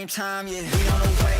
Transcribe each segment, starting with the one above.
same time, yeah, we on the way.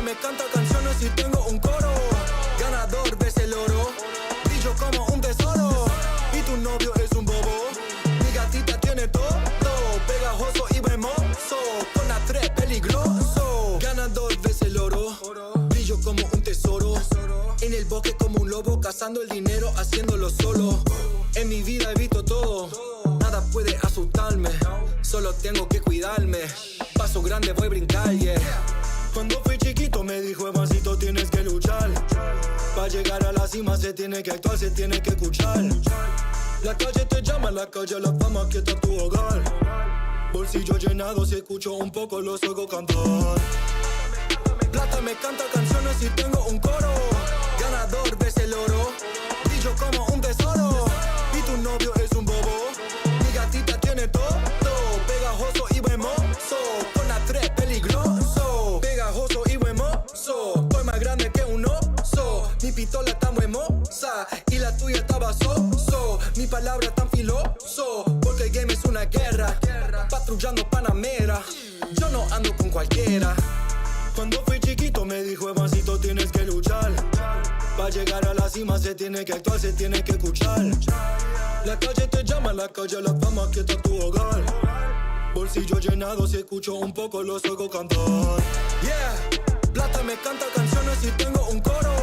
me canta canciones y tengo un coro. Ganador ves el oro, brillo como un tesoro. Y tu novio es un bobo, mi gatita tiene todo, pegajoso y hermoso, con las tres peligroso. Ganador ves el oro, brillo como un tesoro. En el bosque como un lobo, cazando el dinero, haciéndolo solo. En mi vida he visto todo, nada puede asustarme, solo tengo que cuidarme. Paso grande, voy a brincar, yeah. Cuando fui chiquito me dijo, hermancito, tienes que luchar. Pa' llegar a la cima se tiene que actuar, se tiene que escuchar. La calle te llama, la calle la fama, que está tu hogar. Bolsillo llenado, si escucho un poco los oigo cantar. Plata me canta canciones y tengo un coro. Ganador ves el oro, brillo como un tesoro. Y tu novio es un bobo, mi gatita tiene todo, pegajoso y hermoso, con las tres peligroso. Pegajoso y hermoso, estoy más grande que un oso. Mi pistola está muy hermosa y la tuya estaba so. Mi palabra tan filoso, porque el game es una guerra. Patrullando Panamera, yo no ando con cualquiera. Cuando fui chiquito me dijo, hermancito, tienes que luchar. Pa' llegar a la cima se tiene que actuar, se tiene que escuchar. La calle te llama, la calle la fama, que está tu hogar. Bolsillo llenado, si escucho un poco los oigo cantar. Yeah, plata me canta canciones y tengo un coro.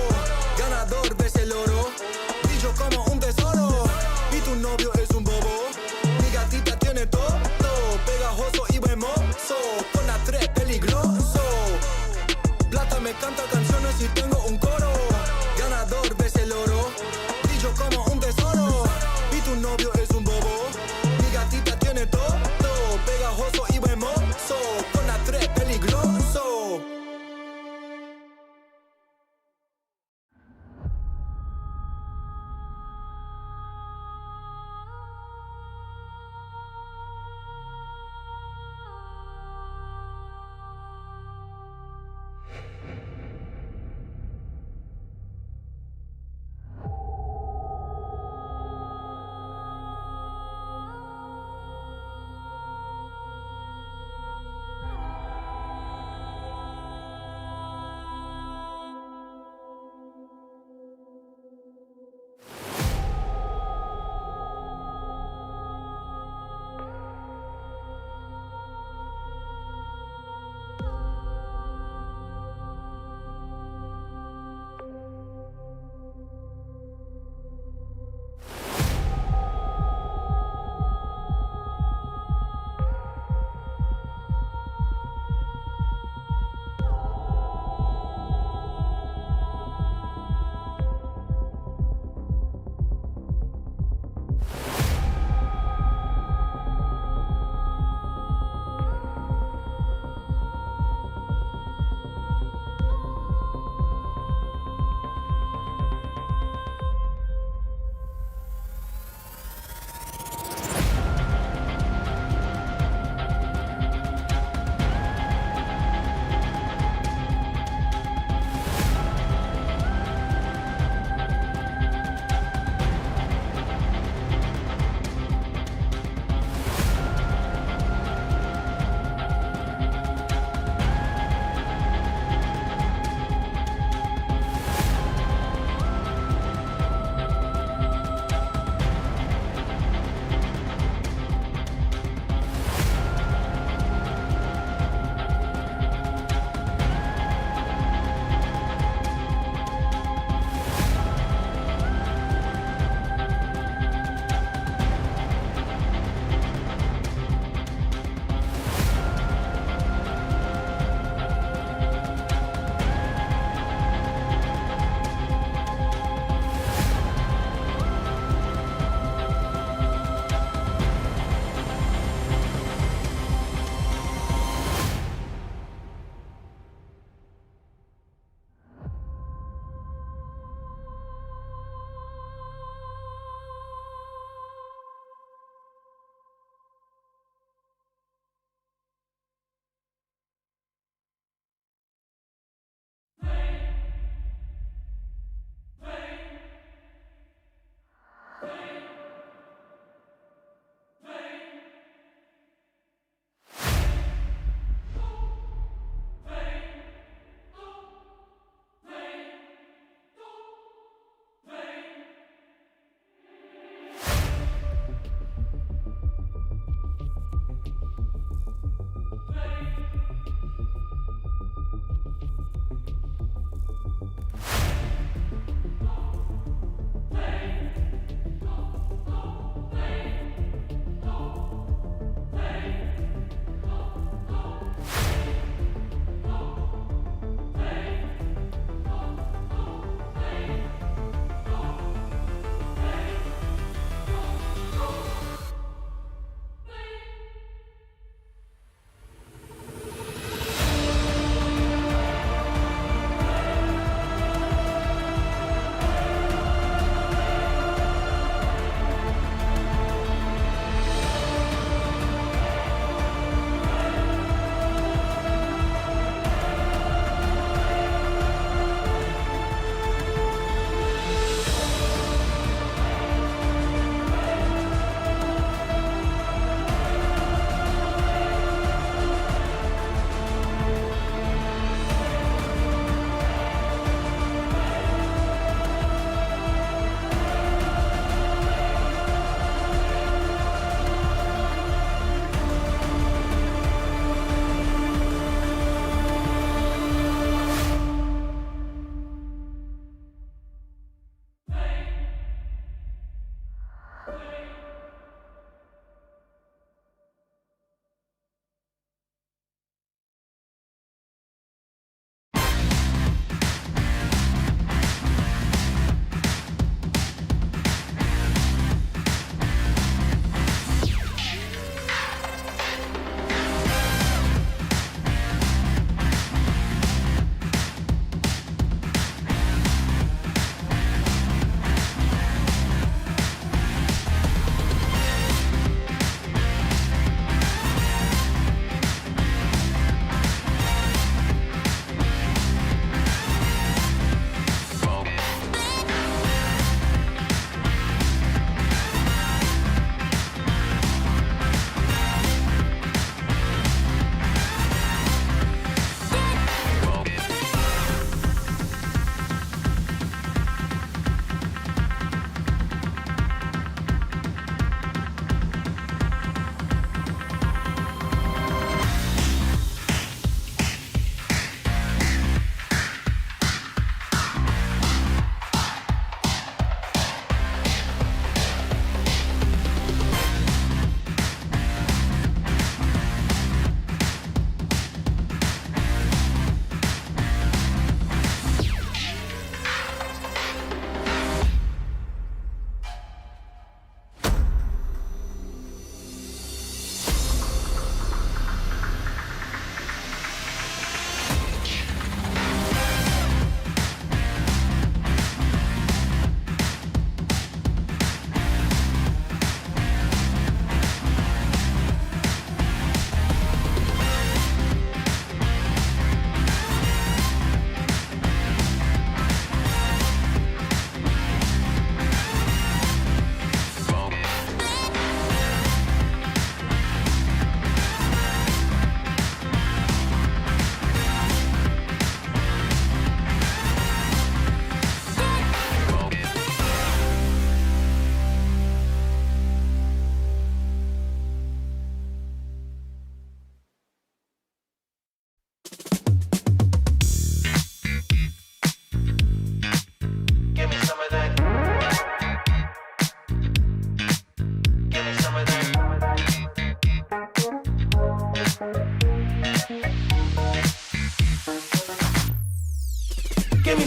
Ganador ves el oro, brillo como un tesoro. Y tu novio es un bobo, mi gatita tiene todo, pegajoso y hermoso, con las tres peligroso. Plata me canta canciones y tengo un coro. Ganador ves el oro, brillo como un tesoro. Y tu novio es un bobo, mi gatita tiene todo, pegajoso y hermoso, con las tres peligroso.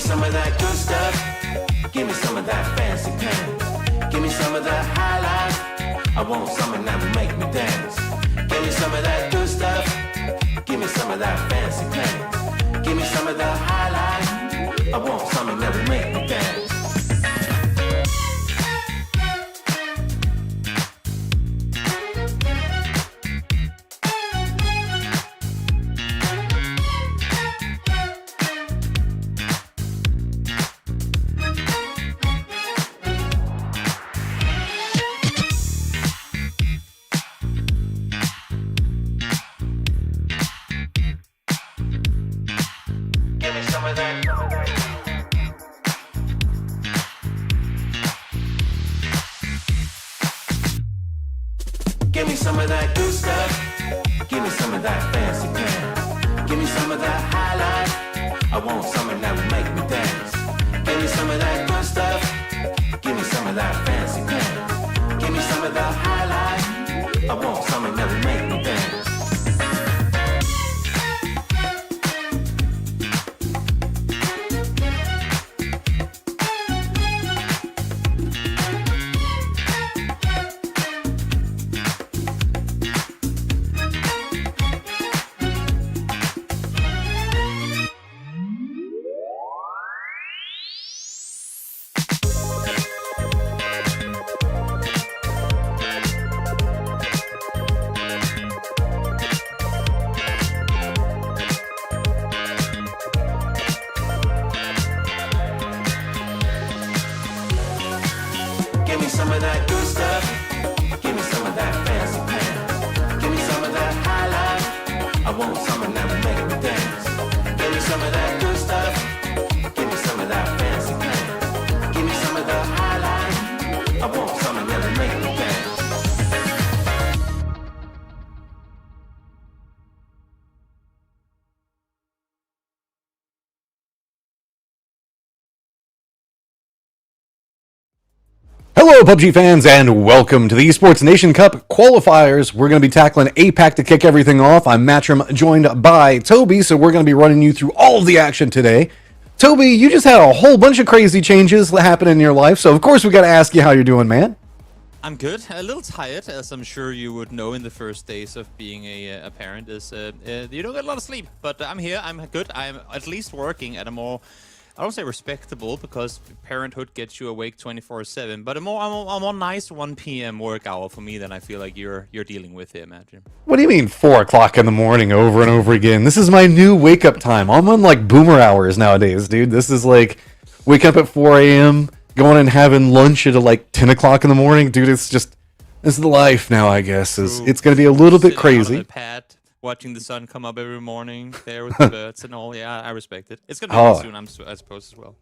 some of that good stuff. Give me some of that fancy pants. Give me some of the high life. I want something that will make me dance. Give me some of that good stuff. Give me some of that fancy pants. Give me some of the high life. I want something that will make me dance. Give me some of that good stuff. Give me some of that fancy pants. Give me some of that high life. I want something that will make me dance. Give me some of that good stuff. Give me some of that fancy pants. Give me some of the high life. I want something that will make me dance. Give me some of that good stuff. Give me some of that fancy pants. Give me some of that high life. I want something that will make me dance. Give me some of that good stuff. Give me some of that fancy pants. Give me some of the high life. I want something that will make me dance. Hello PUBG fans and welcome to the Esports Nation Cup qualifiers. We're going to be tackling APAC to kick everything off. I'm Matcham, joined by Toby, so we're going to be running you through all of the action today. Toby, you just had a whole bunch of crazy changes happen in your life, so of course we got to ask you how you're doing, man. I'm good. A little tired, as I'm sure you would know in the first days of being a parent. You don't get a lot of sleep, but I'm here. I'm good. I'm at least working at a more, I don't say respectable, because parenthood gets you awake 24/7, but a more nice 1 p.m. work hour for me than I feel like you're dealing with here, Matthew. What do you mean 4 o'clock in the morning over and over again? This is my new wake up time. I'm on like boomer hours nowadays, dude. This is like wake up at 4 a.m., going and having lunch at like 10 o'clock in the morning. Dude, it's just, this is the life now, I guess. It's going to be a little bit crazy. On the pad, watching the sun come up every morning there with the birds and all. Yeah, I respect it. It's going to be soon, I suppose, as well.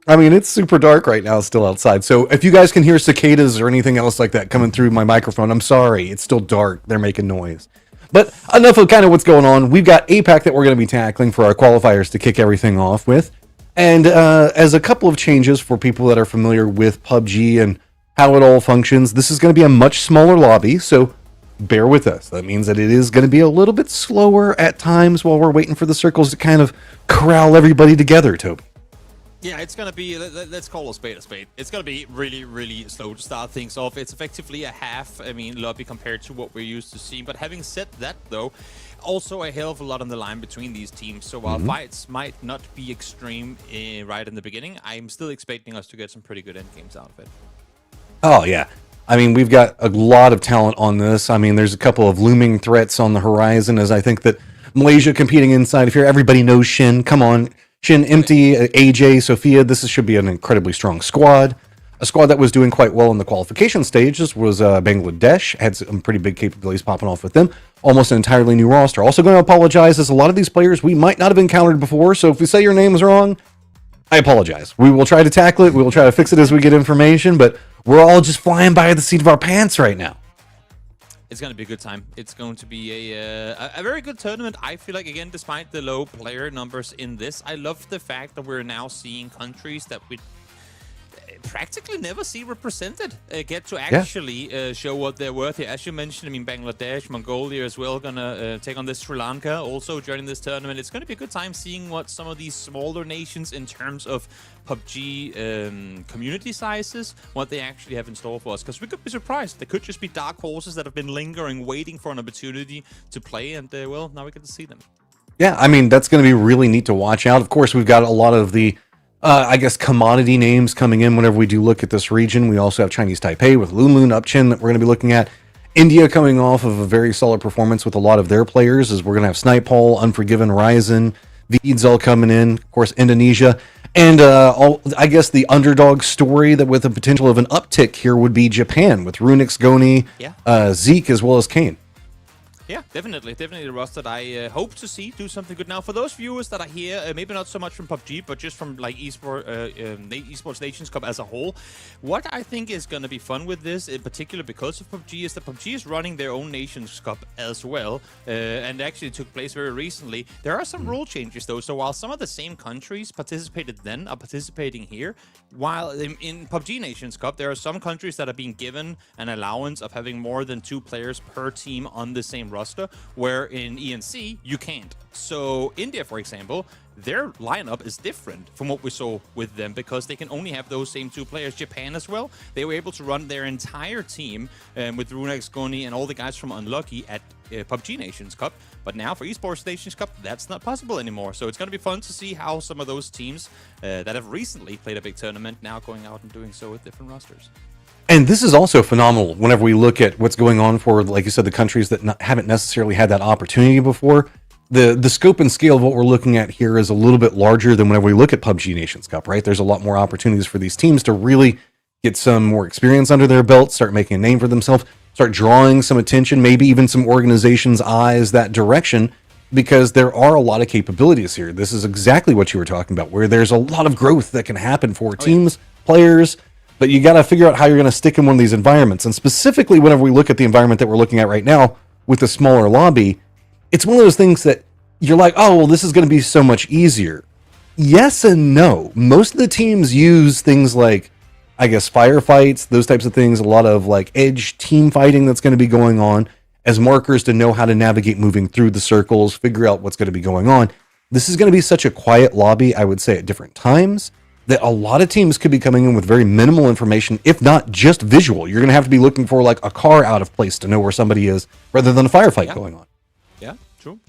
I mean, it's super dark right now still outside. So if you guys can hear cicadas or anything else like that coming through my microphone, I'm sorry. It's still dark. They're making noise. But enough of kind of what's going on. We've got APAC that we're going to be tackling for our qualifiers to kick everything off with. And as a couple of changes for people that are familiar with PUBG and how it all functions, this is going to be a much smaller lobby. So bear with us. That means that it is going to be a little bit slower at times while we're waiting for the circles to kind of corral everybody together, Toby. Yeah, it's going to be, let's call a spade a spade. It's going to be really, really slow to start things off. It's effectively a half, lobby compared to what we're used to seeing. But having said that, though, also a hell of a lot on the line between these teams. So while fights might not be extreme right in the beginning, I'm still expecting us to get some pretty good end games out of it. Oh, yeah. I mean, we've got a lot of talent on this. I mean, there's a couple of looming threats on the horizon, as I think that Malaysia competing inside of here. Everybody knows Shin. Come on. Shin, Empty, AJ, Sophia. This should be an incredibly strong squad. A squad that was doing quite well in the qualification stages was Bangladesh. Had some pretty big capabilities popping off with them. Almost an entirely new roster. Also going to apologize, as a lot of these players we might not have encountered before. So if we say your names wrong, I apologize. We will try to tackle it. We will try to fix it as we get information. But we're all just flying by the seat of our pants right now. It's going to be a good time. It's going to be a very good tournament. I feel like, again, despite the low player numbers in this, I love the fact that we're now seeing countries that we practically never see represented get to actually show what they're worth here. As you mentioned, I mean, Bangladesh, Mongolia as well, gonna take on this Sri Lanka also during this tournament. It's gonna be a good time seeing what some of these smaller nations in terms of PUBG community sizes, what they actually have in store for us. Because we could be surprised. They could just be dark horses that have been lingering, waiting for an opportunity to play, and well, now we get to see them. Yeah, I mean, that's going to be really neat to watch out. Of course, we've got a lot of the I guess commodity names coming in whenever we do look at this region. We also have Chinese Taipei with Lunlun, Upchin that we're going to be looking at. India coming off of a very solid performance with a lot of their players, as we're going to have Snipehole, Unforgiven, Ryzen, Veeds all coming in. Of course, Indonesia. And I guess the underdog story that with the potential of an uptick here would be Japan with Runix, Goni, Zeke, as well as Kane. Yeah, definitely the roster that I hope to see do something good. Now, for those viewers that are here, maybe not so much from PUBG, but just from like Esports Nations Cup as a whole, what I think is going to be fun with this, in particular because of PUBG, is that PUBG is running their own Nations Cup as well, and actually took place very recently. There are some rule changes though, so while some of the same countries participated then are participating here, while in PUBG Nations Cup, there are some countries that are being given an allowance of having more than 2 players per team on the same roster, where in ENC you can't. So India, for example, their lineup is different from what we saw with them because they can only have those same 2 players. Japan as well, they were able to run their entire team with Runex, Goni, and all the guys from Unlucky at PUBG Nations Cup. But now for Esports Nations Cup, that's not possible anymore. So it's going to be fun to see how some of those teams that have recently played a big tournament now going out and doing so with different rosters. And this is also phenomenal whenever we look at what's going on for, like you said, the countries that haven't necessarily had that opportunity before. The scope and scale of what we're looking at here is a little bit larger than whenever we look at PUBG Nations Cup, right? There's a lot more opportunities for these teams to really get some more experience under their belt, start making a name for themselves, start drawing some attention, maybe even some organizations' eyes that direction, because there are a lot of capabilities here. This is exactly what you were talking about, where there's a lot of growth that can happen for teams, players, but you got to figure out how you're going to stick in one of these environments. And specifically, whenever we look at the environment that we're looking at right now with the smaller lobby, it's one of those things that you're like, oh, well, this is going to be so much easier. Yes and no. Most of the teams use things like, I guess, firefights, those types of things, a lot of like edge team fighting that's going to be going on as markers to know how to navigate moving through the circles, figure out what's going to be going on. This is going to be such a quiet lobby, I would say, at different times, that a lot of teams could be coming in with very minimal information, if not just visual. You're going to have to be looking for like a car out of place to know where somebody is, rather than a firefight going on. Yeah, true.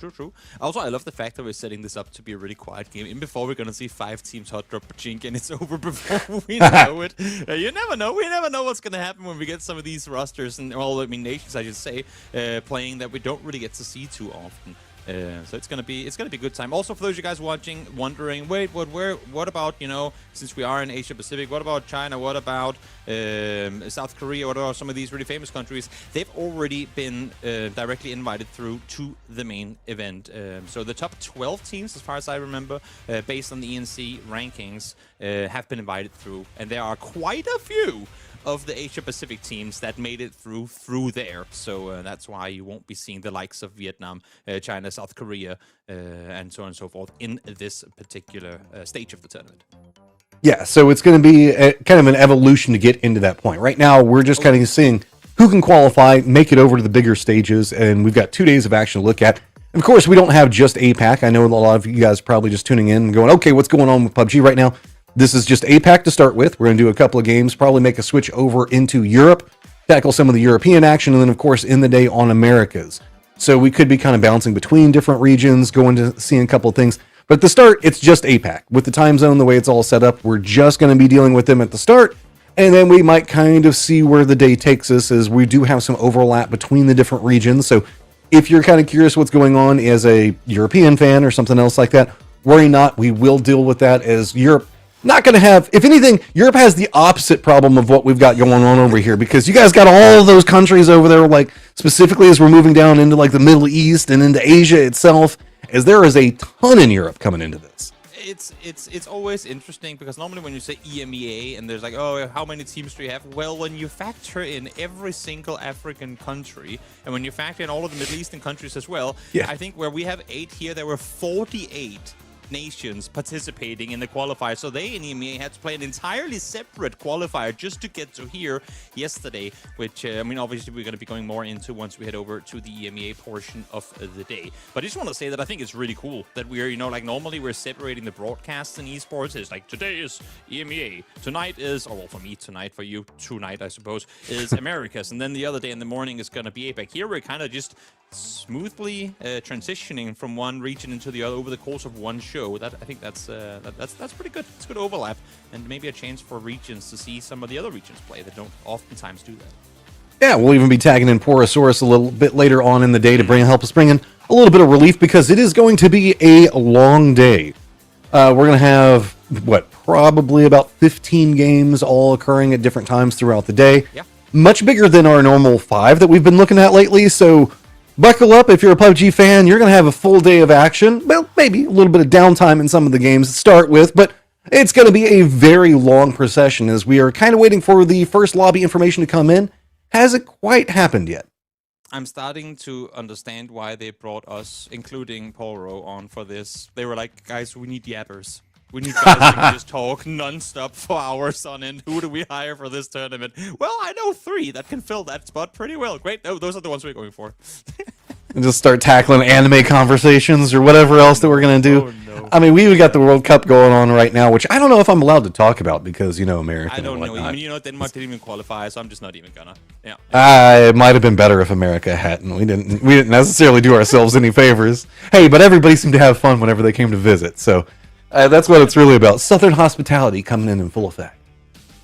Also, I love the fact that we're setting this up to be a really quiet game. In before, we're going to see 5 teams hot drop a chink, and it's over before we know it. You never know. We never know what's going to happen when we get some of these rosters, and well, I mean, nations, I should say, playing that we don't really get to see too often. So it's gonna be a good time. Also, for those of you guys watching, wondering, wait, what about, you know, since we are in Asia Pacific, what about China? What about South Korea? What about some of these really famous countries? They've already been directly invited through to the main event. So the top 12 teams, as far as I remember, based on the ENC rankings, have been invited through, and there are quite a few of the Asia Pacific teams that made it through there. So that's why you won't be seeing the likes of Vietnam, China, South Korea, and so on and so forth in this particular stage of the tournament. Yeah, so it's going to be kind of an evolution to get into that point. Right now, we're just kind of seeing who can qualify, make it over to the bigger stages, and we've got 2 days of action to look at. And of course, we don't have just APAC. I know a lot of you guys probably just tuning in and going, okay, what's going on with PUBG right now? This is just APAC to start with. We're going to do a couple of games, probably make a switch over into Europe, tackle some of the European action, and then, of course, in the day on Americas. So we could be kind of bouncing between different regions, going to seeing a couple of things. But at the start, it's just APAC. With the time zone, the way it's all set up, we're just going to be dealing with them at the start, and then we might kind of see where the day takes us, as we do have some overlap between the different regions. So if you're kind of curious what's going on as a European fan or something else like that, worry not. We will deal with that, as Europe not going to have, if anything, Europe has the opposite problem of what we've got going on over here, because you guys got all of those countries over there, like specifically as we're moving down into like the Middle East and into Asia itself, as there is a ton in Europe coming into this. It's always interesting, because normally when you say EMEA and there's like, oh, how many teams do you have? Well, when you factor in every single African country, and when you factor in all of the Middle Eastern countries as well, I think where we have 8 here, there were 48 nations participating in the qualifier. So they in EMEA had to play an entirely separate qualifier just to get to here yesterday, which, I mean, obviously we're going to be going more into once we head over to the EMEA portion of the day. But I just want to say that I think it's really cool that we're, you know, like normally we're separating the broadcasts in esports. It's like today is EMEA, tonight is, or well, for me tonight, for you tonight, I suppose, is Americas. And then the other day in the morning is going to be APAC. Here we're kind of just smoothly transitioning from one region into the other over the course of one show. That I think that's pretty good. It's good overlap, and maybe a chance for regions to see some of the other regions play that don't oftentimes do that. Yeah, we'll even be tagging in Porosaurus a little bit later on in the day to help us bring in a little bit of relief, because it is going to be a long day. We're going to have, probably about 15 games all occurring at different times throughout the day. Yeah. Much bigger than our normal 5 that we've been looking at lately, so buckle up if you're a PUBG fan. You're going to have a full day of action. Well, maybe a little bit of downtime in some of the games to start with, but it's going to be a very long procession as we are kind of waiting for the first lobby information to come in. Hasn't quite happened yet. I'm starting to understand why they brought us, including Poro, on for this. They were like, guys, we need yappers. We need guys who can just talk non-stop for hours on end. Who do we hire for this tournament? Well, I know 3 that can fill that spot pretty well. Great. No, those are the ones we're going for. And just start tackling anime conversations or whatever else that we're going to do. Oh, no. I mean, we've got the World Cup going on right now, which I don't know if I'm allowed to talk about because, you know, America. I don't know. Whatnot. I mean, you know, Denmark didn't even qualify, so I'm just not even gonna. Yeah. It might have been better if America hadn't. We didn't necessarily do ourselves any favors. Hey, but everybody seemed to have fun whenever they came to visit. So that's what it's really about. Southern hospitality coming in full effect.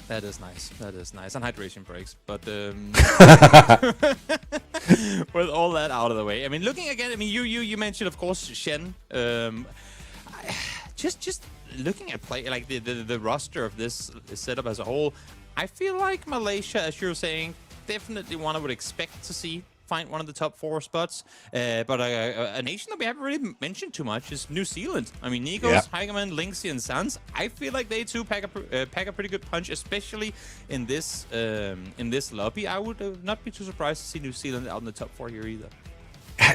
That is nice. That is nice. And hydration breaks. But with all that out of the way, I mean, looking again, I mean, you mentioned, of course, Shen. Just looking at play, like the roster of this setup as a whole, I feel like Malaysia, as you're saying, definitely one I would expect to see find one of the top 4 spots. But a nation that we haven't really mentioned too much is New Zealand. I mean, Nigos, Heigerman, Linksy, and Sans. I feel like they too pack a pretty good punch, especially in this lobby. I would not be too surprised to see New Zealand out in the top 4 here either.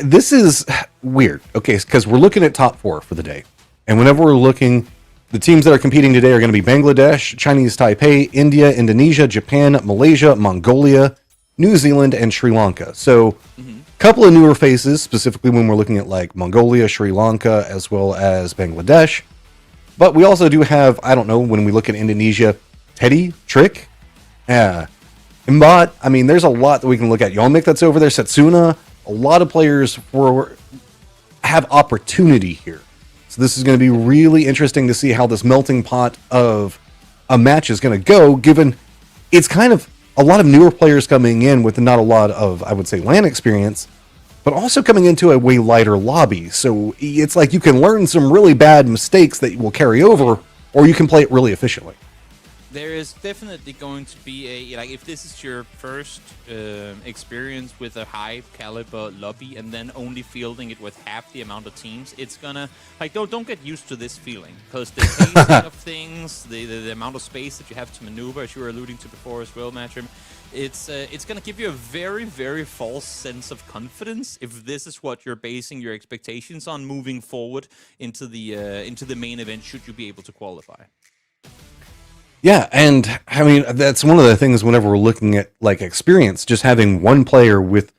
This is weird. Okay, because we're looking at top 4 for the day. And whenever we're looking, the teams that are competing today are going to be Bangladesh, Chinese Taipei, India, Indonesia, Japan, Malaysia, Mongolia, New Zealand, and Sri Lanka. So a couple of newer faces, specifically when we're looking at like Mongolia, Sri Lanka, as well as Bangladesh. But we also do have, I don't know, when we look at Indonesia, Teddy, Trick, Imbat. I mean, there's a lot that we can look at. Yomik that's over there, Setsuna. A lot of players have opportunity here. So this is going to be really interesting to see how this melting pot of a match is going to go, given it's kind of a lot of newer players coming in with not a lot of, I would say, LAN experience, but also coming into a way lighter lobby. So it's like you can learn some really bad mistakes that will carry over, or you can play it really efficiently. There is definitely going to be a, like, if this is your first experience with a high caliber lobby and then only fielding it with half the amount of teams, it's gonna, like, don't get used to this feeling, because the pacing of things, the amount of space that you have to maneuver, as you were alluding to before as well, Matrim, it's gonna give you a very, very false sense of confidence if this is what you're basing your expectations on moving forward into the main event, should you be able to qualify. Yeah, and I mean, that's one of the things whenever we're looking at like experience, just having one player with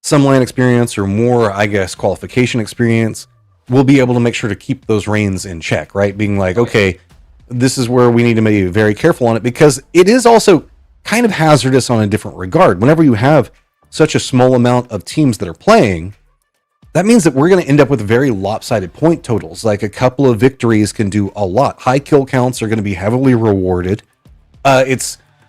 some LAN experience or more, I guess, qualification experience, we'll be able to make sure to keep those reins in check, right? Being like, okay, this is where we need to be very careful on it, because it is also kind of hazardous on a different regard. Whenever you have such a small amount of teams that are playing, that means that we're going to end up with very lopsided point totals. Like a couple of victories can do a lot. High kill counts are going to be heavily rewarded.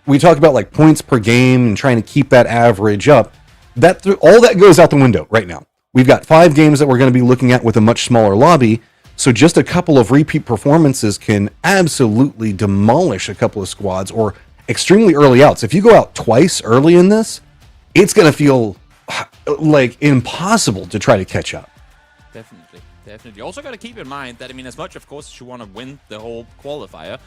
We talk about like points per game and trying to keep that average up. All that goes out the window right now. We've got 5 games that we're going to be looking at with a much smaller lobby. So just a couple of repeat performances can absolutely demolish a couple of squads or extremely early outs. If you go out twice early in this, it's going to feel like impossible to try to catch up. Definitely. Also got to keep in mind that, I mean, as much, of course, as you want to win the whole qualifier,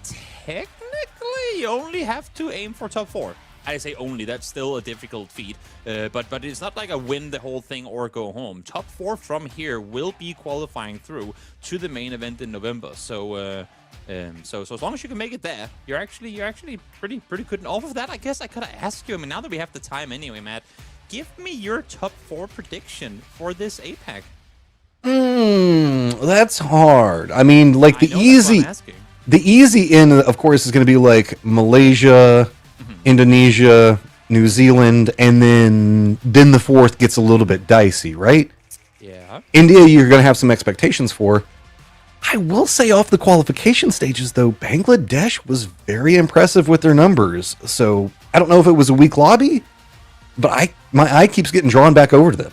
technically you only have to aim for top 4. I say only, that's still a difficult feat. But it's not like a win the whole thing or go home. Top 4 from here will be qualifying through to the main event in November. So as long as you can make it there, you're actually pretty good. And off of that, I guess I could ask you. I mean, now that we have the time anyway, Matt, give me your top 4 prediction for this APAC. That's hard. I mean, like the easy in, of course, is going to be like Malaysia, Indonesia, New Zealand, and then the fourth gets a little bit dicey, right? Yeah. India, you're going to have some expectations for. I will say off the qualification stages, though, Bangladesh was very impressive with their numbers. So I don't know if it was a weak lobby, but my eye keeps getting drawn back over to them.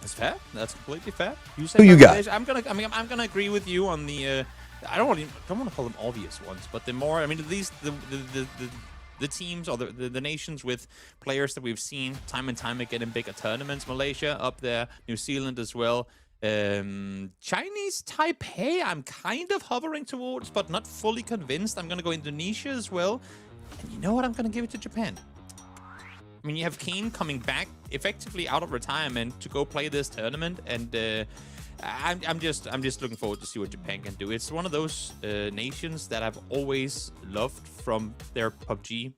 That's fair. That's completely fair. You say who you got? I'm gonna agree with you on the. I don't want to call them obvious ones, but the more. I mean, at least the teams or the nations with players that we've seen time and time again in bigger tournaments. Malaysia up there, New Zealand as well. Chinese Taipei, I'm kind of hovering towards, but not fully convinced. I'm gonna go Indonesia as well. And you know what? I'm gonna give it to Japan. I mean, you have Kane coming back effectively out of retirement to go play this tournament, and I'm just looking forward to see what Japan can do. It's one of those nations that I've always loved from their PUBG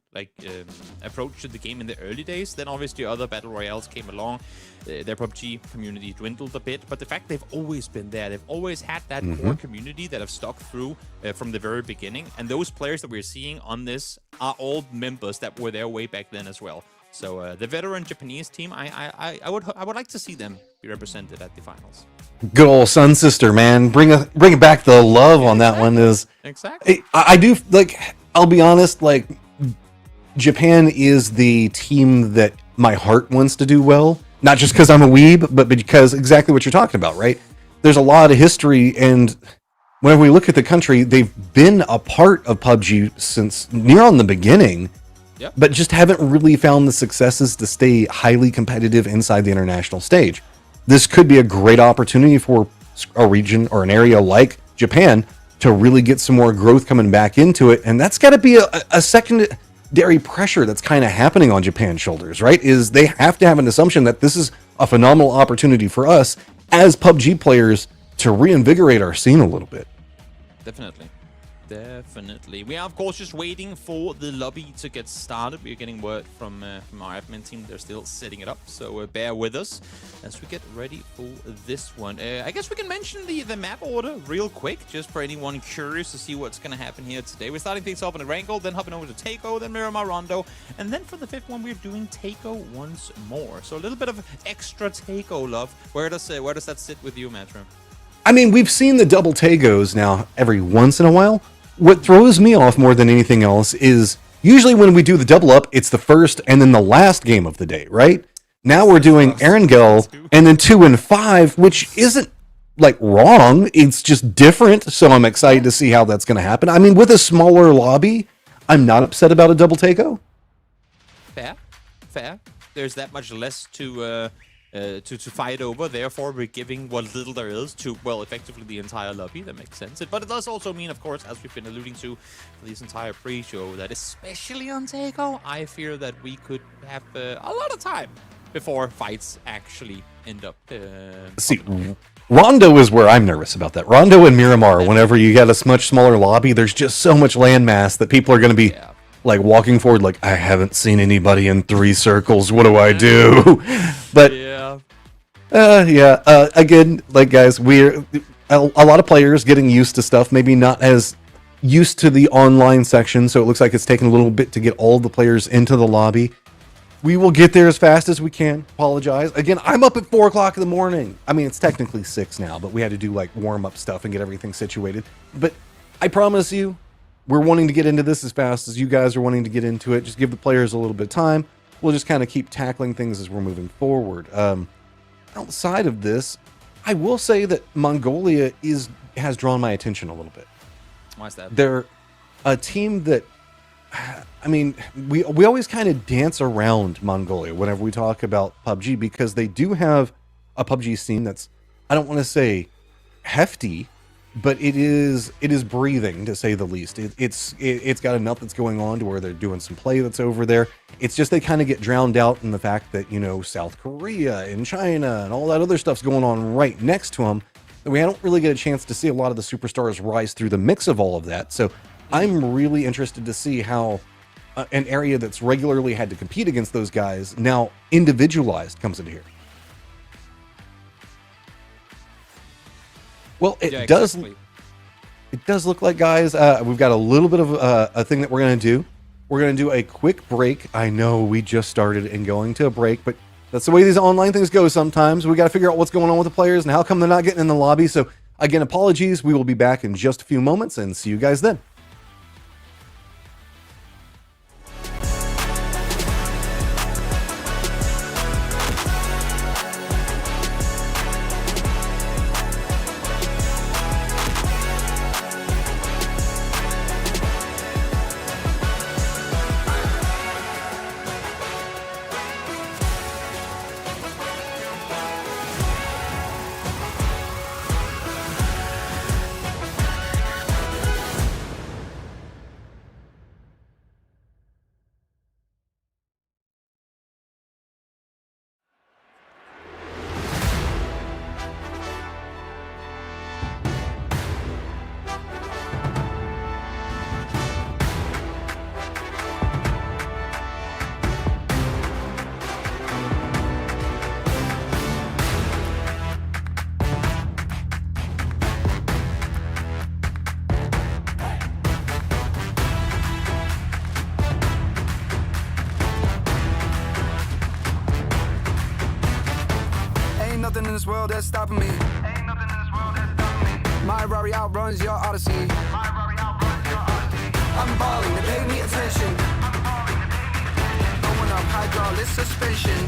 approach to the game in the early days. Then obviously other battle royales came along. Their PUBG community dwindled a bit, but the fact they've always been there, they've always had that core community that have stuck through from the very beginning. And those players that we're seeing on this are all members that were there way back then as well. So the veteran Japanese team, I would like to see them be represented at the finals. Good old Sun Sister, man. Bring back the love on that one. Is exactly. I do like. I'll be honest. Like, Japan is the team that my heart wants to do well. Not just because I'm a weeb, but because exactly what you're talking about, right? There's a lot of history, and whenever we look at the country, they've been a part of PUBG since near on the beginning. Yep. But just haven't really found the successes to stay highly competitive inside the international stage. This could be a great opportunity for a region or an area like Japan to really get some more growth coming back into it. And that's got to be a secondary pressure that's kind of happening on Japan's shoulders, right? Is they have to have an assumption that this is a phenomenal opportunity for us as PUBG players to reinvigorate our scene a little bit. Definitely. We are, of course, just waiting for the lobby to get started. We're getting word from our admin team. They're still setting it up, so bear with us as we get ready for this one. I guess we can mention the map order real quick, just for anyone curious to see what's going to happen here today. We're starting things off in Erangel, then hopping over to Takeo, then Miramar Rondo, and then for the fifth one, we're doing Takeo once more. So a little bit of extra Takeo love. Where does that sit with you, Matrim? I mean, we've seen the double Tagos now every once in a while. What throws me off more than anything else is usually when we do the double up, it's the first and then the last game of the day, right? Now we're doing Erangel and then 2 and 5, which isn't like wrong. It's just different. So I'm excited to see how that's going to happen. I mean, with a smaller lobby, I'm not upset about a double Tago. Fair. There's that much less to fight over. Therefore, we're giving what little there is to, well, effectively the entire lobby. That makes sense. But it does also mean, of course, as we've been alluding to for this entire pre-show, that especially on Takeo, I fear that we could have a lot of time before fights actually end up. See, Rondo is where I'm nervous about that. Rondo and Miramar, whenever you get a much smaller lobby, there's just so much landmass that people are going to be like walking forward like, I haven't seen anybody in 3 circles. What do I do? But again, like, guys, we're a lot of players getting used to stuff, maybe not as used to the online section, so it looks like it's taking a little bit to get all the players into the lobby. We will get there as fast as we can. Apologize. Again, I'm up at 4 o'clock in the morning. I mean, it's technically 6 now, but we had to do like warm-up stuff and get everything situated. But I promise you, we're wanting to get into this as fast as you guys are wanting to get into it. Just give the players a little bit of time. We'll just kind of keep tackling things as we're moving forward. Outside of this, I will say that Mongolia has drawn my attention a little bit. Why is that? They're a team that, I mean, we always kind of dance around Mongolia whenever we talk about PUBG, because they do have a PUBG scene that's, I don't want to say hefty, but it is breathing, to say the least. It's got enough that's going on to where they're doing some play that's over there. It's just they kind of get drowned out in the fact that, you know, South Korea and China and all that other stuff's going on right next to them. We don't really get a chance to see a lot of the superstars rise through the mix of all of that. So I'm really interested to see how an area that's regularly had to compete against those guys now individualized comes into here. Well, it does. Exactly. It does look like, guys, we've got a little bit of a thing that we're going to do. We're going to do a quick break. I know we just started and going to a break, but that's the way these online things go sometimes. We got to figure out what's going on with the players and how come they're not getting in the lobby. So, again, apologies. We will be back in just a few moments and see you guys then. Ain't nothing in this world that's stopping me. Ain't nothing in this world that's stopping me. My Rari outruns your Odyssey. My Rari outruns your Odyssey. I'm balling, they pay me attention. Going up hydraulic suspension.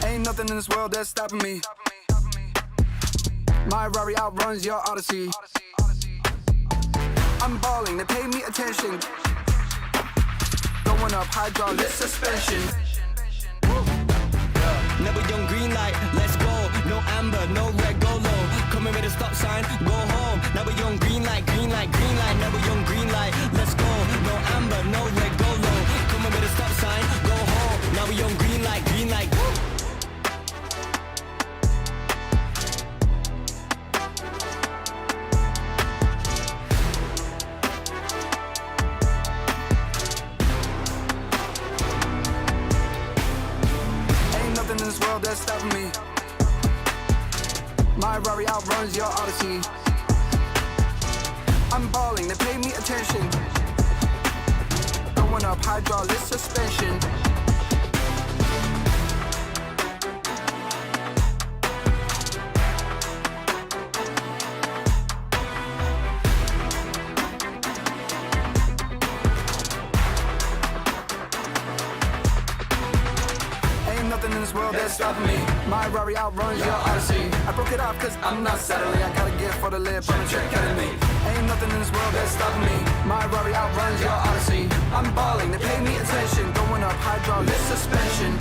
Ain't nothing in this world that's stopping me. My Rari outruns your Odyssey. I'm balling, they pay me attention. Going up hydraulic suspension. Never young green light, let's go. No amber, no red, go low. Coming with a stop sign, go home. Never young green light, green light, green light. Never young green light, let's go. No amber, no red, go low. Coming with a stop sign, go home. Now we young green light, green light. In this world that's stopping me. My Rari outruns your Odyssey. I'm balling, they pay me attention. Going up hydraulic suspension. In this world that's stopping me. My Rari outruns your Odyssey. I broke it off cause I'm not settling. I got a gift for the lip, I'm a check at me. Ain't nothing in this world that's stopping me. My Rari outruns your Odyssey. I'm balling, they pay me attention. Going up hydraulic suspension.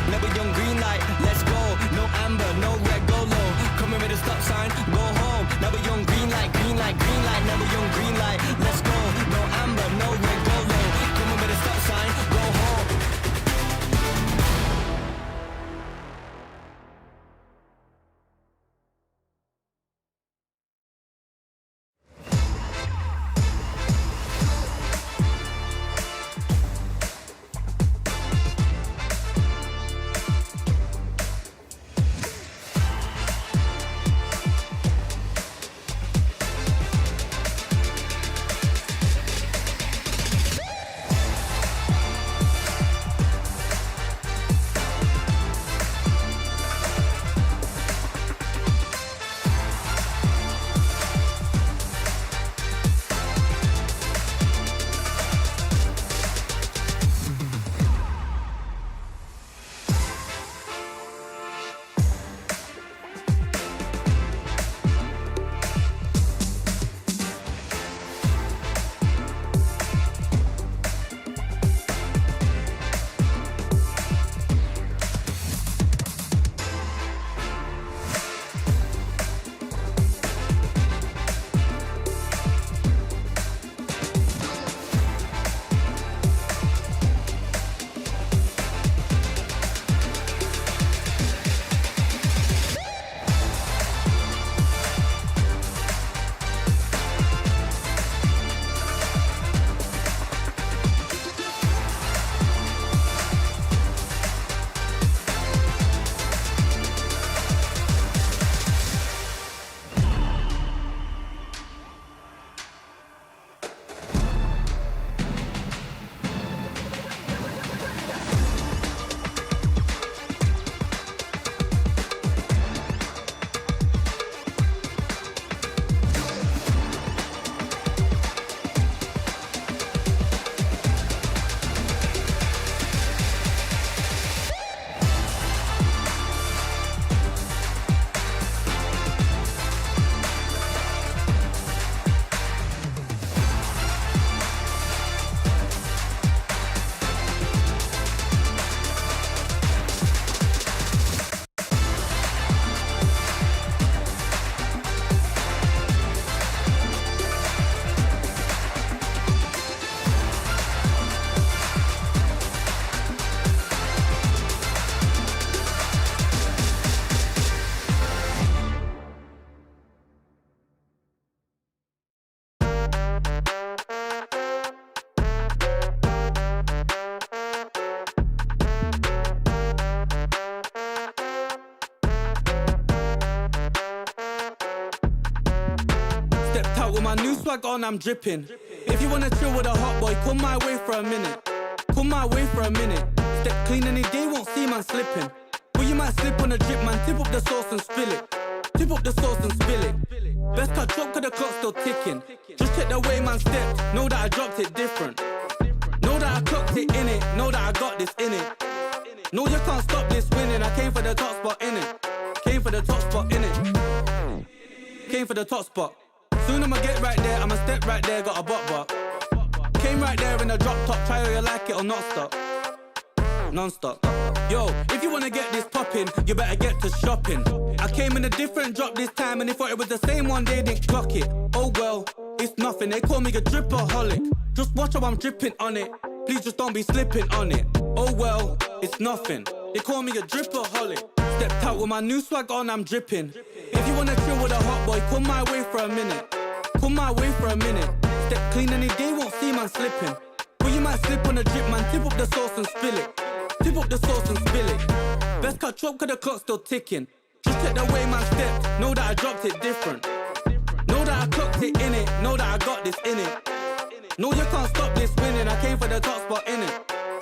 Never young green light, let's go. No amber, no red, go low. Coming with a stop sign, go home. Never young green light, green light, green light. Never young green light, let's go. No amber, no red, go low. Coming with a stop sign, go home. out with my new swag on, I'm dripping. If you wanna chill with a hot boy, come my way for a minute. Come my way for a minute. Step clean any day, won't see man slipping. But you might slip on a drip, man. Tip up the sauce and spill it. Tip up the sauce and spill it. Best cut chop, cause the clock's still ticking. Just check the way man stepped, know that I dropped it different. Know that I clocked it in it, know that I got this in it. No, you can't stop this winning. I came for the top spot in it. Came for the top spot in it. Came for the top spot. Soon I'ma get right there, I'ma step right there, got a bot. Came right there in the drop top, try how you like it or not stop. Non-stop. Yo, if you wanna get this poppin', you better get to shopping. I came in a different drop this time and they thought it was the same one, they didn't clock it. Oh well, it's nothing, they call me a dripaholic. Just watch how I'm dripping on it. Please just don't be slipping on it. Oh well, it's nothing. They call me a dripaholic. Stepped out with my new swag on, I'm dripping. If you wanna chill with a hot boy, come my way for a minute. Come my way for a minute. Step clean any day, won't see man slipping. But you might slip on a drip, man. Tip up the sauce and spill it. Tip up the sauce and spill it. Best cut chop, cause the clock's still ticking. Just check the way man stepped, know that I dropped it different. Know that I clocked it in it, know that I got this in it. No, you can't stop this winning. I came for the top spot in it.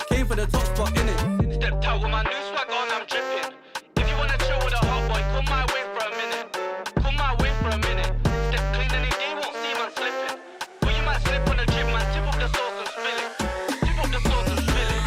Came for the top spot in it. Stepped out with my new swag on, I'm dripping. If you wanna chill with a hot boy, come my way for a minute. Come my way for a minute. Step clean any day, won't see man slipping. But you might slip on a drip, man. Tip up the sauce and spill it. Tip up the sauce and spill it.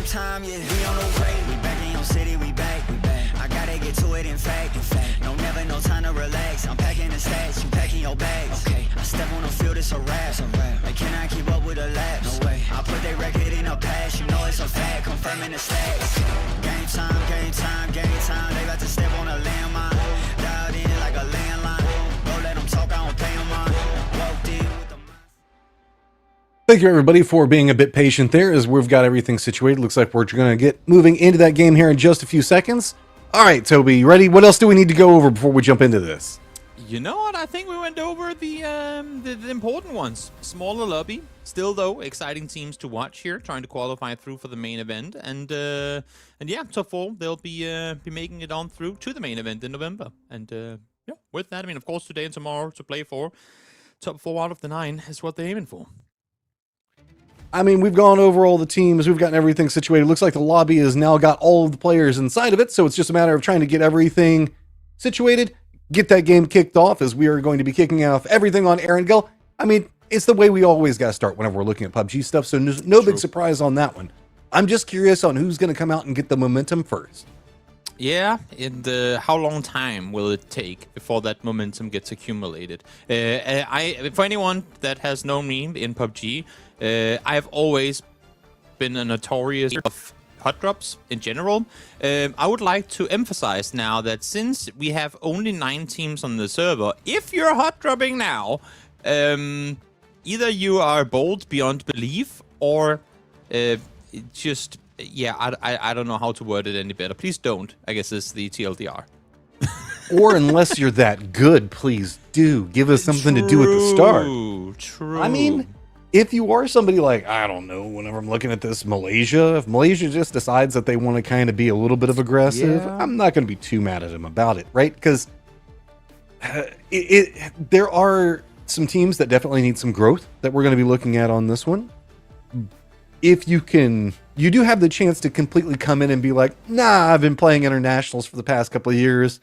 time, yeah. We on the way, we back in your city, we back. I gotta get to it, in fact. No, never no time to relax. I'm packing the stats, you packing your bags. Okay, I step on the field, it's a wrap. They cannot keep up with the laps. No way. I put their record in a pass, you know it's a fact. Confirming the stats. Game time, game time, game time. They about to step on a landmine. Dialed in like a landline. Don't let them talk, I don't pay them on. Walked in with the Thank you, everybody, for being a bit patient there as we've got everything situated. Looks like we're going to get moving into that game here in just a few seconds. All right, Toby, you ready? What else do we need to go over before we jump into this? You know what? I think we went over the important ones. Smaller lobby, still though exciting teams to watch here, trying to qualify through for the main event, and yeah, top 4 they'll be making it on through to the main event in November. And yeah, with that, I mean, of course, today and tomorrow to play for top 4 out of the 9 is what they're aiming for. I mean, we've gone over all the teams. We've gotten everything situated. Looks like the lobby has now got all of the players inside of it. So it's just a matter of trying to get everything situated, get that game kicked off, as we are going to be kicking off everything on Air and Go. I mean, it's the way we always got to start whenever we're looking at PUBG stuff. So no big surprise on that one. I'm just curious on who's going to come out and get the momentum first. Yeah, and how long time will it take before that momentum gets accumulated? For anyone that has known me in PUBG, I've always been a notorious of hot drops in general. I would like to emphasize now that since we have only 9 teams on the server, if you're hot dropping now, either you are bold beyond belief or just... Yeah, I don't know how to word it any better. Please don't, I guess is the TLDR. Or unless you're that good, please do. Give us something to do at the start. True. I mean, if you are somebody like, I don't know, whenever I'm looking at this, Malaysia, if Malaysia just decides that they want to kind of be a little bit of aggressive, Yeah. I'm not going to be too mad at them about it, right? Because there are some teams that definitely need some growth that we're going to be looking at on this one. If you can, you do have the chance to completely come in and be like, nah, I've been playing internationals for the past couple of years.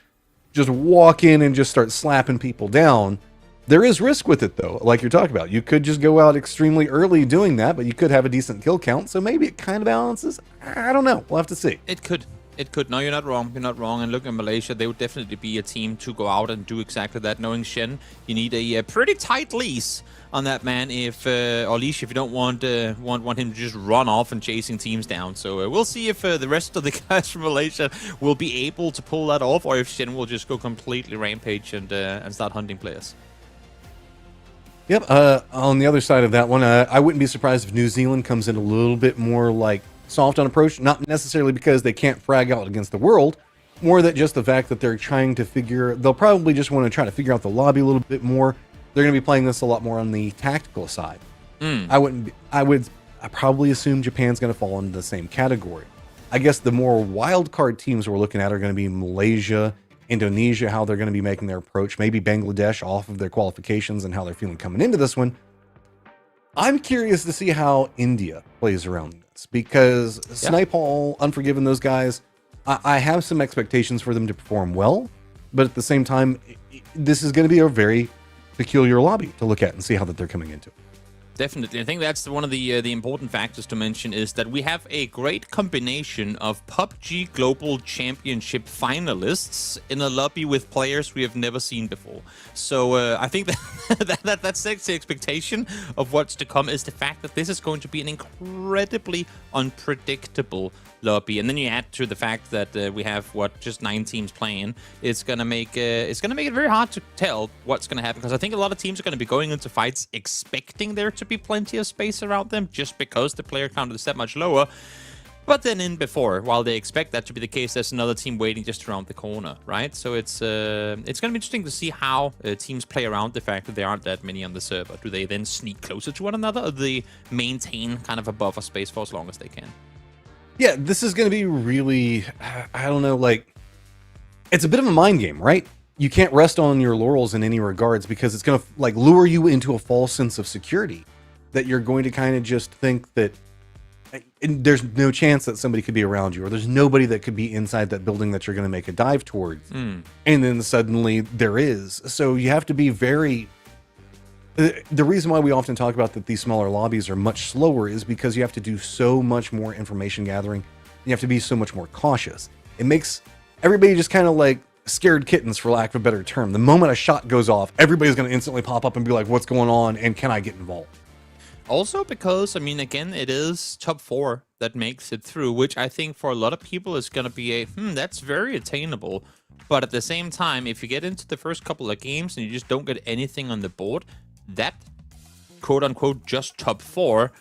Just walk in and just start slapping people down. There is risk with it, though, like you're talking about. You could just go out extremely early doing that, but you could have a decent kill count, so maybe it kind of balances. I don't know. We'll have to see. It could. It could. No, you're not wrong. You're not wrong. And looking at Malaysia, they would definitely be a team to go out and do exactly that. Knowing Shen, you need a pretty tight leash on that man, if or leash if you don't want him to just run off and chasing teams down. So we'll see if the rest of the guys from Malaysia will be able to pull that off, or if Shen will just go completely rampage and start hunting players. Yep. On the other side of that one, I wouldn't be surprised if New Zealand comes in a little bit more like soft on approach, not necessarily because they can't frag out against the world, more that just the fact that they're trying to they'll probably just want to try to figure out the lobby a little bit more. They're going to be playing this a lot more on the tactical side. I probably assume Japan's going to fall into the same category. I guess the more wild card teams we're looking at are going to be Malaysia, Indonesia, how they're going to be making their approach, maybe Bangladesh off of their qualifications and how they're feeling coming into this one. I'm curious to see how India plays around this, because Snipehall, Unforgiven, those guys, I have some expectations for them to perform well, but at the same time, this is going to be a very peculiar lobby to look at and see how that they're coming into. Definitely. I think that's one of the important factors to mention, is that we have a great combination of PUBG Global Championship finalists in a lobby with players we have never seen before. So I think that sets the expectation of what's to come, is the fact that this is going to be an incredibly unpredictable lobby. And then you add to the fact that we have just 9 teams playing. It's gonna make it very hard to tell what's gonna happen, because I think a lot of teams are gonna be going into fights expecting there to be plenty of space around them, just because the player count is that much lower. But then while they expect that to be the case, there's another team waiting just around the corner, right? So it's going to be interesting to see how teams play around the fact that there aren't that many on the server. Do they then sneak closer to one another, or do they maintain kind of a buffer space for as long as they can? Yeah, this is going to be really, I don't know, like, it's a bit of a mind game, right? You can't rest on your laurels in any regards, because it's going to like lure you into a false sense of security that you're going to kind of just think that there's no chance that somebody could be around you, or there's nobody that could be inside that building that you're going to make a dive towards. And then suddenly there is. So you have to be very... The reason why we often talk about that these smaller lobbies are much slower is because you have to do so much more information gathering. You have to be so much more cautious. It makes everybody just kind of like scared kittens, for lack of a better term. The moment a shot goes off, everybody's going to instantly pop up and be like, what's going on, and can I get involved? Also because, I mean, again, it is top 4 that makes it through, which I think for a lot of people is going to be that's very attainable. But at the same time, if you get into the first couple of games and you just don't get anything on the board, that quote-unquote just top 4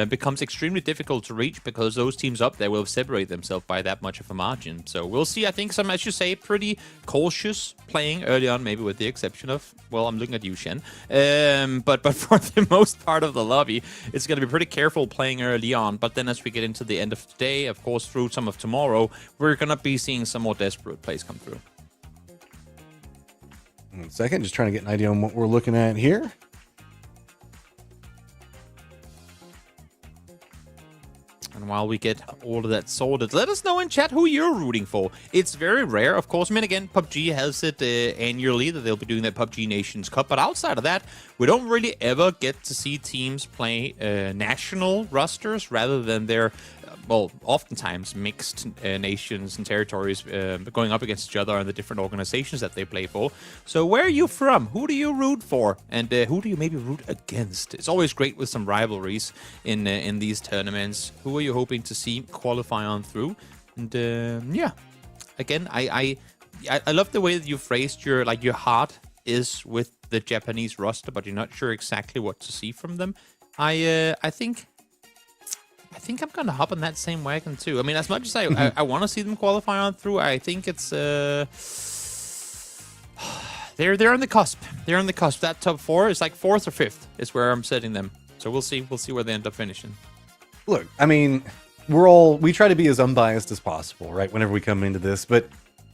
becomes extremely difficult to reach because those teams up there will separate themselves by that much of a margin. So we'll see. I think some, as you say, pretty cautious playing early on, maybe with the exception of, well, I'm looking at you, Shen. But for the most part of the lobby, it's going to be pretty careful playing early on. But then as we get into the end of today, of course, through some of tomorrow, we're going to be seeing some more desperate plays come through. 1 second, just trying to get an idea on what we're looking at here. And while we get all of that sorted, let us know in chat who you're rooting for. It's very rare, of course. I mean, again, PUBG has it annually that they'll be doing that PUBG Nations Cup. But outside of that, we don't really ever get to see teams play national rosters rather than their, well, oftentimes mixed nations and territories going up against each other and the different organizations that they play for. So where are you from? Who do you root for? And who do you maybe root against? It's always great with some rivalries in these tournaments. Who are you hoping to see qualify on through? And yeah, again, I love the way that you phrased your heart is with the Japanese roster, but you're not sure exactly what to see from them. I think I'm gonna hop on that same wagon too. I mean, as much as I want to see them qualify on through, I think it's they're on the cusp. They're on the cusp. That top 4 is like 4th or 5th is where I'm setting them. So we'll see. We'll see where they end up finishing. Look, I mean, we try to be as unbiased as possible, right? Whenever we come into this, but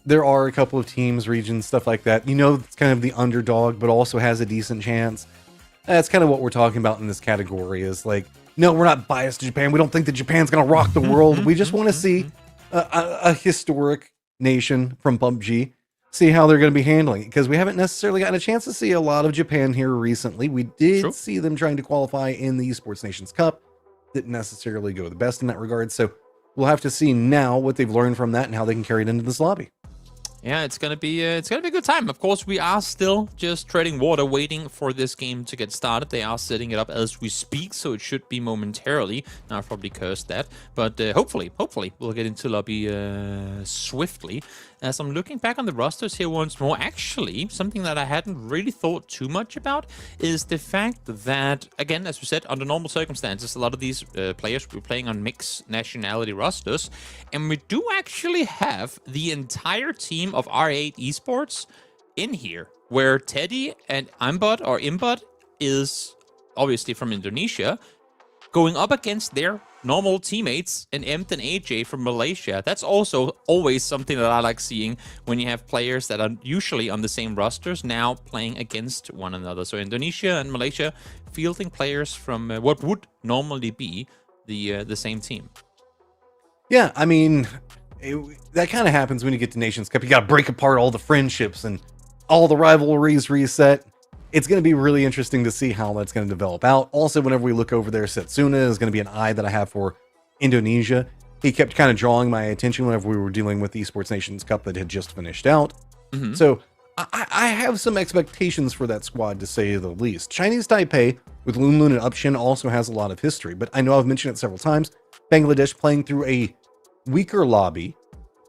there are a couple of teams, regions, stuff like that. You know, it's kind of the underdog, but also has a decent chance. That's kind of what we're talking about in this category. Is like, no, we're not biased to Japan. We don't think that Japan's going to rock the world. We just want to see a historic nation from PUBG, see how they're going to be handling it, because we haven't necessarily gotten a chance to see a lot of Japan here recently. We did see them trying to qualify in the Esports Nations Cup. Didn't necessarily go the best in that regard. So we'll have to see now what they've learned from that and how they can carry it into this lobby. Yeah, it's gonna be a good time. Of course, we are still just treading water, waiting for this game to get started. They are setting it up as we speak, so it should be momentarily. Now, I've probably cursed that, but hopefully, we'll get into lobby swiftly. As I'm looking back on the rosters here once more, actually, something that I hadn't really thought too much about is the fact that, again, as we said, under normal circumstances, a lot of these players will be playing on mixed nationality rosters, and we do actually have the entire team of R8 Esports in here, where Teddy and Imbot is obviously from Indonesia, going up against their normal teammates and Emt and AJ from Malaysia. That's also always something that I like seeing when you have players that are usually on the same rosters now playing against one another. So Indonesia and Malaysia fielding players from what would normally be the same team. Yeah, I mean, that kind of happens when you get to Nations Cup. You got to break apart all the friendships and all the rivalries reset. It's going to be really interesting to see how that's going to develop out. Also, whenever we look over there, Setsuna is going to be an eye that I have for Indonesia. He kept kind of drawing my attention whenever we were dealing with the Esports Nations Cup that had just finished out. So I have some expectations for that squad, to say the least. Chinese Taipei with Loon Loon and Upshin also has a lot of history, but I know I've mentioned it several times. Bangladesh playing through a weaker lobby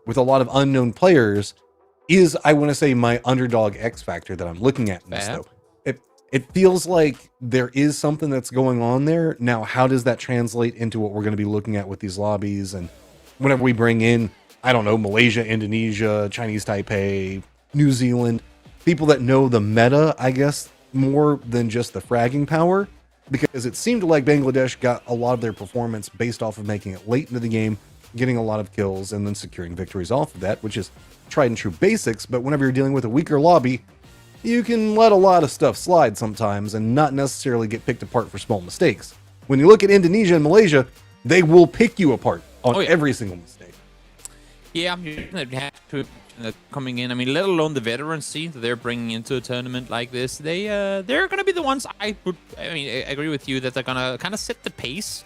with a lot of unknown players is, I want to say, my underdog X factor that I'm looking at in this, though. It feels like there is something that's going on there. Now, how does that translate into what we're going to be looking at with these lobbies? And whenever we bring in, I don't know, Malaysia, Indonesia, Chinese Taipei, New Zealand, people that know the meta, I guess, more than just the fragging power, because it seemed like Bangladesh got a lot of their performance based off of making it late into the game, getting a lot of kills, and then securing victories off of that, which is tried and true basics. But whenever you're dealing with a weaker lobby, you can let a lot of stuff slide sometimes and not necessarily get picked apart for small mistakes. When you look at Indonesia and Malaysia, they will pick you apart on every single mistake. Yeah, you have to coming in. I mean, let alone the veterancy that they're bringing into a tournament like this. They're going to be the ones I agree with you that they're going to kind of set the pace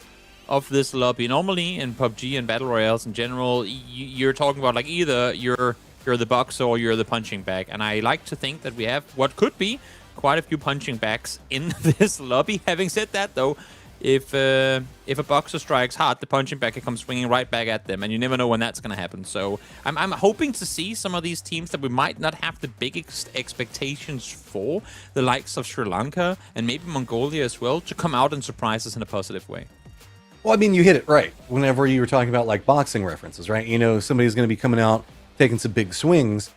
of this lobby. Normally in PUBG and Battle Royales in general, you're talking about like either you're the boxer or you're the punching bag. And I like to think that we have what could be quite a few punching bags in this lobby. Having said that, though, if a boxer strikes hard, the punching bag comes swinging right back at them, and you never know when that's going to happen. So I'm hoping to see some of these teams that we might not have the biggest expectations for, the likes of Sri Lanka and maybe Mongolia as well, to come out and surprise us in a positive way. Well, I mean, you hit it right. Whenever you were talking about like boxing references, right? You know, somebody's going to be coming out, taking some big swings,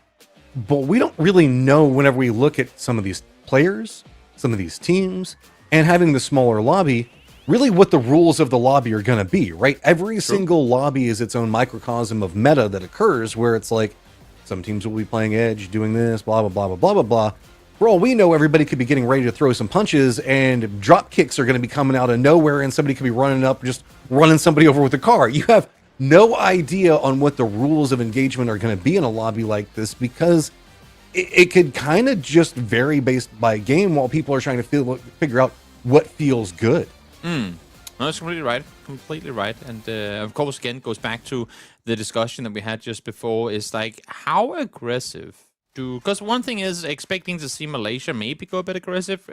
but we don't really know whenever we look at some of these players, some of these teams, and having the smaller lobby, really what the rules of the lobby are going to be, right? Every single lobby is its own microcosm of meta that occurs where it's like some teams will be playing Edge, doing this, blah, blah, blah, blah, blah, blah, blah. For all we know, everybody could be getting ready to throw some punches and drop kicks are going to be coming out of nowhere and somebody could be running up, just running somebody over with a car. You have no idea on what the rules of engagement are going to be in a lobby like this because it could kind of just vary based by game while people are trying to figure out what feels good. No, that's completely right. Completely right. And of course, again, goes back to the discussion that we had just before is like, how aggressive because one thing is expecting to see Malaysia maybe go a bit aggressive,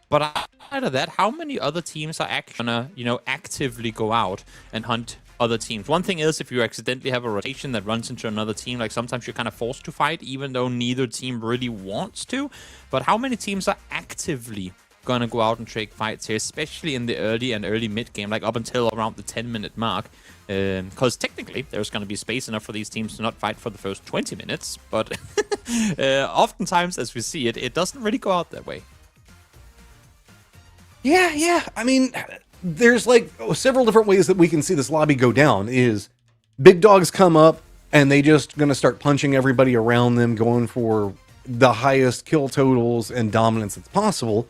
but outside of that, how many other teams are actually gonna, actively go out and hunt other teams? One thing is if you accidentally have a rotation that runs into another team, like sometimes you're kind of forced to fight, even though neither team really wants to. But how many teams are actively gonna go out and take fights here, especially in the early mid game, like up until around the 10-minute mark? Because technically there's going to be space enough for these teams to not fight for the first 20 minutes, but oftentimes as we see it, it doesn't really go out that way. Yeah. I mean, there's like several different ways that we can see this lobby go down. Is big dogs come up and they just going to start punching everybody around them, going for the highest kill totals and dominance that's possible.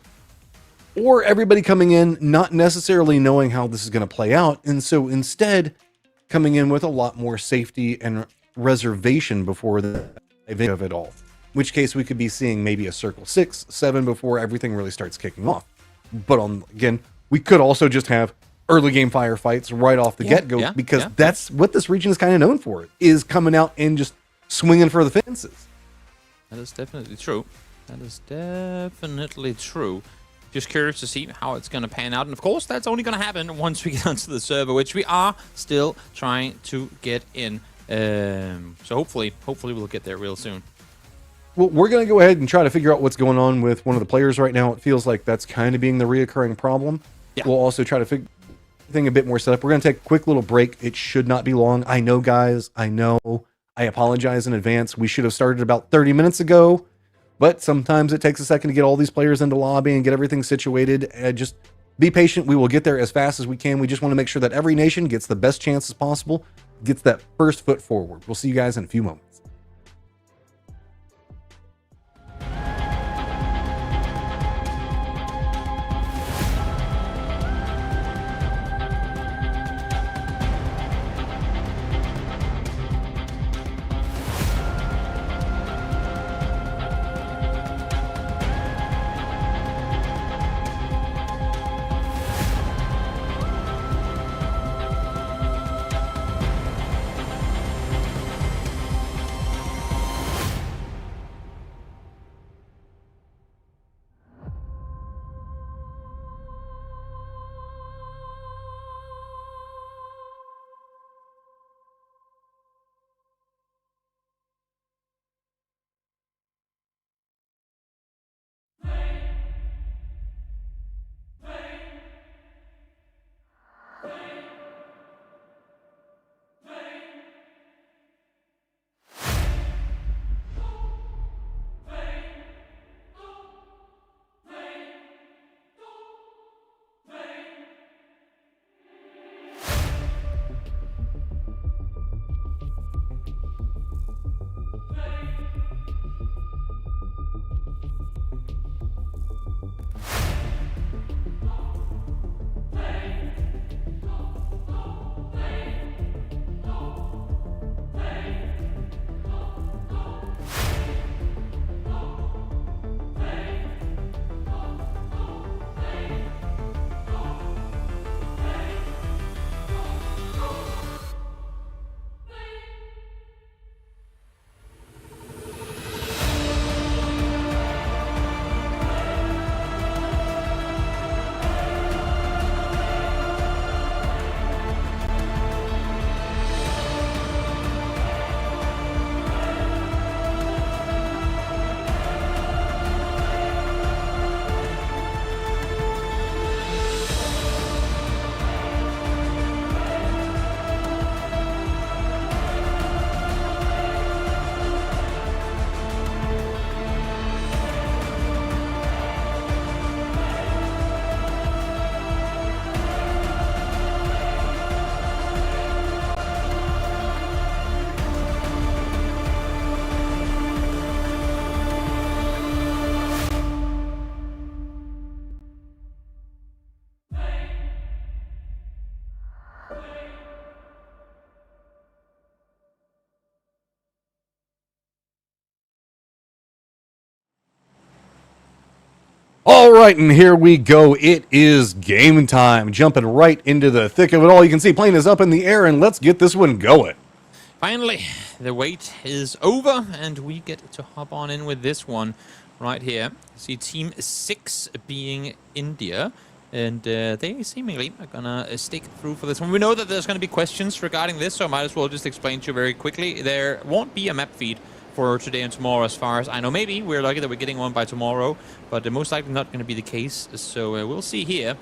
Or everybody coming in not necessarily knowing how this is going to play out, and so instead coming in with a lot more safety and reservation before the event of it all. In which case we could be seeing maybe a circle 6, 7 before everything really starts kicking off. But again, we could also just have early game firefights right off the get-go because that's what this region is kind of known for, is coming out and just swinging for the fences. That is definitely true. Just curious to see how it's going to pan out. And of course, that's only going to happen once we get onto the server, which we are still trying to get in. So hopefully we'll get there real soon. Well, we're going to go ahead and try to figure out what's going on with one of the players right now. It feels like that's kind of being the reoccurring problem. Yeah. We'll also try to figure thing a bit more set up. We're going to take a quick little break. It should not be long. I know, guys. I know. I apologize in advance. We should have started about 30 minutes ago. But sometimes it takes a second to get all these players into lobby and get everything situated. Just be patient. We will get there as fast as we can. We just want to make sure that every nation gets the best chances possible, gets that first foot forward. We'll see you guys in a few moments. All right, and here we go. It is game time. Jumping right into the thick of it all. You can see plane is up in the air, and let's get this one going. Finally, the wait is over, and we get to hop on in with this one right here. See Team 6 being India, and they seemingly are gonna stick through for this one. We know that there's gonna be questions regarding this, so I might as well just explain to you very quickly. There won't be a map feed for today and tomorrow, as far as I know. Maybe we're lucky that we're getting one by tomorrow, but most likely not going to be the case. So we'll see here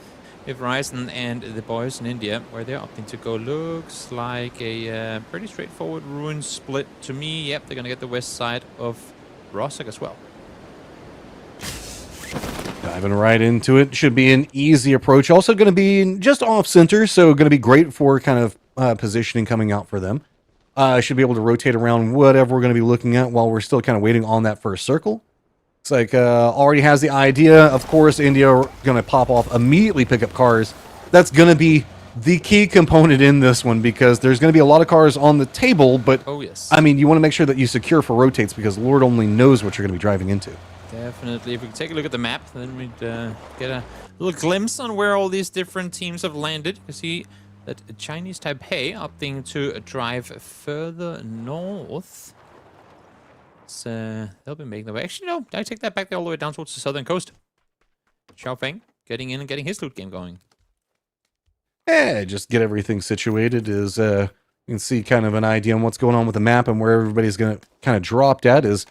if Ryzen and the boys in India, where they're opting to go, looks like a pretty straightforward ruin split to me. Yep, they're going to get the west side of Rosok as well. Diving right into it. Should be an easy approach. Also going to be just off center, so going to be great for kind of positioning coming out for them. Should be able to rotate around whatever we're going to be looking at while we're still kind of waiting on that first circle. It's like already has the idea. Of course, India are going to pop off, immediately pick up cars. That's going to be the key component in this one, because there's going to be a lot of cars on the table, but oh yes, I mean, you want to make sure that you secure for rotates, because Lord only knows what you're going to be driving into. Definitely. If we take a look at the map, then we'd get a little glimpse on where all these different teams have landed. You see that Chinese Taipei opting to drive further north. So they'll be making their way. Actually, no, I take that back. They're all the way down towards the southern coast. Xiaofeng getting in and getting his loot game going. Yeah, just get everything situated. Is you can see kind of an idea on what's going on with the map and where everybody's going to kind of dropped at is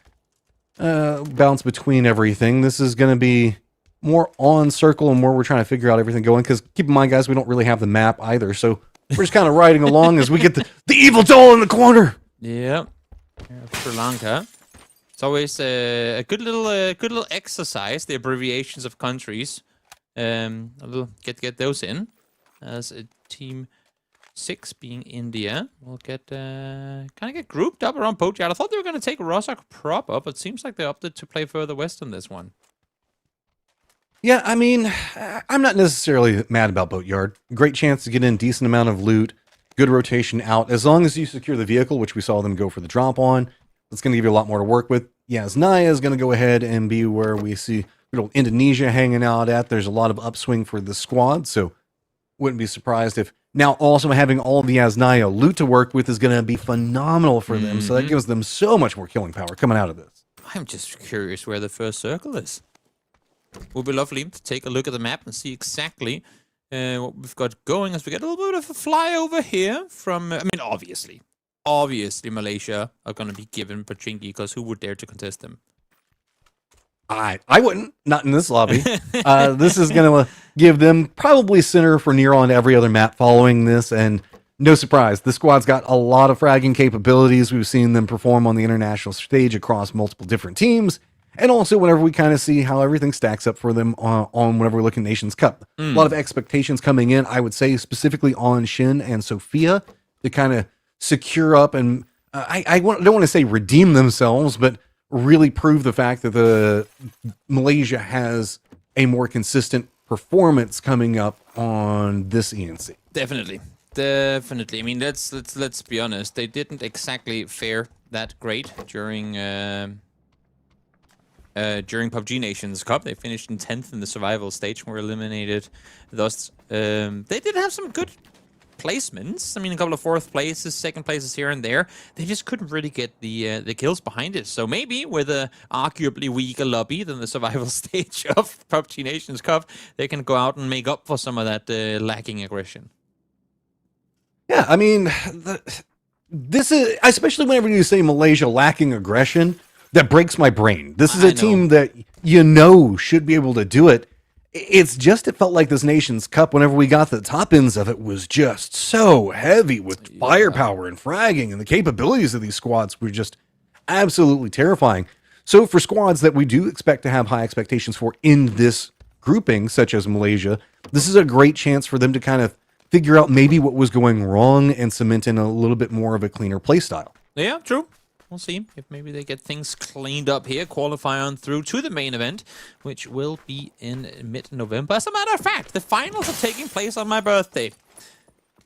bounce between everything. This is going to be more on circle and where we're trying to figure out everything going, because keep in mind, guys, we don't really have the map either, so we're just kind of riding along as we get the evil doll in the corner. Yep. Sri Lanka. It's always a good little exercise, the abbreviations of countries. A little get those in. As a Team 6 being India, we'll get kind of get grouped up around Boatyard. I thought they were going to take Rosok proper, but it seems like they opted to play further west on this one. Yeah, I mean, I'm not necessarily mad about Boatyard. Great chance to get in decent amount of loot, good rotation out. As long as you secure the vehicle, which we saw them go for the drop on, it's going to give you a lot more to work with. Yasnaya is going to go ahead and be where we see little Indonesia hanging out at. There's a lot of upswing for the squad, so wouldn't be surprised if now also having all of the Yasnaya loot to work with is going to be phenomenal for them. So that gives them so much more killing power coming out of this. I'm just curious where the first circle is. Would be lovely to take a look at the map and see exactly what we've got going, as we get a little bit of a flyover here from, I mean, obviously Malaysia are going to be given Pachinki, because who would dare to contest them? I wouldn't, not in this lobby. This is going to give them probably center for near on every other map following this, and no surprise, the squad's got a lot of fragging capabilities. We've seen them perform on the international stage across multiple different teams. And also, whenever we kind of see how everything stacks up for them on whenever we look at Nations Cup. A lot of expectations coming in, I would say, specifically on Shin and Sophia to kind of secure up and, don't want to say redeem themselves, but really prove the fact that the Malaysia has a more consistent performance coming up on this ENC. Definitely. I mean, let's be honest. They didn't exactly fare that great during PUBG Nations Cup. They finished in 10th in the survival stage and were eliminated. Thus, they did have some good placements. I mean, a couple of fourth places, second places here and there. They just couldn't really get the kills behind it. So maybe with a arguably weaker lobby than the survival stage of PUBG Nations Cup, they can go out and make up for some of that lacking aggression. Yeah, I mean, this is, especially whenever you say Malaysia lacking aggression, that breaks my brain. This is a team that should be able to do it. It's just, it felt like this Nations Cup, whenever we got the top ends of it, was just so heavy with firepower and fragging, and the capabilities of these squads were just absolutely terrifying. So for squads that we do expect to have high expectations for in this grouping, such as Malaysia, this is a great chance for them to kind of figure out maybe what was going wrong and cement in a little bit more of a cleaner play style. Yeah, true. We'll see if maybe they get things cleaned up here, qualify on through to the main event, which will be in mid-November. As a matter of fact, the finals are taking place on my birthday.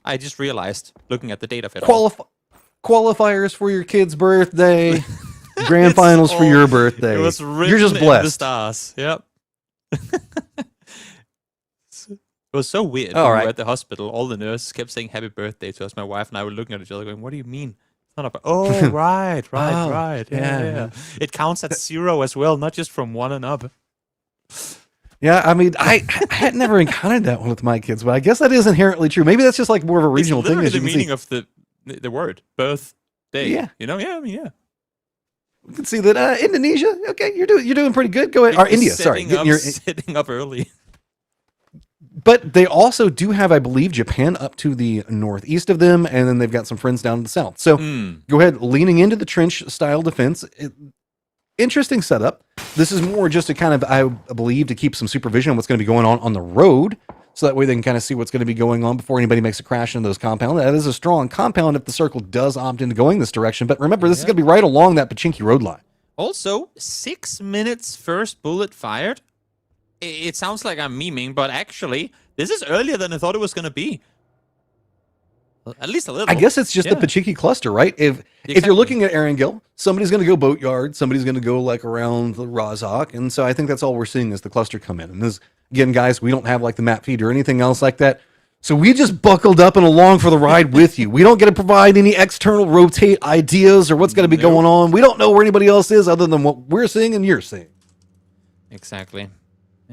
I just realized, looking at the date of it Qualifiers for your kid's birthday, grand finals for your birthday. It was written You're just in blessed. the stars. Yep. It was so weird. All When we right. were at the hospital, all the nurses kept saying happy birthday to us. My wife and I were looking at each other going, what do you mean? It's not a oh, right. Oh, Yeah, yeah. yeah. It counts at 0 as well, not just from 1 and up. Yeah, I mean, I had never encountered that one with my kids, but I guess that is inherently true. Maybe that's just like more of a regional It's thing. literally As you the can see. meaning of the word, birthday. Yeah. You know, yeah, I mean, yeah. We can see that Indonesia. Okay, you're doing pretty good. Go ahead. Or India, sorry. Sitting up early. But they also do have, I believe, Japan up to the northeast of them, and then they've got some friends down to the south. So go ahead, leaning into the trench style defense. Interesting setup. This is more just to kind of, I believe, to keep some supervision on what's going to be going on the road, so that way they can kind of see what's going to be going on before anybody makes a crash into those compounds. That is a strong compound if the circle does opt into going this direction. But remember, this is going to be right along that Pachinki road line. Also, 6 minutes first bullet fired. It sounds like I'm memeing, but actually, this is earlier than I thought it was going to be. Well, at least a little. I guess it's just the Pachinki cluster, right? If you're looking at Erangel, somebody's going to go Boatyard, somebody's going to go like around the Razak, and so I think that's all we're seeing is the cluster come in. And this, again, guys, we don't have like the map feed or anything else like that, so we just buckled up and along for the ride with you. We don't get to provide any external rotate ideas or what's going to be going on. We don't know where anybody else is other than what we're seeing and you're seeing. Exactly.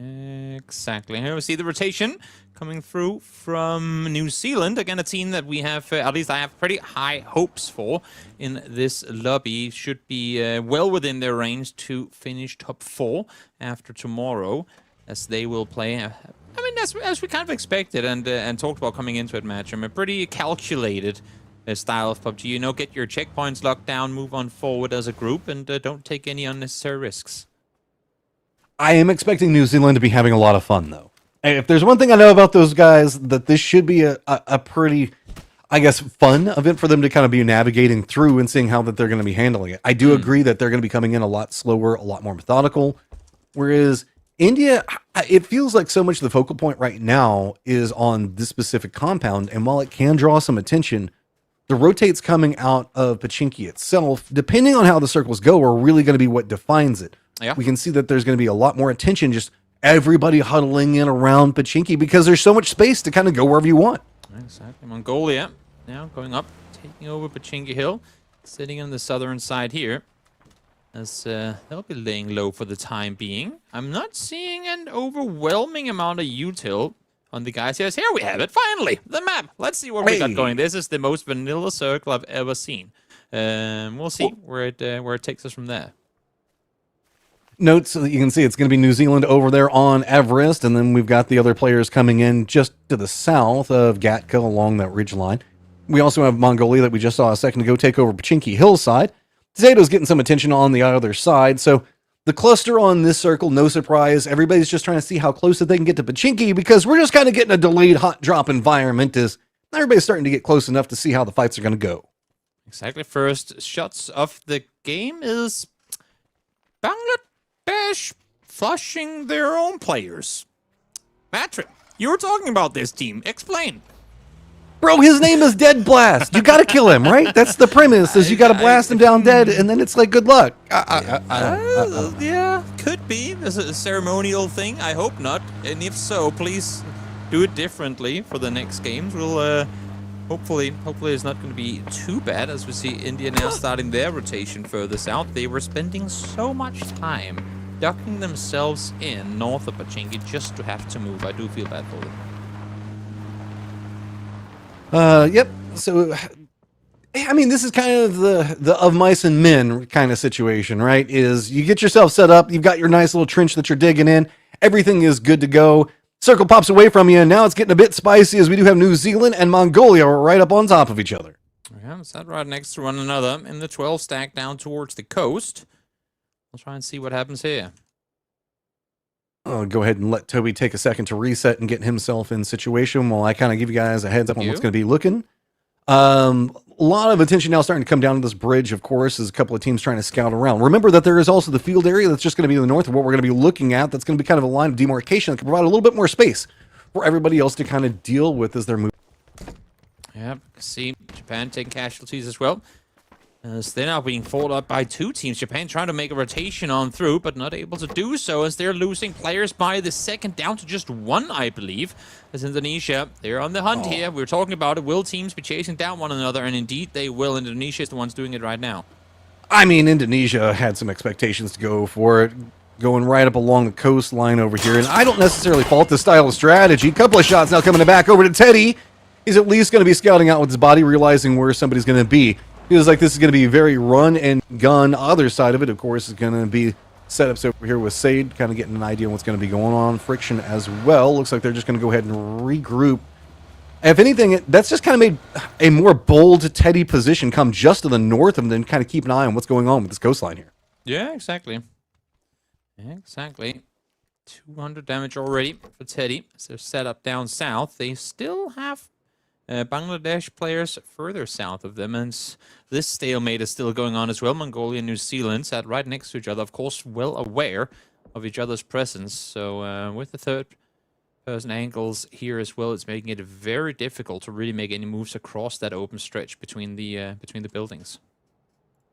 Here we see the rotation coming through from New Zealand. Again, a team that we have, at least I have pretty high hopes for in this lobby. Should be well within their range to finish top 4 after tomorrow, as they will play. I mean, as we kind of expected and talked about coming into it, match. I'm a pretty calculated style of PUBG. You know, get your checkpoints locked down, move on forward as a group, and don't take any unnecessary risks. I am expecting New Zealand to be having a lot of fun, though. And if there's one thing I know about those guys, that this should be a pretty, I guess, fun event for them to kind of be navigating through and seeing how that they're going to be handling it. I do agree that they're going to be coming in a lot slower, a lot more methodical. Whereas India, it feels like so much of the focal point right now is on this specific compound. And while it can draw some attention, the rotates coming out of Pachinki itself, depending on how the circles go, are really going to be what defines it. Yeah. We can see that there's going to be a lot more attention, just everybody huddling in around Pachinki because there's so much space to kind of go wherever you want. Exactly. Mongolia now going up, taking over Pachinki Hill, sitting on the southern side here, as they'll be laying low for the time being. I'm not seeing an overwhelming amount of util on the guys here. Here we have it, finally, the map. Let's see what we got going. This is the most vanilla circle I've ever seen. We'll see where it takes us from there. Notes so that you can see it's going to be New Zealand over there on Everest, and then we've got the other players coming in just to the south of Gatka along that ridge line. We also have Mongolia that we just saw a second ago take over Pachinki Hillside. Zato's getting some attention on the other side, so the cluster on this circle, no surprise. Everybody's just trying to see how close that they can get to Pachinki because we're just kind of getting a delayed hot drop environment as everybody's starting to get close enough to see how the fights are going to go. Exactly. First shots of the game is Bangladesh flushing their own players. Patrick, you were talking about this team. Explain. Bro, his name is Dead Blast. You got to kill him, right? That's the premise, is you got to blast him down dead, and then it's like, good luck. Yeah, could be. There's a ceremonial thing. I hope not. And if so, please do it differently for the next games. We'll hopefully it's not going to be too bad, as we see India now starting their rotation further south. They were spending so much time ducking themselves in north of Pachinki just to have to move. I do feel bad for them. Yep. So, I mean, this is kind of the of mice and men kind of situation, right? Is you get yourself set up, you've got your nice little trench that you're digging in, everything is good to go. Circle pops away from you, and now it's getting a bit spicy as we do have New Zealand and Mongolia right up on top of each other. Yeah, sat right next to one another in the 12 stack down towards the coast. We'll try and see what happens here. I'll go ahead and let Toby take a second to reset and get himself in situation while I kind of give you guys a heads up on what's going to be looking. A lot of attention now starting to come down to this bridge, of course, as a couple of teams trying to scout around. Remember that there is also the field area that's just going to be in the north of what we're going to be looking at. That's going to be kind of a line of demarcation that can provide a little bit more space for everybody else to kind of deal with as they're moving. Yeah, see Japan taking casualties as well. As they're now being followed up by 2 teams. Japan trying to make a rotation on through, but not able to do so as they're losing players by the second, down to just 1, I believe. As Indonesia, they're on the hunt here. We were talking about it. Will teams be chasing down one another? And indeed they will. Indonesia is the ones doing it right now. I mean, Indonesia had some expectations to go for it, going right up along the coastline over here. And I don't necessarily fault this style of strategy. Couple of shots now coming back over to Teddy. He's at least going to be scouting out with his body, realizing where somebody's going to be. Feels like this is going to be very run and gun. Other side of it, of course, is going to be setups over here with Sade, kind of getting an idea of what's going to be going on. Friction as well. Looks like they're just going to go ahead and regroup. If anything, that's just kind of made a more bold Teddy position come just to the north of them, then kind of keep an eye on what's going on with this coastline here. Yeah, exactly. Exactly. 200 damage already for Teddy. So set up down south. They still have Bangladesh players further south of them, and this stalemate is still going on as well. Mongolia and New Zealand sat right next to each other, of course, well aware of each other's presence. So with the third-person angles here as well, it's making it very difficult to really make any moves across that open stretch between the buildings.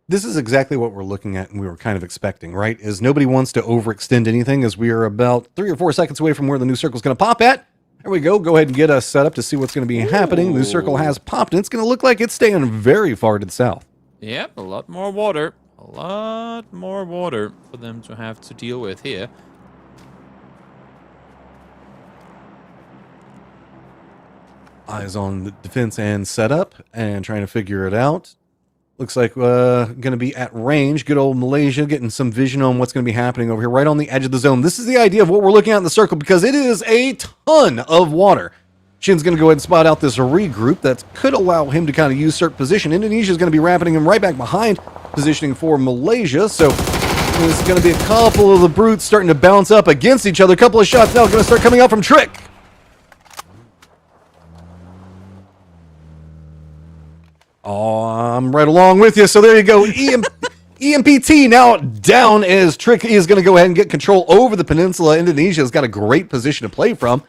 This is exactly what we're looking at and we were kind of expecting, right? Is nobody wants to overextend anything, as we are about 3 or 4 seconds away from where the new circle is going to pop at. There we go. Go ahead and get us set up to see what's going to be happening. New circle has popped, and it's going to look like it's staying very far to the south. Yep, a lot more water. A lot more water for them to have to deal with here. Eyes on the defense and setup, and trying to figure it out. Looks like going to be at range. Good old Malaysia getting some vision on what's going to be happening over here, right on the edge of the zone. This is the idea of what we're looking at in the circle, because it is a ton of water. Shin's going to go ahead and spot out this regroup that could allow him to kind of usurp position. Indonesia is going to be wrapping him right back behind, positioning for Malaysia. So there's going to be a couple of the brutes starting to bounce up against each other. A couple of shots now going to start coming out from Trick. Oh, I'm right along with you. So there you go. EMPT now down as Trick is going to go ahead and get control over the peninsula. Indonesia has got a great position to play from.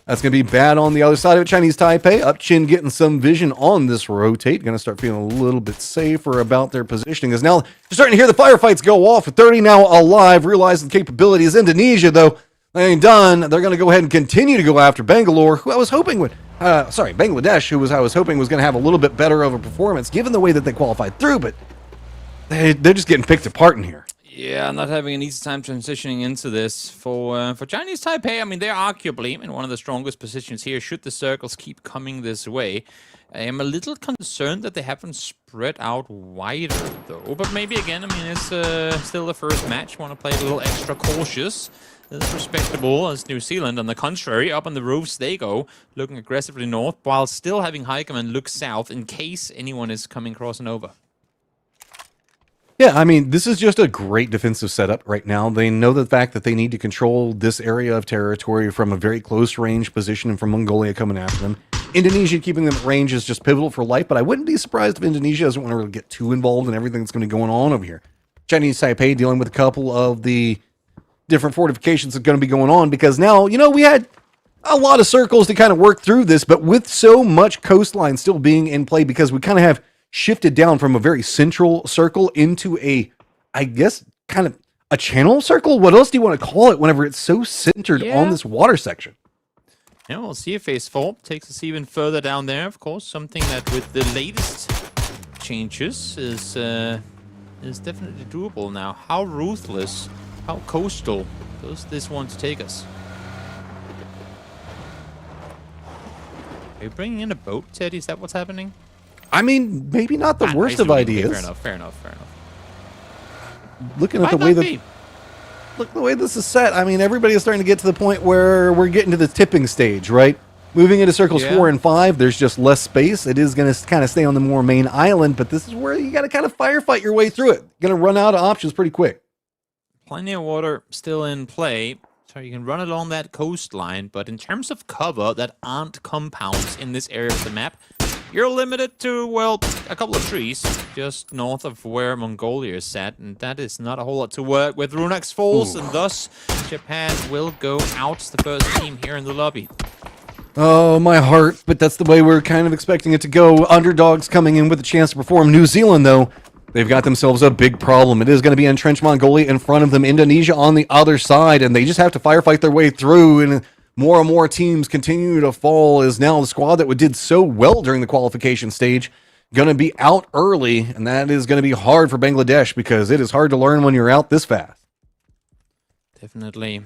That's going to be bad on the other side of it. Chinese Taipei, up Chin getting some vision on this rotate. Going to start feeling a little bit safer about their positioning. As now you're starting to hear the firefights go off. 30 now alive, realizing capabilities. Indonesia, though, they ain't done. They're going to go ahead and continue to go after Bangalore, who I was hoping would... Bangladesh, who I was hoping was going to have a little bit better of a performance, given the way that they qualified through, but they're just getting picked apart in here. Yeah, not having an easy time transitioning into this. For Chinese Taipei, I mean, they're arguably in one of the strongest positions here, should the circles keep coming this way. I am a little concerned that they haven't spread out wider, though. But maybe, again, I mean, it's still the first match. Want to play a little extra cautious. As respectable as New Zealand. On the contrary, up on the roofs they go, looking aggressively north, while still having high command look south in case anyone is coming crossing over. Yeah, I mean, this is just a great defensive setup right now. They know the fact that they need to control this area of territory from a very close range position, and from Mongolia coming after them. Indonesia keeping them at range is just pivotal for life, but I wouldn't be surprised if Indonesia doesn't want to really get too involved in everything that's going to be going on over here. Chinese Taipei dealing with a couple of the different fortifications that are going to be going on, because now, you know, we had a lot of circles to kind of work through this, but with so much coastline still being in play, because we kind of have shifted down from a very central circle into a, I guess, kind of a channel circle? What else do you want to call it whenever it's so centered on this water section? Yeah, we'll see if phase 4 takes us even further down there, of course. Something that with the latest changes is definitely doable now. How ruthless, how coastal does this want to take us? Are you bringing in a boat, Teddy? Is that what's happening? I mean, maybe not the worst of ideas. Fair enough. Looking at the way that... Look, the way this is set, I mean, everybody is starting to get to the point where we're getting to the tipping stage, right? Moving into circles 4 and 5, there's just less space. It is going to kind of stay on the more main island, but this is where you got to kind of firefight your way through it. Going to run out of options pretty quick. Plenty of water still in play, so you can run along that coastline, but in terms of cover that aren't compounds in this area of the map, you're limited to, well, a couple of trees just north of where Mongolia is set, and that is not a whole lot to work with. Runax falls, and thus Japan will go out, the first team here in the lobby. Oh, my heart, but that's the way we're kind of expecting it to go. Underdogs coming in with a chance to perform. New Zealand, though, they've got themselves a big problem. It is going to be entrenched Mongolia in front of them, Indonesia on the other side, and they just have to firefight their way through, and more and more teams continue to fall as now the squad that did so well during the qualification stage going to be out early, and that is going to be hard for Bangladesh because it is hard to learn when you're out this fast. Definitely.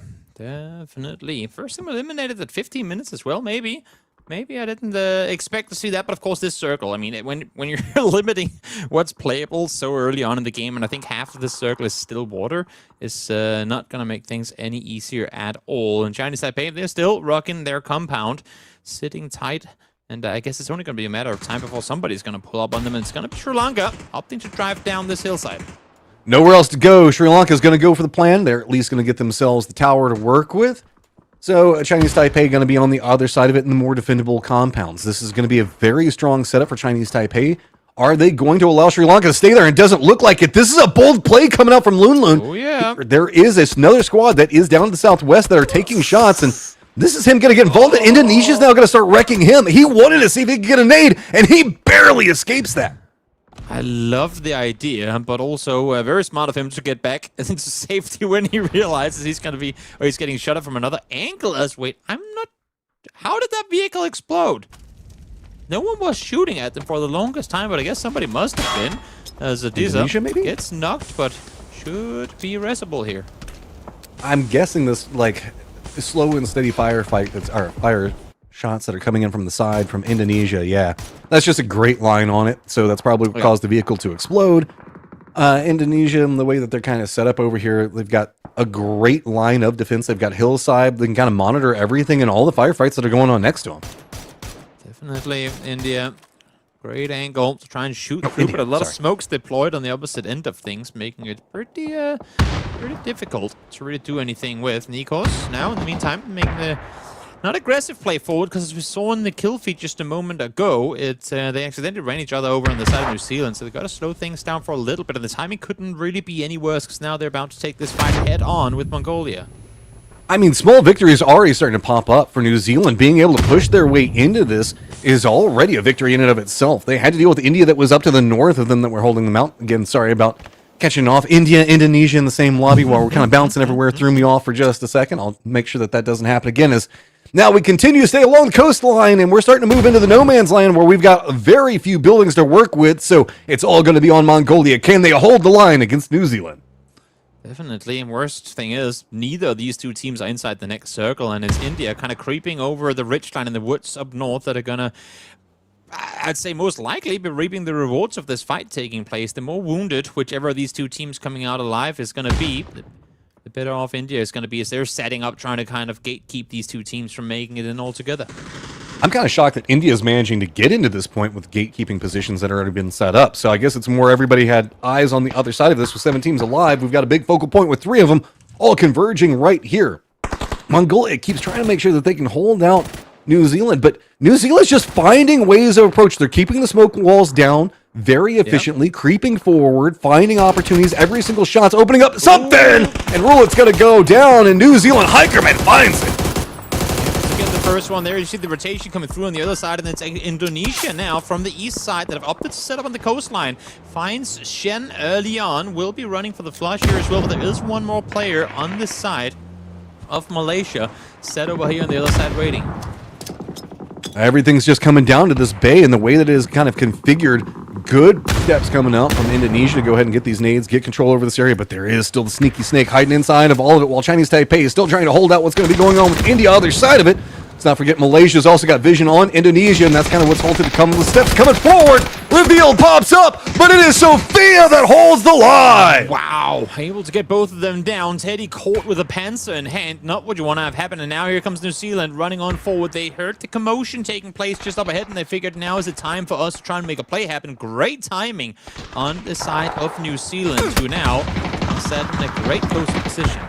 First team eliminated at 15 minutes as well, maybe. Maybe I didn't expect to see that, but of course this circle, I mean, when you're limiting what's playable so early on in the game, and I think half of this circle is still water, is not going to make things any easier at all. And Chinese Taipei, they're still rocking their compound, sitting tight, and I guess it's only going to be a matter of time before somebody's going to pull up on them, and it's going to be Sri Lanka opting to drive down this hillside. Nowhere else to go. Sri Lanka is going to go for the plan. They're at least going to get themselves the tower to work with. So Chinese Taipei going to be on the other side of it in the more defendable compounds. This is going to be a very strong setup for Chinese Taipei. Are they going to allow Sri Lanka to stay there? It doesn't look like it. This is a bold play coming out from Loon Loon. Oh, yeah. There is another squad that is down to the southwest that are taking shots, and this is him going to get involved. And Indonesia's now going to start wrecking him. He wanted to see if he could get a nade, and he barely escapes that. I love the idea, but also very smart of him to get back into safety when he realizes he's going to be, or he's getting shot at from another angle. Wait, how did that vehicle explode? No one was shooting at them for the longest time, but I guess somebody must have been. As Indonesia, maybe? Gets knocked, but should be arrestable here. I'm guessing this, like, slow and steady fire shots that are coming in from the side from Indonesia. Yeah, that's just a great line on it. So that's probably what caused the vehicle to explode. Indonesia, and the way that they're kind of set up over here, they've got a great line of defense. They've got hillside. They can kind of monitor everything and all the firefights that are going on next to them. Definitely India. Great angle to try and shoot through, but a lot of smokes deployed on the opposite end of things, making it pretty difficult to really do anything with. Nikos now, in the meantime, making the not aggressive play forward, because as we saw in the kill feed just a moment ago, they accidentally ran each other over on the side of New Zealand, so they've got to slow things down for a little bit, and the timing couldn't really be any worse, because now they're about to take this fight head on with Mongolia. I mean, small victories are already starting to pop up for New Zealand. Being able to push their way into this is already a victory in and of itself. They had to deal with India that was up to the north of them that were holding them out. Again, sorry about catching off. India, Indonesia in the same lobby while we're kind of bouncing everywhere. Threw me off for just a second. I'll make sure that doesn't happen again. As now we continue to stay along the coastline, and we're starting to move into the no man's land where we've got very few buildings to work with. So it's all going to be on Mongolia. Can they hold the line against New Zealand? Definitely, and worst thing is, neither of these two teams are inside the next circle, and it's India kind of creeping over the ridgeline in the woods up north that are gonna, I'd say most likely, be reaping the rewards of this fight taking place. The more wounded whichever of these two teams coming out alive is gonna be, the better off India is gonna be, as they're setting up, trying to kind of gatekeep these two teams from making it in altogether. I'm kind of shocked that India is managing to get into this point with gatekeeping positions that have already been set up. So I guess it's more everybody had eyes on the other side of this with 7 teams alive. We've got a big focal point with 3 of them all converging right here. Mongolia keeps trying to make sure that they can hold out New Zealand, but New Zealand's just finding ways of approach. They're keeping the smoke walls down very efficiently, creeping forward, finding opportunities. Every single shot's opening up something, and Rulet's going to go down, and New Zealand Hikerman finds it. First one there, you see the rotation coming through on the other side, and it's Indonesia now from the east side that have opted to set up on the coastline. Finds Shen early on, will be running for the flush here as well, but there is one more player on this side of Malaysia set over here on the other side waiting. Everything's just coming down to this bay and the way that it is kind of configured. Good steps coming out from Indonesia to go ahead and get these nades, get control over this area, but there is still the sneaky snake hiding inside of all of it, while Chinese Taipei is still trying to hold out what's going to be going on with India other side of it. Let's not forget Malaysia's also got vision on Indonesia, and that's kind of what's halted to come with steps coming forward. Reveal pops up, but it is Sophia that holds the line. Wow, able to get both of them down. Teddy caught with a panzer in hand. Not what you want to have happen. And now here comes New Zealand running on forward. They heard the commotion taking place just up ahead, and they figured now is the time for us to try and make a play happen. Great timing on the side of New Zealand, who now set in a great coastal position.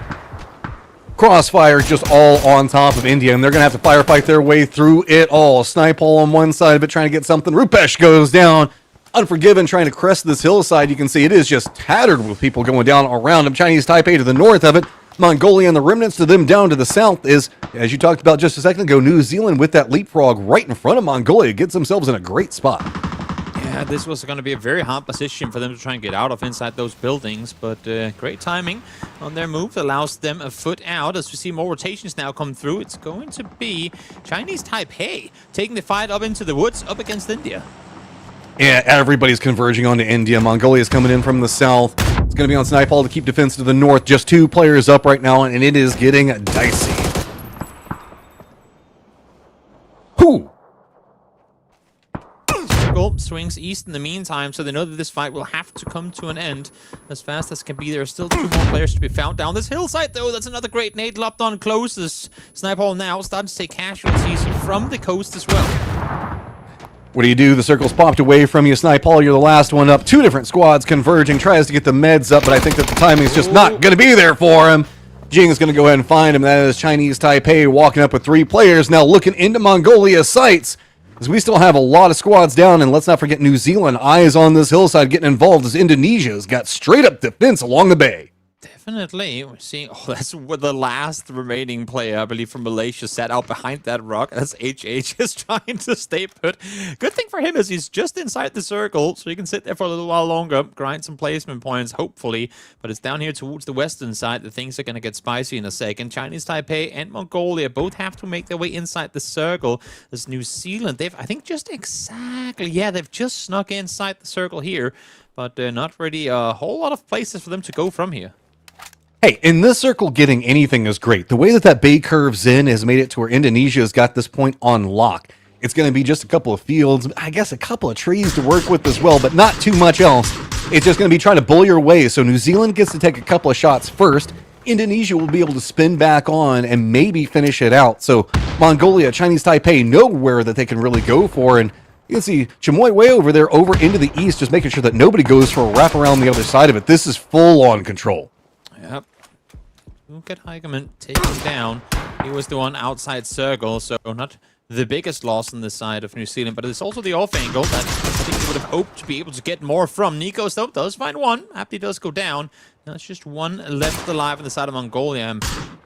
Crossfire just all on top of India, and they're going to have to firefight their way through it all. Snipe all on one side of it, trying to get something. Rupesh goes down. Unforgiven, trying to crest this hillside. You can see it is just tattered with people going down around him. Chinese Taipei to the north of it. Mongolia and the remnants to them down to the south is, as you talked about just a second ago, New Zealand with that leapfrog right in front of Mongolia gets themselves in a great spot. Yeah, this was going to be a very hard position for them to try and get out of inside those buildings, but great timing on their move allows them a foot out. As we see more rotations now come through, it's going to be Chinese Taipei taking the fight up into the woods up against India. Yeah, everybody's converging onto India. Mongolia's coming in from the south. It's going to be on Snipeball to keep defense to the north. Just 2 players up right now, and it is getting dicey. Whew. Swings east in the meantime, so they know that this fight will have to come to an end as fast as can be. There are still 2 more players to be found down this hillside, though. That's another great nade lopped on closest. Snipeball now starting to take casualties from the coast as well. What do? The circle's popped away from you. Snipeball, you're the last one up. 2 different squads converging. Tries to get the meds up, but I think that the timing's just not going to be there for him. Jing is going to go ahead and find him. That is Chinese Taipei walking up with 3 players. Now looking into Mongolia's sights, as we still have a lot of squads down, and let's not forget New Zealand eyes on this hillside getting involved as Indonesia's got straight up defense along the bay. Definitely. We're seeing, that's what the last remaining player, I believe, from Malaysia sat out behind that rock. That's HH just trying to stay put. Good thing for him is he's just inside the circle, so he can sit there for a little while longer, grind some placement points, hopefully. But it's down here towards the western side that things are going to get spicy in a second. Chinese Taipei and Mongolia both have to make their way inside the circle. As New Zealand, they've, I think, just exactly, yeah, they've just snuck inside the circle here, but not really a whole lot of places for them to go from here. Hey, in this circle, getting anything is great. The way that that bay curves in has made it to where Indonesia's got this point on lock. It's going to be just a couple of fields, I guess a couple of trees to work with as well, but not too much else. It's just going to be trying to bully your way. So New Zealand gets to take a couple of shots first. Indonesia will be able to spin back on and maybe finish it out. So Mongolia, Chinese Taipei know where that they can really go for. And you can see Chamoy way over there, over into the east, just making sure that nobody goes for a wrap around the other side of it. This is full on control. Yep. Look at Heigemann taken down. He was the one outside circle, so not the biggest loss on the side of New Zealand, but it's also the off angle that I think he would have hoped to be able to get more from. Nico still does find one. Apti does go down. Now it's just one left alive on the side of Mongolia. I'm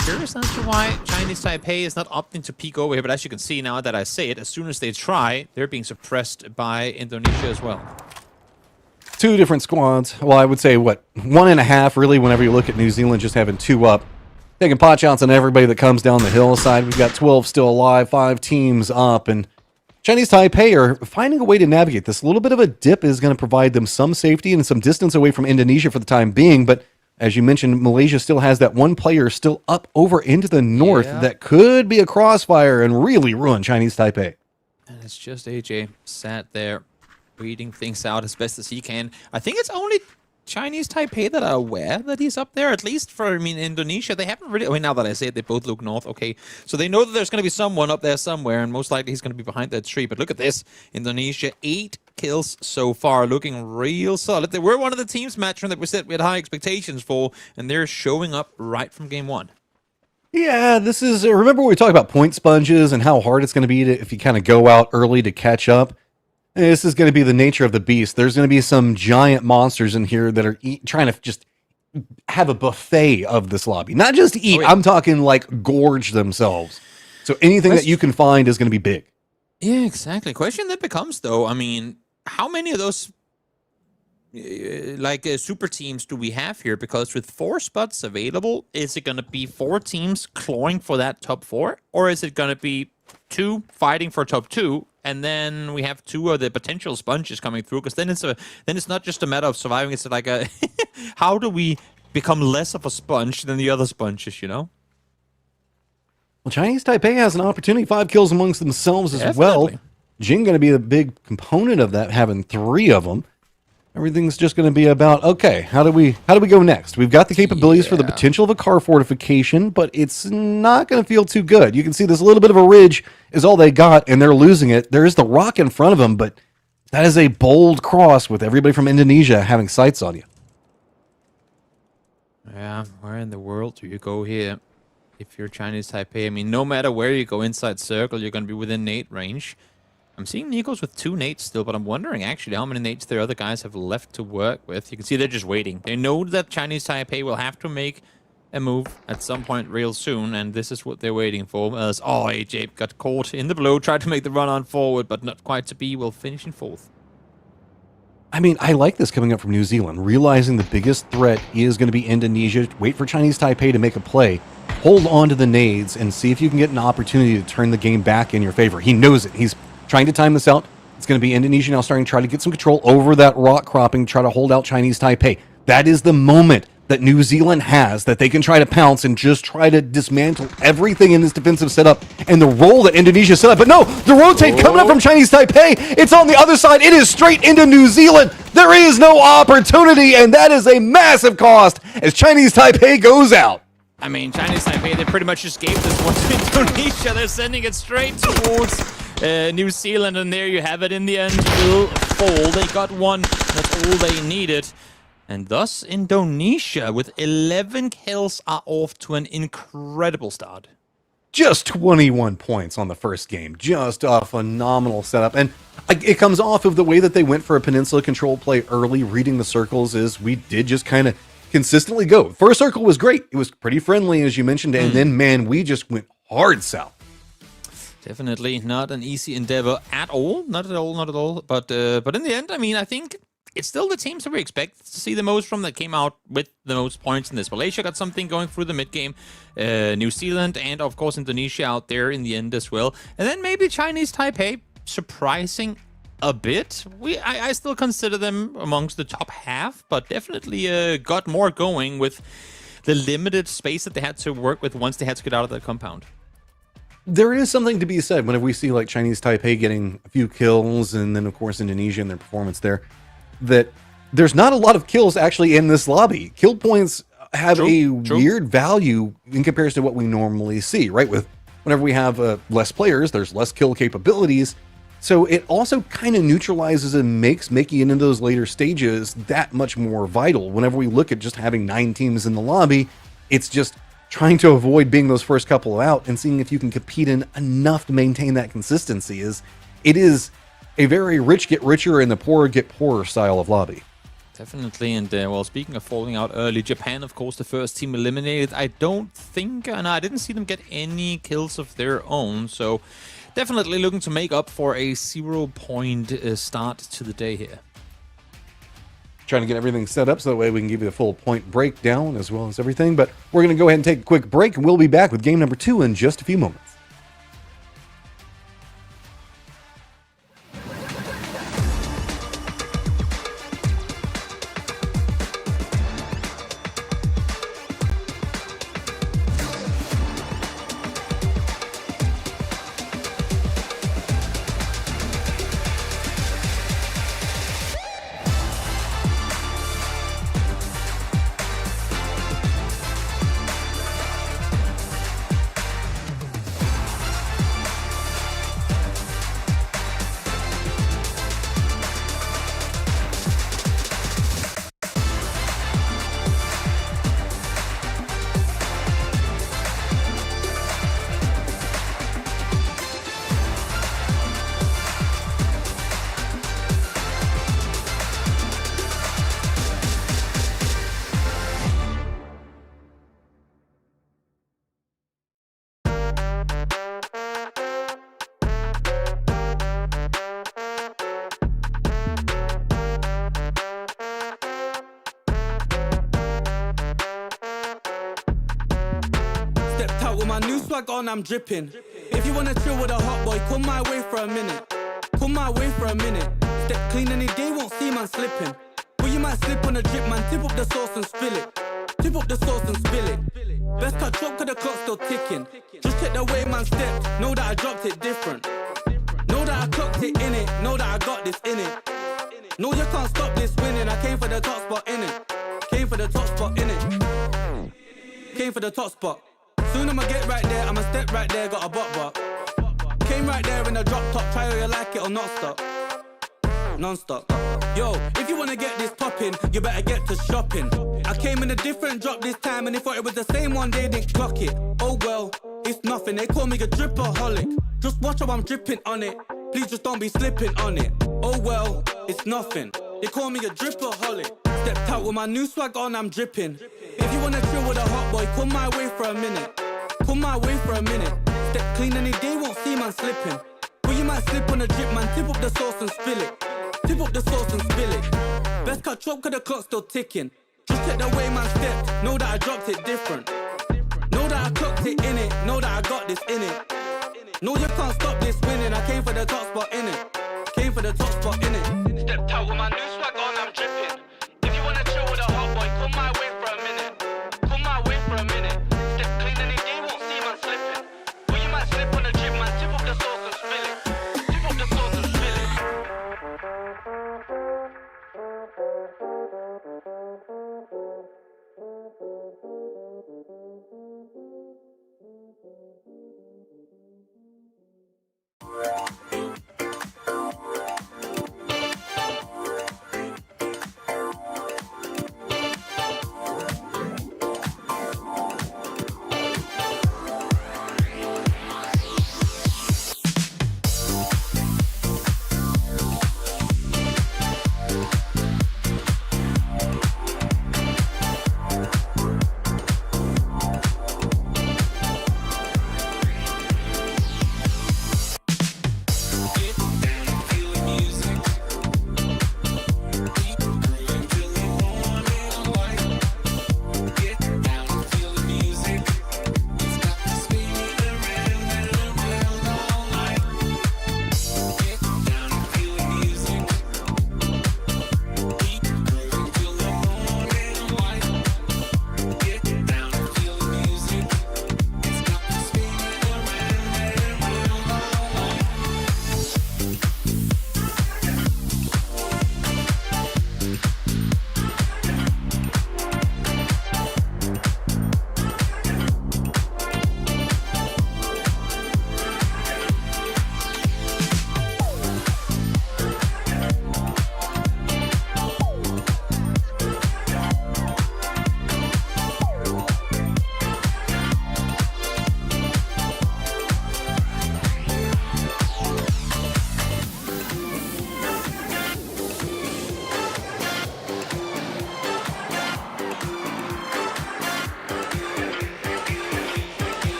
curious as to why Chinese Taipei is not opting to peek over here, but as you can see now that I say it, as soon as they try, they're being suppressed by Indonesia as well. 2 different squads. Well, I would say, what, 1.5 really, whenever you look at New Zealand just having 2 up. Taking pot shots on everybody that comes down the hillside. We've got 12 still alive, 5 teams up, and Chinese Taipei are finding a way to navigate this. A little bit of a dip is going to provide them some safety and some distance away from Indonesia for the time being, but as you mentioned, Malaysia still has that 1 player still up over into the north that could be a crossfire and really ruin Chinese Taipei. And it's just AJ sat there reading things out as best as he can. I think it's only Chinese Taipei that are aware that he's up there, at least for, I mean, Indonesia. They haven't really, I mean, now that I say it, they both look north. Okay, so they know that there's going to be someone up there somewhere, and most likely he's going to be behind that tree. But look at this. Indonesia, 8 kills so far, looking real solid. They were one of the teams, Matron, that we said we had high expectations for, and they're showing up right from game 1. Yeah, this is, remember when we talked about point sponges and how hard it's going to be if you kind of go out early to catch up? This is going to be the nature of the beast. There's going to be some giant monsters in here that are trying to just have a buffet of this lobby. Not just eat, I'm talking like gorge themselves. So anything that you can find is going to be big. Yeah, exactly. Question that becomes, though, I mean, how many of those super teams do we have here? Because with 4 spots available, is it going to be 4 teams clawing for that top 4? Or is it going to be 2 fighting for top 2? And then we have 2 of the potential sponges coming through, because then it's not just a matter of surviving. It's like a how do we become less of a sponge than the other sponges, you know? Well, Chinese Taipei has an opportunity, 5 kills amongst themselves as well. Jing going to be a big component of that, having 3 of them. Everything's just going to be about, okay, how do we go next? We've got the capabilities for the potential of a car fortification, but it's not going to feel too good. You can see this little bit of a ridge is all they got, and they're losing it. There is the rock in front of them, but that is a bold cross with everybody from Indonesia having sights on you. Yeah, where in the world do you go here if you're Chinese Taipei? I mean, no matter where you go inside circle, you're going to be within nade range. I'm seeing Nikos with 2 nades still, but I'm wondering actually how many nades their other guys have left to work with. You can see they're just waiting. They know that Chinese Taipei will have to make a move at some point real soon, and this is what they're waiting for. As AJ got caught in the blow, tried to make the run on forward, but not quite to be. Will finish in 4th. I mean, I like this coming up from New Zealand, realizing the biggest threat is going to be Indonesia. Wait for Chinese Taipei to make a play. Hold on to the nades and see if you can get an opportunity to turn the game back in your favor. He knows it. He's trying to time this out. It's going to be Indonesia now starting to try to get some control over that rock cropping, try to hold out Chinese Taipei. That is the moment that New Zealand has that they can try to pounce and just try to dismantle everything in this defensive setup and the role that Indonesia set up. But no, the rotate coming up from Chinese Taipei. It's on the other side. It is straight into New Zealand. There is no opportunity, and that is a massive cost as Chinese Taipei goes out. I mean, Chinese Taipei, they pretty much just gave this one to Indonesia. They're sending it straight towards New Zealand, and there you have it. In the end, will fall. They got one. That's all they needed. And thus, Indonesia, with 11 kills, are off to an incredible start. Just 21 points on the first game. Just a phenomenal setup. And it comes off of the way that they went for a peninsula control play early. Reading the circles is we did just kind of consistently go. First circle was great. It was pretty friendly, as you mentioned. And then, man, we just went hard south. Definitely not an easy endeavor at all. Not at all, not at all. But in the end, I mean, I think it's still the teams that we expect to see the most from that came out with the most points in this. Malaysia got something going through the mid-game. New Zealand and, of course, Indonesia out there in the end as well. And then maybe Chinese Taipei surprising a bit. I still consider them amongst the top half, but definitely got more going with the limited space that they had to work with once they had to get out of that compound. There is something to be said whenever we see like Chinese Taipei getting a few kills and then, of course, Indonesia and their performance there, that there's not a lot of kills actually in this lobby. Kill points have weird value in comparison to what we normally see, right? Whenever we have less players, there's less kill capabilities. So it also kind of neutralizes and makes making it into those later stages that much more vital. Whenever we look at just having 9 teams in the lobby, it's just trying to avoid being those first couple out and seeing if you can compete in enough to maintain that consistency. It is a very rich get richer and the poor get poorer style of lobby. Definitely, and well, speaking of falling out early, Japan, of course, the first team eliminated. I don't think, and I didn't see them get any kills of their own, so definitely looking to make up for a 0-point start to the day here. Trying to get everything set up so that way we can give you the full point breakdown as well as everything, but we're going to go ahead and take a quick break, and we'll be back with game number 2 in just a few moments. Stepped out with my new swag on, I'm dripping. If you wanna chill with a hot boy, come my way for a minute. Come my way for a minute. Step clean any day, won't see man slipping. But you might slip on a drip, man. Tip up the sauce and spill it. Tip up the sauce and spill it. Best touch up, cause the clock's still ticking. Just check the way man stepped, know that I dropped it different. Know that I clocked it in it, know that I got this in it. No, you can't stop this winning. I came for the top spot in it. Came for the top spot in it. Came for the top spot. Soon I'ma get right there, I'ma step right there, got a bop. Came right there in the drop top, try how you like it or not stop. Non-stop. Yo, if you wanna get this poppin', you better get to shopping. I came in a different drop this time and they thought it was the same one, they didn't clock it. Oh well, it's nothing, they call me a dripperholic. Just watch how I'm dripping on it, please just don't be slipping on it. Oh well, it's nothing, they call me a dripperholic. Stepped out with my new swag on, I'm dripping. If you wanna chill with a hot boy, come my way for a minute. Come my way for a minute. Step clean any day, won't see man slipping. But you might slip on a drip, man. Tip up the sauce and spill it. Tip up the sauce and spill it. Best cut chop cause the clock's still ticking. Just check the way man stepped, know that I dropped it different. Know that I clocked it in it, know that I got this in it. No, you can't stop this winning, I came for the top spot in it. Came for the top spot in it. Stepped out with my new swag on, I'm dripping. If you wanna chill with a hot boy, come my way for a minute. Come my way for a minute. Step clean any day, won't see man slipping. Or you might slip on the drip, man, tip up the sauce and spill it. Tip up the sauce and spill it.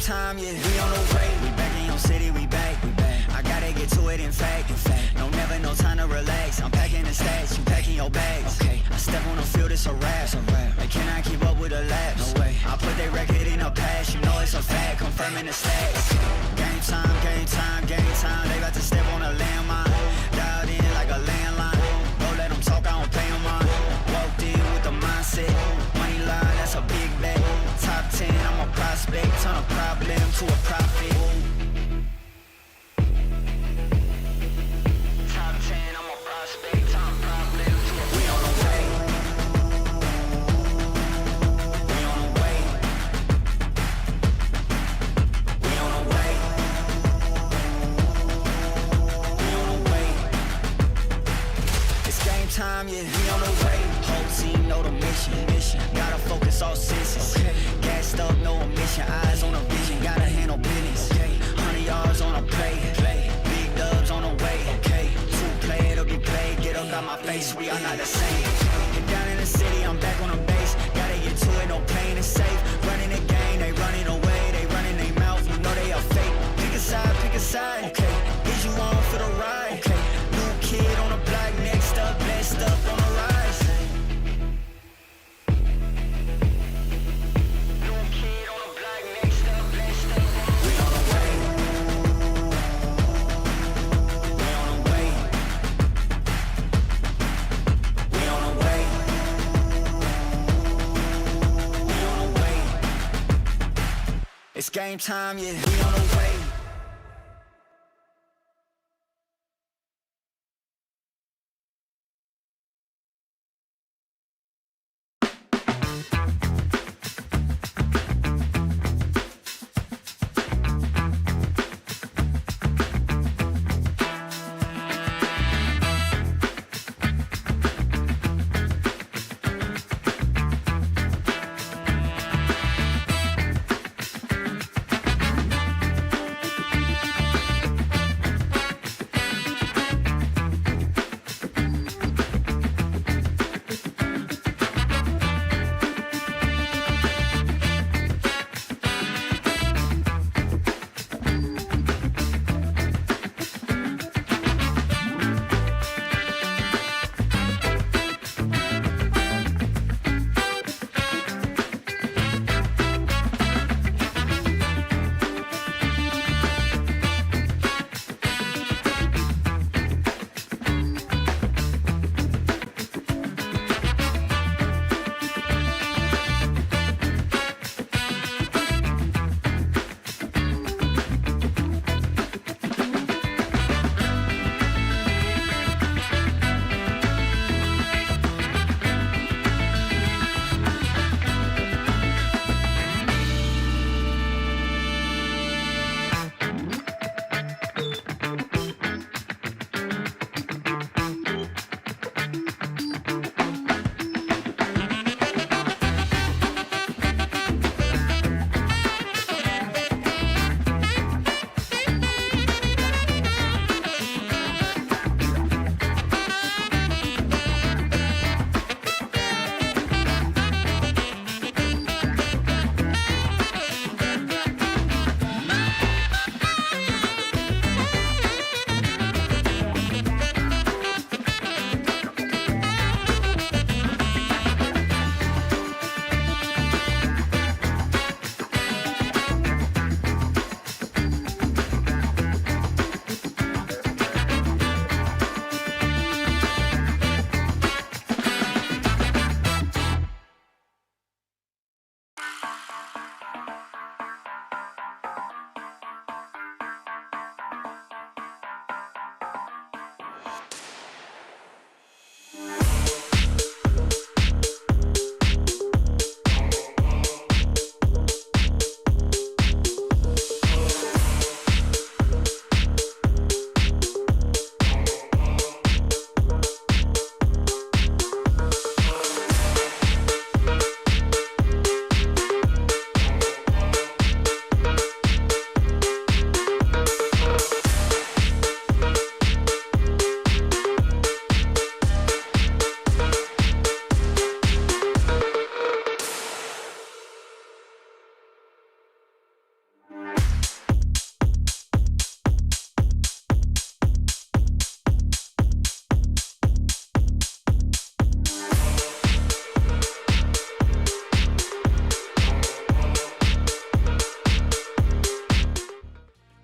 Time, yeah, we on the way. We back in your city, we back. I gotta get to it, in fact. No, never no time to relax. I'm packing the stats, you packing your bags. Okay, I step on the field, it's a wrap. They cannot keep up with the laps. No way. I put their record in a pass, you know it's a fact. Confirming the stats. Game time, game time, game time. They about to step on a landmine. Dialed in like a landline. Don't let them talk, I don't pay them on. Walked in with the mindset. Money line, that's a big bet. Top 10, I'm a prospect. Turn a problem to a profit. Top 10, I'm a prospect. Turn a problem to a... We on the way. We on the way. We on the way. We on the way. It's game time, yeah. We on the way. Whole team know the mission. Gotta focus all senses. Gassed up, no omission. Eyes on a vision. Gotta handle business. 100 yards on a play. Big dubs on the way. Two play, it'll be played. Get up out my face, we are not the same. Get down in the city, I'm back on the base. Gotta get to it, no pain is safe. Running the game, they running away. They running their mouth, you know they are fake. Pick a side, pick a side. Okay, is you on for the ride? Okay, new kid on the block, next up, best up on the rise. game time, yeah, we on the way.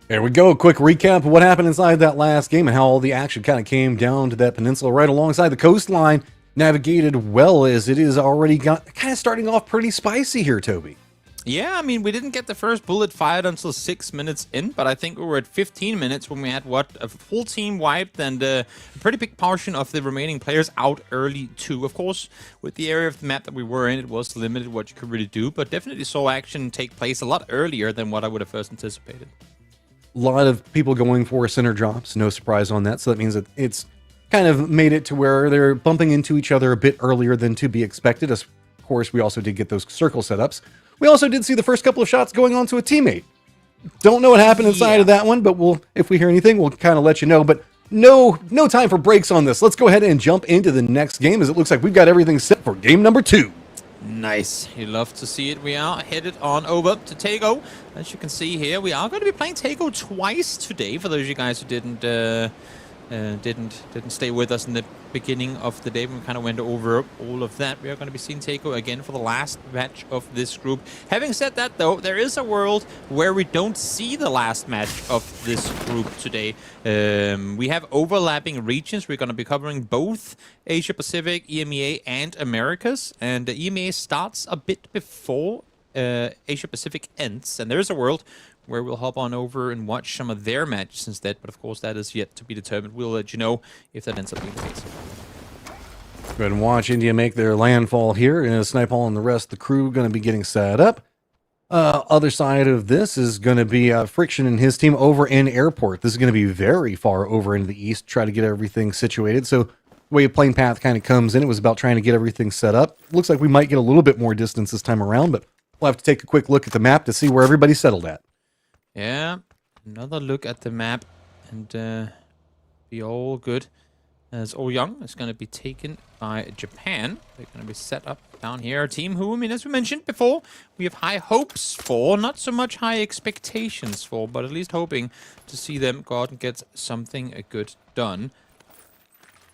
There we go. A quick recap of what happened inside that last game and how all the action kind of came down to that peninsula right alongside the coastline. Navigated well, as it is already got kind of starting off pretty spicy here, Toby. Yeah, I mean, we didn't get the first bullet fired until 6 minutes in, but I think we were at 15 minutes when we had, a full team wiped and a pretty big portion of the remaining players out early too. Of course, with the area of the map that we were in, it was limited what you could really do, but definitely saw action take place a lot earlier than what I would have first anticipated. A lot of people going for center drops, no surprise on that, so that means that it's kind of made it to where they're bumping into each other a bit earlier than to be expected. Of course, we also did get those circle setups. We also did see the first couple of shots going on to a teammate. Don't know what happened inside of that one, but if we hear anything, we'll kind of let you know. But no time for breaks on this. Let's go ahead and jump into the next game, as it looks like we've got everything set for game number 2. Nice. You love to see it. We are headed on over to Tego. As you can see here, we are going to be playing Tego twice today. For those of you guys who didn't stay with us in the beginning of the day when we kind of went over all of that, we are going to be seeing Tego again for the last match of this group. Having said that, though, there is a world where we don't see the last match of this group today. We have overlapping regions. We're going to be covering both Asia Pacific, EMEA, and Americas, and the EMEA starts a bit before Asia Pacific ends, and there is a world where we'll hop on over and watch some of their matches instead. But of course, that is yet to be determined. We'll let you know if that ends up being the case. Go ahead and watch India make their landfall here. And Snipehall and the rest of the crew going to be getting set up. Other side of this is going to be Friction and his team over in Airport. This is going to be very far over into the east, try to get everything situated. So the way a plane path kind of comes in, it was about trying to get everything set up. Looks like we might get a little bit more distance this time around, but we'll have to take a quick look at the map to see where everybody's settled at. Yeah, another look at the map, and be all good. As Ouyang is going to be taken by Japan. They're going to be set up down here. A team who, I mean, as we mentioned before, we have high hopes for, not so much high expectations for, but at least hoping to see them go out and get something good done.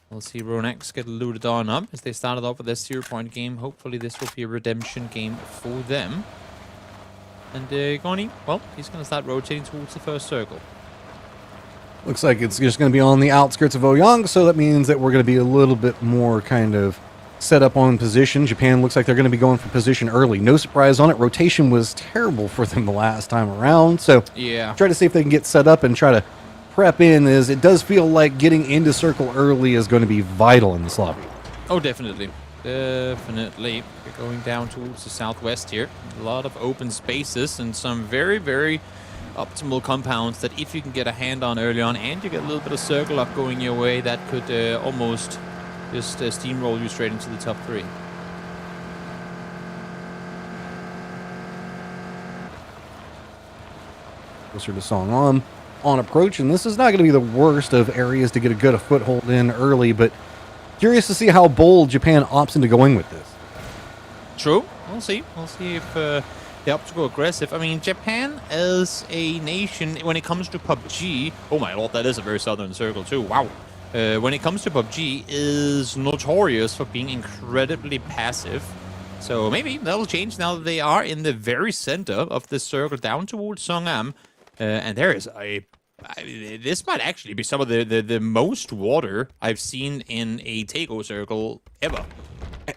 We'll see Ronex get looted on up as they started off with this 0-point game. Hopefully this will be a redemption game for them. And Goni, well, he's going to start rotating towards the first circle. Looks like it's just going to be on the outskirts of Ouyang, so that means that we're going to be a little bit more kind of set up on position. Japan looks like they're going to be going for position early. No surprise on it. Rotation was terrible for them the last time around, so yeah, try to see if they can get set up and try to prep in, as it does feel like getting into circle early is going to be vital in this lobby. Oh, definitely. Definitely. We're going down towards the southwest here. A lot of open spaces and some very, very optimal compounds that if you can get a hand on early on and you get a little bit of circle up going your way, that could almost just steamroll you straight into the top 3. Closer to Song on approach, and this is not going to be the worst of areas to get a good foothold in early, but curious to see how bold Japan opts into going with this. True. We'll see. We'll see if they opt to go aggressive. I mean, Japan as a nation, when it comes to PUBG, oh my lord, that is a very southern circle too. Wow. When it comes to PUBG, is notorious for being incredibly passive. So maybe that'll change now that they are in the very center of this circle down towards Songam. And there is this might actually be some of the most water I've seen in a Takeover circle ever.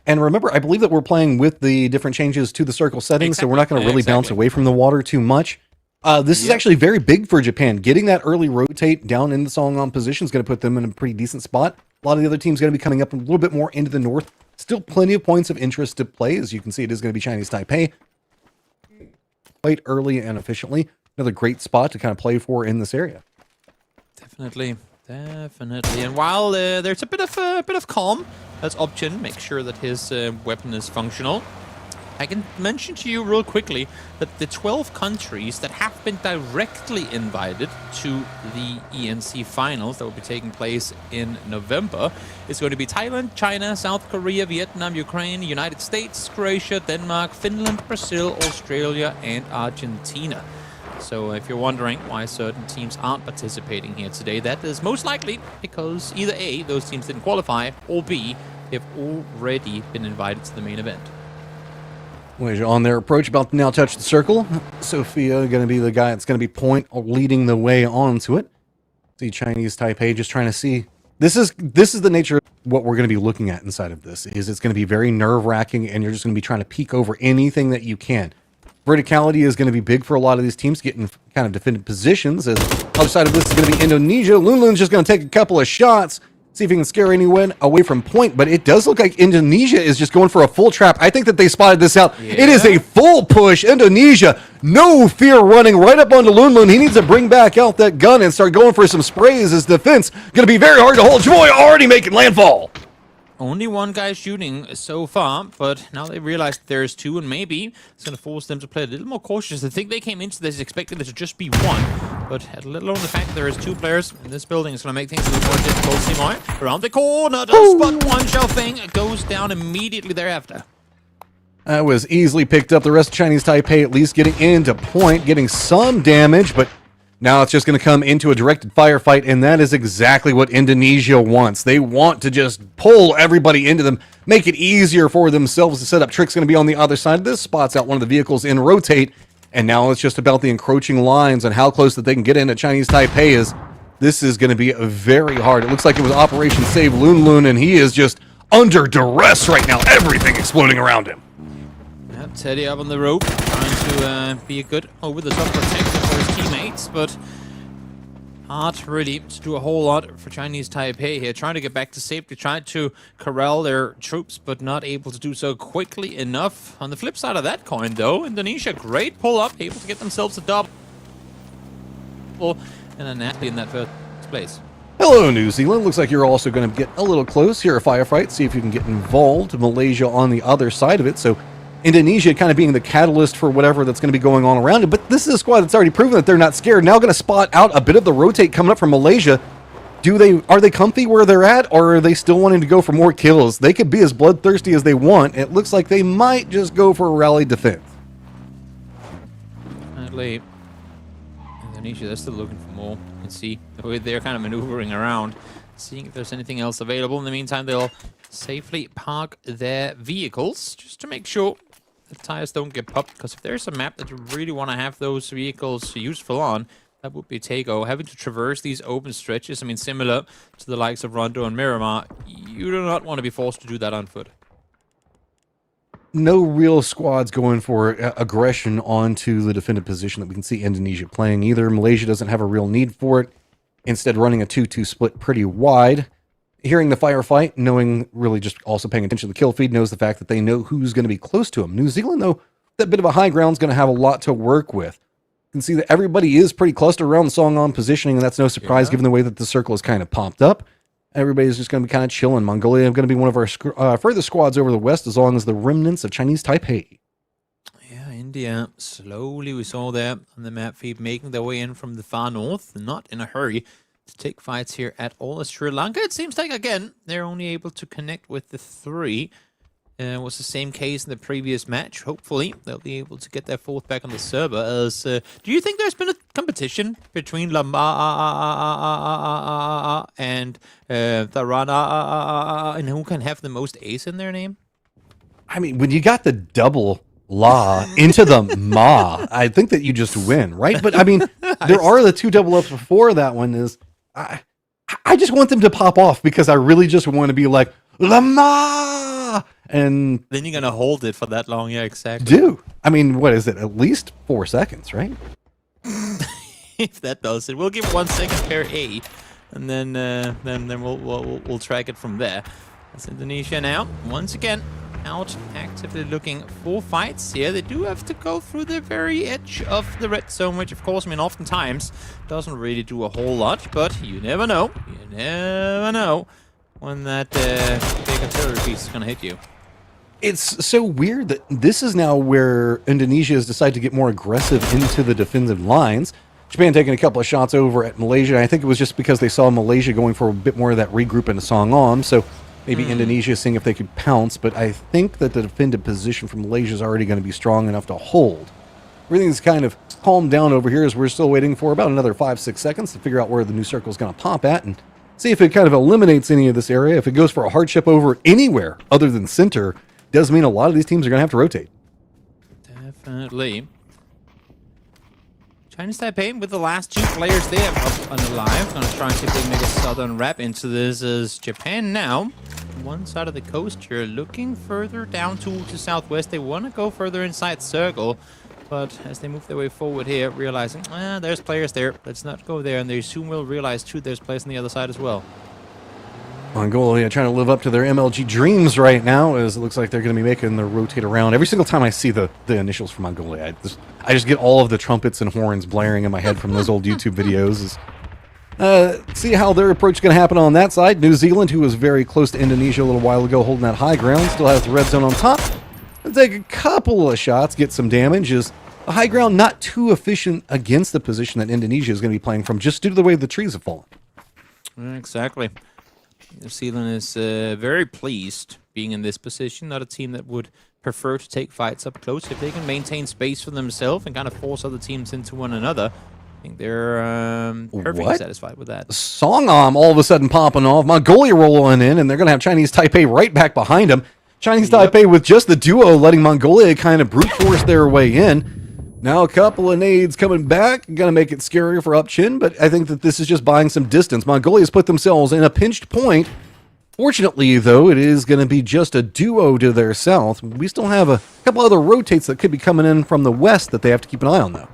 And remember, I believe that we're playing with the different changes to the circle settings, so we're not going to really bounce away from the water too much. This is actually very big for Japan. Getting that early rotate down in the Songam position is going to put them in a pretty decent spot. A lot of the other teams going to be coming up a little bit more into the north. Still plenty of points of interest to play. As you can see, it is going to be Chinese Taipei. Quite early and efficiently. Another great spot to kind of play for in this area. Definitely. Definitely. And while there's a bit of calm, that's Option. Make sure that his weapon is functional. I can mention to you real quickly that the 12 countries that have been directly invited to the ENC finals that will be taking place in November is going to be Thailand, China, South Korea, Vietnam, Ukraine, United States, Croatia, Denmark, Finland, Brazil, Australia, and Argentina. So if you're wondering why certain teams aren't participating here today, that is most likely because either A, those teams didn't qualify, or B, they've already been invited to the main event. On their approach, about to now touch the circle. Sophia going to be the guy that's going to be leading the way onto it. See Chinese Taipei just trying to see. This is the nature of what we're going to be looking at inside of this. Is it's going to be very nerve-wracking, and you're just going to be trying to peek over anything that you can. Verticality is going to be big for a lot of these teams getting kind of defended positions. As other side of this is going to be Indonesia. Lunlun's just going to take a couple of shots. See if he can scare anyone away from point, but it does look like Indonesia is just going for a full trap. I think that they spotted this out. Yeah. It is a full push. Indonesia, no fear, running right up onto Lunlun. He needs to bring back out that gun and start going for some sprays. His defense going to be very hard to hold. Joy already making landfall. Only one guy shooting so far, but now they realize there's two, and maybe it's going to force them to play a little more cautious. I think they came into this expecting there to just be one, but let alone the fact that there is two players in this building is going to make things a little more difficult. Simoy around the corner, does spot one. Xiaofeng goes down immediately thereafter. That was easily picked up. The rest of Chinese Taipei at least getting into point, getting some damage, but now it's just going to come into a directed firefight, and that is exactly what Indonesia wants. They want to just pull everybody into them, make it easier for themselves to set up. Trick's going to be on the other side of this, spots out one of the vehicles in rotate, and now it's just about the encroaching lines and how close that they can get into Chinese Taipei. Is this is going to be very hard. It looks like it was Operation Save Lunlun, and he is just under duress right now. Everything exploding around him. Teddy up on the rope, trying to be a good over-the-top protector for his teammates, but hard really to do a whole lot for Chinese Taipei here. Trying to get back to safety, trying to corral their troops, but not able to do so quickly enough. On the flip side of that coin, though, Indonesia, great pull-up, able to get themselves a double. And a natty in that first place. Hello, New Zealand. Looks like you're also going to get a little close here, a firefight. See if you can get involved. Malaysia on the other side of it. So Indonesia kind of being the catalyst for whatever that's going to be going on around it. But this is a squad that's already proven that they're not scared. Now going to spot out a bit of the rotate coming up from Malaysia. Are they comfy where they're at, or are they still wanting to go for more kills? They could be as bloodthirsty as they want. It looks like they might just go for a rally defense. Definitely. Indonesia, they're still looking for more. You can see the way they're kind of maneuvering around, seeing if there's anything else available. In the meantime, they'll safely park their vehicles just to make sure the tires don't get popped. Because if there's a map that you really want to have those vehicles useful on, that would be Tego. Having to traverse these open stretches, I mean, similar to the likes of Rondo and Miramar, you do not want to be forced to do that on foot. No real squads going for aggression onto the defended position that we can see Indonesia playing either. Malaysia doesn't have a real need for it. Instead, running a 2-2 split pretty wide. Hearing the firefight, knowing, really just also paying attention to the kill feed, knows the fact that they know who's going to be close to them. New Zealand, though, that bit of a high ground is going to have a lot to work with. You can see that everybody is pretty clustered around the Song-On positioning, and that's no surprise given the way that the circle is kind of popped up. Everybody's just going to be kind of chilling. Mongolia is going to be one of our furthest squads over the west, as long as the remnants of Chinese Taipei. Yeah, India, slowly we saw there on the map feed, making their way in from the far north, not in a hurry to take fights here at all. As Sri Lanka, it seems like, again, they're only able to connect with the three. It was the same case in the previous match. Hopefully, they'll be able to get their fourth back on the server. As do you think there's been a competition between Lama and Tharana, and who can have the most A's in their name? I mean, when you got the double La into the Ma, I think that you just win, right? But I mean, there are the two double ups before that one. Is I just want them to pop off because I really just want to be like Lama. And then you're gonna hold it for that long, yeah, exactly. Do I mean, what is it? At least 4 seconds, right? If that does it, we'll give 1 second per A, and then we'll track it from there. That's Indonesia now, once again, out actively looking for fights here. They do have to go through the very edge of the red zone, which, of course, I mean, oftentimes doesn't really do a whole lot, but you never know. You never know when that big artillery piece is gonna hit you. It's so weird that this is now where Indonesia has decided to get more aggressive into the defensive lines. Japan taking a couple of shots over at Malaysia. I think it was just because they saw Malaysia going for a bit more of that regroup into Song-On. So maybe Indonesia seeing if they could pounce. But I think that the defended position for Malaysia is already going to be strong enough to hold. Everything's kind of calmed down over here as we're still waiting for about another 5-6 seconds to figure out where the new circle is going to pop at and see if it kind of eliminates any of this area. If it goes for a hardship over anywhere other than center, does mean a lot of these teams are going to have to rotate. Definitely. Chinese Taipei with the last 2 players there up and alive. Going to try and see if they can make a southern wrap into this as Japan now. One side of the coast here, looking further down to southwest. They want to go further inside circle. But as they move their way forward here, realizing, there's players there. Let's not go there. And they soon will realize, too, there's players on the other side as well. Mongolia trying to live up to their MLG dreams right now, as it looks like they're going to be making the rotate around. Every single time I see the initials for Mongolia, I just get all of the trumpets and horns blaring in my head from those old YouTube videos. See how their approach is going to happen on that side. New Zealand, who was very close to Indonesia a little while ago, holding that high ground, still has the red zone on top. And take a couple of shots, get some damage. Is the high ground not too efficient against the position that Indonesia is going to be playing from, just due to the way the trees have fallen? Exactly. New Zealand is very pleased being in this position. Not a team that would prefer to take fights up close. If they can maintain space for themselves and kind of force other teams into one another, I think they're perfectly satisfied with that. Song-On all of a sudden popping off. Mongolia rolling in, and they're going to have Chinese Taipei right back behind them. Chinese Taipei with just the duo letting Mongolia kind of brute force their way in. Now a couple of nades coming back, going to make it scarier for Up Chin, but I think that this is just buying some distance. Mongolia's put themselves in a pinched point. Fortunately, though, it is going to be just a duo to their south. We still have a couple other rotates that could be coming in from the west that they have to keep an eye on, though.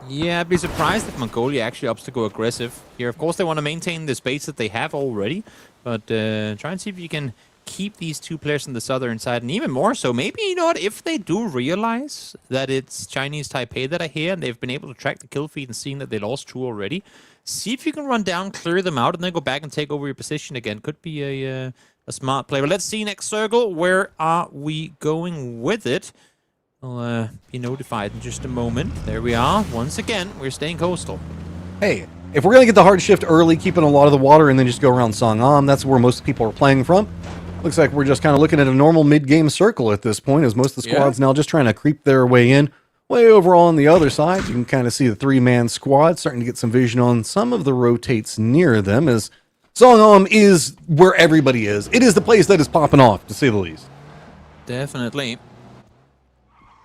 Yeah, I'd be surprised if Mongolia actually opts to go aggressive here. Of course, they want to maintain the space that they have already, but try and see if you can keep these two players on the southern side, and even more so, maybe, you know what, if they do realize that it's Chinese Taipei that are here, and they've been able to track the kill feed and seeing that they lost 2 already, see if you can run down, clear them out, and then go back and take over your position again. Could be a smart play. But let's see next circle. Where are we going with it? I'll be notified in just a moment. There we are. Once again, we're staying coastal. Hey, if we're going to get the hard shift early, keeping a lot of the water, and then just go around Songam, that's where most people are playing from. Looks like we're just kind of looking at a normal mid-game circle at this point, as most of the squads now just trying to creep their way in. Way over on the other side, you can kind of see the 3-man squad starting to get some vision on some of the rotates near them, as Songam is where everybody is. It is the place that is popping off, to say the least. Definitely.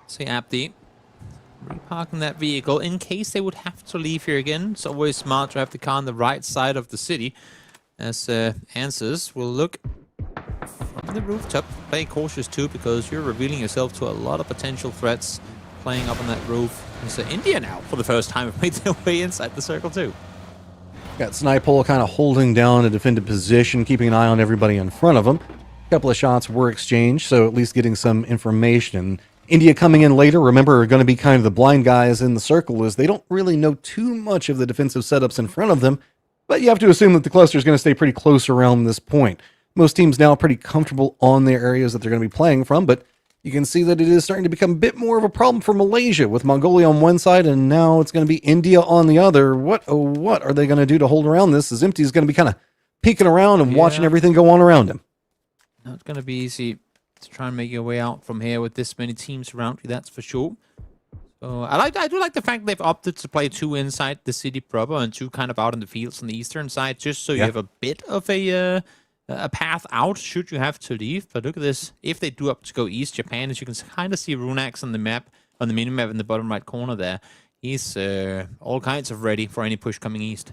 See Abdi reparking that vehicle in case they would have to leave here again. It's always smart to have the car on the right side of the city, as answers will look from the rooftop. Play cautious too, because you're revealing yourself to a lot of potential threats playing up on that roof. It's India now, for the first time, have made their way inside the circle too. Got Snipehole kind of holding down a defended position, keeping an eye on everybody in front of him. A couple of shots were exchanged, so at least getting some information. India coming in later, remember, are going to be kind of the blind guys in the circle, as they don't really know too much of the defensive setups in front of them, but you have to assume that the cluster is going to stay pretty close around this point. Most teams now are pretty comfortable on their areas that they're going to be playing from, but you can see that it is starting to become a bit more of a problem for Malaysia, with Mongolia on one side, and now it's going to be India on the other. What are they going to do to hold around this, as Empty is going to be kind of peeking around and watching everything go on around him. Not going to be easy to try and make your way out from here with this many teams around you, that's for sure. So I do like the fact they've opted to play 2 inside the city proper and 2 kind of out in the fields on the eastern side, just so you have a bit of a path out should you have to leave. But look at this. If they do opt to go east, Japan, as you can kind of see Runax on the map, on the mini-map in the bottom right corner there, he's all kinds of ready for any push coming east.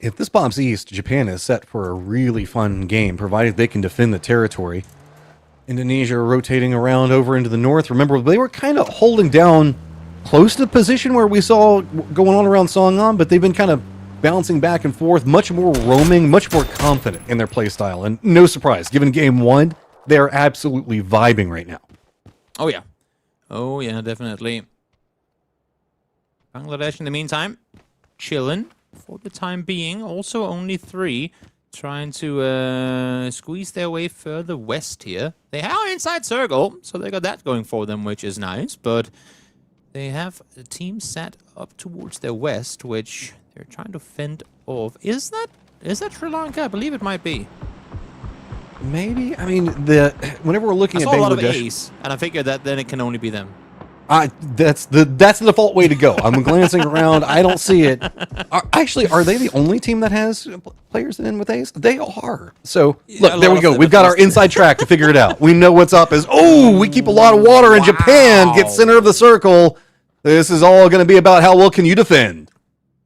If this bombs east, Japan is set for a really fun game, provided they can defend the territory. Indonesia rotating around over into the north. Remember, they were kind of holding down close to the position where we saw going on around Songam, but they've been kind of bouncing back and forth, much more roaming, much more confident in their play style. And no surprise, given game 1, they're absolutely vibing right now. Oh, yeah. Oh, yeah, definitely. Bangladesh, in the meantime, chilling for the time being. Also only 3. Trying to squeeze their way further west here. They are inside circle, so they got that going for them, which is nice. But they have a team set up towards their west, which they're trying to fend off. Is that Sri Lanka? I believe it might be. Maybe. I mean, whenever we're looking at Bangladesh, a lot of Bangladesh, A's, and I figured that then it can only be them. that's the default way to go. I'm glancing around. I don't see it. Are they the only team that has players in with A's? They are. So look, there we go. We've got our inside track to figure it out. We know what's up. We keep a lot of water in Japan. Get center of the circle. This is all going to be about how well can you defend.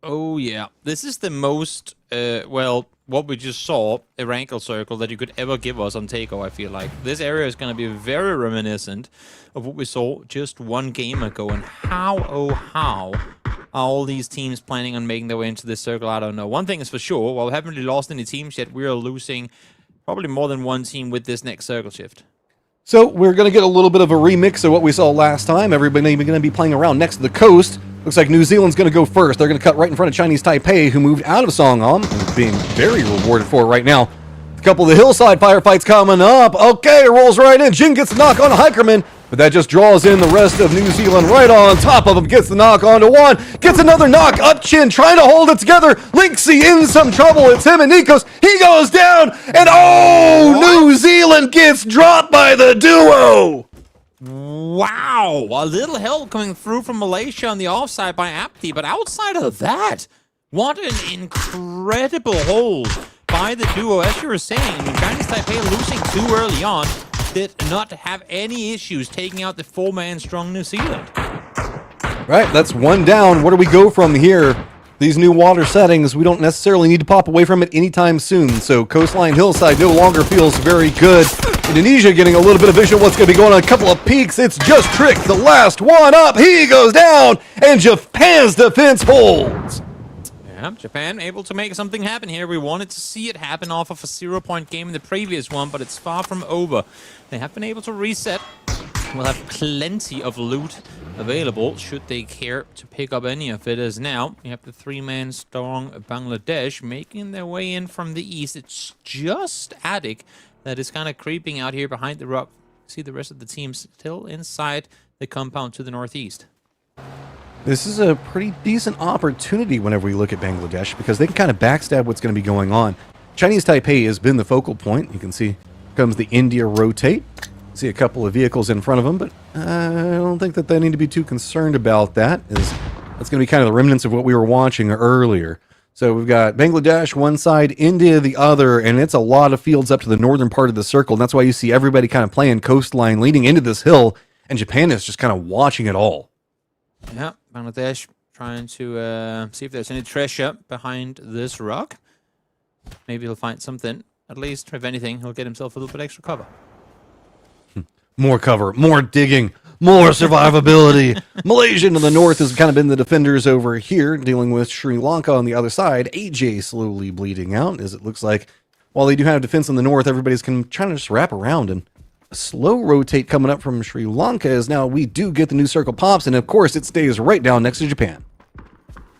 Oh yeah, this is the most what we just saw, a rankle circle that you could ever give us on Takeover. I feel like this area is going to be very reminiscent of what we saw just 1 game ago. And how are all these teams planning on making their way into this circle? I don't know. One thing is for sure, while we haven't really lost any teams yet, we are losing probably more than 1 team with this next circle shift. So we're going to get a little bit of a remix of what we saw last time. Everybody going to be playing around next to the coast. Looks like New Zealand's going to go first. They're going to cut right in front of Chinese Taipei, who moved out of Songam and being very rewarded for it right now. A couple of the hillside firefights coming up. Okay, it rolls right in. Jin gets the knock on Hikerman, but that just draws in the rest of New Zealand right on top of him. Gets the knock onto 1. Gets another knock up Chin, trying to hold it together. Linksy in some trouble. It's him and Nikos. He goes down, and New Zealand gets dropped by the duo. Wow, a little help coming through from Malaysia on the offside by Abdi, but outside of that, what an incredible hold by the duo. As you were saying, Chinese Taipei losing 2 early on did not have any issues taking out the 4-man strong New Zealand. Right, that's 1 down. Where do we go from here? These new water settings, we don't necessarily need to pop away from it anytime soon, so coastline hillside no longer feels very good. Indonesia getting a little bit of vision of what's going to be going on. A couple of peaks. It's just Trick, the last one up. He goes down, and Japan's defense holds. Yeah, Japan able to make something happen here. We wanted to see it happen off of a 0-point game in the previous one, but it's far from over. They have been able to reset. We'll have plenty of loot available should they care to pick up any of it. As now we have the 3-man strong Bangladesh making their way in from the east. It's just Attic that is kind of creeping out here behind the rock. See the rest of the teams still inside the compound to the northeast. This is a pretty decent opportunity whenever we look at Bangladesh because they can kind of backstab what's going to be going on. Chinese Taipei has been the focal point. You can see comes the India rotate. See a couple of vehicles in front of them, but I don't think that they need to be too concerned about that. That's going to be kind of the remnants of what we were watching earlier. So we've got Bangladesh one side, India the other, and it's a lot of fields up to the northern part of the circle. And that's why you see everybody kind of playing coastline leading into this hill, and Japan is just kind of watching it all. Yeah, Bangladesh trying to see if there's any treasure behind this rock. Maybe he'll find something. At least, if anything, he'll get himself a little bit extra cover. More cover, more digging, more survivability. Malaysia to the north has kind of been the defenders over here, dealing with Sri Lanka on the other side. AJ slowly bleeding out, as it looks like while they do have defense in the north, everybody's trying to just wrap around. And a slow rotate coming up from Sri Lanka as now we do get the new circle pops, and of course it stays right down next to Japan.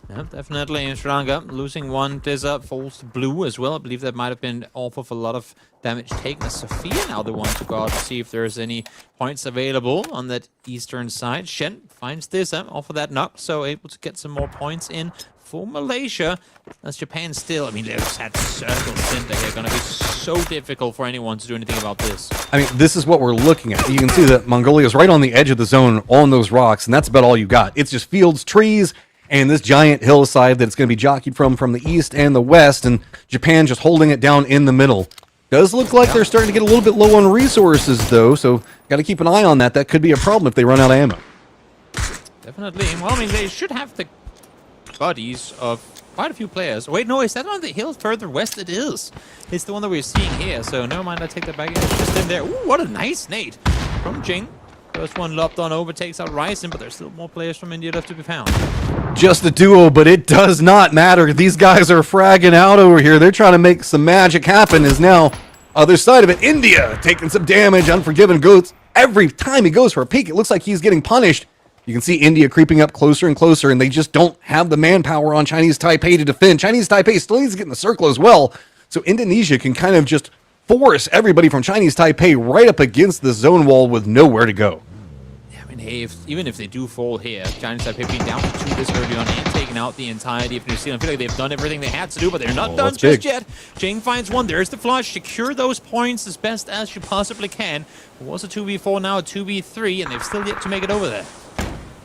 Yeah, definitely. Sri Lanka losing one. Dizza falls to blue as well. I believe that might have been off of a lot of damage taken. Sophia now the one to go out to see if there's any points available on that eastern side. Shen finds Dizza off of that knock, so able to get some more points in for Malaysia. As Japan still, I mean, they've had circle center here. Going to be so difficult for anyone to do anything about this. I mean, this is what we're looking at. You can see that Mongolia is right on the edge of the zone on those rocks, and that's about all you got. It's just fields, trees, and this giant hillside that it's going to be jockeyed from the east and the west, and Japan just holding it down in the middle. Does look like they're starting to get a little bit low on resources, though, so got to keep an eye on that. That could be a problem if they run out of ammo. Definitely. Well, I mean, they should have the bodies of quite a few players. Wait, no, is that on the hill further west? It is. It's the one that we're seeing here, so never mind, I take that back. It's just in there. Ooh, what a nice nade from Jing. First one lopped on over, takes out Ryzen, but there's still more players from India left to be found. Just a duo, but it does not matter. These guys are fragging out over here. They're trying to make some magic happen. Is now other side of it. India taking some damage. Unforgiven goes every time he goes for a peek. It looks like he's getting punished. You can see India creeping up closer and closer, and they just don't have the manpower on Chinese Taipei to defend. Chinese Taipei still needs to get in the circle as well, so Indonesia can kind of just force everybody from Chinese Taipei right up against the zone wall with nowhere to go. Hey, even if they do fall here, Chinese Taipei being down to 2 this early on and taking out the entirety of New Zealand. I feel like they've done everything they had to do, but they're not done just yet. Jing finds one. There's the flush. Secure those points as best as you possibly can. It was a 2v4, now a 2v3, and they've still yet to make it over there.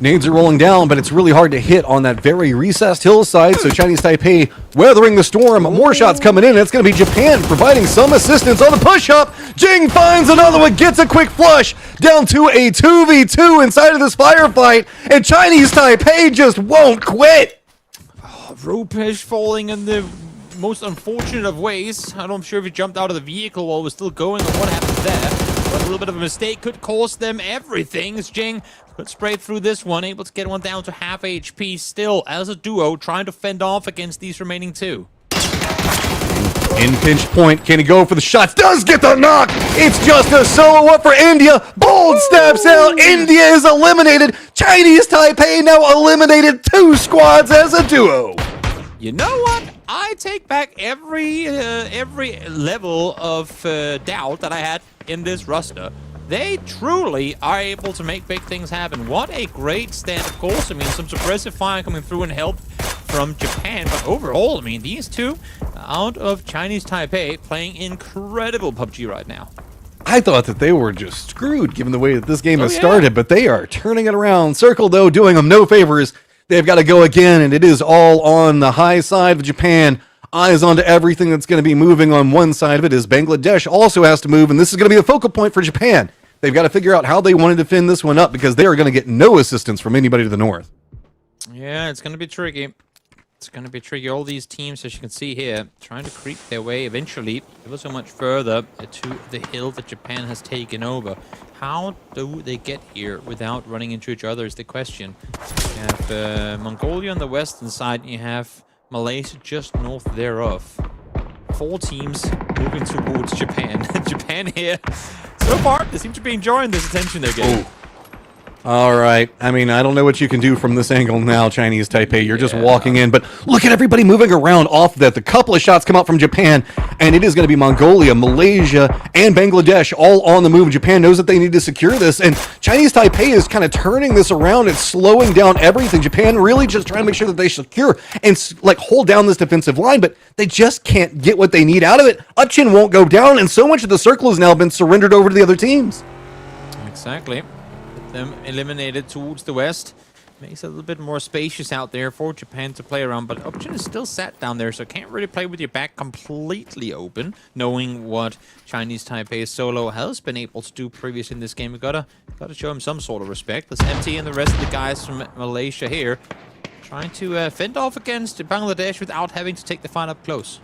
Nades are rolling down, but it's really hard to hit on that very recessed hillside, so Chinese Taipei weathering the storm. More shots coming in, and it's going to be Japan providing some assistance on the push-up. Jing finds another one, gets a quick flush, down to a 2v2 inside of this firefight, and Chinese Taipei just won't quit. Oh, Rupesh falling in the most unfortunate of ways. I'm not sure if he jumped out of the vehicle while it was still going or what happened there. But a little bit of a mistake could cost them everything. As Jing could spray through this one, able to get one down to half HP still as a duo, trying to fend off against these remaining two. In pinch point, can he go for the shots? Does get the knock! It's just a solo up for India. Bold steps out. India is eliminated. Chinese Taipei now eliminated 2 squads as a duo. You know what? I take back every level of doubt that I had in this roster. They truly are able to make big things happen. What a great stand, of course. I mean, some suppressive fire coming through and help from Japan. But overall, I mean, these two out of Chinese Taipei playing incredible PUBG right now. I thought that they were just screwed given the way that this game has started, but they are turning it around. Circle, though, doing them no favors. They've got to go again, and it is all on the high side of Japan. Eyes onto everything that's going to be moving on one side of it as Bangladesh also has to move, and this is going to be the focal point for Japan. They've got to figure out how they want to defend this one up because they are going to get no assistance from anybody to the north. Yeah, it's going to be tricky. It's going to be tricky. All these teams, as you can see here, trying to creep their way eventually ever so much further to the hill that Japan has taken over. How do they get here without running into each other is the question. You have Mongolia on the western side, and you have Malaysia just north thereof. 4 teams moving towards Japan. Japan here, so far, they seem to be enjoying this attention they're getting. All right. I mean, I don't know what you can do from this angle now, Chinese Taipei. You're just walking in, but look at everybody moving around off that. The couple of shots come out from Japan, and it is going to be Mongolia, Malaysia, and Bangladesh all on the move. Japan knows that they need to secure this, and Chinese Taipei is kind of turning this around and slowing down everything. Japan really just trying to make sure that they secure and like hold down this defensive line, but they just can't get what they need out of it. Upchin won't go down, and so much of the circle has now been surrendered over to the other teams. Exactly. Them eliminated towards the west. Makes it a little bit more spacious out there for Japan to play around, but Option is still sat down there, so can't really play with your back completely open, knowing what Chinese Taipei solo has been able to do previous in this game. We gotta show him some sort of respect. There's MT and the rest of the guys from Malaysia here trying to fend off against Bangladesh without having to take the fight up close.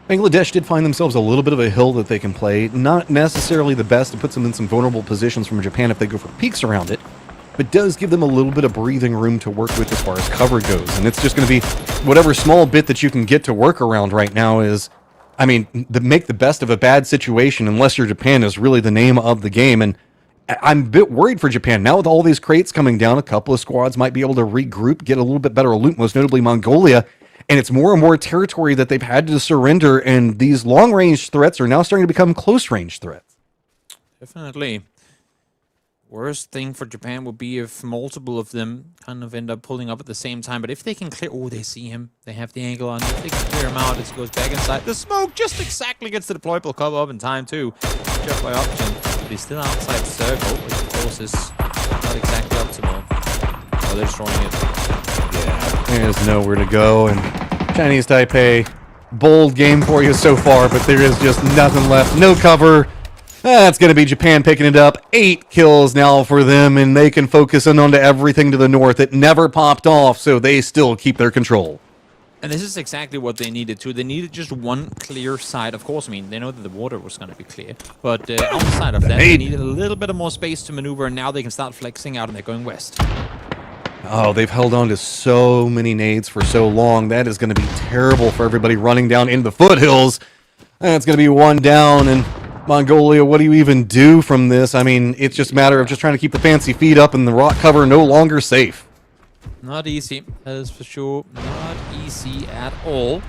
Bangladesh did find themselves a little bit of a hill that they can play. Not necessarily the best. It puts them in some vulnerable positions from Japan if they go for peaks around it. But does give them a little bit of breathing room to work with as far as cover goes. And it's just going to be whatever small bit that you can get to work around right now is, I mean, make the best of a bad situation, unless you're Japan, is really the name of the game. And I'm a bit worried for Japan. Now with all these crates coming down, a couple of squads might be able to regroup, get a little bit better loot, most notably Mongolia. And it's more and more territory that they've had to surrender, and these long-range threats are now starting to become close-range threats. Definitely. Worst thing for Japan would be if multiple of them kind of end up pulling up at the same time. But if they can clear... Oh, they see him. They have the angle on. If they can clear him out, it goes back inside. The smoke just exactly gets the deployable cover up in time, too. Just by Option. But he's still outside the circle, which of course is not exactly optimal. Oh, they're destroying it. There's nowhere to go, and Chinese Taipei, bold game for you so far, but there is just nothing left. No cover. That's going to be Japan picking it up. 8 kills now for them, and they can focus in onto everything to the north. It never popped off, so they still keep their control. And this is exactly what they needed too. They needed just one clear side. Of course, I mean, they know that the water was going to be clear. But outside of that, they needed a little bit of more space to maneuver, and now they can start flexing out, and they're going west. Oh, they've held on to so many nades for so long. That is going to be terrible for everybody running down into the foothills. That's going to be one down, and Mongolia, what do you even do from this? I mean, it's just a matter of just trying to keep the fancy feet up and the rock cover no longer safe. Not easy, that is for sure. Not easy at all.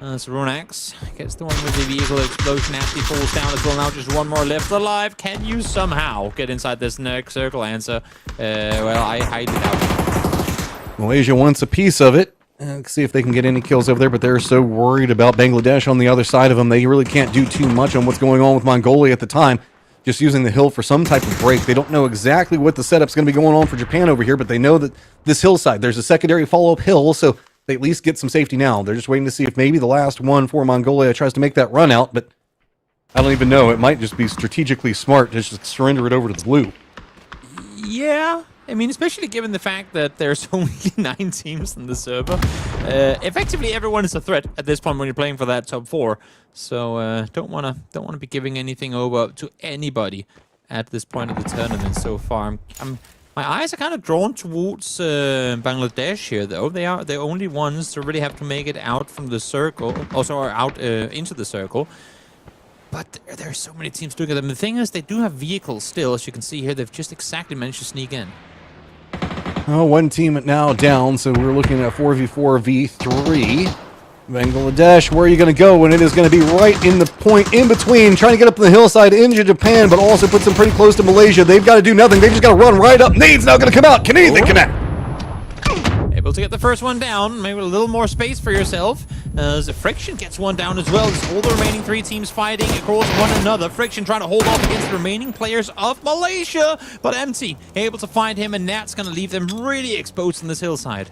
So Runax gets the one with the vehicle explosion after he falls down as well. Now just one more left alive. Can you somehow get inside this next circle? Answer, well, I highly doubt it. Malaysia wants a piece of it. Let's see if they can get any kills over there, but they're so worried about Bangladesh on the other side of them. They really can't do too much on what's going on with Mongolia at the time. Just using the hill for some type of break. They don't know exactly what the setup's going to be going on for Japan over here, but they know that this hillside, there's a secondary follow-up hill, so they at least get some safety now. They're just waiting to see if maybe the last one for Mongolia tries to make that run out, but I don't even know. It might just be strategically smart to just surrender it over to the blue. Yeah, I mean, especially given the fact that there's only 9 teams in the server. Effectively, everyone is a threat at this point when you're playing for that top 4. So don't wanna be giving anything over to anybody at this point of the tournament so far. My eyes are kind of drawn towards Bangladesh here, though. They are the only ones to really have to make it out from the circle, also out into the circle. But there are so many teams doing it. And the thing is, they do have vehicles still, as you can see here. They've just exactly managed to sneak in. Oh, one team now down, so we're looking at 4v4 v3. Bangladesh, where are you going to go when it is going to be right in the point in between, trying to get up the hillside into Japan, but also puts them pretty close to Malaysia. They've got to do nothing. They've just got to run right up. Nade's now going to come out. Can anything connect? Able to get the first one down. Maybe a little more space for yourself. As Friction gets one down as well. As all the remaining 3 teams fighting across one another. Friction trying to hold off against the remaining players of Malaysia. But Empty able to find him, and that's going to leave them really exposed on this hillside.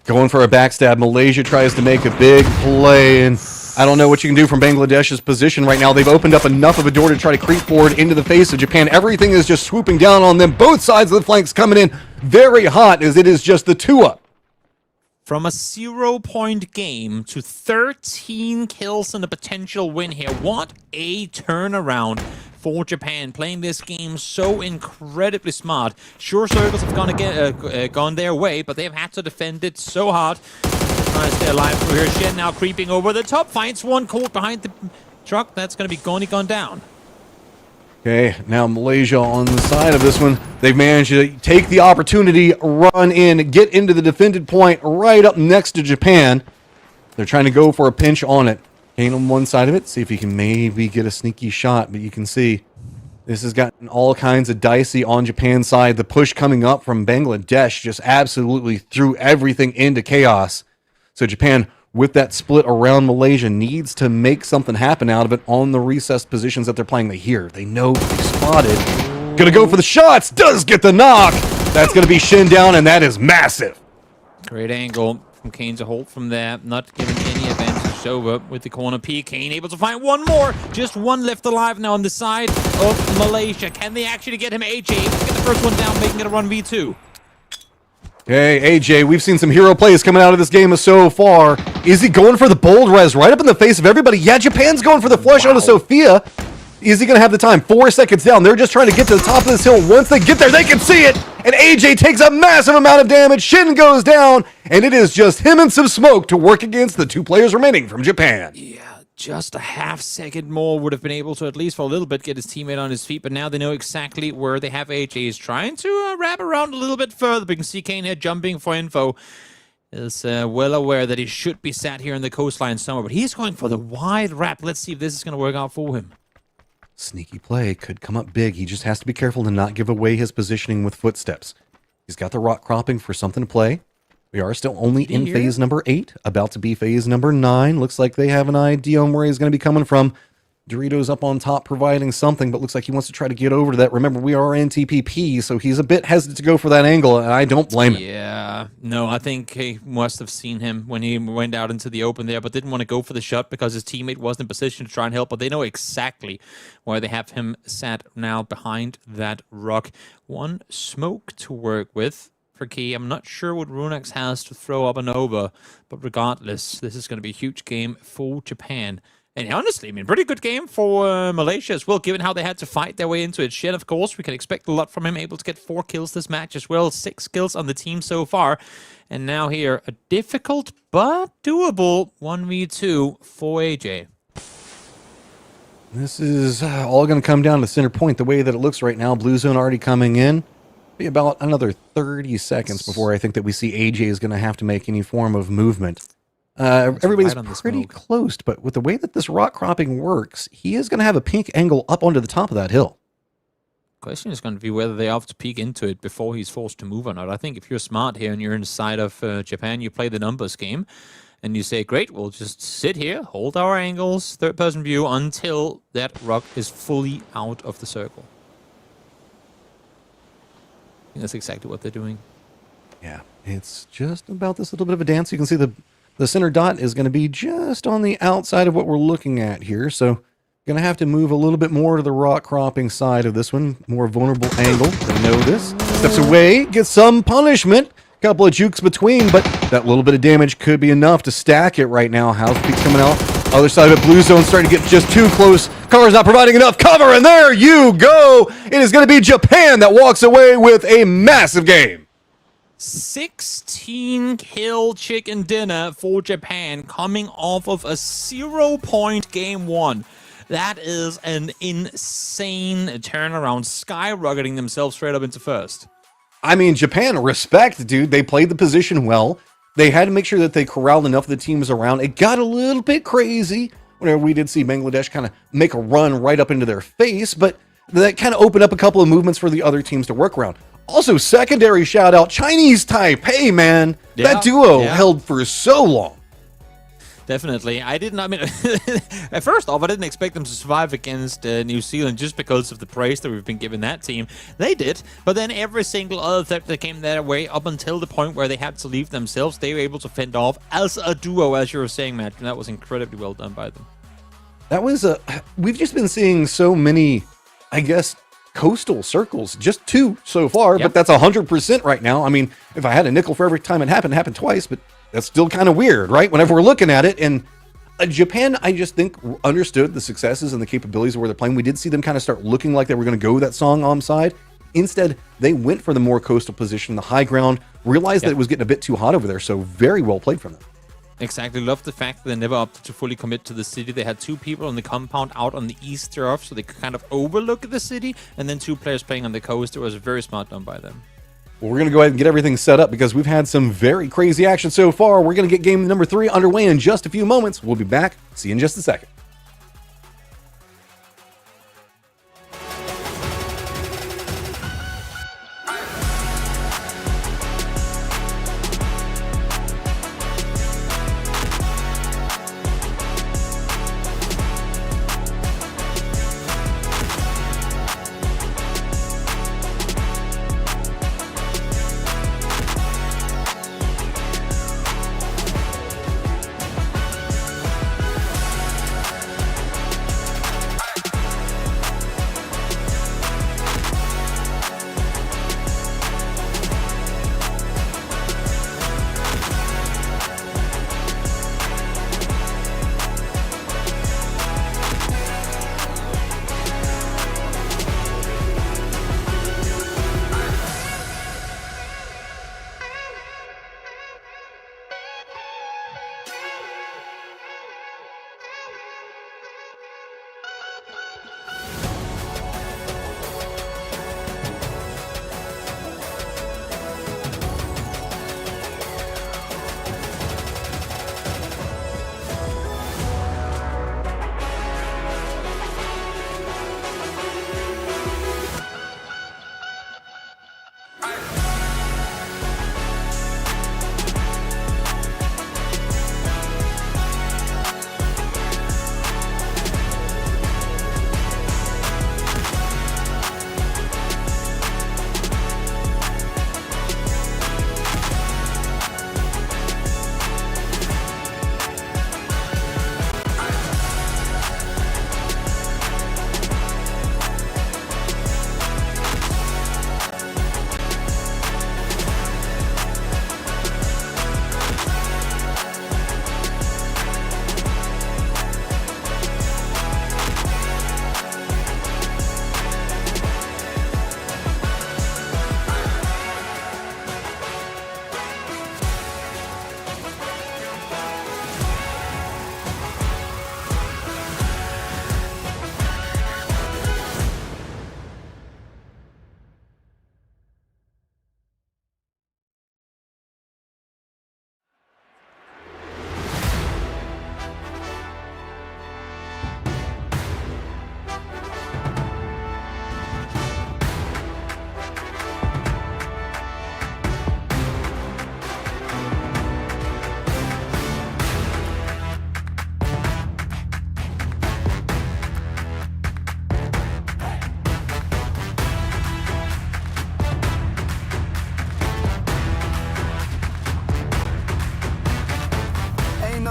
Going for a backstab. Malaysia tries to make a big play, and I don't know what you can do from Bangladesh's position right now. They've opened up enough of a door to try to creep forward into the face of Japan. Everything is just swooping down on them. Both sides of the flanks coming in very hot, as it is just the 2-up. From a 0-point game to 13 kills and a potential win here. What a turnaround for Japan, playing this game so incredibly smart. Sure, circles have gone their way, but they've had to defend it so hard. Trying to stay alive through here. Shen now creeping over the top, finds one caught behind the truck. That's going to be gone down. Okay, now Malaysia on the side of this one. They've managed to take the opportunity, run in, get into the defended point right up next to Japan. They're trying to go for a pinch on it. Kane on one side of it, see if he can maybe get a sneaky shot, but you can see this has gotten all kinds of dicey on Japan's side. The push coming up from Bangladesh just absolutely threw everything into chaos. So Japan, with that split around Malaysia, needs to make something happen out of it on the recessed positions that they're playing. They hear, they know, they spotted. Gonna go for the shots, does get the knock. That's gonna be Shin down, and that is massive. Great angle from Kane to hold from there, not giving any advantage over with the corner P. Kane able to find one more, just one left alive now on the side of Malaysia. Can they actually get him? AJ able to get the first one down, making it a 1v2. Okay, AJ, we've seen some hero plays coming out of this game so far. Is he going for the bold res right up in the face of everybody? Yeah, Japan's going for the flush onto Sophia. Is he going to have the time? 4 seconds down. They're just trying to get to the top of this hill. Once they get there, they can see it. And AJ takes a massive amount of damage. Shin goes down. And it is just him and some smoke to work against the 2 players remaining from Japan. Yeah, just a half second more would have been able to, at least for a little bit, get his teammate on his feet. But now they know exactly where they have AJ. He's trying to wrap around a little bit further. We can see Kane here jumping for info. Is well aware that he should be sat here in the coastline somewhere. But he's going for the wide wrap. Let's see if this is going to work out for him. Sneaky play could come up big. He just has to be careful to not give away his positioning with footsteps. He's got the rock cropping for something to play. We are still only in phase number 8, about to be phase number 9. Looks like they have an idea on where he's going to be coming from. Doritos up on top providing something, but looks like he wants to try to get over to that. Remember, we are in TPP, so he's a bit hesitant to go for that angle, and I don't blame him. Yeah, no, I think he must have seen him when he went out into the open there, but didn't want to go for the shot because his teammate wasn't in position to try and help, but they know exactly where they have him sat now behind that rock. One smoke to work with for Key. I'm not sure what Runex has to throw up and over, but regardless, this is going to be a huge game for Japan. And honestly, I mean, pretty good game for Malaysia as well, given how they had to fight their way into it. Shen, of course, we can expect a lot from him, able to get 4 kills this match as well. 6 kills on the team so far. And now here, a difficult but doable 1v2 for AJ. This is all going to come down to center point. The way that it looks right now, blue zone already coming in. Be about another 30 seconds before I think that we see AJ is going to have to make any form of movement. Everybody's pretty close, but with the way that this rock cropping works, he is going to have a pink angle up onto the top of that hill. Question is going to be whether they have to peek into it before he's forced to move or not. I think if you're smart here and you're inside of Japan, you play the numbers game, and you say, great, we'll just sit here, hold our angles, third-person view, until that rock is fully out of the circle. I think that's exactly what they're doing. Yeah, it's just about this little bit of a dance. You can see the center dot is going to be just on the outside of what we're looking at here. So going to have to move a little bit more to the rock cropping side of this one. More vulnerable angle. They know this. Steps away, gets some punishment. Couple of jukes between, but that little bit of damage could be enough to stack it right now. House Peak's coming out. Other side of it, blue zone starting to get just too close. Car's not providing enough cover, and there you go. It is going to be Japan that walks away with a massive game. 16 kill chicken dinner for Japan coming off of a 0-point game 1. That is an insane turnaround, skyrocketing themselves straight up into first. I mean, Japan, respect, dude. They played the position well. They had to make sure that they corralled enough of the teams around. It got a little bit crazy whenever we did see Bangladesh kind of make a run right up into their face, but that kind of opened up a couple of movements for the other teams to work around. Also, secondary shout out, Chinese Taipei, man. Yeah, that duo held for so long. Definitely. I mean, first off, I didn't expect them to survive against New Zealand just because of the praise that we've been giving that team. They did, but then every single other threat that came their way up until the point where they had to leave themselves, they were able to fend off as a duo, as you were saying, Matt, and that was incredibly well done by them. That was we've just been seeing so many, I guess, coastal circles, just 2 so far, but that's 100% right now. I mean, if I had a nickel for every time it happened twice, but that's still kind of weird, right? Whenever we're looking at it. And Japan, I just think, understood the successes and the capabilities of where they're playing. We did see them kind of start looking like they were going to go that Song side. Instead, they went for the more coastal position, the high ground, realized that it was getting a bit too hot over there. So very well played from them. Exactly. Love the fact that they never opted to fully commit to the city. They had 2 people on the compound out on the east thereof, so they could kind of overlook the city, and then 2 players playing on the coast. It was very smart done by them. Well, we're going to go ahead and get everything set up because we've had some very crazy action so far. We're going to get game number 3 underway in just a few moments. We'll be back. See you in just a second.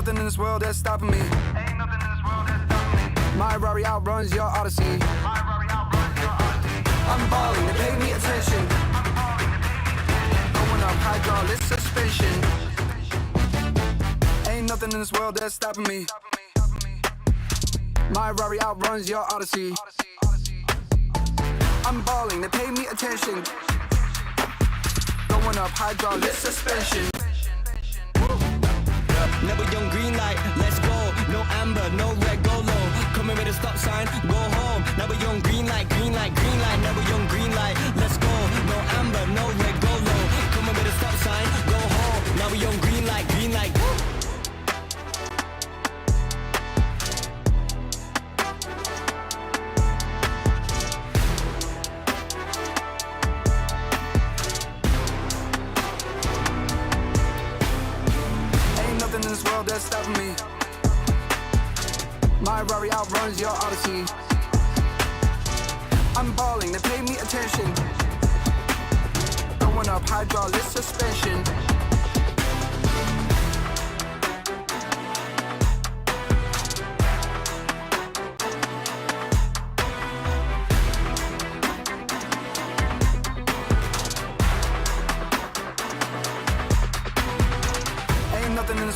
nothing in this world that's stopping me. Ain't nothing in this world that's stopping me. My Rari outruns your Odyssey. My Rari outruns your Odyssey. I'm balling, they pay me attention. Going up hydraulic suspension. Ain't nothing in this world that's stopping me. My Rari outruns your Odyssey. I'm balling, they pay me attention. Going up hydraulic suspension. Never young green light, let's go. No amber, no red, go low. Coming with a stop sign, go home. Never young green light, green light, green light. Never young green light, let's go. No amber, no red, go low. Coming with a stop sign, go home. Now we young green light, green light. In this world that's stopping me. My Rari outruns your Odyssey. I'm balling, they pay me attention. Going up hydraulic suspension.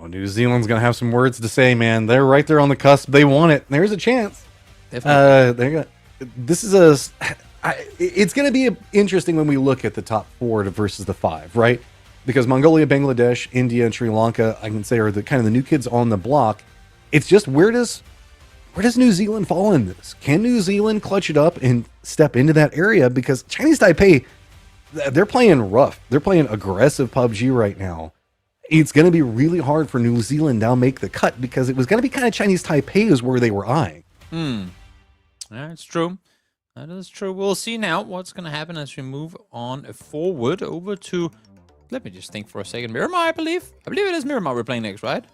Oh, New Zealand's going to have some words to say, man. They're right there on the cusp. They want it. There's a chance. Definitely. This is it's going to be interesting when we look at the top 4 versus the 5, right? Because Mongolia, Bangladesh, India, and Sri Lanka, I can say, are the kind of the new kids on the block. It's just where does New Zealand fall in this? Can New Zealand clutch it up and step into that area? Because Chinese Taipei, they're playing rough. They're playing aggressive PUBG right now. It's going to be really hard for New Zealand now make the cut because it was going to be kind of Chinese Taipei is where they were eyeing. That's true. That is true. We'll see now what's going to happen as we move on forward over to, let me just think for a second, Miramar, I believe. I believe it is Miramar we're playing next, right?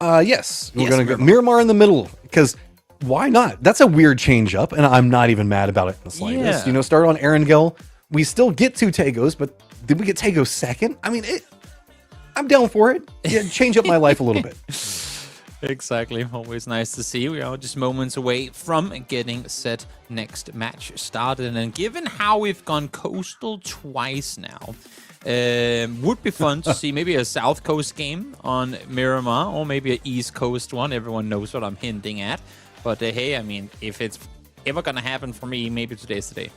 Yes. We're going to go Miramar in the middle because why not? That's a weird change up, and I'm not even mad about it in the slightest. Yeah. Start on Erangel. We still get 2 Tagos, but did we get Tago second? I mean, I'm down for it. Yeah, change up my life a little bit. Exactly. Always nice to see. We are just moments away from getting set next match started. And given how we've gone coastal twice now, would be fun to see maybe a South Coast game on Miramar or maybe an East Coast one. Everyone knows what I'm hinting at. But hey, I mean, if it's ever going to happen for me, maybe today's the day.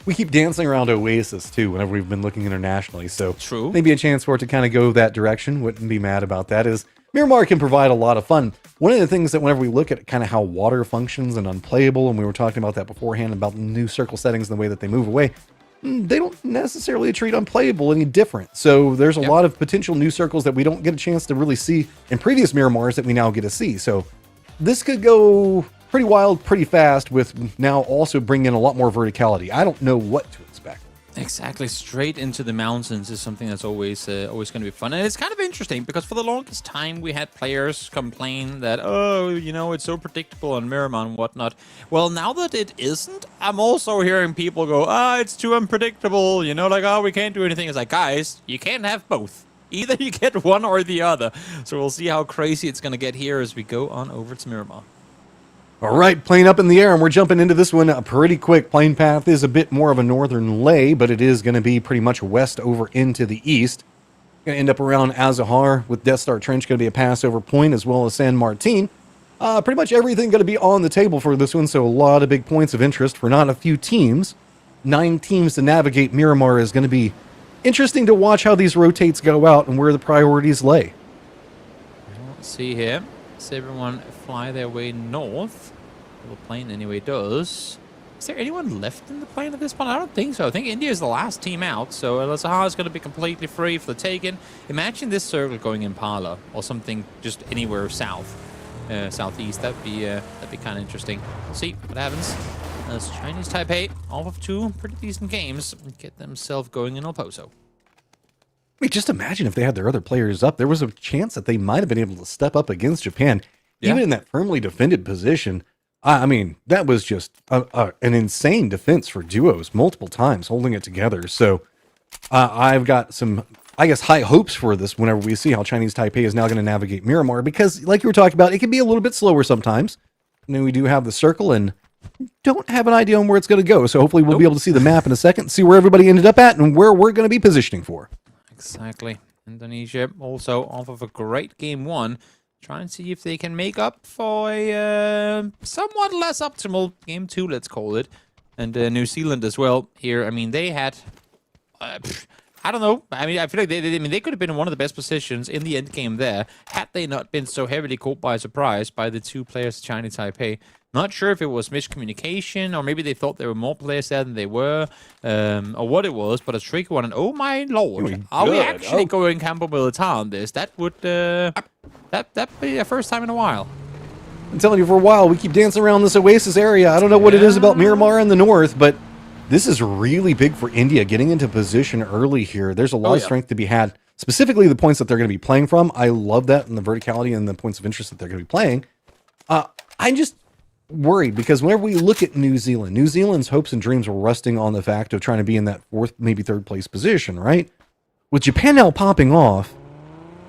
We keep dancing around Oasis, too, whenever we've been looking internationally. So True. Maybe a chance for it to kind of go that direction. Wouldn't be mad about that. Is Miramar can provide a lot of fun. One of the things that whenever we look at kind of how water functions and unplayable, and we were talking about that beforehand, about the new circle settings and the way that they move away, they don't necessarily treat unplayable any different. So there's a lot of potential new circles that we don't get a chance to really see in previous Miramars that we now get to see. So this could go pretty wild, pretty fast, with now also bringing in a lot more verticality. I don't know what to expect. Exactly, straight into the mountains is something that's always going to be fun. And it's kind of interesting because for the longest time we had players complain that, oh, it's so predictable on Miramar and whatnot. Well, now that it isn't, I'm also hearing people go, it's too unpredictable, we can't do anything. It's like, guys, you can't have both. Either you get one or the other. So we'll see how crazy it's going to get here as we go on over to Miramar. All right, plane up in the air, and we're jumping into this one pretty quick. Plane path is a bit more of a northern lay, but it is going to be pretty much west over into the east. Going to end up around Azahar with Death Star Trench, going to be a passover point, as well as San Martin. Pretty much everything going to be on the table for this one, so a lot of big points of interest for not a few teams. 9 teams to navigate Miramar is going to be interesting to watch how these rotates go out and where the priorities lay. Let's see here. Does everyone fly their way north? The plane anyway does. Is there anyone left in the plane at this point? I don't think so. I think India is the last team out, so Azahar is going to be completely free for the taking. Imagine this circle going in Pala or something just anywhere south, southeast. That'd be kind of interesting. See what happens as Chinese Taipei, off of 2 pretty decent games, get themselves going in El Poso. I mean, just imagine if they had their other players up. There was a chance that they might have been able to step up against Japan, even in that firmly defended position. I mean, that was just an insane defense for duos multiple times, holding it together. So I've got some, I guess, high hopes for this whenever we see how Chinese Taipei is now going to navigate Miramar, because like you were talking about, it can be a little bit slower sometimes. And then we do have the circle and don't have an idea on where it's going to go. So hopefully we'll be able to see the map in a second, see where everybody ended up at and where we're going to be positioning for. Exactly. Indonesia also off of a great game 1. Try and see if they can make up for a somewhat less optimal game 2, let's call it. And New Zealand as well here. I mean, they had... I don't know. I mean, I feel like they could have been in one of the best positions in the end game there had they not been so heavily caught by surprise by the 2 players of Chinese Taipei. Not sure if it was miscommunication or maybe they thought there were more players there than they were, or what it was, but a tricky one. And oh my lord, are we actually going campo militar on this? That would that'd be the first time in a while. I'm telling you, for a while we keep dancing around this Oasis area. I don't know what it is about Miramar in the north, but this is really big for India getting into position early here. There's a lot of strength to be had, specifically the points that they're going to be playing from. I love that, and the verticality and the points of interest that they're going to be playing. I'm just worried because whenever we look at New Zealand's hopes and dreams were resting on the fact of trying to be in that 4th, maybe 3rd place position, right? With Japan now popping off,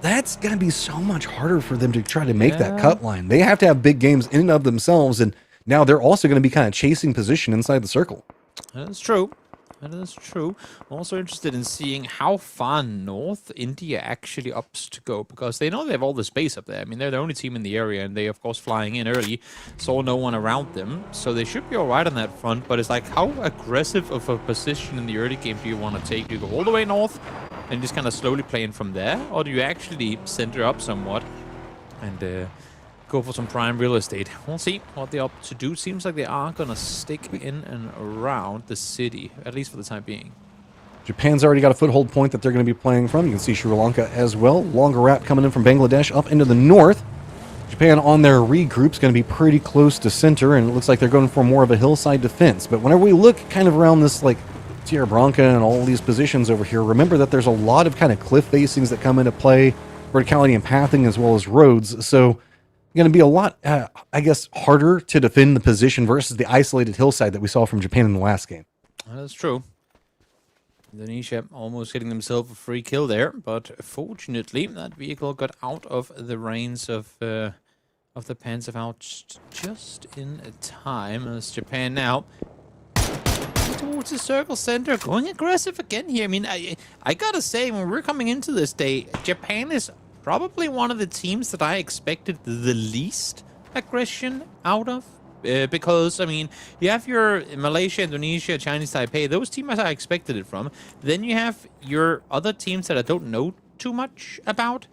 that's going to be so much harder for them to try to make that cut line. They have to have big games in and of themselves, and now they're also going to be kind of chasing position inside the circle. That's true. That is true. I'm also interested in seeing how far north India actually opts to go, because they know they have all the space up there. I mean, they're the only team in the area, and they, of course, flying in early, saw no one around them, so they should be all right on that front. But it's like, how aggressive of a position in the early game do you want to take? Do you go all the way north and just kind of slowly play in from there, or do you actually center up somewhat and go for some prime real estate? We'll see what they're up to do. Seems like they are going to stick in and around the city, at least for the time being. Japan's already got a foothold point that they're going to be playing from. You can see Sri Lanka as well. Longer wrap coming in from Bangladesh up into the north. Japan on their regroup's going to be pretty close to center, and it looks like they're going for more of a hillside defense. But whenever we look kind of around this, like, Tierra Branca and all these positions over here, remember that there's a lot of kind of cliff facings that come into play, verticality and pathing, as well as roads. So going to be a lot, I guess, harder to defend the position versus the isolated hillside that we saw from Japan in the last game. That's true. Indonesia almost getting themselves a free kill there, but fortunately that vehicle got out of the reins of the Panzerfaust just in time, as Japan now towards the circle center, going aggressive again here. I mean, I gotta say, when we're coming into this day, Japan is probably one of the teams that I expected the least aggression out of. Because, I mean, you have your Malaysia, Indonesia, Chinese Taipei. Those teams I expected it from. Then you have your other teams that I don't know too much about.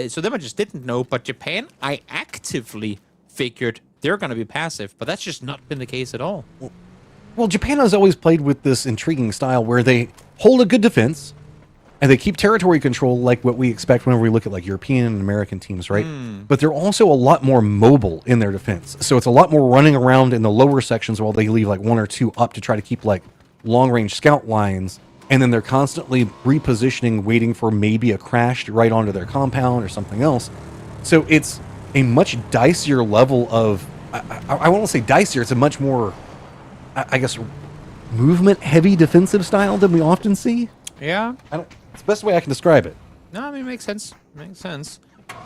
So them I just didn't know. But Japan, I actively figured they're going to be passive. But that's just not been the case at all. Well, Japan has always played with this intriguing style where they hold a good defense and they keep territory control, like what we expect whenever we look at like European and American teams, right? But they're also a lot more mobile in their defense. So it's a lot more running around in the lower sections while they leave like one or two up to try to keep like long-range scout lines. And then they're constantly repositioning, waiting for maybe a crash right onto their compound or something else. So it's a much dicier level of, I won't say dicier, it's a much more, I guess, movement-heavy defensive style than we often see. Yeah. It's the best way I can describe it. No, I mean, it makes sense. Makes sense. Well,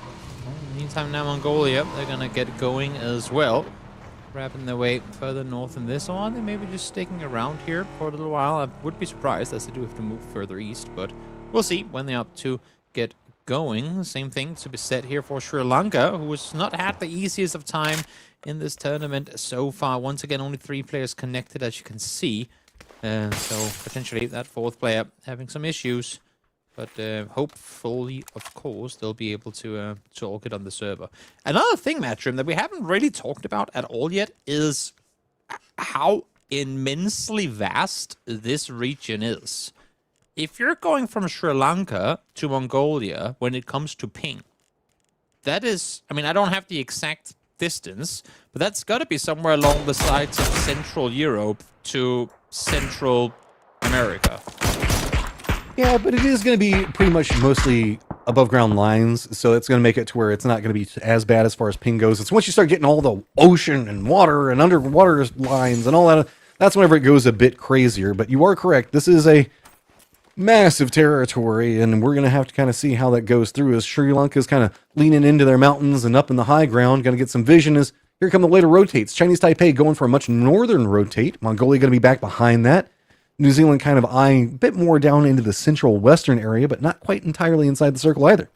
in the meantime, now Mongolia, they're going to get going as well. Wrapping their way further north in this, or they maybe just sticking around here for a little while. I would be surprised, as they do have to move further east, but we'll see when they're up to get going. Same thing to be said here for Sri Lanka, who has not had the easiest of time in this tournament so far. Once again, only 3 players connected, as you can see. So potentially that 4th player having some issues. But hopefully, of course, they'll be able to all get on the server. Another thing, Matrim, that we haven't really talked about at all yet is how immensely vast this region is. If you're going from Sri Lanka to Mongolia when it comes to ping, that is, I mean, I don't have the exact distance, but that's got to be somewhere along the sides of Central Europe to Central America. Yeah, but it is going to be pretty much mostly above ground lines, so it's going to make it to where it's not going to be as bad as far as ping goes. It's once you start getting all the ocean and water and underwater lines and all that, that's whenever it goes a bit crazier. But you are correct. This is a massive territory, and we're going to have to kind of see how that goes through, as Sri Lanka is kind of leaning into their mountains and up in the high ground. Going to get some vision as here come the later rotates. Chinese Taipei going for a much northern rotate. Mongolia going to be back behind that. New Zealand kind of eyeing a bit more down into the central western area, but not quite entirely inside the circle either.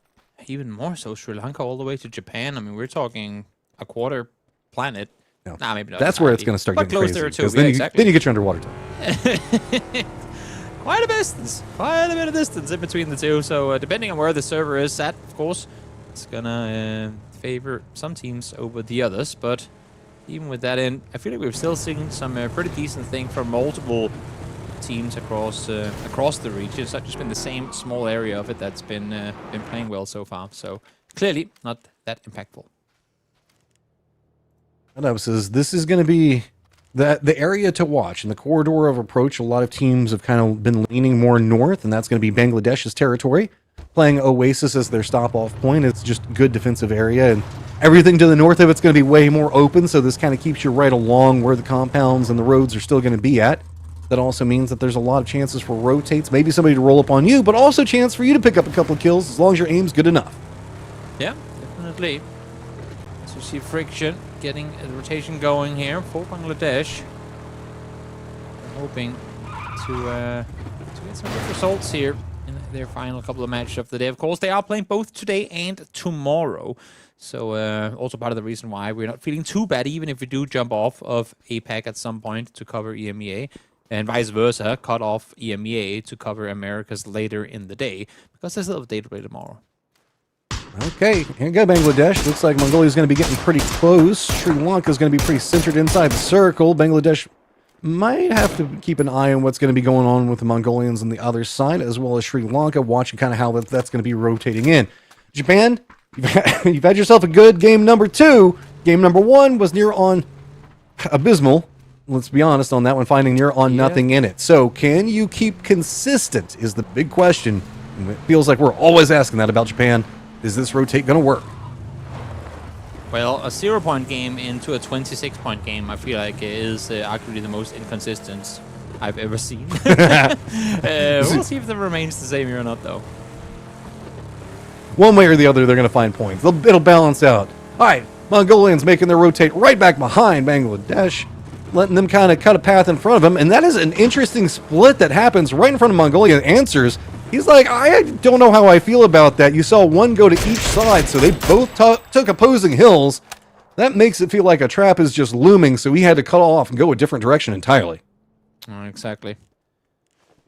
Even more so, Sri Lanka all the way to Japan. I mean, we're talking a quarter planet. No, nah, maybe not. That's where it's going to start getting crazy. Close there too. Then, Yeah, then you get your underwater time. Quite a distance. Quite a bit of distance in between the two. So depending on where the server is at, of course, it's going to favor some teams over the others. But even with that in, I feel like we've still seen some pretty decent thing from multiple teams across the region. It's not just been the same small area of it that's been playing well so far. So clearly not that impactful. This is going to be the area to watch and the corridor of approach. A lot of teams have kind of been leaning more north, and that's going to be Bangladesh's territory, playing Oasis as their stop-off point. It's just good defensive area, and everything to the north of it's going to be way more open, so this kind of keeps you right along where the compounds and the roads are still going to be at. That also means that there's a lot of chances for rotates, maybe somebody to roll up on you, but also a chance for you to pick up a couple of kills as long as your aim's good enough. Yeah, definitely. So you see Friction getting a rotation going here for Bangladesh. I'm hoping to get some good results here in their final couple of matches of the day. Of course, they are playing both today and tomorrow. So also part of the reason why we're not feeling too bad, even if we do jump off of APAC at some point to cover EMEA, and vice versa, cut off EMEA to cover Americas later in the day, because there's a little data play tomorrow. Okay, here you go, Bangladesh. Looks like Mongolia's going to be getting pretty close. Sri Lanka's going to be pretty centered inside the circle. Bangladesh might have to keep an eye on what's going to be going on with the Mongolians on the other side, as well as Sri Lanka, watching kind of how that's going to be rotating in. Japan, you've had yourself a good game number 2. Game number 1 was near on abysmal. Let's be honest on that one, finding near on nothing in it. So can you keep consistent is the big question. And it feels like we're always asking that about Japan. Is this rotate going to work? Well, a 0-point game into a 26-point game, I feel like is arguably the most inconsistent I've ever seen. We'll see if that remains the same here or not, though. One way or the other, they're going to find points. It'll balance out. All right, Mongolians making their rotate right back behind Bangladesh, letting them kind of cut a path in front of them. And that is an interesting split that happens right in front of Mongolia. Answers. He's like, I don't know how I feel about that. You saw one go to each side, so they both took opposing hills. That makes it feel like a trap is just looming, so he had to cut off and go a different direction entirely. Exactly.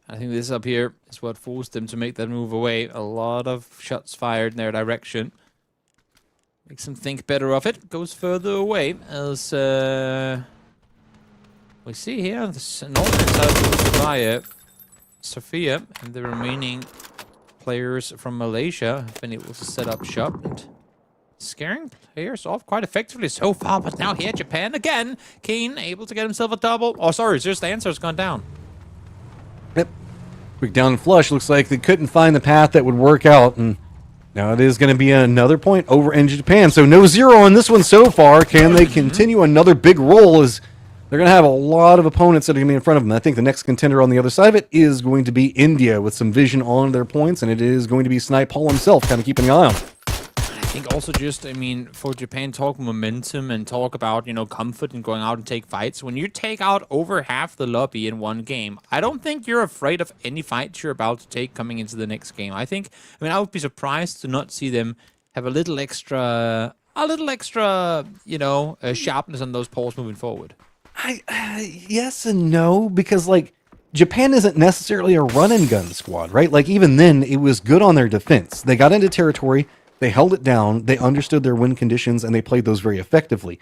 I think this up here is what forced them to make that move away. A lot of shots fired in their direction. Makes them think better of it. Goes further away as we see here on the northern side of the Surabaya. Sophia and the remaining players from Malaysia have been able to set up shop and scaring players off quite effectively so far. But now here, Japan again. Keen able to get himself a double. Oh, sorry, just the answer's gone down. Yep. Quick down and flush. Looks like they couldn't find the path that would work out. And now it is going to be another point over into Japan. So no 0 on this one so far. Can they continue another big roll as they're going to have a lot of opponents that are going to be in front of them. I think the next contender on the other side of it is going to be India with some vision on their points, and it is going to be Snipe Paul himself kind of keeping an eye on. I think also just, I mean, for Japan, talk momentum and talk about, you know, comfort and going out and take fights. When you take out over half the lobby in one game, I don't think you're afraid of any fights you're about to take coming into the next game. I mean, I would be surprised to not see them have a little extra, you know, sharpness on those poles moving forward. Yes and no, because like Japan isn't necessarily a run and gun squad, right? Like even then it was good on their defense. They got into territory, they held it down, they understood their win conditions, and they played those very effectively.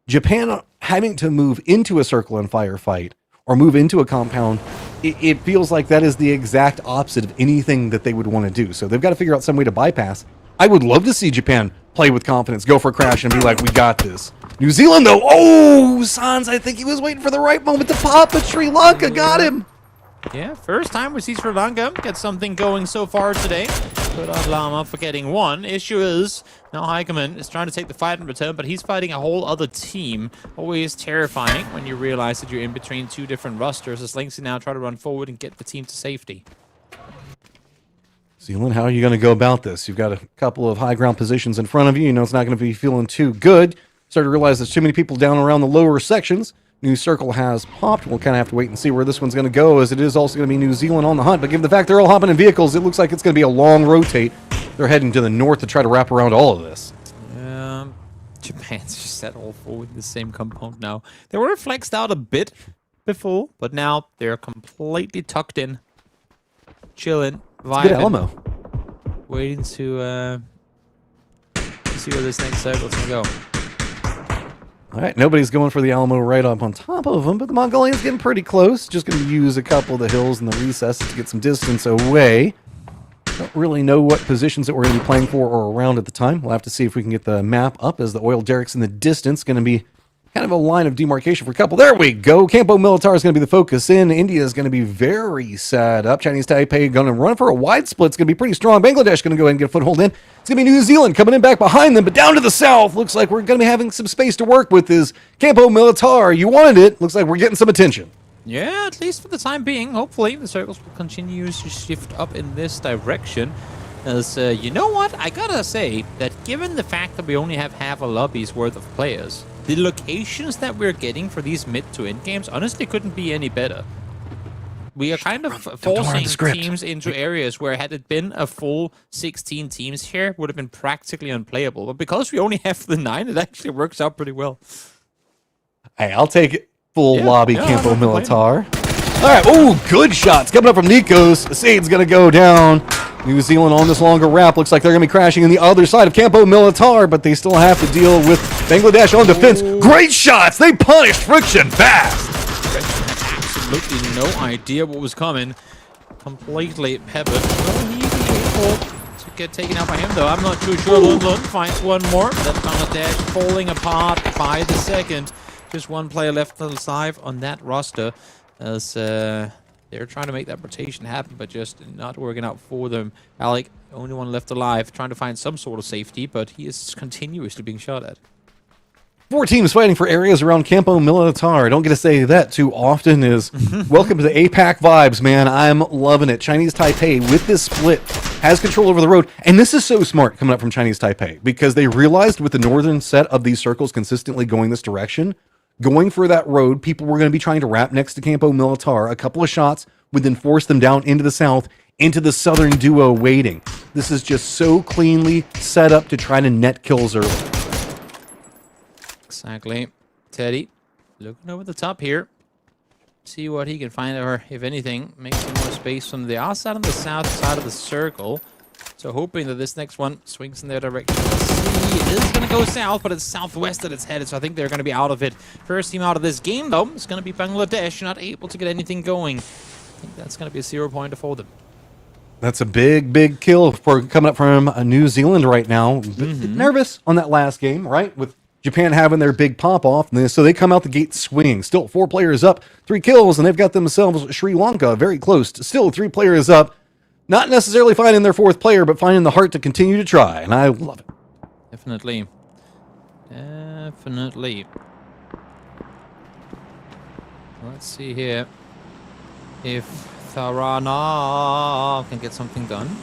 Japan having to move into a circle and firefight or move into a compound, it feels like that is the exact opposite of anything that they would want to do. So they've got to figure out some way to bypass. I would love to see Japan play with confidence, go for a crash, and be like, we got this. New Zealand, though, oh, Sans, I think he was waiting for the right moment to pop, but Sri Lanka got him. Yeah, first time we see Sri Lanka get something going so far today. Good on Lama for getting one. Issue is, now Heikeman is trying to take the fight in return, but he's fighting a whole other team. Always terrifying when you realize that you're in between two different rosters, as Linksy now try to run forward and get the team to safety. Zealand, how are you going to go about this? You've got a couple of high ground positions in front of you. You know it's not going to be feeling too good. Start to realize there's too many people down around the lower sections. New circle has popped. We'll kind of have to wait and see where this one's going to go, as it is also going to be New Zealand on the hunt. But given the fact they're all hopping in vehicles, it looks like it's going to be a long rotate. They're heading to the north to try to wrap around all of this. Japan's just set all four in the same compound now. They were flexed out a bit before, but now they're completely tucked in. Chilling, vibing. Good Alamo. Waiting to see where this next cycle's going to go. All right, nobody's going for the Alamo right up on top of them, but the Mongolians getting pretty close. Just going to use a couple of the hills and the recesses to get some distance away. Don't really know what positions that we're going to be playing for or around at the time. We'll have to see if we can get the map up, as the oil derricks in the distance. Going to be kind of a line of demarcation for a couple. There we go. Campo Militar is going to be the focus in. India is going to be very set up. Chinese Taipei going to run for a wide split. It's going to be pretty strong. Bangladesh going to go ahead and get a foothold in. It's going to be New Zealand coming in back behind them, but down to the south. Looks like we're going to be having some space to work with. Is Campo Militar. You wanted it. Looks like we're getting some attention. Yeah, at least for the time being. Hopefully the circles will continue to shift up in this direction. As you know what, I gotta say that given the fact that we only have half a lobby's worth of players, the locations that we're getting for these mid to end games honestly couldn't be any better. we are kind of forcing teams into areas where had it been a full 16 teams here, would have been practically unplayable. But because we only have the 9, it actually works out pretty well. Hey, I'll take it. Full lobby Campo Militar. All right, oh, good shots coming up from Nikos. Sade's going to go down. New Zealand on this longer wrap. Looks like they're going to be crashing in the other side of Campo Militar, but they still have to deal with Bangladesh on defense. Great shots. They punished Friction fast. Absolutely no idea what was coming. Completely peppered. Well, he can wait for to get taken out by him, though. I'm not too sure. Lund finds one more. That Bangladesh falling apart by the second. Just one player left alive on that roster as they're trying to make that rotation happen, but just not working out for them. Alec, only one left alive, trying to find some sort of safety, but he is continuously being shot at. 4 teams fighting for areas around Campo Militar. I don't get to say that too often. Is welcome to the APAC vibes, man. I'm loving it. Chinese Taipei with this split has control over the road. And this is so smart coming up from Chinese Taipei because they realized with the northern set of these circles consistently going this direction, going for that road, people were going to be trying to wrap next to Campo Militar. A couple of shots would then force them down into the south, into the southern duo waiting. This is just so cleanly set up to try to net kills early. Exactly. Teddy looking over the top here. See what he can find, or if anything, make some more space from the outside and the south side of the circle. So hoping that this next one swings in their direction. Let's see. It is going to go south, but it's southwest that it's headed, so I think they're going to be out of it. First team out of this game, though, is going to be Bangladesh, not able to get anything going. I think that's going to be a 0-pointer for them. That's a big, big kill for coming up from New Zealand right now. Nervous on that last game, right? With Japan having their big pop-off, so they come out the gate swinging. Still 4 players up, 3 kills, and they've got themselves Sri Lanka very close. Still 3 players up. Not necessarily finding their 4th player, but finding the heart to continue to try, and I love it. Definitely. Definitely. Let's see here if Tharana can get something done.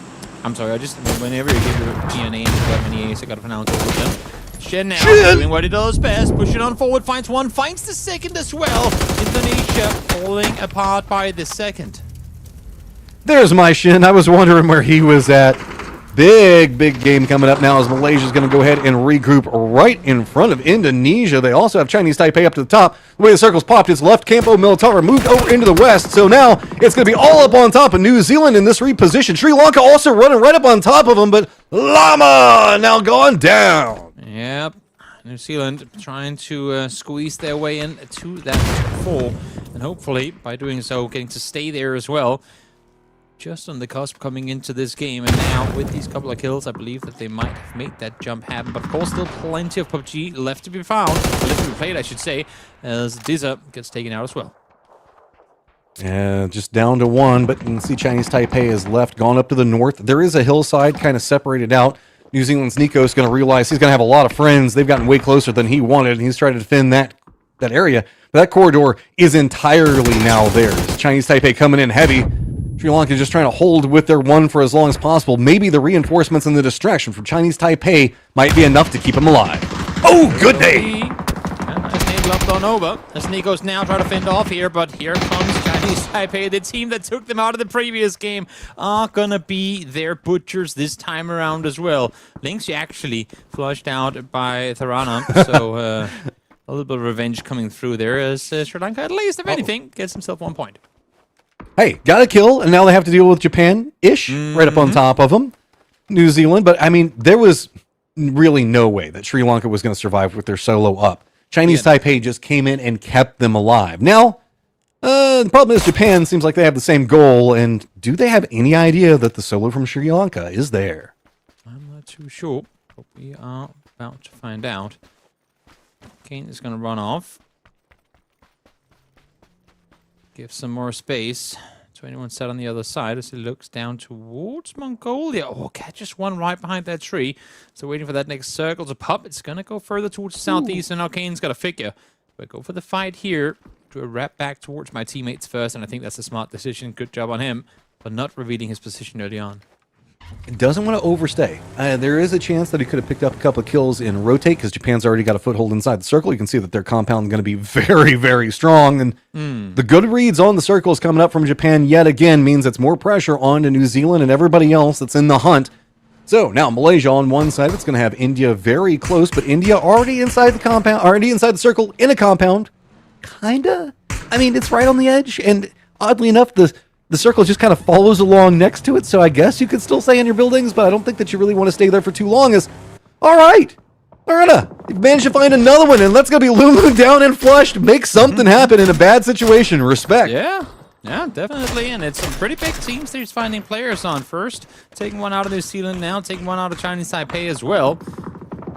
I'm sorry, I just, whenever you give your a name, how many A's I gotta pronounce all of them. Shen now doing what he does best, pushing on forward, finds one, finds the second as well. Indonesia falling apart by the second. There's my Shin. I was wondering where he was at. Big, big game coming up now as Malaysia's going to go ahead and regroup right in front of Indonesia. They also have Chinese Taipei up to the top. The way the circle's popped, it's left. Campo Militar moved over into the west. So now it's going to be all up on top of New Zealand in this reposition. Sri Lanka also running right up on top of them, but Lama now gone down. Yep. New Zealand trying to squeeze their way in to that 4. And hopefully, by doing so, getting to stay there as well. Just on the cusp coming into this game, and now with these couple of kills, I believe that they might have made that jump happen. But of course, still plenty of PUBG left to be found, left to be played, I should say, as Dizza gets taken out as well. Yeah, just down to 1, but you can see Chinese Taipei is left, gone up to the north. There is a hillside kind of separated out. New Zealand's Nico is going to realize he's going to have a lot of friends. They've gotten way closer than he wanted, and he's trying to defend that area. But that corridor is entirely now theirs. Chinese Taipei coming in heavy. Sri Lanka just trying to hold with their 1 for as long as possible. Maybe the reinforcements and the distraction from Chinese Taipei might be enough to keep them alive. Oh, good day! Nice name lumped on over. As Nico's now trying to fend off here, but here comes Chinese Taipei. The team that took them out of the previous game are gonna be their butchers this time around as well. Lynx actually flushed out by Tharana, so a little bit of revenge coming through there as Sri Lanka, at least, if anything, gets himself 1 point. Hey, got a kill, and now they have to deal with Japan-ish right up on top of them. New Zealand, but I mean, there was really no way that Sri Lanka was going to survive with their solo up. Chinese Taipei just came in and kept them alive. Now, the problem is Japan seems like they have the same goal, and do they have any idea that the solo from Sri Lanka is there? I'm not too sure, but we are about to find out. Kane is going to run off. Give some more space to anyone sat on the other side as he looks down towards Mongolia. Oh, catches one right behind that tree. So waiting for that next circle to pop. It's going to go further towards the southeast, and now Kane's got a figure. But go for the fight here. Do a wrap back towards my teammates first, and I think that's a smart decision. Good job on him, but not revealing his position early on. doesn't want to overstay. There is a chance that he could have picked up a couple of kills in rotate because Japan's already got a foothold inside the circle. You can see that their compound is going to be very, very strong. And the good reads on the circles coming up from Japan yet again means it's more pressure on to New Zealand and everybody else that's in the hunt. So now Malaysia on one side, it's going to have India very close, but India already inside the compound, already inside the circle in a compound. Kinda. I mean, it's right on the edge. And oddly enough, the circle just kind of follows along next to it, so I guess you could still stay in your buildings, but I don't think that you really want to stay there for too long. All right, Loretta, you've managed to find another one, and that's going to be Lulu down and flushed. Make something happen in a bad situation. Respect. Yeah, definitely, and it's some pretty big teams that he's finding players on. First, taking one out of New Zealand, now taking one out of Chinese Taipei as well.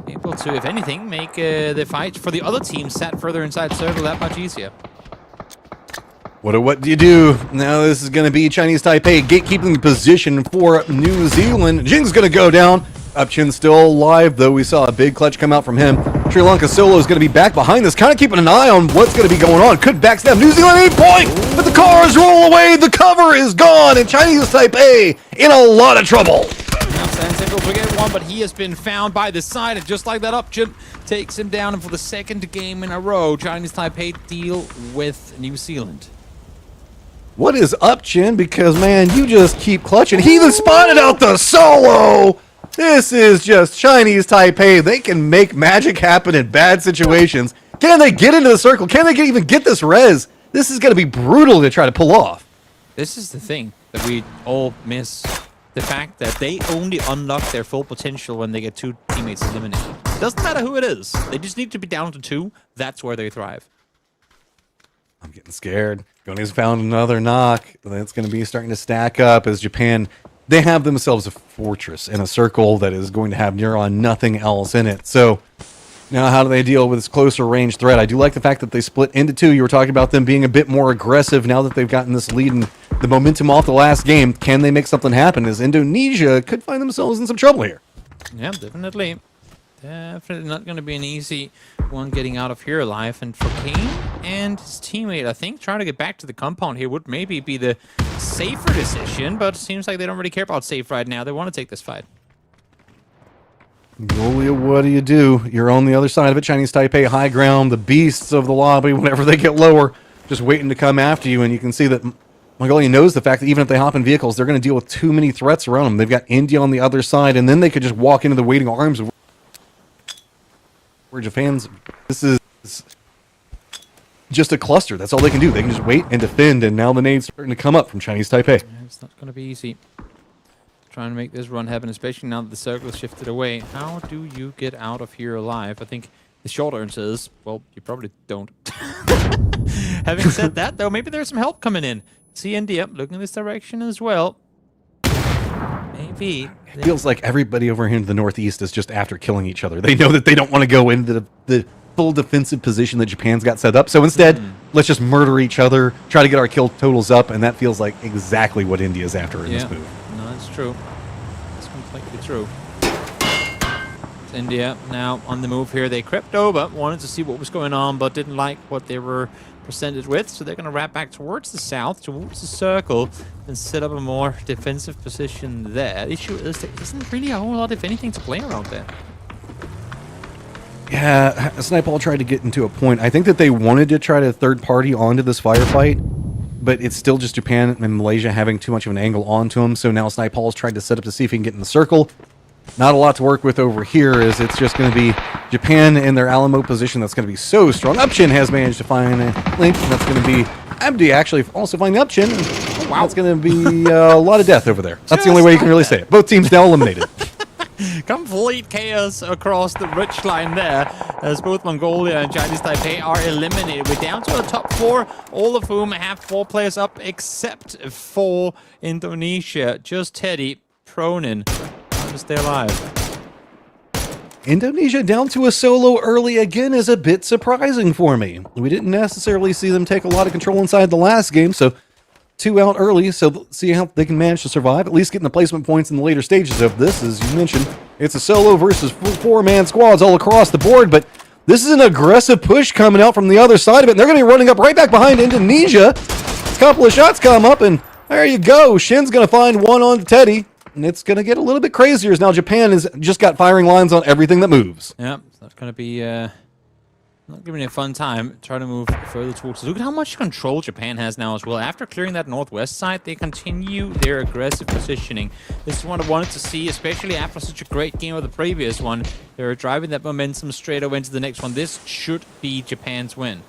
Able to, if anything, make the fight for the other team sat further inside circle that much easier. What do you do? Now this is going to be Chinese Taipei gatekeeping position for New Zealand. Jing's going to go down. Upchin still alive, though we saw a big clutch come out from him. Sri Lanka Solo is going to be back behind this, kind of keeping an eye on what's going to be going on. Could backstab New Zealand 8 point, but the cars roll away. The cover is gone, and Chinese Taipei in a lot of trouble. Now Sanseco will get one, but he has been found by the side, and just like that, Upchin takes him down, and for the second game in a row, Chinese Taipei deal with New Zealand. What is up, Chin? Because, man, you just keep clutching. He even spotted out the solo! This is just Chinese Taipei. They can make magic happen in bad situations. Can they get into the circle? Can they even get this res? This is going to be brutal to try to pull off. This is the thing that we all miss. The fact that they only unlock their full potential when they get 2 teammates eliminated. Doesn't matter who it is. They just need to be down to 2. That's where they thrive. I'm getting scared. Goni's found another knock. That's going to be starting to stack up as Japan, they have themselves a fortress in a circle that is going to have near on nothing else in it. So now how do they deal with this closer range threat? I do like the fact that they split into 2. You were talking about them being a bit more aggressive now that they've gotten this lead and the momentum off the last game. Can they make something happen? As Indonesia could find themselves in some trouble here. Yeah, definitely. Definitely not going to be an easy one getting out of here alive. And for Kane and his teammate, I think trying to get back to the compound here would maybe be the safer decision, but it seems like they don't really care about safe right now. They want to take this fight. Golia, what do? You're on the other side of it. Chinese Taipei high ground, the beasts of the lobby, whenever they get lower, just waiting to come after you. And you can see that Mongolia knows the fact that even if they hop in vehicles, they're going to deal with too many threats around them. They've got India on the other side, and then they could just walk into the waiting arms of where Japan's. This is just a cluster. That's all they can do. They can just wait and defend, and now the nade's starting to come up from Chinese Taipei. Yeah, it's not going to be easy. Trying to make this run happen, especially now that the circle shifted away. How do you get out of here alive? I think the short answer is, well, you probably don't. Having said that, though, maybe there's some help coming in. See India looking in this direction as well. Maybe. It feels like everybody over here in the Northeast is just after killing each other. They know that they don't want to go into the full defensive position that Japan's got set up. So instead, let's just murder each other, try to get our kill totals up, and that feels like exactly what India's after in this move. No, that's true. That's completely true. It's India now on the move here. They crept over, wanted to see what was going on, but didn't like what they were presented with, so they're going to wrap back towards the south, towards the circle, and set up a more defensive position there. The issue is there isn't really a whole lot, if anything, to play around there. Yeah, Snipeball tried to get into a point. I think that they wanted to try to third party onto this firefight, but it's still just Japan and Malaysia having too much of an angle onto them, so now Snipeball's tried to set up to see if he can get in the circle. Not a lot to work with over here, as it's just going to be Japan in their Alamo position that's going to be so strong. Upchin has managed to find a link, and that's going to be Abdi actually also finding Upchin. Oh, wow. That's going to be a lot of death over there. That's the only way you can really say it. Both teams now eliminated. Complete chaos across the ridge line there, as both Mongolia and Chinese Taipei are eliminated. We're down to the top 4, all of whom have 4 players up, except for Indonesia. Just Teddy, Pronin, to stay alive. Indonesia down to a solo early again is a bit surprising for me. We didn't necessarily see them take a lot of control inside the last game, so 2 out early, so see how they can manage to survive, at least getting the placement points in the later stages of this. As you mentioned, it's a solo versus 4-man squads all across the board, but this is an aggressive push coming out from the other side of it, and they're going to be running up right back behind Indonesia. A couple of shots come up, and there you go. Shin's going to find one on Teddy. and it's going to get a little bit crazier as now Japan has just got firing lines on everything that moves. Yeah, so that's going to be not giving it a fun time. Try to move further towards. Look at how much control Japan has now as well. After clearing that northwest side, they continue their aggressive positioning. This is what I wanted to see, especially after such a great game of the previous one. They're driving that momentum straight over into the next one. This should be Japan's win.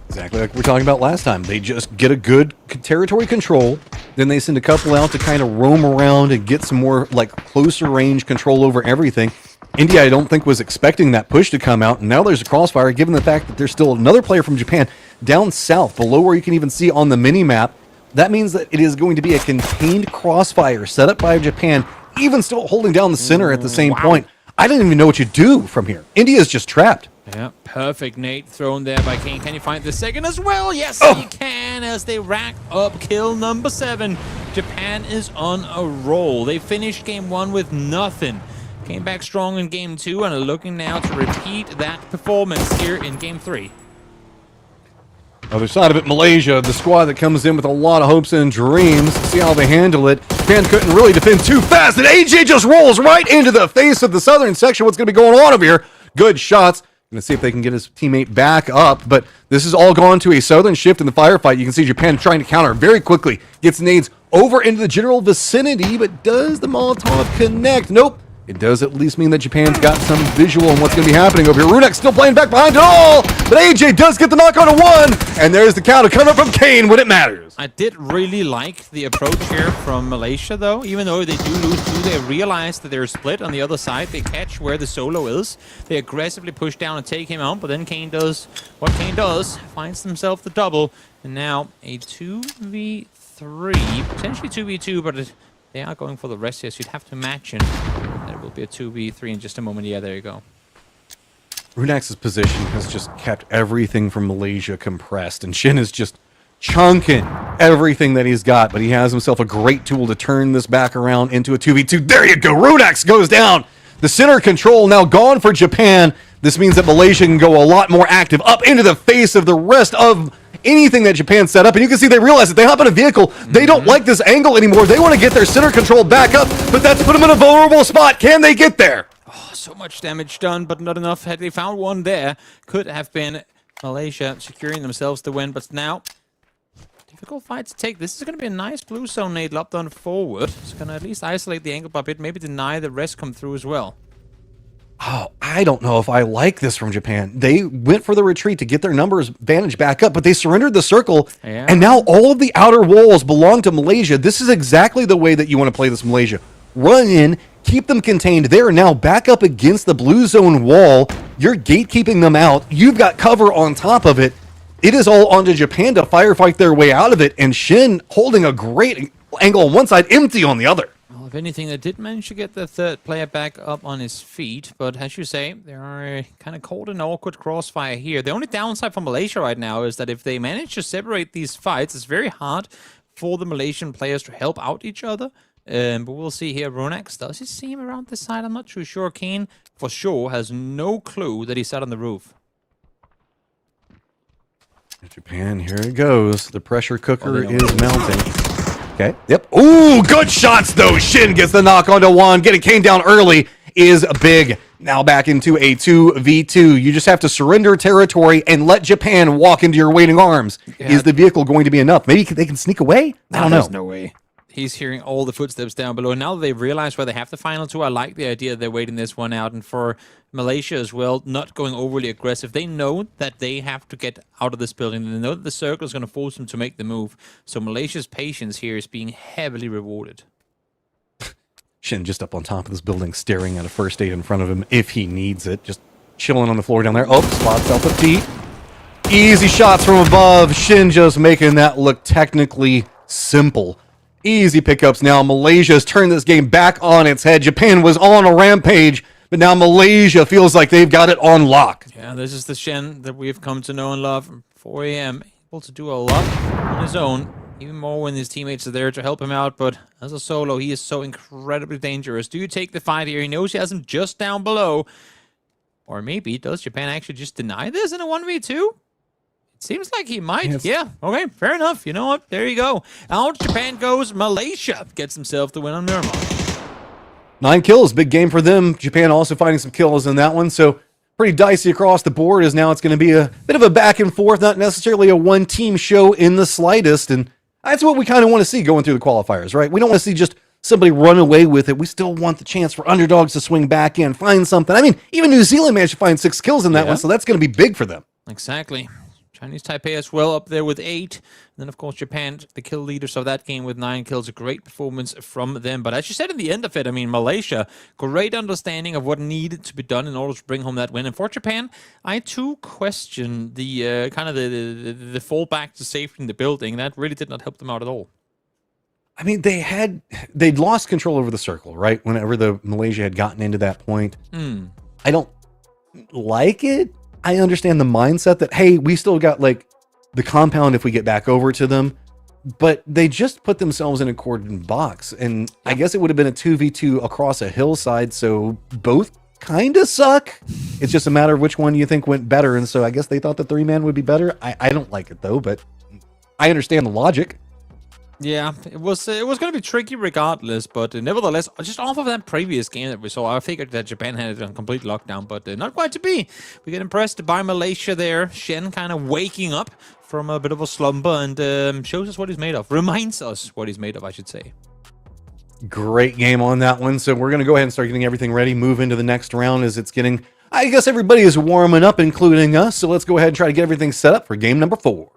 Exactly like we were talking about last time. They just get a good territory control, then they send a couple out to kind of roam around and get some more like closer range control over everything. India, I don't think, was expecting that push to come out, and now there's a crossfire, given the fact that there's still another player from Japan down south, below where you can even see on the mini-map. That means that it is going to be a contained crossfire set up by Japan, even still holding down the center at the same point. I didn't even know what you do from here. India's just trapped. Yeah, perfect nade thrown there by Kane. Can you find the second as well? Yes, he can, as they rack up kill number 7. Japan is on a roll. They finished game 1 with nothing. Came back strong in game 2 and are looking now to repeat that performance here in game 3. Other side of it, Malaysia, the squad that comes in with a lot of hopes and dreams. See how they handle it. Japan couldn't really defend too fast, and AJ just rolls right into the face of the southern section. What's going to be going on over here? Good shots. Going to see if they can get his teammate back up, but this has all gone to a southern shift in the firefight. You can see Japan trying to counter very quickly. Gets nades over into the general vicinity, but does the Molotov connect? Nope. It does at least mean that Japan's got some visual on what's going to be happening over here. Runek's still playing back behind it all, but AJ does get the knock on a 1, and there's the counter coming from Kane when it matters. I did really like the approach here from Malaysia, though. Even though they do lose 2, they realize that they're split on the other side. They catch where the solo is. They aggressively push down and take him out, but then Kane does what Kane does, finds himself the double, and now a 2v3, potentially 2v2, but they are going for the rest here, so you'd have to imagine there will be a 2v3 in just a moment. Yeah, there you go. Runex's position has just kept everything from Malaysia compressed, and Shin is just chunking everything that he's got, but he has himself a great tool to turn this back around into a 2v2. There you go. Runex goes down. The center control now gone for Japan. This means that Malaysia can go a lot more active up into the face of the rest of anything that Japan set up, and you can see they realize that they hop in a vehicle. They don't like this angle anymore. They want to get their center control back up, but that's put them in a vulnerable spot. Can they get there? Oh, so much damage done, but not enough. Had they found one there, could have been Malaysia securing themselves the win, but now difficult fight to take. This is going to be a nice blue zone nade lobbed on forward. It's going to at least isolate the angle a bit, maybe deny the rest come through as well. Oh, I don't know if I like this from Japan. They went for the retreat to get their numbers vantage back up, but they surrendered the circle, and now all of the outer walls belong to Malaysia. This is exactly the way that you want to play this Malaysia. Run in, keep them contained. They are now back up against the blue zone wall. You're gatekeeping them out. You've got cover on top of it. It is all onto Japan to firefight their way out of it, and Shin holding a great angle on one side, empty on the other. Well, if anything, they did manage to get the third player back up on his feet, but as you say, they are kind of cold and awkward crossfire here. The only downside for Malaysia right now is that if they manage to separate these fights, it's very hard for the Malaysian players to help out each other. But we'll see here. Ronex, does he see him around this side? I'm not too sure. Kane, for sure, has no clue that he sat on the roof. Japan, here it goes. The pressure cooker is mounting. Okay, yep. Ooh, good shots, though. Shin gets the knock onto 1. Getting Kane down early is big. Now back into a 2v2. You just have to surrender territory and let Japan walk into your waiting arms. Yeah. Is the vehicle going to be enough? Maybe they can sneak away? I don't know. There's no way. He's hearing all the footsteps down below. Now that they've realized where they have the final 2, I like the idea they're waiting this one out. And for Malaysia as well, not going overly aggressive. They know that they have to get out of this building. They know that the circle is going to force them to make the move. So Malaysia's patience here is being heavily rewarded. Shin just up on top of this building, staring at a first aid in front of him if he needs it. Just chilling on the floor down there. Oh, spots Alpha T. Easy shots from above. Shin just making that look technically simple. Easy pickups now. Malaysia's turned this game back on its head. Japan was on a rampage, but now Malaysia feels like they've got it on lock. Yeah, this is the Shen that we've come to know and love from 4 a.m. Able to do a lot on his own, even more when his teammates are there to help him out, but as a solo, he is so incredibly dangerous. Do you take the fight here? He knows he has him just down below. Or maybe, does Japan actually just deny this in a 1v2? Seems like he might. Yes. Yeah. Okay. Fair enough. You know what? There you go. Out Japan goes. Malaysia gets himself the win on Miramar. 9 kills, big game for them. Japan also finding some kills in that one. So pretty dicey across the board, as now it's going to be a bit of a back and forth, not necessarily a one-team show in the slightest. And that's what we kind of want to see going through the qualifiers, right? We don't want to see just somebody run away with it. We still want the chance for underdogs to swing back in, find something. I mean, even New Zealand managed to find 6 kills in that one, so that's going to be big for them. Exactly. Chinese Taipei as well up there with 8. And then, of course, Japan, the kill leaders of that game with 9 kills. A great performance from them. But as you said in the end of it, I mean, Malaysia, great understanding of what needed to be done in order to bring home that win. And for Japan, I too question the kind of the fallback to safety in the building. That really did not help them out at all. I mean, they'd lost control over the circle, right? Whenever the Malaysia had gotten into that point. I don't like it. I understand the mindset that, hey, we still got like the compound if we get back over to them, but they just put themselves in a cordon box. And I guess it would have been a 2v2 across a hillside. So both kind of suck. It's just a matter of which one you think went better. And so I guess they thought the 3-man would be better. I don't like it though, but I understand the logic. Yeah, it was going to be tricky regardless, but nevertheless, just off of that previous game that we saw, I figured that Japan had it on complete lockdown, but not quite to be. We get impressed by Malaysia there. Shen kind of waking up from a bit of a slumber and shows us what he's made of. Reminds us what he's made of, I should say. Great game on that one. So we're going to go ahead and start getting everything ready, move into the next round as it's getting, I guess everybody is warming up, including us. So let's go ahead and try to get everything set up for game number 4.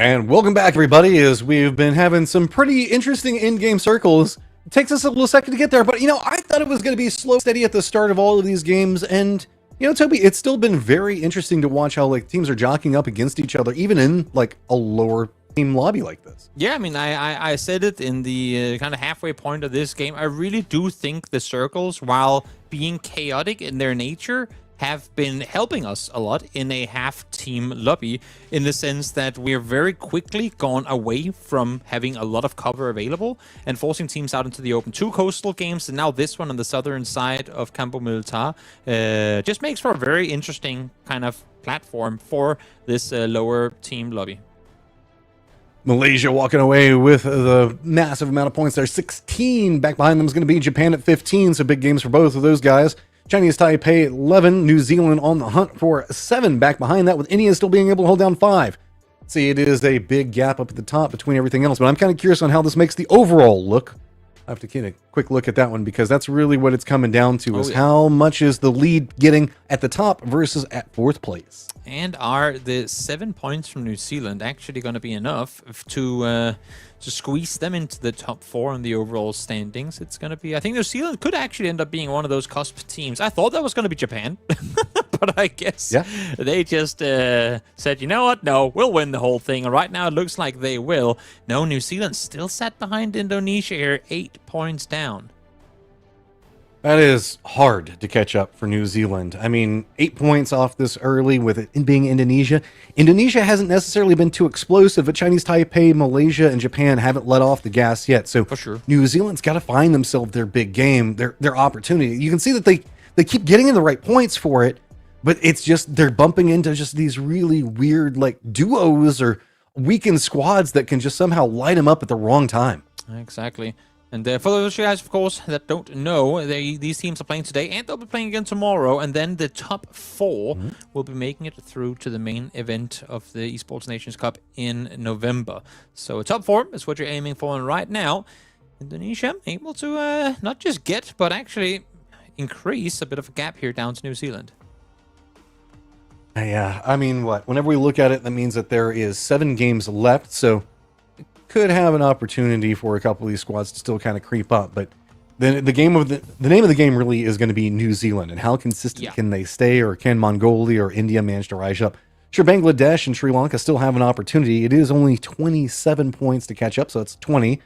And welcome back, everybody, as we've been having some pretty interesting in-game circles. It takes us a little second to get there, but, you know, I thought it was going to be slow, steady at the start of all of these games, and, you know, Toby, it's still been very interesting to watch how, like, teams are jockeying up against each other, even in, like, a lower team lobby like this. Yeah, I mean, I said it in the kind of halfway point of this game. I really do think the circles, while being chaotic in their nature, have been helping us a lot in a half-team lobby, in the sense that we're very quickly gone away from having a lot of cover available and forcing teams out into the open. 2 coastal games, and now this one on the southern side of Campo Militar just makes for a very interesting kind of platform for this lower team lobby. Malaysia walking away with the massive amount of points there. 16. Back behind them is going to be Japan at 15, so big games for both of those guys. Chinese Taipei 11, New Zealand on the hunt for 7 back behind that, with India still being able to hold down 5. See, it is a big gap up at the top between everything else, but I'm kind of curious on how this makes the overall look. I have to get a quick look at that one, because that's really what it's coming down to, is how much is the lead getting at the top versus at 4th place. And are the 7 points from New Zealand actually going to be enough to squeeze them into the top 4 in the overall standings? It's going to be, I think New Zealand could actually end up being one of those cusp teams. I thought that was going to be Japan, but I guess they just said, you know what? No, we'll win the whole thing. And right now it looks like they will. No, New Zealand still sat behind Indonesia here, 8 points down. That is hard to catch up for New Zealand. I mean, 8 points off this early with it being Indonesia. Indonesia hasn't necessarily been too explosive, but Chinese Taipei, Malaysia, and Japan haven't let off the gas yet. So for sure, New Zealand's got to find themselves their big game, their opportunity. You can see that they keep getting in the right points for it, but it's just they're bumping into just these really weird, like, duos or weakened squads that can just somehow light them up at the wrong time. Exactly. And for those of you guys, of course, that don't know, these teams are playing today, and they'll be playing again tomorrow, and then the top 4 will be making it through to the main event of the Esports Nations Cup in November. So a top 4 is what you're aiming for, and right now, Indonesia able to not just get, but actually increase a bit of a gap here down to New Zealand. Yeah, I mean, whenever we look at it, that means that there is 7 games left, so could have an opportunity for a couple of these squads to still kind of creep up, but then the name of the game really is going to be New Zealand, and how consistent can they stay, or can Mongolia or India manage to rise up? Sure, Bangladesh and Sri Lanka still have an opportunity. It is only 27 points to catch up, so it's 20.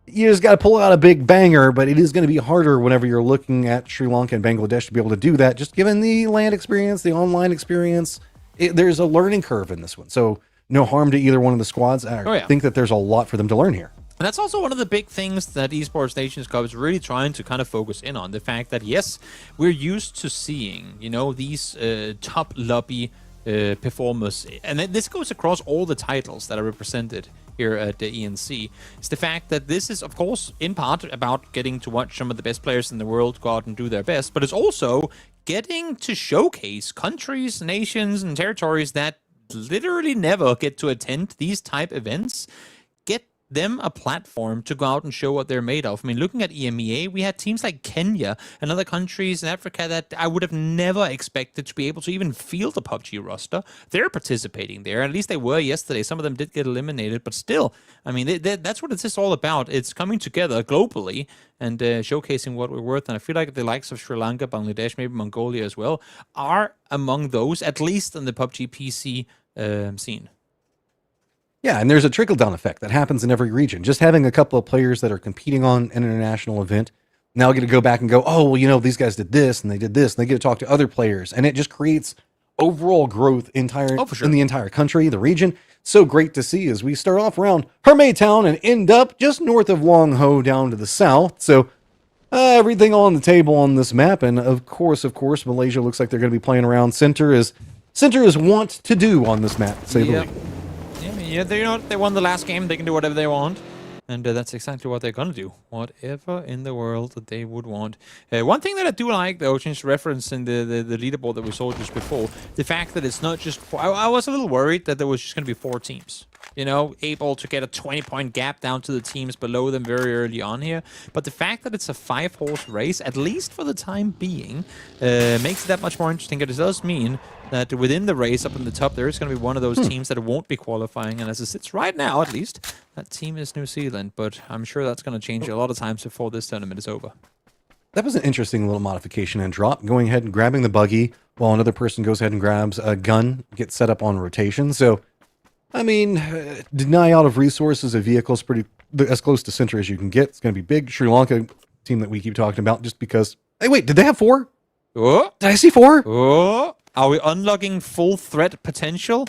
You just got to pull out a big banger, but it is going to be harder whenever you're looking at Sri Lanka and Bangladesh to be able to do that, just given the land experience, the online experience. There's a learning curve in this one, so no harm to either one of the squads. I think that there's a lot for them to learn here. And that's also one of the big things that Esports Nations Cup is really trying to kind of focus in on. The fact that, yes, we're used to seeing, you know, these top lobby performers. And this goes across all the titles that are represented here at the ENC. It's the fact that this is, of course, in part about getting to watch some of the best players in the world go out and do their best. But it's also getting to showcase countries, nations, and territories that literally never get to attend these type events, get them a platform to go out and show what they're made of. I mean, looking at EMEA, we had teams like Kenya and other countries in Africa that I would have never expected to be able to even field a PUBG roster. They're participating there. At least they were yesterday. Some of them did get eliminated, but still, I mean, that's what it's all about. It's coming together globally and showcasing what we're worth. And I feel like the likes of Sri Lanka, Bangladesh, maybe Mongolia as well, are among those, at least in the PUBG PC scene. Yeah, and there's a trickle-down effect that happens in every region. Just having a couple of players that are competing on an international event now get to go back and go, oh, well, you know, these guys did this, and they did this, and they get to talk to other players. And it just creates overall growth in the entire country, the region. So great to see as we start off around Hermay Town and end up just north of Long Ho down to the south. So everything on the table on this map. And of course, Malaysia looks like they're going to be playing around center is want to do on this map, to say the least. Yeah, they won the last game. They can do whatever they want. And that's exactly what they're going to do. Whatever in the world that they would want. One thing that I do like, though, just referencing the leaderboard that we saw just before, the fact that it's not just... I was a little worried that there was just going to be 4 teams. You know, able to get a 20-point gap down to the teams below them very early on here. But the fact that it's a 5-horse race, at least for the time being, makes it that much more interesting. It does mean that within the race up in the top, there is going to be one of those teams that won't be qualifying. And as it sits right now, at least, that team is New Zealand. But I'm sure that's going to change a lot of times before this tournament is over. That was an interesting little modification and drop, going ahead and grabbing the buggy while another person goes ahead and grabs a gun, gets set up on rotation. So, I mean, deny out of resources, a vehicle is pretty as close to center as you can get. It's going to be big. Sri Lanka, team that we keep talking about, just because... Hey, wait, did they have 4? Oh, Did I see 4? oh, are we unlocking full threat potential?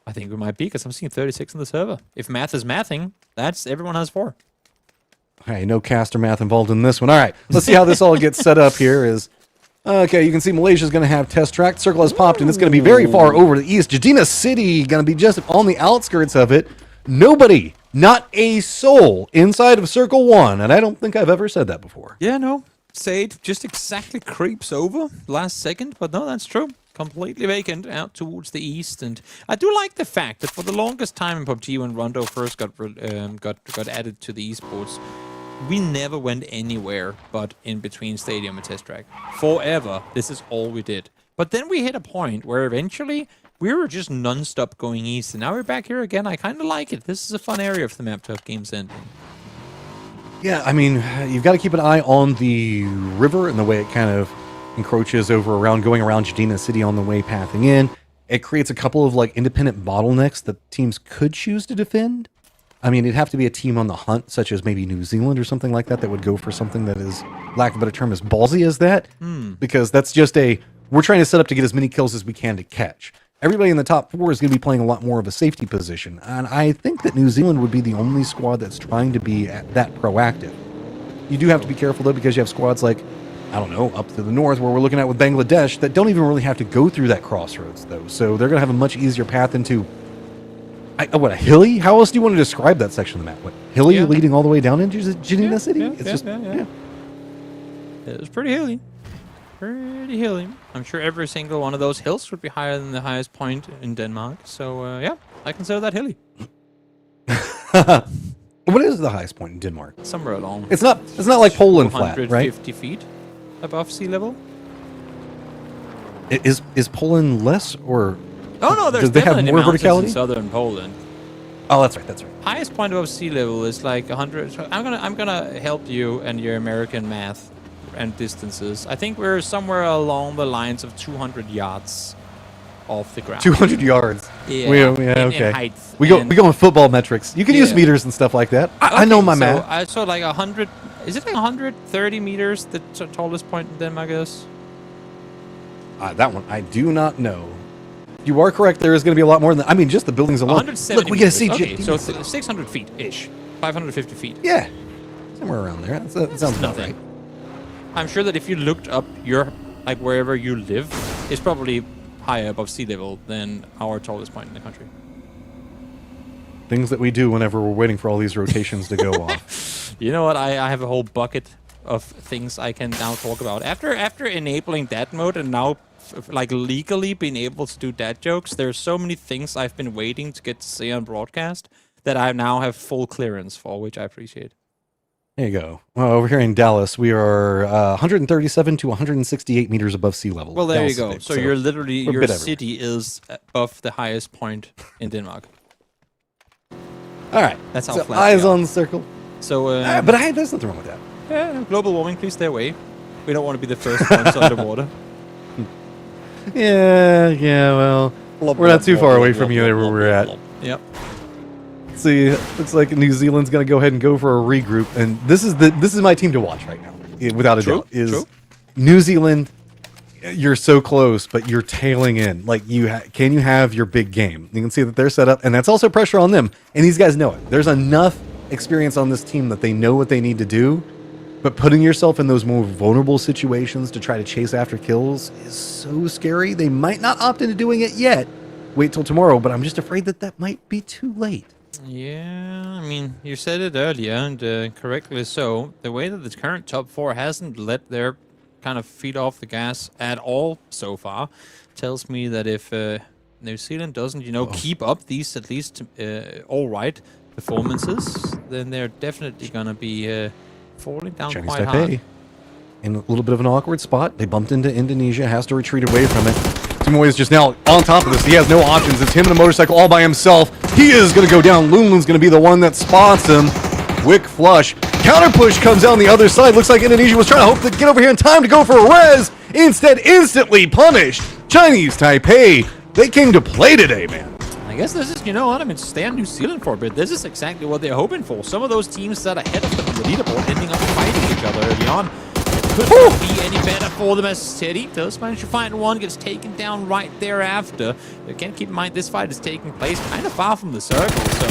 I think we might be, because I'm seeing 36 on the server. If math is mathing, that's everyone has 4. Hey, no caster math involved in this one. All right, let's see how this all gets set up here. Okay, you can see Malaysia's going to have test track. Circle has popped, and it's going to be very far over to the east. Jadina City going to be just on the outskirts of it. Nobody, not a soul inside of Circle 1, and I don't think I've ever said that before. Yeah, no. Sade just exactly creeps over last second, but no, that's true. Completely vacant out towards the east, and I do like the fact that for the longest time in PUBG, when Rondo first got added to the esports, we never went anywhere but in between stadium and test track. Forever, this is all we did. But then we hit a point where eventually we were just non-stop going east, and now we're back here again. I kind of like it. This is a fun area for the map to have games in. Yeah, I mean, you've got to keep an eye on the river and the way it kind of encroaches over around, going around Jadina City on the way pathing in. It creates a couple of like independent bottlenecks that teams could choose to defend. I mean, it'd have to be a team on the hunt, such as maybe New Zealand or something like that, that would go for something that is, lack of a better term, as ballsy as that. Because that's just we're trying to set up to get as many kills as we can to catch. Everybody in the top 4 is going to be playing a lot more of a safety position. And I think that New Zealand would be the only squad that's trying to be that proactive. You do have to be careful, though, because you have squads like, I don't know, up to the north, where we're looking at with Bangladesh, that don't even really have to go through that crossroads, though. So they're going to have a much easier path into, a hilly? How else do you want to describe that section of the map? What, hilly leading all the way down into Jadina City? Yeah. It was pretty hilly. Pretty hilly. I'm sure every single one of those hills would be higher than the highest point in Denmark. So, yeah, I consider that hilly. What is the highest point in Denmark? Somewhere along. It's not like Poland flat, right? 150 feet above sea level. Is Poland less, or Oh no, there's do they have definitely more mountains verticality? in southern Poland. Oh, that's right. That's right. Highest point above sea level is like 100. So I'm gonna help you and your American math and distances. I think we're somewhere along the lines of 200 yards off the ground. 200 yards. Yeah. Okay. In height. We go in football metrics. You can use meters and stuff like that. I know my math. I saw like 100. Is it like 130 meters? The tallest point in Denmark is. That one I do not know. You are correct. There is going to be a lot more than that. I mean, just the buildings alone. 170 Look, we get to see. Okay, so 600 feet ish, 550 feet. Yeah, somewhere around there. That sounds about right. I'm sure that if you looked up like wherever you live, it's probably higher above sea level than our tallest point in the country. Things that we do whenever we're waiting for all these rotations to go off. You know what? I have a whole bucket of things I can now talk about. After enabling that mode and now like legally being able to do dad jokes, there's so many things I've been waiting to get to say on broadcast that I now have full clearance for, which I appreciate. There you go. Well, over here in Dallas, we are 137 to 168 meters above sea level. Well, there Dallas you go. City. So you're literally, your city everywhere. is above the highest point in Denmark. All right. That's how so flat eyes we are. on the circle. So, but there's nothing wrong with that. Yeah, global warming, please stay away. We don't want to be the first ones underwater. Yeah, well, we're not too far away from you there where we're at. Yep. See, looks like New Zealand's going to go ahead and go for a regroup, and this is my team to watch right now, without a doubt. Is New Zealand? You're so close, but you're tailing in. Like can you have your big game? You can see that they're set up, and that's also pressure on them. And these guys know it. There's enough experience on this team that they know what they need to do. But putting yourself in those more vulnerable situations to try to chase after kills is so scary. They might not opt into doing it yet. Wait till tomorrow, but I'm just afraid that might be too late. Yeah, I mean, you said it earlier, and correctly so. The way that the current top 4 hasn't let their kind of feet off the gas at all so far tells me that if New Zealand doesn't, keep up these at least all right performances, then they're definitely going to be falling down Chinese quite Taipei hard. in a little bit of an awkward spot. They bumped into Indonesia, has to retreat away from it. Timoy is just now on top of this. He has no options. It's him and a motorcycle all by himself. He is going to go down. Lunlun's going to be the one that spots him. Quick flush. Counter push comes down the other side. Looks like Indonesia was trying to hope to get over here in time to go for a res. Instead, instantly punished. Chinese Taipei, they came to play today, man. I guess this is, you know what, I mean, stay on New Zealand for a bit. This is exactly what they're hoping for. Some of those teams that are ahead of them on the leaderboard ending up fighting each other early on. Could not be any better for them as Teddy does manage to find one, gets taken down right thereafter. Again, keep in mind this fight is taking place kind of far from the circle, so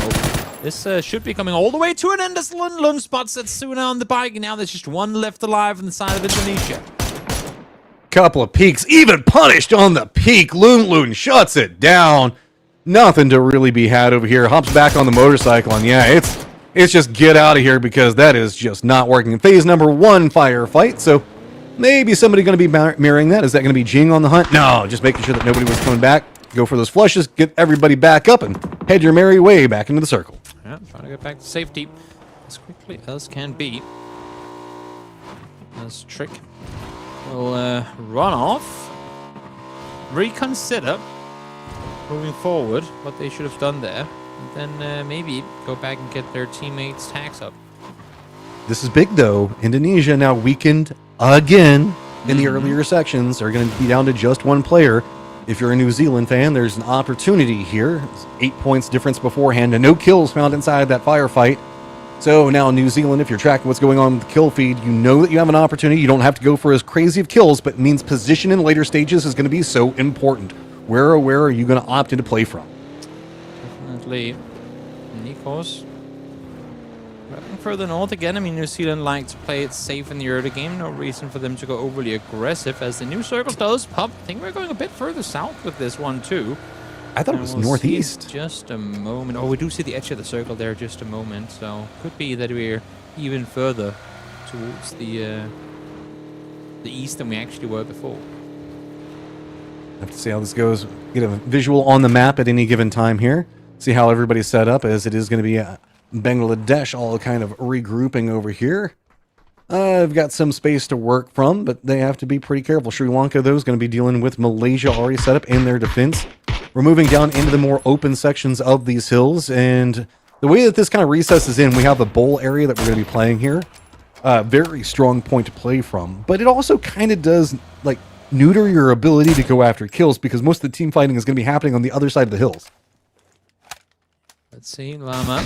this should be coming all the way to an end as Lun spots Setsuna on the bike, and now there's just one left alive on the side of Indonesia. Couple of peaks, even punished on the peak. Lun shuts it down. Nothing to really be had over here. Hops back on the motorcycle, and yeah, it's just get out of here because that is just not working. Phase number 1 firefight, so maybe somebody going to be mirroring that. Is that going to be Jing on the hunt? No, just making sure that nobody was coming back. Go for those flushes, get everybody back up, and head your merry way back into the circle. Yeah, trying to get back to safety as quickly as can be. As Trick will run off, reconsider moving forward what they should have done there, and then maybe go back and get their teammates' tags up. This is big, though. Indonesia now weakened again in the earlier sections. Are going to be down to just one player. If you're a New Zealand fan, there's an opportunity here. 8 points difference beforehand, and no kills found inside that firefight. So now New Zealand, if you're tracking what's going on with the kill feed, you know that you have an opportunity. You don't have to go for as crazy of kills, but it means position in later stages is going to be so important. Where are you going to opt in to play from? Definitely. Nikos driving further north again. I mean, New Zealand like to play it safe in the early game. No reason for them to go overly aggressive as the new circle does pop. I think we're going a bit further south with this one too. I thought it was northeast. Just a moment. Oh, we do see the edge of the circle there just a moment. So could be that we're even further towards the east than we actually were before. Have to see how this goes. Get a visual on the map at any given time here. See how everybody's set up, as it is going to be Bangladesh all kind of regrouping over here. I've got some space to work from, but they have to be pretty careful. Sri Lanka, though, is going to be dealing with Malaysia already set up in their defense. We're moving down into the more open sections of these hills, and the way that this kind of recesses in, we have a bowl area that we're going to be playing here. Very strong point to play from, but it also kind of does, like, neuter your ability to go after kills because most of the team fighting is going to be happening on the other side of the hills. Let's see, Lama.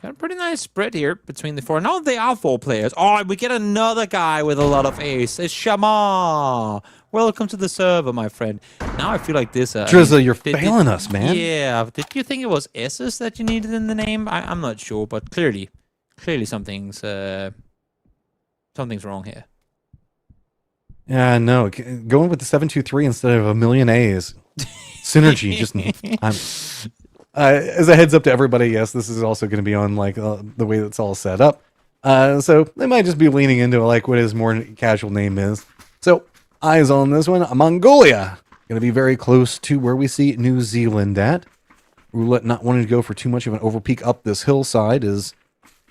Got a pretty nice spread here between the four. Now they are 4 players. Oh, we get another guy with a lot of ace. It's Shama. Welcome to the server, my friend. Now I feel like this... Drizza, you're failing us, man. Yeah. Did you think it was S's that you needed in the name? I'm not sure, but clearly something's wrong here. Yeah, no. Going with the 723 instead of a million A's. Synergy. Just... as a heads up to everybody, yes, this is also going to be on like the way that's all set up. So they might just be leaning into like what his more casual name is. So eyes on this one. Mongolia going to be very close to where we see New Zealand at. Roulette not wanting to go for too much of an overpeak up this hillside is...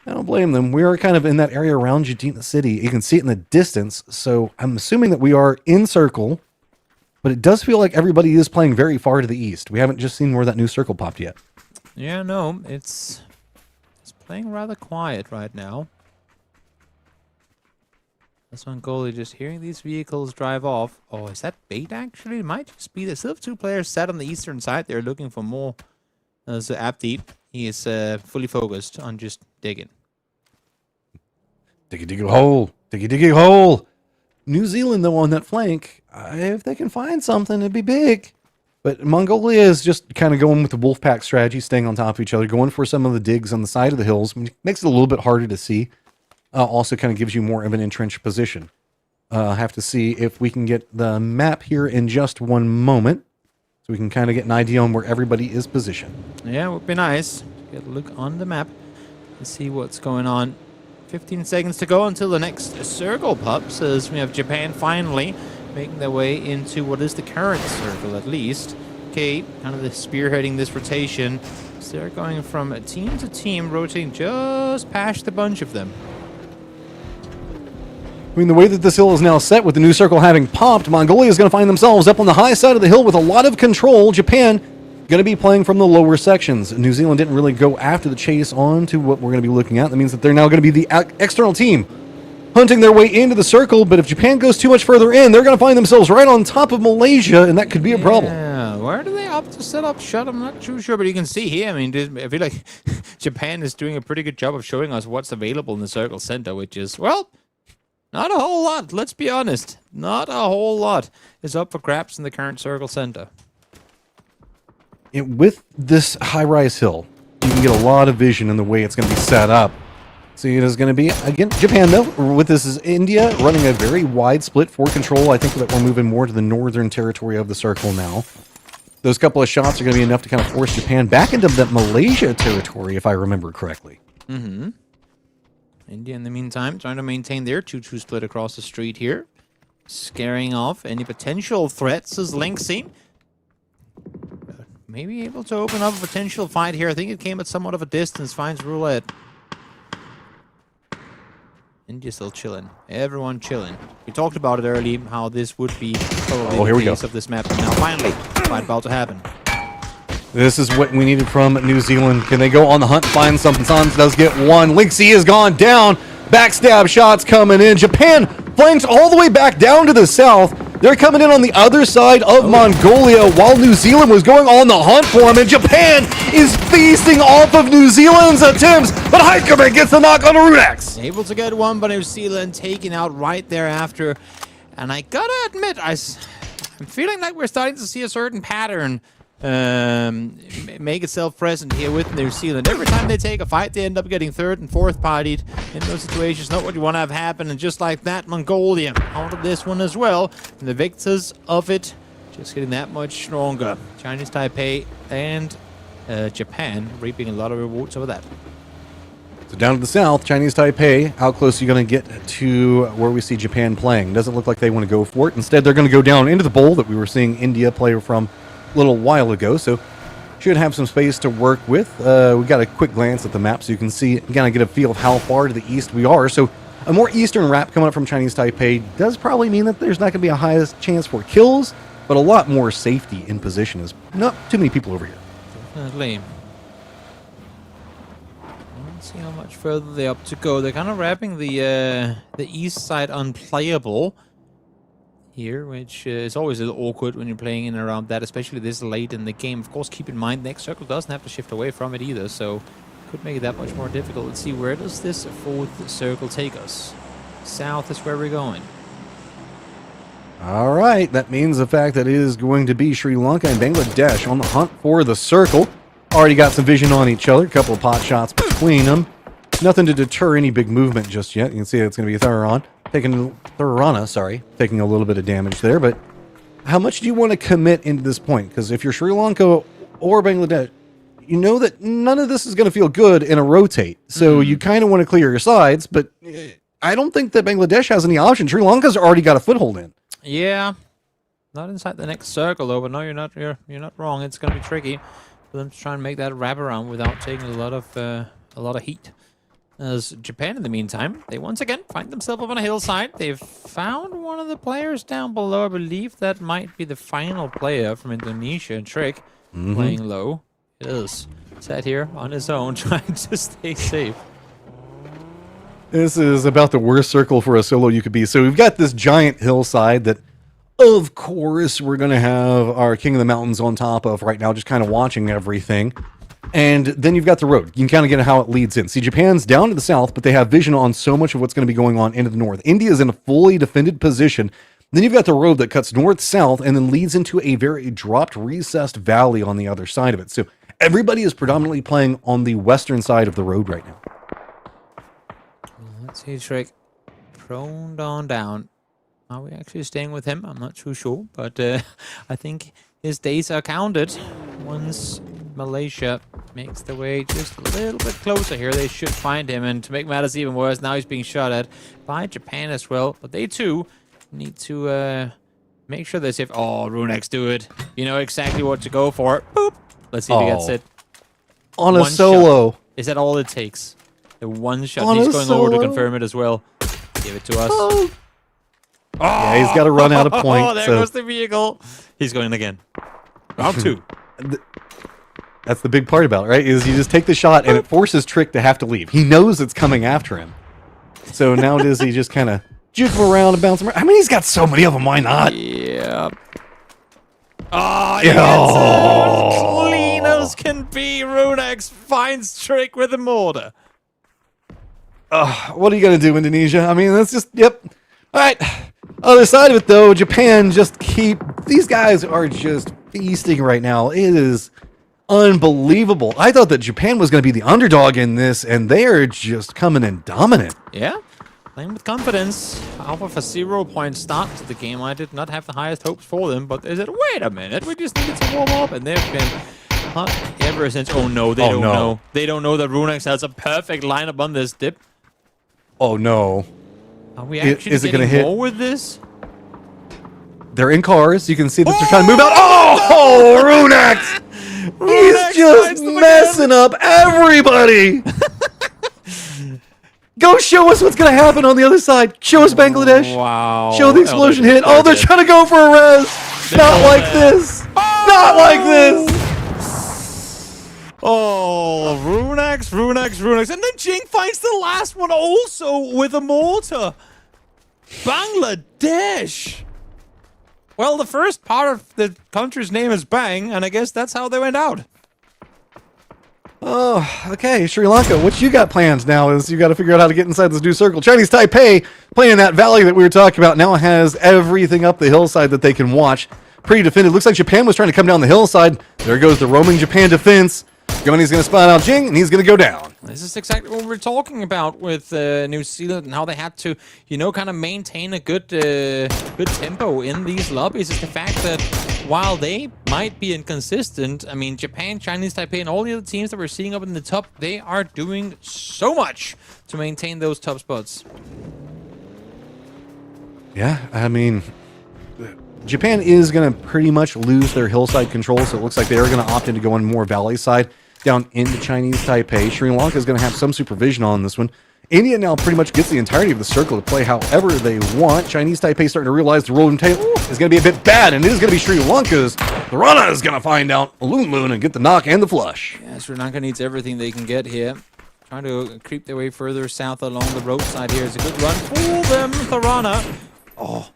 I don't blame them. We are kind of in that area around Jadina City. You can see it in the distance, so I'm assuming that we are in circle, but it does feel like everybody is playing very far to the east. We haven't just seen where that new circle popped yet. Yeah, no, it's playing rather quiet right now. This Mongolia just hearing these vehicles drive off. Oh, is that bait actually? It might just be. There's still 2 players sat on the eastern side. They're looking for more. So Abdi, he is fully focused on just digging. Diggy hole. Diggy hole. New Zealand, though, on that flank, if they can find something, it'd be big. But Mongolia is just kind of going with the wolf pack strategy, staying on top of each other, going for some of the digs on the side of the hills. Makes it a little bit harder to see. Also kind of gives you more of an entrenched position. Have to see if we can get the map here in just one moment, so we can kind of get an idea on where everybody is positioned. Yeah, it would be nice. Get a look on the map and see what's going on. 15 seconds to go until the next circle pops, as we have Japan finally making their way into what is the current circle, at least. Okay, kind of spearheading this rotation. So they're going from team to team, rotating just past a bunch of them. I mean, the way that this hill is now set with the new circle having popped, Mongolia is going to find themselves up on the high side of the hill with a lot of control. Japan going to be playing from the lower sections. New Zealand didn't really go after the chase on to what we're going to be looking at. That means that they're now going to be the external team hunting their way into the circle, but if Japan goes too much further in, they're going to find themselves right on top of Malaysia, and that could be a problem. Yeah, where do they opt to set up shut? I'm not too sure, but you can see here, I mean, I feel like Japan is doing a pretty good job of showing us what's available in the circle center, which is, well, not a whole lot, let's be honest. Not a whole lot is up for grabs in the current circle center. With this high-rise hill, you can get a lot of vision in the way it's going to be set up. See, it is going to be, again, Japan, though. With this is India running a very wide split for control. I think that we're moving more to the northern territory of the circle now. Those couple of shots are going to be enough to kind of force Japan back into that Malaysia territory, if I remember correctly. Mm-hmm. India, in the meantime, trying to maintain their 2-2 split across the street here. Scaring off any potential threats as Linksy. Maybe able to open up a potential fight here. I think it came at somewhat of a distance. Finds roulette. India still chilling. Everyone chilling. We talked about it early, how this would be probably the case of this map. And now finally, fight about to happen. This is what we needed from New Zealand. Can they go on the hunt, find something? Sans does get one. Linksy has gone down. Backstab shots coming in. Japan flanks all the way back down to the south. They're coming in on the other side of Mongolia while New Zealand was going on the hunt for him. And Japan is feasting off of New Zealand's attempts. But Heikeman gets the knock on a Rudex. Able to get one, but New Zealand taken out right thereafter. And I gotta admit, I'm feeling like we're starting to see a certain pattern make itself present here with New Zealand. Every time they take a fight, they end up getting third and fourth partied in those situations. Not what you want to have happen. And just like that, Mongolia out of this one as well. And the victors of it just getting that much stronger. Chinese Taipei and Japan reaping a lot of rewards over that. So down to the south, Chinese Taipei, how close are you going to get to where we see Japan playing? Doesn't look like they want to go for it. Instead, they're going to go down into the bowl that we were seeing India play from little while ago, so should have some space to work with. We got a quick glance at the map so you can see, kind of get a feel of how far to the east we are. So a more eastern wrap coming up from Chinese Taipei does probably mean that there's not going to be a highest chance for kills, but a lot more safety in position. Is not too many people over here. Definitely. Let's see how much further they're up to go. They're kind of wrapping the east side unplayable here, which is always a little awkward when you're playing in and around that, especially this late in the game. Of course, keep in mind, next circle doesn't have to shift away from it either, so could make it that much more difficult. Let's see, where does this fourth circle take us? South is where we're going. All right, that means the fact that it is going to be Sri Lanka and Bangladesh on the hunt for the circle. Already got some vision on each other, a couple of pot shots between them. Nothing to deter any big movement just yet. You can see it's going to be Thurana, taking a little bit of damage there. But how much do you want to commit into this point? Because if you're Sri Lanka or Bangladesh, you know that none of this is going to feel good in a rotate. So you kind of want to clear your sides, but I don't think that Bangladesh has any option. Sri Lanka's already got a foothold in. Yeah, not inside the next circle though. But no, you're not wrong. It's going to be tricky for them to try and make that wraparound without taking a lot of heat. As Japan, in the meantime, they once again find themselves up on a hillside. They've found one of the players down below. I believe that might be the final player from Indonesia, Trick, playing low. It is. Sat here on his own, trying to stay safe. This is about the worst circle for a solo you could be. So we've got this giant hillside that, of course, we're going to have our King of the Mountains on top of right now, just kind of watching everything. And then you've got the road. You can kind of get how it leads in. See, Japan's down to the south, but they have vision on so much of what's going to be going on into the north. India's in a fully defended position. Then you've got the road that cuts north-south and then leads into a very dropped, recessed valley on the other side of it. So everybody is predominantly playing on the western side of the road right now. Let's see, Trick. Prone on down. Are we actually staying with him? I'm not too sure, but I think his days are counted. Once Malaysia makes their way just a little bit closer here, they should find him. And to make matters even worse, now he's being shot at by Japan as well. But they too need to make sure they're safe. Oh, Runex, do it. You know exactly what to go for. Boop. Let's see if he gets it. On a solo. Shot. Is that all it takes? The one shot. He's going over to confirm it as well. Give it to us. Yeah, he's got to run out of point. Oh, there so goes the vehicle. He's going again. Round 2. that's the big part about it, right? Is you just take the shot and it forces Trick to have to leave. He knows it's coming after him. So now does he just kind of juke him around and bounce him around? I mean, he's got so many of them. Why not? Yeah. Oh, Yeah. clean as can be. Runex finds Trick with a mortar. What are you going to do, Indonesia? I mean, that's just, yep. All right. Other side of it, though, Japan these guys are just feasting right now. It is unbelievable. I thought that Japan was going to be the underdog in this, and they are just coming in dominant. Yeah. Playing with confidence. Off of a 0-point start to the game, I did not have the highest hopes for them, but they said, wait a minute, we just needed to warm up, and they've been ever since. Oh no, they don't know. They don't know that Runex has a perfect lineup on this dip. Oh, no. Are we actually is it gonna getting more hit? with this? They're in cars. You can see that they're trying to move out. Oh, Runex! He's just messing up everybody. Go show us what's going to happen on the other side. Show us Bangladesh. Wow. Show the explosion hit. Oh, they're trying to go for a res. Not like this. Not like this. Oh, Runex. And then Jing finds the last one also with a mortar. Bangladesh. Well, the first part of the country's name is Bang, and I guess that's how they went out. Oh, okay. Sri Lanka, what you got planned now is you got to figure out how to get inside this new circle. Chinese Taipei, playing that valley that we were talking about, now has everything up the hillside that they can watch. Pretty defended. Looks like Japan was trying to come down the hillside. There goes the roaming Japan defense. Goni's going to spot out Jing, and he's going to go down. This is exactly what we're talking about with New Zealand and how they had to, kind of maintain a good tempo in these lobbies. Is the fact that while they might be inconsistent, I mean, Japan, Chinese Taipei, and all the other teams that we're seeing up in the top, they are doing so much to maintain those top spots. Yeah, I mean, Japan is going to pretty much lose their hillside control, so it looks like they are going to opt in to go on more valley side down into Chinese Taipei. Sri Lanka is going to have some supervision on this one. India now pretty much gets the entirety of the circle to play however they want. Chinese Taipei starting to realize the rolling tail is going to be a bit bad, and it is going to be Sri Lanka's. The Rana is going to find out Loon and get the knock and the flush. Yeah, Sri Lanka needs everything they can get here. Trying to creep their way further south along the roadside here is a good run for them. Tharana. Oh,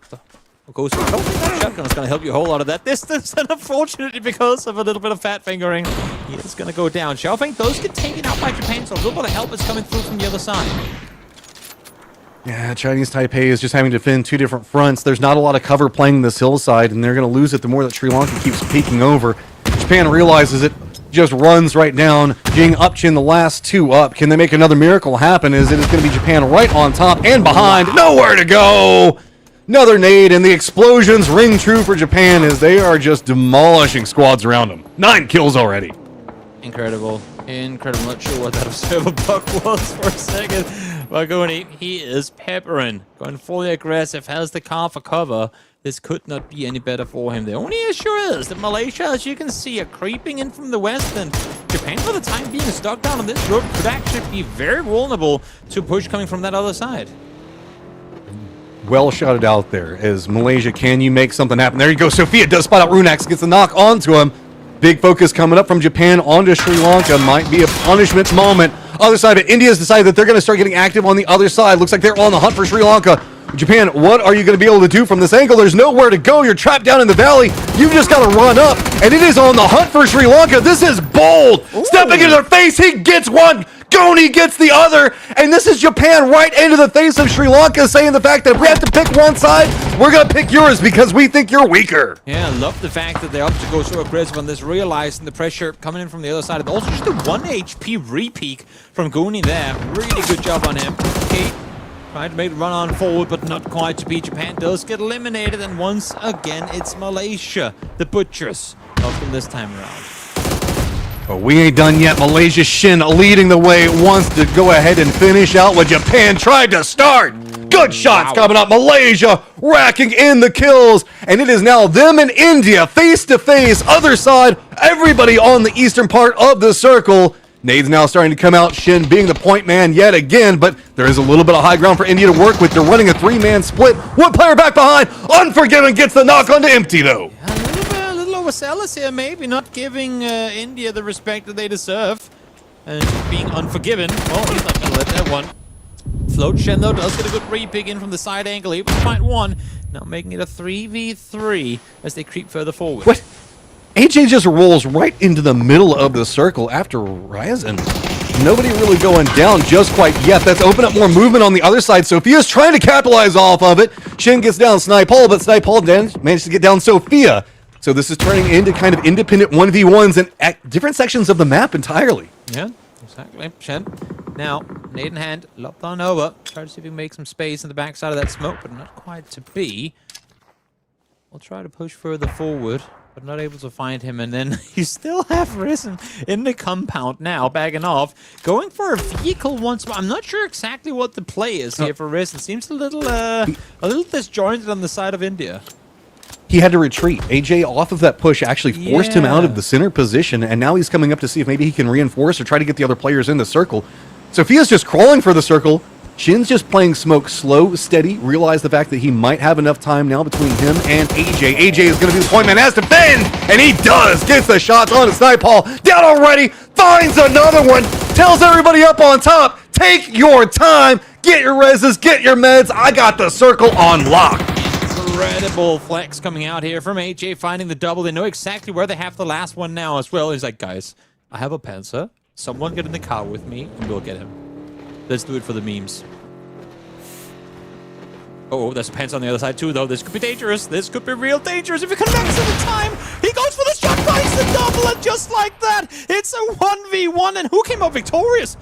goes for that shotgun is going to help you a whole lot of that distance, and unfortunately, because of a little bit of fat fingering, he is going to go down. Xiaofeng does get taken out by Japan, so a little bit of help is coming through from the other side. Yeah, Chinese Taipei is just having to defend two different fronts. There's not a lot of cover playing this hillside, and they're going to lose it the more that Sri Lanka keeps peeking over. Japan realizes it, just runs right down. Jing up chin the last two up. Can they make another miracle happen? Is it is going to be Japan right on top and behind. Nowhere to go. Another nade, and the explosions ring true for Japan as they are just demolishing squads around them. 9 kills already. Incredible. Not sure what that observer bug was for a second. Bagoni, he is peppering. Going fully aggressive, has the car for cover. This could not be any better for him. The only issue is that Malaysia, as you can see, are creeping in from the west, and Japan, for the time being, stuck down on this road, could actually be very vulnerable to push coming from that other side. Well shotted out there as Malaysia. Can you make something happen? There you go. Sophia does spot out Runex, gets the knock onto him. Big focus coming up from Japan onto Sri Lanka. Might be a punishment moment. Other side of it, India's decided that they're going to start getting active on the other side. Looks like they're on the hunt for Sri Lanka. Japan, what are you going to be able to do from this angle? There's nowhere to go. You're trapped down in the valley. You've just got to run up, and it is on the hunt for Sri Lanka. This is bold. Ooh. Stepping into their face, he gets one. Goni gets the other, and this is Japan right into the face of Sri Lanka, saying the fact that if we have to pick one side, we're going to pick yours because we think you're weaker. Yeah, I love the fact that they're up to go so aggressive on this, realizing the pressure coming in from the other side. And also just a 1 HP re-peek from Goni there. Really good job on him. Kate trying to make the run on forward, but not quite to be. Japan does get eliminated, and once again, it's Malaysia, the butchers, of them this time around. But we ain't done yet. Malaysia Shin leading the way, wants to go ahead and finish out what Japan tried to start. Good shots coming up. Malaysia racking in the kills, and it is now them and India face to face. Other side, everybody on the eastern part of the circle. Nades now starting to come out. Shin being the point man yet again, but there is a little bit of high ground for India to work with. They're running a 3-man split. One player back behind. Unforgiven gets the knock onto Empty, though. A little overzealous here, maybe not giving India the respect that they deserve. And just being unforgiven. Oh, he's not going to let that one. Float Shen, though, does get a good re-pick in from the side angle. He was fight one. Now making it a 3v3 as they creep further forward. What? AJ just rolls right into the middle of the circle after Ryzen. Nobody really going down just quite yet. That's opened up more movement on the other side. Sophia's trying to capitalize off of it. Shin gets down Snipehole, but Snipehole then managed to get down Sophia. So this is turning into kind of independent 1v1s and at different sections of the map entirely. Yeah, exactly. Shen. Now, nade in hand, lopped on over. Try to see if we can make some space in the backside of that smoke, but not quite to be. We'll try to push further forward, but not able to find him. And then you still have Risen in the compound now, backing off. Going for a vehicle once more. I'm not sure exactly what the play is here for Risen. Seems a little disjointed on the side of India. He had to retreat. AJ, off of that push, actually forced him out of the center position, and now he's coming up to see if maybe he can reinforce or try to get the other players in the circle. Sophia's just crawling for the circle. Shin's just playing smoke slow, steady, realize the fact that he might have enough time now between him and AJ. AJ is going to be the point man, has to bend, and he does. Gets the shots on his Snipehole. Down already, finds another one, tells everybody up on top, take your time, get your reses, get your meds. I got the circle on lock. Incredible flex coming out here from AJ, finding the double. They know exactly where they have the last one now as well. He's like, guys, I have a Panzer. Someone get in the car with me, and we'll get him. Let's do it for the memes. Oh, there's a Panzer on the other side too, though. This could be dangerous. This could be real dangerous. If he connects at the time, he goes for the shot, finds the double, and just like that, it's a 1v1. And who came out victorious?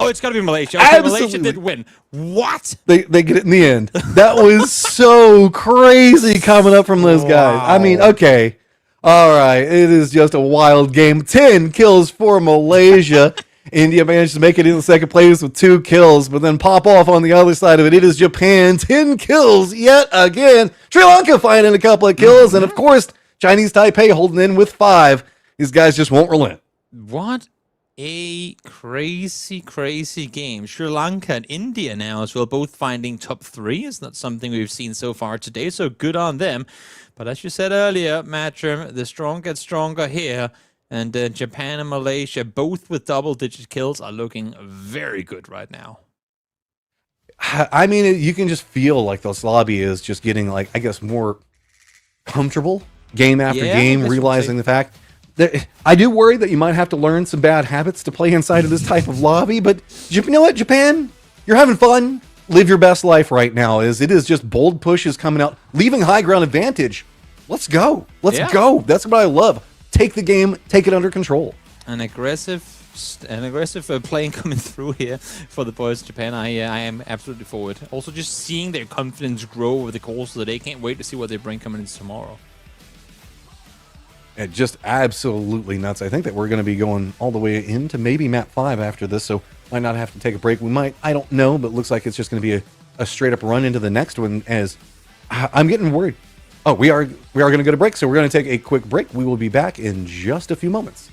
Oh, it's got to be Malaysia. Okay, Malaysia did win. What? They get it in the end. That was so crazy coming up from those guys. I mean, okay. All right. It is just a wild game. 10 kills for Malaysia. India managed to make it in the second place with 2 kills, but then pop off on the other side of it. It is Japan, 10 kills yet again. Sri Lanka finding a couple of kills, and of course, Chinese Taipei holding in with 5. These guys just won't relent. What a crazy, crazy game. Sri Lanka and India now as well, both finding top 3. It's not something we've seen so far today, so good on them. But as you said earlier, Matrim, the strong get stronger here. And Japan and Malaysia, both with double-digit kills, are looking very good right now. I mean, you can just feel like this lobby is just getting, like, I guess, more comfortable game after game, realizing the fact that I do worry that you might have to learn some bad habits to play inside of this type of lobby. But you know what, Japan? You're having fun. Live your best life right now. It is just bold pushes coming out, leaving high ground advantage. Let's go. Let's go. That's what I love. Take the game, take it under control. An aggressive playing coming through here for the boys of Japan. I am absolutely forward. Also, just seeing their confidence grow over the course of the day. Can't wait to see what they bring coming into tomorrow. Yeah, just absolutely nuts. I think that we're going to be going all the way into maybe map 5 after this, so might not have to take a break. We might, I don't know, but it looks like it's just going to be a straight up run into the next one. As I'm getting worried. Oh, we are going to go to break, so we're going to take a quick break. We will be back in just a few moments.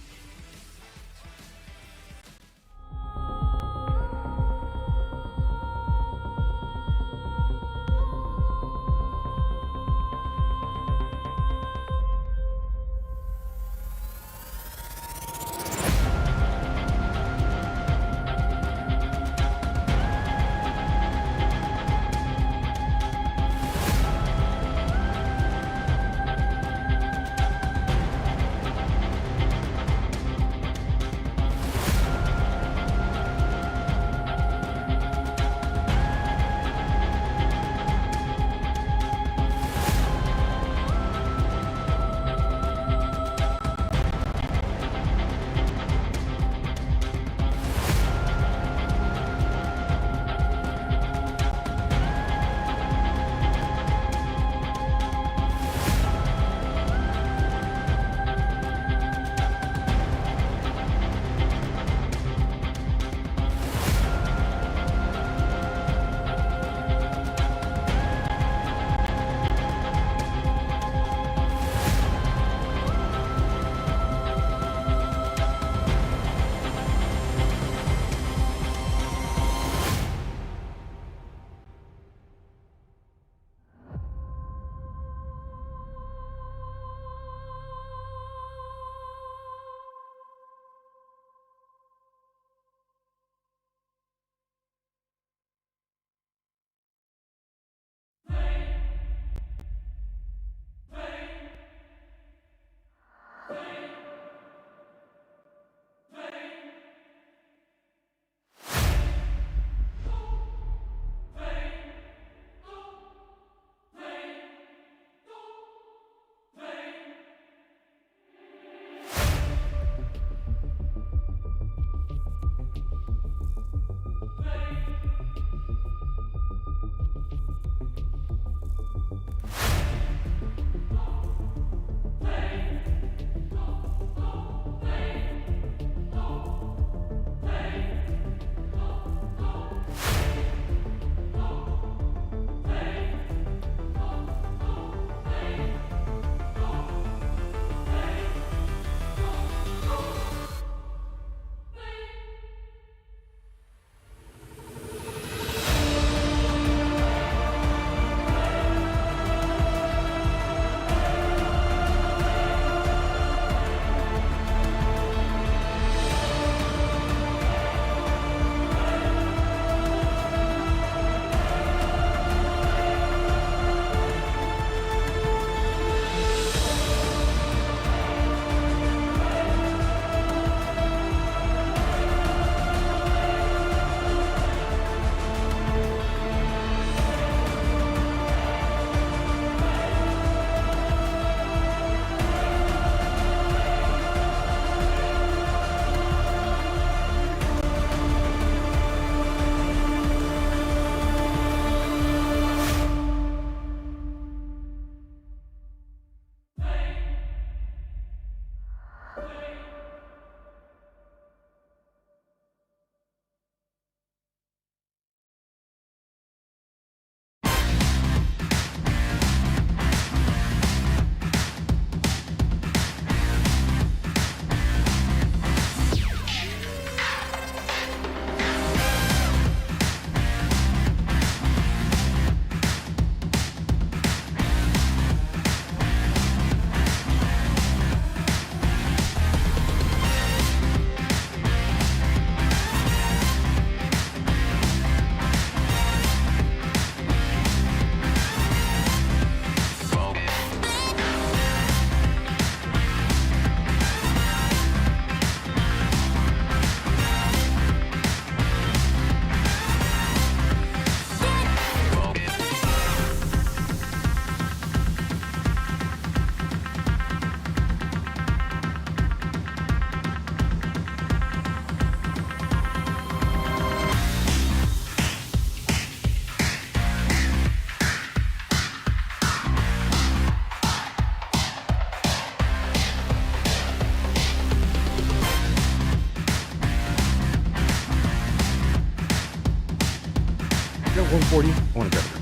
140. I want to grab it.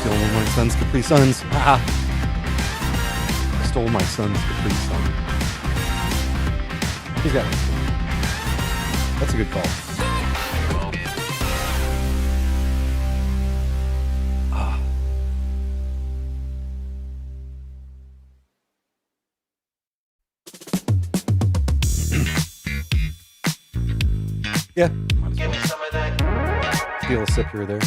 Stealing one of my son's Capri Suns. Ah. I stole my son's Capri Sun. He's got it. That's a good call. Ah. Yeah, might as well. Steal a sip here or there.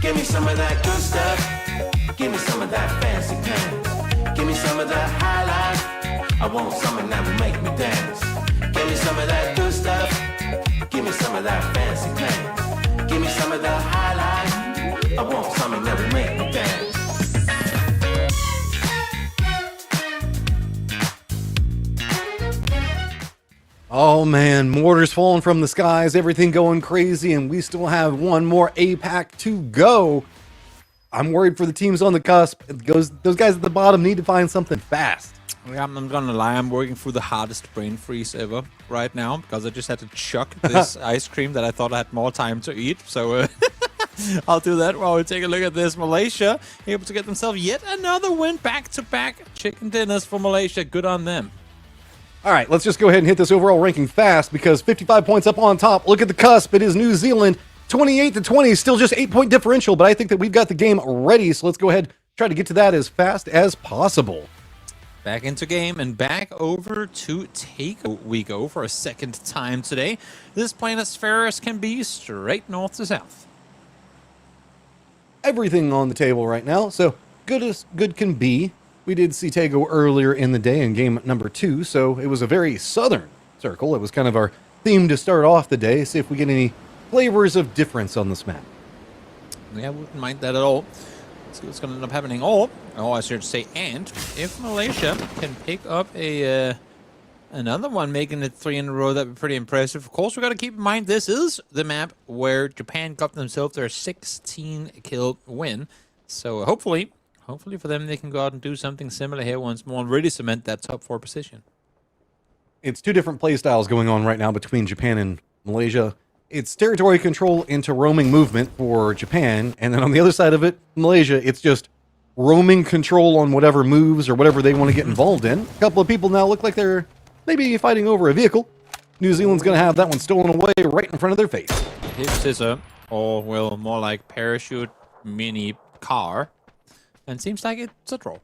Give me some of that good stuff. Give me some of that fancy pants. Give me some of that high life. I want something that will make me dance. Give me some of that good stuff. Give me some of that fancy pants. Give me some of that high life. I want something that will make me dance. Oh man, mortars falling from the skies, everything going crazy, and we still have one more APAC to go. I'm worried for the teams on the cusp. Those guys at the bottom need to find something fast. Yeah, I'm gonna lie, I'm working through the hardest brain freeze ever right now because I just had to chuck this ice cream that I thought I had more time to eat. So I'll do that while we take a look at this. Malaysia able to get themselves yet another win, back-to-back chicken dinners for Malaysia. Good on them. All right, let's just go ahead and hit this overall ranking fast because 55 points up on top. Look at the cusp. It is New Zealand. 28-20, still just 8-point differential, but I think that we've got the game ready, so let's go ahead and try to get to that as fast as possible. Back into game and back over to Take. We go for a second time today. This plane as fair as can be, straight north to south. Everything on the table right now, so good as good can be. We did see Tego earlier in the day in game number 2, so it was a very southern circle. It was kind of our theme to start off the day, see if we get any flavors of difference on this map. Yeah, I wouldn't mind that at all. Let's see what's going to end up happening. Oh, I should say, and if Malaysia can pick up a another one, making it 3 in a row, that'd be pretty impressive. Of course, we got to keep in mind this is the map where Japan got themselves their 16-kill win. So hopefully for them, they can go out and do something similar here once more and really cement that top 4 position. It's two different play styles going on right now between Japan and Malaysia. It's territory control into roaming movement for Japan, and then on the other side of it, Malaysia, it's just roaming control on whatever moves or whatever they want to get involved in. A couple of people now look like they're maybe fighting over a vehicle. New Zealand's going to have that one stolen away right in front of their face. Hip scissor, or well, more like parachute mini car. And seems like it's a draw.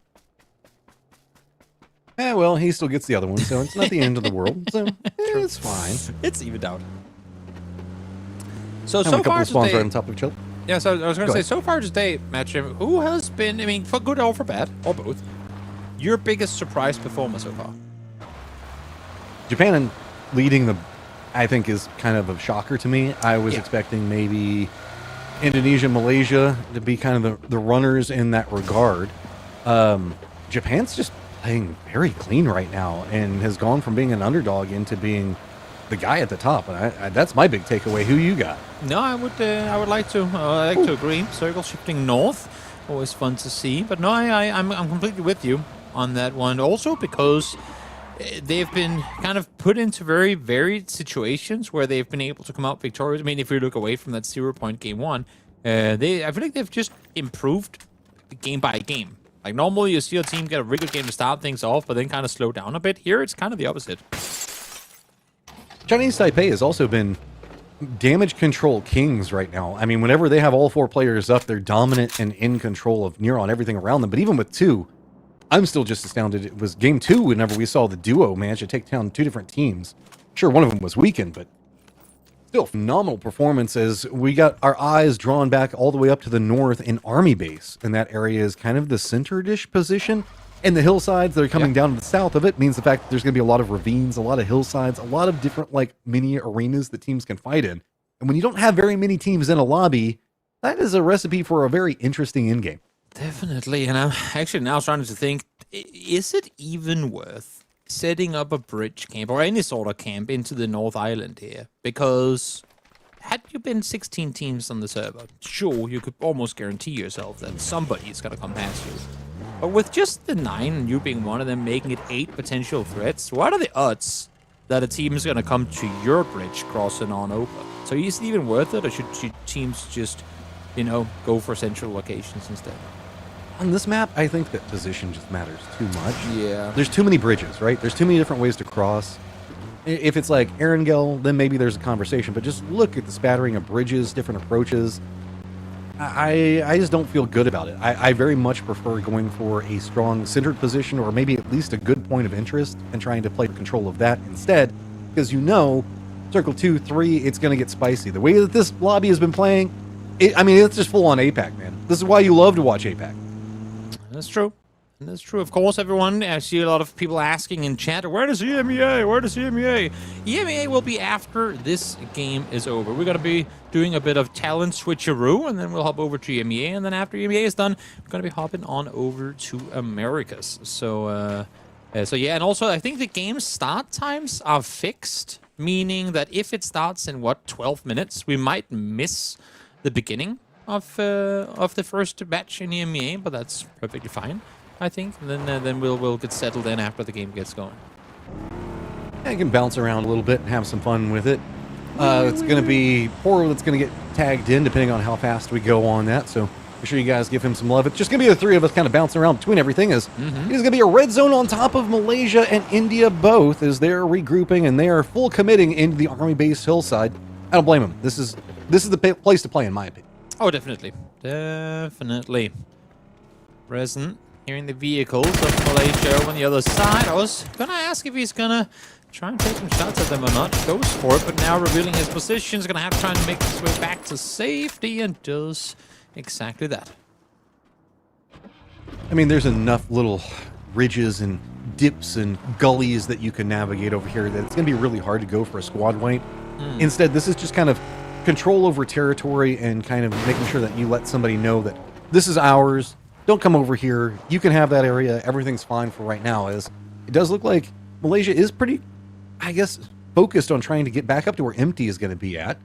Well, he still gets the other one, so it's not the end of the world. So it's fine. It's evened out. So a couple far of spawns today, right on top of each other. yeah. So I was going Go to say, ahead. so far today, Matcham, who has been, I mean, for good or for bad, or both, your biggest surprise performer so far? Japan leading the, I think, is kind of a shocker to me. I was Yeah. expecting maybe Indonesia, Malaysia to be kind of the runners in that regard. Japan's just playing very clean right now and has gone from being an underdog into being the guy at the top. And that's my big takeaway. Who you got? No, I would like to agree. Circle shifting north, always fun to see. But no, I'm completely with you on that one. Also because they've been kind of put into very varied situations where they've been able to come out victorious. I mean, if we look away from that 0-point game 1, I feel like they've just improved game by game. Like normally you see a team get a really good game to start things off, but then kind of slow down a bit. Here it's kind of the opposite. Chinese Taipei has also been damage control kings right now. I mean, whenever they have all 4 players up, they're dominant and in control of near on everything around them. But even with 2, I'm still just astounded. It was game 2 whenever we saw the duo manage to take down 2 different teams. Sure, one of them was weakened, but Still phenomenal performance as we got our eyes drawn back all the way up to the north in Army Base. And that area is kind of the center-ish position. And the hillsides that are coming down to the south of it means the fact that there's going to be a lot of ravines, a lot of hillsides, a lot of different like mini arenas that teams can fight in. And when you don't have very many teams in a lobby, that is a recipe for a very interesting endgame. Definitely. And I'm actually now starting to think, is it even worth setting up a bridge camp or any sort of camp into the North Island here? Because had you been 16 teams on the server, sure, you could almost guarantee yourself that somebody is going to come past you. But with just the 9 and you being one of them, making it 8 potential threats, what are the odds that a team is going to come to your bridge crossing on over? So is it even worth it, or should teams just, go for central locations instead? On this map, I think that position just matters too much. Yeah. There's too many bridges, right? There's too many different ways to cross. If it's like Erangel, then maybe there's a conversation. But just look at the spattering of bridges, different approaches. I just don't feel good about it. I very much prefer going for a strong centered position, or maybe at least a good point of interest, and trying to play control of that instead. Because Circle 2, 3, it's going to get spicy. The way that this lobby has been playing, it's just full on APAC, man. This is why you love to watch APAC. That's true. And that's true. Of course, everyone, I see a lot of people asking in chat, where does EMEA? Where does EMEA? EMEA will be after this game is over. We're going to be doing a bit of talent switcheroo, and then we'll hop over to EMEA. And then after EMEA is done, we're going to be hopping on over to Americas. So yeah, and also I think the game start times are fixed, meaning that if it starts in, 12 minutes, we might miss the beginning of the first batch in EMEA, but that's perfectly fine, I think. And then we'll get settled in after the game gets going. Yeah, you can bounce around a little bit and have some fun with it. It's going to be Poro that's going to get tagged in, depending on how fast we go on that. So make sure you guys give him some love. It's just going to be the 3 of us kind of bouncing around between everything. It's going to be a red zone on top of Malaysia and India both, as they're regrouping and they are full committing into the Army Base hillside. I don't blame them. This is the place to play, in my opinion. Oh, definitely. Definitely. Present here in the vehicles of Malaysia on the other side. I was going to ask if he's going to try and take some shots at them or not. Goes for it, but now revealing his position. Is going to have to try and make his way back to safety, and does exactly that. There's enough little ridges and dips and gullies that you can navigate over here that it's going to be really hard to go for a squad wipe. Instead, this is just kind of control over territory and kind of making sure that you let somebody know that this is ours. Don't come over here. You can have that area. Everything's fine for right now. As it does look like Malaysia is pretty, focused on trying to get back up to where Empty is going to be at.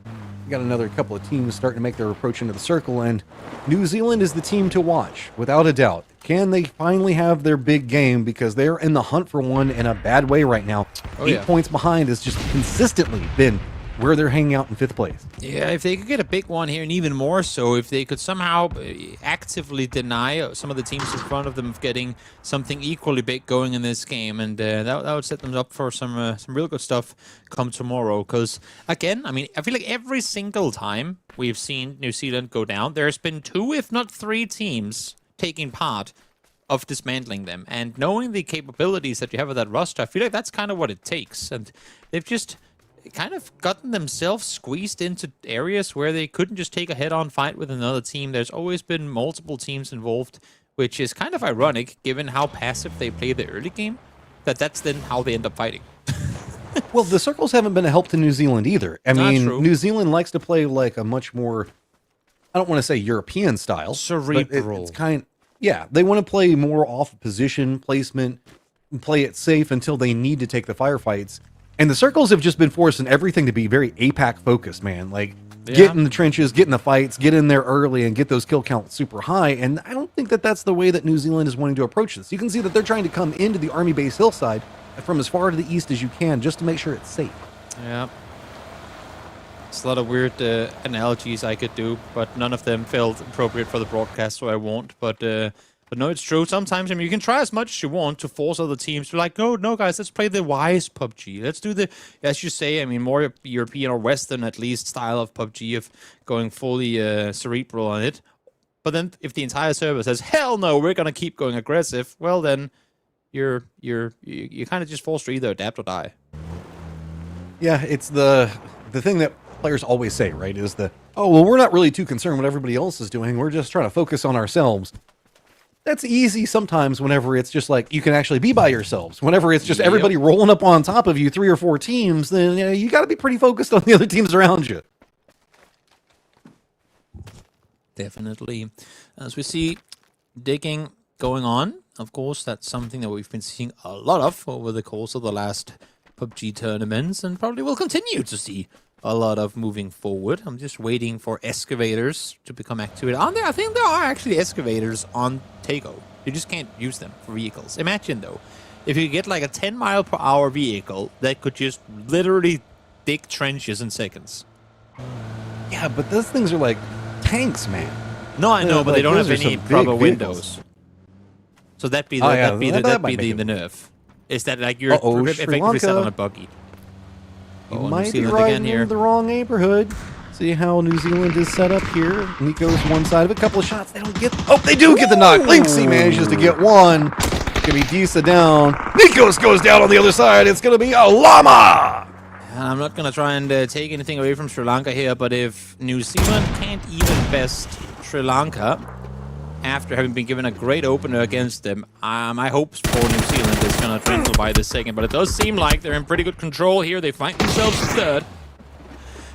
We got another couple of teams starting to make their approach into the circle, and New Zealand is the team to watch, without a doubt. Can they finally have their big game? Because they're in the hunt for one in a bad way right now. 8 points behind has just consistently been where they're hanging out in 5th place. Yeah, if they could get a big one here, and even more so, if they could somehow actively deny some of the teams in front of them of getting something equally big going in this game, and that would set them up for some real good stuff come tomorrow. Because, again, I feel like every single time we've seen New Zealand go down, there's been 2, if not 3 teams taking part of dismantling them. And knowing the capabilities that you have with that roster, I feel like that's kind of what it takes. And they've just kind of gotten themselves squeezed into areas where they couldn't just take a head-on fight with another team. There's always been multiple teams involved, which is kind of ironic given how passive they play the early game, that's then how they end up fighting. Well, the circles haven't been a help to New Zealand either. New Zealand likes to play like a much more, I don't want to say European style. Cerebral. They want to play more off position placement, play it safe until they need to take the firefights. And the circles have just been forcing everything to be very APAC focused, man. Like, get in the trenches, get in the fights, get in there early, and get those kill counts super high. And I don't think that that's the way that New Zealand is wanting to approach this. You can see that they're trying to come into the Army Base hillside from as far to the east as you can, just to make sure it's safe. Yeah. It's a lot of weird analogies I could do, but none of them felt appropriate for the broadcast, so I won't. But no, it's true. Sometimes, you can try as much as you want to force other teams to like, no, guys, let's play the wise PUBG. Let's do the, as you say, more European or Western, at least, style of PUBG of going fully cerebral on it. But then if the entire server says, hell no, we're going to keep going aggressive, well, then you're kind of just forced to either adapt or die. Yeah, it's the thing that players always say, right, is the, oh, well, we're not really too concerned what everybody else is doing. We're just trying to focus on ourselves. That's easy sometimes whenever it's just like you can actually be by yourselves. Whenever it's just everybody rolling up on top of you, 3 or 4 teams, then you got to be pretty focused on the other teams around you. Definitely. As we see digging going on, of course, that's something that we've been seeing a lot of over the course of the last PUBG tournaments and probably will continue to see a lot of moving forward. I'm just waiting for excavators to become activated. On there, I think there are actually excavators on Tago. You just can't use them for vehicles. Imagine, though, if you get like a 10-mile-per-hour vehicle that could just literally dig trenches in seconds. Yeah, but those things are like tanks, man. No, I know, but they don't have any proper windows. So that'd be the nerf. Is that like you're effectively set on a buggy? You might be right in the wrong neighborhood. See how New Zealand is set up here. Nico's one side of it. Couple of shots. They don't get... Oh, they do get the knock. Linksy manages to get one. It's going to be Disa down. Nikos goes down on the other side. It's going to be a llama. I'm not going to try and take anything away from Sri Lanka here, but if New Zealand can't even best Sri Lanka after having been given a great opener against them, my hopes for New Zealand is going to dwindle by the second. But it does seem like they're in pretty good control here. They find themselves third.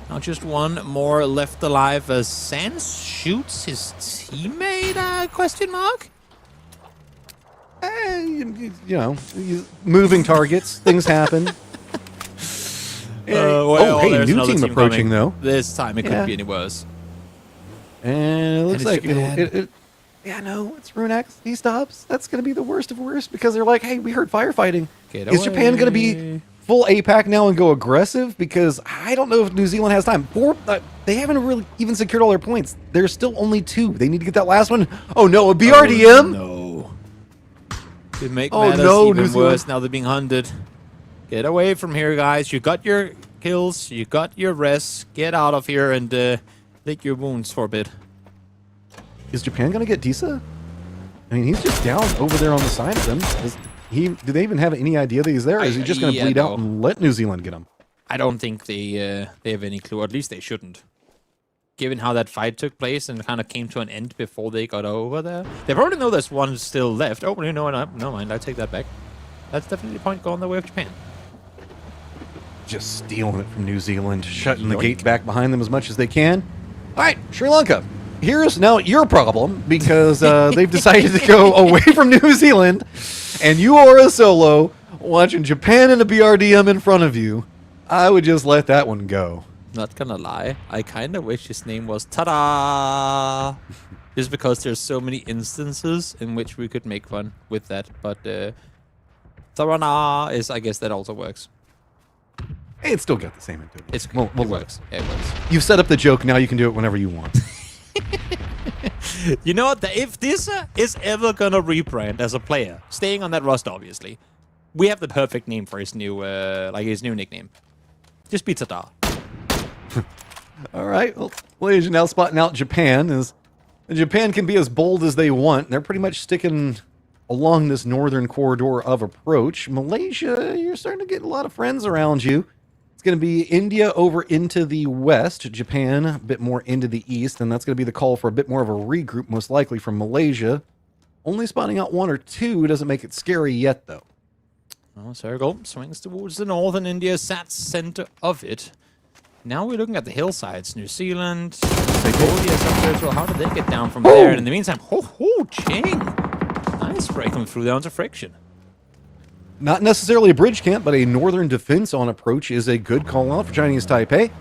Now just one more left alive as Sans shoots his teammate, question mark? You know, moving targets. Things happen. Hey, new team approaching, though. This time it couldn't be any worse. And it looks like yeah, no, it's Runex. He stops. That's going to be the worst of worst because they're like, hey, we heard firefighting. Is Japan going to be full APAC now and go aggressive? Because I don't know if New Zealand has time. They haven't really even secured all their points. There's still only 2. They need to get that last one. Oh, no, a BRDM? Oh, no. To make matters even worse, now they're being hunted. Get away from here, guys. You got your kills. You got your rest. Get out of here and lick your wounds for a bit. Is Japan going to get Disa? I mean, he's just down over there on the side of them. Do they even have any idea that he's there? Or is he just going to bleed out and let New Zealand get him? I don't think they have any clue. At least they shouldn't. Given how that fight took place and kind of came to an end before they got over there. They probably know there's one still left. Oh, no mind. I take that back. That's definitely a point going the way of Japan. Just stealing it from New Zealand. Shutting the gate back behind them as much as they can. All right, Sri Lanka. Here's now your problem because they've decided to go away from New Zealand and you are a solo watching Japan and a BRDM in front of you. I would just let that one go. Not gonna lie, I kind of wish his name was Ta-da! Just because there's so many instances in which we could make fun with that, but Tarana is, I guess that also works. Hey, it's still got the same intent. It works. Yeah, it works. You've set up the joke, now you can do it whenever you want. You know what? If this is ever gonna rebrand as a player, staying on that roster, obviously, we have the perfect name for his new nickname. Just be Tada. All right. Well, Malaysia now spotting out Japan. Japan can be as bold as they want. They're pretty much sticking along this northern corridor of approach. Malaysia, you're starting to get a lot of friends around you. It's going to be India over into the west, Japan a bit more into the east, and that's going to be the call for a bit more of a regroup, most likely from Malaysia. Only spotting out 1 or 2 doesn't make it scary yet, though. Oh, Sergal swings towards the north, and India sat center of it. Now we're looking at the hillsides. New Zealand, Cambodia is up there as well. How did they get down from there? And in the meantime, Ching! Nice breaking through down to friction. Not necessarily a bridge camp, but a northern defense on approach is a good call out for Chinese Taipei.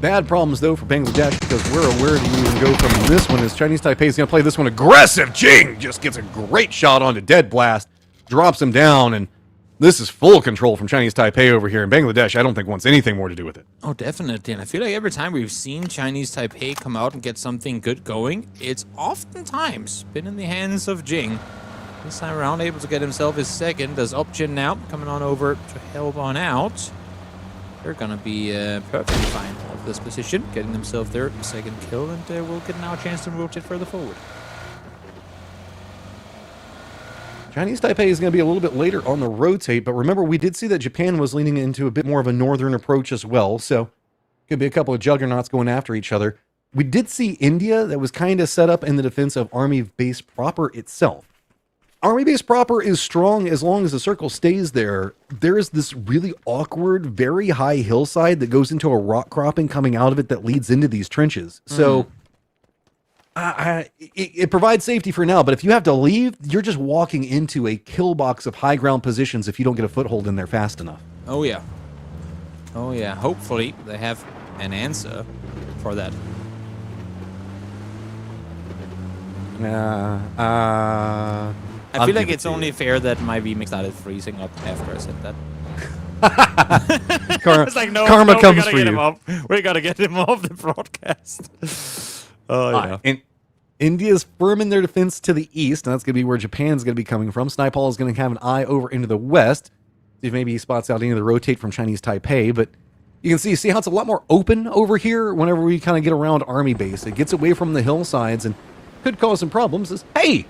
Bad problems, though, for Bangladesh, because where do you even go from this one? As Chinese Taipei is going to play this one aggressive. Jing just gets a great shot onto Dead Blast, drops him down, and this is full control from Chinese Taipei over here. And Bangladesh, I don't think wants anything more to do with it. Oh, definitely. And I feel like every time we've seen Chinese Taipei come out and get something good going, it's oftentimes been in the hands of Jing. This time around, able to get himself his second. There's Option now coming on over to help on out. They're going to be perfectly fine of this position, getting themselves their second kill, and we'll get now a chance to rotate further forward. Chinese Taipei is going to be a little bit later on the rotate, but remember, we did see that Japan was leaning into a bit more of a northern approach as well, so Could be a couple of juggernauts going after each other. We did see India that was kind of set up in the defense of Army Base proper itself. Army Base proper is strong as long as the circle stays there. There is this really awkward, very high hillside that goes into a rock cropping coming out of it that leads into these trenches. So it provides safety for now, but if you have to leave, you're just walking into a kill box of high ground positions if you don't get a foothold in there fast enough. Oh, yeah. Oh, yeah. Hopefully they have an answer for that. I feel like it's only fair that my VMix started freezing up after I said that. It's like, Karma comes for you. We gotta get him off the broadcast. Oh, yeah. And India's firm in their defense to the east, and that's going to be where Japan's going to be coming from. Snipehall is going to have an eye over into the west. See if maybe he spots out any of the rotate from Chinese Taipei, but you can see how it's a lot more open over here whenever we kind of get around Army Base. It gets away from the hillsides and could cause some problems. Hey,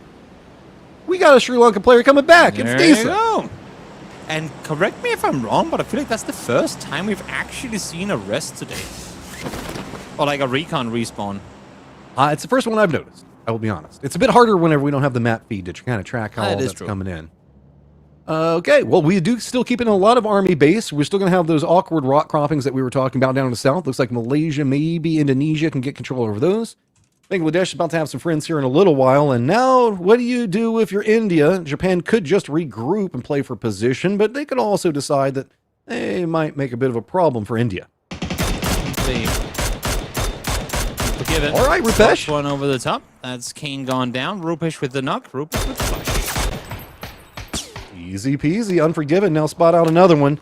we got a Sri Lanka player coming back. It's decent. And correct me if I'm wrong, but I feel like that's the first time we've actually seen a rest today. Or like a recon respawn. It's the first one I've noticed, I will be honest. It's a bit harder whenever we don't have the map feed to kind of track how all that's coming in. Okay, well, we do still keep in a lot of Army Base. We're still going to have those awkward rock croppings that we were talking about down in the south. Looks like Malaysia, maybe Indonesia can get control over those. Bangladesh is about to have some friends here in a little while. And now, what do you do if you're India? Japan could just regroup and play for position, but they could also decide that they might make a bit of a problem for India. Forgiven. All right, Rupesh. One over the top. That's Kane gone down. Rupesh with the knock. Rupesh with the flush. Easy peasy. Unforgiven. Now spot out another one.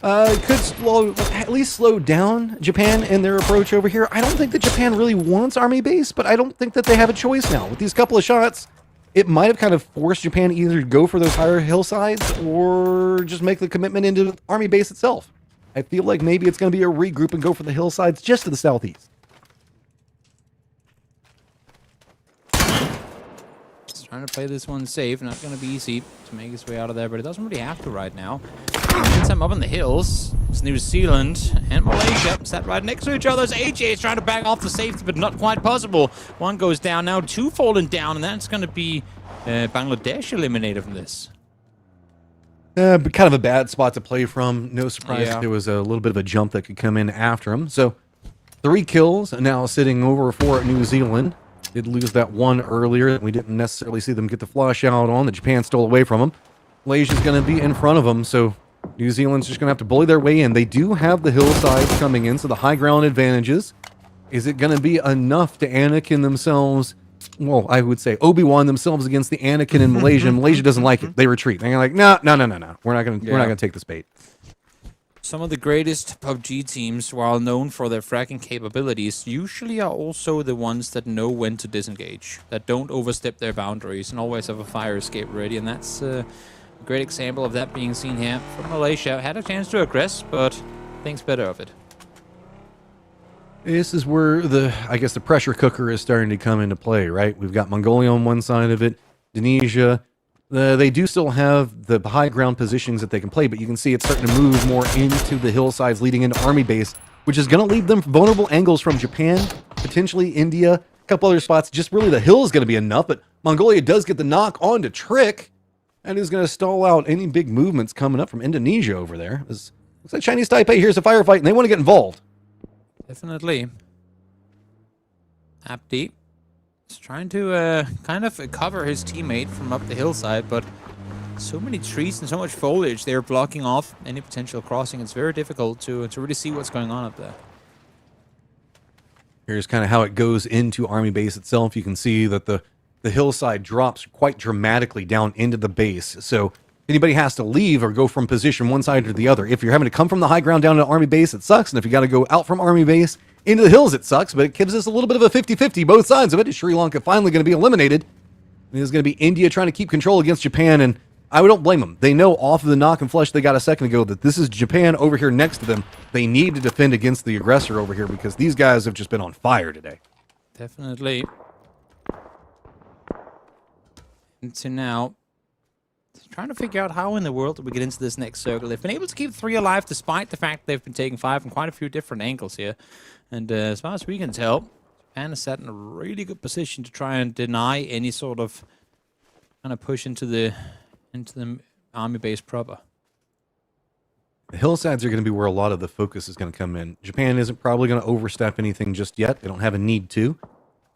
It could at least slow down Japan in their approach over here. I don't think that Japan really wants Army Base, but I don't think that they have a choice now. With these couple of shots, it might have kind of forced Japan either to go for those higher hillsides or just make the commitment into Army Base itself. I feel like maybe it's going to be a regroup and go for the hillsides just to the southeast. Trying to play this one safe. Not going to be easy to make his way out of there, but it doesn't really have to right now. Since I'm up in the hills, it's New Zealand and Malaysia sat right next to each other. AJ is trying to back off the safety, but not quite possible. One goes down now, two falling down, and that's going to be Bangladesh eliminated from this. But kind of a bad spot to play from. No surprise there was a little bit of a jump that could come in after him. So 3 kills, now sitting over for New Zealand. Did lose that one earlier. We didn't necessarily see them get the flush out on. The Japan stole away from them. Malaysia's going to be in front of them, so New Zealand's just going to have to bully their way in. They do have the hillsides coming in, so the high ground advantages. Is it going to be enough to Anakin themselves? Well, I would say Obi-Wan themselves against the Anakin in Malaysia. And Malaysia doesn't like it. They retreat. They're like, no. We're not going to take this bait. Some of the greatest PUBG teams, while known for their fracking capabilities, usually are also the ones that know when to disengage, that don't overstep their boundaries and always have a fire escape ready. And that's a great example of that being seen here from Malaysia. Had a chance to aggress, but thinks better of it. This is where I guess the pressure cooker is starting to come into play, right? We've got Mongolia on one side of it, Indonesia. They do still have the high ground positions that they can play, but you can see it's starting to move more into the hillsides leading into Army Base, which is going to leave them vulnerable angles from Japan, potentially India, a couple other spots. Just really the hill is going to be enough, but Mongolia does get the knock on to Trick, and is going to stall out any big movements coming up from Indonesia over there. Looks like Chinese Taipei here's a firefight, and they want to get involved. Definitely. Abdi is trying to kind of cover his teammate from up the hillside, but so many trees and so much foliage, they're blocking off any potential crossing. It's very difficult to really see what's going on up there. Here's kind of how it goes into Army Base itself. You can see that the hillside drops quite dramatically down into the base. So anybody has to leave or go from position one side or the other. If you're having to come from the high ground down to Army Base, it sucks. And if you got to go out from Army Base into the hills, it sucks. But it gives us a little bit of a 50-50, both sides of it. Is Sri Lanka finally going to be eliminated? And it's going to be India trying to keep control against Japan. And I don't blame them. They know off of the knock and flush they got a second ago that this is Japan over here next to them. They need to defend against the aggressor over here because these guys have just been on fire today. Definitely. And to now Trying to figure out how in the world do we get into this next circle. They've been able to keep 3 alive despite the fact they've been taking 5 from quite a few different angles here. And as far as we can tell, Japan is set in a really good position to try and deny any sort of kind of push into the army base proper. The hillsides are going to be where a lot of the focus is going to come in. Japan isn't probably going to overstep anything just yet. They don't have a need to.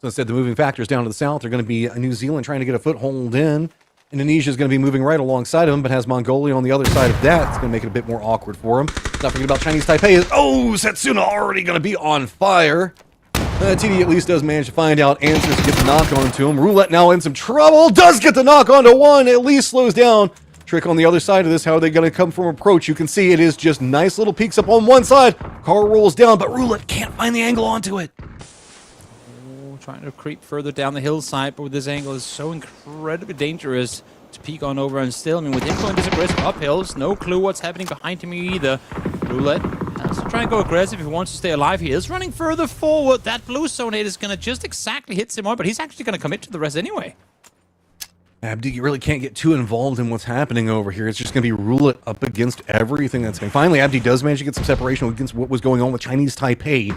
So instead, the moving factors down to the south are going to be New Zealand trying to get a foothold in. Indonesia is going to be moving right alongside of them, but has Mongolia on the other side of that. It's going to make it a bit more awkward for them. Not forget about Chinese Taipei. Oh, Setsuna already going to be on fire. TD at least does manage to find out answers to get the knock onto him. Roulette now in some trouble. Does get the knock onto one. At least slows down. Trick on the other side of this. How are they going to come from approach? You can see it is just nice little peaks up on one side. Car rolls down, but Roulette can't find the angle onto it. Trying to creep further down the hillside, but with this angle is so incredibly dangerous to peek on over. And still, I mean, with him going this aggressive up hills, no clue what's happening behind him either. Roulette has to try and go aggressive if he wants to stay alive. He is running further forward. That blue sonate is going to just exactly hit him on, but he's actually going to commit to the rest anyway. Abdi, you really can't get too involved in what's happening over here. It's just going to be Roulette up against everything that's going. Finally, Abdi does manage to get some separation against what was going on with Chinese Taipei.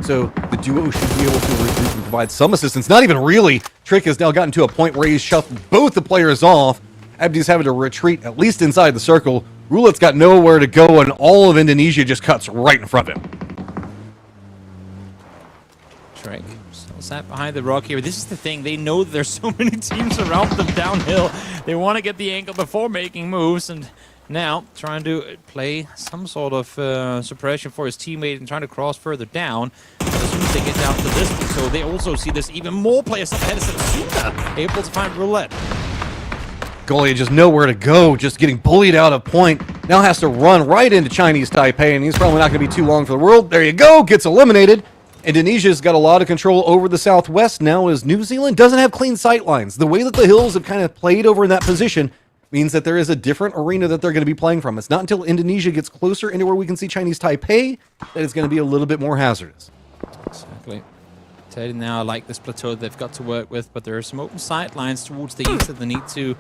So the duo should be able to regroup and provide some assistance. Not even really. Trick has now gotten to a point where he's shuffled both the players off. Abdi's having to retreat at least inside the circle. Roulette's got nowhere to go, and all of Indonesia just cuts right in front of him. Trick still sat behind the rock here. This is the thing. They know that there's so many teams around them downhill. They want to get the angle before making moves, and now trying to play some sort of suppression for his teammate and trying to cross further down. But as soon as they get down to this, so they also see there's even more players up ahead of Setsuna able to find Roulette. Golia just nowhere to go, just getting bullied out of point. Now has to run right into Chinese Taipei, and he's probably not going to be too long for the world. There you go, gets eliminated. Indonesia's got a lot of control over the southwest now as New Zealand doesn't have clean sight lines. The way that the hills have kind of played over in that position means that there is a different arena that they're going to be playing from. It's not until Indonesia gets closer into where we can see Chinese Taipei that it's going to be a little bit more hazardous. Exactly. Teddy now like this plateau they've got to work with, but there are some open sight lines towards the east that they need to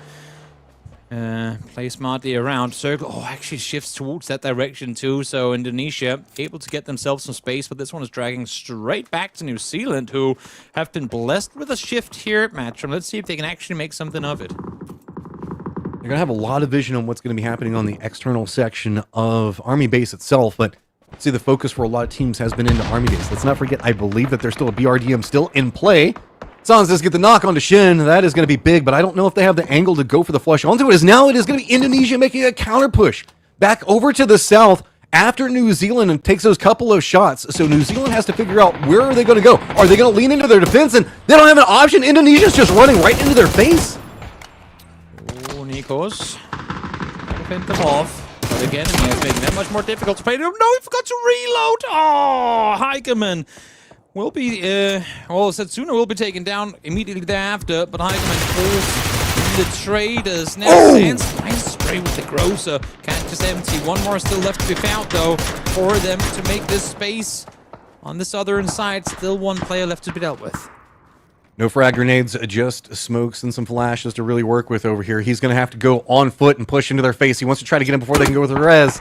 play smartly around. Circle, actually shifts towards that direction too, so Indonesia able to get themselves some space, but this one is dragging straight back to New Zealand, who have been blessed with a shift here at Matchroom. Let's see if they can actually make something of it. They're going to have a lot of vision on what's going to be happening on the external section of Army Base itself, but see, the focus for a lot of teams has been into Army Base. Let's not forget, I believe that there's still a BRDM still in play. Sans does get the knock onto Shin. That is going to be big, but I don't know if they have the angle to go for the flush onto it. As now it is going to be Indonesia making a counter push back over to the south after New Zealand and takes those couple of shots. So New Zealand has to figure out where are they going to go. Are they going to lean into their defense? And they don't have an option. Indonesia's just running right into their face. Nikos fend them off. But again, it's making that much more difficult to play. No, he forgot to reload. Oh, Heikeman will be, Setsuna will be taken down immediately thereafter, but Heikeman falls in the traders. Now, nice spray with the Grosser. Can't just empty. One more still left to be found, though, for them to make this space. On this other side, still one player left to be dealt with. No frag grenades, just smokes and some flashes to really work with over here. He's going to have to go on foot and push into their face. He wants to try to get him before they can go with the res.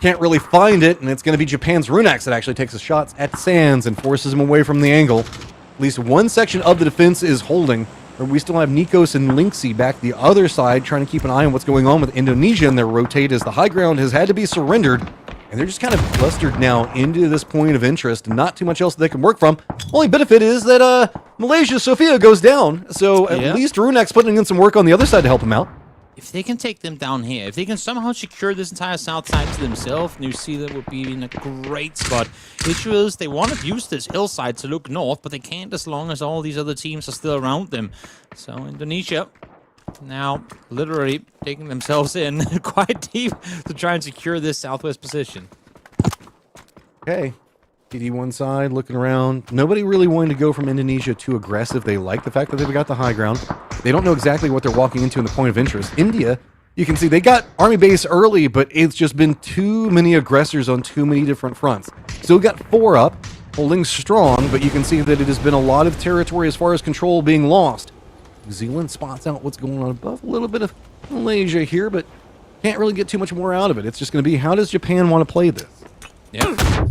Can't really find it, and it's going to be Japan's Runax that actually takes the shots at Sands and forces him away from the angle. At least one section of the defense is holding. We still have Nikos and Linksy back the other side, trying to keep an eye on what's going on with Indonesia in their rotate as the high ground has had to be surrendered. And they're just kind of clustered now into this point of interest. Not too much else they can work from. Only benefit is that Malaysia Sophia goes down. So at least Runax putting in some work on the other side to help him out. If they can take them down here, if they can somehow secure this entire south side to themselves, New Zealand would be in a great spot. Issue is they want to use this hillside to look north, but they can't as long as all these other teams are still around them. So Indonesia now literally taking themselves in quite deep to try and secure this southwest position. Okay. TD one side, looking around. Nobody really wanting to go from Indonesia too aggressive. They like the fact that they've got the high ground. They don't know exactly what they're walking into in the point of interest. India, you can see they got Army Base early, but it's just been too many aggressors on too many different fronts. Still got 4 up, holding strong, but you can see that it has been a lot of territory as far as control being lost. New Zealand spots out what's going on above. A little bit of Malaysia here, but can't really get too much more out of it. It's just going to be, how does Japan want to play this? Yeah.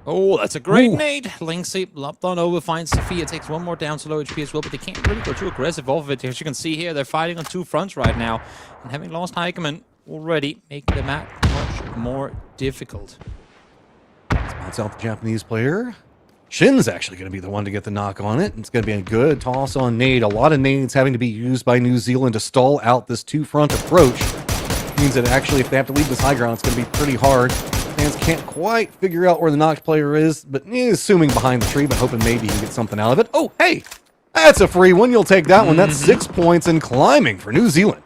Oh, that's a great Ooh. nade. Linksy lopped on over, finds Sophia, takes one more down to low HP as well, but they can't really go too aggressive off of it. As you can see here, they're fighting on two fronts right now, and having lost Heikeman already, making the map much more difficult. Spots out the Japanese player. Shin's actually going to be the one to get the knock on it. It's going to be a good toss on nade. A lot of nades having to be used by New Zealand to stall out this two-front approach. Means that actually, if they have to leave this high ground, it's going to be pretty hard. Fans can't quite figure out where the knocked player is, but he's assuming behind the tree, but hoping maybe he can get something out of it. Oh, hey! That's a free one. You'll take that one. That's 6 points and climbing for New Zealand.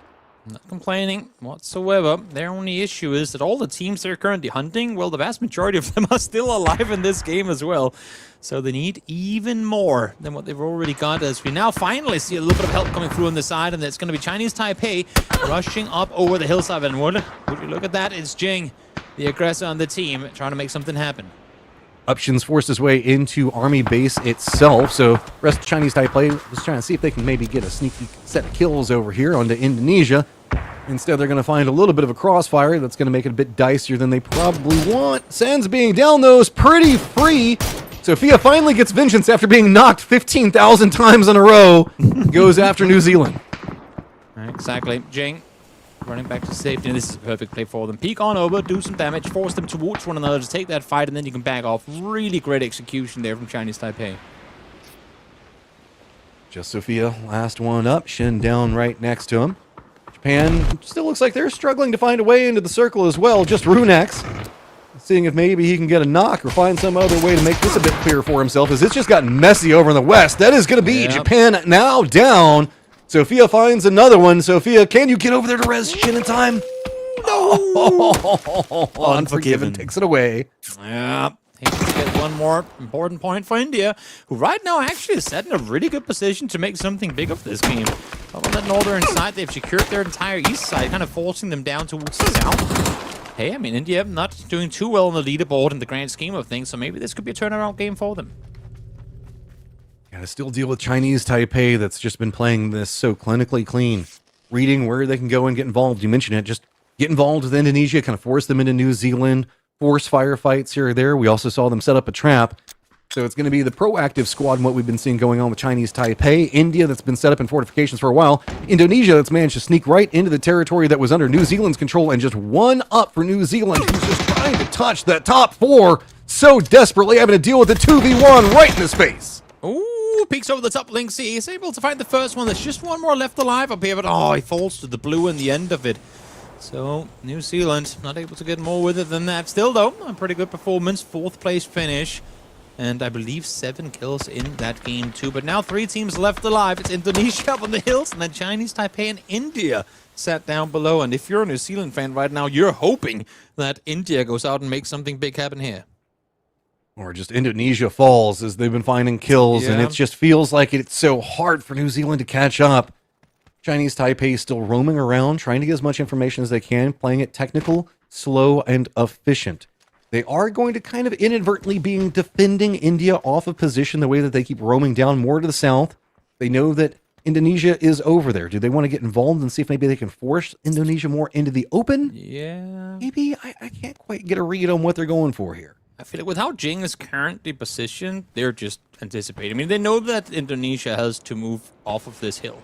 Not complaining whatsoever. Their only issue is that all the teams they're currently hunting, well, the vast majority of them are still alive in this game as well. So they need even more than what they've already got, as we now finally see a little bit of help coming through on the side, and it's going to be Chinese Taipei rushing up over the hillside. And would you look at that? It's Jing, the aggressor on the team, trying to make something happen. Upshin's forced his way into Army base itself, so rest of Chinese Taipei was trying to see if they can maybe get a sneaky set of kills over here onto Indonesia. Instead, they're going to find a little bit of a crossfire that's going to make it a bit dicier than they probably want. Sands being down, though, is pretty free. Sophia finally gets vengeance after being knocked 15,000 times in a row. Goes after New Zealand. Exactly. Jing running back to safety, and this is a perfect play for them. Peek on over, do some damage, force them towards one another to take that fight, and then you can back off. Really great execution there from Chinese Taipei. Just Sophia, last one up. Shin down right next to him. Japan still looks like they're struggling to find a way into the circle as well. Just Runex. Seeing if maybe he can get a knock or find some other way to make this a bit clearer for himself, as it's just gotten messy over in the west. That is going to be Japan now down. Sophia finds another one. Sophia, can you get over there to res Shin in time? No! Unforgiven takes it away. Yeah. He can get one more important point for India, who right now actually is set in a really good position to make something big of this game. On that northern side, they've secured their entire east side, kind of forcing them down towards the south. Hey, I mean, India not doing too well on the leaderboard in the grand scheme of things, so maybe this could be a turnaround game for them. Gotta still deal with Chinese Taipei that's just been playing this so clinically clean. Reading where they can go and get involved. You mentioned it, just get involved with Indonesia, kind of force them into New Zealand, force firefights here or there. We also saw them set up a trap. So it's going to be the proactive squad and what we've been seeing going on with Chinese Taipei. India that's been set up in fortifications for a while. Indonesia that's managed to sneak right into the territory that was under New Zealand's control, and just one up for New Zealand, who's just trying to touch that top four so desperately, having to deal with the 2v1 right in his face. Ooh, peeks over the top. Linksy, he's able to find the first one. There's just one more left alive up here, but oh, he falls to the blue in the end of it. So, New Zealand not able to get more with it than that. Still, though, a pretty good performance. 4th place finish. And I believe 7 kills in that game, too. But now 3 teams left alive. It's Indonesia up on the hills, and then Chinese Taipei and India sat down below. And if you're a New Zealand fan right now, you're hoping that India goes out and makes something big happen here. Or just Indonesia falls as they've been finding kills, and it just feels like it's so hard for New Zealand to catch up. Chinese Taipei is still roaming around, trying to get as much information as they can, playing it technical, slow, and efficient. They are going to kind of inadvertently being defending India off of position the way that they keep roaming down more to the south. They know that Indonesia is over there. Do they want to get involved and see if maybe they can force Indonesia more into the open? Yeah. Maybe. I can't quite get a read on what they're going for here. I feel like with how Jing is currently positioned, they're just anticipating. I mean, they know that Indonesia has to move off of this hill.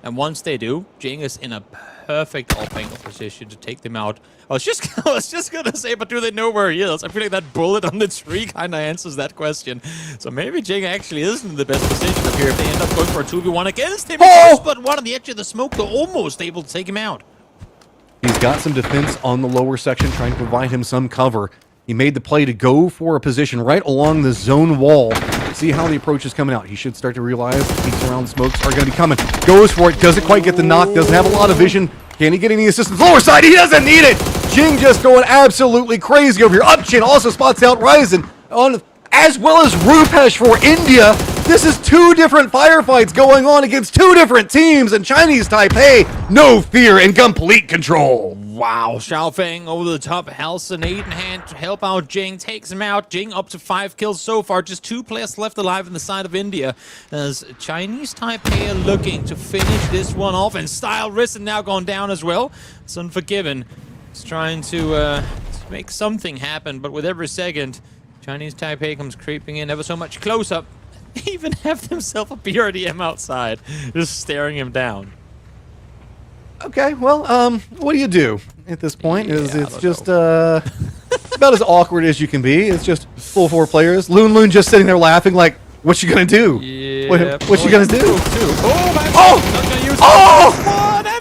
And once they do, Jing is in a perfect off-angle position to take them out. I was just gonna say, but do they know where he is? I feel like that bullet on the tree kind of answers that question. So maybe Jing actually isn't in the best position up here if they end up going for a 2v1 against him. But one on the edge of the smoke, they're almost able to take him out. He's got some defense on the lower section, trying to provide him some cover. He made the play to go for a position right along the zone wall. See how the approach is coming out. He should start to realize the peaks around the smokes are going to be coming. Goes for it. Doesn't quite get the knock. Doesn't have a lot of vision. Can he get any assistance? Lower side. He doesn't need it. Jing just going absolutely crazy over here. Upchin also spots out Ryzen on, as well as Rupesh for India. This is two different firefights going on against two different teams, and Chinese Taipei, no fear and complete control. Wow, Xiaofeng over the top, has an 8 in hand to help out Jing, takes him out. Jing up to 5 kills so far, just 2 players left alive in the side of India, as Chinese Taipei are looking to finish this one off, and Style Risen now gone down as well. It's Unforgiven. He's trying to make something happen, but with every second, Chinese Taipei comes creeping in ever so much closer. They even have themselves a BRDM outside, just staring him down. Okay, well, what do you do at this point? It's just know. about as awkward as you can be. It's just full 4 players. Loon just sitting there laughing like, what you gonna do? Yeah. What you gonna do? Oh,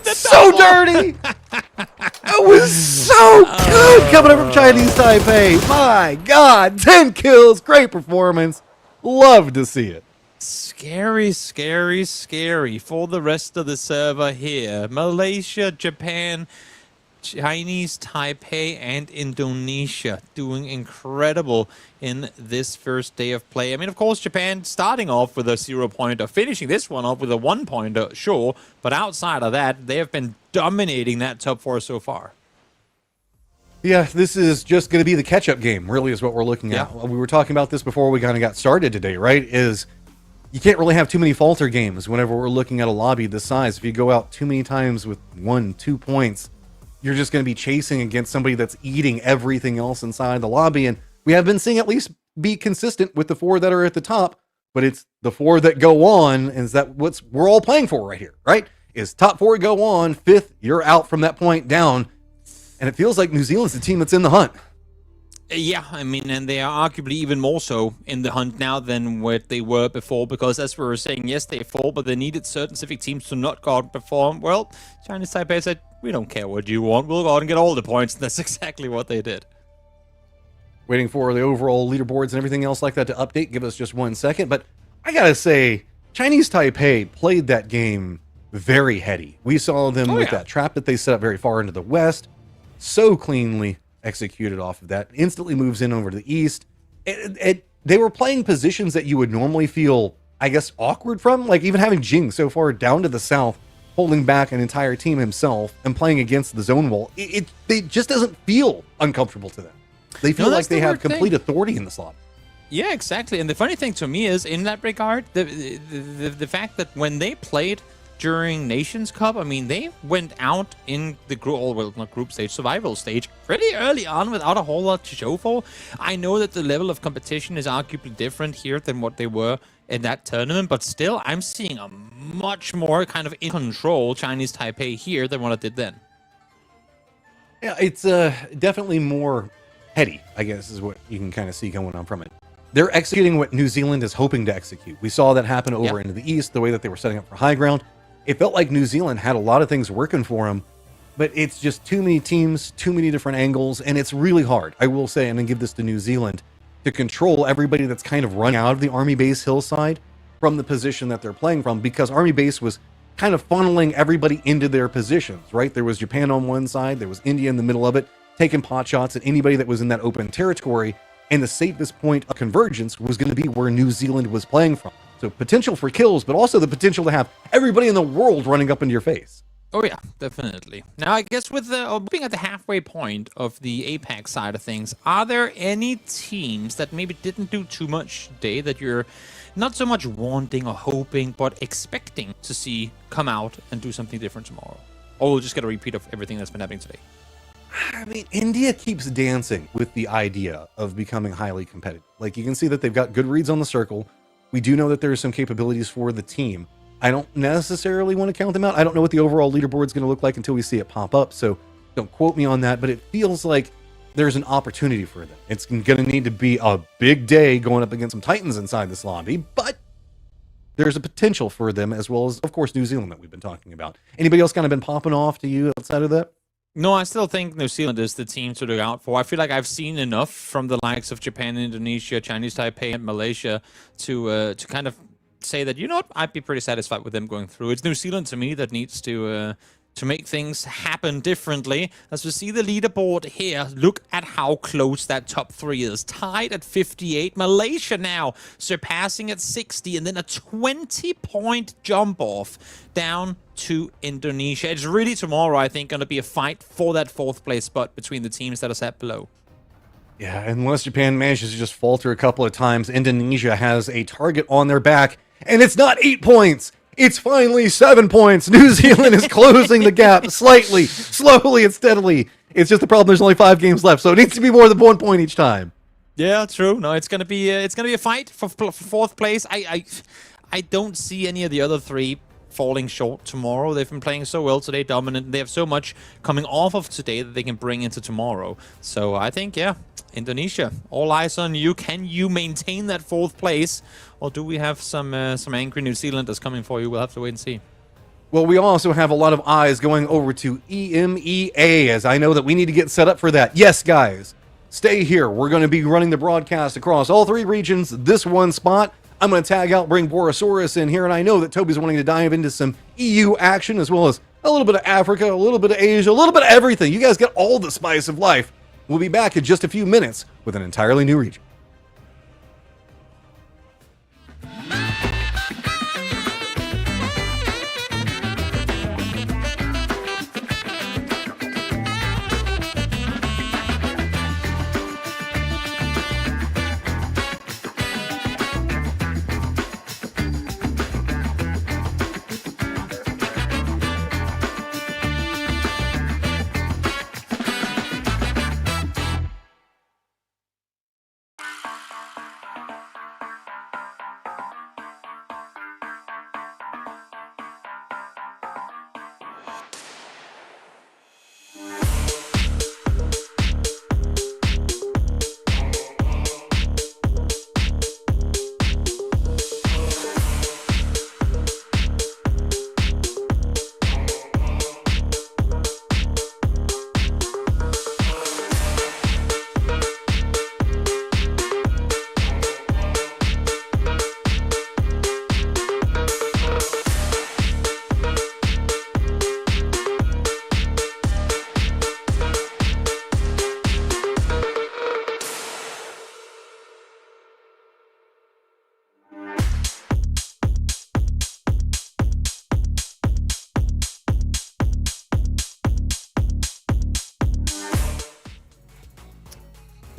So dirty! It was so good coming up from Chinese Taipei. My God, 10 kills, great performance. Love to see it. Scary, scary, scary for the rest of the server here. Malaysia, Japan, Chinese Taipei, and Indonesia doing incredible in this first day of play. I mean, of course, Japan starting off with a 0-pointer, finishing this one off with a 1-pointer, sure. But outside of that, they have been dominating that top 4 so far. Yeah, this is just going to be the catch-up game, really, is what we're looking at. We were talking about this before we kind of got started today, right? Is you can't really have too many falter games whenever we're looking at a lobby this size. If you go out too many times with 1-2 points, you're just going to be chasing against somebody that's eating everything else inside the lobby. And we have been seeing at least be consistent with the 4 that are at the top, but it's the 4 that go on, and is that what we're all playing for right here, right? Is top 4 go on, 5th, you're out from that point down. And it feels like New Zealand's the team that's in the hunt. Yeah, I mean, and they are arguably even more so in the hunt now than what they were before, because as we were saying, yes, they fall, but they needed certain specific teams to not go out and perform. Well, Chinese Taipei said, we don't care what you want, we'll go out and get all the points, and that's exactly what they did. Waiting for the overall leaderboards and everything else like that to update. Give us just 1 second. But I gotta say, Chinese Taipei played that game very heady. We saw them with that trap that they set up very far into the west. So cleanly executed off of that. Instantly moves in over to the east. They were playing positions that you would normally feel, I guess, awkward from. Like even having Jing so far down to the south, holding back an entire team himself and playing against the zone wall. It just doesn't feel uncomfortable to them. They feel like they have complete authority in the slot. Yeah, exactly. And the funny thing to me is, in that regard, the fact that when they played during Nations Cup, I mean, they went out in the group stage, survival stage, pretty early on without a whole lot to show for. I know that the level of competition is arguably different here than what they were in that tournament, but still, I'm seeing a much more kind of in control Chinese Taipei here than what I did then. Yeah, it's definitely more heady, I guess, is what you can kind of see going on from it. They're executing what New Zealand is hoping to execute. We saw that happen over into the east, the way that they were setting up for high ground. It felt like New Zealand had a lot of things working for them, but it's just too many teams, too many different angles, and it's really hard, I will say, and then give this to New Zealand, to control everybody that's kind of running out of the Army base hillside from the position that they're playing from, because Army base was kind of funneling everybody into their positions, right? There was Japan on one side, there was India in the middle of it, taking pot shots at anybody that was in that open territory, and the safest point of convergence was going to be where New Zealand was playing from. So potential for kills, but also the potential to have everybody in the world running up into your face. Oh yeah, definitely. Now I guess with the moving at the halfway point of the APAC side of things, are there any teams that maybe didn't do too much today that you're not so much wanting or hoping, but expecting to see come out and do something different tomorrow? Or we'll just get a repeat of everything that's been happening today? I mean, India keeps dancing with the idea of becoming highly competitive. Like, you can see that they've got good reads on the circle. We do know that there are some capabilities for the team. I don't necessarily want to count them out. I don't know what the overall leaderboard is going to look like until we see it pop up, so don't quote me on that, but it feels like there's an opportunity for them. It's going to need to be a big day going up against some Titans inside this lobby, but there's a potential for them, as well as, of course, New Zealand that we've been talking about. Anybody else kind of been popping off to you outside of that? No, I still think New Zealand is the team to look out for. I feel like I've seen enough from the likes of Japan, Indonesia, Chinese Taipei, and Malaysia to kind of say that, you know what, I'd be pretty satisfied with them going through. It's New Zealand to me that needs to to make things happen differently. As we see the leaderboard here, look at how close that top 3 is. Tied at 58. Malaysia now surpassing at 60, and then a 20-point jump off down to Indonesia. It's really tomorrow, I think, going to be a fight for that 4th place spot between the teams that are set below. Yeah, unless Japan manages to just falter a couple of times, Indonesia has a target on their back, and it's not 8 points. It's finally 7 points. New Zealand is closing the gap slightly, slowly, and steadily. It's just the problem. There's only 5 games left, so it needs to be more than 1 point each time. Yeah, true. No, it's gonna be a fight for 4th place. I don't see any of the other 3 falling short tomorrow. They've been playing so well today, dominant. They have so much coming off of today that they can bring into tomorrow. So I think, yeah, Indonesia, all eyes on you. Can you maintain that 4th place, or do we have some angry New Zealanders coming for you? We'll have to wait and see. Well, we also have a lot of eyes going over to EMEA, as I know that we need to get set up for that. Yes, guys, stay here. We're going to be running the broadcast across all 3 regions, this one spot. I'm going to tag out, bring Borosaurus in here, and I know that Toby's wanting to dive into some EU action, as well as a little bit of Africa, a little bit of Asia, a little bit of everything. You guys get all the spice of life. We'll be back in just a few minutes with an entirely new region.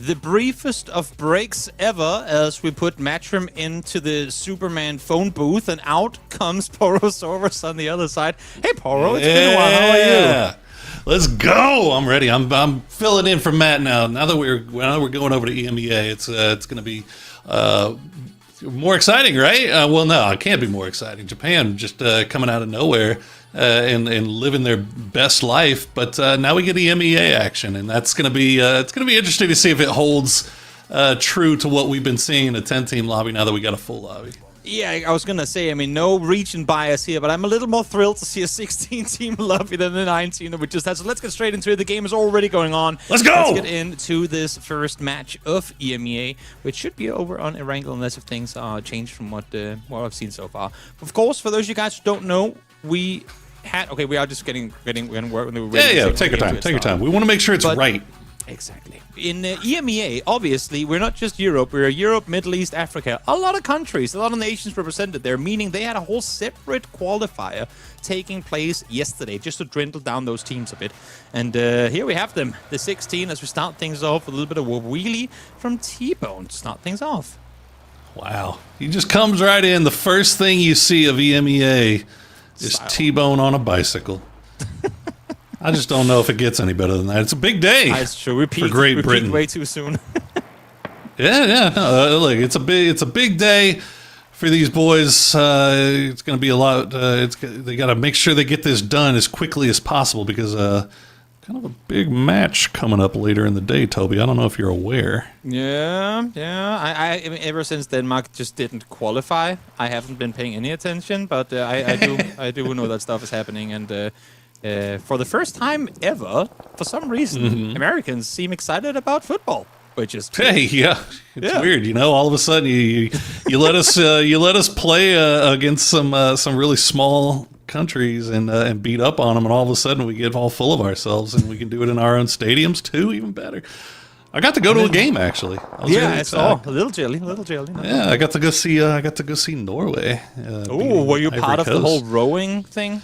The briefest of breaks ever as we put Matrim into the Superman phone booth, and out comes Porosaurus on the other side. Hey, Poro, it's been a while. How are you? Let's go! I'm ready. I'm filling in for Matt now. Now that we're going over to EMEA, it's going to be more exciting, right? Well, no, it can't be more exciting. Japan just coming out of nowhere and living their best life, but now we get EMEA action, and that's going to be it's going to be interesting to see if it holds true to what we've been seeing in a 10-team lobby now that we got a full lobby. Yeah, I was going to say, I mean, no region bias here, but I'm a little more thrilled to see a 16-team lobby than the 19 that we just had. So let's get straight into it. The game is already going on. Let's go! Let's get into this first match of EMEA, which should be over on Erangel unless if things are changed from what I've seen so far. Of course, for those of you guys who don't know, we had... Okay, we are just getting work. Yeah, take your time. Take your time. We want to make sure it's right. Exactly. In EMEA, obviously, we're not just Europe. We're Europe, Middle East, Africa. A lot of countries, a lot of nations represented there, meaning they had a whole separate qualifier taking place yesterday, just to dwindle down those teams a bit. And here we have them, the 16, as we start things off with a little bit of a wheelie from T-Bone to start things off. Wow. He just comes right in. The first thing you see of EMEA is T-Bone on a bicycle. I just don't know if it gets any better than that. It's a big day. That's true. For Great Britain. Way too soon. Yeah. No, look, it's a big day for these boys. It's going to be a lot. They got to make sure they get this done as quickly as possible because kind of a big match coming up later in the day, Toby. I don't know if you're aware. Yeah. I mean, ever since Denmark just didn't qualify, I haven't been paying any attention, but I do know that stuff is happening, and. For the first time ever, for some reason, Americans seem excited about football, which is it's weird, you know. All of a sudden, you let us play against some really small countries and beat up on them, and all of a sudden we get all full of ourselves, and we can do it in our own stadiums too, even better. I got to go to a game actually. I saw a little jelly, a little jelly. Yeah, I got to go see Norway. Oh, were you part of the whole rowing thing?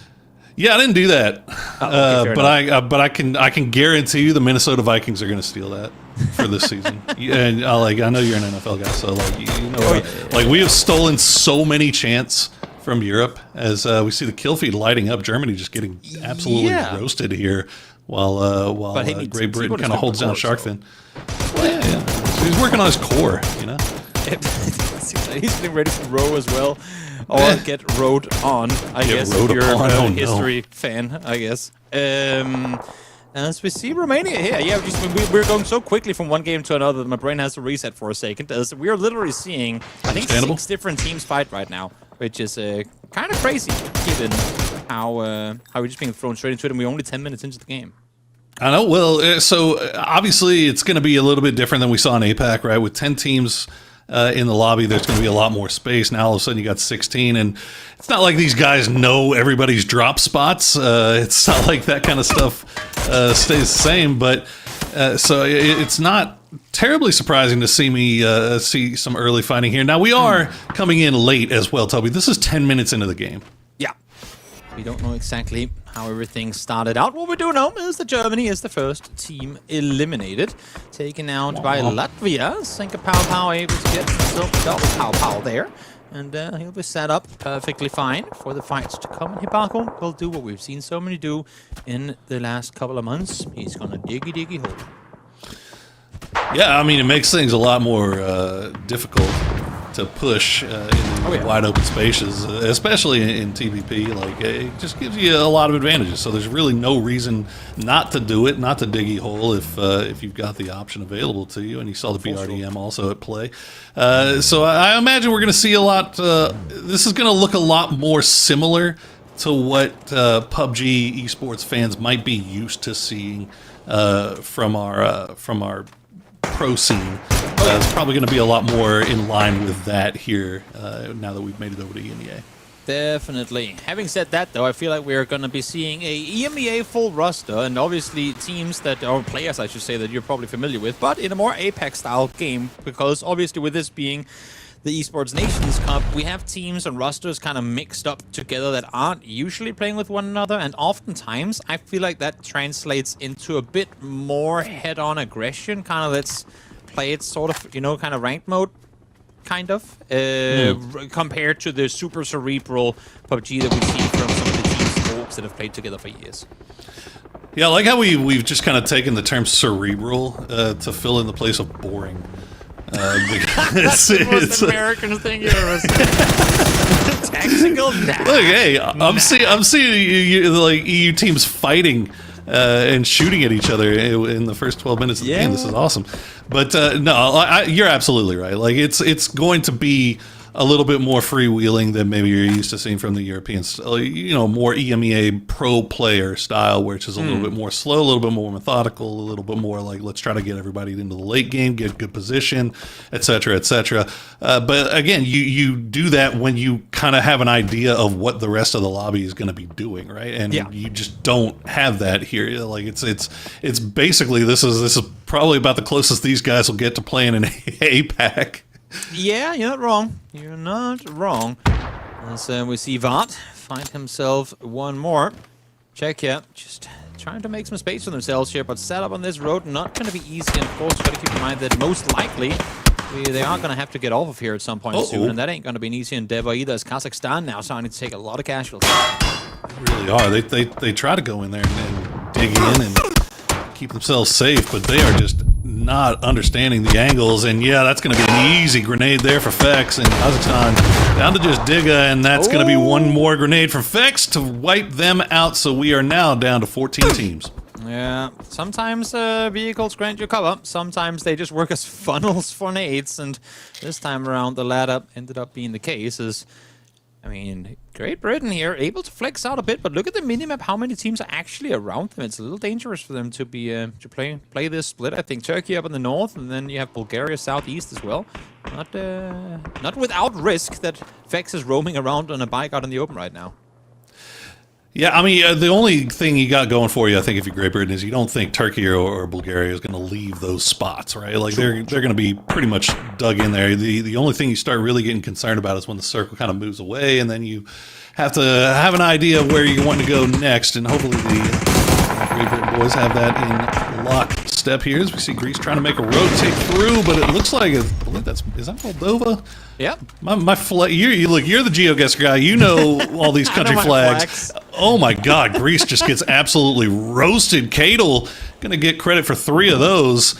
Yeah, I didn't do that, Okay, but I can guarantee you the Minnesota Vikings are going to steal that for this season. And I know you're an NFL guy, so like we have stolen so many chants from Europe as we see the kill feed lighting up. Germany just getting absolutely roasted here, while Great Britain kind of holds down Sharkfin. Well, yeah. So he's working on his core, you know. He's getting ready to row as well. Or get rowed on, I guess, if you're a history fan, I guess. As we see Romania here, we're going so quickly from one game to another that my brain has to reset for a second. As we're literally seeing, I think, 6 different teams fight right now, which is kind of crazy, given how we're just being thrown straight into it, and we're only 10 minutes into the game. I know. Well, so obviously it's going to be a little bit different than we saw in APAC, right? With 10 teams in the lobby, there's going to be a lot more space. Now all of a sudden you got 16, and it's not like these guys know everybody's drop spots. It's not like that kind of stuff stays the same, but so it's not terribly surprising to see me see some early fighting here. Now we are coming in late as well, Toby. This is 10 minutes into the game. Yeah. We don't know exactly how everything started out. What we do know is that Germany is the first team eliminated, taken out by Latvia. Senka Pow Pow able to get himself double Pow Pow there. And he'll be set up perfectly fine for the fights to come. And Hibako will do what we've seen so many do in the last couple of months. He's going to diggy hole. Yeah, I mean, it makes things a lot more difficult to push in wide open spaces, especially in TVP. Like, it just gives you a lot of advantages. So there's really no reason not to do it, not to diggy hole if you've got the option available to you. And you saw the BRDM also at play. So I imagine we're going to see a lot. This is going to look a lot more similar to what PUBG esports fans might be used to seeing from our pro scene. It's probably going to be a lot more in line with that here now that we've made it over to EMEA. Definitely. Having said that, though, I feel like we're going to be seeing a EMEA full roster, and obviously teams that, or players, I should say, that you're probably familiar with, but in a more Apex-style game, because obviously with this being the Esports Nations Cup, we have teams and rosters kind of mixed up together that aren't usually playing with one another, and oftentimes I feel like that translates into a bit more head-on aggression, kind of let's play it sort of, kind of ranked mode, kind of, compared to the super cerebral PUBG that we've seen from some of the teams and orgs that have played together for years. Yeah, I like how we've just kind of taken the term cerebral to fill in the place of boring. That's the most American thing you ever seen. Tactical? Nah. Look, hey, I'm seeing you, like EU teams fighting and shooting at each other in the first 12 minutes of the game. This is awesome. But no, you're absolutely right. Like it's going to be a little bit more freewheeling than maybe you're used to seeing from the Europeans. More EMEA pro player style, which is a little bit more slow, a little bit more methodical, a little bit more like let's try to get everybody into the late game, get good position, etc., etc. But again, you do that when you kind of have an idea of what the rest of the lobby is going to be doing, right? And you just don't have that here. Like it's basically this is probably about the closest these guys will get to playing an APAC. Yeah, you're not wrong. You're not wrong. As we see Vart find himself one more. Check here. Just trying to make some space for themselves here, but set up on this road, not going to be easy. And of course, got to keep in mind that most likely they are going to have to get off of here at some point soon, and that ain't going to be an easy endeavor either, as Kazakhstan now starting to take a lot of casualties. They really are. They try to go in there and dig in and keep themselves safe, but they are just not understanding the angles, and that's going to be an easy grenade there for Fex, and Kazakhstan down to just Diga, and that's going to be one more grenade for Fex to wipe them out, so we are now down to 14 teams. Yeah, sometimes vehicles grant you cover, sometimes they just work as funnels for nades, and this time around the latter ended up being the case. Great Britain here, able to flex out a bit, but look at the minimap, how many teams are actually around them. It's a little dangerous for them to be to play this split. I think Turkey up in the north, and then you have Bulgaria southeast as well. Not without risk that Fex is roaming around on a bike out in the open right now. Yeah, I mean, the only thing you got going for you, I think, if you're Great Britain, is you don't think Turkey or Bulgaria is going to leave those spots, right? Like they're going to be pretty much dug in there. The only thing you start really getting concerned about is when the circle kind of moves away, and then you have to have an idea of where you want to go next. And hopefully the Great Britain boys have that in lockstep here. As we see Greece trying to make a rotate through, but it looks like is that Moldova? Yep. You're the GeoGuessr guy. You know all these country flags. Oh my God, Greece just gets absolutely roasted. Cadel gonna get credit for 3 of those.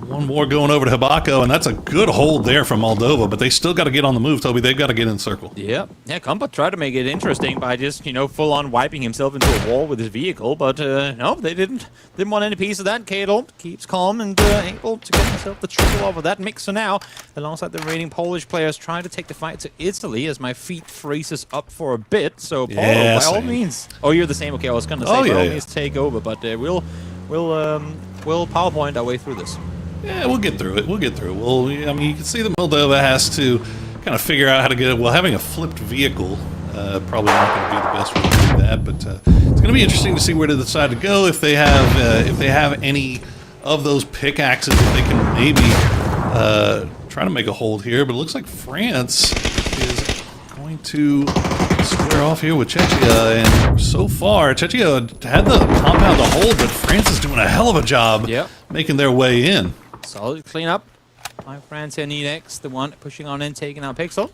One more going over to Hibako, and that's a good hold there from Moldova, but they still got to get on the move, Toby. They've got to get in the circle. Yeah, Kumpa tried to make it interesting by just, full-on wiping himself into a wall with his vehicle, but no, they didn't want any piece of that. Cadel keeps calm and able to get himself the triple off of that mixer now, alongside the remaining Polish players trying to take the fight to Italy as my feet freezes up for a bit. So, Paulo, by all means... Oh, you're the same. Okay, I was going to say, by all means, take over, but we'll PowerPoint our way through this. Yeah, we'll get through it. Well, I mean, you can see that Moldova has to kind of figure out how to get it. Well, having a flipped vehicle, probably not going to be the best way to do that, but it's going to be interesting to see where they decide to go. If they have any of those pickaxes that they can maybe try to make a hold here. But it looks like France is going to square off here with Czechia, and so far Czechia had the compound to hold, but France is doing a hell of a job making their way in. Solid cleanup by France here. Next, the one pushing on in, taking out Pixel.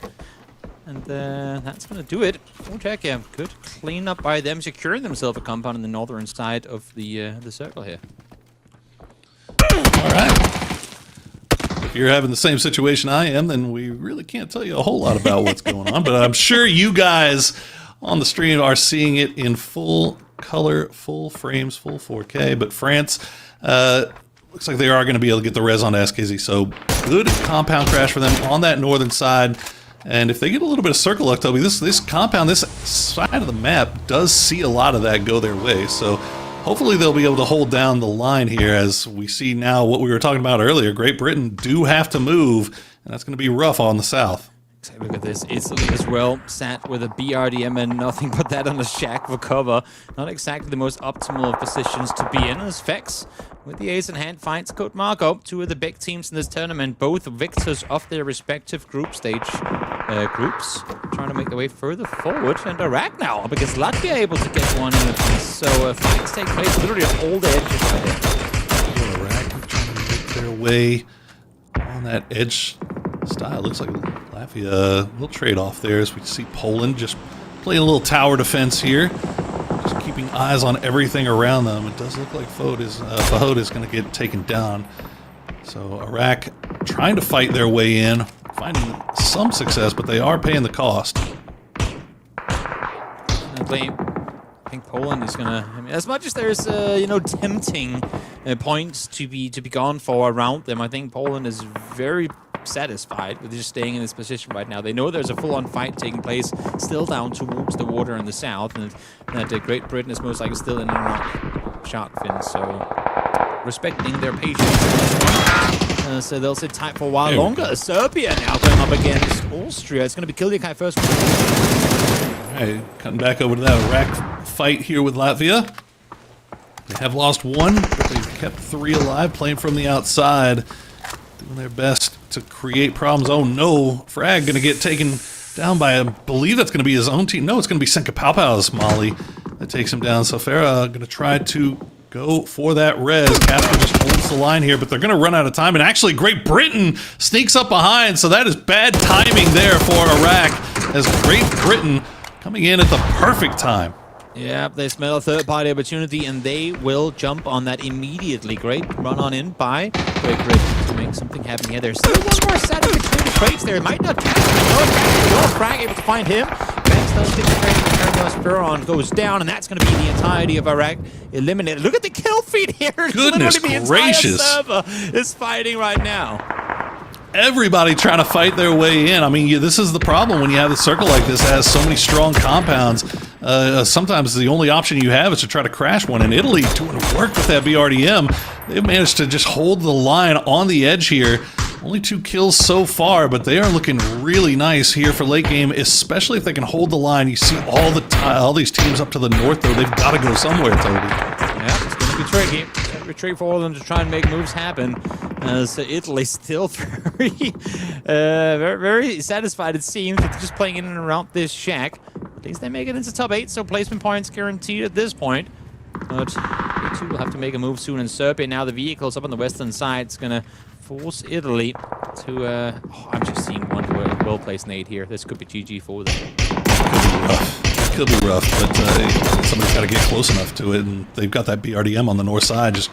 And that's going to do it for Czechia. Good cleanup by them, securing themselves a compound in the northern side of the circle here. All right. If you're having the same situation I am, then we really can't tell you a whole lot about what's going on. But I'm sure you guys on the stream are seeing it in full color, full frames, full 4K. But France... looks like they are going to be able to get the res onto SKZ, so good compound crash for them on that northern side. And if they get a little bit of circle luck, Toby, this compound, this side of the map does see a lot of that go their way. So hopefully they'll be able to hold down the line here, as we see now what we were talking about earlier. Great Britain do have to move, and that's going to be rough on the south. Look at this, Italy as well, sat with a BRDM and nothing but that on the shack for cover. Not exactly the most optimal of positions to be in, as Vex, with the ace in hand, finds Code Marco. 2 of the big teams in this tournament, both victors of their respective group stage groups, trying to make their way further forward. And Iraq now, up against Latvia, able to get one in the face. So fights take place literally on all the edges right here. Iraq trying to make their way on that edge style. Looks like Latvia, a little trade-off there as we see Poland just playing a little tower defense here. Just keeping eyes on everything around them. It does look like Fahod is going to get taken down. So Iraq trying to fight their way in, finding some success, but they are paying the cost. I think Poland is gonna. I mean, as much as there's tempting points to be gone for around them, I think Poland is very satisfied with just staying in this position right now. They know there's a full-on fight taking place still down towards the water in the south, and that Great Britain is most likely still in and around shark fins, so respecting their patience. So they'll sit tight for a while longer. Serbia now going up against Austria. It's going to be Kilyakai first. All right, cutting back over to that Iraq fight here with Latvia. They have lost 1, but they've kept 3 alive, playing from the outside, doing their best to create problems. Oh no, Frag going to get taken down by, I believe that's going to be his own team. No, it's going to be Senka Paupau's Molly that takes him down. So Farah going to try to go for that res. Casper just holds the line here, but they're going to run out of time. And actually, Great Britain sneaks up behind, so that is bad timing there for Iraq, as Great Britain coming in at the perfect time. Yeah, they smell a third-party opportunity, and they will jump on that immediately. Great run on in by Great Britain to make something happen here. There's still one more set between the crates there. It might not be Frag able to find him. Banks does get the crate. Spearon goes down, and that's going to be the entirety of Iraq eliminated. Look at the kill feed here. Goodness gracious. The server is fighting right now. Everybody trying to fight their way in. I mean, this is the problem when you have a circle like this that has so many strong compounds. Sometimes the only option you have is to try to crash one. And Italy doing work with that BRDM. They've managed to just hold the line on the edge here. Only 2 kills so far, but they are looking really nice here for late game, especially if they can hold the line. You see all these teams up to the north, though. They've got to go somewhere, Toby. Yeah, it's going to be tricky. It's going to be tricky for all of them to try and make moves happen. As Italy still very satisfied, it seems, with just playing in and around this shack. At least they make it into top 8, so placement points guaranteed at this point. But they too will have to make a move soon. And Serbia, now the vehicles up on the western side, is going to force Italy to... oh, I'm just seeing one well-placed nade here. This could be GG for them. Could be rough, but somebody's got to get close enough to it, and they've got that BRDM on the north side, just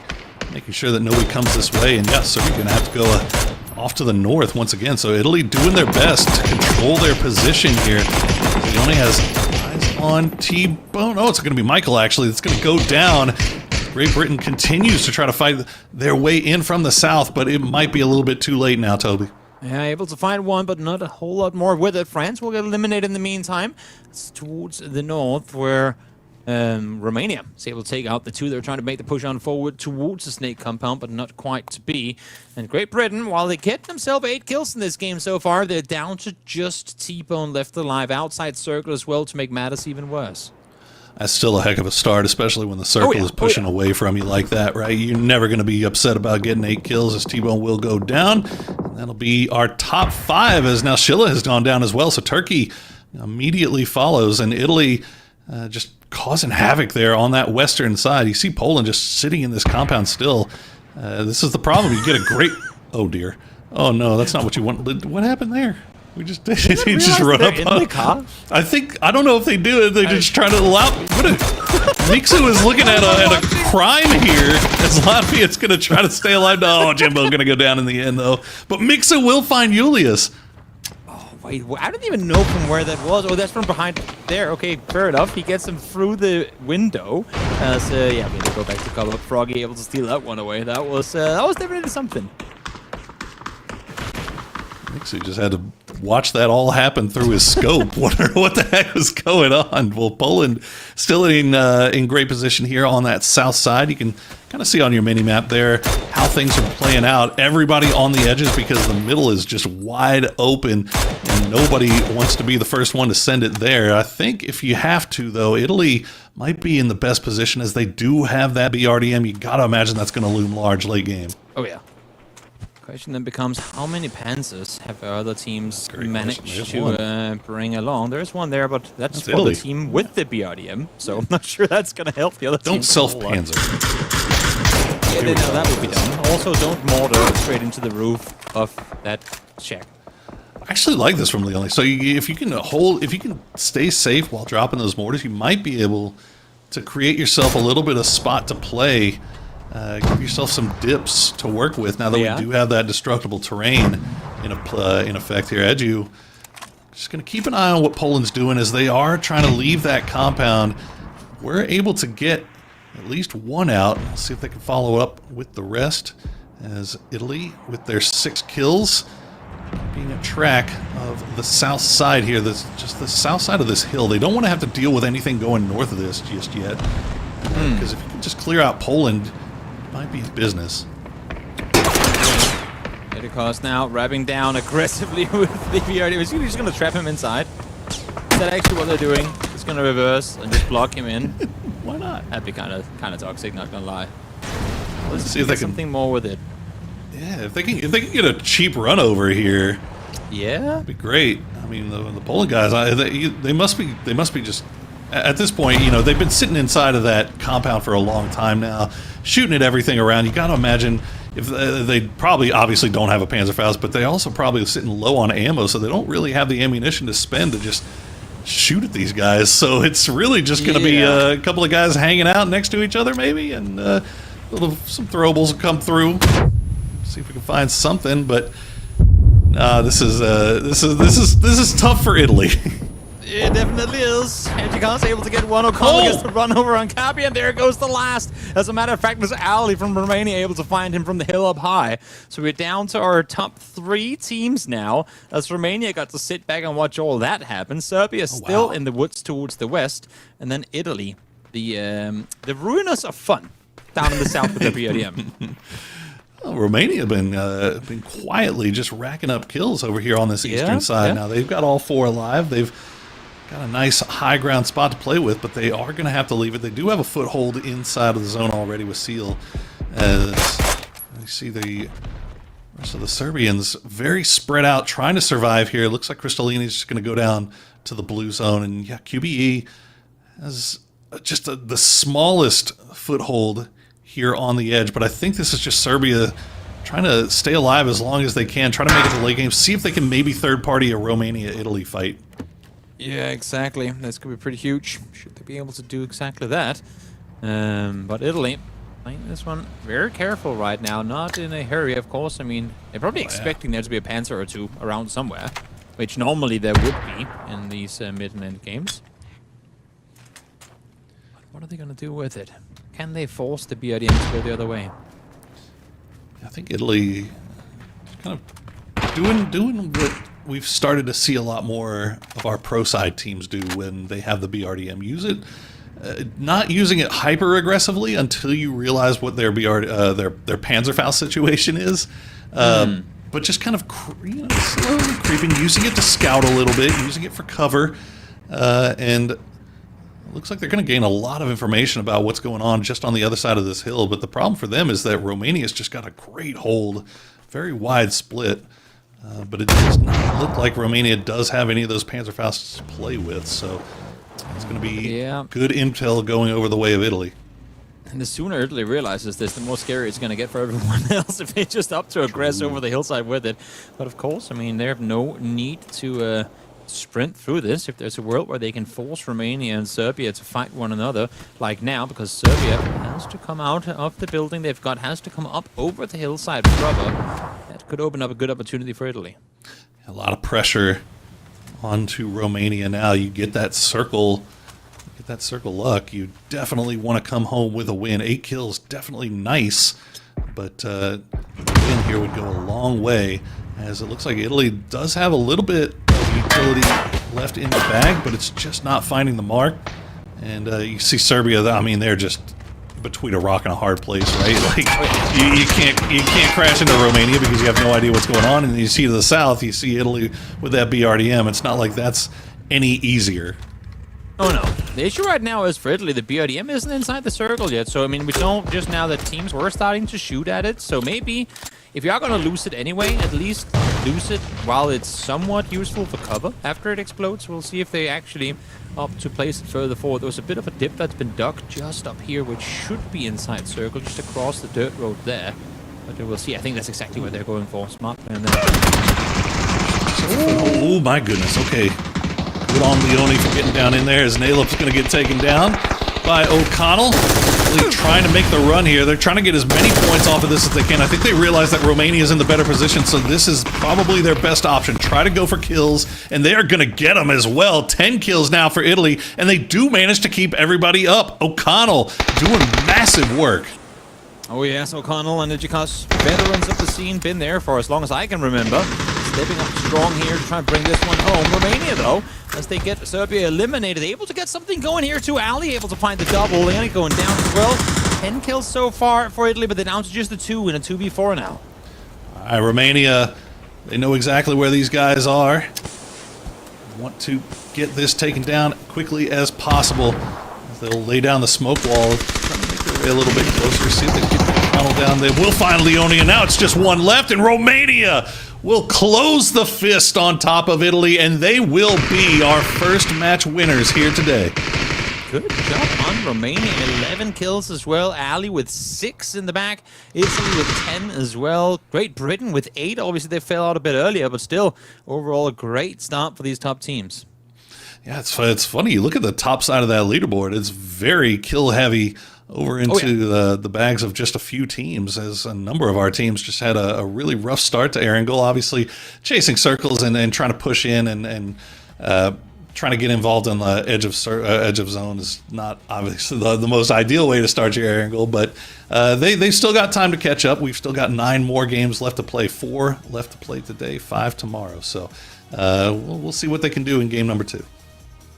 making sure that nobody comes this way. And yes, so you're going to have to go off to the north once again. So Italy doing their best to control their position here. He only has eyes on T-Bone. Oh, it's going to be Michael, actually. It's going to go down. Great Britain continues to try to fight their way in from the south, but it might be a little bit too late now, Toby. Yeah, able to find one, but not a whole lot more with it. France will get eliminated in the meantime. It's towards the north, where Romania is able to take out the 2. They're trying to make the push on forward towards the Snake compound, but not quite to be. And Great Britain, while they get themselves 8 kills in this game so far, they're down to just T-Bone left alive outside circle as well to make matters even worse. That's still a heck of a start, especially when the circle is pushing away from you like that, right? You're never going to be upset about getting 8 kills, as T-Bone will go down. And that'll be our top 5, as now Shilla has gone down as well. So Turkey immediately follows, and Italy just causing havoc there on that western side. You see Poland just sitting in this compound still. This is the problem. You get a great... Oh, dear. Oh, no, that's not what you want. What happened there? We just he just run up on the car. I don't know if they do it. They just try to allow. Mixu is looking at a crime here, as Latvia's going to try to stay alive. No, Jimbo's going to go down in the end though. But Mixu will find Julius. Oh wait, I don't even know from where that was. Oh, that's from behind there. Okay, fair enough. He gets him through the window. So yeah, we go back to cover. Froggy able to steal that one away. That was definitely something. Mixu just had to watch that all happen through his scope. Wonder what the heck was going on. Well, Poland still in great position here on that south side. You can kind of see on your mini map there how things are playing out. Everybody on the edges, because the middle is just wide open and nobody wants to be the first one to send it there. I think if you have to, though, Italy might be in the best position, as they do have that BRDM. You got to imagine that's going to loom large late game. Oh yeah. Question then becomes, how many Panzers have other teams managed to bring along? There's one there, but that's for Italy. the team with the BRDM, so I'm not sure that's going to help the other team. Don't self-panzer. Yeah, no, that would be done. Also, don't mortar straight into the roof of that shack. I actually like this from Leon. So if you can stay safe while dropping those mortars, you might be able to create yourself a little bit of spot to play. Give yourself some dips to work with now that we do have that destructible terrain in effect here. Edu, just going to keep an eye on what Poland's doing, as they are trying to leave that compound. We're able to get at least one out. Let's see if they can follow up with the rest, as Italy, with their 6 kills, being a track of the south side here. Just the south side of this hill. They don't want to have to deal with anything going north of this just yet, because if you can just clear out Poland, might be business. Edicos now wrapping down aggressively with the BRD. Is he just going to trap him inside? Is that actually what they're doing? It's going to reverse and just block him in. Why not? That'd be kind of toxic, not gonna lie. Let's see if they can something more with it. Yeah, if they can get a cheap run over here, yeah, that'd be great. I mean, the Poland guys, they must be just at this point. You know, they've been sitting inside of that compound for a long time now, shooting at everything around. You got to imagine if they probably obviously don't have a Panzerfaust, but they also probably sitting low on ammo, so they don't really have the ammunition to spend to just shoot at these guys. So it's really just going to be a couple of guys hanging out next to each other, maybe, and some throwables will come through. See if we can find something, but this is tough for Italy. It definitely is. Edgecon's able to get one. O'Connell gets the run over on Kapi, and there goes the last. As a matter of fact, there's Ali from Romania able to find him from the hill up high. So we're down to our top 3 teams now, as Romania got to sit back and watch all that happen. Serbia is still in the woods towards the west, and then Italy, the ruiners of fun, down in the south with the BRDM. Well, Romania been quietly just racking up kills over here on this eastern side. Yeah. Now they've got all 4 alive. They've got a nice high ground spot to play with, but they are going to have to leave it. They do have a foothold inside of the zone already with Seal. As you see the rest of the Serbians very spread out, trying to survive here. It looks like Crystallini's just going to go down to the blue zone, and yeah, QBE has just the smallest foothold here on the edge, but I think this is just Serbia trying to stay alive as long as they can, try to make it to the late game, see if they can maybe third-party a Romania-Italy fight. Yeah, exactly. That's going to be pretty huge. Should they be able to do exactly that? But Italy, playing this one very careful right now. Not in a hurry, of course. I mean, they're probably expecting there to be a Panzer or two around somewhere, which normally there would be in these mid and end games. But what are they going to do with it? Can they force the BRDM to go the other way? I think Italy is kind of doing what we've started to see a lot more of our pro side teams do when they have the BRDM. Use it, not using it hyper aggressively until you realize what their their Panzerfaust situation is, but just kind of slowly creeping, using it to scout a little bit, using it for cover, and. Looks like they're going to gain a lot of information about what's going on just on the other side of this hill, but the problem for them is that Romania's just got a great hold, very wide split, but it does not look like Romania does have any of those Panzerfausts to play with, so it's going to be good intel going over the way of Italy. And the sooner Italy realizes this, the more scary it's going to get for everyone else if they just up to aggress over the hillside with it. But of course, I mean, they have no need to sprint through this. If there's a world where they can force Romania and Serbia to fight one another, like now, because Serbia has to come out of the building they've got, has to come up over the hillside brother, that could open up a good opportunity for Italy. A lot of pressure onto Romania now. You get that circle luck. You definitely want to come home with a win. 8 kills, definitely nice, but a win here would go a long way, as it looks like Italy does have a little bit of utility left in the bag, but it's just not finding the mark. And you see Serbia, I mean, they're just between a rock and a hard place, right? Like you can't crash into Romania because you have no idea what's going on. And you see to the south, you see Italy with that BRDM. It's not like that's any easier. Oh no. The issue right now is for Italy, the BRDM isn't inside the circle yet. So I mean, we know just now that teams were starting to shoot at it. So maybe if you are going to lose it anyway, at least lose it while it's somewhat useful for cover after it explodes. We'll see if they actually opt to place it further forward. There was a bit of a dip that's been dug just up here, which should be inside circle, just across the dirt road there. But we'll see. I think that's exactly what they're going for. Smart plan there. Oh my goodness. Okay. Good on Leone for getting down in there, as Nalup's going to get taken down by O'Connell. Really trying to make the run here. They're trying to get as many points off of this as they can. I think they realize that Romania is in the better position, so this is probably their best option. Try to go for kills, and they are going to get them as well. 10 kills now for Italy, and they do manage to keep everybody up. O'Connell doing massive work. Oh yes, O'Connell and Nijikas, veterans of the scene, been there for as long as I can remember. Stepping up strong here to try and bring this one home. Romania, though, as they get Serbia eliminated, able to get something going here too. Ali able to find the double. Leone going down as well. 10 kills so far for Italy, but they're down to just the 2 in a 2v4 now. All right, Romania, they know exactly where these guys are. Want to get this taken down quickly as possible. They'll lay down the smoke wall, trying to make their way a little bit closer, see if they can get O'Connell down. They will find Leone, and now it's just one left, and Romania will close the fist on top of Italy, and they will be our first match winners here today. Good job on Romania. 11 kills as well. Ali with 6 in the back. Italy with 10 as well. Great Britain with 8. Obviously, they fell out a bit earlier, but still, overall, a great start for these top teams. Yeah, it's funny. You look at the top side of that leaderboard. It's very kill-heavy over into the bags of just a few teams, as a number of our teams just had a really rough start to Erangel. Obviously, chasing circles and trying to push in and trying to get involved in the edge of zone is not obviously the most ideal way to start your Erangel, but they've still got time to catch up. We've still got 9 more games left to play. 4 left to play today, 5 tomorrow. So we'll see what they can do in game number 2.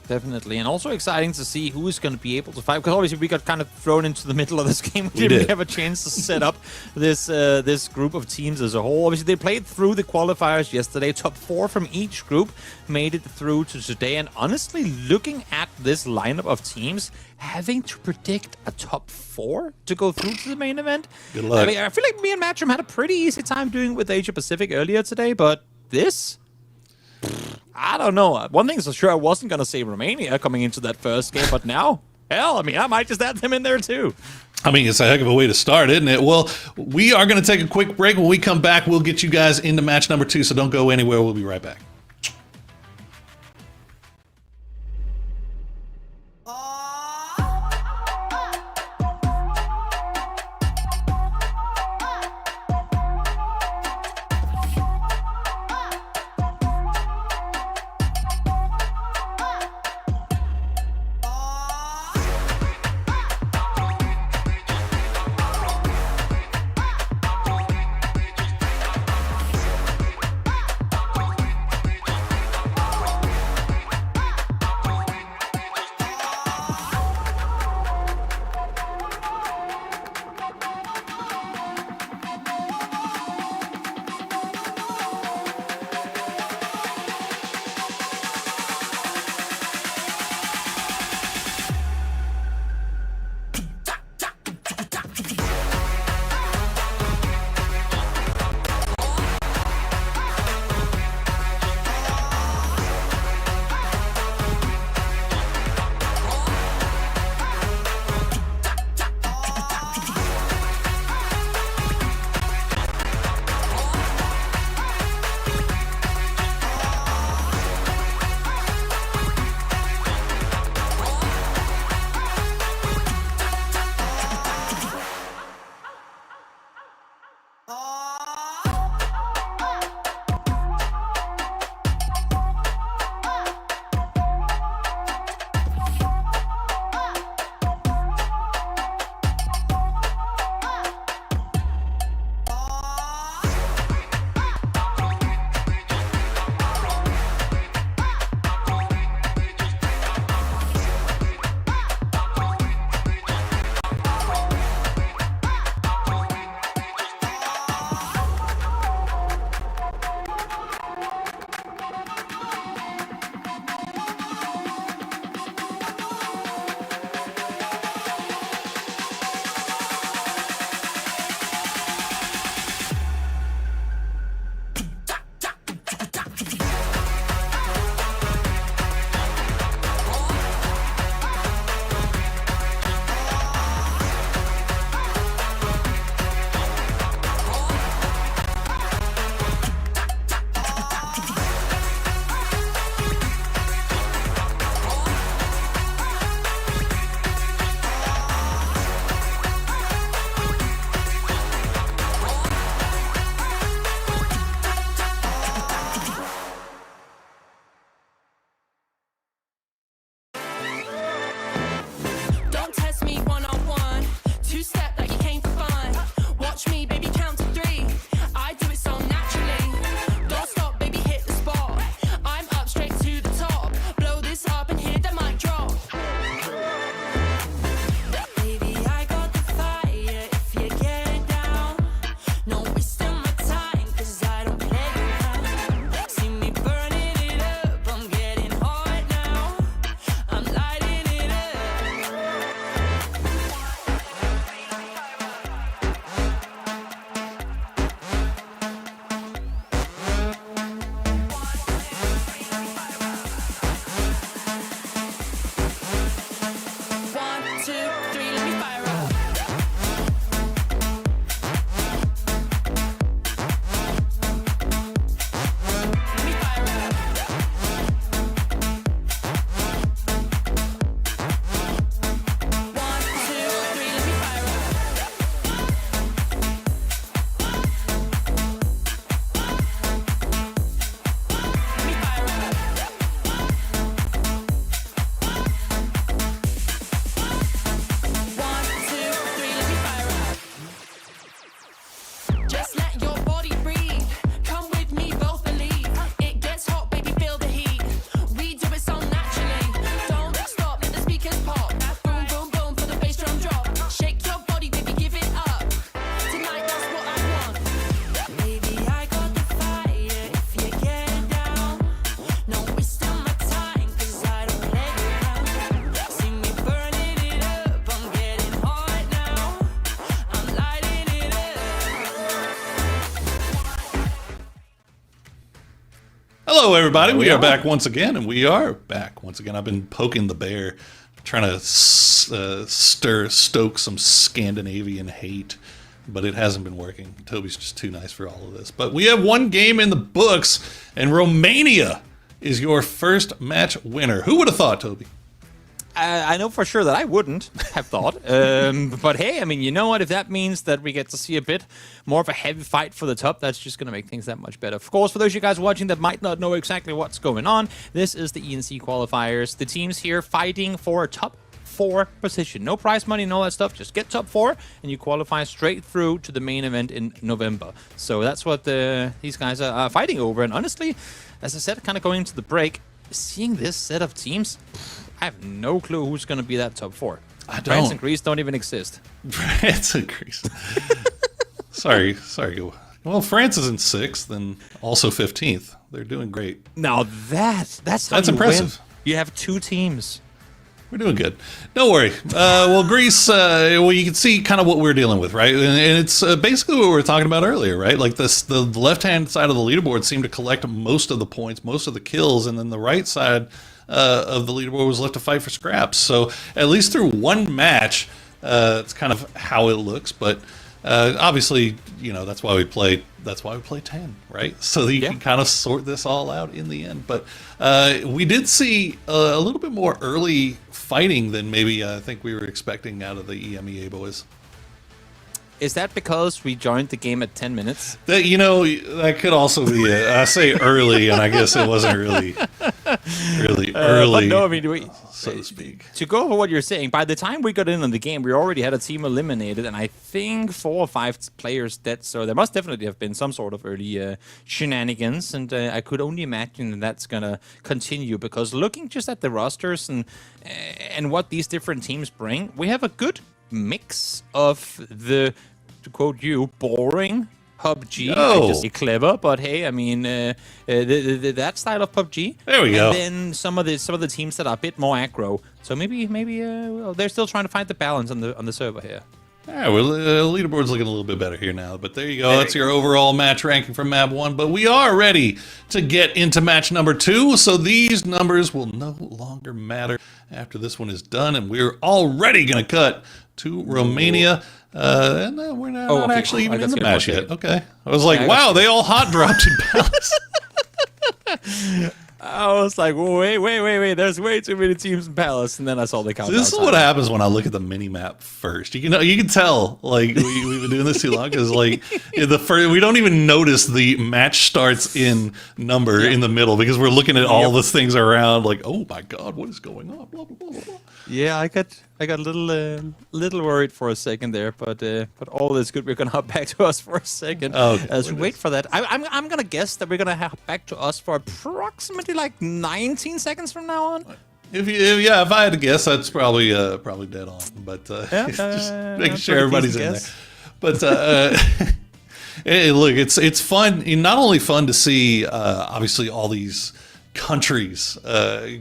Definitely, and also exciting to see who is going to be able to fight, because obviously we got kind of thrown into the middle of this game. We didn't did. have a chance to set up this this group of teams as a whole. Obviously, they played through the qualifiers yesterday. Top 4 from each group made it through to today, and honestly, looking at this lineup of teams, having to predict a top 4 to go through to the main event. Good luck. I mean, I feel like me and Matchroom had a pretty easy time doing it with Asia Pacific earlier today, but this. I don't know. One thing's for sure, I wasn't going to say Romania coming into that first game, but now, hell, I mean, I might just add them in there too. I mean, it's a heck of a way to start, isn't it? Well, we are going to take a quick break. When we come back, we'll get you guys into match number 2, so don't go anywhere. We'll be right back. Hello, everybody. There We we are are. back once again, and we are back once again. I've been poking the bear, trying to stoke some Scandinavian hate, but it hasn't been working. Toby's just too nice for all of this. But we have one game in the books, and Romania is your first match winner. Who would have thought, Toby? I know for sure that I wouldn't have thought. But hey, I mean, you know what? If that means that we get to see a bit more of a heavy fight for the top, that's just going to make things that much better. Of course, for those of you guys watching that might not know exactly what's going on, this is the ENC qualifiers. The teams here fighting for a top 4 position. No prize money and all that stuff. Just get top 4 and you qualify straight through to the main event in November. So that's what these guys are fighting over. And honestly, as I said, kind of going into the break, seeing this set of teams, I have no clue who's going to be that top 4. I don't. France and Greece don't even exist. France and Greece. sorry. Well, France is in 6th and also 15th. They're doing great. Now that's how That's you impressive. win. You have 2 teams. We're doing good. Don't worry. Well, Greece, well, you can see kind of what we're dealing with, right? And it's basically what we were talking about earlier, right? Like the left-hand side of the leaderboard seemed to collect most of the points, most of the kills, and then the right side of the leaderboard was left to fight for scraps. So at least through one match, it's kind of how it looks. But obviously, you know, that's why we play 10, right? So that you can kind of sort this all out in the end. But we did see a little bit more early fighting than maybe I think we were expecting out of the EMEA boys. Is that because we joined the game at 10 minutes? That, you know, that could also be it. I say early, and I guess it wasn't really early, But no, I mean, so to speak. to go over what you're saying, by the time we got in on the game, we already had a team eliminated, and I think 4 or 5 players dead. So there must definitely have been some sort of early shenanigans, and I could only imagine that that's gonna continue because looking just at the rosters and what these different teams bring, we have a good mix of the, to quote you, boring PUBG. Oh. Just clever, but hey, I mean, that style of PUBG. There we go. And then some of the teams that are a bit more aggro. So maybe well, they're still trying to find the balance on the server here. Yeah, well, leaderboard's looking a little bit better here now, but there you go. That's your overall match ranking for map 1. But we are ready to get into match number 2, so these numbers will no longer matter after this one is done, and we're already going to cut to Romania. And we're not actually even in the match yet. Okay. I was like, wow, they all hot dropped in Palace. I was like, wait, there's way too many teams in Palace, and then I saw the countdown. This is what happens when I look at the mini map first. You can tell like we've been doing this too long because like we don't even notice the match starts in number in the middle because we're looking at all the things around. Like, oh my god, what is going on? Blah blah blah blah blah. Yeah, I got a little worried for a second there, but all is good. We're gonna hop back to us for a second. Okay, as we wait for that, I'm gonna guess that we're gonna hop back to us for approximately like 19 seconds from now on. If I had to guess, that's probably dead on. But just making sure everybody's in there. But hey, look, it's fun. Not only fun to see, obviously, all these countries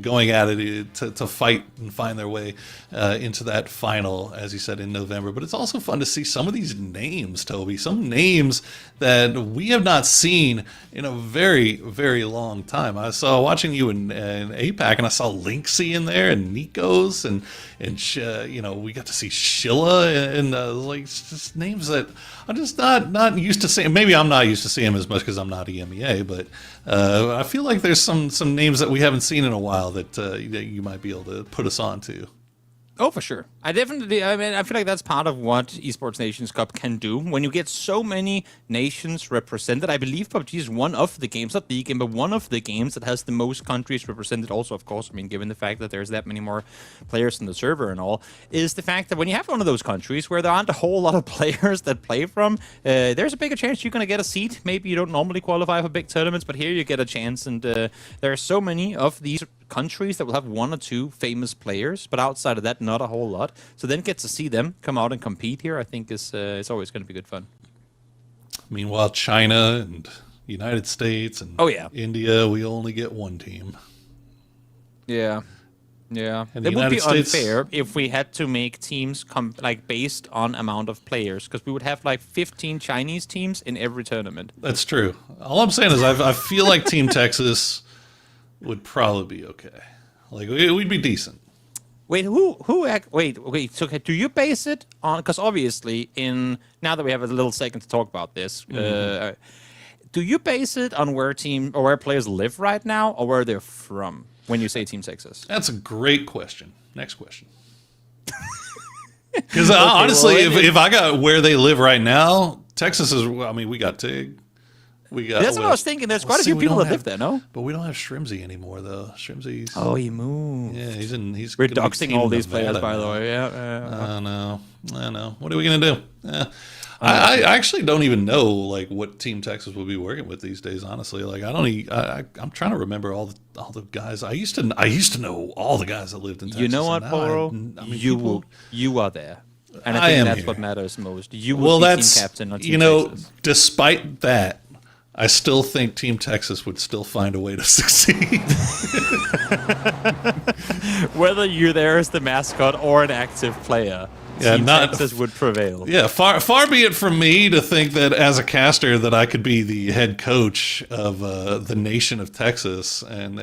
going at it to fight and find their way into that final, as you said, in November. But it's also fun to see some of these names, Toby. Some names that we have not seen in a very, very long time. I saw watching you in APAC, and I saw Linksy in there, and Nikos, and you know, we got to see Shilla, and like just names that I'm just not used to seeing. Maybe I'm not used to seeing them as much because I'm not EMEA, but I feel like there's some names that we haven't seen in a while that you might be able to put us on to. Oh, for sure. I feel like that's part of what Esports Nations Cup can do. When you get so many nations represented, I believe PUBG is one of the games, not the game, but one of the games that has the most countries represented also, of course. I mean, given the fact that there's that many more players in the server and all, is the fact that when you have one of those countries where there aren't a whole lot of players that play from, there's a bigger chance you're going to get a seat. Maybe you don't normally qualify for big tournaments, but here you get a chance. And there are so many of these countries that will have 1 or 2 famous players, but outside of that, not a whole lot. So then get to see them come out and compete here, I think is always going to be good fun. Meanwhile, China and United States and India, we only get 1 team. Yeah. Yeah, In the it would be United States- unfair if we had to make teams like based on amount of players, because we would have like 15 Chinese teams in every tournament. That's true. All I'm saying is I feel like Team Texas would probably be okay. Like we'd be decent. Wait, wait. So do you base it on? Because obviously, now that we have a little second to talk about this, do you base it on where players live right now, or where they're from when you say Team Texas? That's a great question. Next question. Because honestly, if I got where they live right now, Texas is. I mean, we got Tig. That's what I was thinking. There's quite a few people that live there, no? But we don't have Shrimsy anymore, though. Shrimsy's. Oh, he moved. Yeah, he's. We're gonna be doxing Team all these Nevada players, by the now. way. Yeah. I know. What are we gonna do? I actually don't even know like what Team Texas will be working with these days. Honestly, like I'm trying to remember all the guys. I used to know all the guys that lived in Texas. You know what, and now Poro? I mean, You are there, and I I think am that's here. what matters most. You will well, be that's team captain on Team Texas. Despite that, I still think Team Texas would still find a way to succeed. Whether you're there as the mascot or an active player, Yeah, Team not- Texas would prevail. Yeah, far be it from me to think that as a caster that I could be the head coach of the nation of Texas and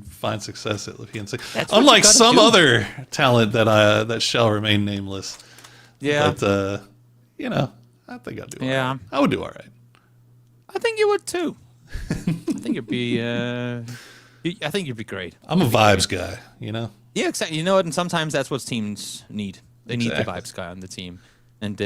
find success at PNC. That's what Unlike you gotta some do. other talent that shall remain nameless. Yeah. But I think I'd do. Yeah. all right. I would do all right. I think you would too. I think you'd be. I think you'd be great. I'm a vibes guy. Yeah, exactly. You know what? And sometimes that's what teams need. They need the Exactly. vibes guy on the team. And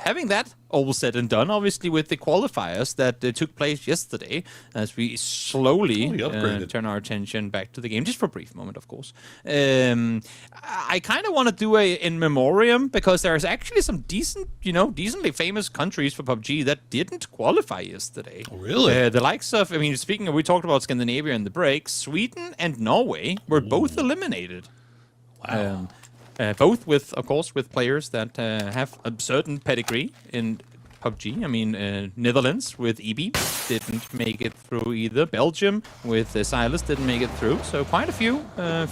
having that all said and done, obviously with the qualifiers that took place yesterday, as we slowly upgraded. turn our attention back to the game, just for a brief moment, of course. I kind of want to do a in memoriam, because there's actually some decently famous countries for PUBG that didn't qualify yesterday. Oh, really? The likes of, we talked about Scandinavia in the break. Sweden and Norway were both eliminated. Wow. Both with players that have a certain pedigree in PUBG. Netherlands with EB didn't make it through either. Belgium with Silas didn't make it through. So quite a few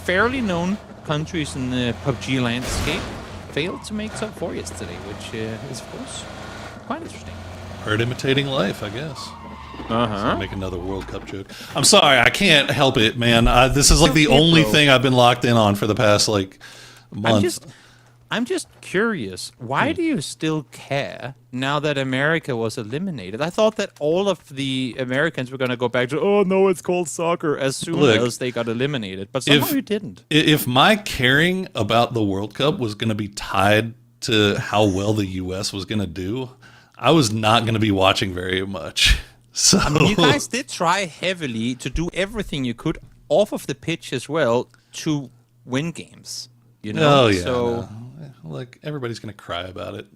fairly known countries in the PUBG landscape failed to make top 4 yesterday, which is, of course, quite interesting. Herd imitating life, I guess. Make another World Cup joke. I'm sorry, I can't help it, man. This is like the only thing I've been locked in on for the past month. I'm just curious. Why do you still care now that America was eliminated? I thought that all of the Americans were going to go back to, oh no, it's called soccer, as soon as they got eliminated. But somehow you didn't. If my caring about the World Cup was going to be tied to how well the U.S. was going to do, I was not going to be watching very much. So You guys did try heavily to do everything you could off of the pitch as well to win games. Oh yeah. So Look, everybody's going to cry about it.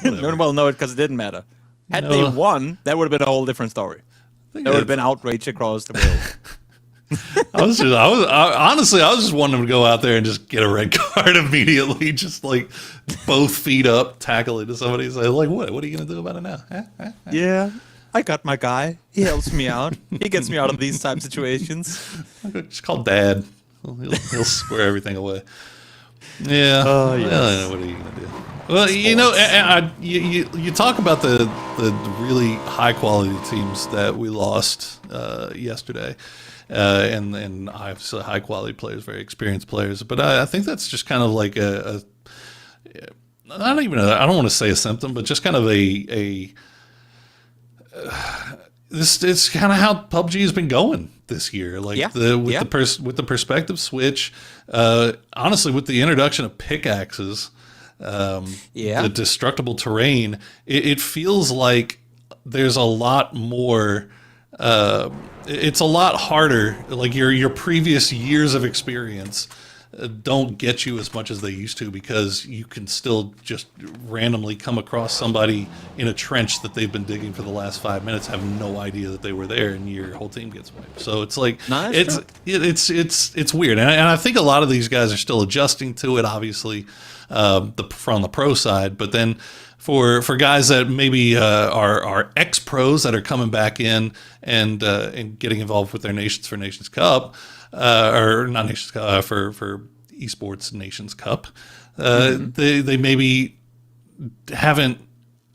no one will know it because it didn't matter. Had they won, that would have been a whole different story. There would have been outrage across the world. I was just wanting to go out there and just get a red card immediately, just like both feet up, tackle into somebody and say, like, what are you going to do about it now? Yeah, I got my guy. He helps me out. He gets me out of these type situations. Just call Dad. He'll square everything away. Yeah. Yes. What are you gonna do? Well, you talk about the really high quality teams that we lost yesterday, and obviously high quality players, very experienced players. But I think that's just kind of like I don't want to say a symptom, but just kind of it's kind of how PUBG has been going this year. Like with the perspective switch, honestly, with the introduction of pickaxes, the destructible terrain, it feels like there's a lot more. It's a lot harder. Like your previous years of experience don't get you as much as they used to, because you can still just randomly come across somebody in a trench that they've been digging for the last 5 minutes, have no idea that they were there, and your whole team gets wiped. So it's like it's weird, and I think a lot of these guys are still adjusting to it. Obviously, from the pro side, but then for guys that maybe are ex pros that are coming back in and getting involved with their Nations for Nations Cup, or not Nations Cup, for esports Nations Cup. They maybe haven't.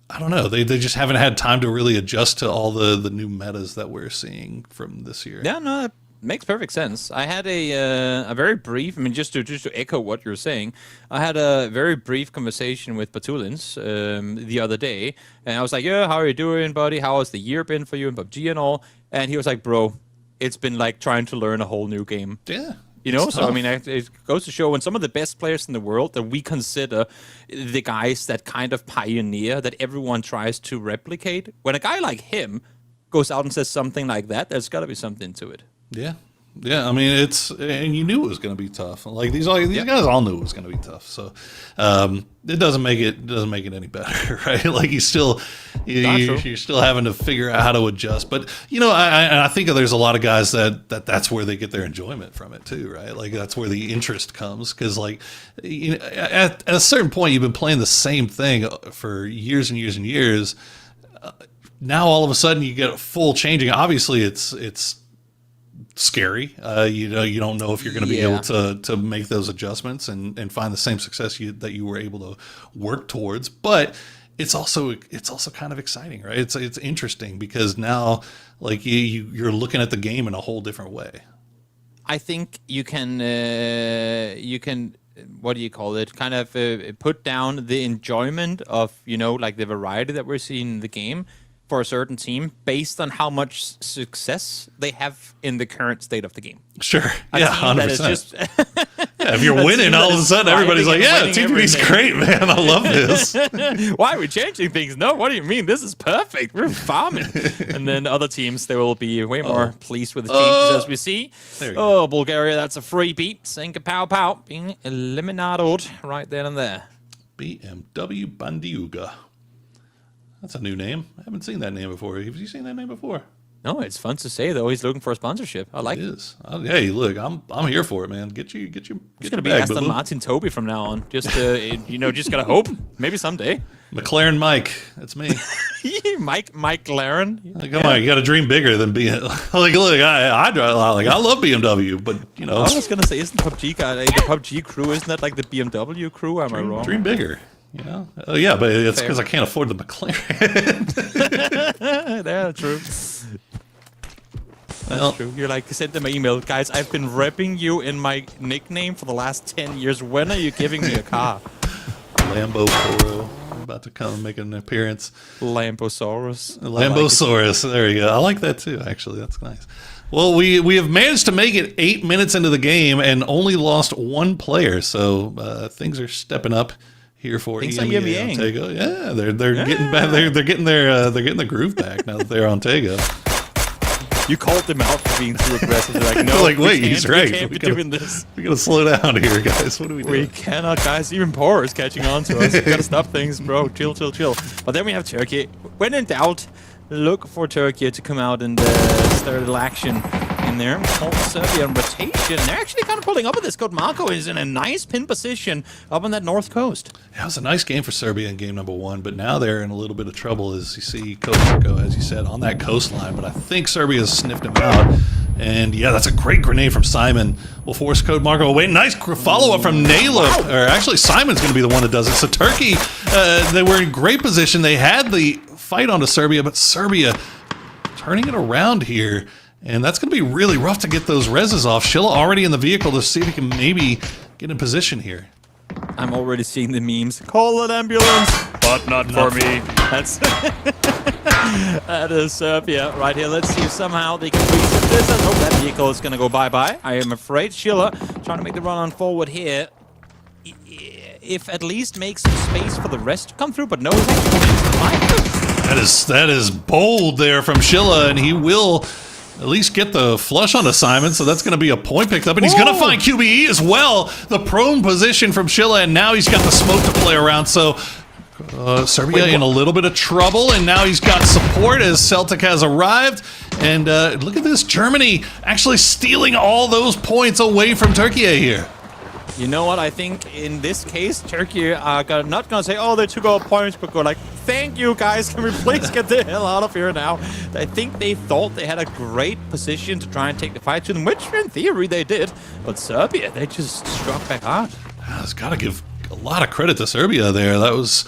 I don't know. They just haven't had time to really adjust to all the new metas that we're seeing from this year. Yeah, no, that makes perfect sense. I had a very brief. I mean, just to echo what you're saying, I had a very brief conversation with BATTLEGROUNDS the other day, and I was like, "Yeah, how are you doing, buddy? How has the year been for you in PUBG and all?" And he was like, "Bro, it's been like trying to learn a whole new game." Yeah. You know, It's so I tough. mean, it goes to show when some of the best players in the world that we consider the guys that kind of pioneer, that everyone tries to replicate, when a guy like him goes out and says something like that, there's got to be something to it. Yeah. Yeah, I mean and you knew it was going to be tough. Like these guys all knew it was going to be tough. So it doesn't make it any better, right? Like you're still having to figure out how to adjust. But you know, I think there's a lot of guys that's where they get their enjoyment from it too, right? Like that's where the interest comes because like you know, at a certain point you've been playing the same thing for years and years and years. Now all of a sudden you get a full changing. Obviously, it's scary. You know, you don't know if you're going to be able to make those adjustments and find the same success that you were able to work towards. But it's also kind of exciting, right? It's interesting because now like you're looking at the game in a whole different way. I think you can what do you call it? Kind of put down the enjoyment of, you know, like the variety that we're seeing in the game for a certain team based on how much success they have in the current state of the game. Sure. A Yeah, team that is 100%. just Yeah, if you're winning, all of a sudden everybody's like, "Yeah, TPD's great, man. I love this." why are we changing things? No, what do you mean? This is perfect. We're farming. And then other teams, they will be way more pleased with the changes as we see. There you go. Oh, Bulgaria, that's a free beat. Sinka pow pow. Being eliminated right then and there. BMW Bandiuga. That's a new name. I haven't seen that name before. Have you seen that name before? No, it's fun to say, though. He's looking for a sponsorship. I like It it. is. Hey, look, I'm here for it, man. Get your It's your gonna be bag, Aston boo-boo. Martin Toby from now on. Just you know, just gotta hope. Maybe someday. McLaren Mike. That's me. Mike Laren. Like, come on, you got to dream bigger than being like. Look, I drive like I love BMW, but you know, I was gonna say, isn't PUBG the PUBG crew? Isn't that like the BMW crew? Am I wrong? dream bigger. You know? Oh yeah, but it's Fair. because I can't afford the McLaren. Yeah, true. That's Well, true. You're like, send them an email, guys. I've been repping you in my nickname for the last 10 years. When are you giving me a car? Lambo Toro about to come and make an appearance. Lambosaurus. Lambosaurus. There you go. I like that too. Actually, that's nice. Well, we have managed to make it 8 minutes into the game and only lost one player, so things are stepping up here for Things are EMEA yummy-yang. on Tego. Yeah, they're getting back. They're getting the groove back now that they're on Tego. You called them out for being too aggressive. They're like, no, Like, we wait, can't- he's right. We can't be We gotta- doing this. We gotta slow down here, guys. What are we We doing? cannot, guys. Even Poor is catching on to us. We gotta stop things, bro. Chill. But then we have Turkey. When in doubt, look for Turkey to come out and start a little action in there. Hold Serbia on rotation. They're actually kind of pulling up at this. Code Marco is in a nice pin position up on that north coast. It was a nice game for Serbia in game number 1, but now they're in a little bit of trouble as you see Komarko, as you said, on that coastline. But I think Serbia's sniffed him out. And yeah, that's a great grenade from Simon. Will force Code Marco away. Nice follow-up from Nayla. Or actually, Simon's going to be the one that does it. So Turkey, they were in great position. They had the fight onto Serbia, but Serbia turning it around here. And that's going to be really rough to get those reses off. Shilla already in the vehicle to see if he can maybe get in position here. I'm already seeing the memes. Call an ambulance, but not for me. That's that is Serbia right here. Let's see if somehow they can reset this. I hope that vehicle is going to go bye-bye. I am afraid. Schiller trying to make the run on forward here. If at least make some space for the rest to come through, but no, he's actually coming into the fight. That is bold there from Shilla, and he will at least get the flush onto Simon, so that's going to be a point picked up, and he's going to find QBE as well. The prone position from Shilla, and now he's got the smoke to play around, so Serbia in a little bit of trouble, and now he's got support as Celtic has arrived. And look at this, Germany actually stealing all those points away from Turkey here. You know what? I think in this case, Turkey are not going to say, oh, they took our points, but go like, thank you, guys. Can we please get the hell out of here now? I think they thought they had a great position to try and take the fight to them, which in theory they did. But Serbia, they just struck back hard. I've got to give a lot of credit to Serbia there. That was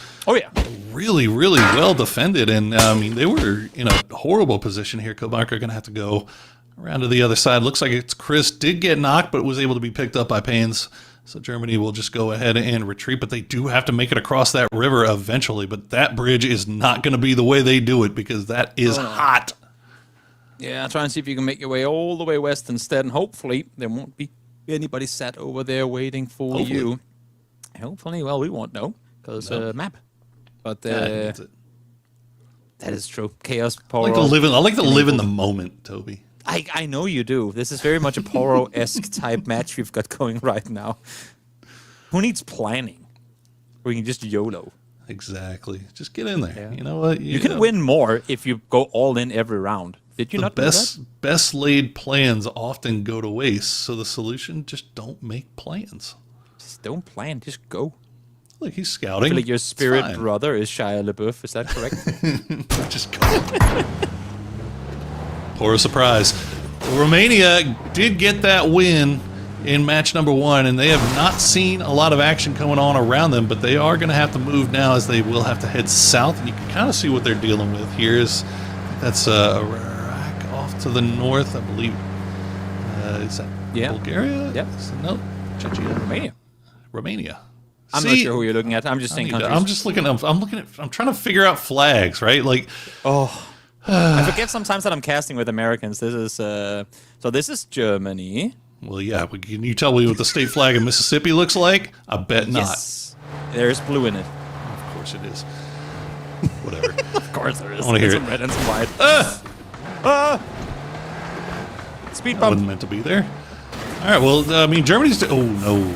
really, really well defended. And, I mean, they were in a horrible position here. Komarka going to have to go around to the other side. Looks like it's Chris. Did get knocked, but was able to be picked up by Pains. So Germany will just go ahead and retreat, but they do have to make it across that river eventually. But that bridge is not going to be the way they do it because that is hot. Yeah, try and see if you can make your way all the way west instead, and hopefully there won't be anybody sat over there waiting for you. Hopefully, well, we won't know because map. But that is true. Chaos Poro. I like to live in the moment, Toby. I know you do. This is very much a Poro-esque type match we've got going right now. Who needs planning? We can just YOLO. Exactly. Just get in there. Yeah. You know what? You can win more if you go all in every round. Did you not know that? Best laid plans often go to waste. So the solution, just don't make plans. Just don't plan. Just go. Look, he's scouting. I feel like your spirit brother is Shia LaBeouf. Is that correct? Just go. Poor surprise. Romania did get that win in match number 1, and they have not seen a lot of action going on around them, but they are going to have to move now as they will have to head south, and you can kind of see what they're dealing with here. That's Iraq off to the north, I believe. Is that Bulgaria? Yep. No, Chechnya. Romania. I'm not sure who you're looking at. I'm just saying countries. I'm just looking. I'm trying to figure out flags, right? Like, I forget sometimes that I'm casting with Americans. This is so this is Germany. Well, yeah. Can you tell me what the state flag of Mississippi looks like? I bet not. Yes. There's blue in it. Of course it is. Whatever. Of course there is. I want to hear some it. red and some white. Speed That bump. wasn't meant to be there. All right. Well, I mean, Germany's. Oh no.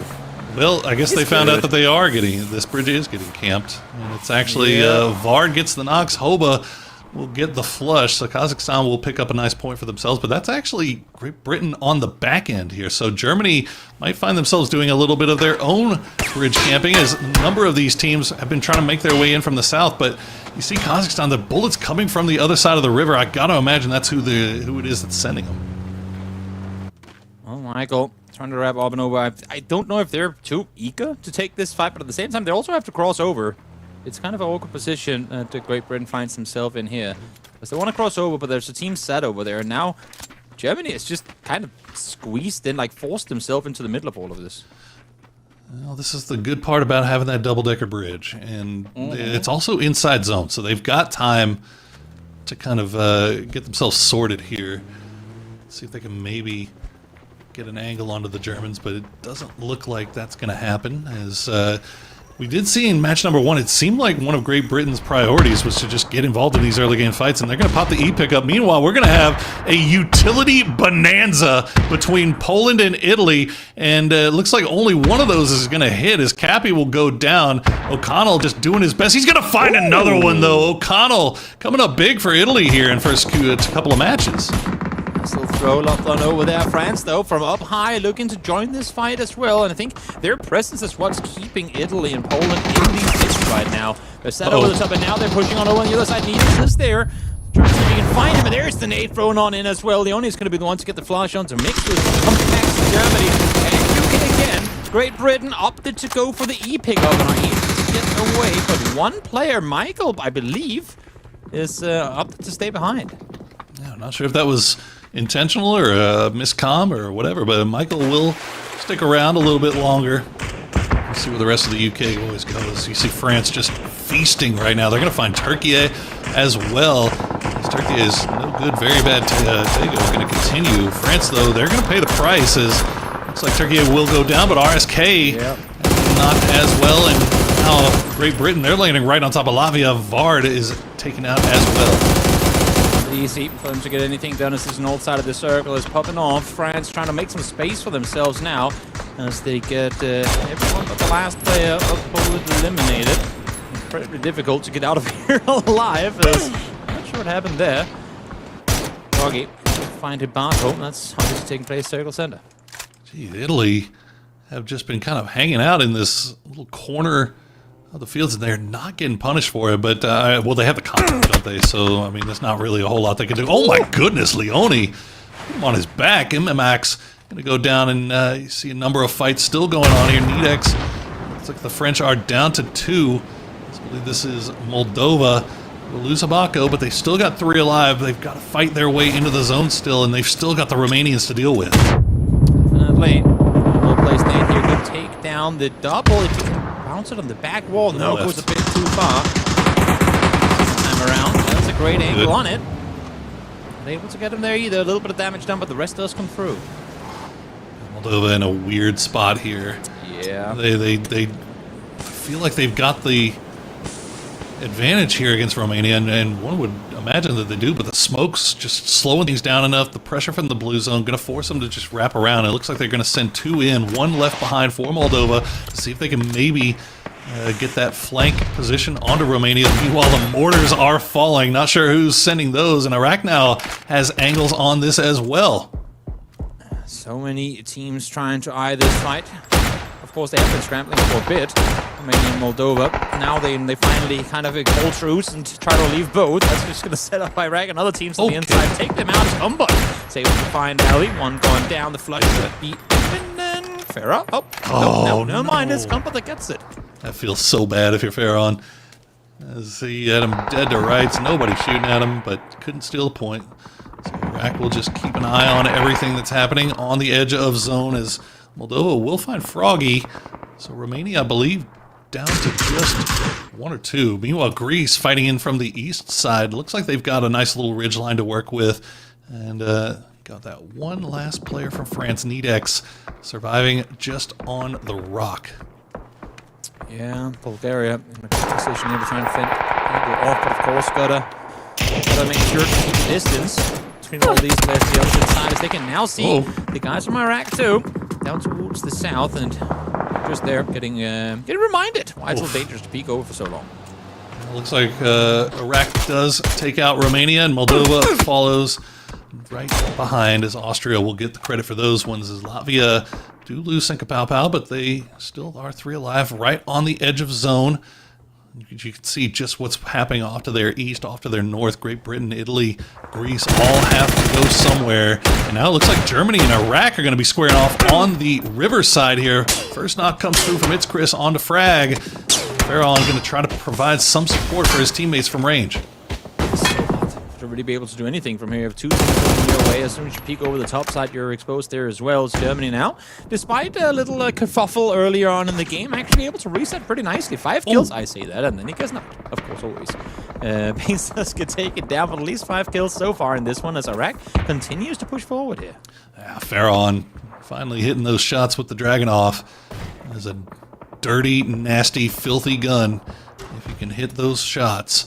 Well, I guess they found out that they are getting this bridge is getting camped, and it's actually Vard gets the knocks. Hoba will get the flush, so Kazakhstan will pick up a nice point for themselves. But that's actually Great Britain on the back end here, so Germany might find themselves doing a little bit of their own bridge camping, as a number of these teams have been trying to make their way in from the south. But you see Kazakhstan, the bullets coming from the other side of the river. I got to imagine that's who it is that's sending them. Oh, Michael. Trying to wrap up and over. I don't know if they're too eager to take this fight, but at the same time, they also have to cross over. It's kind of an awkward position that Great Britain finds himself in here. Because they want to cross over, but there's a team set over there. And now Germany is just kind of squeezed in, like forced himself into the middle of all of this. Well, this is the good part about having that double-decker bridge. And it's also inside zone, so they've got time to kind of get themselves sorted here. Let's see if they can maybe get an angle onto the Germans, but it doesn't look like that's going to happen. As we did see in match number 1, it seemed like one of Great Britain's priorities was to just get involved in these early game fights, and they're going to pop the E pickup. Meanwhile, we're going to have a utility bonanza between Poland and Italy, and it looks like only one of those is going to hit, as Cappy will go down. O'Connell just doing his best. He's going to find another one, though. O'Connell coming up big for Italy here in first couple of matches. Little throw locked on over there. France, though, from up high, looking to join this fight as well. And I think their presence is what's keeping Italy and Poland in these hits right now. They're set over the top, and now they're pushing on over on the other side. Needles is there. Trying to see if you can find him, and there's the nade thrown on in as well. Leone's going to be the one to get the flash on to mix with compact Germany. And UK again. Great Britain opted to go for the E pickup and are able to get away. But one player, Michael, I believe, is opted to stay behind. Yeah, I'm not sure if that was intentional or a miscomm or whatever, but Michael will stick around a little bit longer. Let's see where the rest of the UK boys goes. You see France just feasting right now. They're going to find Turkey as well. Turkey is no good, very bad. Tego is going to continue. France, though, they're going to pay the price, as looks like Turkey will go down, but RSK not as well. And now Great Britain, they're landing right on top of Latvia. Vard is taken out as well. Easy for them to get anything done as this north side of the circle is popping off. France trying to make some space for themselves now as they get everyone but the last player of Poland eliminated. Incredibly difficult to get out of here alive. Not sure what happened there. Doggy find Hibato. That's obviously taking place circle center. Gee, Italy have just been kind of hanging out in this little corner of the fields, and they're not getting punished for it. But, well, they have the content, don't they? So, I mean, there's not really a whole lot they can do. Oh, my goodness, Leone. Put him on his back. MMAX going to go down, and you see a number of fights still going on here. Nedex, looks like the French are down to 2. I believe this is Moldova. We'll lose Abako, but they still got 3 alive. They've got to fight their way into the zone still, and they've still got the Romanians to deal with. Definitely. Well placed Nate here. Good take down the double. If you can bounce it on the back wall. No, goes a bit too far. Time around. That's a great angle on it. Not able to get him there either. A little bit of damage done, but the rest does come through. Moldova in a weird spot here. Yeah. They feel like they've got the advantage here against Romania, and one would imagine that they do, but the smoke's just slowing things down enough. The pressure from the blue zone going to force them to just wrap around. It looks like they're going to send 2 in, 1 left behind for Moldova to see if they can maybe get that flank position onto Romania. Meanwhile, the mortars are falling. Not sure who's sending those, and Iraq now has angles on this as well. So many teams trying to eye this fight. Of course, they have been scrambling for a bit. Romania and Moldova. Now they finally kind of hold truce and try to leave both. That's just going to set up Iraq and other teams to the inside. Take them out as Humbug. It's able to find Ali. One going down. The flush should be imminent. Farah. Oh, no, mind. It's Humbug that gets it. That feels so bad if you're Farron. As he had him dead to rights. Nobody shooting at him, but couldn't steal a point. So Iraq will just keep an eye on everything that's happening on the edge of zone as Moldova will find Froggy. So Romania, I believe, down to just 1 or 2. Meanwhile, Greece fighting in from the east side. Looks like they've got a nice little ridge line to work with. And got that one last player from France, Nedex, surviving just on the rock. Yeah, Bulgaria in a good position here to try and fend people off, but of course gotta make sure to keep the distance between all these players to the other side, as they can now see the guys from Iraq too, down towards the south, and just there getting reminded why it's so dangerous to peek over for so long. It looks like Iraq does take out Romania, and Moldova follows right behind, as Austria will get the credit for those ones, as Latvia do lose Sinkapau, but they still are 3 alive right on the edge of zone. You can see just what's happening off to their east, off to their north. Great Britain, Italy, Greece all have to go somewhere. And now it looks like Germany and Iraq are going to be squaring off on the river side here. First knock comes through from Chris onto Frag. Farron going to try to provide some support for his teammates from range. To really be able to do anything from here. You have 2 teams coming your way. As soon as you peek over the top side, you're exposed there as well. It's Germany now, despite a little kerfuffle earlier on in the game, actually able to reset pretty nicely. 5 kills, I say that, and then he gets not, of course, always. Pace does get taken down, but at least 5 kills so far in this one, as Iraq continues to push forward here. Yeah, Farron finally hitting those shots with the Dragunov. There's a dirty, nasty, filthy gun. If you can hit those shots,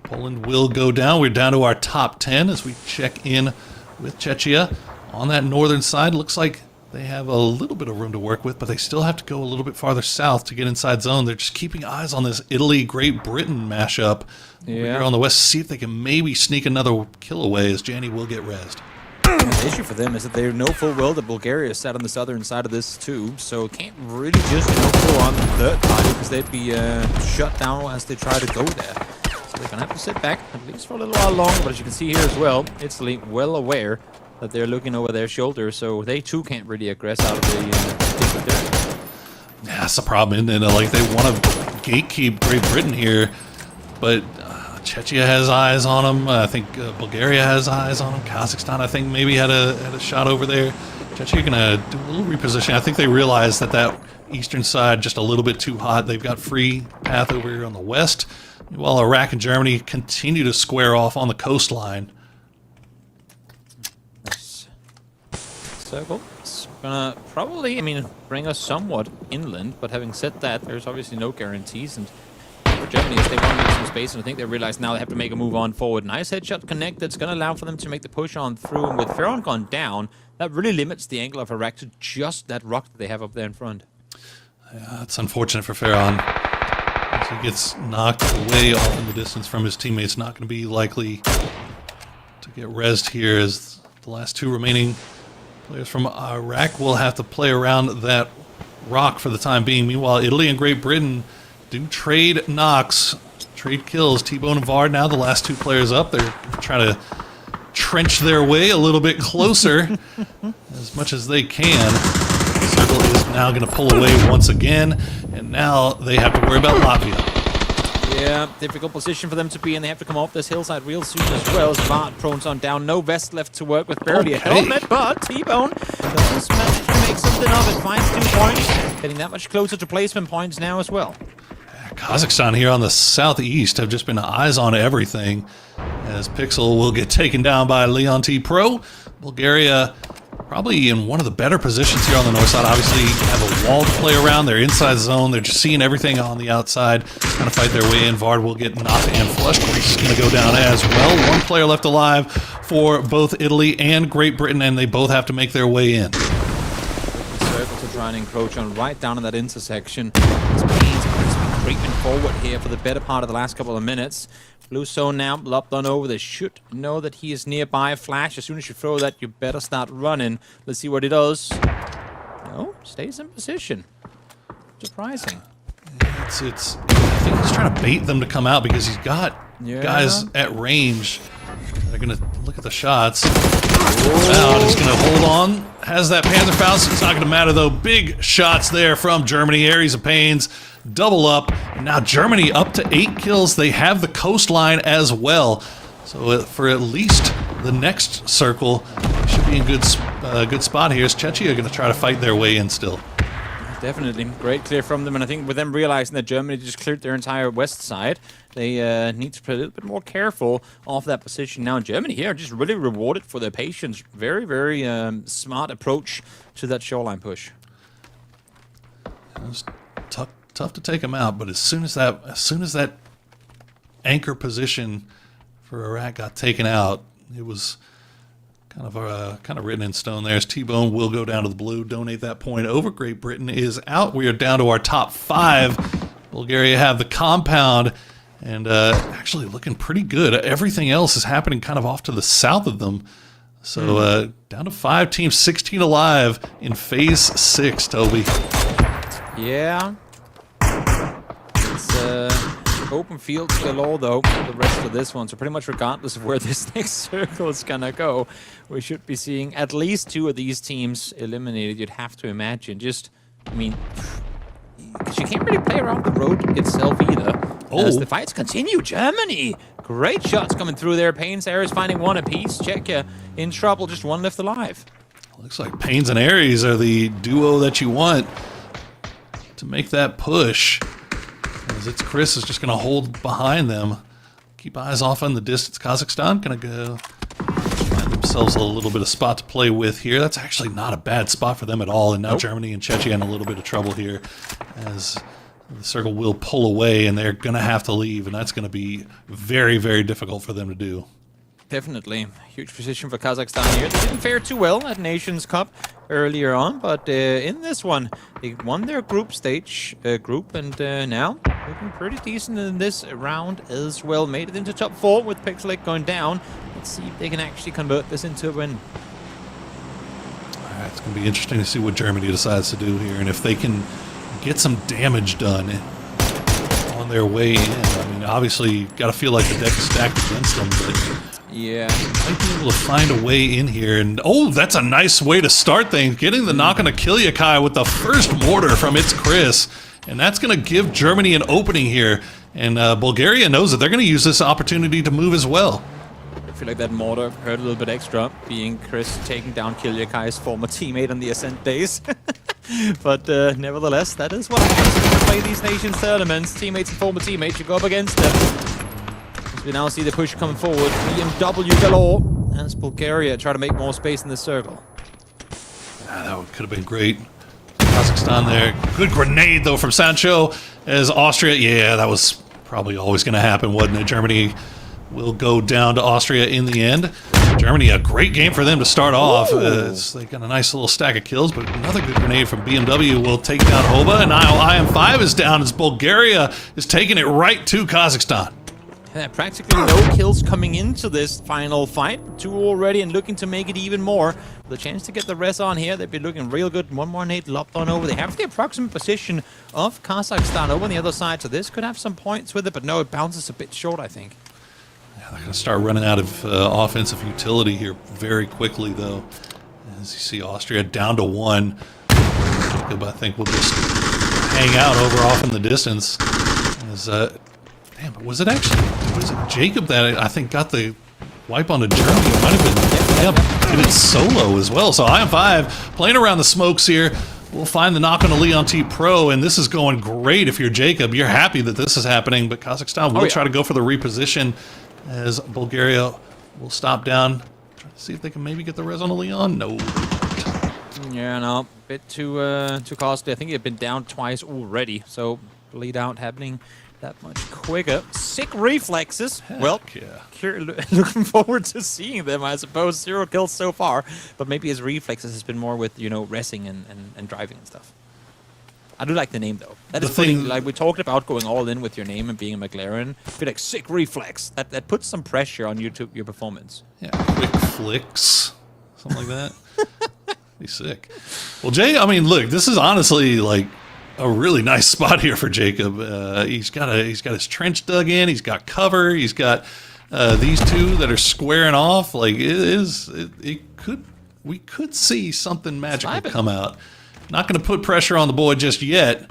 Poland will go down. We're down to our top 10 as we check in with Czechia. On that northern side, looks like they have a little bit of room to work with, but they still have to go a little bit farther south to get inside zone. They're just keeping eyes on this Italy-Great Britain mashup. Over here on the west, see if they can maybe sneak another kill away, as Janny will get rezzed. The issue for them is that they know full well that Bulgaria is sat on the southern side of this tube, so can't really just go on the third party, because they'd be shut down as they try to go there. So they're going to have to sit back, at least for a little while longer. But as you can see here as well, Italy well aware that they're looking over their shoulder, so they too can't really aggress out of the thing that they're. Yeah, that's the problem, isn't it? Like, they want to gatekeep Great Britain here, but Czechia has eyes on them. I think Bulgaria has eyes on them. Kazakhstan, I think, maybe had a shot over there. Czechia gonna do a little repositioning. I think they realized that eastern side just a little bit too hot. They've got free path over here on the west, while Iraq and Germany continue to square off on the coastline. Circle. It's gonna probably, bring us somewhat inland, but having said that, there's obviously no guarantees, and for Germany, if they want to make some space, and I think they realize now they have to make a move on forward. Nice headshot connect that's going to allow for them to make the push on through, and with Farron gone down, that really limits the angle of Iraq to just that rock that they have up there in front. Yeah, it's unfortunate for Farron. As he gets knocked way off in the distance from his teammates, not going to be likely to get rezzed here, as the last 2 remaining Players from Iraq will have to play around that rock for the time being. Meanwhile, Italy and Great Britain do trade knocks, trade kills. T-Bone and Vard now the last two players up. They're trying to trench their way a little bit closer as much as they can. The circle is now going to pull away once again, and now they have to worry about Latvia. Yeah, difficult position for them to be in. They have to come off this hillside real soon as well. As Vard prones on down. No vest left to work with, barely a helmet, but T-Bone does manage to make something of it. Finds 2 points, getting that much closer to placement points now as well. Kazakhstan here on the southeast have just been eyes on everything, as Pixel will get taken down by Leon T Pro. Bulgaria probably in one of the better positions here on the north side. Obviously have a wall to play around. They're inside the zone. They're just seeing everything on the outside, trying to fight their way in. Vard will get knocked and flushed. Greece is going to go down as well. One player left alive for both Italy and Great Britain, and they both have to make their way in. Circle to try and encroach on right down in that intersection. Spain's been creeping forward here for the better part of the last couple of minutes. Blue zone now, lopped on over. They should know that he is nearby. Flash, as soon as you throw that, you better start running. Let's see what he does. No, stays in position. Surprising. I think he's trying to bait them to come out because he's got guys at range. They're going to look at the shots. Now he's going to hold on. Has that Panzerfaust. It's not going to matter, though. Big shots there from Germany. Aries of Pains. Double up. And now Germany up to 8 kills. They have the coastline as well. So for at least the next circle, should be in good spot here. Is Czechia going to try to fight their way in still? Definitely. Great clear from them. And I think with them realizing that Germany just cleared their entire west side, they need to be a little bit more careful off that position. Now Germany here just really rewarded for their patience. Very, very smart approach to that shoreline push. It was tough to take them out, but as soon as that anchor position for Iraq got taken out, it was kind of written in stone there. As T-Bone will go down to the blue, donate that point over. Great Britain is out. We are down to our top 5. Bulgaria have the compound, and actually looking pretty good. Everything else is happening kind of off to the south of them. So down to 5 teams, 16 alive in phase 6, Toby. Yeah. It's open fields galore, though, for the rest of this one. So pretty much regardless of where this next circle is going to go, we should be seeing at least 2 of these teams eliminated, you'd have to imagine. Just, I mean, because you can't really play around the road itself either. As the fights continue, Germany! Great shots coming through there. Pains, Ares finding 1 apiece. Czechia in trouble, just 1 left alive. Looks like Pains and Ares are the duo that you want to make that push. As it's Chris is just going to hold behind them. Keep eyes off in the distance. Kazakhstan going to go find themselves a little bit of spot to play with here. That's actually not a bad spot for them at all. And now Germany and Czechia in a little bit of trouble here, as the circle will pull away and they're going to have to leave. And that's going to be very, very difficult for them to do. Definitely. Huge position for Kazakhstan here. They didn't fare too well at Nations Cup earlier on, but in this one, they won their group stage and now looking pretty decent in this round as well. Made it into top 4 with Pixel going down. Let's see if they can actually convert this into a win. All right, it's going to be interesting to see what Germany decides to do here and if they can get some damage done on their way in. I mean, obviously, you got to feel like the deck is stacked against them, but yeah, might be able to find a way in here. And that's a nice way to start things. Getting the knock on Akilyakai with the first mortar from It's Chris. And that's going to give Germany an opening here. And Bulgaria knows that they're going to use this opportunity to move as well. I feel like that mortar hurt a little bit extra, being Chris taking down Kilyakai's former teammate on the Ascent days. But nevertheless, that is what happens when you play these Nations tournaments. Teammates and former teammates, you go up against them. We now see the push coming forward. BMW galore as Bulgaria try to make more space in this circle. That could have been great. Kazakhstan there. Good grenade, though, from Sancho. As Austria, yeah, that was probably always going to happen, wasn't it? Germany will go down to Austria in the end. Germany, a great game for them to start off. They got a nice little stack of kills, but another good grenade from BMW will take down Hoba. And now IM5 is down as Bulgaria is taking it right to Kazakhstan. Practically no kills coming into this final fight. 2 already and looking to make it even more. The chance to get the res on here, they've been looking real good. 1 more nade lopped on over. They have the approximate position of Kazakhstan over on the other side, so this could have some points with it, but no, it bounces a bit short, I think. Yeah, they're going to start running out of offensive utility here very quickly, though. As you see, Austria down to 1. Jacob, I think, will just hang out over off in the distance. As, damn, was it Jacob that I think got the wipe onto Germany? It might have been, did it solo as well. So IM5 playing around the smokes here. We'll find the knock on a Leon T Pro, and this is going great if you're Jacob. You're happy that this is happening, but Kazakhstan will try to go for the reposition as Bulgaria will stop down. Try to see if they can maybe get the res on a Leon. No. Yeah, no, a bit too costly. I think they've been down twice already, so bleed out happening that much quicker. Sick reflexes. Well, looking forward to seeing them, I suppose. 0 kills so far, but maybe his reflexes has been more with, you know, racing and driving and stuff. I do like the name, though. That is putting, like we talked about, going all in with your name and being a McLaren. I feel like sick reflex. That puts some pressure on your performance. Yeah, quick flicks, something like that. Be sick. Well, Jay, I mean, look, this is honestly like a really nice spot here for Jacob. He's got his trench dug in. He's got cover. He's got these 2 that are squaring off. Like we could see something magical come out. Not going to put pressure on the boy just yet,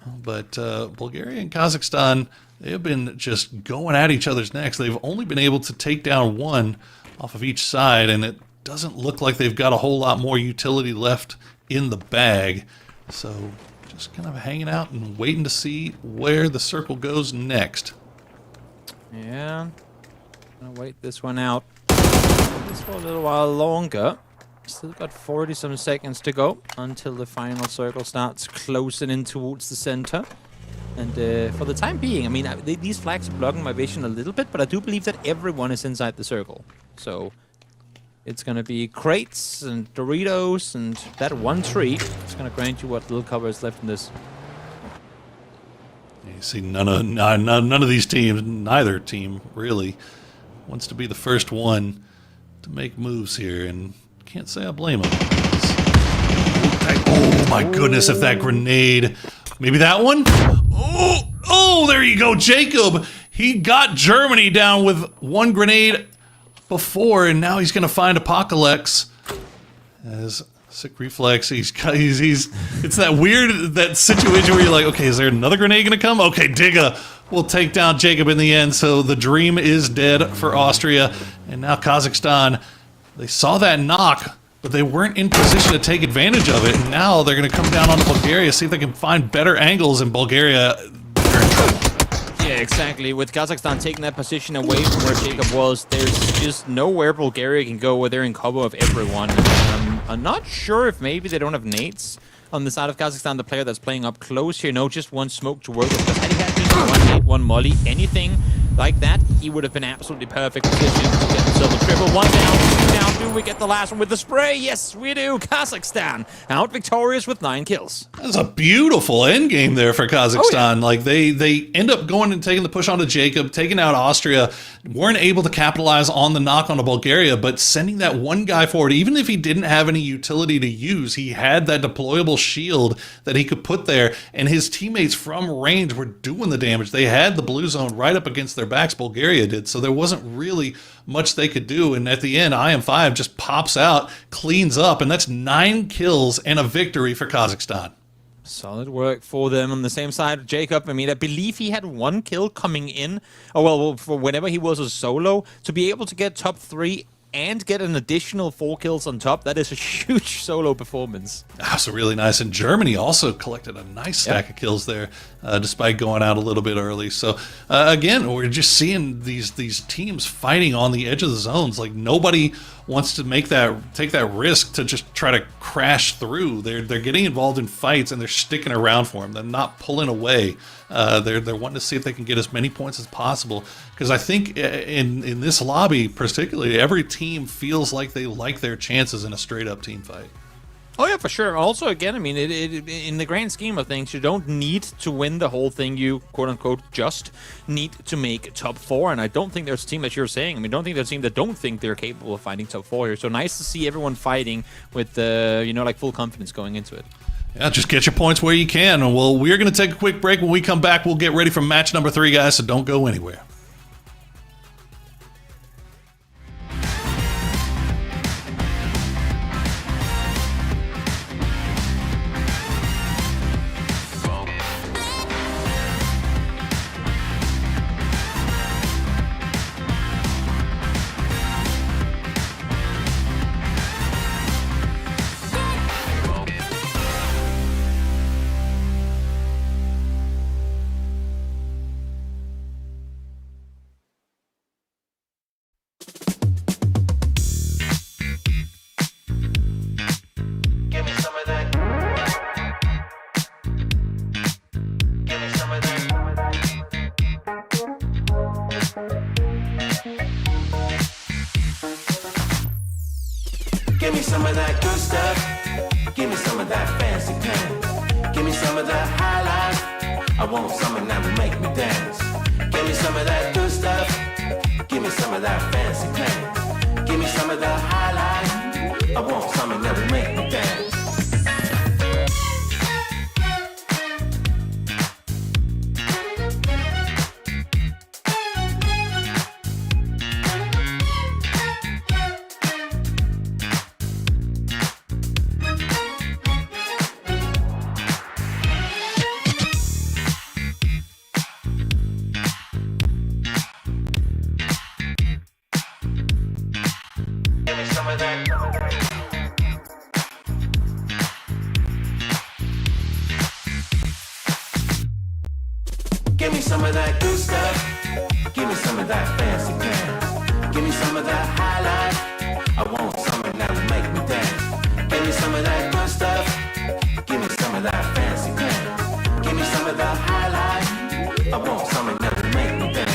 but Bulgaria and Kazakhstan, they have been just going at each other's necks. They've only been able to take down 1 off of each side, and it doesn't look like they've got a whole lot more utility left in the bag. So just kind of hanging out and waiting to see where the circle goes next. Yeah, gonna wait this one out. This for a little while longer. Still got 40-some seconds to go until the final circle starts closing in towards the center. And for the time being, I mean, these flags are blocking my vision a little bit, but I do believe that everyone is inside the circle. So it's going to be crates and Doritos and that 1 tree. It's going to grant you what little cover is left in this. You see, none of these teams, neither team really, wants to be the first one to make moves here, and can't say I blame them. Oh my goodness, if that grenade, maybe that one? Oh, there you go, Jacob. He got Germany down with 1 grenade before, and now he's going to find Apocalypse. As sick reflex, it's that situation where you're like, okay, is there another grenade going to come? Okay, Digga will take down Jacob in the end, so the dream is dead for Austria. And now Kazakhstan, they saw that knock, but they weren't in position to take advantage of it, and now they're going to come down on Bulgaria, see if they can find better angles, in Bulgaria, they're in trouble. Yeah, exactly. With Kazakhstan taking that position away from where Jacob was, there's just nowhere Bulgaria can go where they're in cover of everyone. I'm not sure if maybe they don't have nades on the side of Kazakhstan, the player that's playing up close here. No, just 1 smoke to work with. Because had he had just 1 nade, 1 molly, anything like that, he would have been absolutely perfect position to get himself a triple. 1 down, 2 down. Do we get the last one with the spray? Yes, we do. Kazakhstan out victorious with 9 kills. That's a beautiful end game there for Kazakhstan. Oh, yeah. Like they end up going and taking the push onto Jacob, taking out Austria, weren't able to capitalize on the knock onto Bulgaria, but sending that 1 guy forward, even if he didn't have any utility to use, he had that deployable shield that he could put there, and his teammates from range were doing the damage. They had the blue zone right up against their backs, Bulgaria did, so there wasn't really much they could do, and at the end, IM5 just pops out, cleans up, and that's 9 kills and a victory for Kazakhstan. Solid work for them. On the same side, Jacob, I mean, I believe he had 1 kill coming in, oh well, for whenever he was a solo, to be able to get top 3 and get an additional 4 kills on top, that is a huge solo performance. That's really nice. And Germany also collected a nice stack of kills there, despite going out a little bit early. So again, we're just seeing these teams fighting on the edge of the zones. Like nobody wants to take that risk to just try to crash through. They're getting involved in fights and they're sticking around for them. They're not pulling away. They're wanting to see if they can get as many points as possible. Because I think in this lobby particularly, every team feels like they like their chances in a straight up team fight. Oh yeah, for sure. Also, again, I mean, in the grand scheme of things, you don't need to win the whole thing. You quote unquote just need to make top 4, and I don't think there's a team that you're saying. I mean, don't think there's a team that don't think they're capable of finding top 4 here. So nice to see everyone fighting with like full confidence going into it. Yeah, just get your points where you can. Well, we're going to take a quick break. When we come back, we'll get ready for match number 3, guys. So don't go anywhere. Give me some of that. Give me some of that. Give me some of that good stuff. Give me some of that fancy pants. Give me some of that high life. I want something that will make me dance. Give me some of that good stuff. Give me some of that fancy pants. Give me some of that high life. I want something that will make me dance. Give me some of that. Give me some of that good stuff. Give me some of that fancy pants. Give me some of that high life. I want something that will make me dance. Give me some of that good stuff. Give me some of that fancy pants. Give me some of that high life. I want something that will make me dance.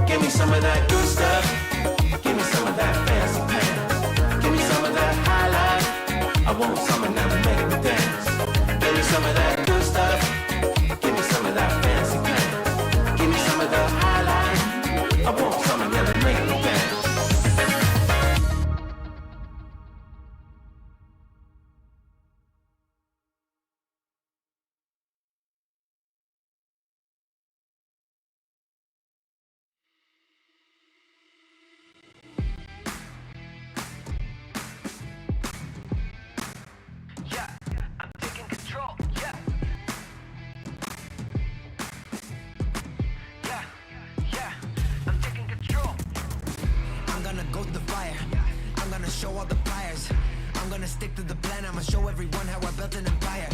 Give me some of that good stuff. Give me some of that fancy pants. Give me some of that high life. I want something that will make me dance. Give me some of that good stuff. Give me some of that fancy pants. Give me some of that high life. I want something that will make me dance. Yeah, I'm taking control. Yeah. Yeah, yeah, I'm taking control. I'm gonna go to the fire. I'm gonna show all the pliers. I'm gonna stick to the plan. I'ma show everyone how I built an empire.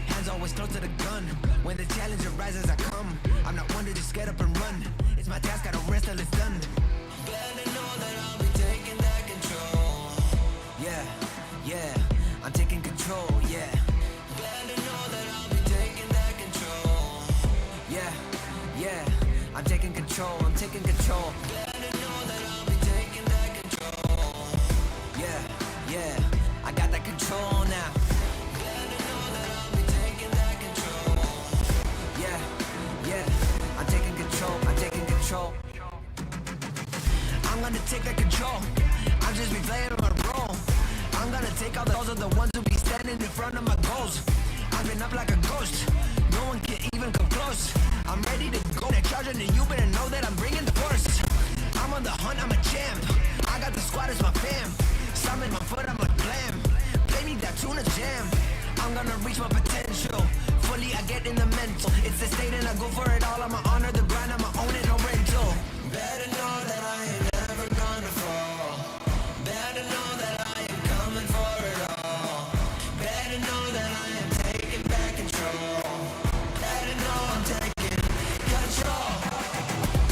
Hands always close to the gun. When the challenge arises, I come. I'm not one to just get up and run. It's my task, I don't rest till it's done. Better know that I'll be taking that control. Yeah, yeah, I'm taking control, yeah. Better know that I'll be taking that control. Yeah, yeah, I'm taking control, I'm taking control. Better know that I'll be taking that control. Yeah, yeah, I got that control now. Better know that I'll be taking that control. Yeah, yeah, I'm taking control, I'm taking control. I'm gonna take that control. I'm just replaying my role. I'm gonna take all those are the ones who be standing in front of my goals. I've been up like a ghost. No one can even come close. I'm ready to go. That charger, and you better know that I'm bringing the force. I'm on the hunt, I'm a champ. I got the squad as my fam. Summon my foot, I'm a glam. Play me that tuna jam. I'm gonna reach my potential. Full fully, I get in the mental. It's the state and I go for it all. I'ma honor the grind, I'ma own it, no rental. Better know that I ain't never gonna fall. Better know that I am coming for it all. Better know that I am taking back control. Better know I'm taking control.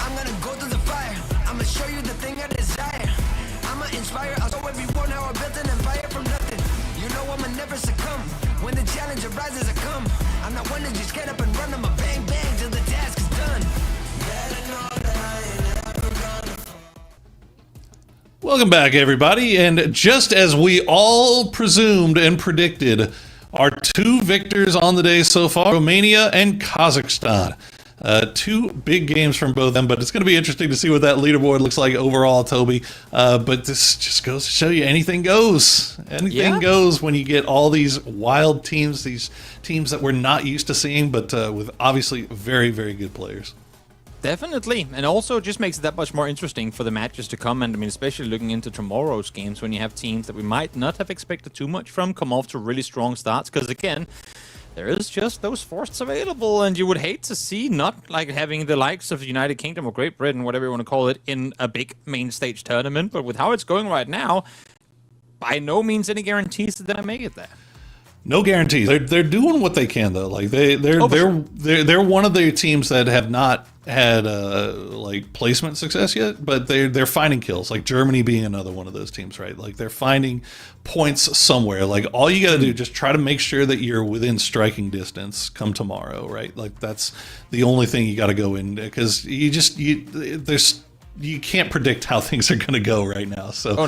I'm gonna go through the fire. I'ma show you the thing I desire. I'ma inspire. I'll show everyone how I built an empire from nothing. You know I'ma never succumb. When the challenge arises, I come. I'm not one to just get up and run. I'ma bang bang till the task is done. Better know that I ain't ever gonna fall. Welcome back, everybody. And just as we all presumed and predicted, our two victors on the day so far, Romania and Kazakhstan. Two big games from both of them, but it's going to be interesting to see what that leaderboard looks like overall, Toby. But this just goes to show you anything goes. Anything goes when you get all these wild teams, these teams that we're not used to seeing, but with obviously very, very good players. Definitely, and also just makes it that much more interesting for the matches to come. And I mean, especially looking into tomorrow's games when you have teams that we might not have expected too much from come off to really strong starts. Because again, there is just those forces available, and you would hate to see not like having the likes of the United Kingdom or Great Britain, whatever you want to call it, in a big main stage tournament. But with how it's going right now, by no means any guarantees that they're gonna make it there. No guarantees. They're doing what they can though. Like they're one of the teams that have not had like placement success yet, but they're finding kills. Like Germany being another one of those teams, right? Like they're finding points somewhere. Like all you got to do, just try to make sure that you're within striking distance come tomorrow, right? Like that's the only thing you got to go in, because you can't predict how things are going to go right now. So,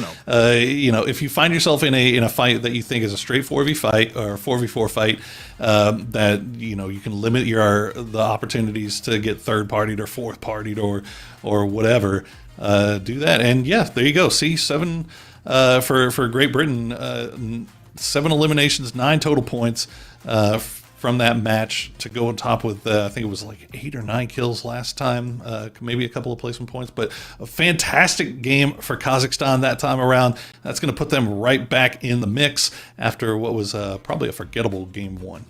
you know, if you find yourself in a fight that you think is a straight 4v fight or 4v4 fight, that you know you can limit the opportunities to get third partied or fourth partied or whatever. Do that, and yeah, there you go. See, 7 for Great Britain, 7 eliminations, 9 total points. From that match to go on top with, I think it was like 8 or 9 kills last time, maybe a couple of placement points, but a fantastic game for Kazakhstan that time around. That's going to put them right back in the mix after what was probably a forgettable game 1.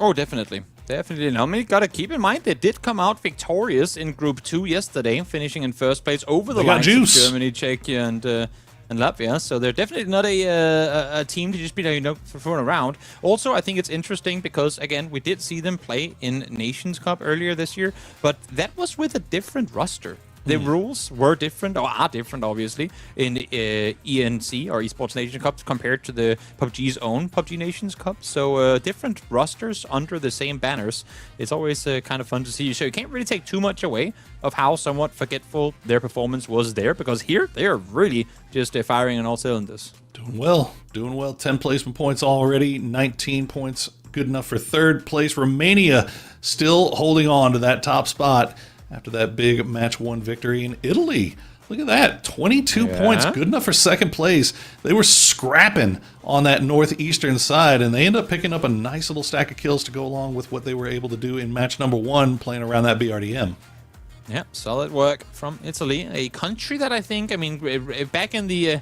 Oh, definitely. Definitely. Now, I mean, got to keep in mind they did come out victorious in Group 2 yesterday, finishing in first place over the likes of Germany, Czechia, and Latvia, so they're definitely not a team to just be thrown around. Also, I think it's interesting because, again, we did see them play in Nations Cup earlier this year, but that was with a different roster. The rules were different, or are different, obviously, in ENC, or Esports Nation Cups, compared to the PUBG's own PUBG Nations Cup. So different rosters under the same banners. It's always kind of fun to see. So you can't really take too much away of how somewhat forgetful their performance was there, because here they are really just firing on all cylinders. Doing well. 10 placement points already, 19 points, good enough for third place. Romania still holding on to that top spot after that big match 1 victory in Italy. Look at that, 22 points, good enough for second place. They were scrapping on that northeastern side, and they ended up picking up a nice little stack of kills to go along with what they were able to do in match number 1, playing around that BRDM. Yeah, solid work from Italy, a country that I think, I mean, back in the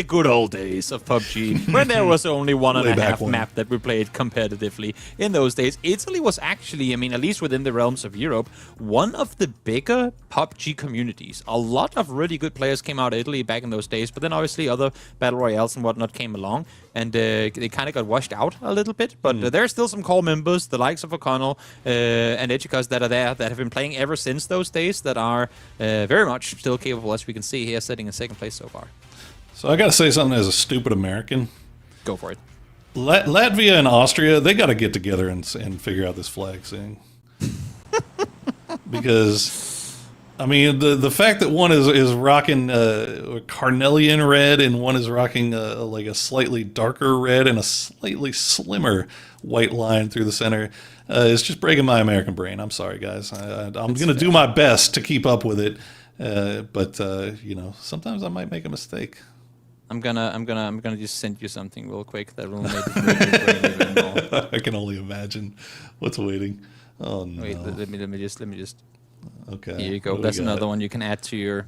good old days of PUBG, when there was only 1.5 map that we played competitively. In those days, Italy was actually, I mean, at least within the realms of Europe, one of the bigger PUBG communities. A lot of really good players came out of Italy back in those days, but then obviously other battle royales and whatnot came along, and they kind of got washed out a little bit. But there are still some core members, the likes of O'Connell and Edgicus, that are there, that have been playing ever since those days, that are very much still capable, as we can see here, sitting in second place so far. So I got to say something as a stupid American. Go for it. Latvia and Austria, they got to get together and figure out this flag thing. Because, I mean, the fact that one is rocking carnelian red and one is rocking like a slightly darker red and a slightly slimmer white line through the center is just breaking my American brain. I'm sorry, guys. I'm going to do my best to keep up with it, but you know, sometimes I might make a mistake. I'm gonna just send you something real quick that will make it break your brain even more. I can only imagine what's waiting. Oh no! Wait, let me just. Okay. Here you go. That's another one you can add to your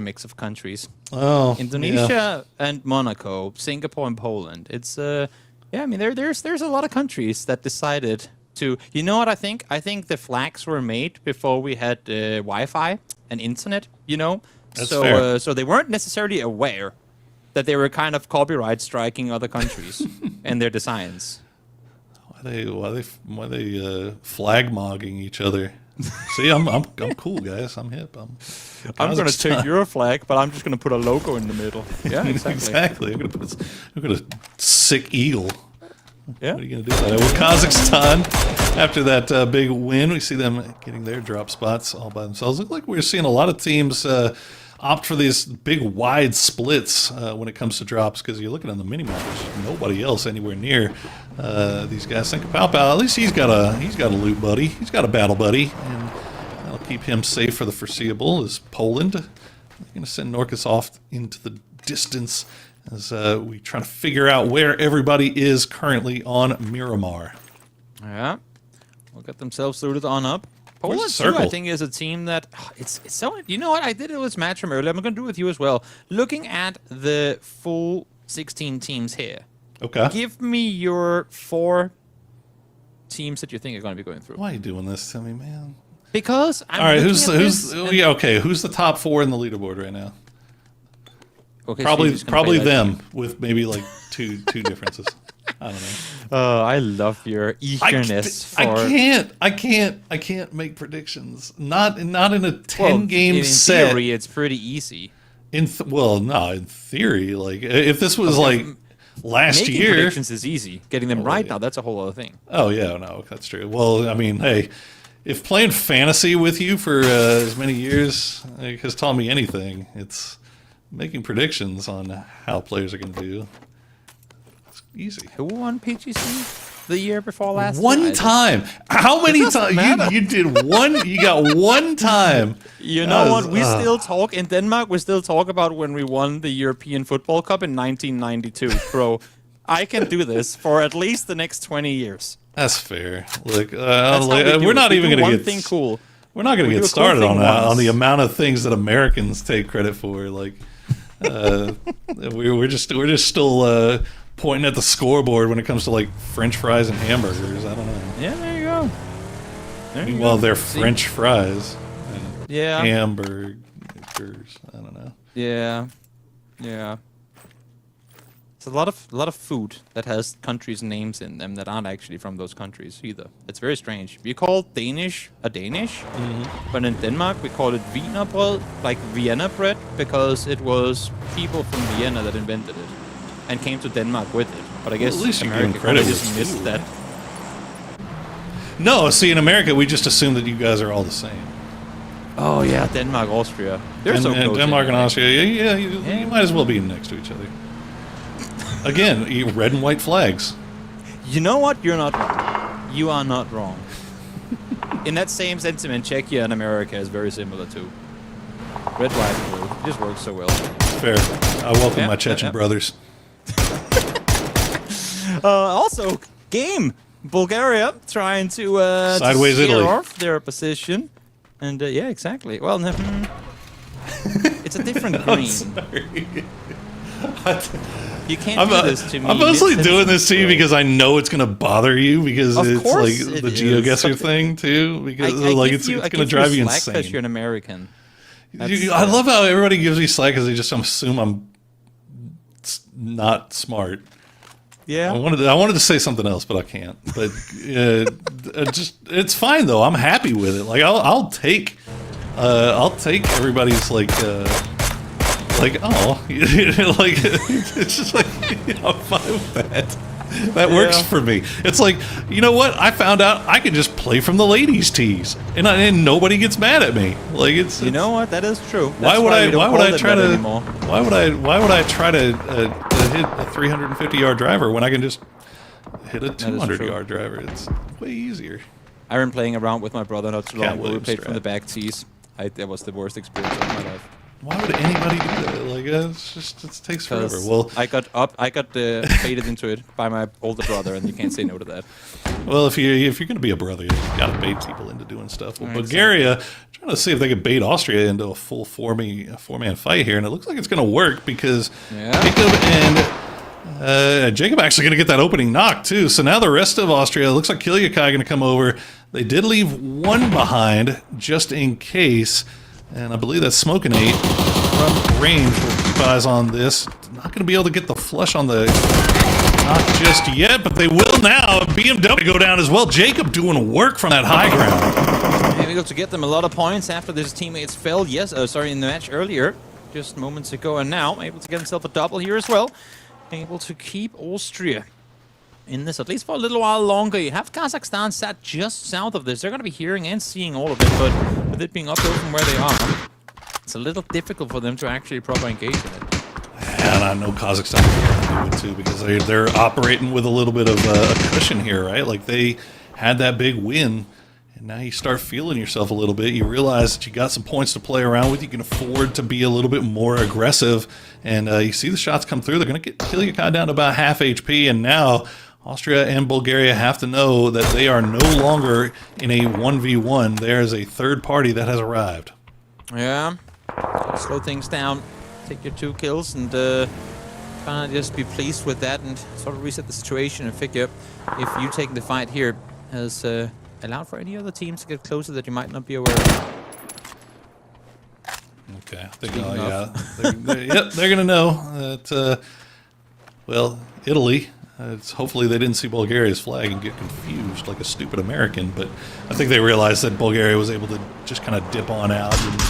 mix of countries. Oh, Indonesia and Monaco, Singapore and Poland. It's yeah. I mean, there's a lot of countries that decided to. You know what I think? I think the flags were made before we had Wi-Fi and internet. You know, That's so fair. so they weren't necessarily aware that they were kind of copyright striking other countries and their designs. Why they flag mogging each other? See, I'm cool, guys. I'm hip. I'm going to take your flag, but I'm just going to put a logo in the middle. Yeah, exactly. exactly. I'm gonna put a sick eagle. Yeah. What are you gonna do about it? Well, Kazakhstan, after that big win, we see them getting their drop spots all by themselves. Look like we're seeing a lot of teams opt for these big wide splits when it comes to drops, because you're looking on the mini map, there's nobody else anywhere near these guys. Think of Pow Pow. At least he's got a loot buddy. He's got a battle buddy, and that'll keep him safe for the foreseeable. Is Poland? They're going to send Norcus off into the distance as we try to figure out where everybody is currently on Miramar. Yeah. Will get themselves looted on up. Poland, too, Circle? I think, is a team that it's so. You know what? I did it with Matchroom earlier. I'm going to do it with you as well. Looking at the full 16 teams here, Okay. give me your 4 teams that you think are going to be going through. Why are you doing this to me, man? Because I'm All right, looking who's at this and- yeah, okay? Who's the top 4 in the leaderboard right now? Okay, so you're just gonna Probably play that them game. with maybe like two differences. I don't know. I love your eagerness I for. can't make predictions. Not in a 10-game in set. theory, it's pretty easy. Well, no, in theory, like if this was like last Making year. predictions is easy. Getting them right now, that's a whole other thing. Oh yeah, no, that's true. Well, I mean, hey, if playing fantasy with you for as many years has taught me anything, it's making predictions on how players are going to do. It's easy. Who won PGC the year before last? One time. How many times? You did one. You got one time. You know what? We still talk in Denmark. We still talk about when we won the European Football Cup in 1992, bro. I can do this for at least the next 20 years. That's fair. Look, That's how we do we're it. not We even do going to one get thing cool. We're not going to We get do a cool started thing on that, on once. the amount of things that Americans take credit for. Like, we're just still pointing at the scoreboard when it comes to like French fries and hamburgers. I don't know. Yeah, there you go. There you Meanwhile, go. they're See? French fries and Yeah. hamburgers. I don't know. Yeah. Yeah. It's a lot of food that has countries' names in them that aren't actually from those countries either. It's very strange. We call Danish a Danish, but in Denmark we call it Wienerbrød, like Vienna bread, because it was people from Vienna that invented it and came to Denmark with it. But I guess at least you give America them credit kinda with just missed food. that. No, see, in America, we just assume that you guys are all the same. Oh yeah, Denmark, Austria. They're so close. Denmark and anyway. Austria, yeah, you might as well be next to each other. Again, red and white flags. You know what? You're not wrong. You are not wrong. In that same sentiment, Czechia and America is very similar too. Red, white, and blue. It just works so well. Fair. I welcome Yeah, my Chechen yeah. brothers. Also, game. Bulgaria trying to Sideways scare Italy. off their opposition. And yeah, exactly. Well, it's a different green. Sorry. You can't do this to me. I'm mostly It's- doing this to you because I know it's going to bother you because Of it's course like it the is. GeoGuessr thing too. Because like it's going to drive you Because you're insane. an American. I love how everybody gives me slack because they just assume I'm not smart. Yeah. I wanted to say something else, but I can't. But just it's fine though. I'm happy with it. Like I'll take everybody's like oh like it's just like I'm fine with that. That works for me. It's like, you know what? I found out I can just play from the ladies' tees, and nobody gets mad at me. Like it's You know what? That is true. why would I try to Anymore. why would I try to hit a 350-yard driver when I can just hit a 200-yard driver? It's way easier. I've been playing around with my brother not too long. Cat We Williams played from strat. the back tees. That was the worst experience of my life. Why would anybody do that? Like it takes forever. Because Well, I got baited into it by my older brother, and you can't say no to that. well, if you're going to be a brother, you got to bait people into doing stuff. Well, Right, Bulgaria trying to see if they could bait Austria into a full four-man fight here, and it looks like it's going to work because Yeah. Jacob and Jacob actually going to get that opening knock, too. So now the rest of Austria, it looks like Kilyakai going to come over. They did leave one behind, just in case. And I believe that's Smoking 8 from range. We'll keep eyes on this. Not going to be able to get the flush on the knock just yet, but they will now. BMW go down as well. Jacob doing work from that high ground. Able to get them a lot of points after his teammates fell. In the match earlier, just moments ago, and now able to get himself a double here as well. Able to keep Austria in this at least for a little while longer. You have Kazakhstan sat just south of this. They're going to be hearing and seeing all of it, but with it being uphill from where they are, it's a little difficult for them to actually proper engage in it. And I know Kazakhstan can do it too, because they're operating with a little bit of a cushion here, right? Like they had that big win, and now you start feeling yourself a little bit. You realize that you got some points to play around with. You can afford to be a little bit more aggressive, and you see the shots come through. They're going to get Kilyakai down to about half HP, and now Austria and Bulgaria have to know that they are no longer in a 1v1. There is a third party that has arrived. Yeah, slow things down. Take your 2 kills and kind of just be pleased with that and sort of reset the situation and figure if you take the fight here has allowed for any other teams to get closer that you might not be aware of. Okay, I think they're going to know that, well, Italy, hopefully they didn't see Bulgaria's flag and get confused like a stupid American, but I think they realized that Bulgaria was able to just kind of dip on out and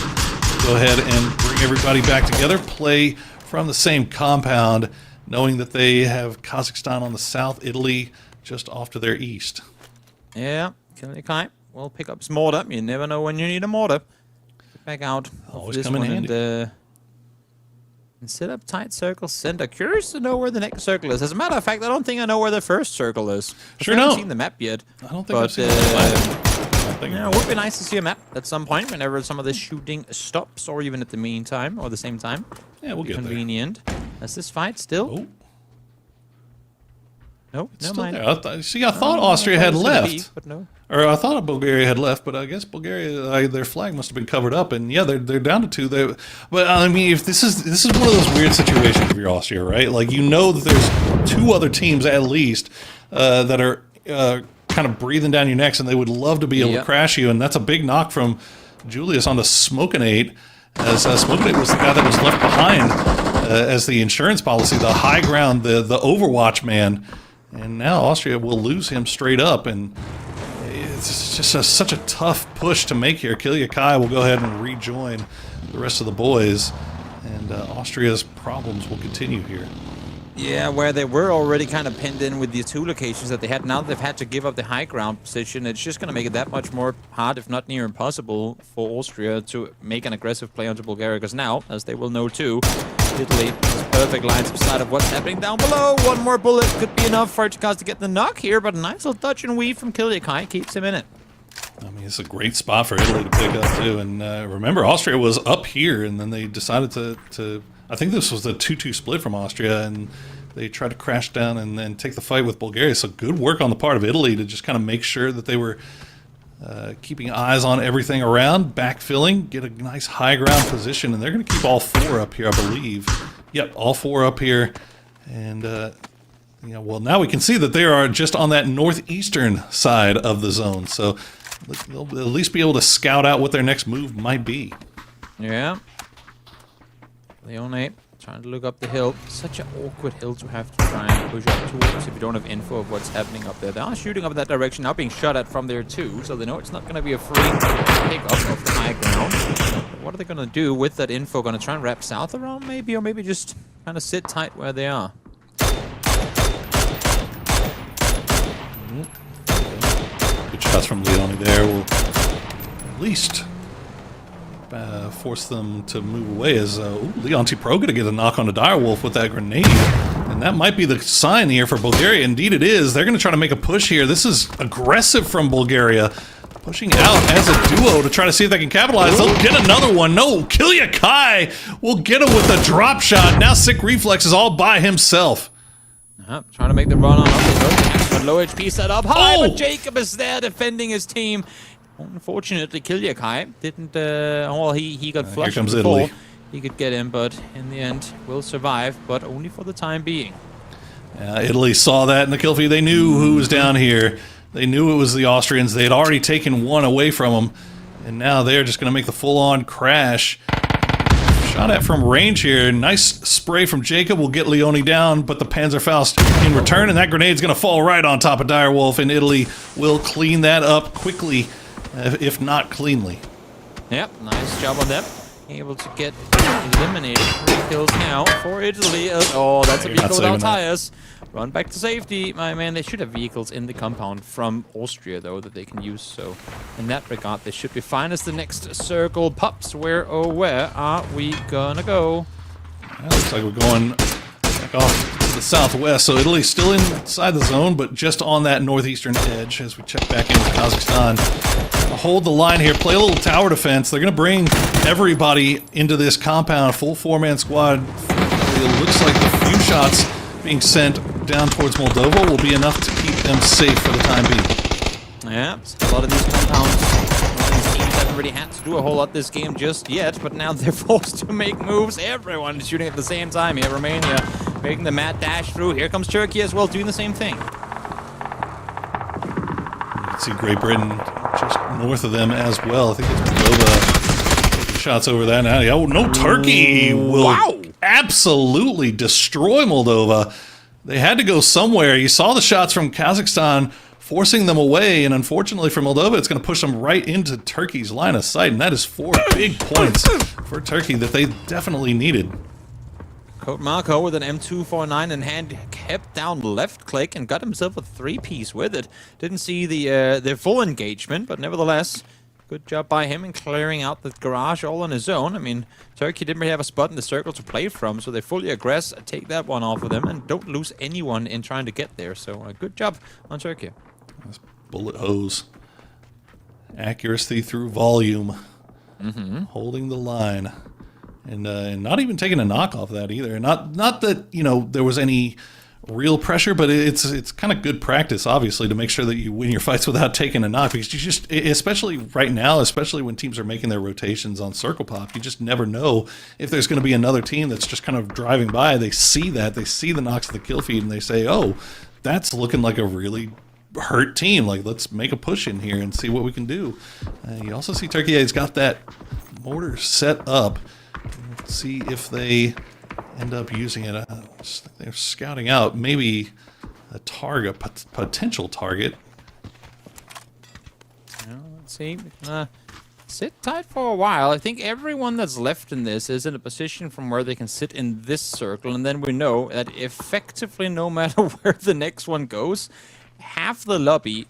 go ahead and bring everybody back together, play from the same compound, knowing that they have Kazakhstan on the south, Italy just off to their east. Yeah, Kilyakai will pick up his mortar. You never know when you need a mortar. Get back out. Always come in handy. And set up tight circle center. Curious to know where the next circle is. As a matter of fact, I don't think I know where the first circle is. Sure I haven't don't. seen the map yet. I don't think I've seen the Yeah, it would be nice to see a map at some point whenever some of this shooting stops, or even at the meantime, or the same time. Yeah, we'll get there. Convenient. Is this fight still? Oh. Nope, It's never still mind. there. I thought Austria had left. But no. Or I thought Bulgaria had left, but I guess Bulgaria, their flag must have been covered up, and yeah, they're down to 2. But I mean, if this is one of those weird situations if you're Austria, right? Like you know that there's 2 other teams at least that are kind of breathing down your necks, and they would love to be able to crash you, and that's a big knock from Julius on the Smoking 8. As Smoking 8 was the guy that was left behind as the insurance policy, the high ground, the Overwatch man, and now Austria will lose him straight up, and it's just such a tough push to make here. Kilyakai will go ahead and rejoin the rest of the boys, and Austria's problems will continue here. Yeah, where they were already kind of pinned in with the 2 locations that they had. Now that they've had to give up the high ground position, it's just going to make it that much more hard, if not near impossible, for Austria to make an aggressive play onto Bulgaria. Because now, as they will know too, Italy has perfect lines of sight of what's happening down below. One more bullet could be enough for Archicaz to get the knock here, but a nice little touch and weave from Kilyakai keeps him in it. I mean, it's a great spot for Italy to pick up too. And remember, Austria was up here, and then they decided to I think this was the 2-2 split from Austria, and they tried to crash down and then take the fight with Bulgaria. So good work on the part of Italy to just kind of make sure that they were keeping eyes on everything around, backfilling, get a nice high ground position, and they're going to keep all 4 up here, I believe. Yep, all 4 up here. And, well, now we can see that they are just on that northeastern side of the zone. So they'll at least be able to scout out what their next move might be. Yeah. Leone trying to look up the hill. Such an awkward hill to have to try and push up towards if you don't have info of what's happening up there. They are shooting up in that direction, now being shot at from there too, so they know it's not going to be a free pick up of the high ground. But what are they going to do with that info? Going to try and wrap south around maybe, or maybe just kind of sit tight where they are? Good shots from Leone there will at least force them to move away, as Leonti Pro going to get a knock on the Direwolf with that grenade, and that might be the sign here for Bulgaria. Indeed it is. They're going to try to make a push here. This is aggressive from Bulgaria, pushing out as a duo to try to see if they can capitalize. They'll get another one. No, Kilyakai will get him with a drop shot. Now Sick Reflex is all by himself. Trying to make the run on up. But low HP set up high, but Jacob is there defending his team. Unfortunately, Kilyakai didn't. Well, he got flushed before. He could get him, but in the end, will survive, but only for the time being. Italy saw that in the kill feed. They knew who was down here. They knew it was the Austrians. They had already taken one away from them, and now they're just going to make the full-on crash. Shot at from range here. Nice spray from Jacob will get Leone down, but the Panzerfaust in return, and that grenade's going to fall right on top of Direwolf, and Italy will clean that up quickly, if not cleanly. Yep, nice job on them. Able to get eliminated. 3 kills now for Italy. Oh, that's a vehicle without tires. Run back to safety, my man. They should have vehicles in the compound from Austria, though, that they can use. So, in that regard, they should be fine. As the next circle pops, where are we gonna go? Well, looks like we're going back off to the southwest. So Italy's still inside the zone, but just on that northeastern edge as we check back into Kazakhstan. Hold the line here, play a little tower defense. They're going to bring everybody into this compound, full 4-man squad. It looks like the few shots being sent down towards Moldova will be enough to keep them safe for the time being. Yeah, a lot of these compounds, these teams haven't really had to do a whole lot this game just yet, but now they're forced to make moves. Everyone is shooting at the same time here. Romania making the mad dash through. Here comes Turkey as well, doing the same thing. You can see Great Britain just north of them as well. I think it's Moldova. Shots over that now. Oh, no, Turkey will absolutely destroy Moldova. They had to go somewhere. You saw the shots from Kazakhstan forcing them away, and unfortunately for Moldova, it's going to push them right into Turkey's line of sight, and that is 4 big points for Turkey that they definitely needed. Code Marco with an M249 in hand kept down left click and got himself a 3-piece with it. Didn't see the full engagement, but nevertheless, good job by him in clearing out the garage all on his own. I mean, Turkey didn't really have a spot in the circle to play from, so they fully aggress, take that one off of them, and don't lose anyone in trying to get there. So good job on Turkey. That's bullet hose. Accuracy through volume. Holding the line. And not even taking a knock off that either. Not that, you know, there was any real pressure, but it's kind of good practice, obviously, to make sure that you win your fights without taking a knock, because you just, especially right now, especially when teams are making their rotations on circle pop, you just never know if there's going to be another team that's just kind of driving by. They see that, they see the knocks of the kill feed, and they say, oh, that's looking like a really hurt team. Like, let's make a push in here and see what we can do. You also see Turkey has got that mortar set up. Let's see if they end up using it. They're scouting out maybe a target, potential target. Well, let's see. Sit tight for a while. I think everyone that's left in this is in a position from where they can sit in this circle, and then we know that effectively, no matter where the next one goes, half the lobby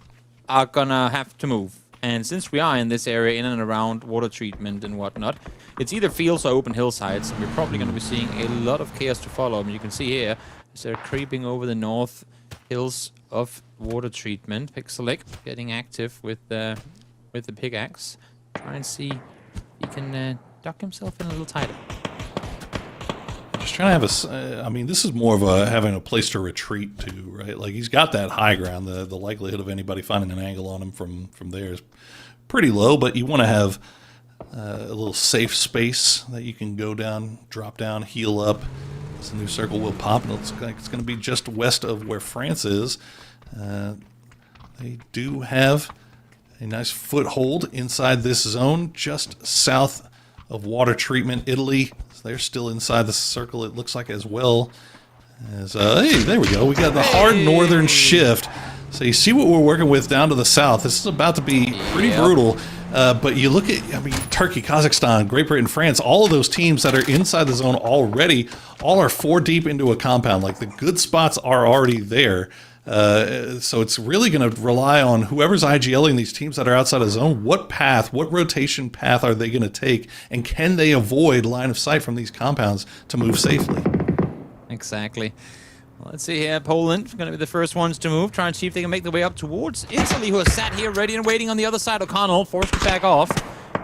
are gonna have to move. And since we are in this area, in and around water treatment and whatnot, it's either fields or open hillsides, and we're probably going to be seeing a lot of chaos to follow. I mean, you can see here, as they're creeping over the north hills of water treatment. Pixelic getting active with the pickaxe. Try and see if he can duck himself in a little tighter. Just trying to have I mean, this is more of having a place to retreat to, right? Like, he's got that high ground. The likelihood of anybody finding an angle on him from there is pretty low, but you want to have a little safe space that you can go down, drop down, heal up. This new circle will pop, and it looks like it's going to be just west of where France is. They do have a nice foothold inside this zone, just south of water treatment. Italy, they're still inside the circle, it looks like, as well. As hey, there we go. We got the hard northern shift. So you see what we're working with down to the south. This is about to be pretty brutal. But you look at, I mean, Turkey, Kazakhstan, Great Britain, France, all of those teams that are inside the zone already, all are 4 deep into a compound. Like, the good spots are already there. So it's really going to rely on whoever's IGLing these teams that are outside of zone. What path, what rotation path are they going to take? And can they avoid line of sight from these compounds to move safely? Exactly. Well, let's see here. Poland going to be the first ones to move. Try and see if they can make their way up towards Italy, who has sat here ready and waiting on the other side. O'Connell forced to back off.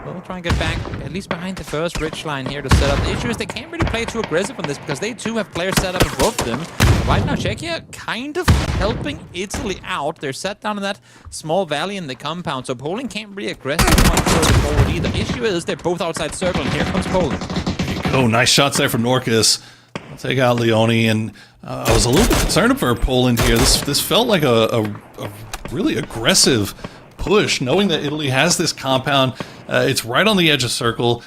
We'll try and get back, at least behind the first ridge line here to set up. The issue is they can't really play too aggressive on this because they too have players set up above them. Right now, Czechia kind of helping Italy out. They're set down in that small valley in the compound, so Poland can't really aggressive much further forward either. The issue is they're both outside circle, and here comes Poland. Oh, nice shots there from Norcus. Take out Leone, and I was a little bit concerned for Poland here. This felt like a really aggressive push, knowing that Italy has this compound. It's right on the edge of circle.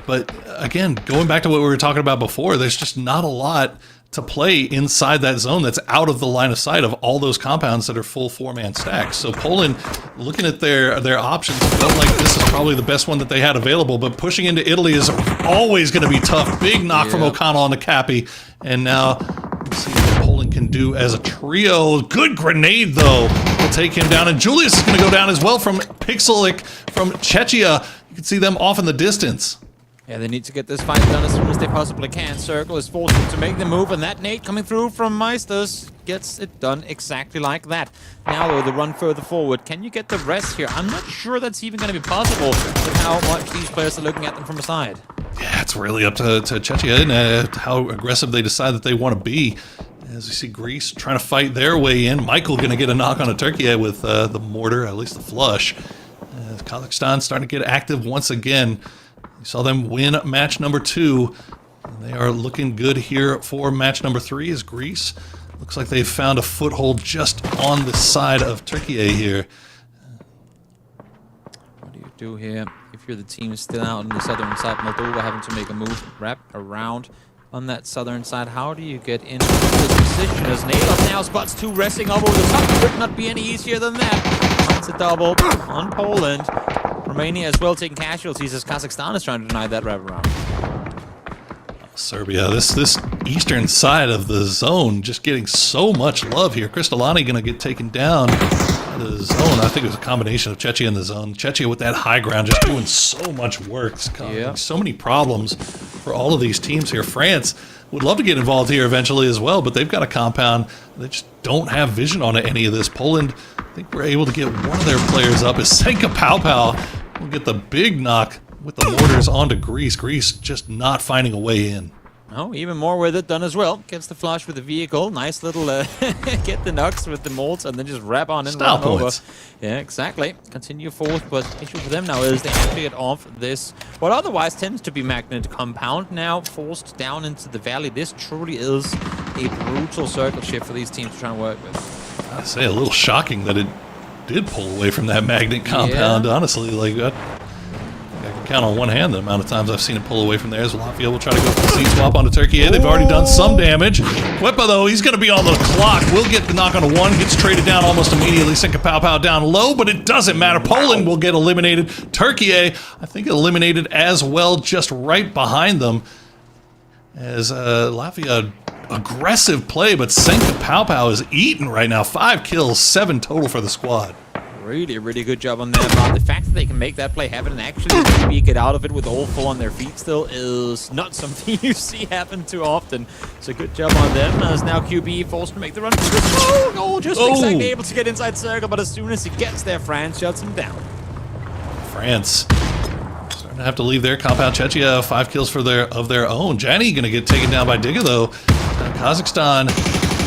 But again, going back to what we were talking about before, there's just not a lot to play inside that zone that's out of the line of sight of all those compounds that are full 4-man stacks. So Poland, looking at their options, felt like this is probably the best one that they had available, but pushing into Italy is always going to be tough. Big knock from O'Connell on the Cappy, and now we'll see what Poland can do as a trio. Good grenade, though, will take him down, and Julius is going to go down as well from Pixelic from Czechia. You can see them off in the distance. Yeah, they need to get this fight done as soon as they possibly can. Circle is forced to make the move, and that nade coming through from Meisters gets it done exactly like that. Now, though, the run further forward. Can you get the rest here? I'm not sure that's even going to be possible with how much these players are looking at them from the side. Yeah, it's really up to Czechia and how aggressive they decide that they want to be. As we see Greece trying to fight their way in. Michael going to get a knock on a Turkey with the mortar, at least the flush. Kazakhstan starting to get active once again. You saw them win match number 2. They are looking good here for match number 3 as Greece looks like they've found a foothold just on the side of Turkey here. What do you do here if you're the team still out on the southern side? Moldova having to make a move, wrap around on that southern side. How do you get into this position as Nalos now spots 2 resting up over the top? It could not be any easier than that. Finds a double on Poland. Romania as well taking casualties as Kazakhstan is trying to deny that wraparound. Serbia, this eastern side of the zone just getting so much love here. Cristolani going to get taken down by the zone. I think it was a combination of Czechia in the zone. Czechia with that high ground just doing so much work. It's causing so many problems for all of these teams here. France would love to get involved here eventually as well, but they've got a compound. They just don't have vision on any of this. Poland, I think we're able to get one of their players up. Is Senka Paopao will get the big knock with the mortars onto Greece. Greece just not finding a way in. Oh, even more with it done as well. Gets the flush with the vehicle. Nice little get the knocks with the molds and then just wrap on and style run points. over. Yeah, exactly. Continue forth, but issue for them now is they have to get off this, what otherwise tends to be magnet compound, now forced down into the valley. This truly is a brutal circle shift for these teams to try and work with. I'd say a little shocking that it did pull away from that magnet compound, honestly. Like, I can count on one hand the amount of times I've seen it pull away from there. As Latvia will try to go for the C-swap onto Turkey. They've already done some damage. Wepa, though, he's going to be on the clock. Will get the knock on a 1. Gets traded down almost immediately. Senka Paopao down low, but it doesn't matter. Poland will get eliminated. Turkey, I think, eliminated as well, just right behind them. As Latvia, aggressive play, but Senka Paopao is eating right now. 5 kills, 7 total for the squad. Really, really good job on them. The fact that they can make that play happen and actually maybe get out of it with all 4 on their feet still is not something you see happen too often. So good job on them. As now QB forced to make the run. Just exactly able to get inside circle, but as soon as he gets there, France shuts him down. France starting to have to leave their compound. Czechia 5 kills of their own. Jani going to get taken down by Diga though. Kazakhstan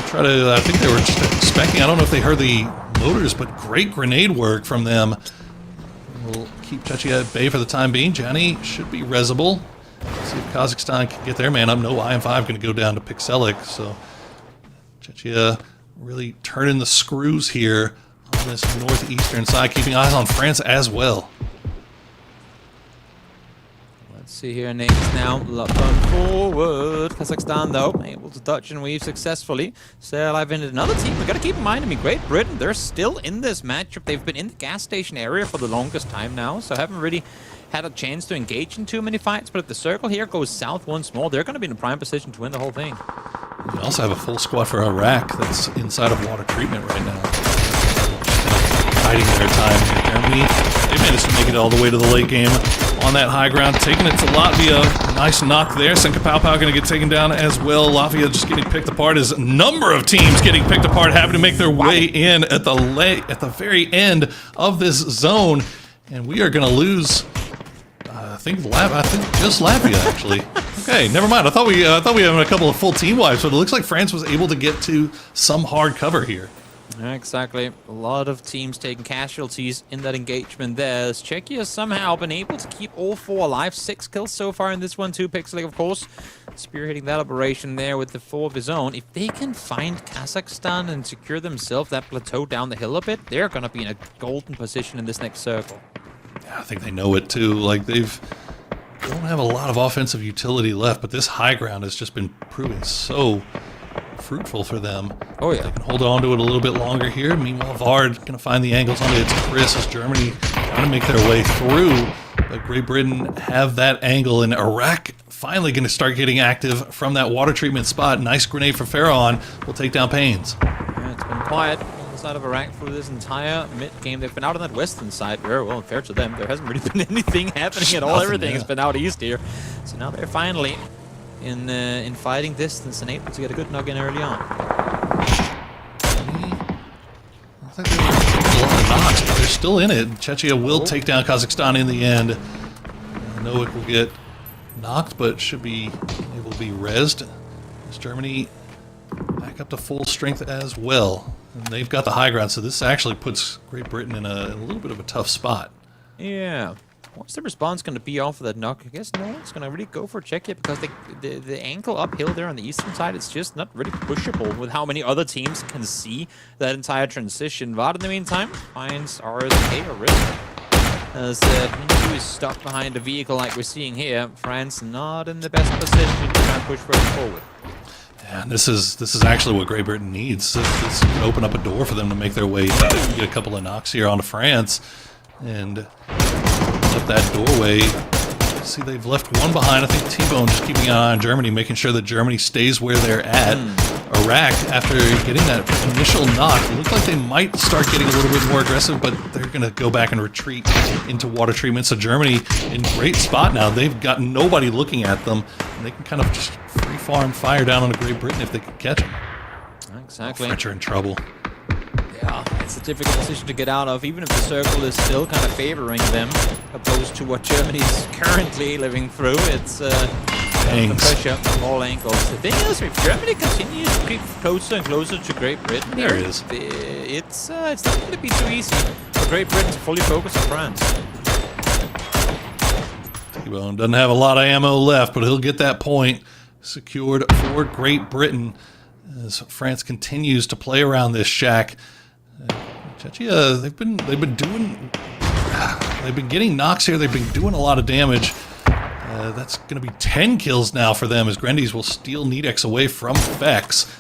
try to. I think they were just expecting. I don't know if they heard the motors, but great grenade work from them. We'll keep Czechia at bay for the time being. Jani should be resable. See if Kazakhstan can get their man up. No IM5 going to go down to Pixelic. So Czechia really turning the screws here on this northeastern side, keeping eyes on France as well. Let's see here, names now going forward. Kazakhstan, though, able to dodge and weave successfully. Stay alive in another team. We've got to keep in mind, I mean, Great Britain, they're still in this matchup. They've been in the gas station area for the longest time now, so haven't really had a chance to engage in too many fights. But if the circle here goes south once more, they're going to be in a prime position to win the whole thing. We also have a full squad for Iraq that's inside of water treatment right now. Hiding their time. Germany, they managed to make it all the way to the late game on that high ground, taking it to Latvia. Nice knock there. Senka Paopao going to get taken down as well. Latvia just getting picked apart as a number of teams getting picked apart, having to make their way in at the very end of this zone. And we are going to lose, I think just Latvia, actually. Okay, never mind. I thought we had a couple of full team wipes, but it looks like France was able to get to some hard cover here. Exactly. A lot of teams taking casualties in that engagement there. As Czechia has somehow been able to keep all 4 alive. 6 kills so far in this one too. Pixelic, of course, spearheading that operation there with the 4 of his own. If they can find Kazakhstan and secure themselves that plateau down the hill a bit, they're going to be in a golden position in this next circle. Yeah, I think they know it too. Like they don't have a lot of offensive utility left, but this high ground has just been proving so fruitful for them. Oh yeah. They can hold on to it a little bit longer here. Meanwhile, Vard going to find the angles on it. It's Chris as Germany trying to make their way through. But Great Britain have that angle, and Iraq finally going to start getting active from that water treatment spot. Nice grenade for Pharaon. Will take down Pains. Yeah, it's been quiet on the side of Iraq through this entire mid-game. They've been out on that western side very well, fair to them. There hasn't really been anything happening at all. Everything has been out east here. So now they're finally in fighting distance and able to get a good knock in early on. I think they were taking a lot of knocks, but they're still in it. Chechnya will take down Kazakhstan in the end. Nowick will get knocked, but should be able to be rezzed. As Germany back up to full strength as well. And they've got the high ground, so this actually puts Great Britain in a little bit of a tough spot. Yeah. What's the response going to be off of that knock? I guess no one's going to really go for Czechia because the angle uphill there on the eastern side is just not really pushable with how many other teams can see that entire transition. Vard, in the meantime, finds RSK or Risk. As Minju is stuck behind a vehicle like we're seeing here. France not in the best position to try and push forward. Yeah, and this is actually what Great Britain needs. This can open up a door for them to make their way, get a couple of knocks here onto France, and up that doorway. See, they've left one behind. I think T-Bone just keeping an eye on Germany, making sure that Germany stays where they're at. Iraq, after getting that initial knock, it looked like they might start getting a little bit more aggressive, but they're going to go back and retreat into water treatment. So Germany in great spot now. They've got nobody looking at them, and they can kind of just free-farm fire down on Great Britain if they can catch them. Exactly. French are in trouble. Yeah, it's a difficult position to get out of, even if the circle is still kind of favoring them, opposed to what Germany's currently living through. It's the pressure from all angles. The thing is, if Germany continues to creep closer and closer to Great Britain, there it is. It's not going to be too easy for Great Britain to fully focus on France. T-Bone doesn't have a lot of ammo left, but he'll get that point secured for Great Britain as France continues to play around this shack. Chechnya, they've been getting knocks here. They've been doing a lot of damage. That's going to be 10 kills now for them as Grendies will steal Nedex away from Vex.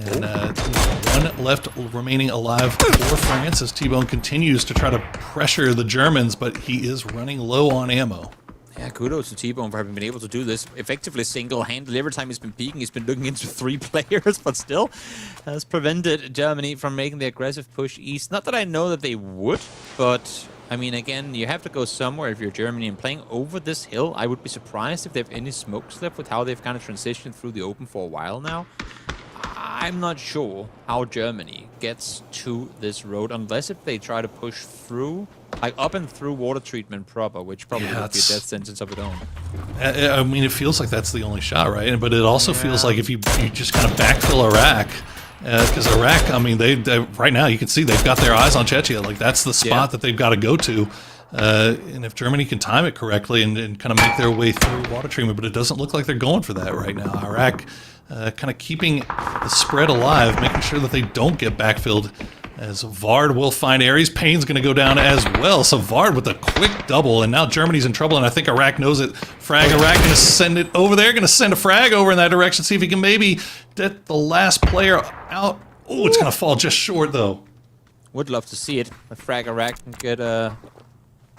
And one left remaining alive for France as T-Bone continues to try to pressure the Germans, but he is running low on ammo. Yeah, kudos to T-Bone for having been able to do this effectively single-handedly. Every time he's been peeking, he's been looking into 3 players, but still has prevented Germany from making the aggressive push east. Not that I know that they would, but I mean, again, you have to go somewhere if you're Germany, and playing over this hill, I would be surprised if they have any smokes left with how they've kind of transitioned through the open for a while now. I'm not sure how Germany gets to this road unless if they try to push through, like up and through water treatment proper, which probably would be a death sentence of its own. I mean, it feels like that's the only shot, right? But it also feels like if you just kind of backfill Iraq, because Iraq, I mean, they right now you can see they've got their eyes on Chechnya. Like that's the spot that they've got to go to. And if Germany can time it correctly and kind of make their way through water treatment, but it doesn't look like they're going for that right now. Iraq kind of keeping the spread alive, making sure that they don't get backfilled. As Vard will find Ares. Payne's going to go down as well. So Vard with a quick double, and now Germany's in trouble, and I think Iraq knows it. Frag Iraq going to send it over there. Going to send a frag over in that direction, see if he can maybe get the last player out. Oh, it's going to fall just short, though. Would love to see it. A Frag Iraq can get a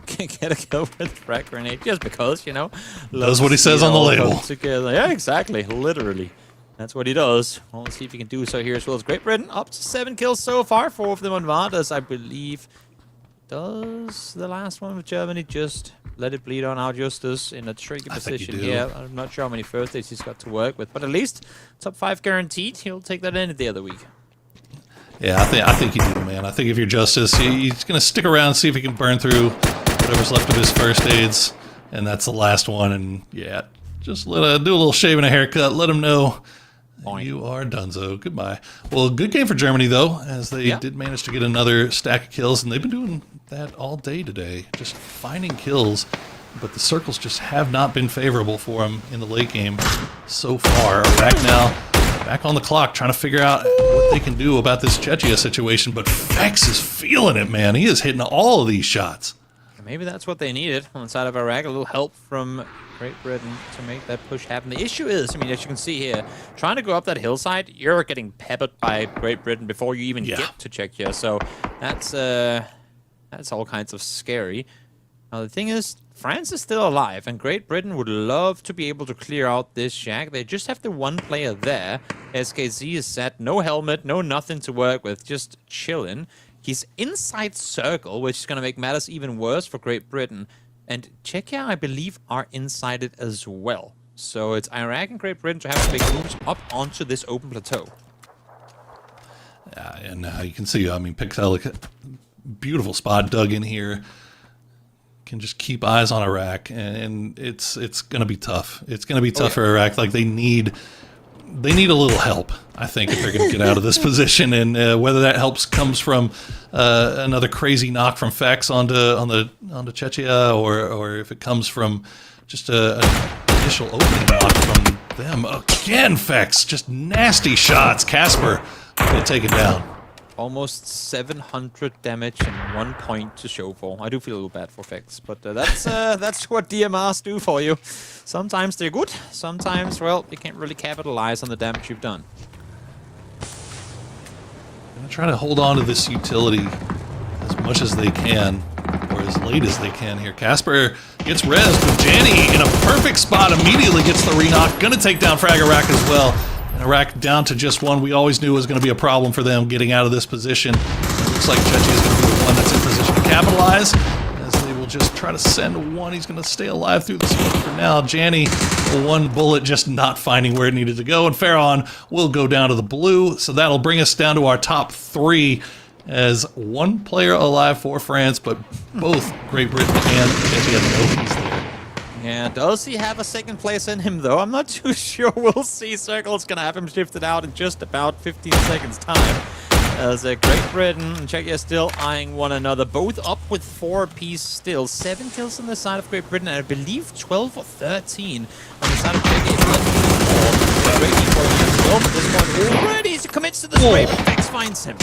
kill with frag grenade, just because, you know. Does what he says on the label. Together. Yeah, exactly. Literally. That's what he does. Well, let's see if he can do so here as well as Great Britain. Up to 7 kills so far. 4 of them on Vardas, I believe. Does the last one with Germany just let it bleed on out Justus in a tricky position here? I'm not sure how many first days he's got to work with, but at least top 5 guaranteed. He'll take that in at the other week. Yeah, I think you do, man. I think if you're Justice, he's going to stick around, see if he can burn through whatever's left of his first aids, and that's the last one. And yeah, just do a little shave and a haircut. Let him know. You are donezo. Goodbye. Well, good game for Germany, though, as they did manage to get another stack of kills, and they've been doing that all day today, just finding kills. but the circles just have not been favorable for him in the late game so far. Iraq now back on the clock, trying to figure out what they can do about this Czechia situation, but Fex is feeling it, man. He is hitting all of these shots. Maybe that's what they needed on the side of Iraq, a little help from Great Britain to make that push happen. The issue is, I mean, as you can see here, trying to go up that hillside, you're getting peppered by Great Britain before you even get to Czechia. So that's all kinds of scary. Now the thing is, France is still alive, and Great Britain would love to be able to clear out this shack. They just have the one player there. SKZ is set, no helmet, no nothing to work with, just chilling. He's inside circle, which is going to make matters even worse for Great Britain. And Czechia, I believe, are inside it as well. So it's Iraq and Great Britain to have to make moves up onto this open plateau. Yeah, and you can see, I mean, Pixelic, beautiful spot dug in here. Can just keep eyes on Iraq, and it's going to be tough. It's going to be tough for Iraq. Like they need a little help, I think, if they're going to get out of this position. And whether that helps comes from another crazy knock from Fex onto Czechia, or if it comes from just an initial opening knock from them. Again, Fex, just nasty shots. Casper going to take it down. Almost 700 damage and 1 point to show for. I do feel a little bad for Fex, but that's what DMRs do for you. Sometimes they're good, sometimes, well, you can't really capitalize on the damage you've done. Gonna try to hold on to this utility as much as they can, or as late as they can here. Casper gets rezzed, but Janny in a perfect spot immediately gets the re-knock. Gonna take down Frag Iraq as well. Iraq down to just one. We always knew it was going to be a problem for them getting out of this position. It looks like Czechia is going to be the one that's in position to capitalize, as they will just try to send one. He's going to stay alive through the smoke for now. Janny, one bullet just not finding where it needed to go, and Farron will go down to the blue. So that'll bring us down to our top three, as one player alive for France, but both Great Britain and Czechia know he's there. Yeah, does he have a second place in him, though? I'm not too sure. We'll see. Circle's going to have him shifted out in just about 15 seconds' time. As Great Britain and Czechia still eyeing one another, both up with 4 apiece still. 7 kills on the side of Great Britain, and I believe 12 or 13 on the side of Czechia. Great at this point already. He commits to the spray, but Fex finds him.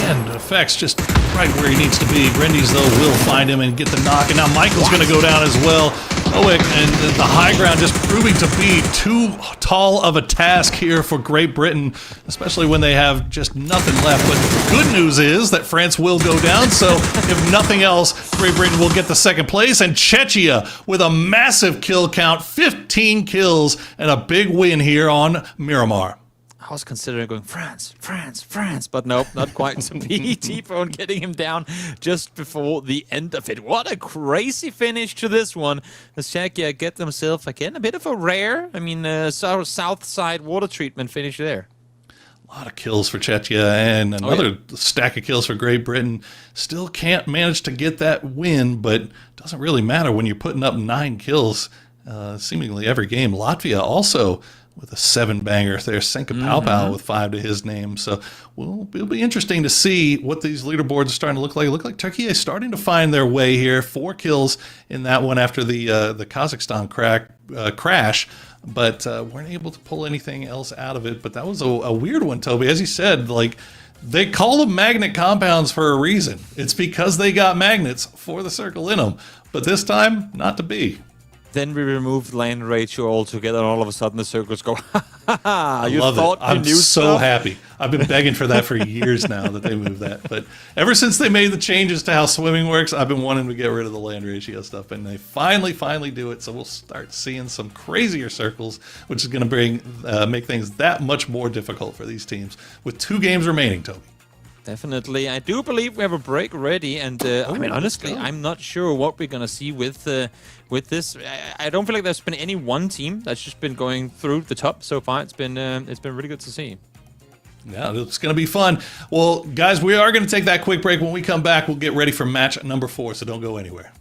And Fex just right where he needs to be. Grindy's, though, will find him and get the knock. And now Michael's going to go down as well. Owick and the high ground just proving to be too tall of a task here for Great Britain, especially when they have just nothing left. But the good news is that France will go down, so if nothing else, Great Britain will get the second place. And Czechia with a massive kill count, 15 kills, and a big win here on Miramar. I was considering going France, France, France, but nope, not quite to be. T-Bone getting him down just before the end of it. What a crazy finish to this one. The Czechia get themselves, again, a bit of a rare, south side water treatment finish there. A lot of kills for Czechia, and another stack of kills for Great Britain. Still can't manage to get that win, but doesn't really matter when you're putting up 9 kills seemingly every game. Latvia also with a 7-banger there. Senka Paupau with 5 to his name. So it'll be interesting to see what these leaderboards are starting to look like. Look like Turkey is starting to find their way here. 4 kills in that one after the Kazakhstan crash, but weren't able to pull anything else out of it. But that was a weird one, Toby. As you said, like, they call them magnet compounds for a reason. It's because they got magnets for the circle in them. But this time, not to be. Then we removed land ratio altogether, and all of a sudden the circles go, ha ha ha! I love it. I'm so happy. I've been begging for that for years now that they moved that. But ever since they made the changes to how swimming works, I've been wanting to get rid of the land ratio stuff, and they finally do it. So we'll start seeing some crazier circles, which is going to make things that much more difficult for these teams. With 2 games remaining, Toby. Definitely. I do believe we have a break ready, and I mean, honestly, I'm not sure what we're gonna see with this. I don't feel like there's been any one team that's just been going through the top so far. It's been really good to see. Yeah, it's going to be fun. Well, guys, we are going to take that quick break. When we come back, we'll get ready for match number 4, so don't go anywhere.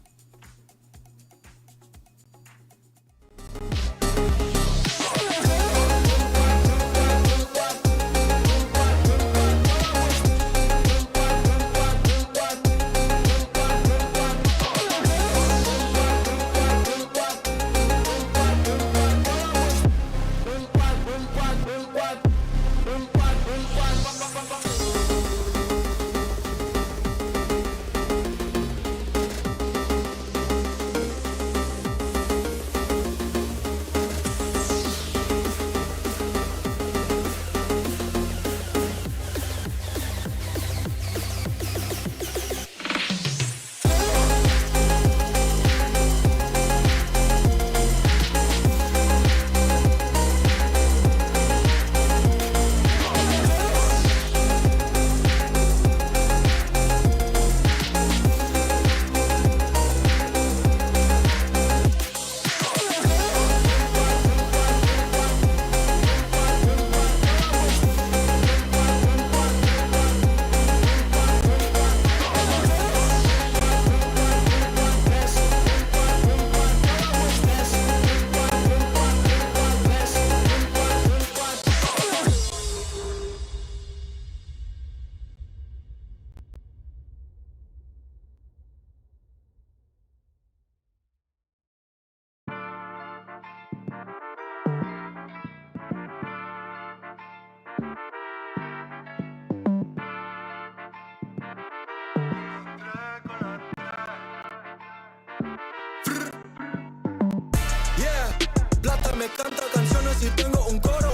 me canta canciones y tengo un coro.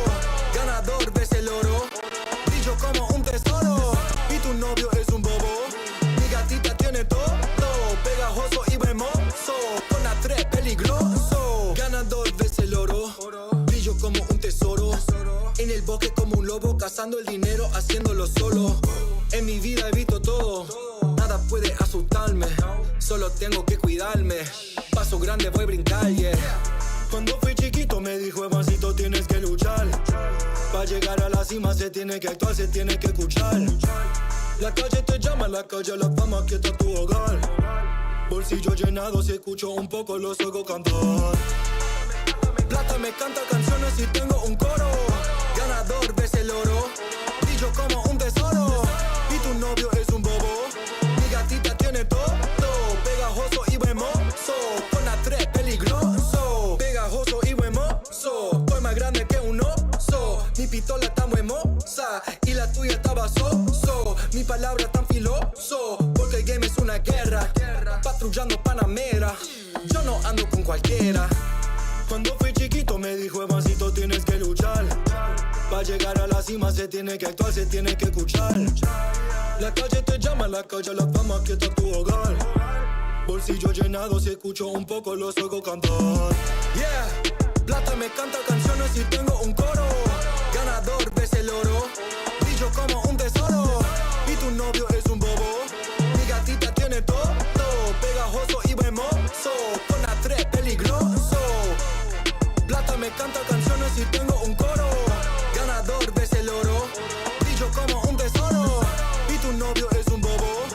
Ganador ves el oro. Brillo como un tesoro. Y tu novio es un bobo. Mi gatita tiene todo. Pegajoso y hermoso. Con la 3 peligroso. Ganador ves el oro. Brillo como un tesoro. En el bosque como un lobo. Cazando el dinero, haciéndolo solo. En mi vida he visto todo. Nada puede asustarme. Solo tengo que cuidarme. Paso grande, voy a brincar, yeah. Cuando fui chiquito me dijo, Evancito, tienes que luchar. Para llegar a la cima se tiene que actuar, se tiene que escuchar. La calle te llama, la calle la fama, que está tu hogar. Bolsillo llenado, si escucho un poco los oigo cantar. Plata me canta canciones y tengo un coro. Ganador ves el oro. Brillo como un tesoro. Y tu novio es un bobo. Mi gatita tiene todo. Pegajoso y hermoso. Con la 3 peligroso. Pegajoso y hermoso. Estoy más grande que un oso. Mi pistola está muy hermosa. Y la tuya estaba so. Mi palabra tan filoso. Porque el game es una guerra. Patrullando Panamera. Yo no ando con cualquiera. Cuando fui chiquito me dijo, Evancito, tienes que luchar. Para llegar a la cima se tiene que actuar, se tiene que escuchar. La calle te llama, la calle la fama, que está tu hogar. Bolsillo llenado, si escucho un poco los oigo cantar. Yeah, plata me canta canciones y tengo un coro. Ganador ves el oro. Brillo como un tesoro. Y tu novio es un bobo. Mi gatita tiene todo. Pegajoso y hermoso. Con la 3 peligroso. Plata me canta canciones y tengo un coro. Ganador ves el oro. Brillo como un tesoro. Y tu novio es un bobo.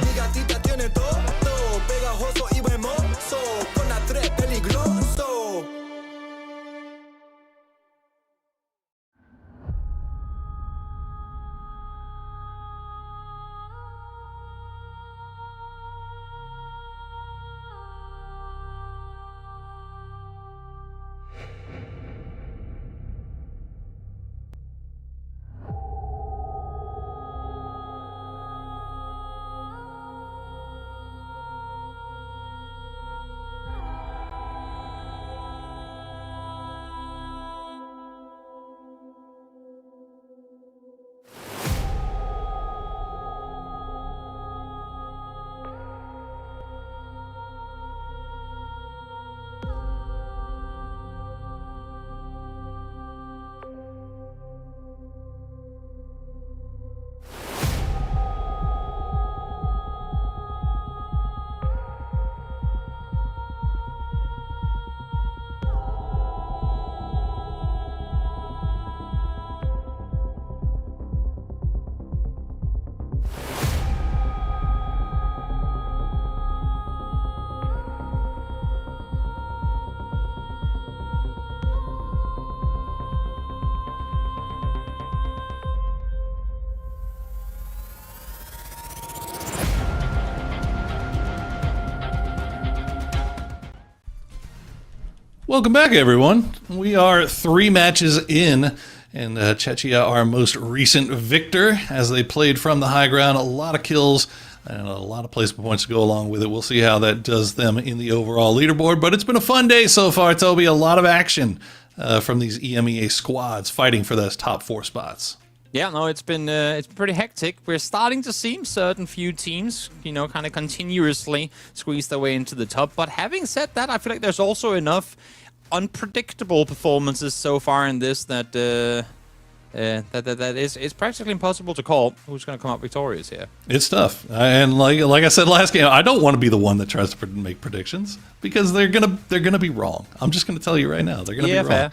Mi gatita tiene todo. Pegajoso y hermoso. Con la 3 peligroso. Welcome back, everyone. We are 3 matches in, and Czechia, our most recent victor, as they played from the high ground. A lot of kills and a lot of placement points to go along with it. We'll see how that does them in the overall leaderboard, but it's been a fun day so far, Toby. A lot of action from these EMEA squads fighting for those top 4 spots. Yeah, no, it's been pretty hectic. We're starting to see certain few teams, kind of continuously squeeze their way into the top. But having said that, I feel like there's also enough unpredictable performances so far in this that that is practically impossible to call who's going to come out victorious here. It's tough, and like I said last game, I don't want to be the one that tries to make predictions because they're gonna be wrong. I'm just gonna tell you right now, they're gonna be wrong. Fair.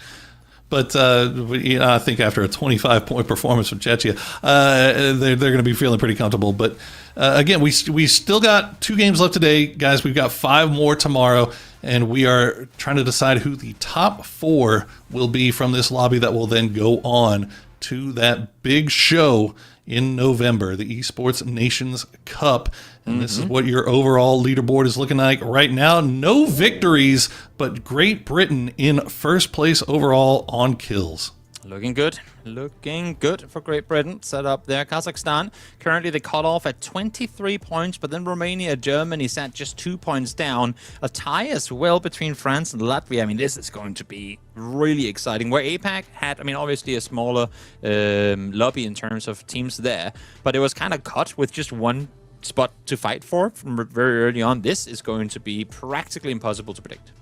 But I think after a 25-point performance from Czechia, they're going to be feeling pretty comfortable. But again, we still got 2 games left today, guys. We've got 5 more tomorrow, and we are trying to decide who the top 4 will be from this lobby that will then go on to that big show in November, the Esports Nations Cup. And this is what your overall leaderboard is looking like right now. No victories, but Great Britain in first place overall on kills. Looking good. Looking good for Great Britain. Set up there. Kazakhstan, currently they cut off at 23 points, but then Romania, Germany sat just 2 points down. A tie as well between France and Latvia. I mean, this is going to be really exciting. Where APAC had, I mean, obviously a smaller lobby in terms of teams there, but it was kind of cut with just one spot to fight for from very early on. This is going to be practically impossible to predict.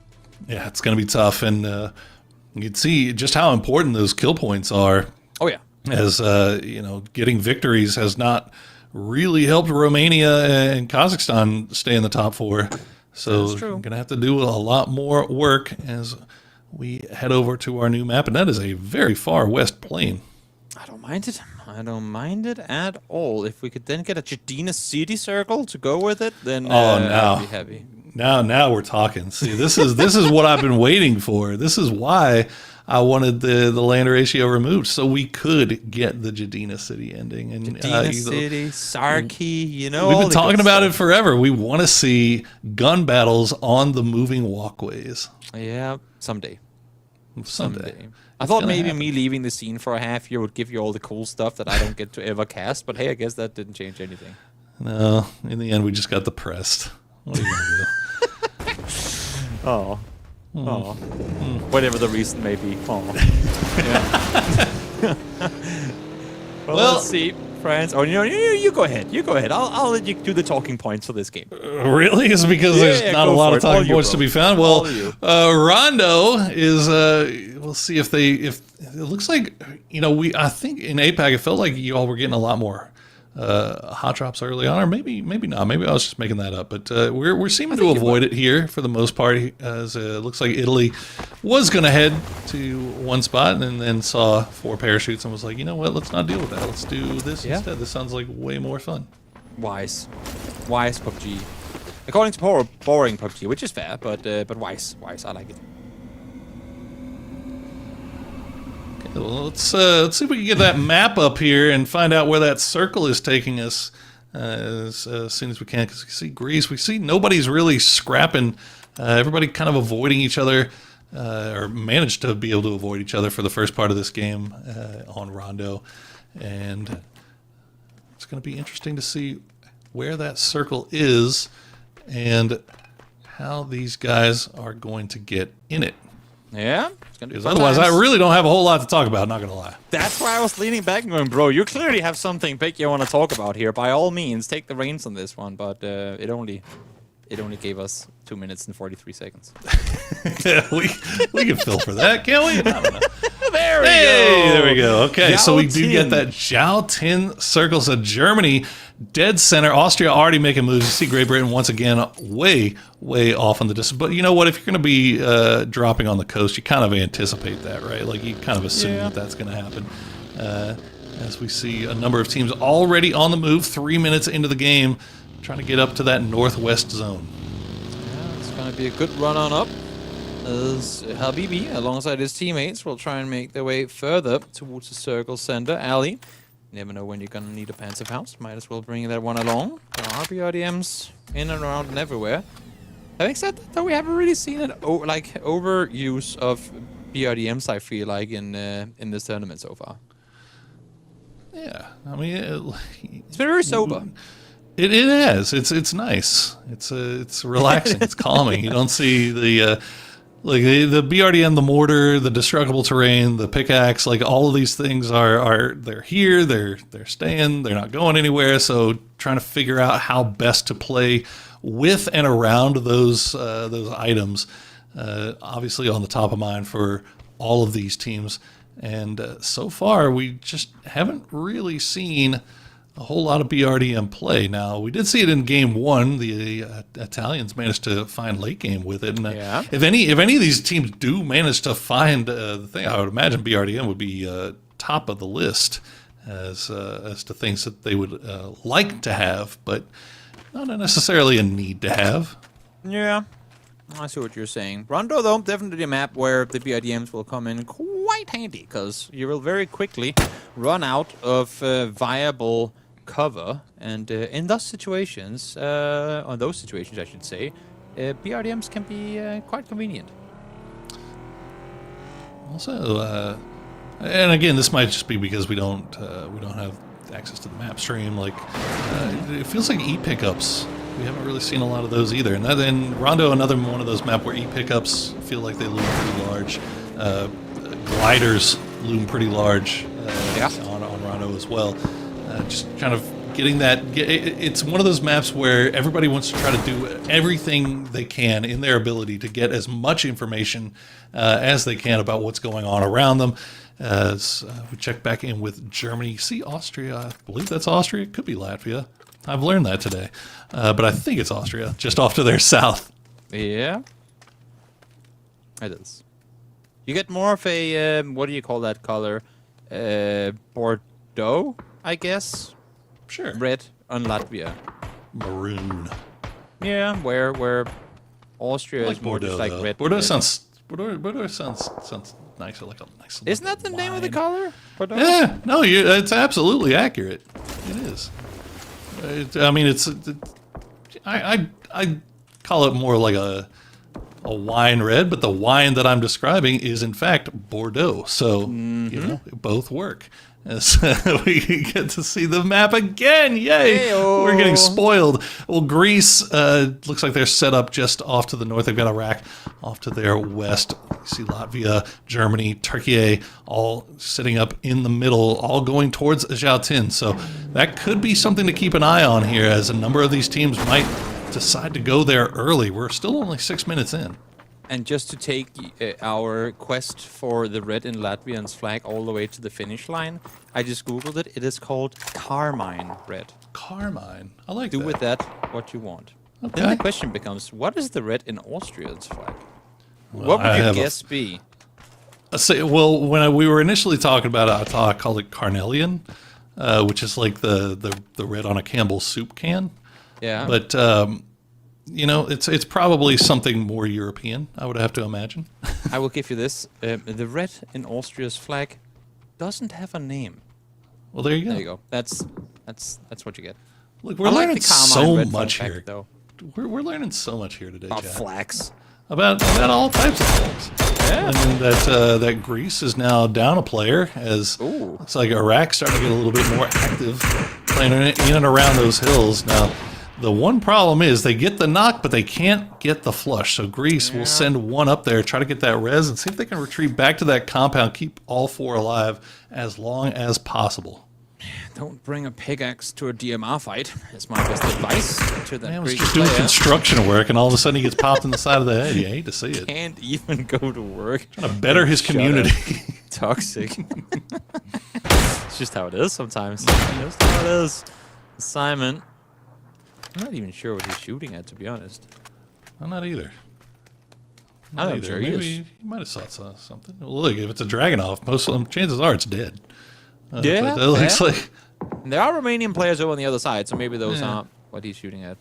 Yeah, it's going to be tough, and you can see just how important those kill points are. Oh yeah, as you know, getting victories has not really helped Romania and Kazakhstan stay in the top 4. So we're going to have to do a lot more work as we head over to our new map, and that is a very far west plane. I don't mind it. I don't mind it at all. If we could then get a Jadina City circle to go with it, then I'd be happy. Now we're talking. See, this is what I've been waiting for. This is why I wanted the land ratio removed, so we could get the Jadina City ending. And Jadina City, Sarki, you know, we've been talking about it forever. We want to see gun battles on the moving walkways. Yeah, someday. Someday. I thought maybe me leaving the scene for a half year would give you all the cool stuff that I don't get to ever cast, but hey, I guess that didn't change anything. No, in the end, we just got depressed. What are you going to do? Oh. Whatever the reason may be. Oh. Yeah. well, let's see, friends. Oh, you go ahead. You go ahead. I'll let you do the talking points for this game. Really? Is it because there's not a lot of talking points to be found? Well, Rondo is. We'll see if it looks like, you know, I think in APAC it felt like you all were getting a lot more hot drops early on, or maybe not. Maybe I was just making that up. But we're seeming to avoid it here for the most part, as it looks like Italy was going to head to one spot and then saw 4 parachutes and was like, you know what, let's not deal with that. Let's do this instead. This sounds like way more fun. Wise PUBG. According to boring PUBG, which is fair, but wise. I like it. Well, let's see if we can get that map up here and find out where that circle is taking us as soon as we can. Because we see Greece, we see nobody's really scrapping. Everybody kind of avoiding each other, or managed to be able to avoid each other for the first part of this game on Rondo. And it's going to be interesting to see where that circle is and how these guys are going to get in it. Yeah, it's gonna be because otherwise I really don't have a whole lot to talk about, not gonna lie. That's why I was leaning back and going, bro, you clearly have something big you want to talk about here. By all means, take the reins on this one, but it only gave us 2 minutes and 43 seconds. Yeah, we can fill for that, can't we? I don't know. There we go. Okay, so we do get that Zhao Tin circle. So Germany, dead center. Austria already making moves. You see Great Britain once again way off on the distance. But you know what? If you're going to be dropping on the coast, you kind of anticipate that, right? Like you kind of assume that that's going to happen. As we see a number of teams already on the move, 3 minutes into the game, trying to get up to that northwest zone. Yeah, it's going to be a good run on up. As Habibi, alongside his teammates, will try and make their way further towards the circle center. Ali, never know when you're gonna need a panzer house. Might as well bring that one along. There are RBRDMs in and around and everywhere. Having said that, though, we haven't really seen an overuse of BRDMs, I feel like, in this tournament so far. Yeah, I mean, it's been very sober. It is. It's nice. It's relaxing. It's calming. You don't see the the BRDM, the mortar, the destructible terrain, the pickaxe. Like all of these things they're here. They're staying. They're not going anywhere. So trying to figure out how best to play with and around those items, obviously on the top of mind for all of these teams. And so far, we just haven't really seen a whole lot of BRDM play. Now, we did see it in game 1. The Italians managed to find late game with it. And if any of these teams do manage to find the thing, I would imagine BRDM would be top of the list as to things that they would like to have, but not necessarily a need to have. Yeah, I see what you're saying. Rondo, though, definitely a map where the BRDMs will come in quite handy, because you will very quickly run out of viable cover, and in those situations, I should say, BRDMs can be quite convenient. Also, And again, this might just be because we don't have access to the map stream. Like, it feels like e-pickups. We haven't really seen a lot of those either. And then Rondo, another one of those maps where e-pickups feel like they loom pretty large. Gliders loom pretty large on Rondo as well. Just kind of getting that. It's one of those maps where everybody wants to try to do everything they can in their ability to get as much information as they can about what's going on around them. As we check back in with Germany, see Austria. I believe that's Austria. It could be Latvia. I've learned that today, but I think it's Austria, just off to their south. Yeah, it is. You get more of a what do you call that color? Bordeaux, I guess. Sure. Red on Latvia. Maroon. Yeah, where Austria Like is more just like though. red. Bordeaux red. sounds nicer, like a nice. Isn't that the name of the wine. color? Bordeaux? Yeah, no, it's absolutely accurate. It is. I mean, I call it more like a wine red, but the wine that I'm describing is in fact Bordeaux. So you know, both work. As we get to see the map again. Yay! Hey-o. We're getting spoiled. Well, Greece looks like they're set up just off to the north. They've got Iraq off to their west. You see Latvia, Germany, Turkey all sitting up in the middle, all going towards Zhao So that could be something to keep an eye on here, as a number of these teams might decide to go there early. We're still only 6 minutes in. And just to take our quest for the red in Latvian's flag all the way to the finish line, I just googled it. It is called Carmine red. Carmine. I like Do that. with that what you want. Okay. Then the question becomes, what is the red in Austria's flag? Well, What I would your have guess be? Well, when we were initially talking about it, I thought I called it carnelian, which is like the red on a Campbell's soup can. Yeah. But you know, it's probably something more European, I would have to imagine. I will give you this. The red in Austria's flag doesn't have a name. Well, there you go. There you go. That's what you get. Look, we're I like learning the Carmine so red much fun fact, here. though. We're learning so much here today, About Jack. flags. About all types of things. Yeah. And that Greece is now down a player, as Ooh. looks like Iraq's starting to get a little bit more active, playing in and around those hills. Now, the one problem is they get the knock, but they can't get the flush. So Greece will send one up there, try to get that res, and see if they can retreat back to that compound, keep all four alive as long as possible. Don't bring a pickaxe to a DMR fight. Is my best advice to that Man was Greek just doing player. construction work, and all of a sudden he gets popped in the side of the head. You hate to see it. Can't even go to work. Trying to better his Shut community. up. Toxic. It's just how it is sometimes. Just how it is. Simon. I'm not even sure what he's shooting at, to be honest. I'm not either. I'm Either. sure he Maybe is. you might have saw something. Well, look, if it's a Dragonov, most of them, chances are it's dead. Yeah, but it looks fair. like And there are Romanian players over on the other side, so maybe those Yeah. aren't what he's shooting at.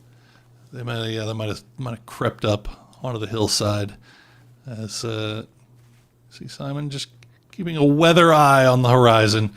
they might have crept up onto the hillside. As see Simon just keeping a weather eye on the horizon.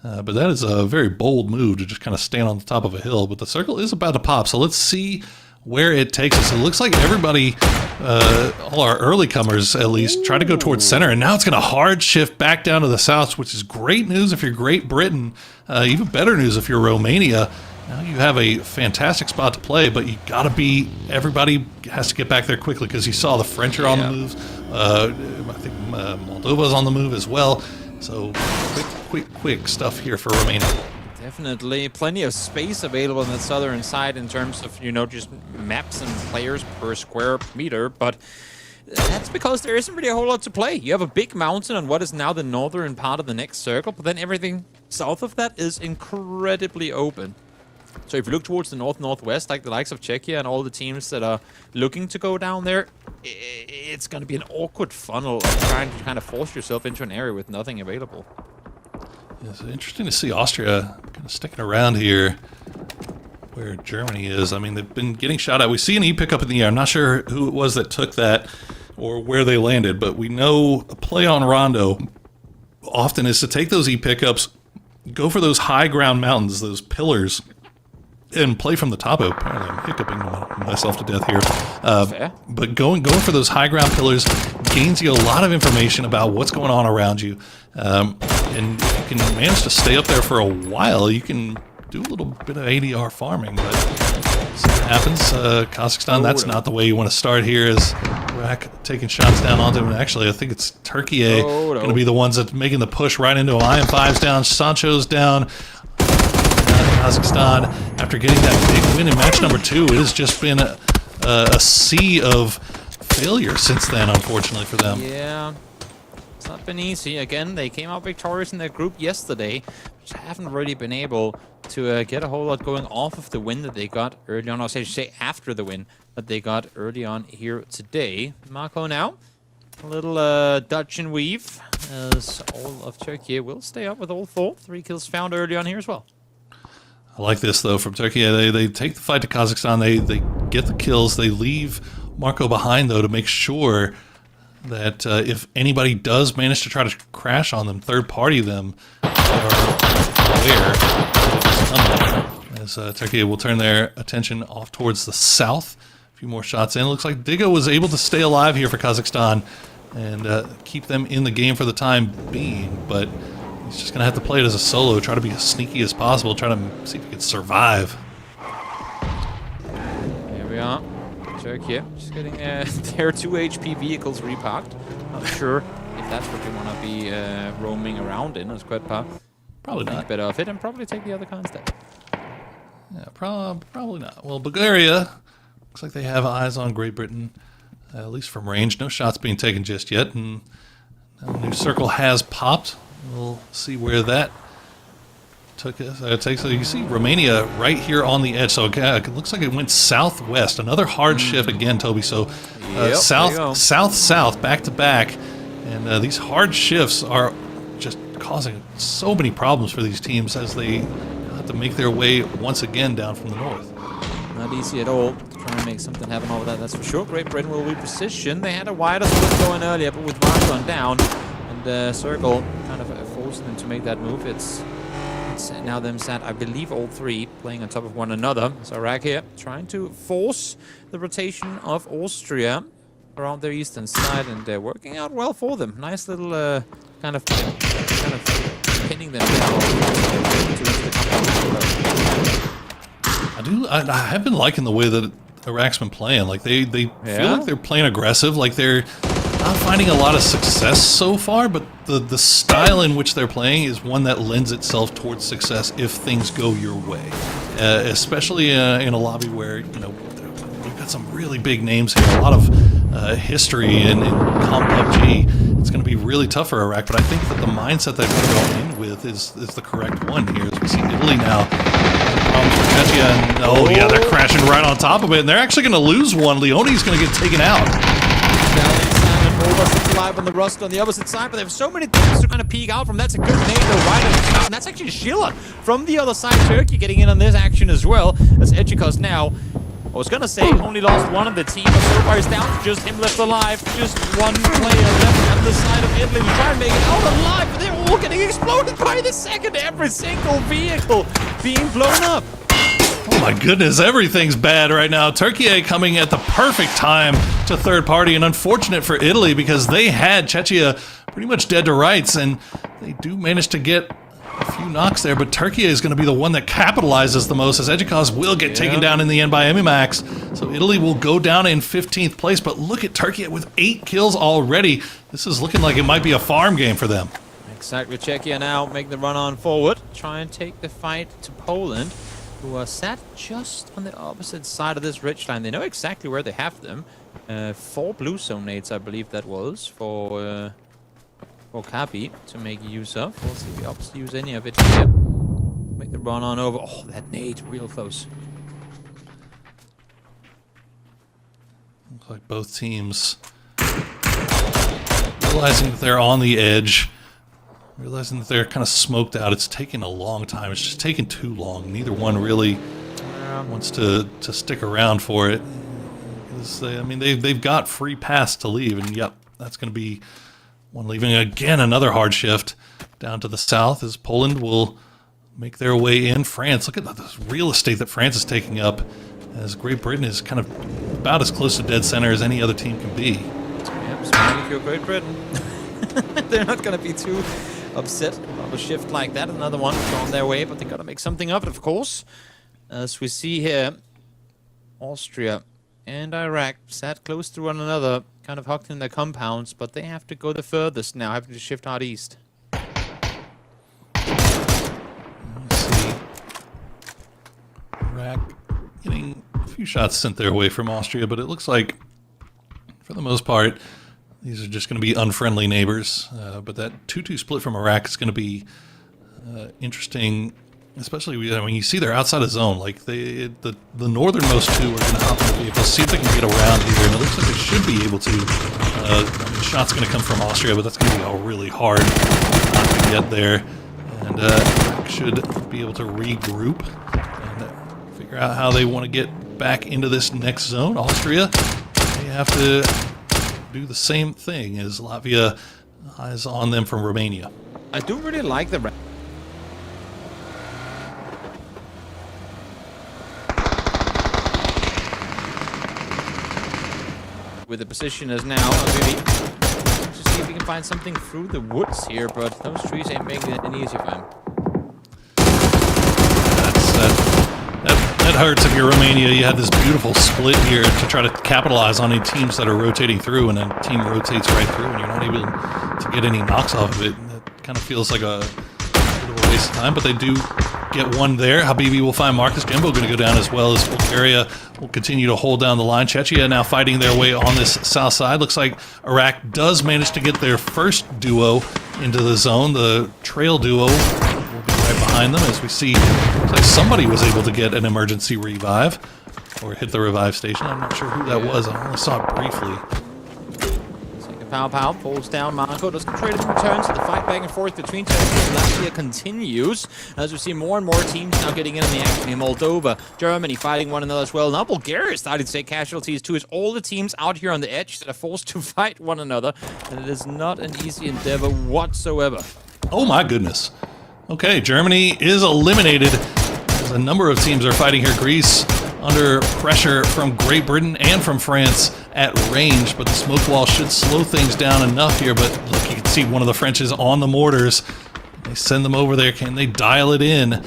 But that is a very bold move to just kind of stand on the top of a hill. But the circle is about to pop, so let's see where it takes us. It looks like everybody, all our early comers at least, try to go towards center, and now it's going to hard shift back down to the south, which is great news if you're Great Britain, even better news if you're Romania. Now you have a fantastic spot to play, but you got to be, everybody has to get back there quickly, because you saw the French are on the move. I think Moldova's on the move as well. So quick stuff here for Romania. Definitely plenty of space available on the southern side in terms of, you know, just maps and players per square meter, but that's because there isn't really a whole lot to play. You have a big mountain on what is now the northern part of the next circle, but then everything south of that is incredibly open. So if you look towards the north-northwest, like the likes of Czechia and all the teams that are looking to go down there, it's going to be an awkward funnel of trying to kind of force yourself into an area with nothing available. It's interesting to see Austria kind of sticking around here where Germany is. I mean, they've been getting shot at. We see an E-pickup in the air. I'm not sure who it was that took that or where they landed, but we know a play on Rondo often is to take those E-pickups, go for those high ground mountains, those pillars, and play from the top of. Apparently I'm hiccuping myself to death here. Fair. But going for those high ground pillars, gains you a lot of information about what's going on around you. And if you can manage to stay up there for a while, you can do a little bit of ADR farming. But so what happens, Kazakhstan, that's not the way you want to start here, as Iraq taking shots down onto him. Actually, I think it's Turkey going to be the ones that making the push right into him. IM5's down, Sancho's down. Kazakhstan, after getting that big win in match number 2, it has just been a sea of failure since then, unfortunately for them. Yeah, it's not been easy. Again, they came out victorious in their group yesterday, which haven't really been able to get a whole lot going off of the win that they got early on. I should say after the win that they got early on here today. Marco now, a little Dutch and weave, as all of Turkey will stay up with all 4. 3 kills found early on here as well. I like this, though, from Turkey. They take the fight to Kazakhstan. They get the kills. They leave Marco behind, though, to make sure that if anybody does manage to try to crash on them, third-party them, they are aware that it is coming. As Turkey will turn their attention off towards the south. A few more shots in. It looks like Diggo was able to stay alive here for Kazakhstan and keep them in the game for the time being, but he's just going to have to play it as a solo, try to be as sneaky as possible, try to see if he can survive. Here we are. Turkey just getting their 2 HP vehicles reparked. Not sure if that's what they want to be roaming around in as Quedpa. Probably not. Think better of it and probably take the other car instead. Yeah, probably not. Well, Bulgaria, looks like they have eyes on Great Britain, at least from range. No shots being taken just yet, and a new circle has popped. We'll see where that takes. So you see Romania right here on the edge. So it looks like it went southwest. Another hard shift again, Toby. So south, back to back. And these hard shifts are just causing so many problems for these teams as they have to make their way once again down from the north. Not easy at all to try and make something happen over that, that's for sure. Great Britain will reposition. They had a wider split going earlier, but with Markon down and Circle kind of forcing them to make that move, it's now them sat, I believe, all 3 playing on top of one another. So Iraq here trying to force the rotation of Austria around their eastern side, and they're working out well for them. Nice little kind of pinning them down. I have been liking the way that Iraq's been playing. Like they feel like they're playing aggressive. Like they're not finding a lot of success so far, but the style in which they're playing is one that lends itself towards success if things go your way. Especially in a lobby where, you know, we've got some really big names here, a lot of history in PUBG. It's going to be really tough for Iraq, but I think that the mindset that they're going in with is the correct one here. As we see Italy now, problems for Czechia, and they're crashing right on top of it, and they're actually going to lose one. Leone's going to get taken out. Alive on the Rust on the opposite side, but they have so many things to kind of peek out from. That's a good nade though, right at the top, and that's actually Schiller from the other side. Turkey getting in on this action as well, as Echikos now, I was gonna say, only lost one of the team, but so far is down to just him left alive. Just one player left on the side of Italy to try and make it out alive, but they're all getting exploded by the second. Every single vehicle being blown up. Oh my goodness, everything's bad right now. Turkey coming at the perfect time to third party, and unfortunate for Italy because they had Czechia pretty much dead to rights, and they do manage to get a few knocks there, but Turkey is going to be the one that capitalizes the most, as Ejikos will get taken down in the end by Emimax. So Italy will go down in 15th place, but look at Turkey with 8 kills already. This is looking like it might be a farm game for them. Exactly, Czechia now make the run on forward, try and take the fight to Poland, who are sat just on the opposite side of this ridgeline. They know exactly where they have them. 4 blue zone nades, I believe that was, for Kapi to make use of. We'll see if we obviously use any of it here. Make the run on over. Oh, that nade, real close. Looks like both teams realizing that they're on the edge, realizing that they're kind of smoked out. It's taking a long time. It's just taking too long. Neither one really wants to stick around for it. I mean, they've got free pass to leave, and yep, that's going to be one leaving. Again, another hard shift down to the south as Poland will make their way in. France, look at this real estate that France is taking up, as Great Britain is kind of about as close to dead center as any other team can be. Yeah, Smile if you're Great Britain. They're not going to be too upset about a shift like that. Another one on their way, but they got to make something of it, of course. As we see here, Austria and Iraq sat close to one another, kind of hugged in their compounds, but they have to go the furthest now, having to shift out east. Let's see. Iraq getting a few shots sent their way from Austria, but it looks like, for the most part, these are just going to be unfriendly neighbors. But that 2-2 split from Iraq is going to be interesting, especially when you see they're outside of zone. Like the northernmost two are going to hop in the vehicles, see if they can get around here, and it looks like they should be able to. The shot's going to come from Austria, but that's going to be all really hard not to get there. And Iraq should be able to regroup and figure out how they want to get back into this next zone. Austria, they have to do the same thing as Latvia eyes on them from Romania. I do really like the... with the position as now, maybe to see if we can find something through the woods here, but those trees ain't making it any easier for him. That hurts if you're Romania. You had this beautiful split here to try to capitalize on any teams that are rotating through, and then team rotates right through, and you're not able to get any knocks off of it. It kind of feels like a bit of a waste of time, but they do get one there. Habibi will find Marcus. Jimbo going to go down, as well as Bulgaria will continue to hold down the line. Czechia now fighting their way on this south side. Looks like Iraq does manage to get their first duo into the zone. The trail duo will be right behind them, as we see. Looks like somebody was able to get an emergency revive or hit the revive station. I'm not sure who that was. I only saw it briefly. Pow pulls down Marco, doesn't trade him, returns, so the fight back and forth between Czechia and Latvia continues, as we see more and more teams now getting in on the action here. Moldova, Germany fighting one another as well. Now Bulgaria is starting to take casualties too. It's all the teams out here on the edge that are forced to fight one another, and it is not an easy endeavor whatsoever. Oh my goodness. Okay, Germany is eliminated, as a number of teams are fighting here. Greece under pressure from Great Britain and from France at range, but the smoke wall should slow things down enough here. But look, you can see one of the Frenches on the mortars. They send them over there. Can they dial it in? Find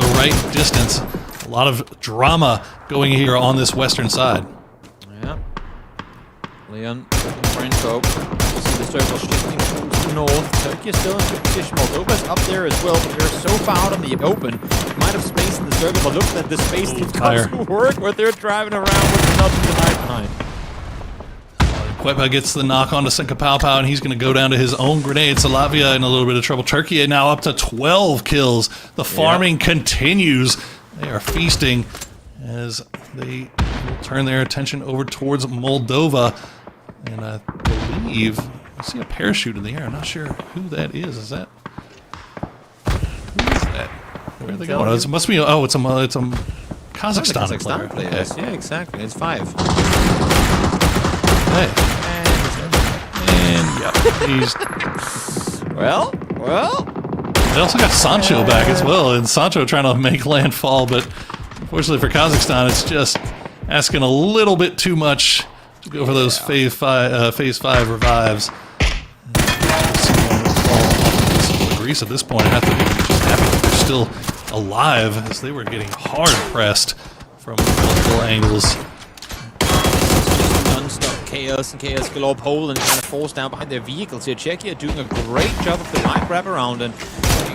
the right distance. A lot of drama going here on this western side. Yeah. Leon, French hope. You see the circle shifting to the north. Turkey is still in good position. Moldova's up there as well, but they're so far out in the open. Might have space in the circle, but look at the space that doesn't work when they're driving around with nothing to hide behind. Kwepa gets the knock on to Senkapalpau, and he's going to go down to his own grenade. So Latvia in a little bit of trouble. Turkey now up to 12 kills. The farming continues. They are feasting as they will turn their attention over towards Moldova. And I believe I see a parachute in the air. I'm not sure who that is. Is that? Who is that? Where are they going? It must be. Oh, it's a Kazakhstan player. Okay. Yeah, exactly. It's 5. Hey. And yeah, he's. Well. They also got Sancho back as well, and Sancho trying to make landfall, but unfortunately for Kazakhstan, it's just asking a little bit too much to go for those phase 5 revives. Greece at this point have to be just happy that they're still alive, as they were getting hard pressed from multiple angles. Non-stop chaos and chaos galore. Poland kind of falls down behind their vehicles here. Czechia doing a great job of the light wrap around, and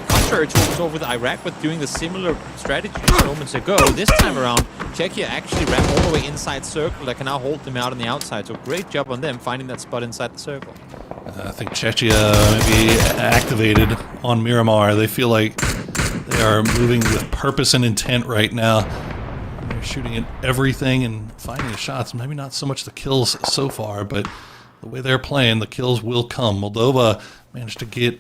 contrary to what we saw with Iraq with doing the similar strategy just moments ago, this time around Czechia actually wrapped all the way inside circle that can now hold them out on the outside. So great job on them finding that spot inside the circle. I think Czechia may be activated on Miramar. They feel like they are moving with purpose and intent right now. They're shooting at everything and finding the shots. Maybe not so much the kills so far, but the way they're playing, the kills will come. Moldova managed to get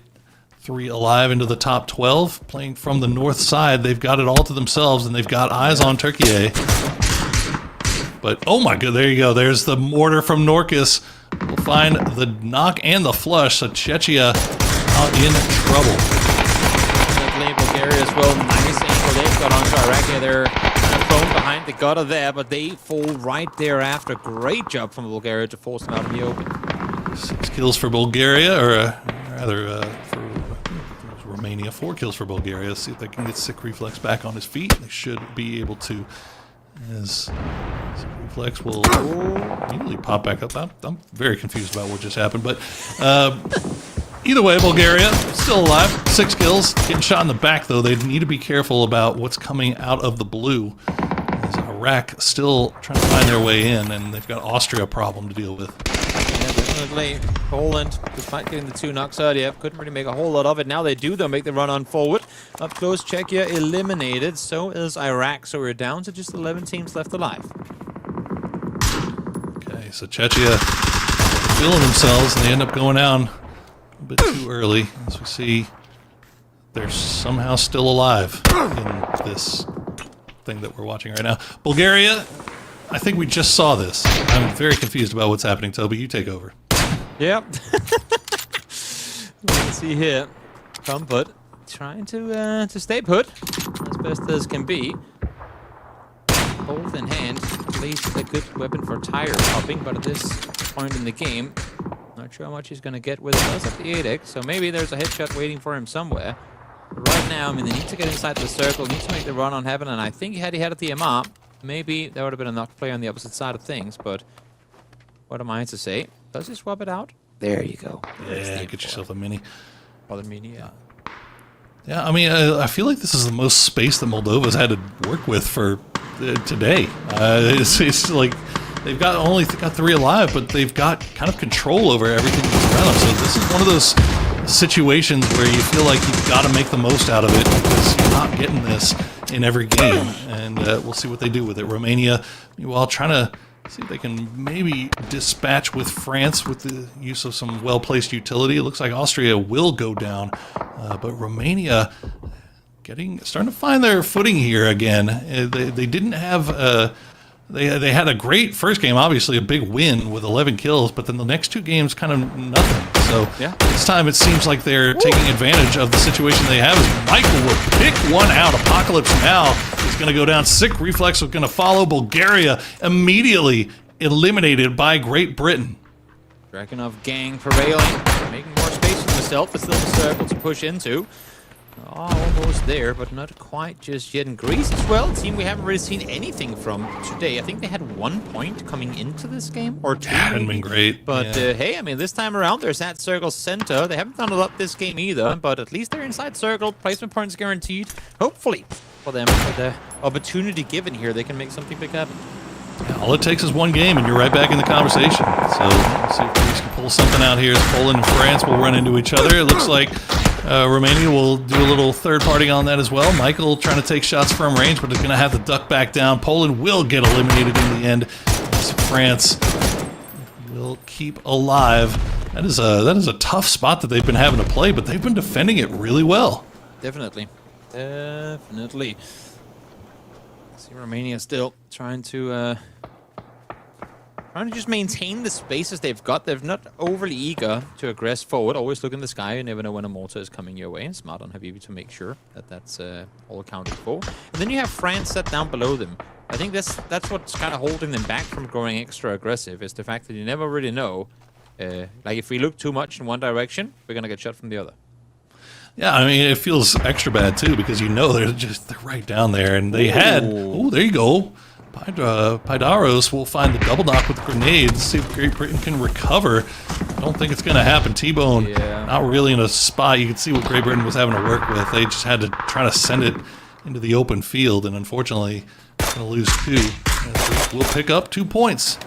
3 alive into the top 12. Playing from the north side, they've got it all to themselves, and they've got eyes on Turkey. But, oh my god, there you go. There's the mortar from Norcus. We'll find the knock and the flush, so Czechia out in trouble. Bulgaria as well. Nice angle they've got onto Iraq. They're T-bone behind the gutter there, but they fall right thereafter. Great job from Bulgaria to force them out in the open. 6 kills for Bulgaria, or rather for Romania. 4 kills for Bulgaria. Let's see if they can get Sick Reflex back on his feet. They should be able to, as Sick Reflex will immediately pop back up. I'm very confused about what just happened, but either way, Bulgaria still alive. 6 kills. Getting shot in the back, though. They need to be careful about what's coming out of the blue, as Iraq still trying to find their way in, and they've got Austria problem to deal with. Yeah, definitely. Poland, despite getting the 2 knocks earlier, couldn't really make a whole lot of it. Now they do, though, make the run on forward. Up close, Czechia eliminated. So is Iraq. So we're down to just 11 teams left alive. Okay, so Czechia feeling themselves, and they end up going down a bit too early. As we see, they're somehow still alive in this thing that we're watching right now. Bulgaria, I think we just saw this. I'm very confused about what's happening. Toby, you take over. Yep. Let's see here. Come put. Trying to stay put as best as can be. Both in hand. At least a good weapon for tire popping, but at this point in the game, not sure how much he's going to get with it. Does have the 8x, so maybe there's a headshot waiting for him somewhere. But right now, I mean, they need to get inside the circle, need to make the run on heaven, and I think had he had the MR, maybe there would have been a knocked player on the opposite side of things, but what am I to say? Does he swap it out? There you go. Yeah, get yourself a mini. Or the mini, yeah. Yeah, I mean, I feel like this is the most space that Moldova's had to work with for today. It's like they've only got 3 alive, but they've got kind of control over everything that's around them. So this is one of those situations where you feel like you've got to make the most out of it because you're not getting this in every game. And we'll see what they do with it. Romania, meanwhile, trying to see if they can maybe dispatch with France with the use of some well-placed utility. It looks like Austria will go down, but Romania starting to find their footing here again. They didn't have they had a great first game, obviously a big win with 11 kills, but then the next 2 games kind of nothing. So this time it seems like they're taking advantage of the situation they have. As Michael will pick one out. Apocalypse now is going to go down. Sick Reflex is going to follow. Bulgaria immediately eliminated by Great Britain. Dragunov gang prevailing, making more space for himself. It's still a circle to push into. Almost there, but not quite just yet. In Greece as well, a team we haven't really seen anything from today. I think they had 1 point coming into this game, or 2. Hadn't been great. But hey, I mean, this time around, there's that circle center. They haven't done a lot this game either, but at least they're inside circle. Placement points guaranteed. Hopefully, for them, with the opportunity given here, they can make something big happen. All it takes is 1 game, and you're right back in the conversation. So let's see if Greece can pull something out here. As Poland and France will run into each other. It looks like Romania will do a little third party on that as well. Michael trying to take shots from range, but is going to have to duck back down. Poland will get eliminated in the end. As France will keep alive. That is a tough spot that they've been having to play, but they've been defending it really well. Definitely. Definitely. See Romania still trying to just maintain the spaces they've got. They're not overly eager to aggress forward. Always look in the sky. You never know when a mortar is coming your way. And smart on Habibi to make sure that that's all accounted for. And then you have France set down below them. I think that's what's kind of holding them back from growing extra aggressive, is the fact that you never really know. Like if we look too much in one direction, we're going to get shot from the other. Yeah, I mean, it feels extra bad, too, because you know they're right down there. And they had... Oh, there you go. Paidaros will find the double knock with the grenades. See if Great Britain can recover. I don't think it's going to happen. T-Bone not really in a spot. You can see what Great Britain was having to work with. They just had to try to send it into the open field, and unfortunately, going to lose 2. We'll pick up 2 points.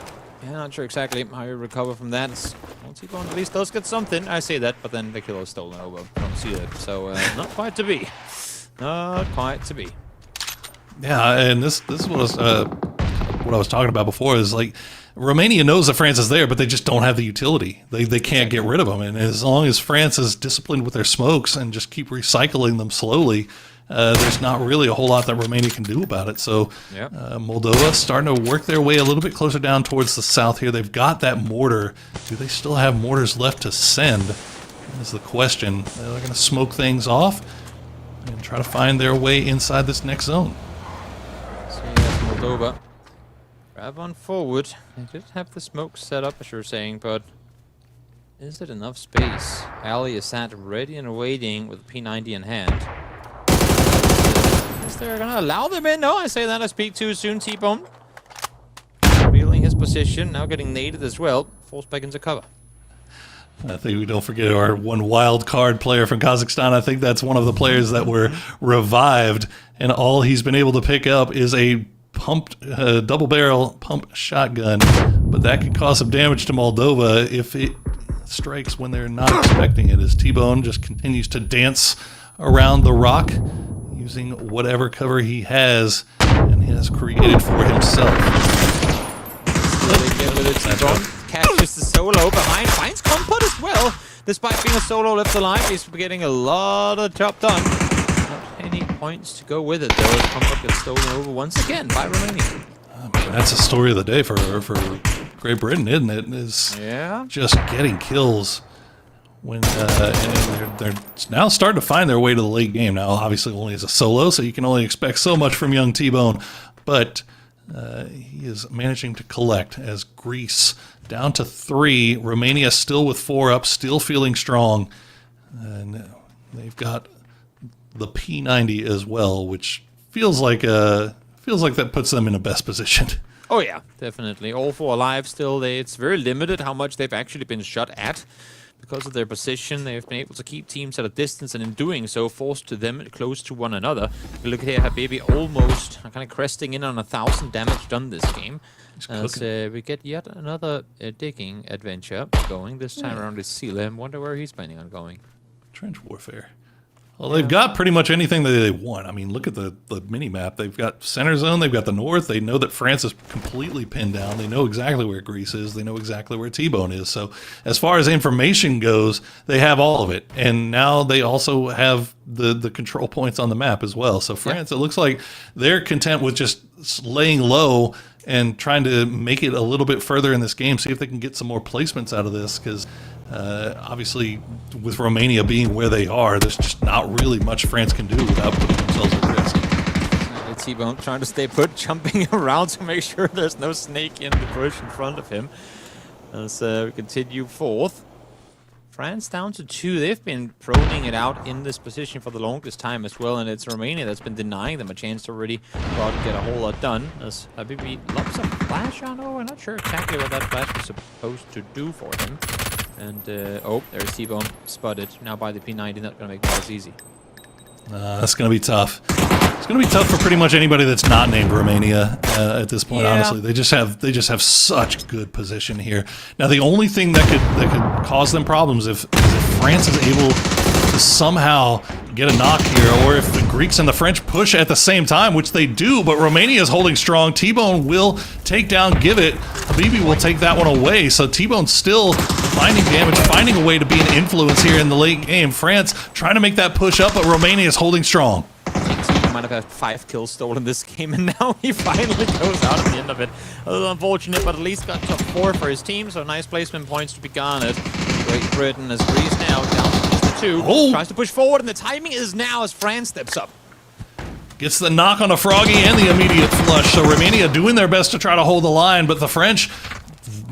Yeah, not sure exactly how you recover from that. T-Bone at least does get something. I say that, but then the kill is stolen over from Seated. So, not quite to be. Not quite to be. Yeah, and this was what I was talking about before, is like Romania knows that France is there, but they just don't have the utility. They can't get rid of them, and as long as France is disciplined with their smokes and just keep recycling them slowly, there's not really a whole lot that Romania can do about it. So Moldova starting to work their way a little bit closer down towards the south here. They've got that mortar. Do they still have mortars left to send? Is the question. They're going to smoke things off and try to find their way inside this next zone. Moldova. Grab on forward. They did have the smoke set up, as you're saying, but is it enough space? Ali is sat ready and waiting with P90 in hand. Is they gonna allow them in? No, I say that I speak too soon. T-Bone revealing his position, now getting naded as well. Falls back into cover. I think we don't forget our one wild card player from Kazakhstan. I think that's one of the players that were revived, and all he's been able to pick up is a pumped double barrel pump shotgun. But that could cause some damage to Moldova if it strikes when they're not expecting it, as T-Bone just continues to dance around the rock using whatever cover he has and has created for himself. Catches the solo behind, finds Kompot as well. Despite being a solo left alive, he's getting a lot of job done. Not any points to go with it though, as Kompot gets stolen over once again by Romania. That's a story of the day for Great Britain, isn't it? Is just getting kills when and they're now starting to find their way to the late game. Now, obviously, only as a solo, so you can only expect so much from young T-Bone, but he is managing to collect as Greece down to 3. Romania still with 4 up, still feeling strong, and they've got the P90 as well, which feels like that puts them in a best position. Oh yeah, definitely. All 4 alive still. It's very limited how much they've actually been shot at. Because of their position, they've been able to keep teams at a distance, and in doing so, forced to them close to one another. You look here, Habibi almost kind of cresting in on 1,000 damage done this game. As we get yet another digging adventure going. This time around is Sealam. Wonder where he's planning on going. Trench warfare. Well, they've got pretty much anything that they want. I mean, look at the mini-map. They've got center zone, they've got the north. They know that France is completely pinned down. They know exactly where Greece is. They know exactly where T-Bone is. So as far as information goes, they have all of it. And now they also have the control points on the map as well. So France, it looks like they're content with just laying low and trying to make it a little bit further in this game, see if they can get some more placements out of this, because obviously, with Romania being where they are, there's just not really much France can do without putting themselves at risk. T-Bone trying to stay put, jumping around to make sure there's no snake in the bush in front of him. As we continue forth. France down to 2. They've been proning it out in this position for the longest time as well, and it's Romania that's been denying them a chance to really go out and get a whole lot done. As Habibi loves a flash on. Oh, I'm not sure exactly what that flash was supposed to do for him. And, oh, there's T-Bone spotted now by the P90. Not going to make that easy. That's going to be tough. It's going to be tough for pretty much anybody that's not named Romania at this point. Honestly, they just have such good position here. Now, the only thing that could cause them problems if France is able to somehow get a knock here, or if the Greeks and the French push at the same time, which they do, but Romania is holding strong. T-Bone will take down Give It. Habibi will take that one away, so T-Bone's still finding damage, finding a way to be an influence here in the late game. France trying to make that push up, but Romania is holding strong. He might have had 5 kills stolen this game, and now he finally goes out at the end of it. A little unfortunate, but at least got top 4 for his team, so nice placement points to be garnered. Great Britain as Greece now down to just the 2. Tries to push forward, and the timing is now as France steps up. Gets the knock on a Froggy and the immediate flush, so Romania doing their best to try to hold the line, but the French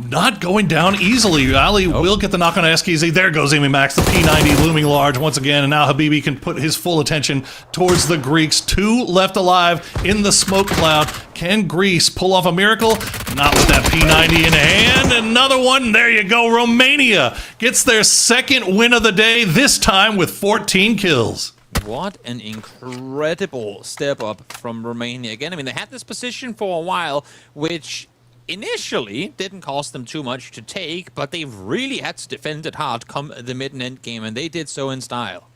not going down easily. Ali will get the knock on SKZ. There goes Amy Max, the P90 looming large once again, and now Habibi can put his full attention towards the Greeks. 2 left alive in the smoke cloud. Can Greece pull off a miracle? Not with that P90 in hand. Another one. There you go. Romania gets their 2nd win of the day, this time with 14 kills. What an incredible step up from Romania. Again, I mean, they had this position for a while, which initially didn't cost them too much to take, but they've really had to defend it hard come the mid and end game, and they did so in style.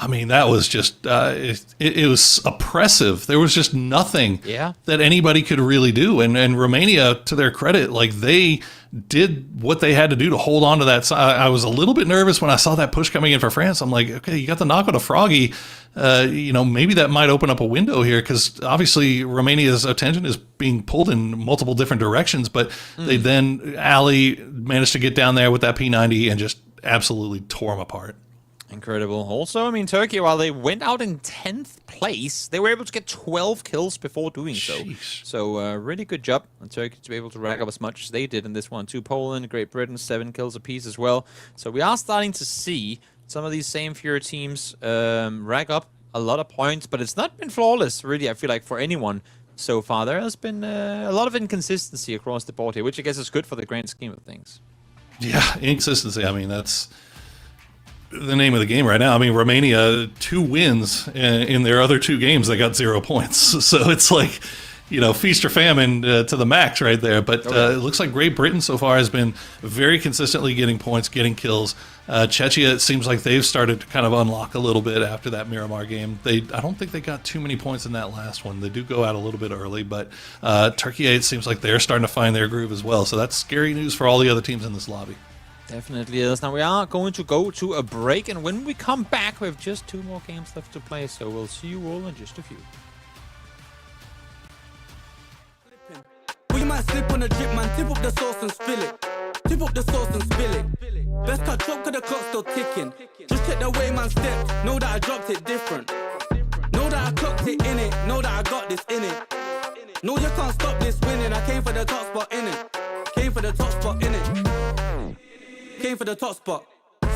I mean, that was just, it was oppressive. There was just nothing that anybody could really do. And Romania, to their credit, like, they did what they had to do to hold on to that side. I was a little bit nervous when I saw that push coming in for France. I'm like, okay, you got the knock on a Froggy. You know, maybe that might open up a window here, because obviously Romania's attention is being pulled in multiple different directions. But they then, Ali managed to get down there with that P90 and just absolutely tore them apart. Incredible. Also, I mean, Turkey, while they went out in 10th place, they were able to get 12 kills before doing so. Sheesh. So, really good job on Turkey to be able to rack up as much as they did in this one too. Poland, Great Britain, 7 kills apiece as well. So we are starting to see some of these same fewer teams rack up a lot of points, but it's not been flawless, really, I feel like, for anyone so far. There has been a lot of inconsistency across the board here, which I guess is good for the grand scheme of things. Yeah, inconsistency. I mean, that's the name of the game right now. I mean, Romania, 2 wins in their other 2 games. They got 0 points. So it's like, you know, feast or famine to the max right there. But it looks like Great Britain so far has been very consistently getting points, getting kills. Czechia, it seems like they've started to kind of unlock a little bit after that Miramar game. I don't think they got too many points in that last one. They do go out a little bit early, but Turkey, it seems like they're starting to find their groove as well. So that's scary news for all the other teams in this lobby. Definitely is. Now we are going to go to a break, and when we come back, we have just 2 more games left to play, so we'll see you all in just a few. Well, you might slip on a drip, man. Tip up the sauce and spill it. Tip up the sauce and spill it. Best cut chop, cause the clock's still ticking. Just check the way man stepped. Know that I dropped it different. Know that I clocked it in it. Know that I got this in it. No, you can't stop this winning. I came for the top spot in it. Came for the top spot in it. Came for the top spot.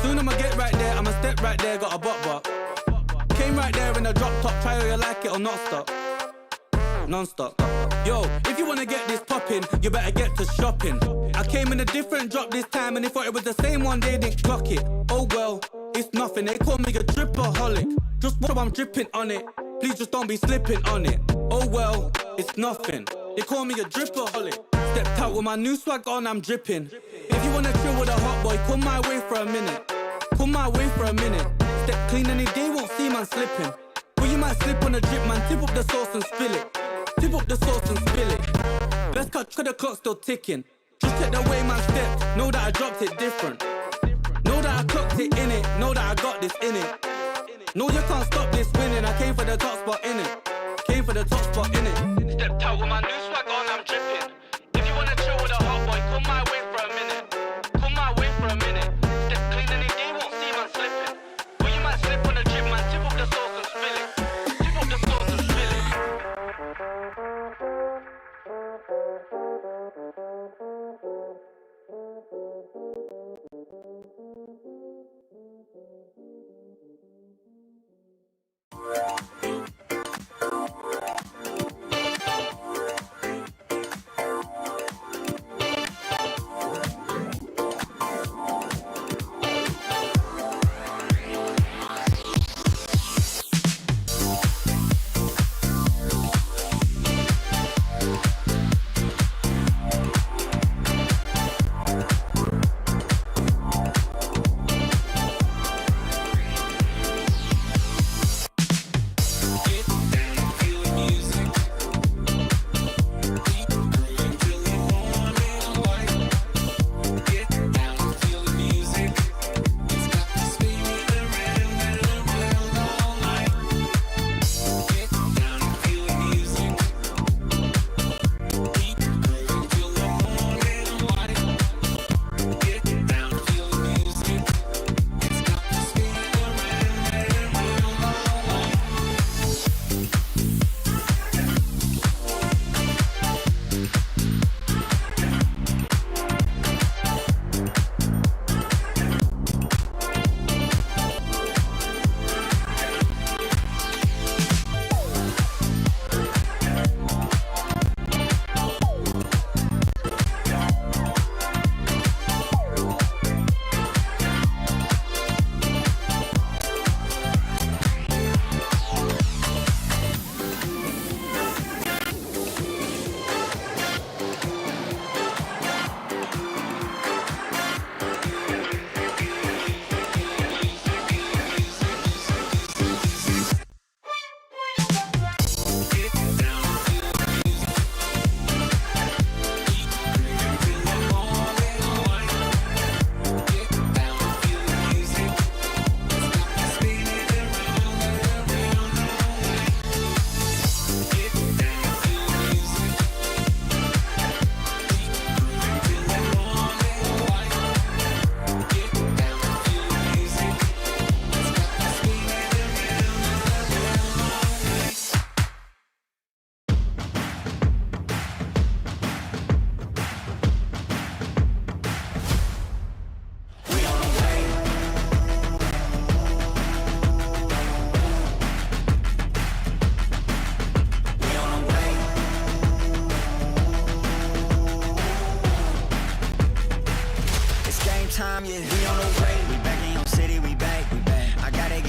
Soon I'ma get right there. I'ma step right there. Got a bot. Came right there in a drop top. Try whether you like it or not stop. Non-stop. Yo, if you wanna get this poppin', you better get to shopping. I came in a different drop this time, and they thought it was the same one, they didn't clock it. Oh well, it's nothing, they call me a dripaholic. Just what I'm dripping on it, please just don't be slipping on it. Oh well, it's nothing, they call me a dripaholic. Stepped out with my new swag on, I'm dripping. If you wanna chill with a hot boy, come my way for a minute. Come my way for a minute. Step clean and they won't see man slipping. But you might slip on a drip, man, tip up the sauce and spill it. Tip up the sauce and spill it. Let's cut, cause the clock's still ticking. Just check the way man stepped. Know that I dropped it different. Know that I clocked it in it. Know that I got this in it. No, you can't stop this winning. I came for the top spot in it. Came for the top spot in it. Stepped out with my new swag on, I'm dripping. If you wanna chill with a hot boy, come my way for a minute. Come my way for a minute. Step clean and they won't see man slipping. But you might slip on the drip, man. Tip up the sauce and spill it. Tip up the sauce and spill it.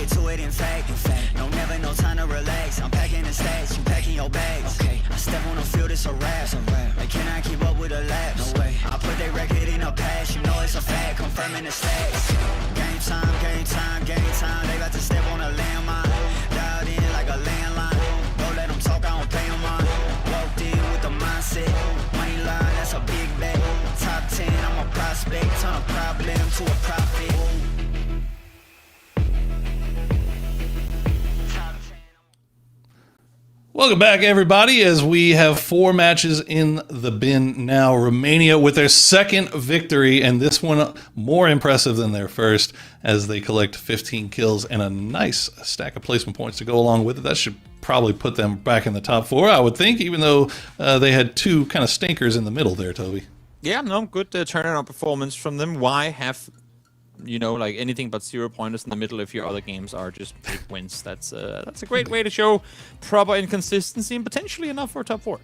get to it in fact. No, never no time to relax. I'm packing the stacks, you packing your bags. Okay, I step on the field, it's a rap. They cannot keep up with the laps. No way. I put their record in a pass, you know it's a fact. Confirming the stats. Game time, game time, game time. They about to step on a landmine. Dialed in like a landline. Don't let them talk, I don't pay them on. Walked in with the mindset. Money line, that's a big bet. Top 10, I'm a prospect. Turn a problem to a profit. Welcome back, everybody, as we have 4 matches in the bin now. Romania with their second victory, and this one more impressive than their first, as they collect 15 kills and a nice stack of placement points to go along with it. That should probably put them back in the top 4, I would think, even though they had 2 kind of stinkers in the middle there, Toby. Yeah, no, good turnaround performance from them. Why have, you know, like anything but 0 pointers in the middle if your other games are just big wins? That's a great way to show proper inconsistency and potentially enough for a top 4.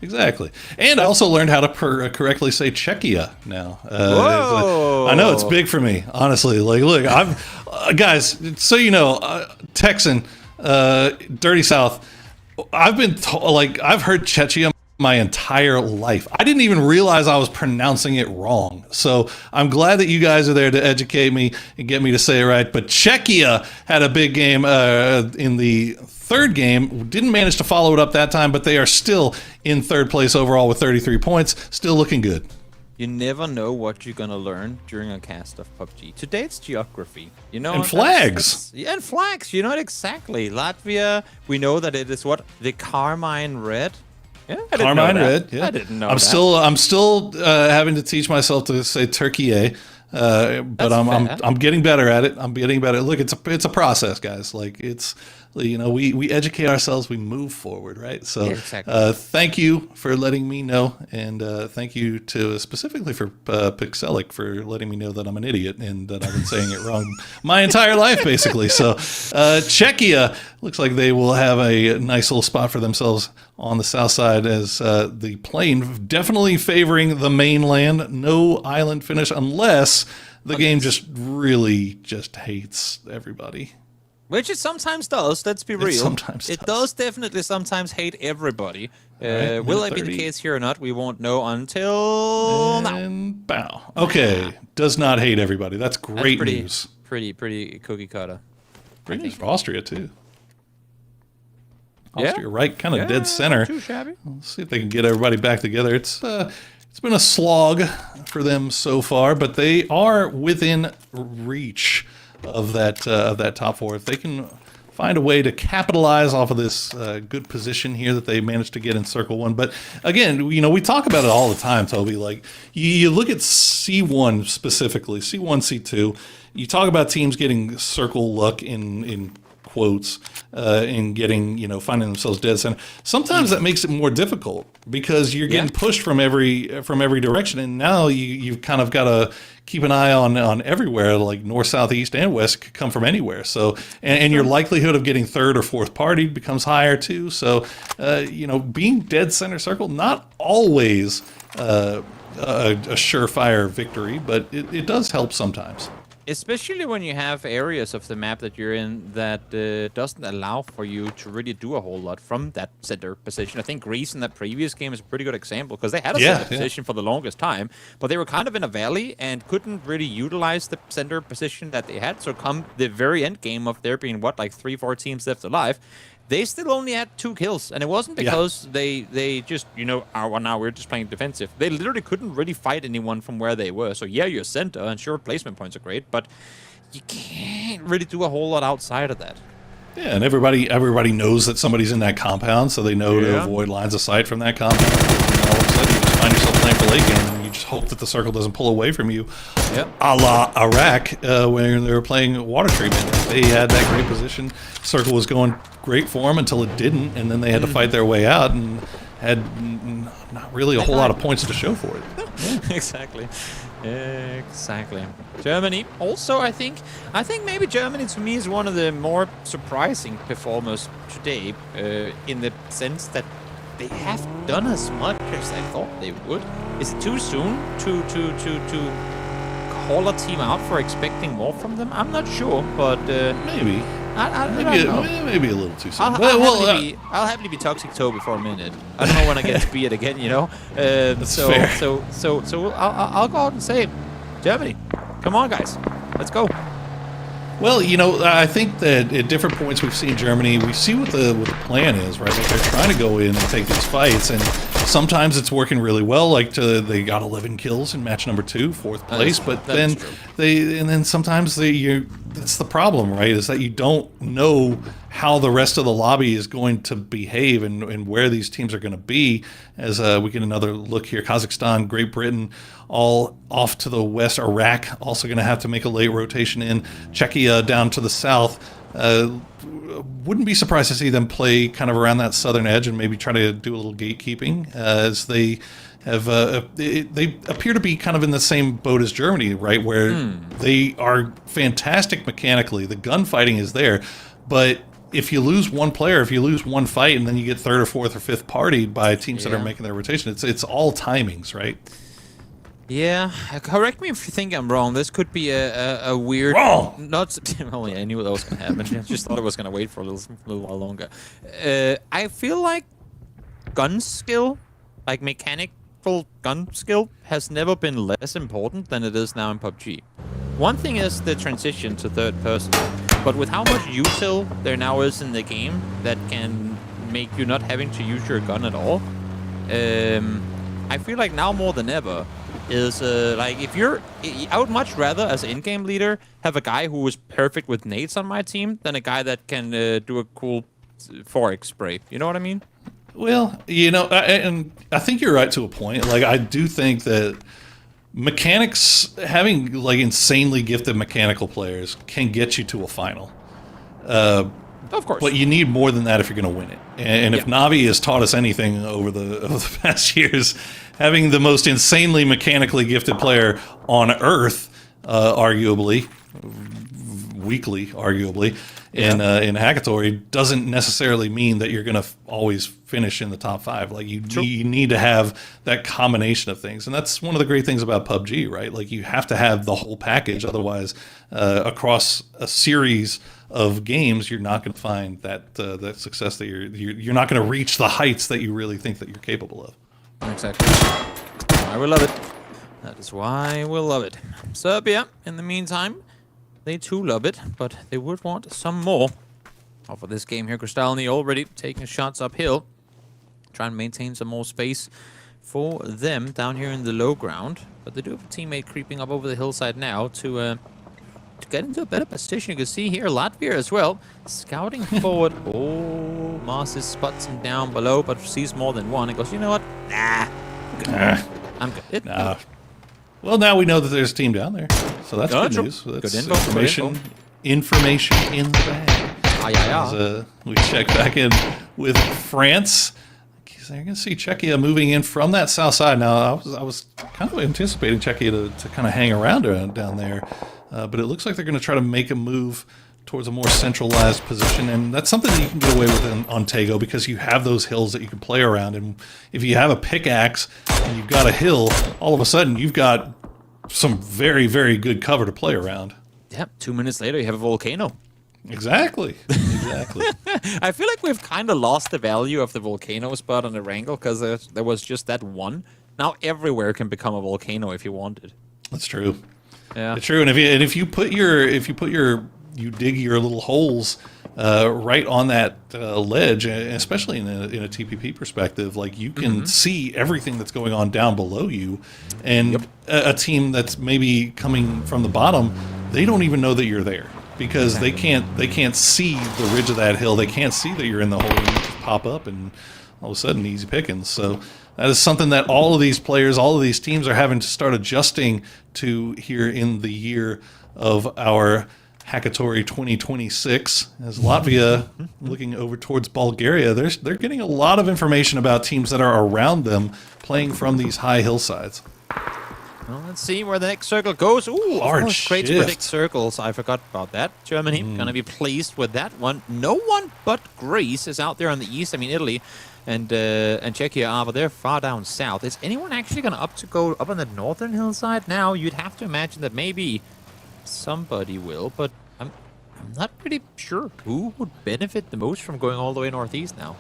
Exactly. And I also learned how to correctly say Czechia now. Whoa. I know it's big for me, honestly. Like, look, I've guys, so you know, Texan, Dirty South, I've been I've heard Czechia my entire life. I didn't even realize I was pronouncing it wrong. So I'm glad that you guys are there to educate me and get me to say it right. But Czechia had a big game in the third game. Didn't manage to follow it up that time, but they are still in third place overall with 33 points. Still looking good. You never know what you're gonna learn during a cast of PUBG. Today it's geography, you know, and flags. Yeah, and flags. You know it exactly. Latvia. We know that it is what, the Carmine Red. Yeah, I didn't know that. Red. Yeah, I didn't know I'm that. I'm still having to teach myself to say Turkey, but I'm getting better at it. I'm getting better. Look, it's a process, guys. Like, it's, you know, we educate ourselves, we move forward, right? So exactly. Thank you for letting me know, and thank you to specifically for Pixelic for letting me know that I'm an idiot and that I've been saying it wrong my entire life, basically. So Czechia looks like they will have a nice little spot for themselves on the south side, as the plane definitely favoring the mainland. No island finish unless the game just really just hates everybody. Which it sometimes does, let's be real. Sometimes it does definitely sometimes hate everybody. Right, will it be the case here or not? We won't know until now. And bow. Okay, does not hate everybody. That's great news. Pretty cookie cutter. Great news for Austria, too. Austria right kind of dead center. Too shabby. Let's see if they can get everybody back together. It's been a slog for them so far, but they are within reach of that top 4. If they can find a way to capitalize off of this good position here that they managed to get in Circle 1. But again, you know, we talk about it all the time, Toby. Like, you look at C1 specifically, C1, C2. You talk about teams getting circle luck in quotes and getting, you know, finding themselves dead center. Sometimes that makes it more difficult because you're getting pushed from every direction, and now you've kind of got to keep an eye on everywhere, like north, south, east, and west could come from anywhere. So, and your likelihood of getting third or fourth partied becomes higher too. So, you know, being dead center circle, not always a surefire victory, but it does help sometimes. Especially when you have areas of the map that you're in that doesn't allow for you to really do a whole lot from that center position. I think Greece in that previous game is a pretty good example because they had a center position for the longest time, but they were kind of in a valley and couldn't really utilize the center position that they had. So come the very end game of there being, what, like 3-4 teams left alive, they still only had 2 kills, and it wasn't because they just, you know, well, now we're just playing defensive. They literally couldn't really fight anyone from where they were. So yeah, you're center, and sure, placement points are great, but you can't really do a whole lot outside of that. Yeah, and everybody knows that somebody's in that compound, so they know to avoid lines of sight from that compound. And all of a sudden, you just find yourself playing for late game, and you just hope that the circle doesn't pull away from you. Yep. A la Iraq, when they were playing water treatment. They had that great position. Circle was going great for them until it didn't, and then they had to fight their way out and had not really a whole lot of points to show for it. Exactly. Germany also, I think maybe Germany to me is one of the more surprising performers today, in the sense that they haven't done as much as I thought they would. Is it too soon to call a team out for expecting more from them? I'm not sure, but maybe. Maybe a little too soon. I'll happily be Toxic Toby for a minute. I don't know when I get to be it again, you know. So fair. So I'll go out and say, Germany, come on, guys, let's go. Well, you know, I think that at different points we've seen Germany, we see what the plan is, right? Like they're trying to go in and take these fights, and sometimes it's working really well. Like they got 11 kills in match number 2, 4th place, but then sometimes that's the problem, right? Is that you don't know how the rest of the lobby is going to behave and where these teams are going to be. As we get another look here, Kazakhstan, Great Britain, all off to the west. Iraq also going to have to make a late rotation in. Czechia down to the south. Wouldn't be surprised to see them play kind of around that southern edge and maybe try to do a little gatekeeping, as they have. They appear to be kind of in the same boat as Germany, right? Where they are fantastic mechanically. The gunfighting is there, but if you lose one player, if you lose one fight, and then you get 3rd or 4th or 5th partied by teams that are making their rotation, it's all timings, right? Yeah, correct me if you think I'm wrong. This could be a weird... Wrong! Not... Well, yeah, I knew that was going to happen. I just thought I was going to wait for a little while longer. I feel like gun skill, like mechanical gun skill, has never been less important than it is now in PUBG. One thing is the transition to third person, but with how much util there now is in the game that can make you not having to use your gun at all, I feel like now more than ever is like if you're, I would much rather as an in-game leader have a guy who is perfect with nades on my team than a guy that can do a cool 4x spray. You know what I mean? Well, you know, and I think you're right to a point. Like, I do think that mechanics, having like insanely gifted mechanical players, can get you to a final. Of course. But you need more than that if you're going to win it. And if Navi has taught us anything over the past years, having the most insanely mechanically gifted player on Earth, arguably, weekly, arguably, in Hackatory, doesn't necessarily mean that you're going to always finish in the top 5. Like, you need to have that combination of things. And that's one of the great things about PUBG, right? Like, you have to have the whole package. Otherwise, across a series of games, you're not going to find that that success that you're not going to reach the heights that you really think that you're capable of. Exactly. I will love it. That is why we'll love it. Serbia, in the meantime, they too love it, but they would want some more. Off of this game here, Kristalny already taking shots uphill. Trying to maintain some more space for them down here in the low ground. But they do have a teammate creeping up over the hillside now to get into a better position. You can see here Latvia as well, scouting forward. Oh, Marcis spots him down below, but sees more than one and goes, you know what? Nah, I'm good. Nah. Well, now we know that there's a team down there, so that's good news. That's good info. Information in the bag. As, we check back in with France. You're going to see Czechia moving in from that south side. Now, I was kind of anticipating Czechia to kind of hang around down there, but it looks like they're going to try to make a move towards a more centralized position, and that's something that you can get away with on Tego because you have those hills that you can play around, and if you have a pickaxe and you've got a hill, all of a sudden you've got some very, very good cover to play around. Yep, 2 minutes later you have a volcano. Exactly. I feel like we've kind of lost the value of the volcano spot on the Wrangel because there was just that one. Now everywhere can become a volcano if you want it. That's true. Yeah, it's true. And if you dig your little holes right on that ledge, especially in a TPP perspective, like you can see everything that's going on down below you, and a team that's maybe coming from the bottom, they don't even know that you're there. Because they can't see the ridge of that hill. They can't see that you're in the hole. And you just pop up, and all of a sudden, easy pickings. So that is something that all of these players, all of these teams are having to start adjusting to here in the year of our Hackatory 2026. As Latvia looking over towards Bulgaria, they're getting a lot of information about teams that are around them playing from these high hillsides. Well, let's see where the next circle goes. Ooh, large great to shift. predict circles. I forgot about that. Germany gonna be pleased with that one. No one but Greece is out there on the east. I mean, Italy and Czechia are, but they're far down south. Is anyone actually gonna go up on the northern hillside now? You'd have to imagine that maybe somebody will, but I'm not really sure who would benefit the most from going all the way northeast now.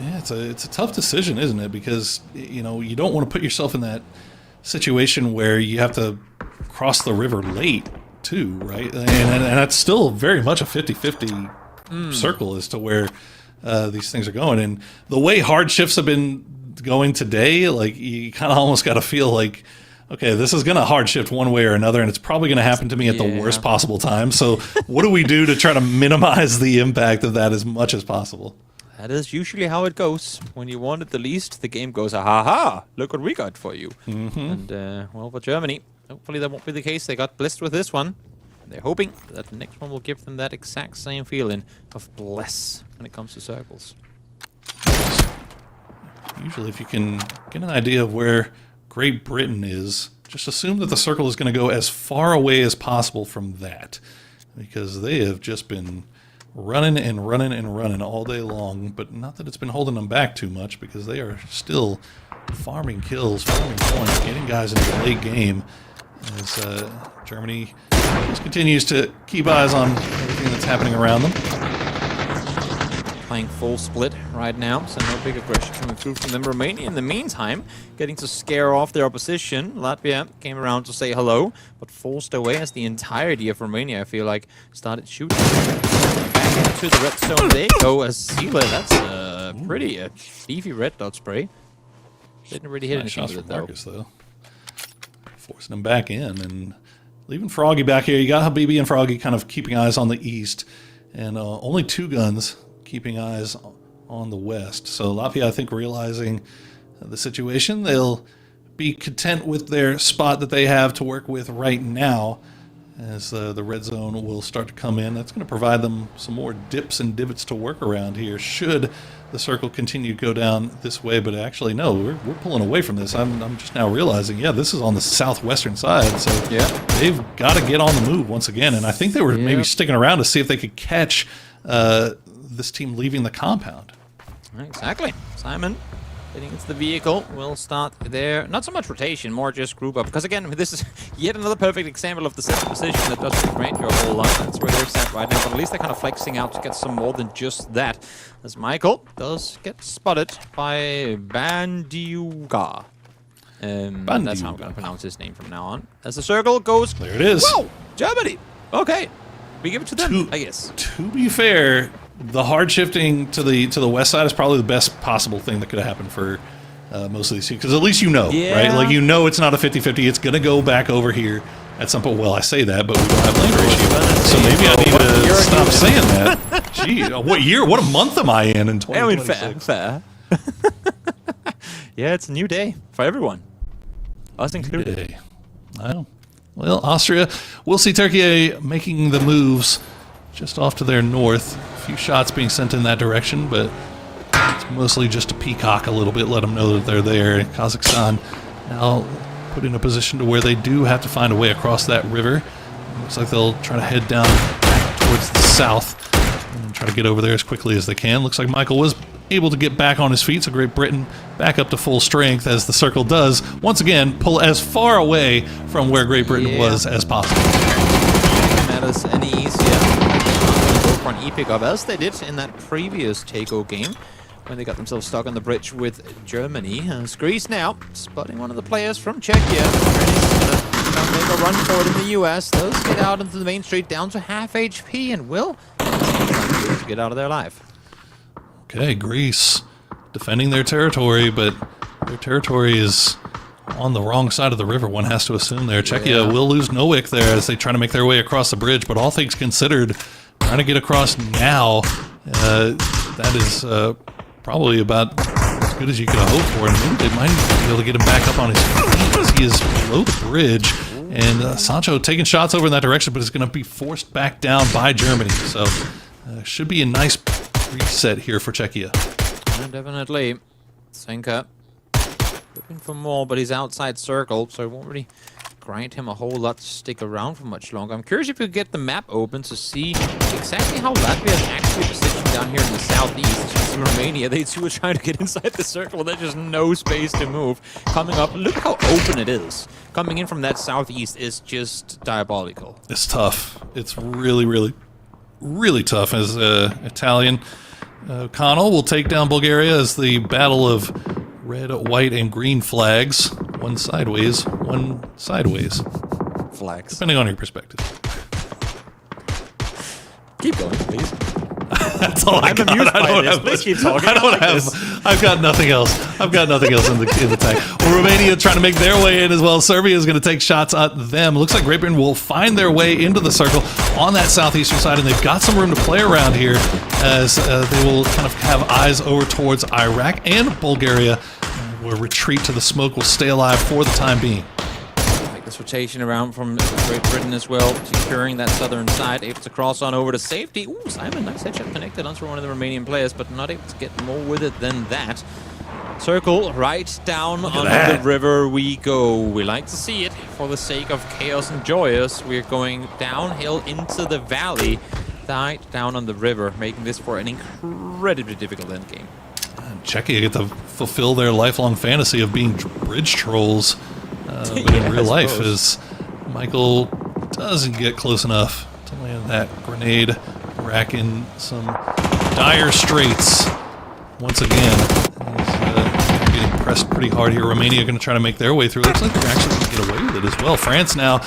Yeah, it's a tough decision, isn't it? Because, you know, you don't want to put yourself in that situation where you have to cross the river late, too, right? And that's still very much a 50-50 circle as to where these things are going. And the way hard shifts have been going today, like, you kind of almost got to feel like, okay, this is going to hard shift one way or another, and it's probably going to happen to me at the worst possible time. So what do we do to try to minimize the impact of that as much as possible? That is usually how it goes. When you want it the least, the game goes, ha ha, look what we got for you. And, well, for Germany, hopefully that won't be the case. They got blessed with this one. They're hoping that the next one will give them that exact same feeling of bless when it comes to circles. Usually if you can get an idea of where Great Britain is, just assume that the circle is going to go as far away as possible from that. Because they have just been running and running and running all day long, but not that it's been holding them back too much, because they are still farming kills, farming points, getting guys into the late game as Germany just continues to keep eyes on everything that's happening around them. Playing full split right now, so no big aggression coming through from them. Romania, in the meantime, getting to scare off their opposition. Latvia came around to say hello, but forced away as the entirety of Romania, I feel like, started shooting. Back into the red zone they go as Sila. That's a pretty beefy red dot spray. Didn't really hit anything with it, though. Marcus, though. Forcing him back in and leaving Froggy back here. You got Habibi and Froggy kind of keeping eyes on the east, and only 2 guns keeping eyes on the west. So Latvia, I think, realizing the situation, they'll be content with their spot that they have to work with right now, as the red zone will start to come in. That's going to provide them some more dips and divots to work around here should the circle continue to go down this way. But actually, no, we're pulling away from this. I'm just now realizing, yeah, this is on the southwestern side, so they've got to get on the move once again. And I think they were maybe sticking around to see if they could catch this team leaving the compound. Exactly. Simon getting into the vehicle will start there. Not so much rotation, more just group up. Because again, this is yet another perfect example of the set position that doesn't grant you a whole lot. That's where they're set right now. But at least they're kind of flexing out to get some more than just that. As Michael does get spotted by Bandiuga. That's how I'm going to pronounce his name from now on. As the circle goes... There it is. Whoa! Germany! Okay. We give it to them, I guess. To be fair, the hard shifting to the west side is probably the best possible thing that could have happened for most of these teams. Because at least you know, right? Like, you know it's not a 50-50. It's going to go back over here at some point. Well, I say that, but we don't have land ratio. So maybe I need to stop saying that. Gee, what year? What a month am I in 2026? Fair. Yeah, it's a new day for everyone. Us included. I know. Well, Austria, we'll see Turkey making the moves just off to their north. A few shots being sent in that direction, but it's mostly just to peacock a little bit, let them know that they're there. Kazakhstan now put in a position to where they do have to find a way across that river. Looks like they'll try to head down back towards the south and try to get over there as quickly as they can. Looks like Michael was able to get back on his feet, so Great Britain back up to full strength as the circle does, once again, pull as far away from where Great Britain was as possible. That is any easier. Go for an E-pick-up, as they did in that previous Takeo game, when they got themselves stuck on the bridge with Germany. Greece now, spotting one of the players from Czechia. Gonna make a run for it in the US. Those get out into the main street down to half HP, and will to get out of there alive. Okay, Greece defending their territory, but their territory is on the wrong side of the river, one has to assume there. Czechia will lose Nowik there as they try to make their way across the bridge, but all things considered, trying to get across now, that is probably about as good as you could have hoped for, and maybe they might even be able to get him back up on his feet as he is below the bridge. And Sancho taking shots over in that direction, but is going to be forced back down by Germany. So should be a nice reset here for Czechia. Yeah, definitely. Senka looking for more, but he's outside circle, so it won't really grind him a whole lot to stick around for much longer. I'm curious if we could get the map open to see exactly how Latvia is actually positioned down here in the southeast. Just Romania, they too are trying to get inside the circle. There's just no space to move. Coming up, look how open it is. Coming in from that southeast is just diabolical. It's tough. It's really, really really tough as Italian. Connell will take down Bulgaria as the battle of red, white, and green flags. One sideways, one sideways. Flags. Depending on your perspective. Keep going, please. That's all I got. amused I by don't this. have. Please keep talking. I don't I like have. this. I've got nothing else. I've got nothing else in the tank. Well, Romania trying to make their way in as well. Serbia is going to take shots at them. Looks like Great Britain will find their way into the circle on that southeastern side, and they've got some room to play around here as they will kind of have eyes over towards Iraq and Bulgaria. Where retreat to the smoke will stay alive for the time being. This rotation around from Great Britain as well, securing that southern side, able to cross on over to safety. Ooh, Simon, nice headshot connected onto one of the Romanian players, but not able to get more with it than that. Circle right down on the river we go. We like to see it for the sake of chaos and joyous. We're going downhill into the valley, right down on the river, making this for an incredibly difficult endgame. Czechia get to fulfill their lifelong fantasy of being bridge trolls. But in real life, as Michael doesn't get close enough to land that grenade, Iraq in some dire straits once again. He's getting pressed pretty hard here. Romania going to try to make their way through. Looks like they're actually going to get away with it as well. France now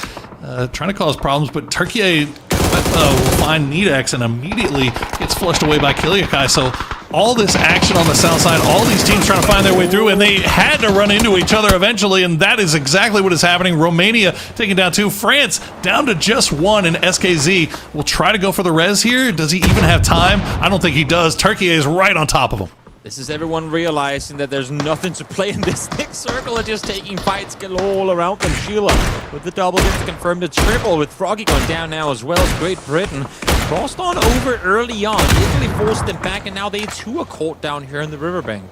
trying to cause problems, but Turkey will find Nidex and immediately gets flushed away by Kiliakai. So all this action on the south side, all these teams trying to find their way through, and they had to run into each other eventually, and that is exactly what is happening. Romania taking down 2, France down to just 1, and SKZ will try to go for the res here. Does he even have time? I don't think he does. Turkey is right on top of him. This is everyone realizing that there's nothing to play in this next circle and just taking fights galore all around them. Sheila with the double hit to confirm the triple, with Froggy going down now as well as Great Britain. Crossed on over early on. Italy forced them back, and now they too are caught down here in the riverbank.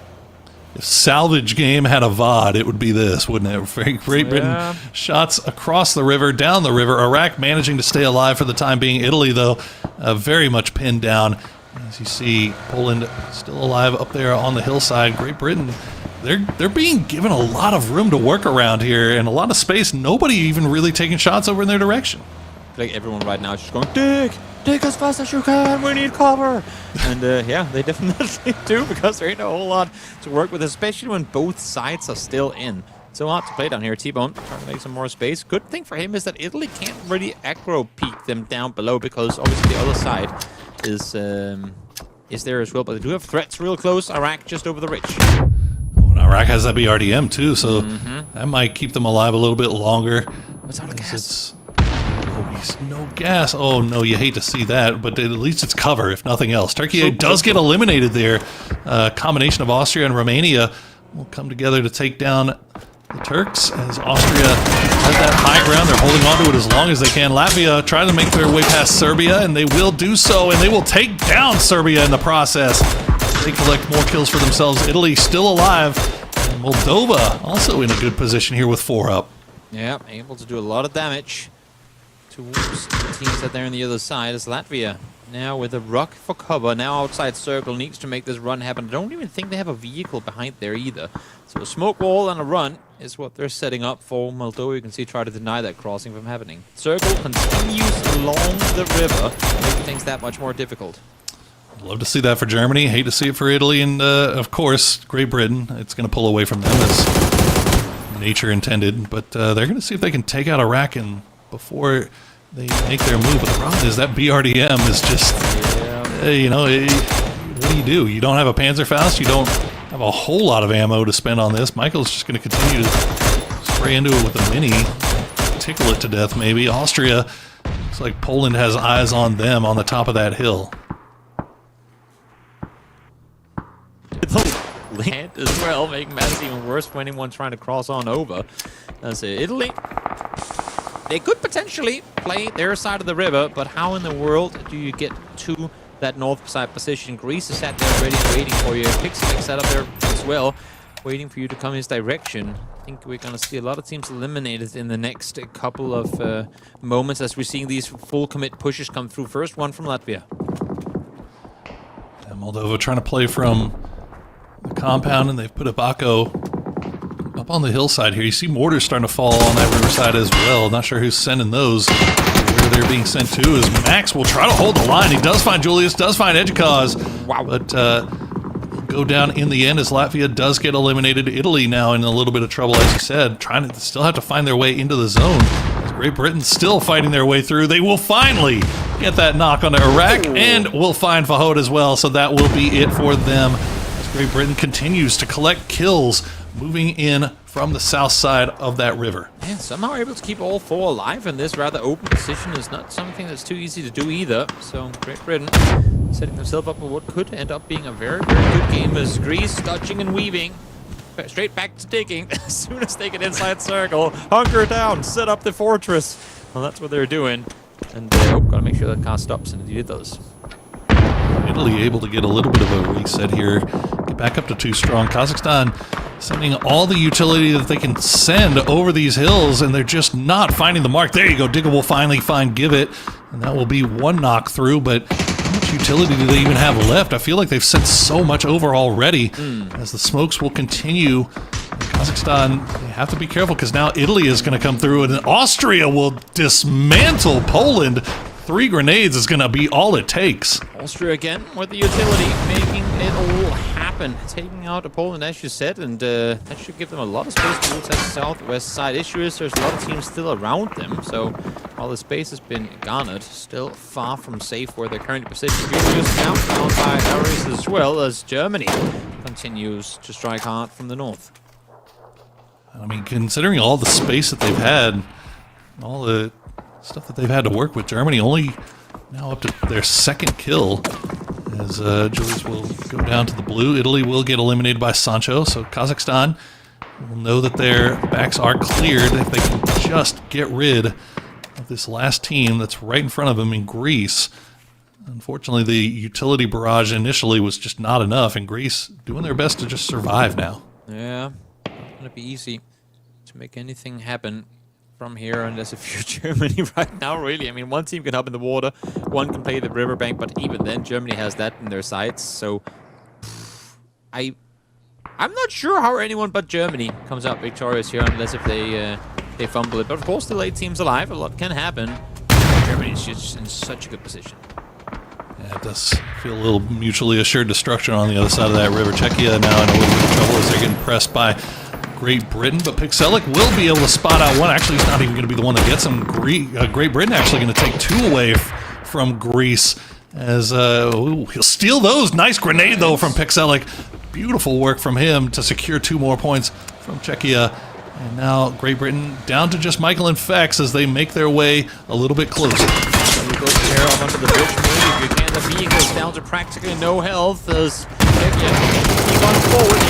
If Salvage Game had a VOD, it would be this, wouldn't it? Great Britain shots across the river, down the river. Iraq managing to stay alive for the time being. Italy, though, very much pinned down. As you see, Poland still alive up there on the hillside. Great Britain, they're being given a lot of room to work around here and a lot of space. Nobody even really taking shots over in their direction. I feel like everyone right now is just going, dig as fast as you can, we need cover. And yeah, they definitely do, because there ain't a whole lot to work with, especially when both sides are still in. So hard to play down here. T-Bone trying to make some more space. Good thing for him is that Italy can't really aggro peek them down below, because obviously the other side is there as well. But they do have threats real close. Iraq just over the ridge. Oh, and Iraq has that BRDM too, so that might keep them alive a little bit longer. What's out of gas? No gas. Oh no, you hate to see that, but at least it's cover, if nothing else. Turkey does get eliminated there. Combination of Austria and Romania will come together to take down the Turks, as Austria has that high ground. They're holding on to it as long as they can. Latvia trying to make their way past Serbia, and they will do so, and they will take down Serbia in the process. They collect more kills for themselves. Italy still alive, and Moldova also in a good position here with 4 up. Yeah, able to do a lot of damage towards the teams that they're on the other side. As Latvia now with a ruck for cover, now outside circle, needs to make this run happen. I don't even think they have a vehicle behind there either. So a smoke wall and a run is what they're setting up for. Moldova, you can see, try to deny that crossing from happening. Circle continues along the river, making things that much more difficult. Love to see that for Germany. Hate to see it for Italy, and of course Great Britain. It's going to pull away from them as nature intended, but they're going to see if they can take out Iraq and before they make their move. But the problem is that BRDM is just, you know, what do? You don't have a Panzerfaust. You don't have a whole lot of ammo to spend on this. Michael's just going to continue to spray into it with a mini, tickle it to death maybe. Austria, looks like Poland has eyes on them on the top of that hill. Land as well, making matters even worse for anyone trying to cross on over. That's it. Italy, they could potentially play their side of the river, but how in the world do you get to that north side position? Greece is sat there ready, waiting for you. Pixelix set up there as well, waiting for you to come his direction. I think we're going to see a lot of teams eliminated in the next couple of moments as we're seeing these full commit pushes come through. First one from Latvia. And Moldova trying to play from the compound, and they've put a Baco up on the hillside here. You see mortars starting to fall on that riverside as well. Not sure who's sending those, where they're being sent to, as Max will try to hold the line. He does find Julius, does find Edgecause, Wow. but go down in the end as Latvia does get eliminated. Italy now in a little bit of trouble, as you said, trying to still have to find their way into the zone. As Great Britain still fighting their way through. They will finally get that knock onto Iraq, and will find Fahod as well, so that will be it for them. As Great Britain continues to collect kills, moving in from the south side of that river. And somehow able to keep all 4 alive in this rather open position is not something that's too easy to do either. So Great Britain setting themselves up for what could end up being a very, very good game, as Greece dodging and weaving. Straight back to digging as soon as they get inside circle. Hunker down, set up the fortress. Well, that's what they're doing. And gotta make sure that car stops, and indeed it does. Italy able to get a little bit of a reset here, get back up to 2 strong. Kazakhstan sending all the utility that they can send over these hills, and they're just not finding the mark. There you go, Diggle will finally find Give It, and that will be 1 knock through, but how much utility do they even have left? I feel like they've sent so much over already, as the smokes will continue. Kazakhstan, they have to be careful, because now Italy is going to come through, and Austria will dismantle Poland. 3 grenades is going to be all it takes. Austria again with the utility, making it all happen. Taking out Poland, as you said, and that should give them a lot of space towards that southwest side. Issue is there's a lot of teams still around them, so while the space has been garnered, still far from safe where they're currently positioned. Julius now found by Ares, as well as Germany continues to strike hard from the north. I mean, considering all the space that they've had, all the stuff that they've had to work with, Germany only now up to their 2nd kill, as Julius will go down to the blue. Italy will get eliminated by Sancho, so Kazakhstan will know that their backs are cleared if they can just get rid of this last team that's right in front of them in Greece. Unfortunately, the utility barrage initially was just not enough, and Greece doing their best to just survive now. Yeah, not gonna be easy to make anything happen from here, unless if you're Germany right now, really. I mean, one team can hop in the water, one can play the riverbank, but even then, Germany has that in their sights. So, I'm not sure how anyone but Germany comes out victorious here, unless if they fumble it. But of course, the late team's alive. A lot can happen. Germany's just in such a good position. Yeah, it does feel a little mutually assured destruction on the other side of that river. Czechia now in a little bit of trouble as they're getting pressed by Great Britain, but Pixelic will be able to spot out one. Actually, he's not even going to be the one that gets him. Great Britain actually going to take 2 away from Greece, as he'll steal those. Nice grenade, though, from Pixelic. Beautiful work from him to secure 2 more points from Czechia. And now Great Britain down to just Michael and Fex as they make their way a little bit closer. You go tear off onto the bridge, move. You can. The vehicle's down to practically no health as keep on forward.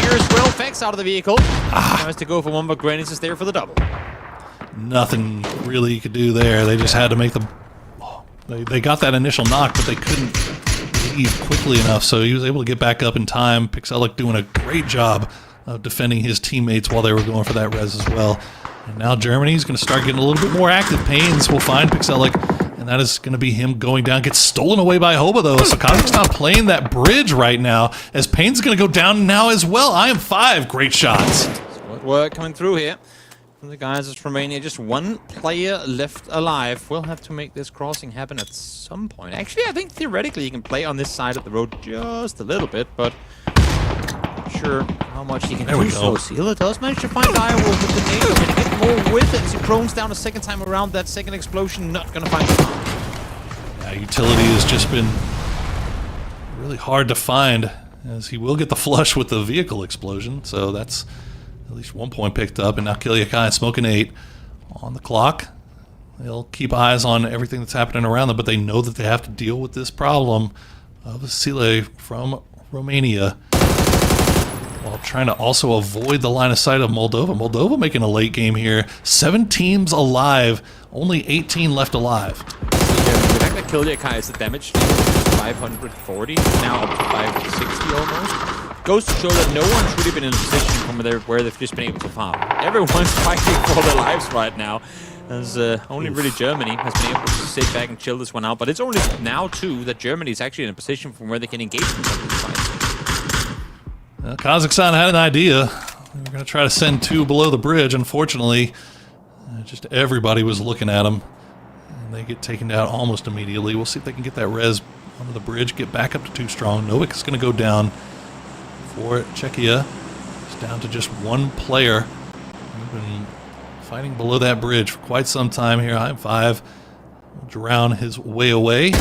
Here as well, Fex out of the vehicle. Tries to go for 1, but Granny's is there for the double. Nothing really you could do there. They just had to make the... They got that initial knock, but they couldn't leave quickly enough, so he was able to get back up in time. Pixelic doing a great job of defending his teammates while they were going for that res as well. And now Germany's going to start getting a little bit more active. Pains will find Pixelic, and that is going to be him going down. Gets stolen away by Hoba, though, so Kazakhstan playing that bridge right now, as Payne's going to go down now as well. IM5, great shots. Solid work coming through here from the guys of Romania. Just 1 player left alive. We'll have to make this crossing happen at some point. Actually, I think theoretically you can play on this side of the road just a little bit, but not sure how much he can do so. Sealer does manage to find Iowa with the nade. Going to get more with it as he drones down a second time around. That second explosion, not going to find him. Yeah, utility has just been really hard to find, as he will get the flush with the vehicle explosion, so that's at least 1 point picked up. And now Kilyakai and Smoking 8 on the clock. They'll keep eyes on everything that's happening around them, but they know that they have to deal with this problem of Vasile from Romania, while trying to also avoid the line of sight of Moldova. Moldova making a late game here. 7 teams alive, only 18 left alive. The fact that Kilyakai is the damage 540, now up to 560 almost, goes to show that no one's really been in a position from where they've just been able to farm. Everyone's fighting for their lives right now, as only really Germany has been able to sit back and chill this one out. But it's only now, too, that Germany is actually in a position from where they can engage in some of these fights. Well, Kazakhstan had an idea. They were going to try to send 2 below the bridge. Unfortunately, just everybody was looking at them. And they get taken down almost immediately. We'll see if they can get that res onto the bridge, get back up to 2 strong. Novik is going to go down for Czechia. It's down to just 1 player. We've been fighting below that bridge for quite some time here. I'm 5. Drown his way away. Good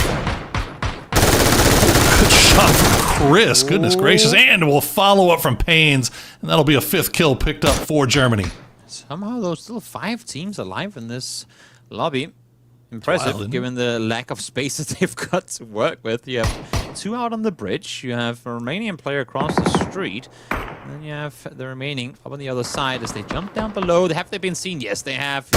shot from Chris. Goodness gracious. And we'll follow up from Pains. And that'll be a 5th kill picked up for Germany. Somehow there's still 5 teams alive in this lobby. Impressive, wild, given the lack of space that they've got to work with. You have 2 out on the bridge. You have a Romanian player across the street. And then you have the remaining up on the other side as they jump down below. Have they been seen? Yes, they have.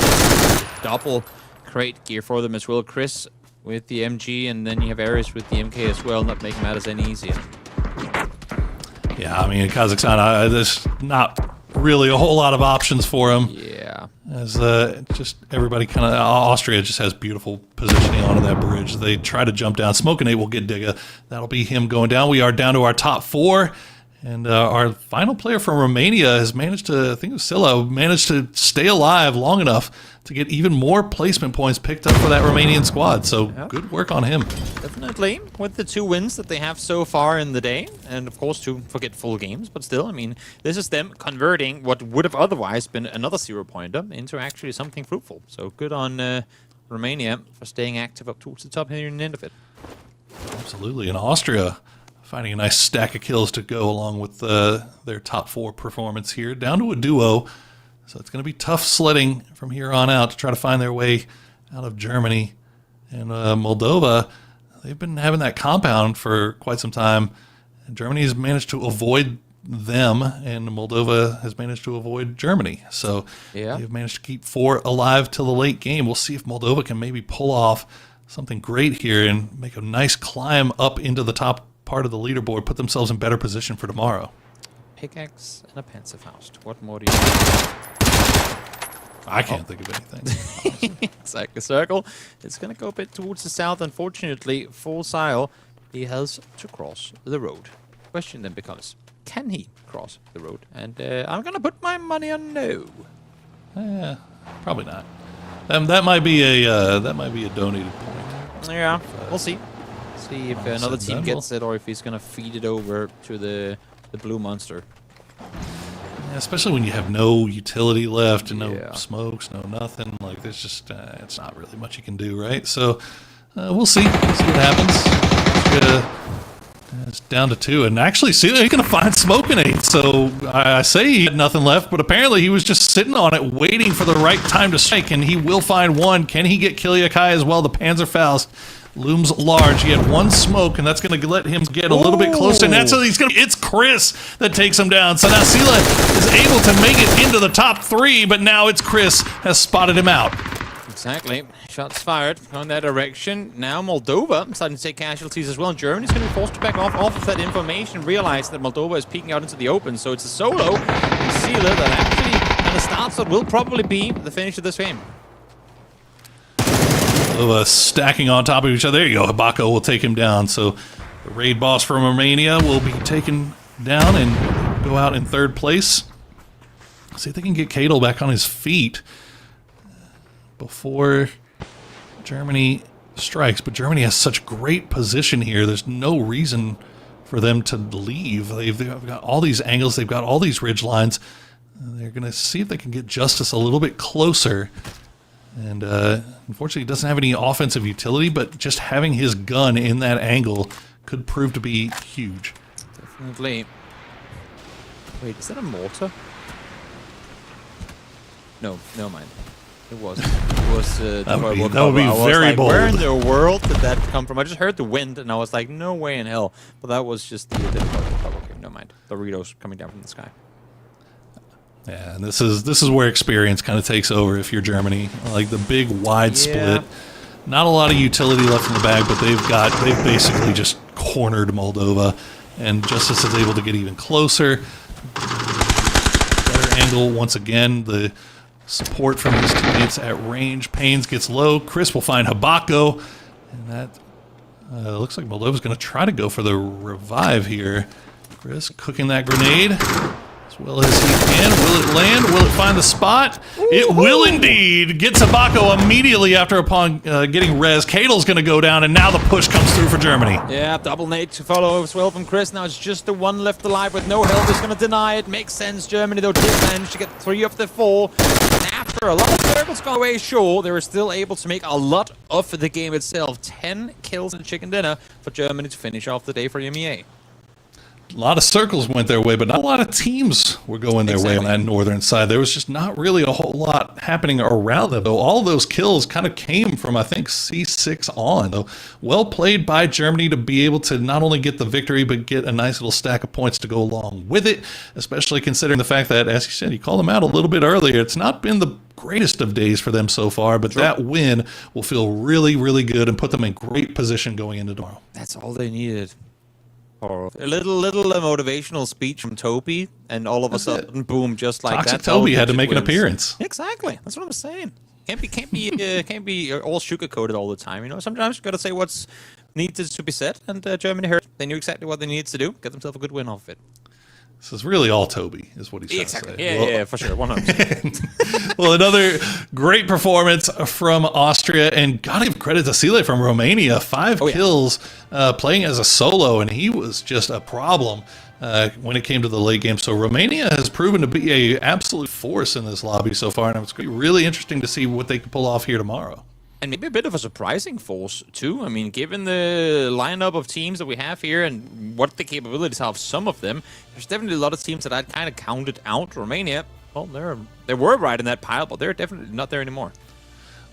Double crate gear for them as well. Chris with the MG, and then you have Ares with the MK as well, not making matters any easier. Yeah, I mean, in Kazakhstan, there's not really a whole lot of options for him. Yeah. As just everybody kind of, Austria just has beautiful positioning onto that bridge. They try to jump down. Smokinate will get Digga. That'll be him going down. We are down to our top 4. And our final player from Romania has managed to, I think it was Silla, managed to stay alive long enough to get even more placement points picked up for that Romanian squad. So good work on him. Definitely, with the 2 wins that they have so far in the day, and of course 2 forgetful games, but still, I mean, this is them converting what would have otherwise been another 0-pointer into actually something fruitful. So good on Romania for staying active up towards the top here in the end of it. Absolutely. And Austria finding a nice stack of kills to go along with their top 4 performance here. Down to a duo. So it's going to be tough sledding from here on out to try to find their way out of Germany. And Moldova, they've been having that compound for quite some time. And Germany has managed to avoid them, and Moldova has managed to avoid Germany. So they've managed to keep 4 alive till the late game. We'll see if Moldova can maybe pull off something great here and make a nice climb up into the top part of the leaderboard, put themselves in better position for tomorrow. Pickaxe and a Panzerfaust. What more do you need? I can't think of anything. Exactly. Circle. It's going to go a bit towards the south. Unfortunately, for Sile, he has to cross the road. Question then becomes, can he cross the road? And I'm going to put my money on no. Probably not. That might be a donated point. Yeah, we'll see. See if another team gets it or if he's going to feed it over to the blue monster. Especially when you have no utility left and no smokes, no nothing. Like, there's just, it's not really much you can do, right? So, we'll see. We'll see what happens. It's down to 2. And actually, see, he's going to find Smokinate. So, I say he had nothing left, but apparently he was just sitting on it, waiting for the right time to strike, and he will find 1. Can he get Kiliakai as well? The Panzerfaust looms large. He had 1 smoke, and that's going to let him get a little bit closer. And that's how he's going to. It's Chris that takes him down. So now Sila is able to make it into the top 3, but now it's Chris has spotted him out. Exactly. Shots fired on that direction. Now Moldova starting to take casualties as well. And Germany's going to be forced to back off of that information. Realize that Moldova is peeking out into the open. So it's a solo. And Sila that actually kind of starts what will probably be the finish of this game. Stacking on top of each other. There you go. Habako will take him down. So the raid boss from Romania will be taken down and go out in 3rd place. See if they can get Kadel back on his feet before Germany strikes. But Germany has such great position here. There's no reason for them to leave. They've got all these angles. They've got all these ridge lines. They're going to see if they can get Justice a little bit closer. And unfortunately, he doesn't have any offensive utility, but just having his gun in that angle could prove to be huge. Definitely. Wait, is that a mortar? No, never mind. It wasn't. It was that would be very bold. Where in the world did that come from? I just heard the wind, and I was like, no way in hell. But that was just the okay, never mind. Doritos coming down from the sky. Yeah, and this is where experience kind of takes over if you're Germany. Like the big wide split. Not a lot of utility left in the bag, but they've basically just cornered Moldova, and Justice is able to get even closer. Better angle once again. The support from his teammates at range. Pains gets low. Chris will find Habako, and that looks like Moldova's going to try to go for the revive here. Chris cooking that grenade. as well as he can. Will it land? Will it find the spot? It will indeed. Gets Abako immediately upon getting res. Kadel's going to go down, and now the push comes through for Germany. Yeah, double nade to follow as well from Chris. Now it's just the one left alive with no help. He's going to deny it. Makes sense. Germany, though, did manage to get 3 of the 4. And after a lot of circles gone away, sure, they were still able to make a lot of the game itself. 10 kills in chicken dinner for Germany to finish off the day for EMEA. A lot of circles went their way, but not a lot of teams were going their way on that northern side. There was just not really a whole lot happening around them, though. All those kills kind of came from, I think, C6 on. Though, well played by Germany to be able to not only get the victory, but get a nice little stack of points to go along with it, especially considering the fact that, as you said, you called them out a little bit earlier. It's not been the greatest of days for them so far, but that win will feel really, really good and put them in great position going into tomorrow. That's all they needed. A little motivational speech from Toby, and all of a sudden, boom, just like Toxic that. Toby had to make an appearance. Exactly, that's what I'm saying. Can't be all sugar coated all the time. You know, sometimes you got to say what's needed to be said. And Germany heard. They knew exactly what they needed to do. Get themselves a good win off of it. This is really all Toby, is what he's trying Exactly. to say. Yeah, for sure. 100%. Well, another great performance from Austria, and gotta give credit to Sile from Romania. 5 kills playing as a solo, and he was just a problem when it came to the late game. So Romania has proven to be an absolute force in this lobby so far, and it's going to be really interesting to see what they can pull off here tomorrow. And maybe a bit of a surprising force, too. I mean, given the lineup of teams that we have here and what the capabilities of some of them, there's definitely a lot of teams that I'd kind of counted out. Romania, well, they were right in that pile, but they're definitely not there anymore.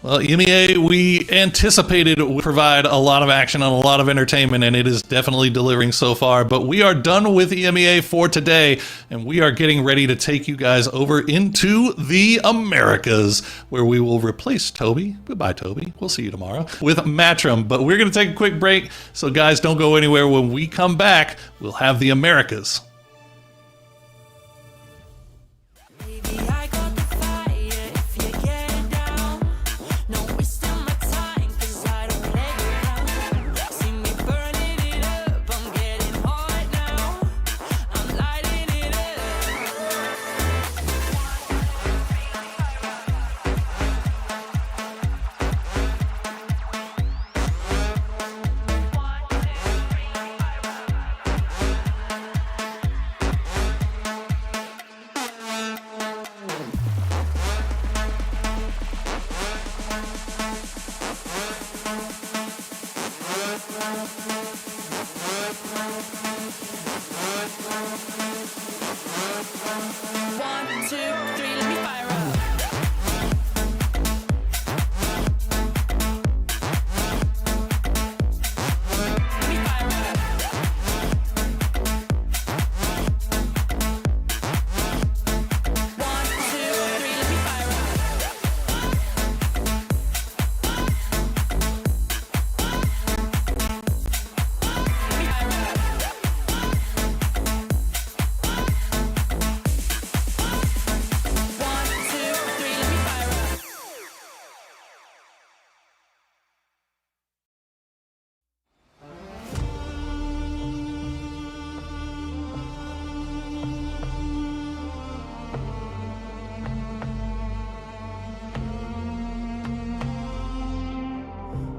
Well, EMEA, we anticipated would provide a lot of action and a lot of entertainment, and it is definitely delivering so far. But we are done with EMEA for today, and we are getting ready to take you guys over into the Americas, where we will replace Toby. Goodbye, Toby. We'll see you tomorrow with Matrim. But we're going to take a quick break, so guys, don't go anywhere. When we come back, we'll have the Americas.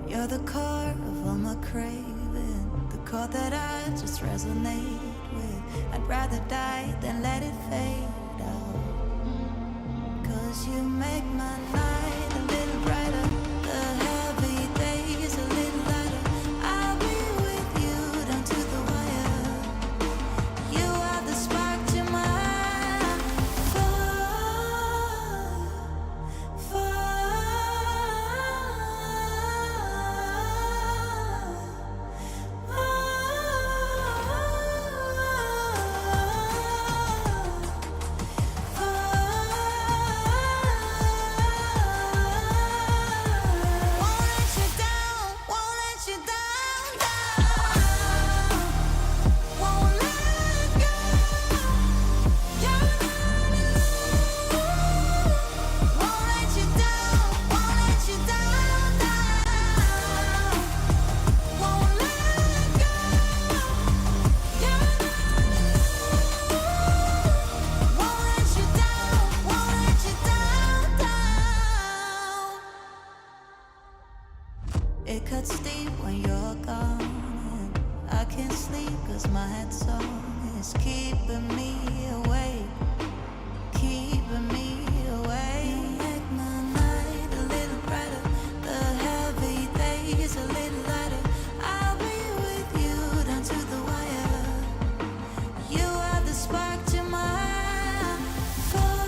You're the core of all my craving, the chord that I just resonate with. I'd rather die than let it fade out. 'Cause you make my night a little brighter, the heavy days a little lighter. I'll be with you down to the wire. You are the spark to my sleep, 'cause my head song is keeping me awake, keeping me awake. You make my night a little brighter, the heavy days a little lighter. I'll be with you down to the wire. You are the spark to my fire,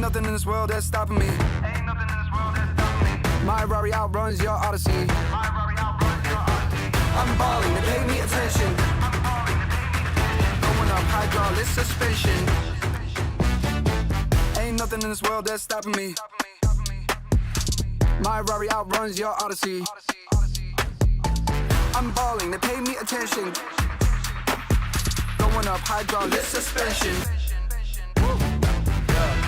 nothing in this world that's stopping me. Ain't nothing in this world that's My Rari outruns your Odyssey. I'm balling, they pay me attention. Going up hydraulic suspension. Ain't nothing in this world that's stopping me. My Rari outruns your Odyssey. I'm balling, they pay me attention. Going up hydraulic suspension.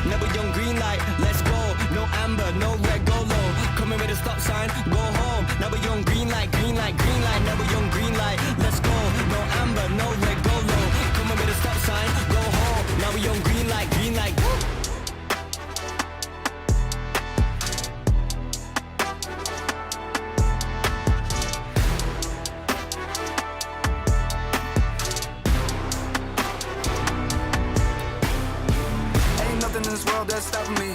Never young green light, let's go. No amber, no red, go low. Coming with a stop sign, go home. Never young green light, green light, green light. Never young green light, let's go. No amber, no red, go low. Coming with a stop sign, go home. Now we young green light, green light. In this world that's stopping me.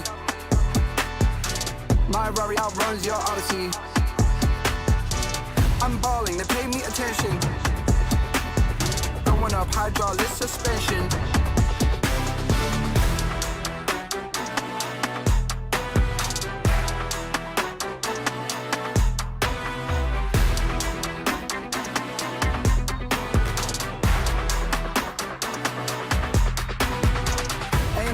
My Rari outruns your Odyssey. I'm balling, they pay me attention. Going up hydraulic suspension.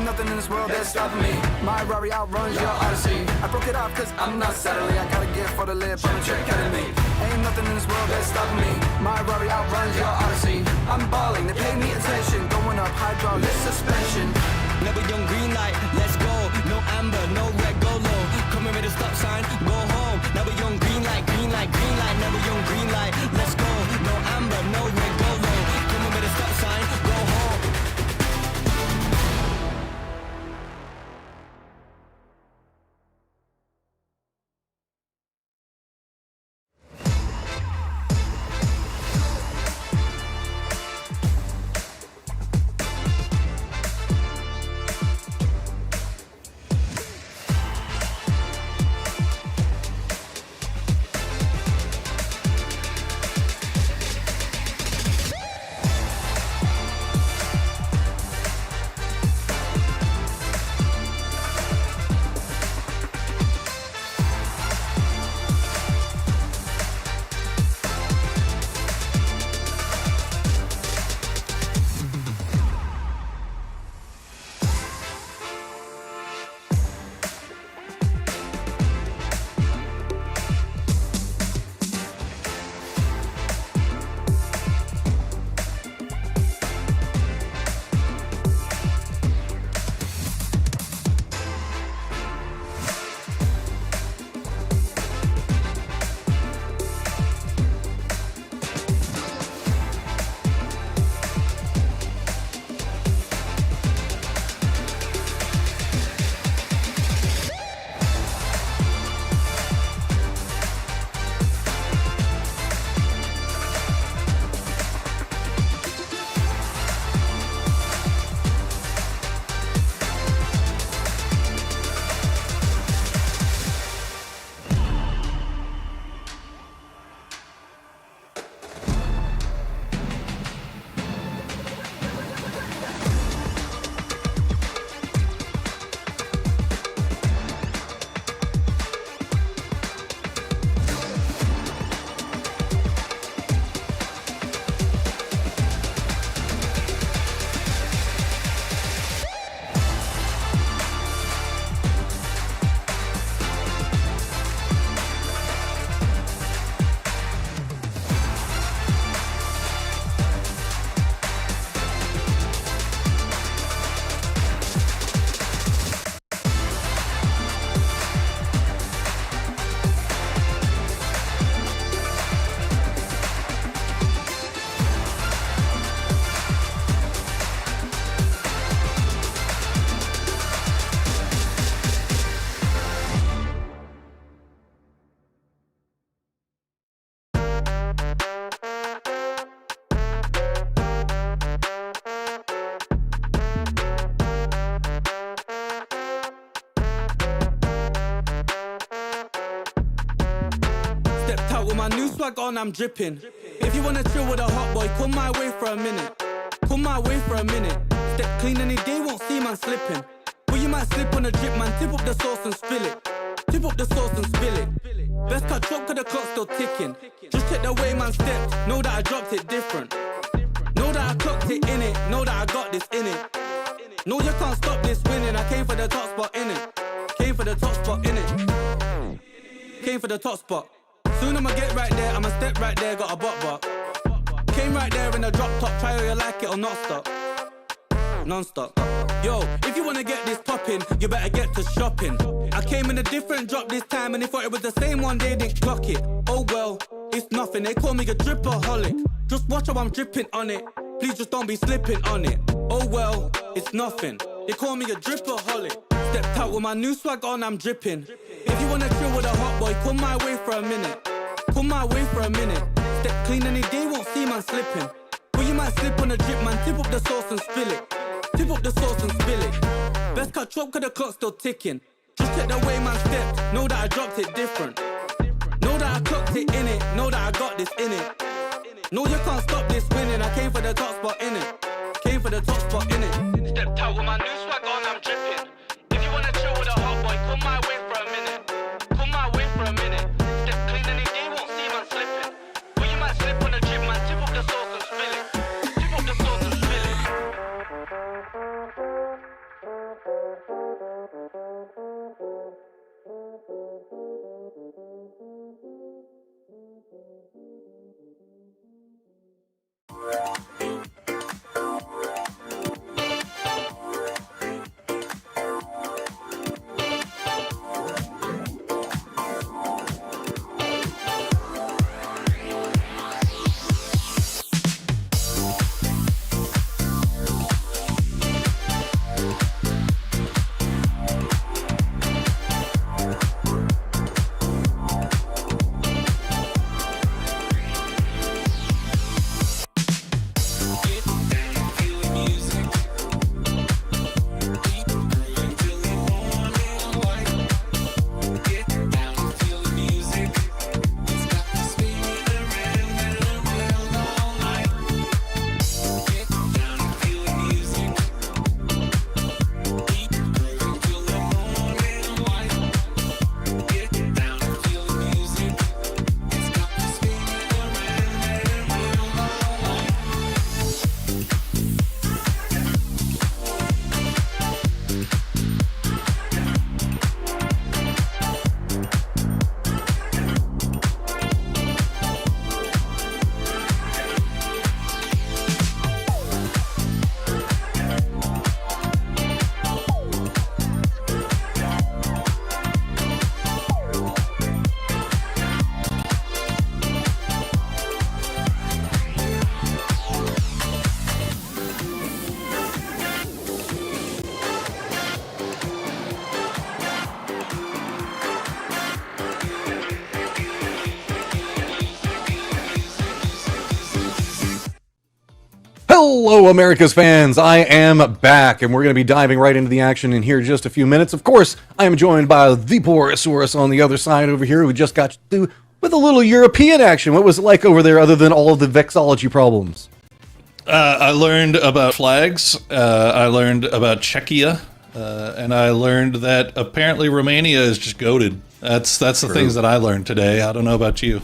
Nothing in this world that's stopping me. My Rari outruns your Odyssey. I broke it off cause I'm not Saturday. I got a gift for the lip on the trick enemy. Ain't nothing in this world that's stopping me. My Rari outruns your Odyssey. I'm balling, they pay me attention. Going up hydraulic suspension. Never young green light, let's go. No amber, no red, go low. Coming with a stop sign, go home. Never young green light, green light, green light. Never young green light, let's go. No amber, no red, go low. Coming with a stop sign, go home. swag on, I'm dripping. If you wanna chill with a hot boy, come my way for a minute. Come my way for a minute. Step clean any day, won't see man slipping. But you might slip on a drip, man, tip up the sauce and spill it. Tip up the sauce and spill it. Best cut chop, cause the clock's still ticking. Just check the way man stepped, know that I dropped it different. Know that I clocked it in it, know that I got this in it. No, you can't stop this winning, I came for the top spot in it. Came for the top spot in it. Came for the top spot. Soon I'ma get right there, I'ma step right there, got a butt. Came right there in a drop top, try whether you like it or not stop. Non-stop. Yo, if you wanna get this poppin', you better get to shopping. I came in a different drop this time and they thought it was the same one, they didn't clock it. Oh well, it's nothing, they call me a dripaholic. Just watch how I'm dripping on it, please just don't be slipping on it. Oh well, it's nothing, they call me a dripaholic. Stepped out with my new swag on, I'm dripping. If you wanna chill with a hot boy, come my way for a minute. Come my way for a minute. Step clean and they won't see man slipping. But you might slip on a drip, man, tip up the sauce and spill it. Tip up the sauce and spill it. Best cut chop, cause the clock's still ticking. Just check the way man stepped, know that I dropped it different. Know that I clocked it in it, know that I got this in it. No, you can't stop this winning, I came for the top spot in it. Came for the top spot in it. Stepped out with my new swag on, I'm dripping. If you wanna chill with a hot boy, come my way for a minute. Come my way for a minute. Step clean and they won't see man slipping. But you might slip on a drip, man, tip up the sauce and spill it. Tip up the sauce and spill it. Hello, America's fans. I am back, and we're going to be diving right into the action in here in just a few minutes. Of course, I am joined by the Porosaurus on the other side over here, who just got through with a little European action. What was it like over there, other than all of the vexology problems? I learned about flags. I learned about Czechia, and I learned that apparently Romania is just goated. That's the things that I learned today. I don't know about you.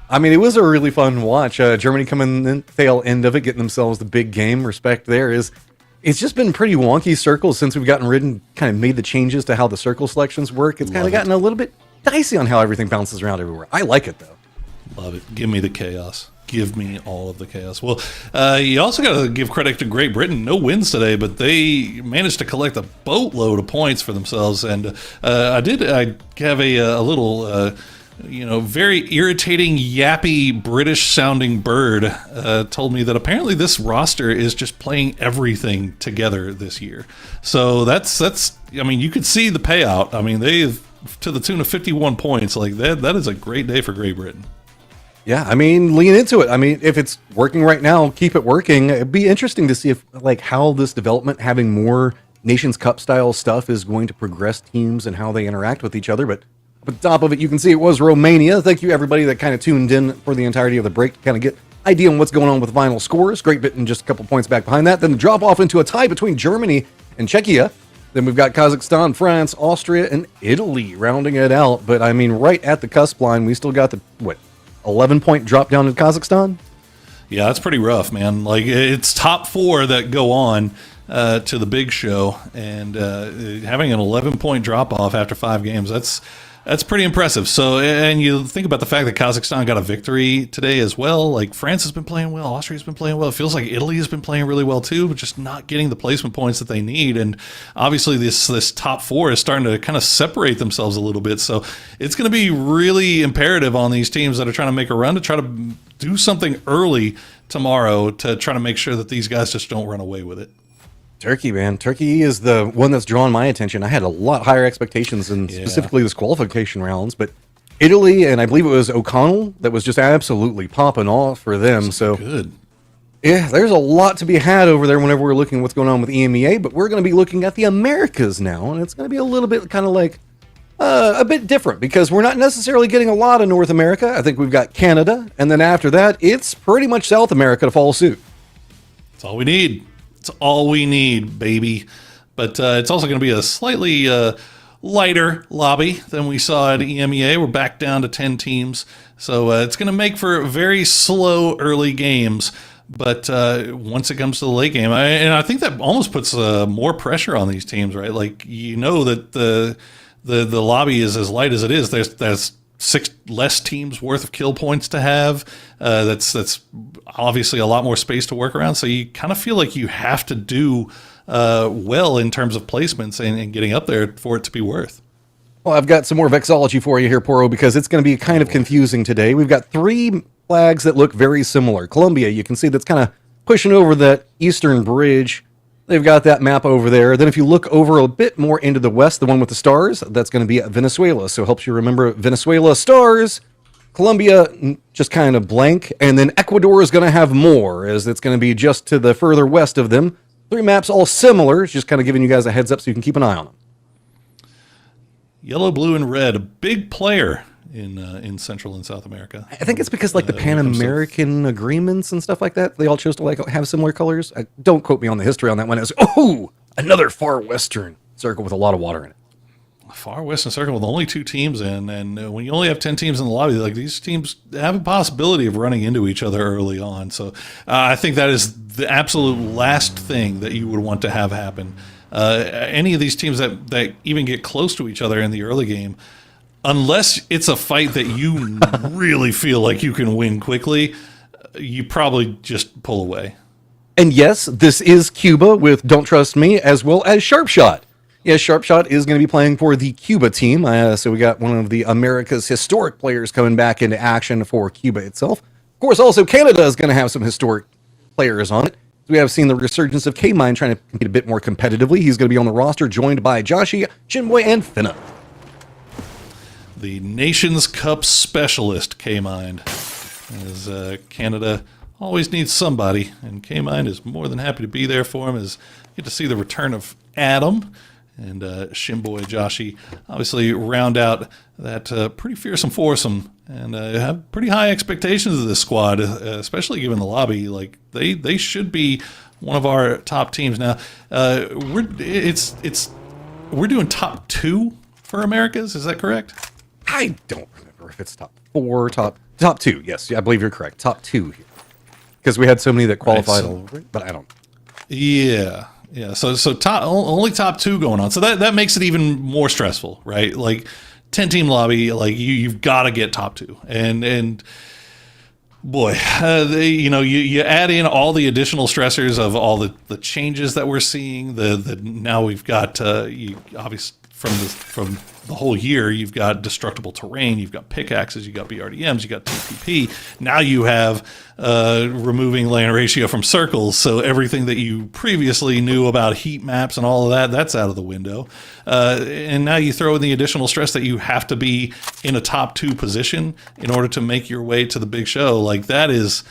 I mean, it was a really fun watch. Germany coming in tail end of it, getting themselves the big game. Respect there is. It's just been pretty wonky circles since we've gotten rid and kind of made the changes to how the circle selections work. It's kind of gotten a little bit dicey on how everything bounces around everywhere. I like it, though. Love it. Give me the chaos. Give me all of the chaos. Well, you also got to give credit to Great Britain. No wins today, but they managed to collect a boatload of points for themselves. And I have a little... very irritating, yappy, British-sounding bird told me that apparently this roster is just playing everything together this year. So that's. I mean, you could see the payout. I mean, they've to the tune of 51 points. Like that. That is a great day for Great Britain. Yeah, I mean, lean into it. I mean, if it's working right now, keep it working. It'd be interesting to see if how this development, having more Nations Cup style stuff, is going to progress teams and how they interact with each other. But at the top of it, you can see it was Romania. Thank you, everybody that kind of tuned in for the entirety of the break to kind of get idea on what's going on with final scores. Great Britain just a couple points back behind that. Then the drop off into a tie between Germany and Czechia. Then we've got Kazakhstan, France, Austria, and Italy rounding it out. But I mean, right at the cusp line, we still got the 11-point drop down in Kazakhstan. Yeah, that's pretty rough, man. Like, it's top 4 that go on to the big show, and having an 11-point drop off after 5 games, that's pretty impressive. So, and you think about the fact that Kazakhstan got a victory today as well. Like, France has been playing well, Austria's been playing well. It feels like Italy has been playing really well too, but just not getting the placement points that they need. And obviously, this top 4 is starting to kind of separate themselves a little bit. So, it's going to be really imperative on these teams that are trying to make a run to try to do something early tomorrow to try to make sure that these guys just don't run away with it. Turkey, man. Turkey is the one that's drawn my attention. I had a lot higher expectations in specifically this qualification rounds, but Italy, and I believe it was O'Connell, that was just absolutely popping off for them. So good. Yeah, there's a lot to be had over there whenever we're looking at what's going on with EMEA, but we're going to be looking at the Americas now, and it's going to be a little bit kind of like a bit different because we're not necessarily getting a lot of North America. I think we've got Canada, and then after that, it's pretty much South America to follow suit. That's all we need. It's all we need, baby. But it's also going to be a slightly lighter lobby than we saw at EMEA. We're back down to 10 teams. So it's going to make for very slow early games. But once it comes to the late game, and I think that almost puts more pressure on these teams, right? Like, you know that the lobby is as light as it is. There's 6 less teams worth of kill points to have. That's obviously a lot more space to work around. So you kind of feel like you have to do well in terms of placements and getting up there for it to be worth. Well, I've got some more vexology for you here, Poro, because it's going to be kind of confusing today. We've got 3 flags that look very similar. Colombia, you can see that's kind of pushing over that eastern bridge. They've got that map over there. Then if you look over a bit more into the west, the one with the stars, that's going to be Venezuela. So it helps you remember Venezuela stars, Colombia just kind of blank, and then Ecuador is going to have more, as it's going to be just to the further west of them. 3 maps all similar, it's just kind of giving you guys a heads up so you can keep an eye on them. Yellow, blue, and red, a big player in Central and South America. I think it's because like the Pan American agreements and stuff like that, they all chose to like have similar colors. Don't quote me on the history on that one. It's another far western circle with a lot of water in it. Far western circle with only 2 teams in, and when you only have 10 teams in the lobby, like, these teams have a possibility of running into each other early on. So I think that is the absolute last thing that you would want to have happen. Any of these teams that even get close to each other in the early game, unless it's a fight that you really feel like you can win quickly, you probably just pull away. And yes, this is Cuba with Don't Trust Me, as well as Sharpshot. Yes, Sharpshot is going to be playing for the Cuba team. So we got one of the America's historic players coming back into action for Cuba itself. Of course, also Canada is going to have some historic players on it. We have seen the resurgence of K-Mine trying to compete a bit more competitively. He's going to be on the roster, joined by Joshi, Shinboy, and Finna. The Nations Cup specialist, K-Mind, as Canada always needs somebody, and K-Mind is more than happy to be there for him. As you get to see the return of Adam and Shinboy Joshi obviously round out that pretty fearsome foursome, and have pretty high expectations of this squad, especially given the lobby. Like, they should be one of our top teams now. We're doing top 2 for Americas. Is that correct? I don't remember if it's top 4, top 2. Yes, I believe you're correct. Top 2 here, because we had so many that qualified, but I don't. Yeah. So only top 2 going on. So that makes it even more stressful, right? Like, 10-team lobby, like, you've got to get top 2, and boy, you add in all the additional stressors of all the changes that we're seeing. Now we've got obviously from the whole year, you've got destructible terrain, you've got pickaxes, you've got BRDMs, you've got TPP. Now you have removing land ratio from circles, so everything that you previously knew about heat maps and all of that, that's out of the window. And now you throw in the additional stress that you have to be in a top 2 position in order to make your way to the big show. Like, that's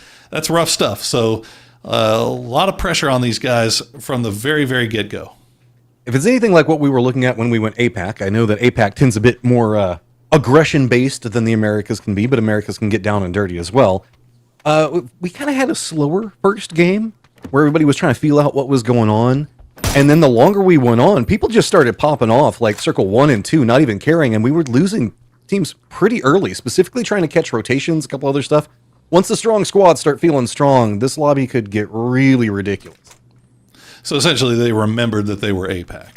rough stuff. So a lot of pressure on these guys from the very, very get-go. If it's anything like what we were looking at when we went APAC, I know that APAC tends a bit more aggression-based than the Americas can be, but Americas can get down and dirty as well. We kind of had a slower first game where everybody was trying to feel out what was going on. And then the longer we went on, people just started popping off, like Circle 1 and 2, not even caring, and we were losing teams pretty early, specifically trying to catch rotations, a couple other stuff. Once the strong squads start feeling strong, this lobby could get really ridiculous. So essentially, they remembered that they were APAC.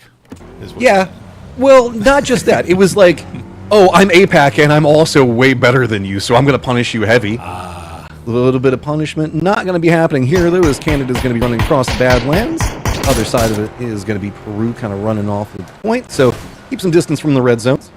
Yeah. Well, not just that. It was like, oh, I'm APAC and I'm also way better than you, so I'm going to punish you heavy. A little bit of punishment not going to be happening here, though, as Canada's going to be running across the Badlands. Other side of it is going to be Peru kind of running off the point, so keep some distance from the red zones.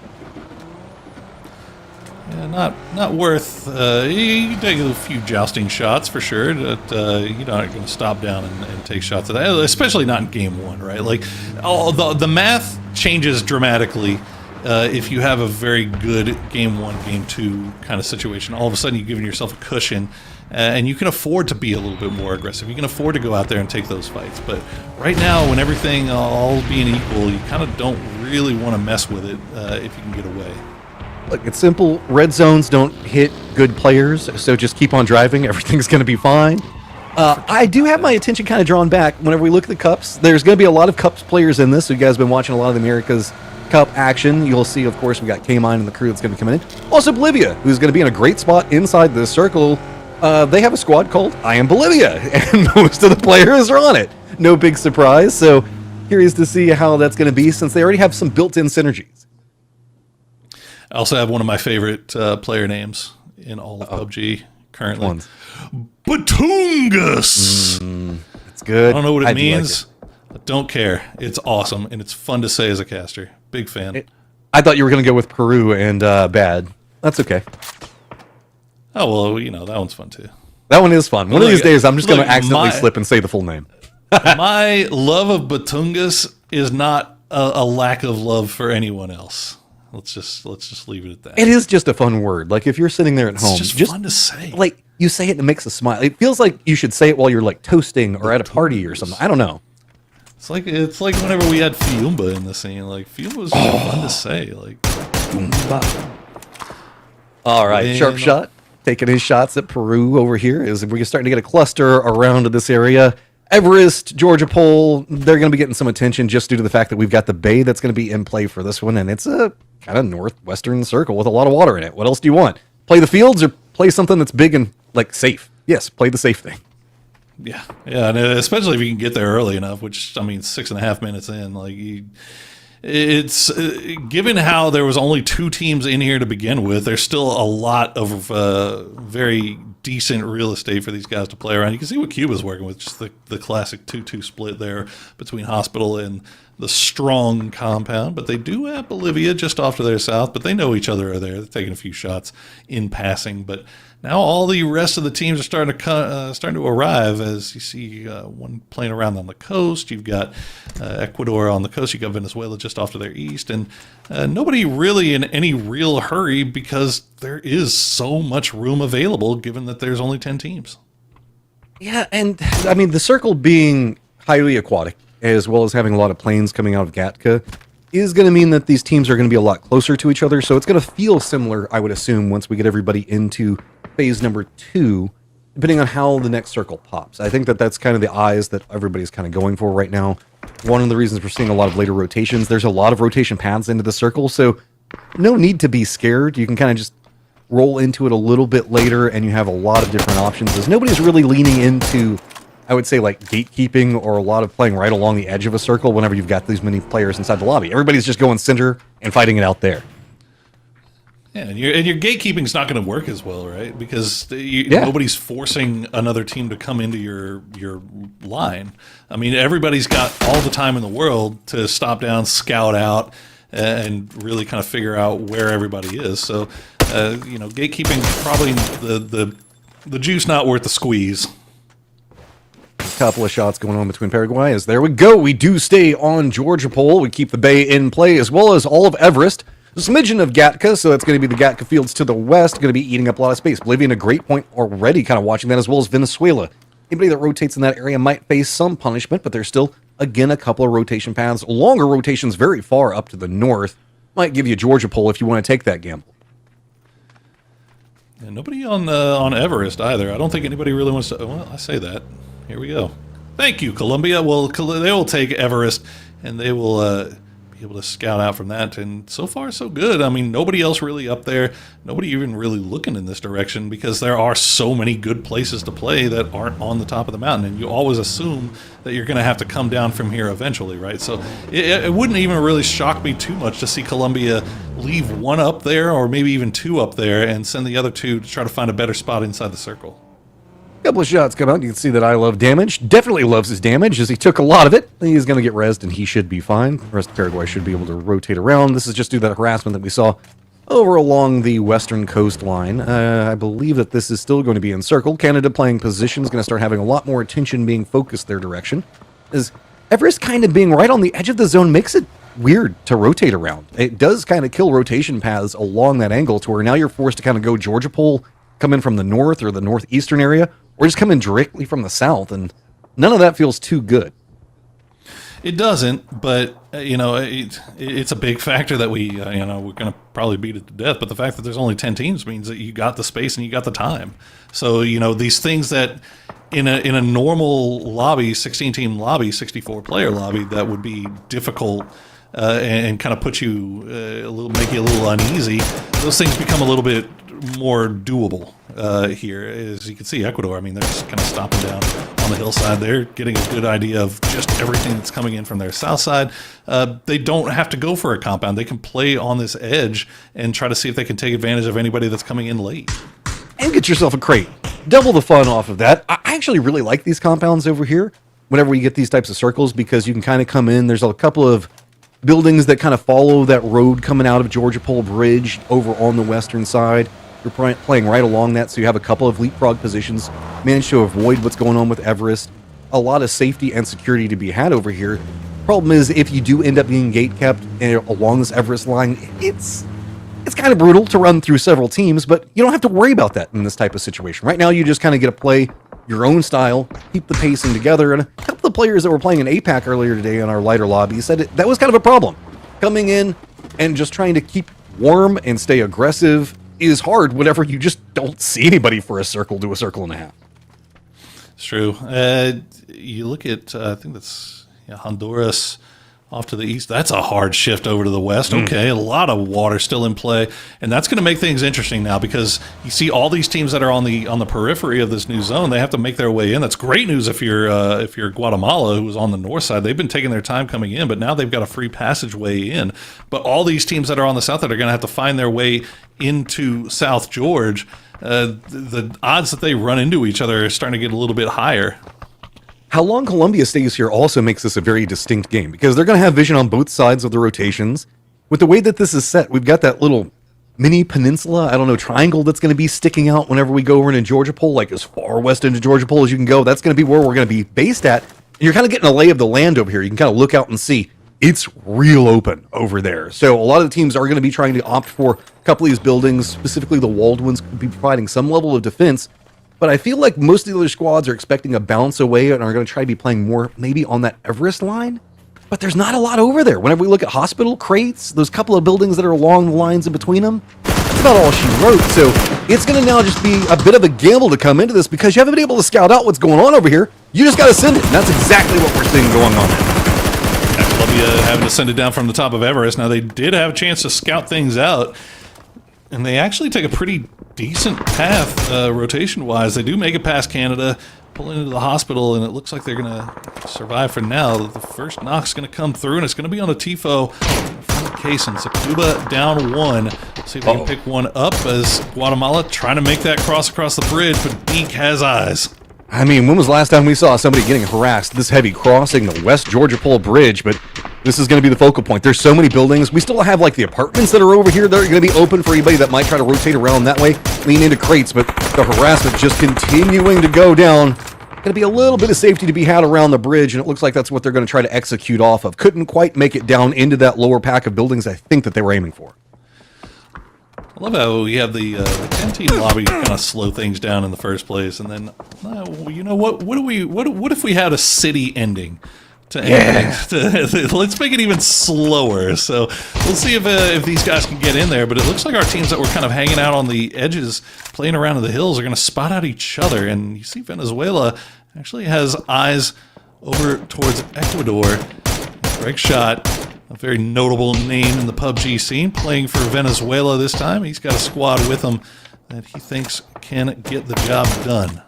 Yeah, not worth. You take a few jousting shots for sure. That you're not going to stop down and take shots at that, especially not in game one, right? Like, all the math changes dramatically if you have a very good game one, game two kind of situation. All of a sudden, you've given yourself a cushion, and you can afford to be a little bit more aggressive. You can afford to go out there and take those fights. But right now, when everything all being equal, you kind of don't really want to mess with it if you can get away. Look, it's simple. Red zones don't hit good players, so just keep on driving. Everything's going to be fine. I do have my attention kind of drawn back whenever we look at the Cups. There's going to be a lot of Cups players in this, so you guys have been watching a lot of the America's Cup action. You'll see, of course, we got K-Mine and the crew that's going to be coming in. Also, Bolivia, who's going to be in a great spot inside this circle. They have a squad called I Am Bolivia, and most of the players are on it. No big surprise, so curious to see how that's going to be, since they already have some built-in synergies. I also have one of my favorite player names in all of PUBG currently. Batungus! It's good. I don't know what it Like means. it. I don't care. It's awesome, and it's fun to say as a caster. Big fan. I thought you were going to go with Peru and bad. That's okay. Oh, well, you know, that one's fun too. That one is fun. One of these days, I'm just going to look, accidentally slip and say the full name. My love of Batungus is not a lack of love for anyone else. Let's just leave it at that. It is just a fun word. Like, if you're sitting there at home, It's just fun to say. Like, you say it and it makes a smile. It feels like you should say it while you're like toasting or at a party or something. I don't know. It's like whenever we had Fiumba in the scene. Like, Fiumba was fun to say. Like, All right, Man. Sharp Shot taking his shots at Peru over here as we're starting to get a cluster around this area. Everest, Georgia Pole, they're going to be getting some attention just due to the fact that we've got the bay that's going to be in play for this one, and it's a kind of northwestern circle with a lot of water in it. What else do you want? Play the fields or play something that's big and, like, safe? Yes, play the safe thing. yeah, and especially if you can get there early enough. Which, I mean, 6.5 minutes in, like it's given how there was only 2 teams in here to begin with. There's still a lot of very decent real estate for these guys to play around. You can see what Cuba's working with, just the classic 2-2 split there between Hospital and the strong compound. But they do have Bolivia just off to their south, but they know each other are there. They're taking a few shots in passing, but now all the rest of the teams are starting to arrive, as you see one playing around on the coast. You've got Ecuador on the coast. You've got Venezuela just off to their east. And nobody really in any real hurry because there is so much room available given that there's only 10 teams. Yeah, and, I mean, the circle being highly aquatic, as well as having a lot of planes coming out of Gatka, is going to mean that these teams are going to be a lot closer to each other. So it's going to feel similar, I would assume, once we get everybody into phase number 2, depending on how the next circle pops. I think that that's kind of the eyes that everybody's kind of going for right now. One of the reasons we're seeing a lot of later rotations, there's a lot of rotation paths into the circle, so no need to be scared. You can kind of just roll into it a little bit later, and you have a lot of different options, as nobody's really leaning into, I would say, like gatekeeping or a lot of playing right along the edge of a circle whenever you've got these many players inside the lobby. Everybody's just going center and fighting it out there. Yeah, and your gatekeeping's not going to work as well, right? Because nobody's forcing another team to come into your line. I mean, everybody's got all the time in the world to stop down, scout out, and really kind of figure out where everybody is. So, gatekeeping probably the juice not worth the squeeze. Couple of shots going on between Paraguay. As there we go. We do stay on Georgia Pole. We keep the bay in play, as well as all of Everest. A smidgen of Gatka, so that's going to be the Gatka fields to the west, going to be eating up a lot of space. Bolivia in a great point already, kind of watching that, as well as Venezuela. Anybody that rotates in that area might face some punishment, but there's still, again, a couple of rotation paths. Longer rotations very far up to the north. Might give you Georgia Pole if you want to take that gamble. And nobody on Everest either. I don't think anybody really wants to. Well, I say that. Here we go. Thank you, Columbia. Well, they will take Everest, and they will be able to scout out from that. And so far, so good. I mean, nobody else really up there. Nobody even really looking in this direction because there are so many good places to play that aren't on the top of the mountain. And you always assume that you're going to have to come down from here eventually, right? So it wouldn't even really shock me too much to see Columbia leave one up there or maybe even two up there and send the other two to try to find a better spot inside the circle. Couple of shots come out. You can see that I love damage. Definitely loves his damage as he took a lot of it. He's going to get rezzed and he should be fine. The rest of Paraguay should be able to rotate around. This is just due to that harassment that we saw over along the western coastline. I believe that this is still going to be encircled. Canada playing position is going to start having a lot more attention being focused their direction. As Everest kind of being right on the edge of the zone makes it weird to rotate around. It does kind of kill rotation paths along that angle to where now you're forced to kind of go Georgia Pole, come in from the north or the northeastern area, or just come in directly from the south, and none of that feels too good. It doesn't, but it's a big factor that we're going to probably beat it to death. But the fact that there's only 10 teams means that you got the space and you got the time. So these things that in a normal lobby, 16-team lobby, 64-player lobby, that would be difficult and kind of put you make you a little uneasy. Those things become a little bit more doable here. As you can see, Ecuador, I mean, they're just kind of stopping down on the hillside. They're getting a good idea of just everything that's coming in from their south side. They don't have to go for a compound. They can play on this edge and try to see if they can take advantage of anybody that's coming in late. And get yourself a crate. Double the fun off of that. I actually really like these compounds over here whenever you get these types of circles because you can kind of come in. There's a couple of buildings that kind of follow that road coming out of Georgia Pole Bridge over on the western side. You're playing right along that, so you have a couple of leapfrog positions. Managed to avoid what's going on with Everest. A lot of safety and security to be had over here. Problem is, if you do end up being gate kept along this Everest line, it's kind of brutal to run through several teams, but you don't have to worry about that in this type of situation. Right now, you just kind of get to play your own style, keep the pacing together, and a couple of players that were playing in APAC earlier today in our lighter lobby said that was kind of a problem. Coming in and just trying to keep warm and stay aggressive is hard whenever you just don't see anybody for a circle to a circle and a half. It's true. You look at, I think that's Honduras off to the east. That's a hard shift over to the west. Okay, a lot of water still in play, and that's going to make things interesting now because you see all these teams that are on the periphery of this new zone. They have to make their way in. That's great news if you're Guatemala, who's on the north side. They've been taking their time coming in, but now they've got a free passageway in. But all these teams that are on the south that are going to have to find their way into South George, the odds that they run into each other are starting to get a little bit higher. How long Colombia stays here also makes this a very distinct game because they're going to have vision on both sides of the rotations. With the way that this is set, we've got that little mini peninsula, triangle that's going to be sticking out whenever we go over into Georgia Pole, like as far west into Georgia Pole as you can go. That's going to be where we're going to be based at. And you're kind of getting a lay of the land over here. You can kind of look out and see it's real open over there. So a lot of the teams are going to be trying to opt for a couple of these buildings, specifically the walled ones, could be providing some level of defense. But I feel like most of the other squads are expecting a bounce away and are going to try to be playing more maybe on that Everest line. But there's not a lot over there. Whenever we look at hospital crates, those couple of buildings that are along the lines in between them, that's about all she wrote. So it's going to now just be a bit of a gamble to come into this because you haven't been able to scout out what's going on over here. You just got to send it. And that's exactly what we're seeing going on now. Columbia having to send it down from the top of Everest. Now, they did have a chance to scout things out, and they actually take a pretty decent path rotation-wise. They do make it past Canada, pull into the hospital, and it looks like they're going to survive for now. The first knock's going to come through, and it's going to be on a TIFO from the Cason. So Cuba down one. See if they can pick one up as Guatemala trying to make that cross across the bridge, but Deke has eyes. I mean, when was the last time we saw somebody getting harassed this heavy crossing the West Georgia Pole Bridge? But this is going to be the focal point. There's so many buildings. We still have like the apartments that are over here that are going to be open for anybody that might try to rotate around that way, lean into crates. But the harassment just continuing to go down. Going to be a little bit of safety to be had around the bridge, and it looks like that's what they're going to try to execute off of. Couldn't quite make it down into that lower pack of buildings I think that they were aiming for. I love how we have the 10-team lobby kind of slow things down in the first place, and then you know what? What if we had a city ending to end things? Let's make it even slower. So we'll see if these guys can get in there. But it looks like our teams that were kind of hanging out on the edges, playing around in the hills, are going to spot out each other. And you see Venezuela actually has eyes over towards Ecuador. Greg Shot, a very notable name in the PUBG scene, playing for Venezuela this time. He's got a squad with him that he thinks can get the job done.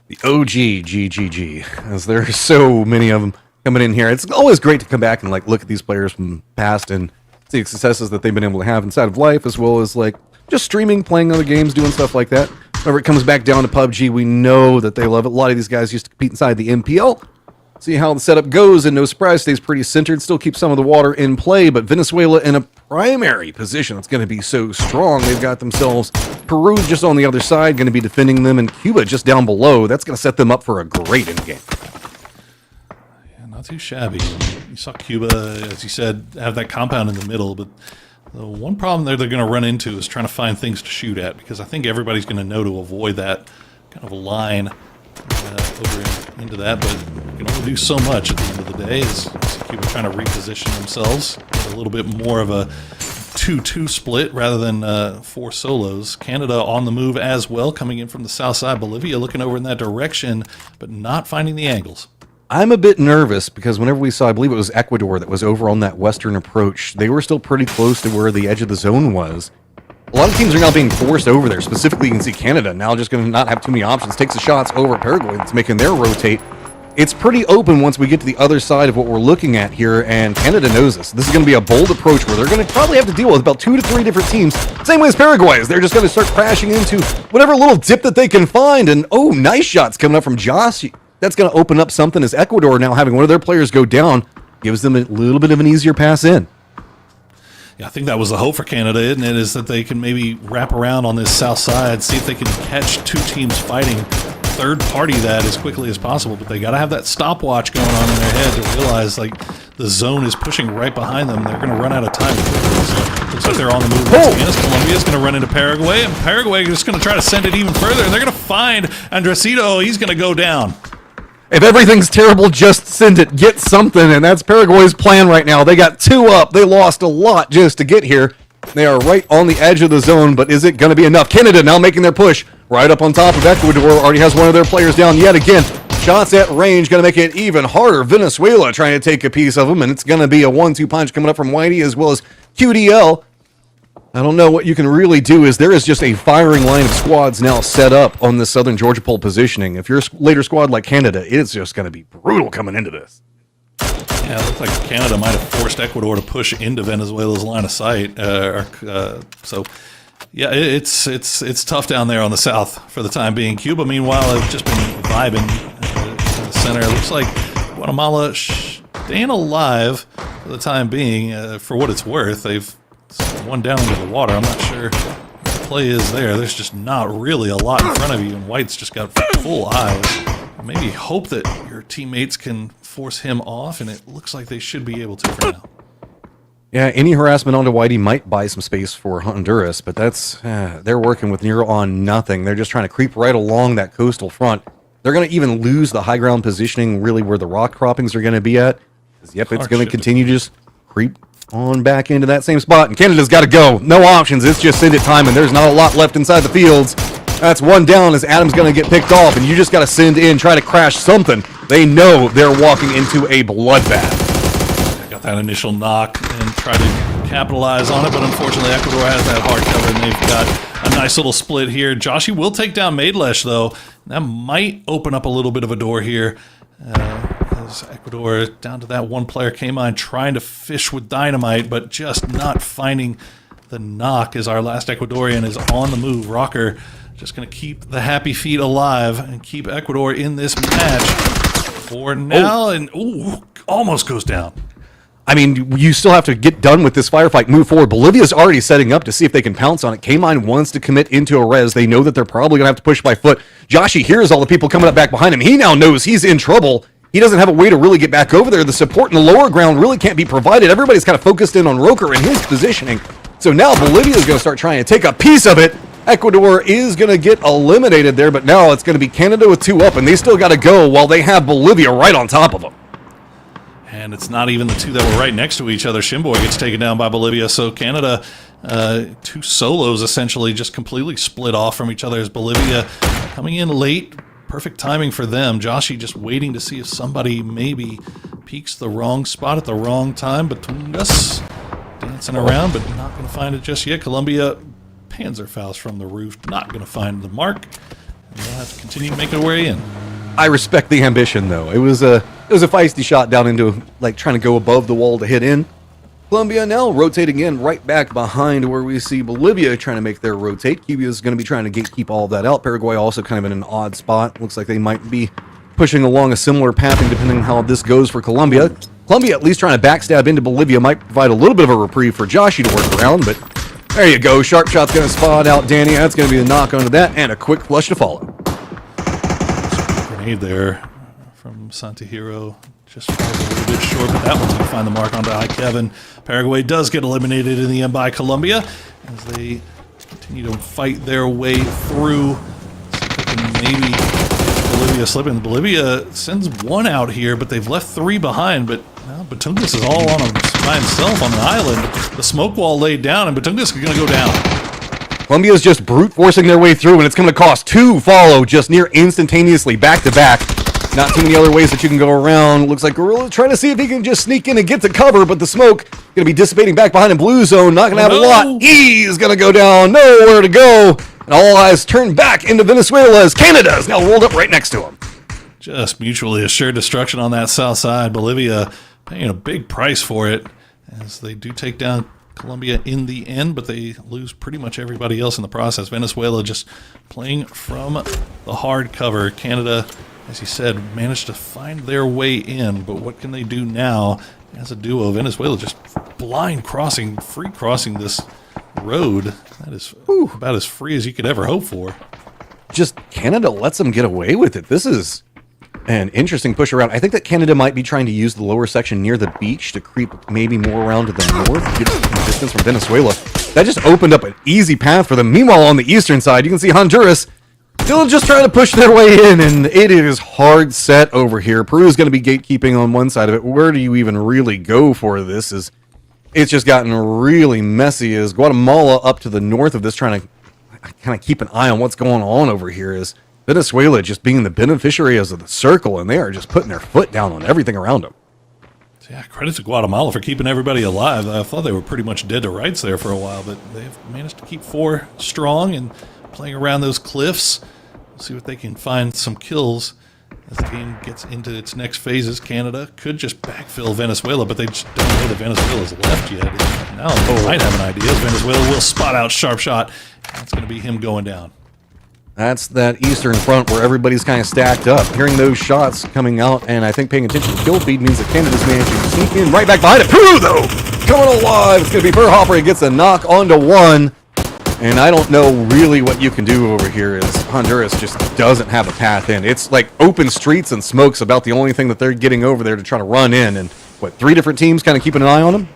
The OG GGG, as there are so many of them coming in here. It's always great to come back and like look at these players from past and see the successes that they've been able to have inside of life, as well as like just streaming, playing other games, doing stuff like that. Whenever it comes back down to PUBG, we know that they love it. A lot of these guys used to compete inside the MPL. See how the setup goes, and no surprise, stays pretty centered, still keeps some of the water in play, but Venezuela in a primary position that's going to be so strong. They've got themselves Peru just on the other side, going to be defending them, and Cuba just down below. That's going to set them up for a great endgame. Yeah, not too shabby. You saw Cuba, as you said, have that compound in the middle, but the one problem they're going to run into is trying to find things to shoot at, because I think everybody's going to know to avoid that kind of a line over into that, but you can only do so much at the end of the day as Cuba trying to reposition themselves. A little bit more of a 2-2 split rather than 4 solos. Canada on the move as well, coming in from the south side. Bolivia looking over in that direction, but not finding the angles. I'm a bit nervous because whenever we saw, I believe it was Ecuador that was over on that western approach, they were still pretty close to where the edge of the zone was. A lot of teams are now being forced over there. Specifically, you can see Canada now just going to not have too many options. Takes the shots over Paraguay. That's making their rotate. It's pretty open once we get to the other side of what we're looking at here, and Canada knows this. This is going to be a bold approach where they're going to probably have to deal with about 2 to 3 different teams. Same way as Paraguay is. They're just going to start crashing into whatever little dip that they can find. And, oh, nice shots coming up from Josh. That's going to open up something as Ecuador now having one of their players go down gives them a little bit of an easier pass in. Yeah, I think that was the hope for Canada, isn't it? Is that they can maybe wrap around on this south side, see if they can catch 2 teams fighting, third party that as quickly as possible. But they got to have that stopwatch going on in their head to realize like the zone is pushing right behind them. They're going to run out of time. So looks like they're on the move once again. Colombia's going to run into Paraguay, and Paraguay is just going to try to send it even further. And they're going to find Andresito. He's going to go down. If everything's terrible, just send it. Get something, and that's Paraguay's plan right now. They got 2 up. They lost a lot just to get here. They are right on the edge of the zone, but is it going to be enough? Canada now making their push right up on top of Ecuador. Already has one of their players down yet again. Shots at range going to make it even harder. Venezuela trying to take a piece of them, and it's going to be a 1-2 punch coming up from Whitey as well as QDL. I don't know what you can really do. Is there is just a firing line of squads now set up on the southern Georgia pole positioning. If you're a later squad like Canada, it's just going to be brutal coming into this. Yeah, it looks like Canada might have forced Ecuador to push into Venezuela's line of sight. So, yeah, it's tough down there on the south for the time being. Cuba, meanwhile, have just been vibing in the center. It looks like Guatemala staying alive for the time being. For what it's worth, they've one down into the water. I'm not sure what the play is there. There's just not really a lot in front of you, and White's just got full eyes. Maybe hope that your teammates can force him off, and it looks like they should be able to for now. Yeah, any harassment onto Whitey might buy some space for Honduras, but that's they're working with near on nothing. They're just trying to creep right along that coastal front. They're going to even lose the high ground positioning, really where the rock croppings are going to be at. Yep, it's going to continue to just creep on back into that same spot, and Canada's got to go. No options. It's just send it time, and there's not a lot left inside the fields. That's one down as Adam's going to get picked off, and you just got to send in, try to crash something. They know they're walking into a bloodbath. Got that initial knock and try to capitalize on it, but unfortunately Ecuador has that hard cover, and they've got a nice little split here. Joshy will take down Maidlesh, though. That might open up a little bit of a door here. As Ecuador down to that one player came on trying to fish with dynamite, but just not finding the knock as our last Ecuadorian is on the move. Rocker just going to keep the happy feet alive and keep Ecuador in this match for now. And almost goes down. I mean, you still have to get done with this firefight, move forward. Bolivia's already setting up to see if they can pounce on it. K-Mine wants to commit into a res. They know that they're probably going to have to push by foot. Joshy hears all the people coming up back behind him. He now knows he's in trouble. He doesn't have a way to really get back over there. The support in the lower ground really can't be provided. Everybody's kind of focused in on Roker and his positioning. So now Bolivia's going to start trying to take a piece of it. Ecuador is going to get eliminated there, but now it's going to be Canada with 2 up, and they still got to go while they have Bolivia right on top of them. And it's not even the 2 that were right next to each other. Shimboy gets taken down by Bolivia, so Canada, 2 solos essentially just completely split off from each other as Bolivia coming in late, perfect timing for them. Joshi just waiting to see if somebody maybe peeks the wrong spot at the wrong time. Batungas dancing around, but not going to find it just yet. Columbia Panzerfaust from the roof, not going to find the mark. And they'll have to continue making their way in. I respect the ambition, though. It was a feisty shot down into, like, trying to go above the wall to hit in. Colombia now rotating in right back behind where we see Bolivia trying to make their rotate. Cuba is going to be trying to gatekeep all of that out. Paraguay also kind of in an odd spot. Looks like they might be pushing along a similar pathing depending on how this goes for Colombia. Colombia at least trying to backstab into Bolivia might provide a little bit of a reprieve for Joshi to work around, but there you go. Sharp shot's going to spot out Danny. That's going to be the knock onto that, and a quick flush to follow. Grenade there from Santahiro. Just falls a little bit short, but that one's going to find the mark onto Kevin. Paraguay does get eliminated in the end by Colombia as they continue to fight their way through. See if they can maybe get Bolivia slipping. Bolivia sends one out here, but they've left three behind. But now Batungas is all by himself on an island. The smoke wall laid down, and Batungas is going to go down. Colombia is just brute forcing their way through, and it's going to cost 2 follow just near instantaneously back to back. Not too many other ways that you can go around. Looks like Gorilla trying to see if he can just sneak in and get to cover, but the smoke going to be dissipating back behind in blue zone. Not going to have a lot. He's going to go down. Nowhere to go. And all eyes turn back into Venezuela as Canada is now rolled up right next to him. Just mutually assured destruction on that south side. Bolivia paying a big price for it as they do take down Colombia in the end, but they lose pretty much everybody else in the process. Venezuela just playing from the hard cover. Canada, as you said, managed to find their way in, but what can they do now as a duo? Venezuela just free crossing this road. That is about as free as you could ever hope for. Just Canada lets them get away with it. This is an interesting push around. I think that Canada might be trying to use the lower section near the beach to creep maybe more around to the north, get some distance from Venezuela. That just opened up an easy path for them. Meanwhile, on the eastern side, you can see Honduras still just trying to push their way in, and it is hard set over here. Peru is going to be gatekeeping on one side of it. Where do you even really go for this? It's just gotten really messy. As Guatemala up to the north of this trying to kind of keep an eye on what's going on over here, is Venezuela just being the beneficiaries of the circle, and they are just putting their foot down on everything around them. Yeah, credit to Guatemala for keeping everybody alive. I thought they were pretty much dead to rights there for a while, but they've managed to keep 4 strong and playing around those cliffs. See what they can find some kills as the game gets into its next phases. Canada could just backfill Venezuela, but they just don't know that Venezuela's left yet. Now they might have an idea. Venezuela will spot out Sharp Shot. That's going to be him going down. That's that eastern front where everybody's kind of stacked up. Hearing those shots coming out, and I think paying attention to kill feed means that Canada's managing to sneak in right back behind it. Peru, though, coming alive. It's going to be Verhoffer. He gets a knock onto one. And I don't know really what you can do over here, as Honduras just doesn't have a path in. It's like open streets and smoke's about the only thing that they're getting over there to try to run in. And what, 3 different teams kind of keeping an eye on them?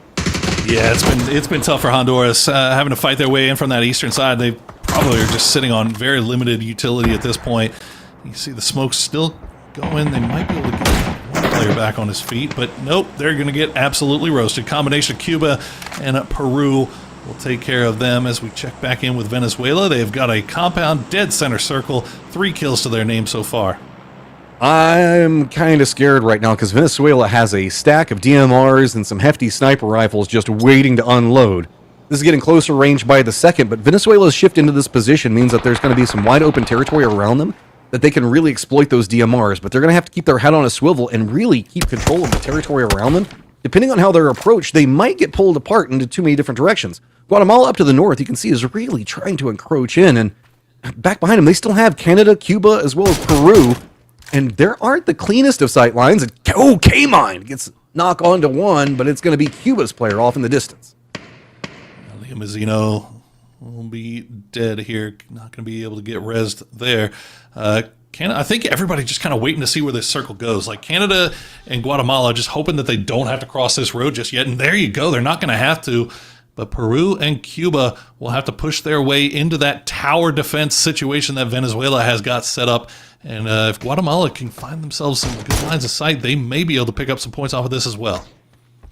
Yeah, it's been tough for Honduras having to fight their way in from that eastern side. They probably are just sitting on very limited utility at this point. You see the smoke still going. They might be able to get one player back on his feet, but nope, they're going to get absolutely roasted. Combination of Cuba and Peru will take care of them as we check back in with Venezuela. They've got a compound dead center circle, 3 kills to their name so far. I'm kind of scared right now because Venezuela has a stack of DMRs and some hefty sniper rifles just waiting to unload. This is getting closer range by the second, but Venezuela's shift into this position means that there's going to be some wide open territory around them that they can really exploit those DMRs, but they're going to have to keep their head on a swivel and really keep control of the territory around them. Depending on how they're approached, they might get pulled apart into too many different directions. Guatemala up to the north, you can see, is really trying to encroach in, and back behind them, they still have Canada, Cuba, as well as Peru, and there aren't the cleanest of sight lines. Oh, K-Mine gets knock onto one, but it's going to be Cuba's player off in the distance. Liam Mazzino will be dead here, not going to be able to get rezzed there. I think everybody just kind of waiting to see where this circle goes. Like Canada and Guatemala just hoping that they don't have to cross this road just yet, and there you go. They're not going to have to. But Peru and Cuba will have to push their way into that tower defense situation that Venezuela has got set up. And if Guatemala can find themselves some good lines of sight, they may be able to pick up some points off of this as well.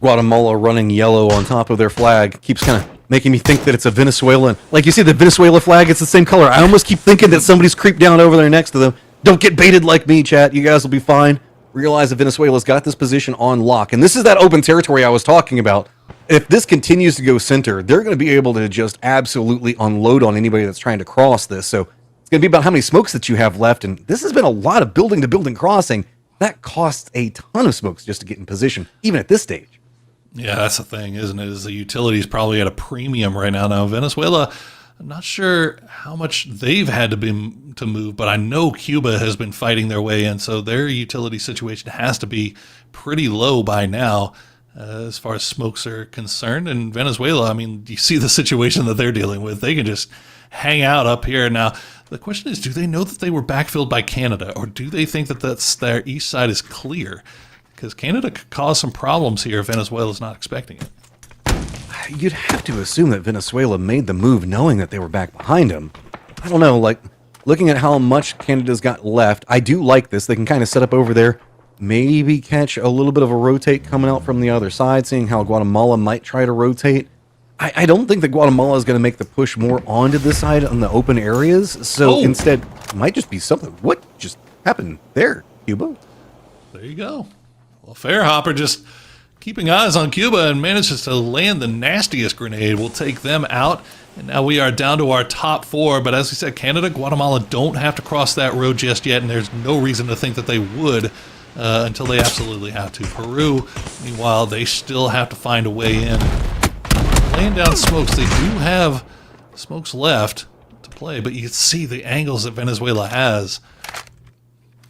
Guatemala running yellow on top of their flag keeps kind of making me think that it's a Venezuelan. Like you see the Venezuela flag, it's the same color. I almost keep thinking that somebody's creeped down over there next to them. Don't get baited like me, chat. You guys will be fine. Realize that Venezuela's got this position on lock. And this is that open territory I was talking about. If this continues to go center, they're going to be able to just absolutely unload on anybody that's trying to cross this. So it's going to be about how many smokes that you have left. And this has been a lot of building-to-building crossing. That costs a ton of smokes just to get in position, even at this stage. Yeah, that's the thing, isn't it? Is the utility's probably at a premium right now. Now, Venezuela, I'm not sure how much they've had to move, but I know Cuba has been fighting their way in, so their utility situation has to be pretty low by now as far as smokes are concerned. And Venezuela, I mean, you see the situation that they're dealing with. They can just hang out up here. Now, the question is, do they know that they were backfilled by Canada, or do they think that their east side is clear? Because Canada could cause some problems here if Venezuela's not expecting it. You'd have to assume that Venezuela made the move knowing that they were back behind them. I don't know, like, looking at how much Canada's got left, I do like this. They can kind of set up over there, maybe catch a little bit of a rotate coming out from the other side, seeing how Guatemala might try to rotate. I don't think that Guatemala is going to make the push more onto this side on the open areas, so instead, it might just be something. What just happened there, Cuba? There you go. Well, Fairhopper just keeping eyes on Cuba and manages to land the nastiest grenade. We'll take them out. And now we are down to our top 4. But as we said, Canada, Guatemala don't have to cross that road just yet. And there's no reason to think that they would until they absolutely have to. Peru, meanwhile, they still have to find a way in. Laying down smokes. They do have smokes left to play. But you can see the angles that Venezuela has.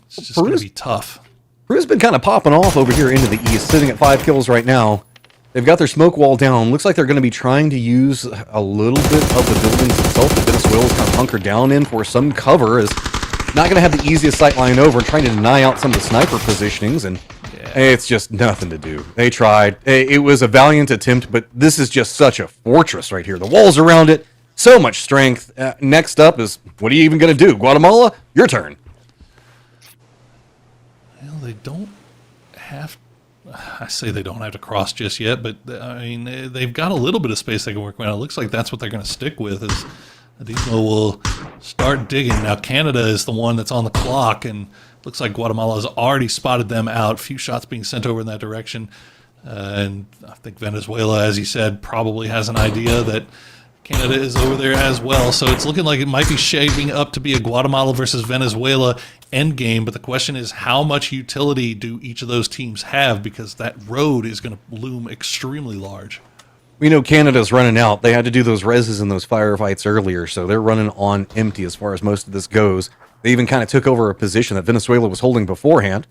It's just going to be tough. Peru's been kind of popping off over here into the east, sitting at 5 kills right now. They've got their smoke wall down. Looks like they're going to be trying to use a little bit of the buildings itself that Venezuela's kind of hunkered down in for some cover. Is not going to have the easiest sight line over, trying to deny out some of the sniper positionings, and it's just nothing to do. They tried. It was a valiant attempt, but this is just such a fortress right here. The walls around it, so much strength. Next up is, what are you even going to do? Guatemala, your turn. Well, they don't have... I say they don't have to cross just yet, but I mean, they've got a little bit of space they can work with. It looks like that's what they're going to stick with, is Adismo will start digging. Now, Canada is the one that's on the clock, and looks like Guatemala has already spotted them out. A few shots being sent over in that direction. And I think Venezuela, as you said, probably has an idea that Canada is over there as well. So it's looking like it might be shaping up to be a Guatemala versus Venezuela endgame. But the question is, how much utility do each of those teams have? Because that road is going to loom extremely large. We know Canada's running out. They had to do those reses in those firefights earlier, so they're running on empty as far as most of this goes. They even kind of took over a position that Venezuela was holding beforehand.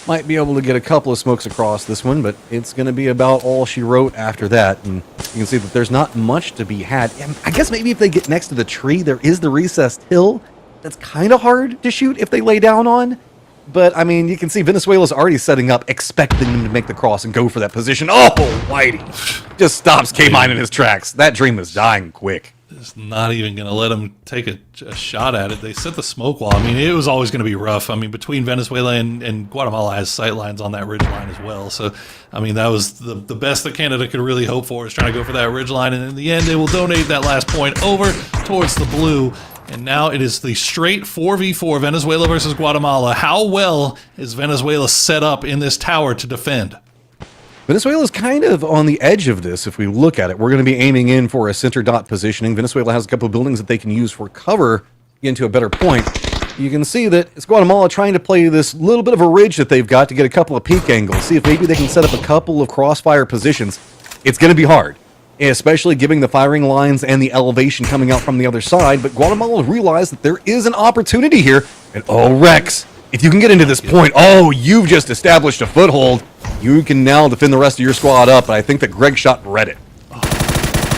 Might be able to get a couple of smokes across this one, but it's going to be about all she wrote after that. And you can see that there's not much to be had. And I guess maybe if they get next to the tree, there is the recessed hill. That's kind of hard to shoot if they lay down on. But, I mean, you can see Venezuela's already setting up, expecting them to make the cross and go for that position. Oh, Whitey just stops K-Mine in his tracks. That dream is dying quick. It's not even going to let them take a shot at it. They set the smoke wall. I mean, it was always going to be rough. I mean, between Venezuela and Guatemala has sight lines on that ridge line as well. So, I mean, that was the best that Canada could really hope for, is trying to go for that ridge line. And in the end, they will donate that last point over towards the blue. And now it is the straight 4v4, Venezuela versus Guatemala. How well is Venezuela set up in this tower to defend? Venezuela's kind of on the edge of this if we look at it. We're going to be aiming in for a center dot positioning. Venezuela has a couple of buildings that they can use for cover into a better point. You can see that it's Guatemala trying to play this little bit of a ridge that they've got to get a couple of peak angles. See if maybe they can set up a couple of crossfire positions. It's going to be hard, especially giving the firing lines and the elevation coming out from the other side. But Guatemala realized that there is an opportunity here. And oh, Rex, if you can get into this point, oh, you've just established a foothold. You can now defend the rest of your squad up. And I think that Greg shot read it.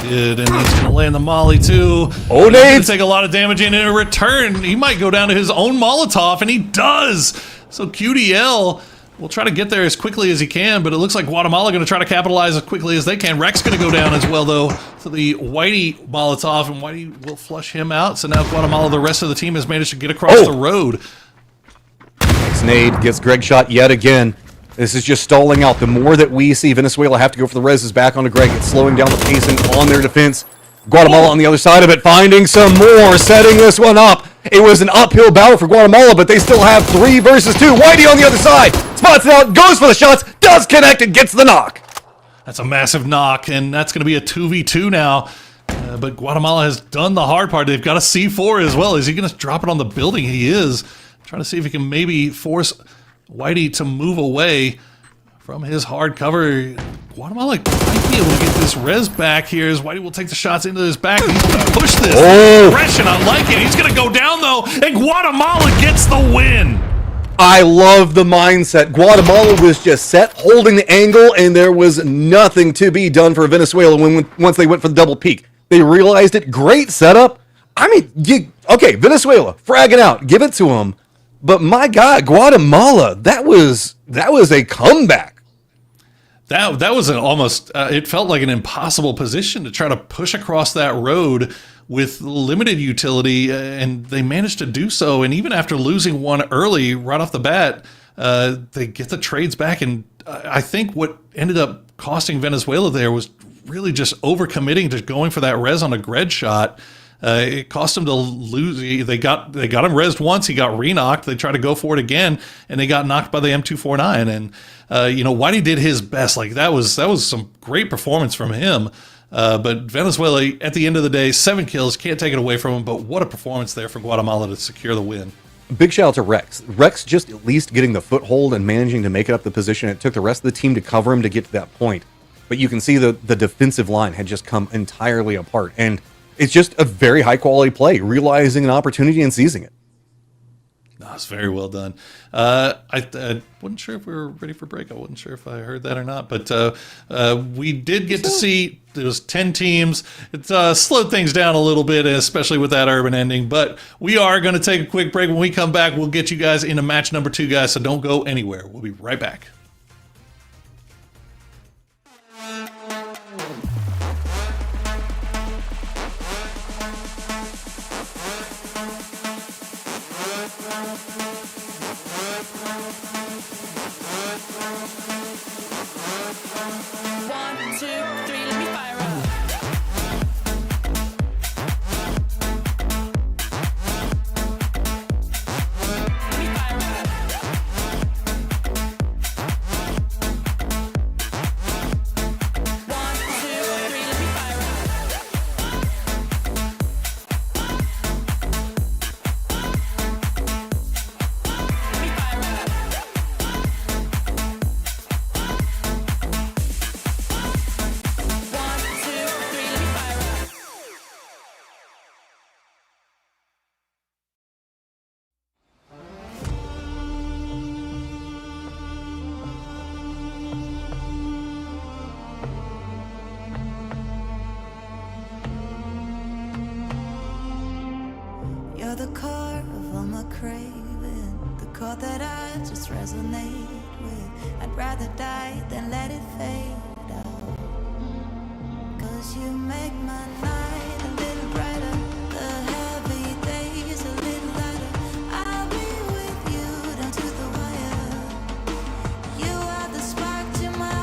Good, and he's going to land the molly too. Oh, Nate! Nate! Take a lot of damage, and in return, he might go down to his own Molotov, and he does. So QDL will try to get there as quickly as he can, but it looks like Guatemala going to try to capitalize as quickly as they can. Rex going to go down as well, though, to the Whitey Molotov, and Whitey will flush him out. So now Guatemala, the rest of the team, has managed to get across the road. Nade gets Greg shot yet again. This is just stalling out. The more that we see Venezuela have to go for the reses back onto Greg, it's slowing down the pacing on their defense. Guatemala on the other side of it, finding some more, setting this one up. It was an uphill battle for Guatemala, but they still have 3 versus 2. Whitey on the other side. Spots it out, goes for the shots, does connect, and gets the knock. That's a massive knock, and that's going to be a 2v2 now. But Guatemala has done the hard part. They've got a C4 as well. Is he going to drop it on the building? He is. Trying to see if he can maybe force Whitey to move away from his hard cover. Guatemala might be able to get this res back here as Whitey will take the shots into his back. He's going to push this. Aggression, I like it. He's going to go down, though, and Guatemala gets the win. I love the mindset. Guatemala was just set, holding the angle, and there was nothing to be done for Venezuela once they went for the double peak. They realized it. Great setup. I mean, okay, Venezuela, fragging out. Give it to them. But my God, Guatemala, that was a comeback. That was an almost, it felt like an impossible position to try to push across that road with limited utility, and they managed to do so. And even after losing one early, right off the bat, they get the trades back. And I think what ended up costing Venezuela there was really just overcommitting to going for that res on a Gred shot. It cost him to lose. They got him rezzed once. He got re-knocked. They tried to go for it again, and they got knocked by the M249. And Whitey did his best. Like that was some great performance from him. But Venezuela, at the end of the day, 7 kills. Can't take it away from him. But what a performance there for Guatemala to secure the win. Big shout out to Rex. Rex just at least getting the foothold and managing to make it up the position. It took the rest of the team to cover him to get to that point. But you can see the defensive line had just come entirely apart. And it's just a very high quality play, realizing an opportunity and seizing it. No, it's very well done. I wasn't sure if we were ready for break. I wasn't sure if I heard that or not. But we did get to see there was 10 teams. It slowed things down a little bit, especially with that urban ending. But we are going to take a quick break. When we come back, we'll get you guys into match number 2, guys. So don't go anywhere. We'll be right back. You're the core of all my craving, the chord that I just resonate with. I'd rather die than let it fade out. 'Cause you make my night a little brighter, the heavy days a little lighter. I'll be with you down to the wire. You are the spark to my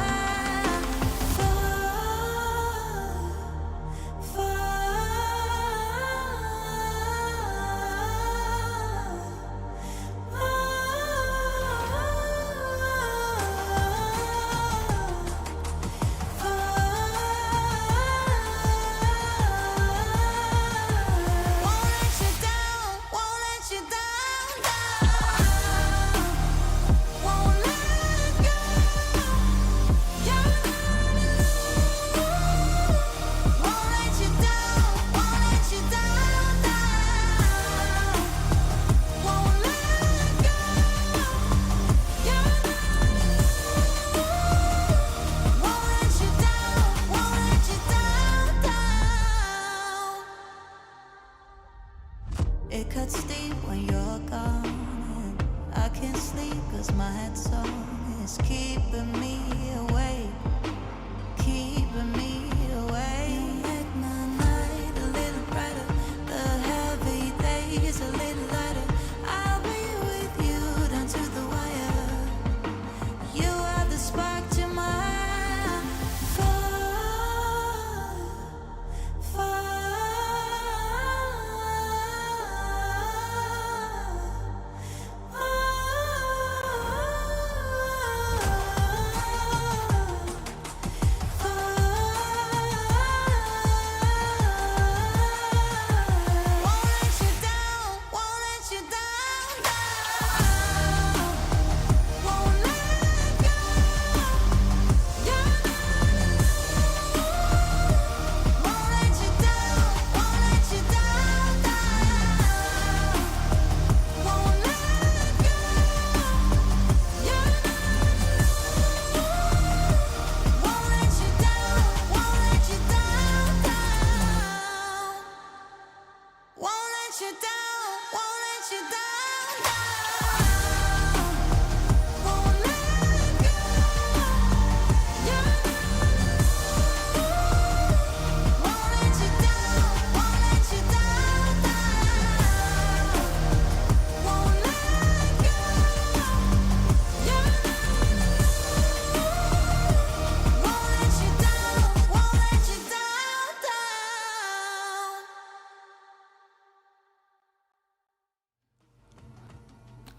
It cuts deep when you're gone. I can't sleep 'cause my head song is keeping me awake, keeping me away. You make my night a little brighter, the heavy days a little lighter. I'll be with you down to the wire. You are the spark to my fire.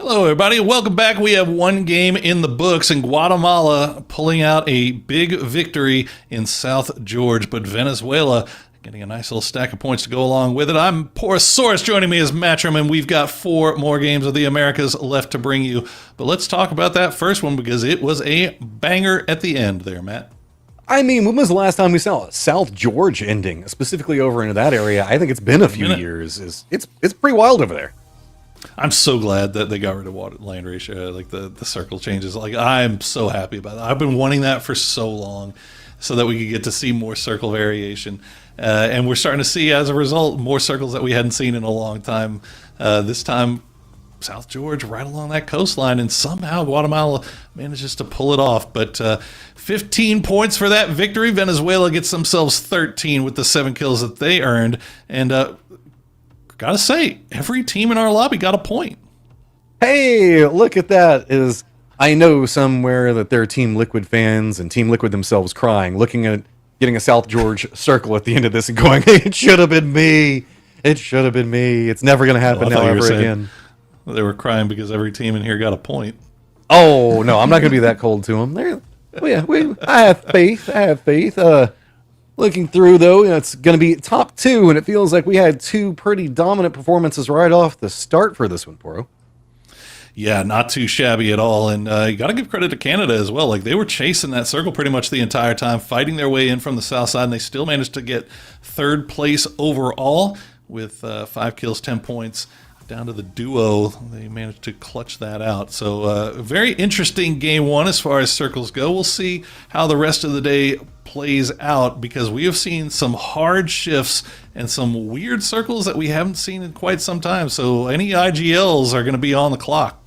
Hello, everybody. Welcome back. We have one game in the books, and Guatemala pulling out a big victory in South George, but Venezuela getting a nice little stack of points to go along with it. I'm Porosaurus. Joining me is Matchroom, and we've got 4 more games of the Americas left to bring you. But let's talk about that first one because it was a banger at the end there, Matt. I mean, when was the last time we saw a South George ending, specifically over into that area? I think it's been a few years. It's pretty wild over there. I'm so glad that they got rid of water land ratio, like the circle changes. Like, I'm so happy about that. I've been wanting that for so long so that we could get to see more circle variation. And we're starting to see, as a result, more circles that we hadn't seen in a long time. This time, South George right along that coastline, and somehow Guatemala manages to pull it off. But 15 points for that victory. Venezuela gets themselves 13 with the 7 kills that they earned. And gotta say, every team in our lobby got a point. Hey, look at that. I know somewhere that there are Team Liquid fans and Team Liquid themselves crying, looking at getting a South George circle at the end of this and going, it should have been me. It should have been me. It's never going to happen now ever again. They were crying because every team in here got a point. Oh, no, I'm not going to be that cold to them. I have faith. I have faith. Looking through, though, it's going to be top 2, and it feels like we had 2 pretty dominant performances right off the start for this one, Poro. Yeah, not too shabby at all. And you got to give credit to Canada as well. Like, they were chasing that circle pretty much the entire time, fighting their way in from the south side, and they still managed to get 3rd place overall with 5 kills, 10 points. Down to the duo, they managed to clutch that out. So very interesting game 1 as far as circles go. We'll see how the rest of the day plays out because we have seen some hard shifts and some weird circles that we haven't seen in quite some time. So any IGLs are going to be on the clock.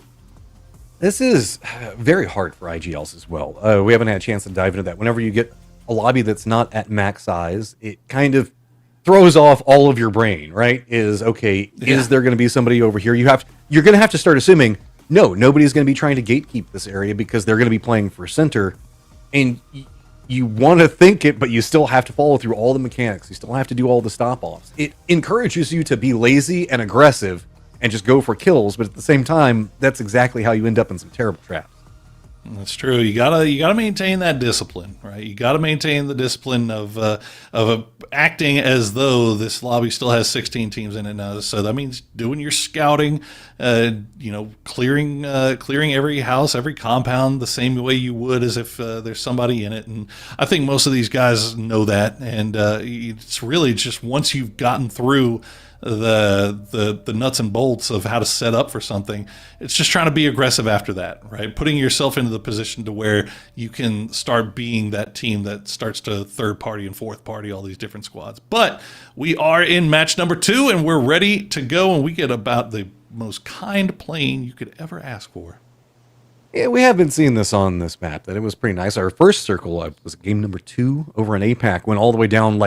This is very hard for IGLs as well. We haven't had a chance to dive into that. Whenever you get a lobby that's not at max size, it kind of throws off all of your brain, right? Is there going to be somebody over here? You're going to have to start assuming, no, nobody's going to be trying to gatekeep this area because they're going to be playing for center. And you want to think it, but you still have to follow through all the mechanics. You still have to do all the stop-offs. It encourages you to be lazy and aggressive and just go for kills, but at the same time, that's exactly how you end up in some terrible traps. That's true. You gotta maintain that discipline, right? You gotta maintain the discipline of acting as though this lobby still has 16 teams in it now. So that means doing your scouting, clearing every house, every compound the same way you would as if there's somebody in it. And I think most of these guys know that. And it's really just once you've gotten through the nuts and bolts of how to set up for something, it's just trying to be aggressive after that, right? Putting yourself into the position to where you can start being that team that starts to 3rd party and 4th party all these different squads. But we are in match number 2 and we're ready to go, and we get about the most kind playing you could ever ask for. Yeah, we have been seeing this on this map, that it was pretty nice. Our first circle was game number 2 over in APAC, went all the way down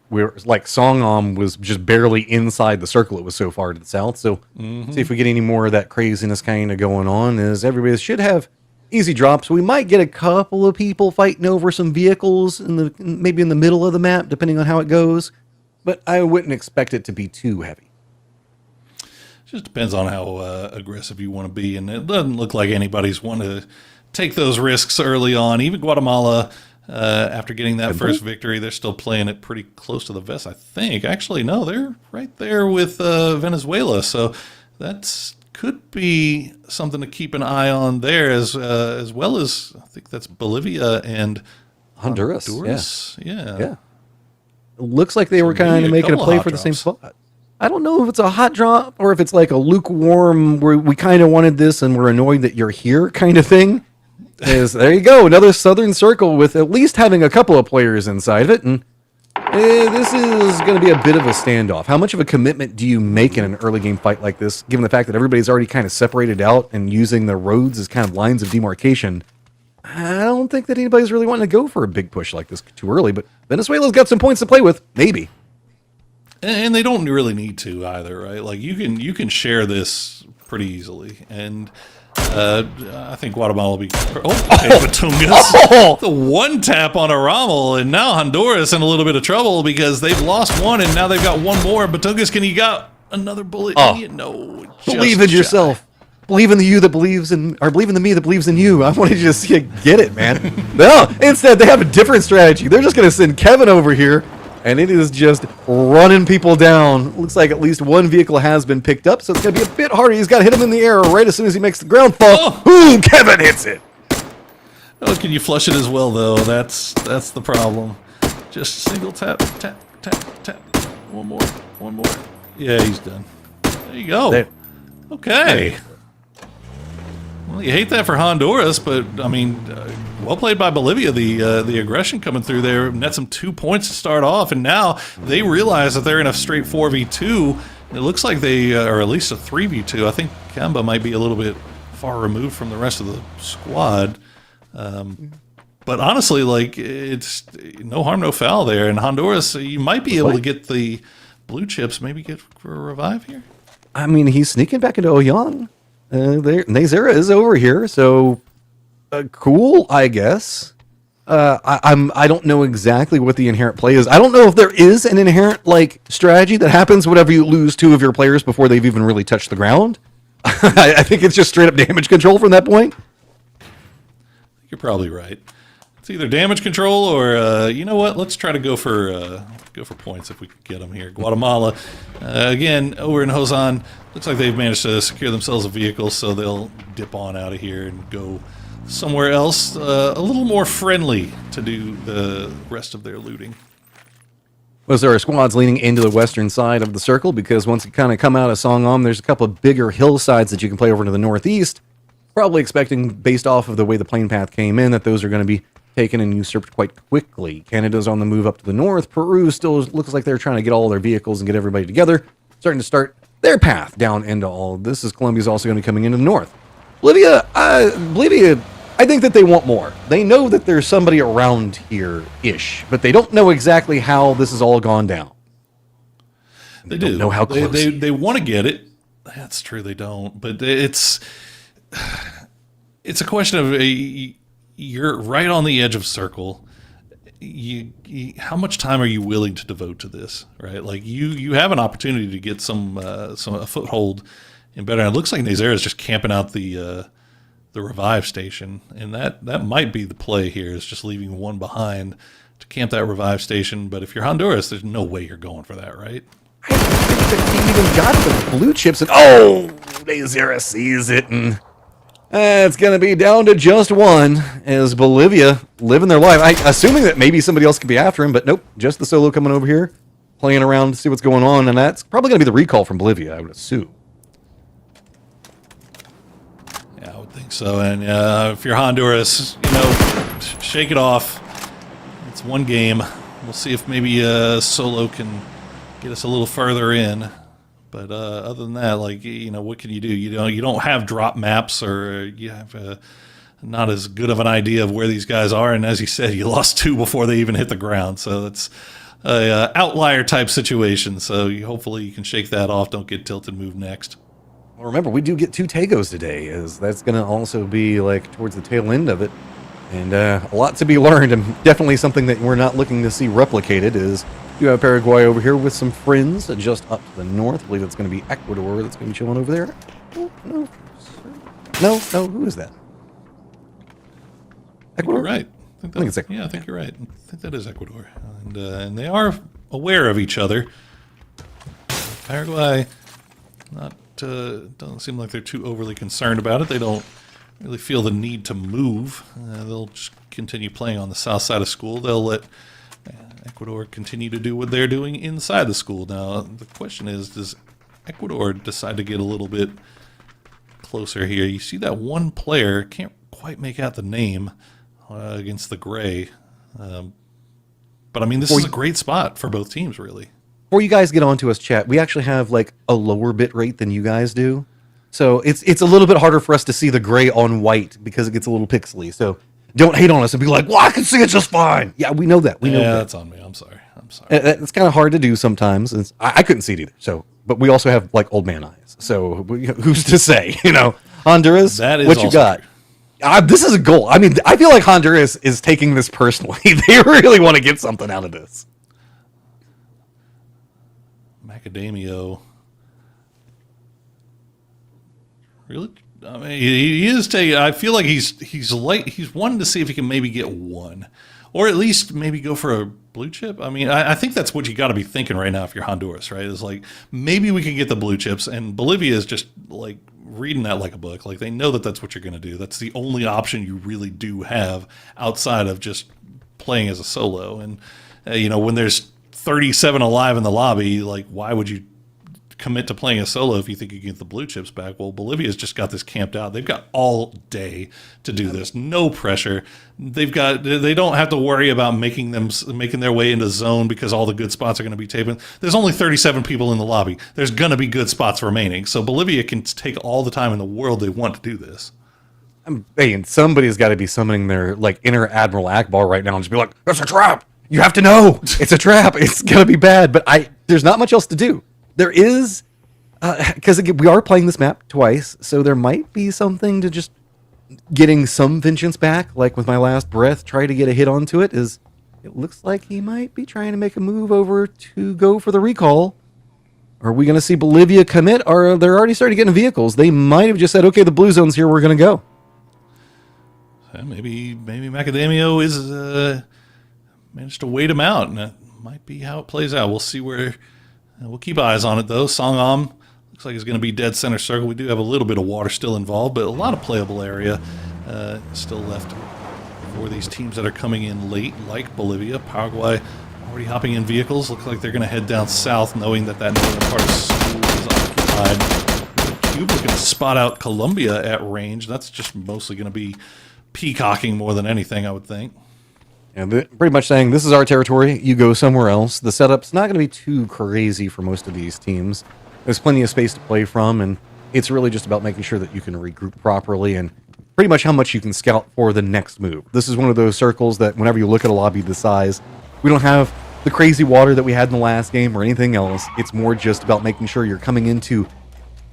Songam was just barely inside the circle. It was so far to the south. So see if we get any more of that craziness kind of going on. Is everybody should have easy drops. We might get a couple of people fighting over some vehicles maybe in the middle of the map, depending on how it goes. But I wouldn't expect it to be too heavy. Just depends on how aggressive you want to be, and it doesn't look like anybody's want to take those risks early on. Even Guatemala. After getting that first victory, they're still playing it pretty close to the vest, I think. Actually, no, they're right there with Venezuela. So that could be something to keep an eye on there, as well as I think that's Bolivia and Honduras. Yeah. It looks like they were kind of making a play for the same spot. I don't know if it's a hot drop or if it's like a lukewarm, where we kind of wanted this and we're annoyed that you're here kind of thing. There you go, another southern circle with at least having a couple of players inside of it, and this is going to be a bit of a standoff. How much of a commitment do you make in an early game fight like this, given the fact that everybody's already kind of separated out and using the roads as kind of lines of demarcation? I don't think that anybody's really wanting to go for a big push like this too early, but Venezuela's got some points to play with, maybe. And they don't really need to either, right? Like you can share this pretty easily, and I think Guatemala will be. Batungas. The one tap on a Rommel, and now Honduras in a little bit of trouble because they've lost one, and now they've got one more. Batungas, you got another bullet? No, believe in yourself. believe in the you that believes in, or believe in the me that believes in you. I wanted you to see it, get it, man. No, instead they have a different strategy. They're just going to send Kevin over here, and it is just running people down. Looks like at least one vehicle has been picked up, so it's going to be a bit harder. He's got to hit him in the air right as soon as he makes the ground fall. Ooh, Kevin hits it. Oh, can you flush it as well, though? That's the problem. Just single tap, tap, tap, tap. One more. Yeah, he's done. There you go. There. Okay. Well, you hate that for Honduras, but I mean, well played by Bolivia. The aggression coming through there nets them 2 points to start off, and now they realize that they're in a straight 4v2. It looks like they, or at least a 3v2. I think Kamba might be a little bit far removed from the rest of the squad. But honestly, like, it's no harm, no foul there. And Honduras, you might be able to get the blue chips, maybe get for a revive here. I mean, he's sneaking back into Oyan. Nazera is over here, so cool, I guess. I don't know exactly what the inherent play is. I don't know if there is an inherent like strategy that happens whenever you lose 2 of your players before they've even really touched the ground. I think it's just straight up damage control from that point. You're probably right. It's either damage control or you know what? Let's try to go for points if we can get them here. Guatemala, again over in Hosan. Looks like they've managed to secure themselves a vehicle, so they'll dip on out of here and go somewhere else, a little more friendly to do the rest of their looting. Well, there are squads leaning into the western side of the circle because once you kind of come out of Songam, there's a couple of bigger hillsides that you can play over to the northeast. Probably expecting, based off of the way the plane path came in, that those are going to be taken and usurped quite quickly. Canada's on the move up to the north. Peru still looks like they're trying to get all their vehicles and get everybody together, starting to start their path down into all of this, as Colombia's also going to be coming into the north. Bolivia, I think that they want more. They know that there's somebody around here-ish, but they don't know exactly how this has all gone down. They don't do know how close. They want to get it. That's true, they don't. But it's a question of you're right on the edge of circle. How much time are you willing to devote to this? Right, like you have an opportunity to get a foothold in better. And it looks like Nazera is just camping out the revive station, and that might be the play here, is just leaving one behind to camp that revive station. But if you're Honduras, there's no way you're going for that, right? I think that he even got the blue chips, and Nazera sees it, and it's going to be down to just one as Bolivia living their life. Assuming that maybe somebody else could be after him, but nope, just the solo coming over here, playing around to see what's going on, and that's probably going to be the recall from Bolivia, I would assume. Yeah, I would think so. And if you're Honduras, shake it off. It's one game. We'll see if maybe solo can get us a little further in. But other than that, what can you do? You don't have drop maps, or you have not as good of an idea of where these guys are. And as you said, you lost 2 before they even hit the ground. So it's an outlier type situation. So hopefully you can shake that off. Don't get tilted. Move next. Well, remember, we do get 2 Tagos today, as that's going to also be towards the tail end of it. And a lot to be learned, and definitely something that we're not looking to see replicated is you have Paraguay over here with some friends just up to the north. I believe it's going to be Ecuador that's going to be chilling over there. Oh, no, who is that? Ecuador? You're right. I think it's Ecuador. Yeah, I think you're right. I think that is Ecuador. And they are aware of each other. Paraguay, doesn't seem like they're too overly concerned about it. They don't really feel the need to move. They'll just continue playing on the south side of school. They'll let Ecuador continue to do what they're doing inside the school. Now, the question is, does Ecuador decide to get a little bit closer here? You see that one player, can't quite make out the name, against the gray. But, I mean, this is a great spot for both teams, really. Before you guys get on to us, chat, we actually have, a lower bit rate than you guys do. So it's a little bit harder for us to see the gray on white because it gets a little pixely. So don't hate on us and be like, well, I can see it just fine. Yeah, we know that. We know that. That's on me. I'm sorry. It's kind of hard to do sometimes. I couldn't see it either. So, but we also have old man eyes. So who's to say? Honduras. That is what you got. This is a goal. I mean, I feel like Honduras is taking this personally. They really want to get something out of this. Macadamio. Really? I mean, he is taking. I feel like he's wanting to see if he can maybe get one, or at least maybe go for a blue chip. I mean, I think that's what you got to be thinking right now if you're Honduras, right? Is like maybe we can get the blue chips, and Bolivia is just like reading that like a book. Like they know that that's what you're going to do. That's the only option you really do have outside of just playing as a solo. And you know, when there's 37 alive in the lobby, like why would you commit to playing a solo if you think you can get the blue chips back? Well, Bolivia's just got this camped out. They've got all day to do this. No pressure. They don't have to worry about making their way into zone because all the good spots are going to be taken. There's only 37 people in the lobby. There's going to be good spots remaining. So Bolivia can take all the time in the world they want to do this. I'm saying somebody's got to be summoning their like inner Admiral Akbar right now and just be like, "That's a trap. You have to know it's a trap. It's gonna be bad." But there's not much else to do. There is, because we are playing this map twice, so there might be something to just getting some vengeance back. Like with my last breath, try to get a hit onto it. It looks like he might be trying to make a move over to go for the recall. Are we going to see Bolivia commit, or they're already starting getting vehicles? They might have just said, "Okay, the blue zone's here. We're going to go." Maybe Macadamio is managed to wait him out, and that might be how it plays out. We'll see where. We'll keep eyes on it, though. Songam looks like it's going to be dead center circle. We do have a little bit of water still involved, but a lot of playable area still left for these teams that are coming in late, like Bolivia. Paraguay already hopping in vehicles. Looks like they're going to head down south, knowing that northern part of school is occupied. Cuba looking to spot out Colombia at range. That's just mostly going to be peacocking more than anything, I would think. And pretty much saying, this is our territory, you go somewhere else. The setup's not going to be too crazy for most of these teams. There's plenty of space to play from, and it's really just about making sure that you can regroup properly and pretty much how much you can scout for the next move. This is one of those circles that whenever you look at a lobby this size, we don't have the crazy water that we had in the last game or anything else. It's more just about making sure you're coming into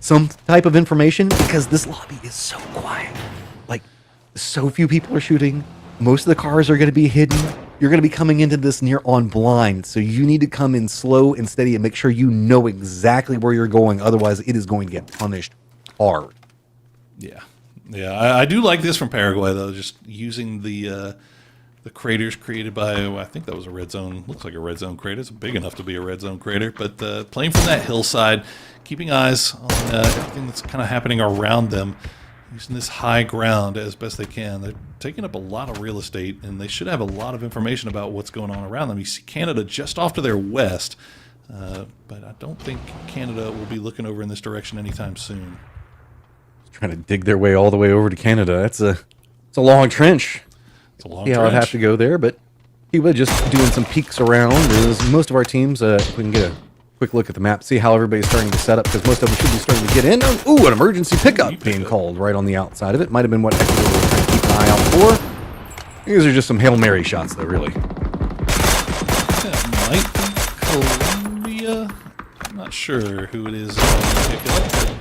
some type of information, because this lobby is so quiet. Like, so few people are shooting. Most of the cars are going to be hidden. You're going to be coming into this near on blind, so you need to come in slow and steady and make sure you know exactly where you're going. Otherwise, it is going to get punished hard. Yeah. I do like this from Paraguay, though, just using the craters created by, I think that was a red zone. Looks like a red zone crater. It's big enough to be a red zone crater, but playing from that hillside, keeping eyes on everything that's kind of happening around them. Using this high ground as best they can. They're taking up a lot of real estate, and they should have a lot of information about what's going on around them. You see Canada just off to their west, but I don't think Canada will be looking over in this direction anytime soon. Trying to dig their way all the way over to Canada. It's a long trench. It's a long Yeah, trench. I'd have to go there, but Cuba just doing some peeks around. As most of our teams, if we can get a quick look at the map, see how everybody's starting to set up, because most of them should be starting to get in. Ooh, an emergency pickup being called right on the outside of it. Might have been what Ecuador was trying to keep an eye out for. These are just some Hail Mary shots, though, really. That might be Colombia. I'm not sure who it is pick up. But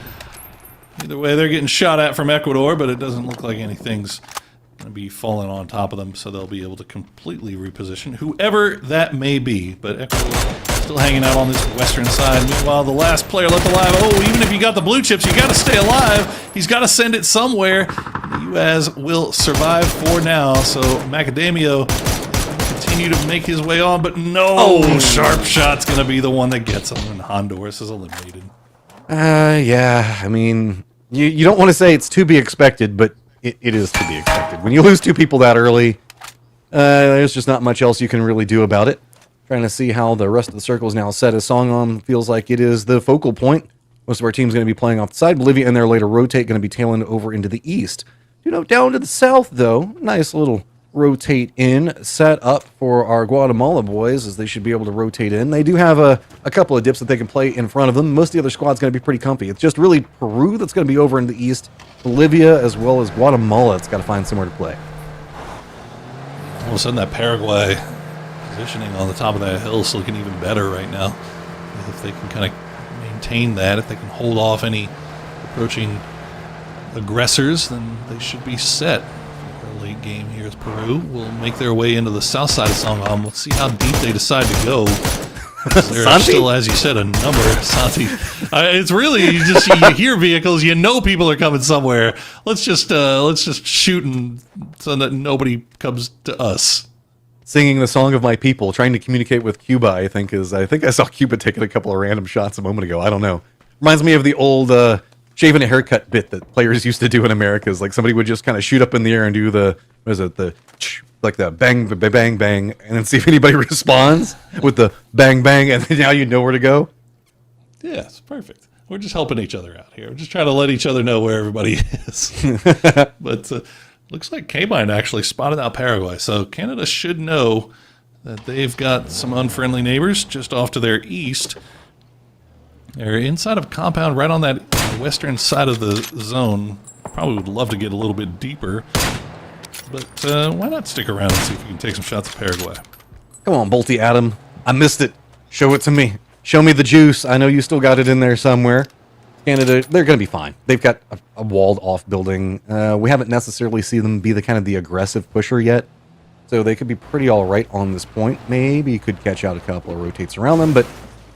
either way, they're getting shot at from Ecuador, but it doesn't look like anything's going to be falling on top of them, so they'll be able to completely reposition, whoever that may be. But Ecuador still hanging out on this western side. Meanwhile, the last player left alive. Oh, even if you got the blue chips, you got to stay alive. He's got to send it somewhere. The UAZ will survive for now. So Macadamio will continue to make his way on, but no, Sharp Shot's going to be the one that gets him, and Honduras is eliminated. Yeah, I mean, you don't want to say it's to be expected, but it is to be expected. When you lose two people that early, there's just not much else you can really do about it. Trying to see how the rest of the circle is now set, as Songam feels like it is the focal point. Most of our team's going to be playing off the side. Bolivia and their later rotate going to be tailing over into the east. Down to the south, though, nice little rotate in set up for our Guatemala boys, as they should be able to rotate in. They do have a couple of dips that they can play in front of them. Most of the other squad's going to be pretty comfy. It's just really Peru that's going to be over in the east. Bolivia as well as Guatemala that's got to find somewhere to play. All of a sudden, that Paraguay positioning on the top of that hill is looking even better right now. If they can kind of maintain that, if they can hold off any approaching aggressors, then they should be set for a late game here as Peru will make their way into the south side of Songam. Let's see how deep they decide to go. There are still, as you said, a number. Santi. It's really you hear vehicles, you know people are coming somewhere. Let's just shoot so that nobody comes to us. Singing the song of my people, trying to communicate with Cuba. I think I saw Cuba taking a couple of random shots a moment ago. I don't know. Reminds me of the old shaving a haircut bit that players used to do in America. Is like somebody would just kind of shoot up in the air and do the like the bang, bang, bang, and then see if anybody responds with the bang, bang, and then now you know where to go. Yeah, it's perfect. We're just helping each other out here. We're just trying to let each other know where everybody is. But looks like K-Mine actually spotted out Paraguay, so Canada should know that they've got some unfriendly neighbors just off to their east. They're inside of a compound right on that western side of the zone. Probably would love to get a little bit deeper. But why not stick around and see if you can take some shots at Paraguay? Come on, Bolty Adam. I missed it. Show it to me. Show me the juice. I know you still got it in there somewhere. Canada, they're going to be fine. They've got a walled-off building. We haven't necessarily seen them be the aggressive pusher yet. So they could be pretty all right on this point. Maybe you could catch out a couple of rotates around them, but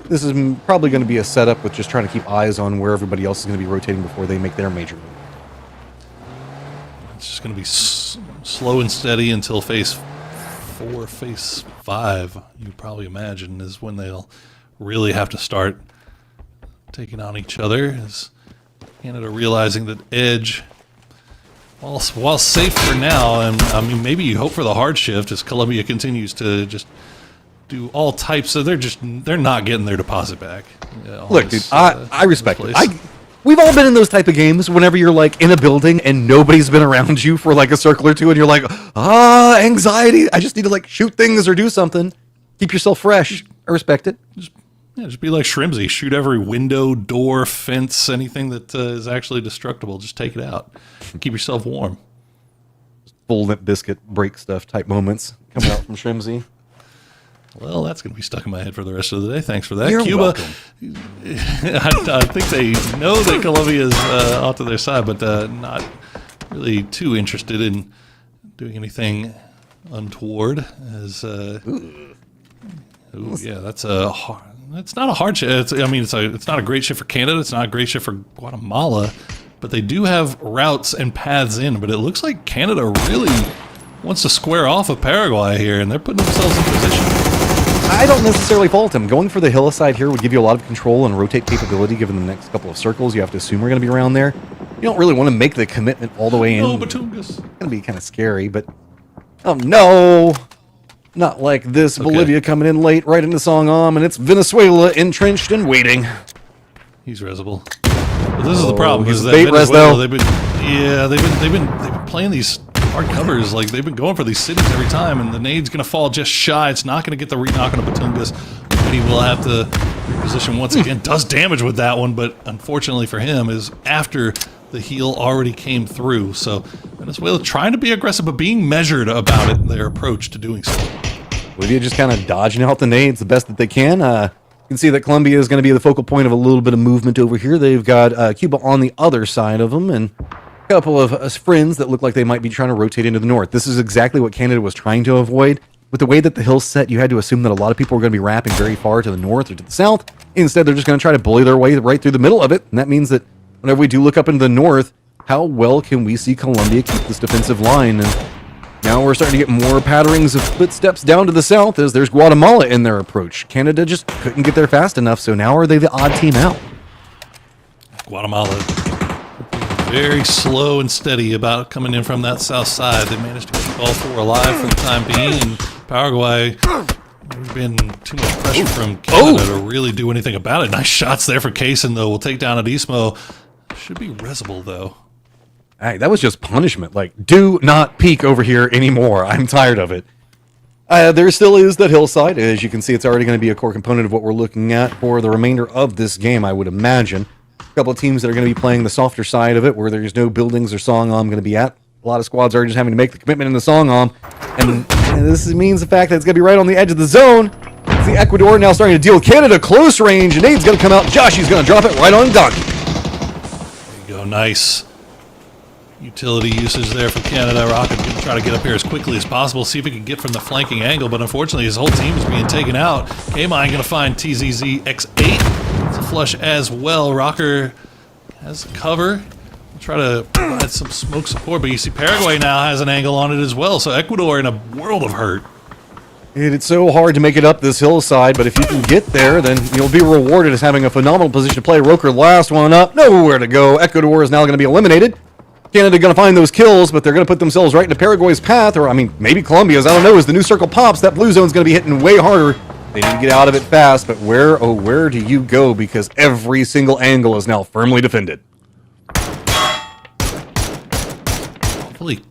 this is probably going to be a setup with just trying to keep eyes on where everybody else is going to be rotating before they make their major move. It's just going to be slow and steady until phase 4, phase 5, you probably imagine, is when they'll really have to start taking on each other. Is Canada realizing that Edge, while safe for now, and I mean maybe you hope for the hard shift as Colombia continues to just do all types of, they're not getting their deposit back. Look, dude, I respect it. We've all been in those type of games whenever you're like in a building and nobody's been around you for like a circle or two and you're like, anxiety. I just need to like shoot things or do something. Keep yourself fresh. I respect it. Just be like Shrimsy. Shoot every window, door, fence, anything that is actually destructible. Just take it out. Keep yourself warm. Full Limp Biscuit break stuff type moments coming out from Shrimsy. Well, that's going to be stuck in my head for the rest of the day. Thanks for that. You're Cuba, welcome. I think they know that Colombia's off to their side, but not really too interested in doing anything untoward. As yeah, that's a hard. It's not a hard shift. It's not a great shift for Canada. It's not a great shift for Guatemala, but they do have routes and paths in. But it looks like Canada really wants to square off of Paraguay here, and they're putting themselves in position. I don't necessarily fault him. Going for the hillside here would give you a lot of control and rotate capability given the next couple of circles you have to assume we're going to be around there. You don't really want to make the commitment all the way in. No, Batungas. It's going to be kind of scary, but... Oh, no! Not like this. Okay. Bolivia coming in late, right into Songam, and it's Venezuela entrenched and waiting. He's resable. But this is the problem. He's Is that bait res, though. they've been playing these hard covers. Like, they've been going for these cities every time, and the nade's going to fall just shy. It's not going to get the re-knock on Batungas. And he will have to reposition once again. Does damage with that one, but unfortunately for him, is after the heal already came through. So Venezuela trying to be aggressive, but being measured about it, their approach to doing so. Bolivia just kind of dodging out the nades the best that they can. You can see that Colombia is going to be the focal point of a little bit of movement over here. They've got Cuba on the other side of them, and a couple of friends that look like they might be trying to rotate into the north. This is exactly what Canada was trying to avoid. With the way that the hill's set, you had to assume that a lot of people were going to be wrapping very far to the north or to the south. Instead, they're just going to try to bully their way right through the middle of it, and that means that whenever we do look up into the north, how well can we see Colombia keep this defensive line? And now we're starting to get more patterings of footsteps down to the south as there's Guatemala in their approach. Canada just couldn't get there fast enough, so now are they the odd team out? Guatemala very slow and steady about coming in from that south side. They managed to keep all four alive for the time being, and Paraguay, there's been too much pressure from Canada to really do anything about it. Nice shots there for Kaysen, though. We'll take down Adismo. Should be resible, though. Hey, that was just punishment. Like, do not peek over here anymore. I'm tired of it. There still is that hillside. As you can see, it's already going to be a core component of what we're looking at for the remainder of this game, I would imagine. A couple of teams that are going to be playing the softer side of it, where there's no buildings or Songam going to be at. A lot of squads are just having to make the commitment in the Songam. And this means the fact that it's going to be right on the edge of the zone. It's the Ecuador now starting to deal with Canada close range. And Nade's going to come out. Joshy's going to drop it right on Donkey. There you go. Nice. utility usage there from Canada. Rocket going to try to get up here as quickly as possible, see if he can get from the flanking angle, but unfortunately his whole team is being taken out. K-Mine going to find TZZ X8. It's a flush as well. Rocker has cover. We'll try to provide some smoke support, but you see Paraguay now has an angle on it as well, so Ecuador in a world of hurt. It's so hard to make it up this hillside, but if you can get there, then you'll be rewarded as having a phenomenal position to play. Roker, last one up, nowhere to go. Ecuador is now going to be eliminated. Canada going to find those kills, but they're going to put themselves right into Paraguay's path, or I mean, maybe Colombia's. I don't know. As the new circle pops, that blue zone's going to be hitting way harder. They need to get out of it fast, but where, oh, where do you go? Because every single angle is now firmly defended. Hopefully,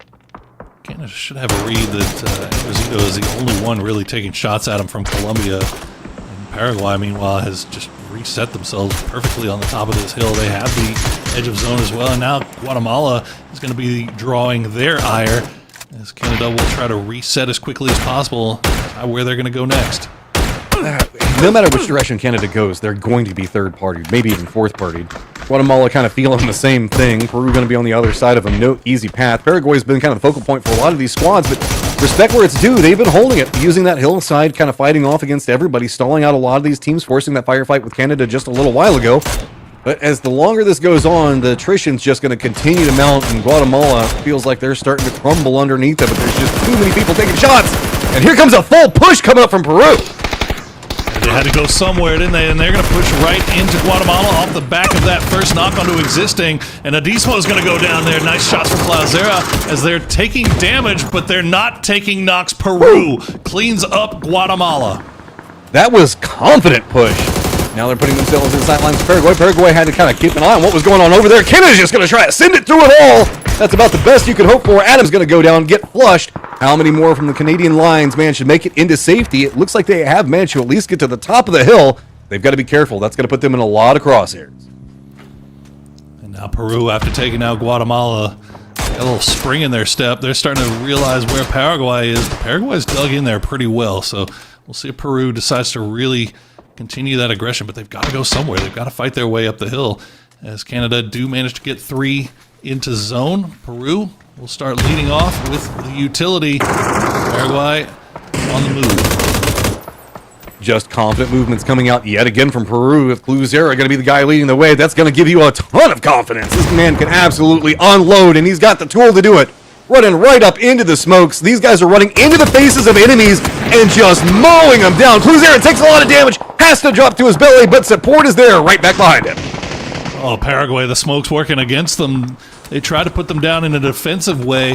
Canada should have a read that Rosito is the only one really taking shots at him from Colombia. And Paraguay, meanwhile, has just reset themselves perfectly on the top of this hill. They have the edge of zone as well, and now Guatemala is going to be drawing their ire as Canada will try to reset as quickly as possible where they're going to go next. No matter which direction Canada goes, they're going to be third-partied, maybe even fourth-partied. Guatemala kind of feeling the same thing. Peru going to be on the other side of them. No easy path. Paraguay's been kind of the focal point for a lot of these squads, but respect where it's due. They've been holding it, using that hillside, kind of fighting off against everybody, stalling out a lot of these teams, forcing that firefight with Canada just a little while ago. But as the longer this goes on, the attrition's just going to continue to mount, and Guatemala feels like they're starting to crumble underneath it, but there's just too many people taking shots. And here comes a full push coming up from Peru. They had to go somewhere, didn't they? And they're going to push right into Guatemala off the back of that first knock onto existing. And Adismo is going to go down there. Nice shots from Clausera as they're taking damage, but they're not taking knocks. Peru cleans up Guatemala. That was confident push. Now they're putting themselves in the sidelines of Paraguay. Paraguay had to kind of keep an eye on what was going on over there. Canada's just going to try to send it through it all. That's about the best you could hope for. Adam's going to go down, get flushed. How many more from the Canadian lines managed to make it into safety? It looks like they have managed to at least get to the top of the hill. They've got to be careful. That's going to put them in a lot of crosshairs. And now Peru, after taking out Guatemala, got a little spring in their step. They're starting to realize where Paraguay is. Paraguay's dug in there pretty well, so we'll see if Peru decides to really continue that aggression, but they've got to go somewhere. They've got to fight their way up the hill. As Canada do manage to get 3 into zone, Peru will start leading off with the utility. Paraguay on the move. Just confident movements coming out yet again from Peru, with Cluzera going to be the guy leading the way. That's going to give you a ton of confidence. This man can absolutely unload, and he's got the tool to do it. Running right up into the smokes. These guys are running into the faces of enemies and just mowing them down. Cluzera takes a lot of damage, has to drop to his belly, but support is there right back behind him. Oh, Paraguay, the smoke's working against them. They tried to put them down in a defensive way.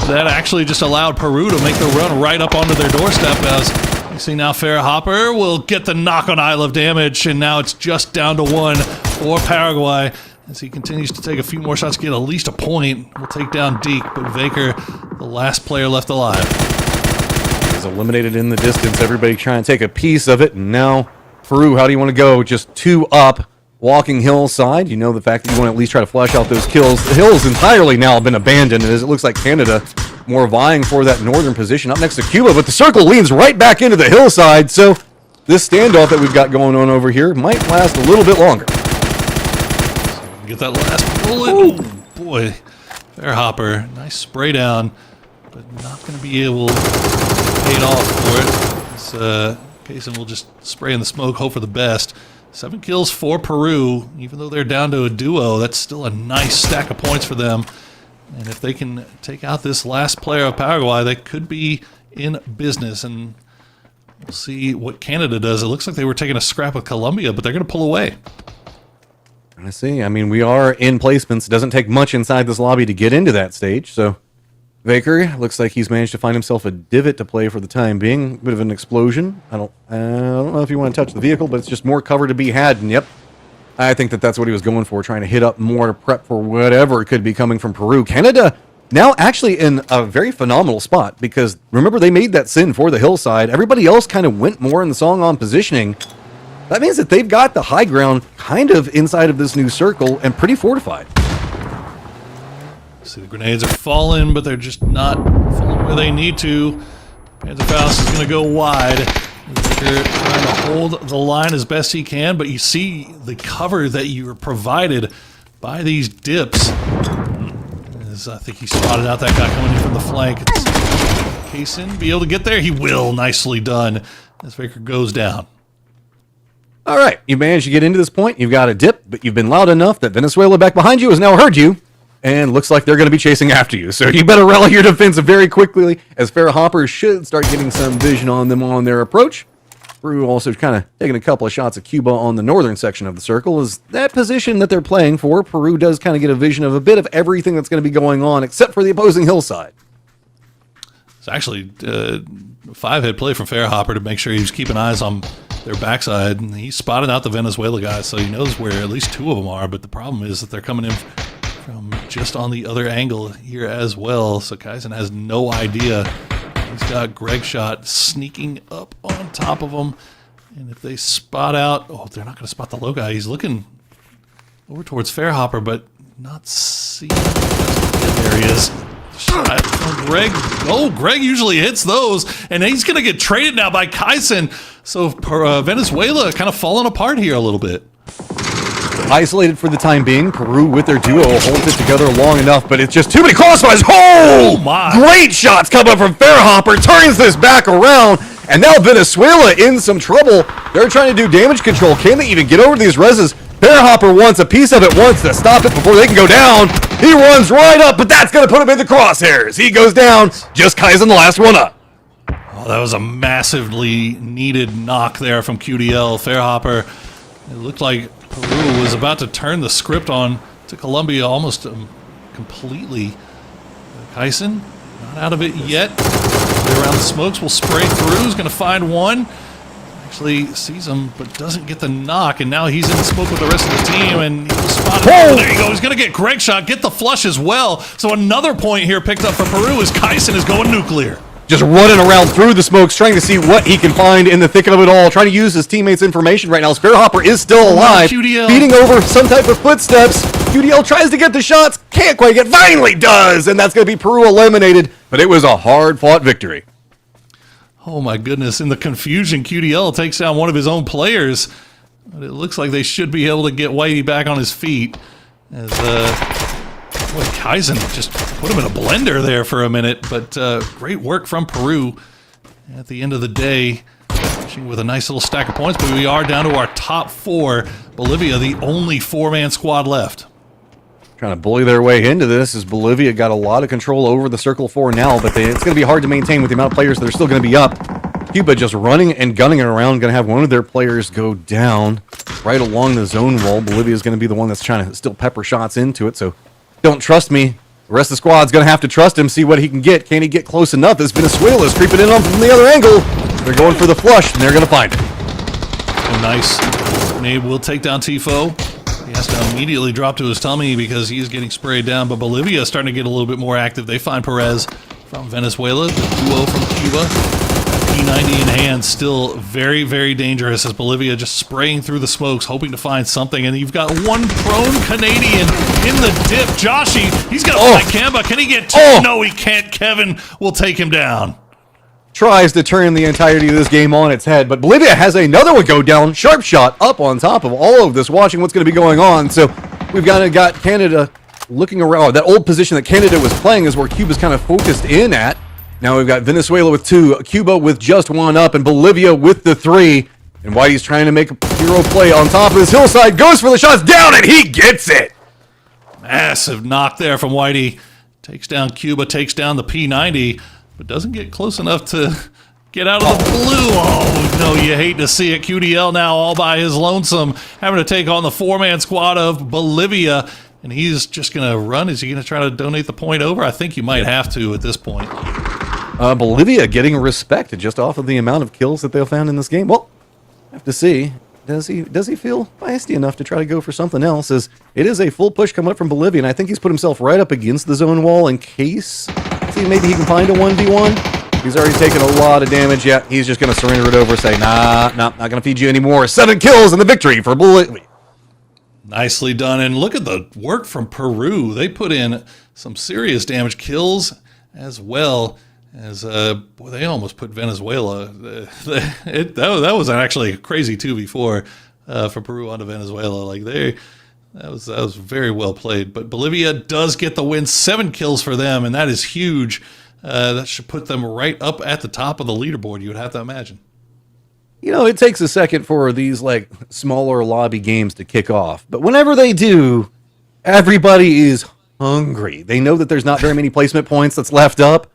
That actually just allowed Peru to make the run right up onto their doorstep. As you see now, Farrah Hopper will get the knock on Isle of Damage, and now it's just down to 1 for Paraguay. As he continues to take a few more shots to get at least a point. We'll take down Deke, but Vaker, the last player left alive. He's eliminated in the distance. Everybody trying to take a piece of it, and now Peru, how do you want to go? Just 2 up. Walking hillside, you know the fact that you want to at least try to flush out those kills. The hill's entirely now been abandoned, as it looks like Canada more vying for that northern position up next to Cuba, but the circle leans right back into the hillside, so this standoff that we've got going on over here might last a little bit longer. So get that last bullet. Oh, boy. Fair Hopper. Nice spray down, but not going to be able to pay it off for it. Kaysen will just spray in the smoke, hope for the best. 7 kills for Peru. Even though they're down to a duo, that's still a nice stack of points for them. And if they can take out this last player of Paraguay, they could be in business. And we'll see what Canada does. It looks like they were taking a scrap with Colombia, but they're going to pull away. I see. I mean, we are in placements. It doesn't take much inside this lobby to get into that stage, so Vaker looks like he's managed to find himself a divot to play for the time being. Bit of an explosion. I don't know if you want to touch the vehicle, but it's just more cover to be had. And yep, I think that's what he was going for, trying to hit up more to prep for whatever could be coming from Peru. Canada now actually in a very phenomenal spot, because remember, they made that sin for the hillside. Everybody else kind of went more in the song on positioning. That means that they've got the high ground kind of inside of this new circle and pretty fortified. See, the grenades are falling, but they're just not falling where they need to. Panzerfaust is going to go wide. They're trying to hold the line as best he can, but you see the cover that you are provided by these dips. as I think he spotted out that guy coming in from the flank. Kaysen be able to get there? He will. Nicely done as Faker goes down. All right, you managed to get into this point. You've got a dip, but you've been loud enough that Venezuela back behind you has now heard you, and looks like they're going to be chasing after you. So you better rally your defense very quickly, as Fair Hopper should start getting some vision on them on their approach. Peru also kind of taking a couple of shots at Cuba on the northern section of the circle. Is that position that they're playing for, Peru does kind of get a vision of a bit of everything that's going to be going on, except for the opposing hillside. It's actually 5-head play from Fairhopper to make sure he was keeping eyes on their backside, and he spotted out the Venezuela guys, so he knows where at least 2 of them are, but the problem is that they're coming in from just on the other angle here as well, so Kaysen has no idea. He's got Greg Shot sneaking up on top of him, and if they spot out, oh, they're not going to spot the low guy. He's looking over towards Fairhopper, but not seeing. There he is. Shot from Greg. Oh, Greg usually hits those, and he's going to get traded now by Kaysen. So Venezuela kind of falling apart here a little bit. Isolated for the time being. Peru with their duo holds it together long enough, but it's just too many crossfires. Oh my! Great shots coming from Fairhopper, turns this back around, and now Venezuela in some trouble. They're trying to do damage control. Can they even get over these reses? Fairhopper wants a piece of it, wants to stop it before they can go down. He runs right up, but that's going to put him in the crosshairs. He goes down, just Kaizen the last one up. Oh, that was a massively needed knock there from QDL. Fairhopper, it looked like Peru was about to turn the script on to Colombia almost completely. Kaizen, not out of it yet. Around the smokes will spray through. He's going to find one. Actually sees him, but doesn't get the knock, and now he's in the smoke with the rest of the team, and he'll spot it. Oh, there you go. He's going to get Greg Shot, get the flush as well. So another point here picked up for Peru as Kaysen is going nuclear. Just running around through the smokes, trying to see what he can find in the thick of it all, trying to use his teammates' information right now. Fairhopper is still alive, QDL. beating over some type of footsteps. QDL tries to get the shots, can't quite get, finally does, and that's going to be Peru eliminated, but it was a hard-fought victory. Oh my goodness, in the confusion, QDL takes down one of his own players, but it looks like they should be able to get Whitey back on his feet, as boy, Kaizen just put him in a blender there for a minute, but great work from Peru at the end of the day, finishing with a nice little stack of points, but we are down to our top 4. Bolivia, the only 4-man squad left. Trying to bully their way into this as Bolivia got a lot of control over the Circle 4 now, but it's going to be hard to maintain with the amount of players that are still going to be up. Cuba just running and gunning it around, going to have one of their players go down right along the zone wall. Bolivia is going to be the one that's trying to still pepper shots into it, so don't trust me. The rest of the squad's going to have to trust him, see what he can get. Can he get close enough? As Venezuela's creeping in on from the other angle. They're going for the flush, and they're going to find it. Oh, nice. Nade will take down Tifo. He has to immediately drop to his tummy because he is getting sprayed down, but Bolivia is starting to get a little bit more active. They find Perez from Venezuela, the duo from Cuba. P90 in hand, still very, very dangerous as Bolivia just spraying through the smokes, hoping to find something. And you've got one prone Canadian in the dip. Joshy, he's going to fight Kamba. Can he get 2? No, he can't. Kevin will take him down. Tries to turn the entirety of this game on its head, but Bolivia has another one go down. Sharp shot up on top of all of this, watching what's going to be going on. So we've got Canada looking around. That old position that Canada was playing is where Cuba's kind of focused in at. Now we've got Venezuela with 2, Cuba with just 1 up, and Bolivia with the 3. And Whitey's trying to make a hero play on top of his hillside, goes for the shots down, and he gets it. Massive knock there from Whitey. Takes down Cuba, takes down the P90. But doesn't get close enough to get out of the blue. Oh, no, you hate to see it. QDL now all by his lonesome, having to take on the 4-man squad of Bolivia. And he's just going to run. Is he going to try to donate the point over? I think you might have to at this point. Bolivia getting respect just off of the amount of kills that they've found in this game. Well, I have to see. Does he feel feisty enough to try to go for something else? As it is a full push coming up from Bolivia, and I think he's put himself right up against the zone wall in case... See, maybe he can find a 1v1. He's already taken a lot of damage. Yeah, he's just going to surrender it over, say, nah, not going to feed you anymore. 7 kills and the victory for Bolivia. Nicely done. And look at the work from Peru. They put in some serious damage, kills as well as, boy, they almost put Venezuela. That was actually a crazy 2v4 for Peru onto Venezuela. Like, they That was very well played. But Bolivia does get the win. 7 kills for them, and that is huge. That should put them right up at the top of the leaderboard, you would have to imagine. You know, it takes a second for these like smaller lobby games to kick off. But whenever they do, everybody is hungry. They know that there's not very many placement points that's left up.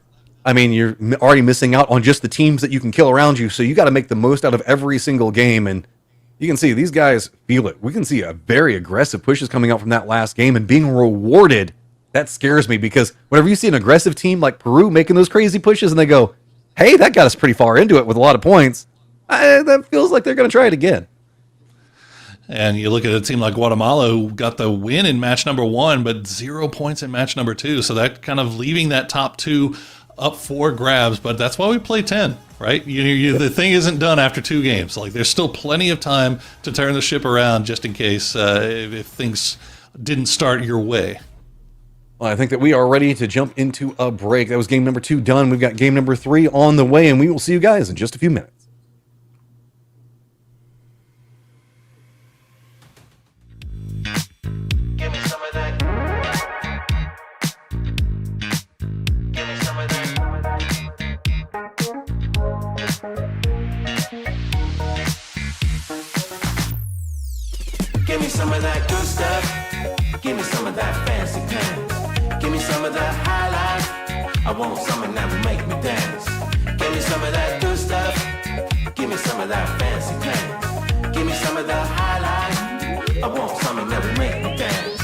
I mean, you're already missing out on just the teams that you can kill around you. So you got to make the most out of every single game. And you can see these guys feel it. We can see a very aggressive pushes coming out from that last game and being rewarded. That scares me because whenever you see an aggressive team like Peru making those crazy pushes and they go, hey, that got us pretty far into it with a lot of points, that feels like they're going to try it again. And you look at a team like Guatemala who got the win in match number 1, but 0 points in match number 2. So that kind of leaving that top 2 up for grabs. But that's why we play 10. Right? The thing isn't done after 2 games. Like, there's still plenty of time to turn the ship around just in case if things didn't start your way. Well, I think that we are ready to jump into a break. That was game number 2 done. We've got game number 3 on the way, and we will see you guys in just a few minutes. Give me some of that. Give me some of that. Give me some of that good stuff. Give me some of that fancy pants. Give me some of that high life. I want something that will make me dance. Give me some of that good stuff. Give me some of that fancy pants. Give me some of that high life. I want something that will make me dance.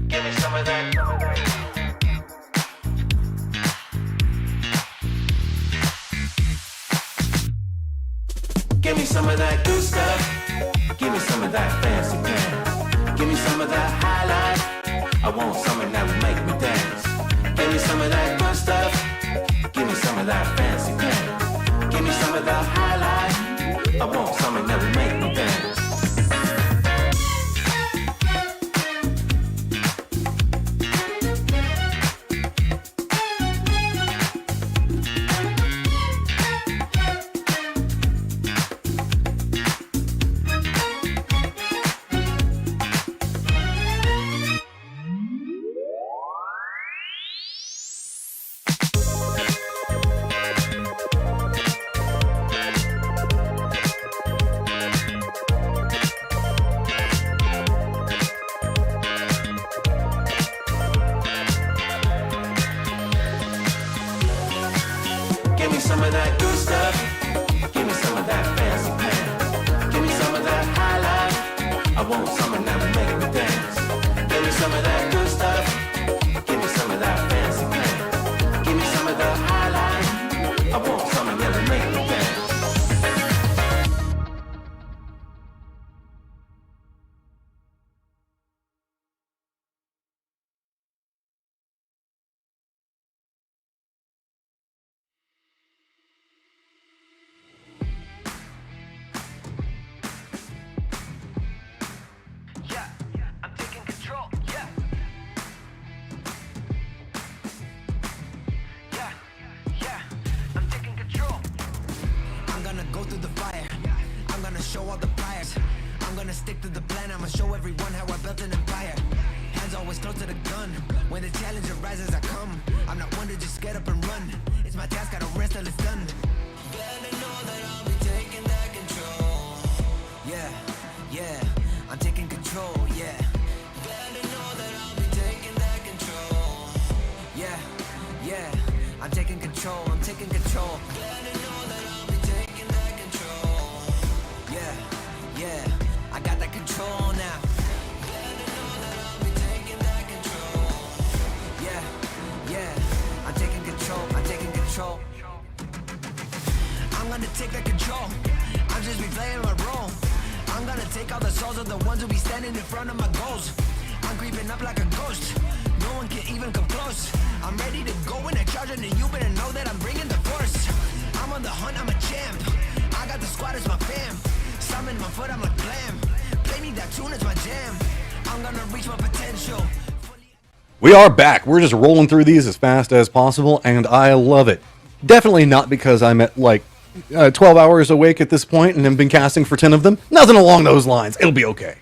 Give me some of that. Give me some of that good stuff. Give me some of that fancy pants. Give me some of that high life. I want something that will make me dance. Give me some of that good stuff. Give me some of that fancy pants. Give me some of that high life. I want something that will make me dance. Give me some of that good stuff. Give me some of that fancy pants. Give me some of that high life. I want something that will make me dance. Give me some of that good stuff. Give me some of that fancy pants. Give me some of that high life. I want something that will make me dance. Show all the pliers. I'm gonna stick to the plan. I'ma show everyone how I built an empire. Hands always close to the gun. When the challenge arises, I come. I'm not one to just get up and run. It's my task, I don't rest till it's done. Better know that I'll be taking that control. Yeah, yeah, I'm taking control, yeah. Better know that I'll be taking that control. Yeah, yeah, I'm taking control, I'm taking control. Better know that I'll be taking that control. Yeah, yeah, I got that control now. Better know that I'll be taking that control. Yeah, yeah, I'm taking control, I'm taking control. I'm gonna take that control. I'm just replaying my role. I'm gonna take all the souls of the ones who be standing in front of my goals. I'm creeping up like a ghost. no one can even come close. I'm ready to go in a charge, and you better know that I'm bringing the force. I'm on the hunt, I'm a champ. I got the squad as my fam. Summon my foot, I'm like blam. Play me that tune, it's my jam. I'm gonna reach my potential. We are back. We're just rolling through these as fast as possible, and I love it. Definitely not because I'm at like 12 hours awake at this point and have been casting for 10 of them. Nothing along those lines. It'll be okay.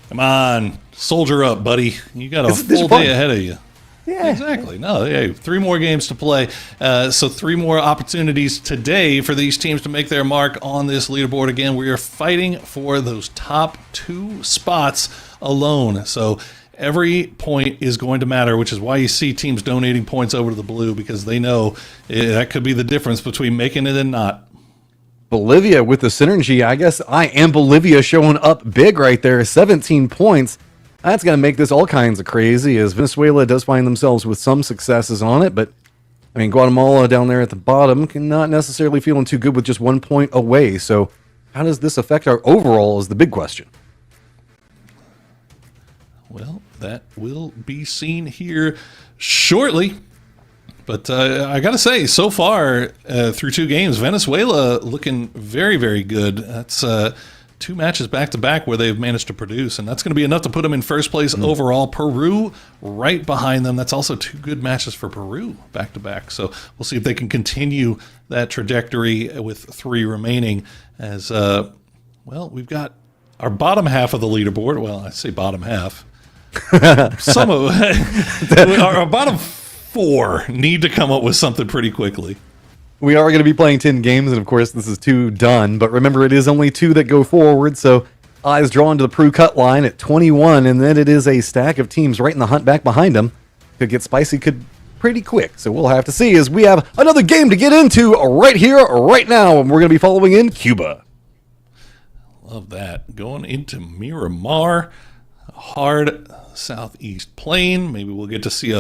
Come on, soldier up, buddy. You got a This is full fun. day ahead of you. Yeah. Exactly. No, hey, 3 more games to play. So 3 more opportunities today for these teams to make their mark on this leaderboard. Again, we are fighting for those top 2 spots alone. So every point is going to matter, which is why you see teams donating points over to the blue, because they know that could be the difference between making it and not. Bolivia with the synergy. I guess I am Bolivia showing up big right there. 17 points. That's going to make this all kinds of crazy, as Venezuela does find themselves with some successes on it. But, I mean, Guatemala down there at the bottom not necessarily feeling too good with just 1 point away. So how does this affect our overall is the big question. Well, that will be seen here shortly. But I got to say, so far through 2 games, Venezuela looking very, very good. That's 2 matches back-to-back where they've managed to produce, and that's going to be enough to put them in first place overall. Peru right behind them. That's also 2 good matches for Peru back-to-back. So we'll see if they can continue that trajectory with 3 remaining. As, well, we've got our bottom half of the leaderboard. Well, I say bottom half. Some of our bottom 4 need to come up with something pretty quickly. We are going to be playing 10 games, and of course this is 2 done, but remember it is only 2 that go forward, so eyes drawn to the Peru cut line at 21, and then it is a stack of teams right in the hunt back behind them. Could get spicy pretty quick, so we'll have to see, as we have another game to get into right here, right now, and we're going to be following in Cuba. Love that. Going into Miramar, hard southeast plane. Maybe we'll get to see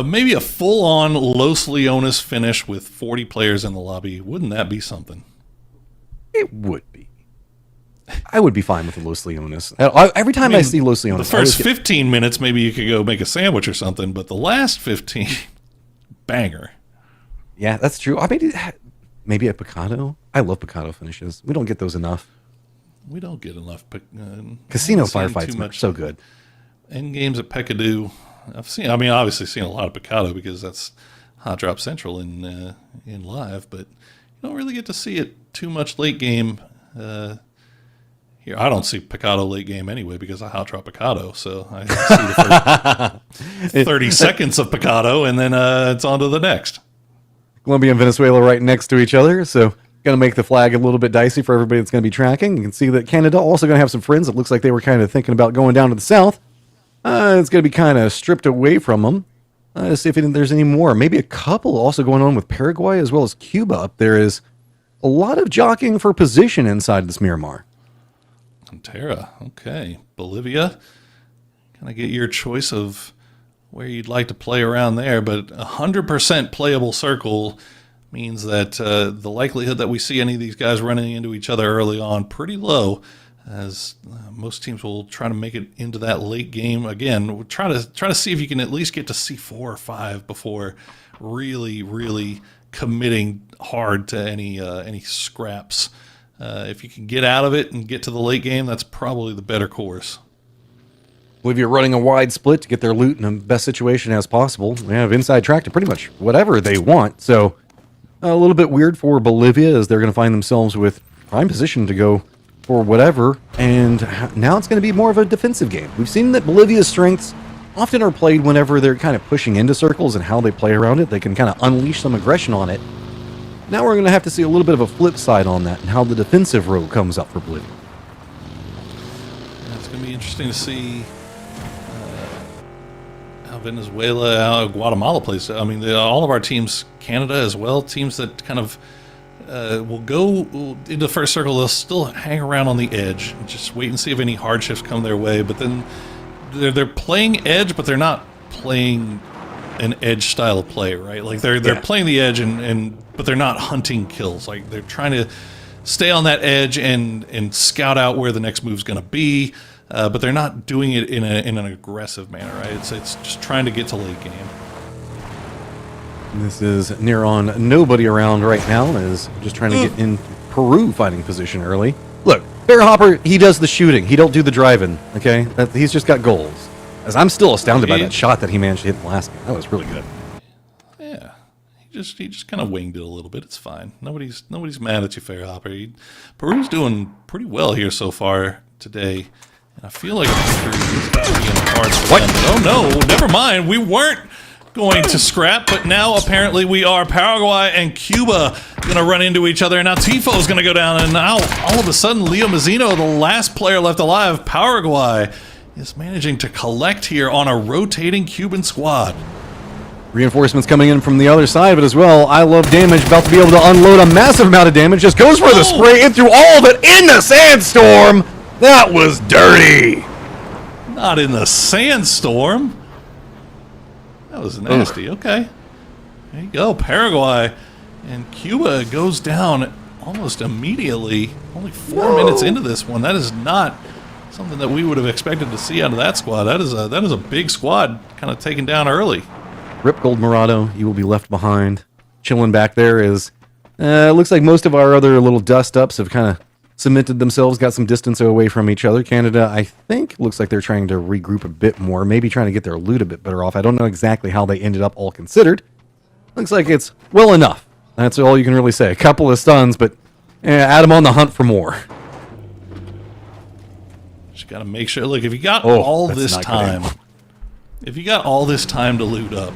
maybe a full-on Los Leones finish with 40 players in the lobby. Wouldn't that be something? It would be. I would be fine with the Los Leones. Every time I see Los Leones, the first 15 minutes, maybe you could go make a sandwich or something, but the last 15, banger. Yeah, that's true. I mean, maybe a picado. I love picado finishes. We don't get those enough. We don't get enough. Casino firefights are so good. End games at Pecadoo. Obviously seen a lot of picado because that's Hot Drop Central in live, but you don't really get to see it too much late game. Here, I don't see picado late game anyway because I Hot Drop picado, so I see the first 30 seconds of picado, and then it's on to the next. Colombia and Venezuela right next to each other, so going to make the flag a little bit dicey for everybody that's going to be tracking. You can see that Canada also going to have some friends. It looks like they were kind of thinking about going down to the south. It's going to be kind of stripped away from them. See if there's any more. Maybe a couple also going on with Paraguay as well as Cuba. Up there is a lot of jockeying for position inside this Miramar. Terra, okay. Bolivia, kind of get your choice of where you'd like to play around there, but 100% playable circle means that the likelihood that we see any of these guys running into each other early on pretty low, as most teams will try to make it into that late game. Again, we'll try to see if you can at least get to C4 or 5 before really committing hard to any scraps. If you can get out of it and get to the late game, that's probably the better course. Bolivia running a wide split to get their loot in the best situation as possible. They have inside track to pretty much whatever they want, so a little bit weird for Bolivia as they're going to find themselves with prime position to go for whatever, and now it's going to be more of a defensive game. We've seen that Bolivia's strengths often are played whenever they're kind of pushing into circles and how they play around it. They can kind of unleash some aggression on it. Now we're going to have to see a little bit of a flip side on that and how the defensive row comes up for Bolivia. Yeah, it's going to be interesting to see how Venezuela, how Guatemala plays. I mean, all of our teams, Canada as well, teams that kind of will go into the first circle. They'll still hang around on the edge and just wait and see if any hardships come their way. But then they're playing edge, but they're not playing an edge style of play, right? Like they're playing the edge but they're not hunting kills. Like they're trying to stay on that edge and scout out where the next move's going to be. but they're not doing it in an aggressive manner, right? It's just trying to get to late game. This is near on nobody around right now. Is just trying to get in Peru fighting position early. Look, Hopper, he does the shooting. He don't do the driving. Okay, he's just got goals. As I'm still astounded by that shot that he managed to hit in the last game. That was really good. Yeah, he just kind of winged it a little bit. It's fine. Nobody's mad at you, Hopper. Peru's doing pretty well here so far today, and I feel like it's being hard for them. Oh no, never mind. We weren't going to scrap, but now apparently we are. Paraguay and Cuba gonna run into each other, and now Tifo's gonna go down, and now all of a sudden Leo Mazzino, the last player left alive, Paraguay, is managing to collect here on a rotating Cuban squad. Reinforcements coming in from the other side of it as well. I love damage, about to be able to unload a massive amount of damage, just goes for the spray in through all of it in the sandstorm. That was dirty. Not in the sandstorm. That was nasty. Okay. There you go. Paraguay and Cuba goes down almost immediately. Only 4 minutes into this one. That is not something that we would have expected to see out of that squad. That is a big squad kind of taken down early. Rip Gold Morado, you will be left behind. Chilling back there is, looks like most of our other little dust-ups have kind of cemented themselves, got some distance away from each other. Canada, I think, looks like they're trying to regroup a bit more, maybe trying to get their loot a bit better off. I don't know exactly how they ended up all considered. Looks like it's well enough. That's all you can really say. A couple of stuns, but add them on the hunt for more. Just got to make sure. Look, if you got all this time, if you got all this time to loot up,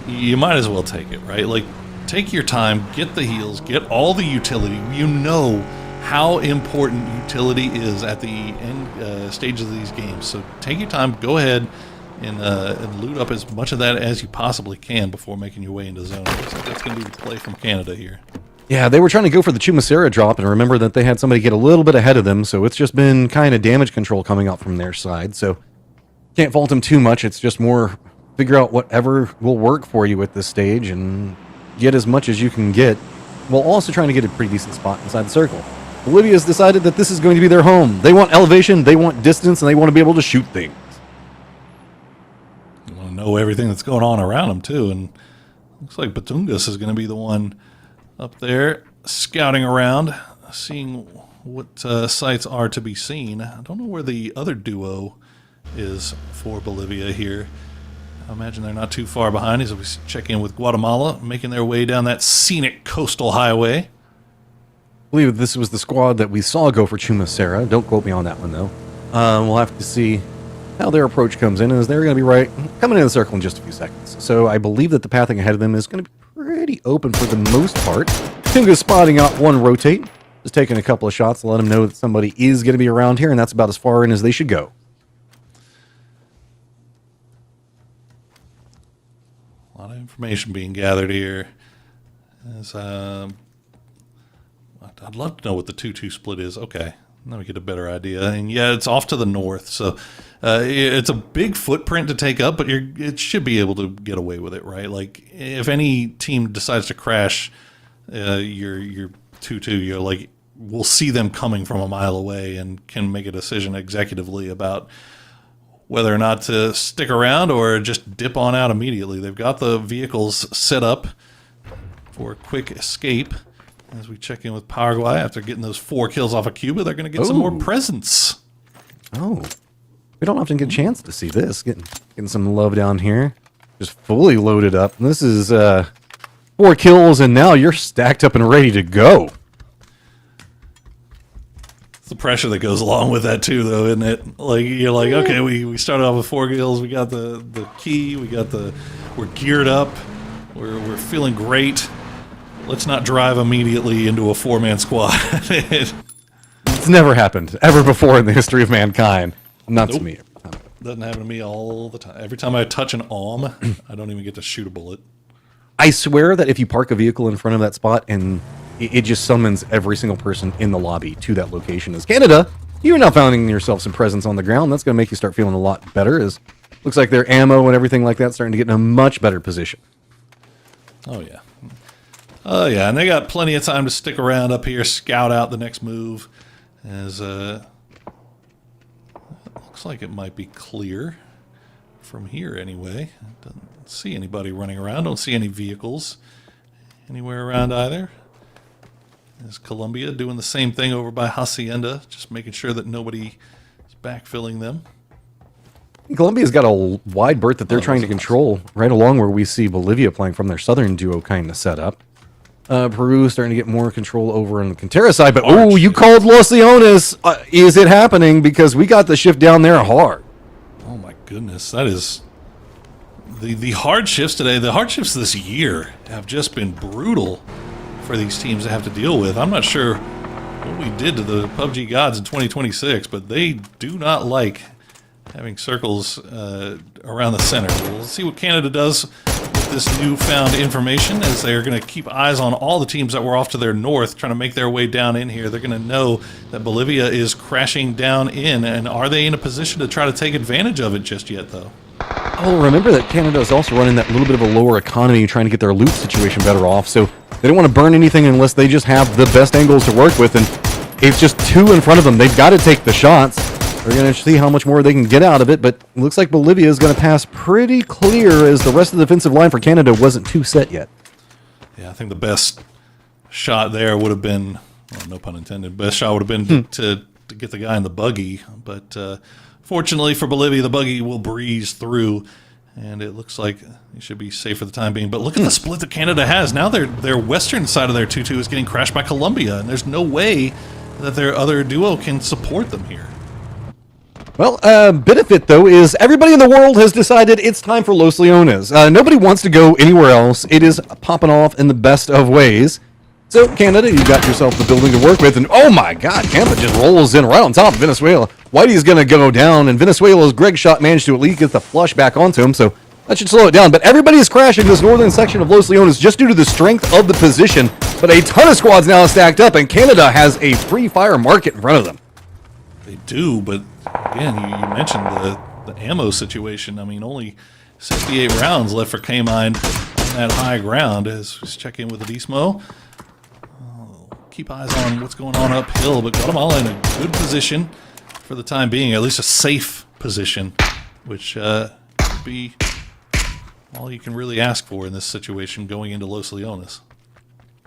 you might as well take it, right? Like, take your time, get the heals, get all the utility. You know how important utility is at the end stages of these games. So take your time, go ahead and loot up as much of that as you possibly can before making your way into zone. Looks like that's going to be the play from Canada here. Yeah, they were trying to go for the Chumacera drop, and remember that they had somebody get a little bit ahead of them, so it's just been kind of damage control coming out from their side. So can't fault them too much. It's just more figure out whatever will work for you at this stage and get as much as you can get, while also trying to get a pretty decent spot inside the circle. Bolivia's decided that this is going to be their home. They want elevation, they want distance, and they want to be able to shoot things. You want to know everything that's going on around them, too. And looks like Batungas is going to be the one up there scouting around, seeing what sites are to be seen. I don't know where the other duo is for Bolivia here. I imagine they're not too far behind as we check in with Guatemala, making their way down that scenic coastal highway. I believe this was the squad that we saw go for Chumacera. Don't quote me on that one, though. We'll have to see how their approach comes in, as they're going to be coming in the circle in just a few seconds. So I believe that the pathing ahead of them is going to be pretty open for the most part. Tunga's spotting out one rotate, just taking a couple of shots to let them know that somebody is going to be around here, and that's about as far in as they should go. A lot of information being gathered here. As I'd love to know what the 2-2 split is. Okay, now we get a better idea. And yeah, it's off to the north, so it's a big footprint to take up, but it should be able to get away with it, right? Like, if any team decides to crash your 2-2, you're like, we'll see them coming from a mile away and can make a decision executively about whether or not to stick around or just dip on out immediately. They've got the vehicles set up for a quick escape. As we check in with Paraguay, after getting those 4 kills off of Cuba, they're going to get some more presents. Oh, we don't often get a chance to see this. Getting some love down here. Just fully loaded up. This is 4 kills, and now you're stacked up and ready to go. It's the pressure that goes along with that too, though, isn't it? Like, you're like, okay, we started off with 4 kills. We got the key. We're geared up. We're feeling great. Let's not drive immediately into a 4-man squad. It's never happened ever before in the history of mankind. Not to me. Doesn't happen to me all the time. Every time I touch an AUM, I don't even get to shoot a bullet. I swear that if you park a vehicle in front of that spot and it just summons every single person in the lobby to that location. As Canada, you're now finding yourself some presence on the ground. That's going to make you start feeling a lot better. As looks like their ammo and everything like that starting to get in a much better position. Oh, yeah. Oh, yeah, and they got plenty of time to stick around up here, scout out the next move. As Looks like it might be clear from here anyway. Doesn't see anybody running around. Don't see any vehicles anywhere around either. There's Columbia doing the same thing over by Hacienda, just making sure that nobody is backfilling them. Colombia's got a wide berth that they're trying to control, right along where we see Bolivia playing from their southern duo kind of setup. Peru starting to get more control over on the Quintera side, but oh, you called Los Leones. Is it happening? Because we got the shift down there hard. Oh my goodness, that is the hard shifts today. The hard shifts this year have just been brutal for these teams to have to deal with. I'm not sure what we did to the PUBG gods in 2026, but they do not like having circles around the center. We'll see what Canada does with this newfound information, as they're going to keep eyes on all the teams that were off to their north, trying to make their way down in here. They're going to know that Bolivia is crashing down in, and are they in a position to try to take advantage of it just yet, though? Oh, remember that Canada is also running that little bit of a lower economy, trying to get their loot situation better off, so they don't want to burn anything unless they just have the best angles to work with, and it's just two in front of them. They've got to take the shots. They're going to see how much more they can get out of it, but it looks like Bolivia is going to pass pretty clear, as the rest of the defensive line for Canada wasn't too set yet. Yeah, I think the best shot there would have been, well, no pun intended, best shot would have been to get the guy in the buggy, but fortunately for Bolivia, the buggy will breeze through, and it looks like it should be safe for the time being. But look at the split that Canada has. Now their western side of their 2-2 is getting crashed by Colombia, and there's no way that their other duo can support them here. Well, benefit, though, is everybody in the world has decided it's time for Los Leones. Nobody wants to go anywhere else. It is popping off in the best of ways. So, Canada, you got yourself the building to work with, and oh my god, Canada just rolls in right on top of Venezuela. Whitey's going to go down, and Venezuela's Greg Shot managed to at least get the flush back onto him, so that should slow it down. But everybody is crashing this northern section of Los Leones just due to the strength of the position. But a ton of squads now stacked up, and Canada has a free fire market in front of them. They do, but again, you mentioned the ammo situation. I mean, only 68 rounds left for K-Mind on that high ground. As we check in with the Dismo. Keep eyes on what's going on uphill, but Guatemala in a good position for the time being, at least a safe position, which would be all you can really ask for in this situation going into Los Leones.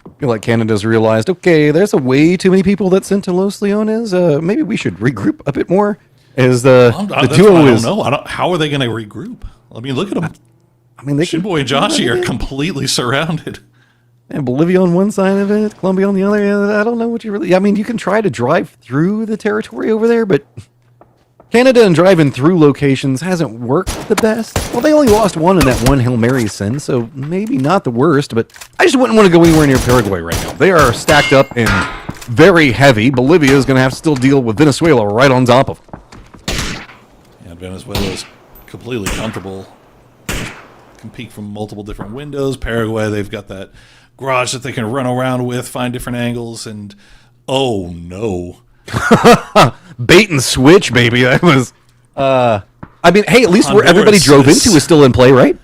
I feel like Canada's realized, okay, there's a way too many people that sent to Los Leones. Maybe we should regroup a bit more. As the duo is, I don't know. How are they going to regroup? I mean, look at them. I mean, they Shinboy and Joshi are completely surrounded. And Bolivia on one side of it, Colombia on the other. I don't know what you really... I mean, you can try to drive through the territory over there, but Canada and driving through locations hasn't worked the best. Well, they only lost one in that one Hail Mary sin, so maybe not the worst, but I just wouldn't want to go anywhere near Paraguay right now. They are stacked up and very heavy. Bolivia is going to have to still deal with Venezuela right on top of them. Yeah, Venezuela is completely comfortable. Can peek from multiple different windows. Paraguay, they've got that garage that they can run around with, find different angles, and oh no. Bait and switch, baby. That was I mean, hey, at least where everybody drove into is still in play, right?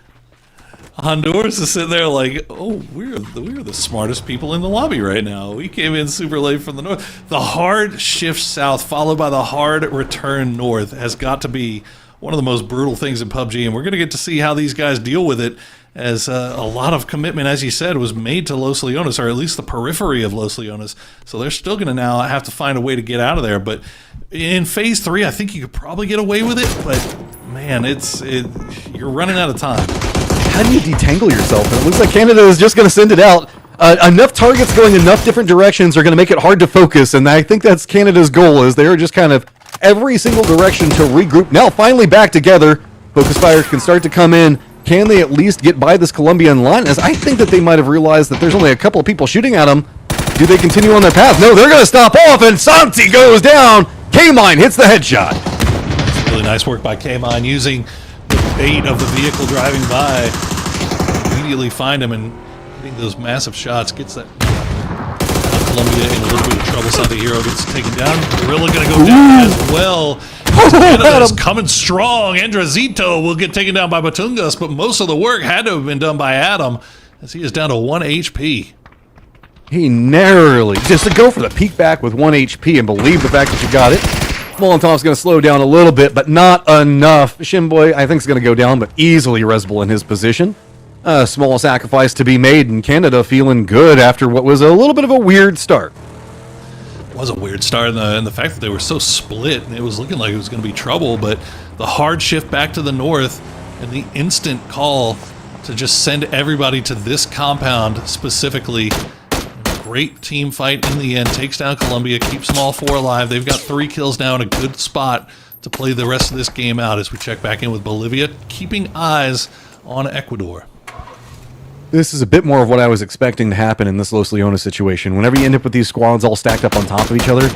Honduras is sitting there like, oh, we're the smartest people in the lobby right now. We came in super late from the north. The hard shift south followed by the hard return north has got to be one of the most brutal things in PUBG, and we're going to get to see how these guys deal with it, as a lot of commitment, as you said, was made to Los Leones, or at least the periphery of Los Leones. So they're still going to now have to find a way to get out of there. But in Phase 3, I think you could probably get away with it, but man, you're running out of time. How do you detangle yourself? And it looks like Canada is just going to send it out. Enough targets going enough different directions are going to make it hard to focus, and I think that's Canada's goal, is they are just kind of every single direction to regroup. Now finally back together. Focus fire can start to come in. Can they at least get by this Colombian line? As I think that they might have realized that there's only a couple of people shooting at them. Do they continue on their path? No, they're going to stop off, and Santi goes down. K-Mine hits the headshot. Really nice work by K-Mine, using the bait of the vehicle driving by. Immediately find him and hitting those massive shots. Gets that Colombia in a little bit of trouble. Santi Hero gets taken down. Gorilla going to go down as well. Canada's coming strong. Andrazito will get taken down by Batungas, but most of the work had to have been done by Adam, as he is down to 1 HP. He narrowly, just to go for the peek back with 1 HP and believe the fact that you got it. Molotov's going to slow down a little bit, but not enough. Shinboy, I think, is going to go down, but easily Resbul in his position. A small sacrifice to be made, and Canada feeling good after what was a little bit of a weird start. It was a weird start, and the fact that they were so split, and it was looking like it was going to be trouble, but the hard shift back to the north and the instant call to just send everybody to this compound specifically. Great team fight in the end. Takes down Colombia, keeps them all 4 alive. They've got 3 kills now in a good spot to play the rest of this game out as we check back in with Bolivia, keeping eyes on Ecuador. This is a bit more of what I was expecting to happen in this Los Leones situation. Whenever you end up with these squads all stacked up on top of each other,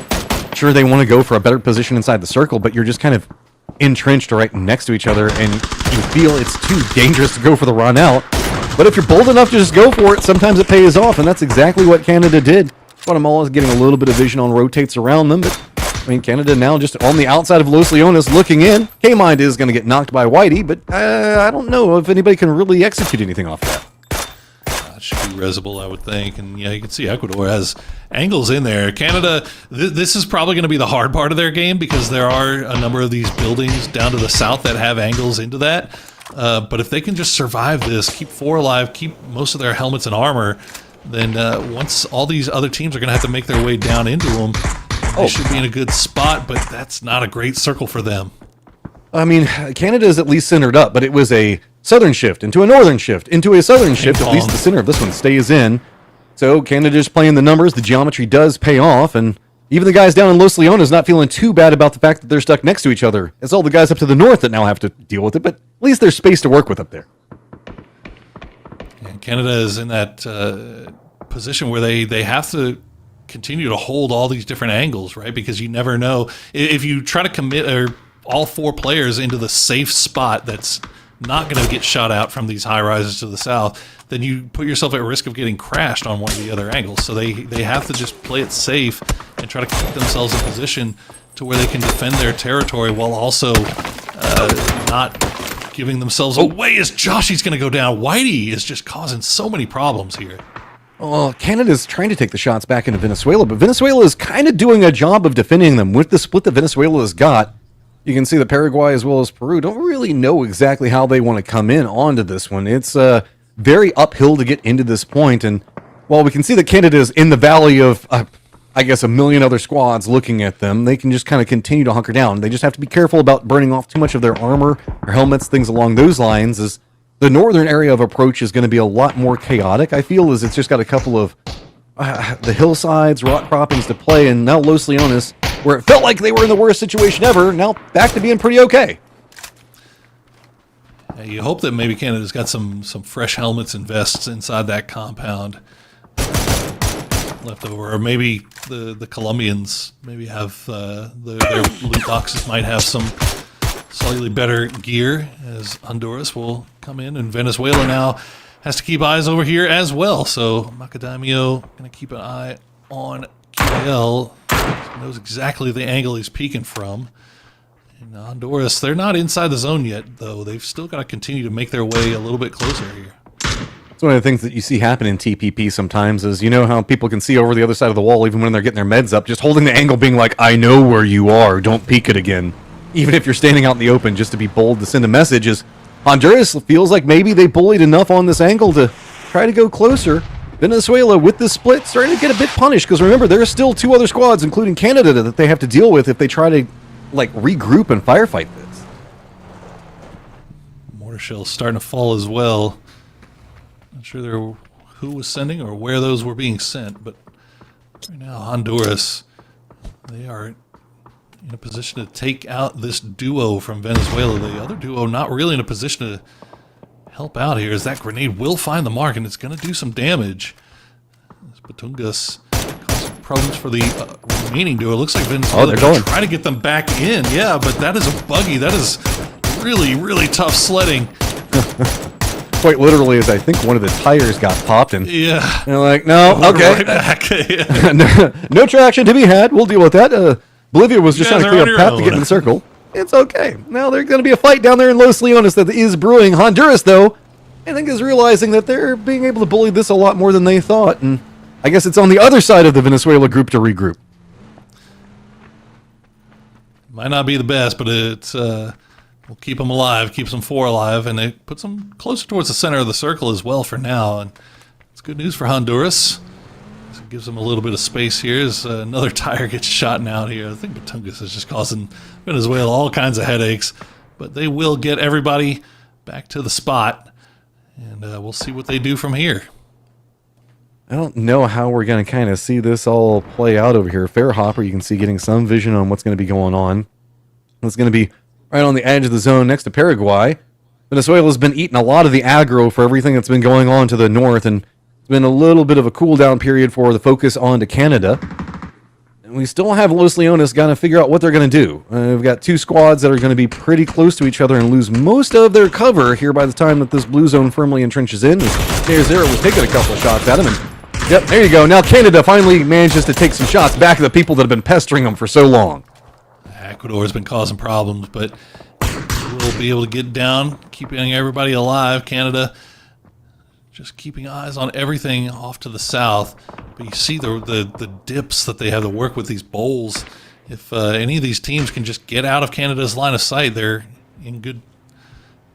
sure, they want to go for a better position inside the circle, but you're just kind of entrenched right next to each other, and you feel it's too dangerous to go for the run out. But if you're bold enough to just go for it, sometimes it pays off, and that's exactly what Canada did. Guatemala is getting a little bit of vision on rotates around them, but I mean, Canada now just on the outside of Los Leones looking in. K-Mind is going to get knocked by Whitey, but I don't know if anybody can really execute anything off that. That should be Resbul, I would think. And yeah, you can see Ecuador has angles in there. Canada, this is probably going to be the hard part of their game because there are a number of these buildings down to the south that have angles into that. But if they can just survive this, keep 4 alive, keep most of their helmets and armor, then once all these other teams are going to have to make their way down into them, they should be in a good spot, but that's not a great circle for them. I mean, Canada is at least centered up, but it was a southern shift into a northern shift into a southern shift. At least the center of this one stays in. So Canada's playing the numbers. The geometry does pay off, and even the guys down in Los Leones not feeling too bad about the fact that they're stuck next to each other. It's all the guys up to the north that now have to deal with it, but at least there's space to work with up there. And Canada is in that position where they have to continue to hold all these different angles, right? Because you never know. If you try to commit all 4 players into the safe spot that's not going to get shot out from these high rises to the south, then you put yourself at risk of getting crashed on one of the other angles. So they have to just play it safe and try to keep themselves in position to where they can defend their territory while also not giving themselves away as Joshy's going to go down. Whitey is just causing so many problems here. Well, Canada's trying to take the shots back into Venezuela, but Venezuela is kind of doing a job of defending them. With the split that Venezuela has got, you can see that Paraguay as well as Peru don't really know exactly how they want to come in onto this one. It's very uphill to get into this point, and while we can see that Canada is in the valley of, I guess, a million other squads looking at them, they can just kind of continue to hunker down. They just have to be careful about burning off too much of their armor or helmets, things along those lines, as the northern area of approach is going to be a lot more chaotic, I feel, as it's just got a couple of the hillsides, rock croppings to play, and now Los Leones, where it felt like they were in the worst situation ever, now back to being pretty okay. You hope that maybe Canada's got some fresh helmets and vests inside that compound left over, or maybe the Colombians maybe have their loot boxes might have some slightly better gear, as Honduras will come in, and Venezuela now has to keep eyes over here as well. So Macadamio going to keep an eye on QL, knows exactly the angle he's peeking from. And Honduras, they're not inside the zone yet, though. They've still got to continue to make their way a little bit closer here. It's one of the things that you see happen in TPP sometimes is, you know how people can see over the other side of the wall even when they're getting their meds up, just holding the angle being like, I know where you are, don't peek it again. Even if you're standing out in the open, just to be bold to send a message. Is Honduras feels like maybe they bullied enough on this angle to try to go closer. Venezuela, with this split, starting to get a bit punished, because remember, there are still 2 other squads, including Canada, that they have to deal with if they try to regroup and firefight this. Mortar shells starting to fall as well. Not sure who was sending or where those were being sent, but right now Honduras, they are in a position to take out this duo from Venezuela. The other duo not really in a position to help out here, as that grenade will find the mark and it's going to do some damage. As Batungas causes problems for the remaining duo. It looks like Venezuela is trying to get them back in. Yeah, but that is a buggy. That is really, really tough sledding. Quite literally, as I think one of the tires got popped, and yeah, they're like, no, okay. Right back. no traction to be had. We'll deal with that. Bolivia was just trying to clear a path to get in the circle. It's okay. Now there's going to be a fight down there in Los Leones that is brewing. Honduras, though, I think is realizing that they're being able to bully this a lot more than they thought, and I guess it's on the other side of the Venezuela group to regroup. Might not be the best, but it's will keep them alive, keeps them 4 alive, and it puts them closer towards the center of the circle as well for now. And it's good news for Honduras. It gives them a little bit of space here as another tire gets shot out here. I think Batungas is just causing Venezuela all kinds of headaches, but they will get everybody back to the spot, and we'll see what they do from here. I don't know how we're going to kind of see this all play out over here. Fairhopper, you can see getting some vision on what's going to be going on. It's going to be right on the edge of the zone next to Paraguay. Venezuela's been eating a lot of the aggro for everything that's been going on to the north, and it's been a little bit of a cool down period for the focus on to Canada. And we still have Los Leones got to figure out what they're going to do. We've got 2 squads that are going to be pretty close to each other and lose most of their cover here by the time that this blue zone firmly entrenches in. Zero was taking a couple of shots at him, and yep, there you go. Now Canada finally manages to take some shots back at the people that have been pestering them for so long. Ecuador has been causing problems, but we'll be able to get down, keeping everybody alive. Canada just keeping eyes on everything off to the south. But you see the dips that they have to work with, these bowls. If any of these teams can just get out of Canada's line of sight, they're in good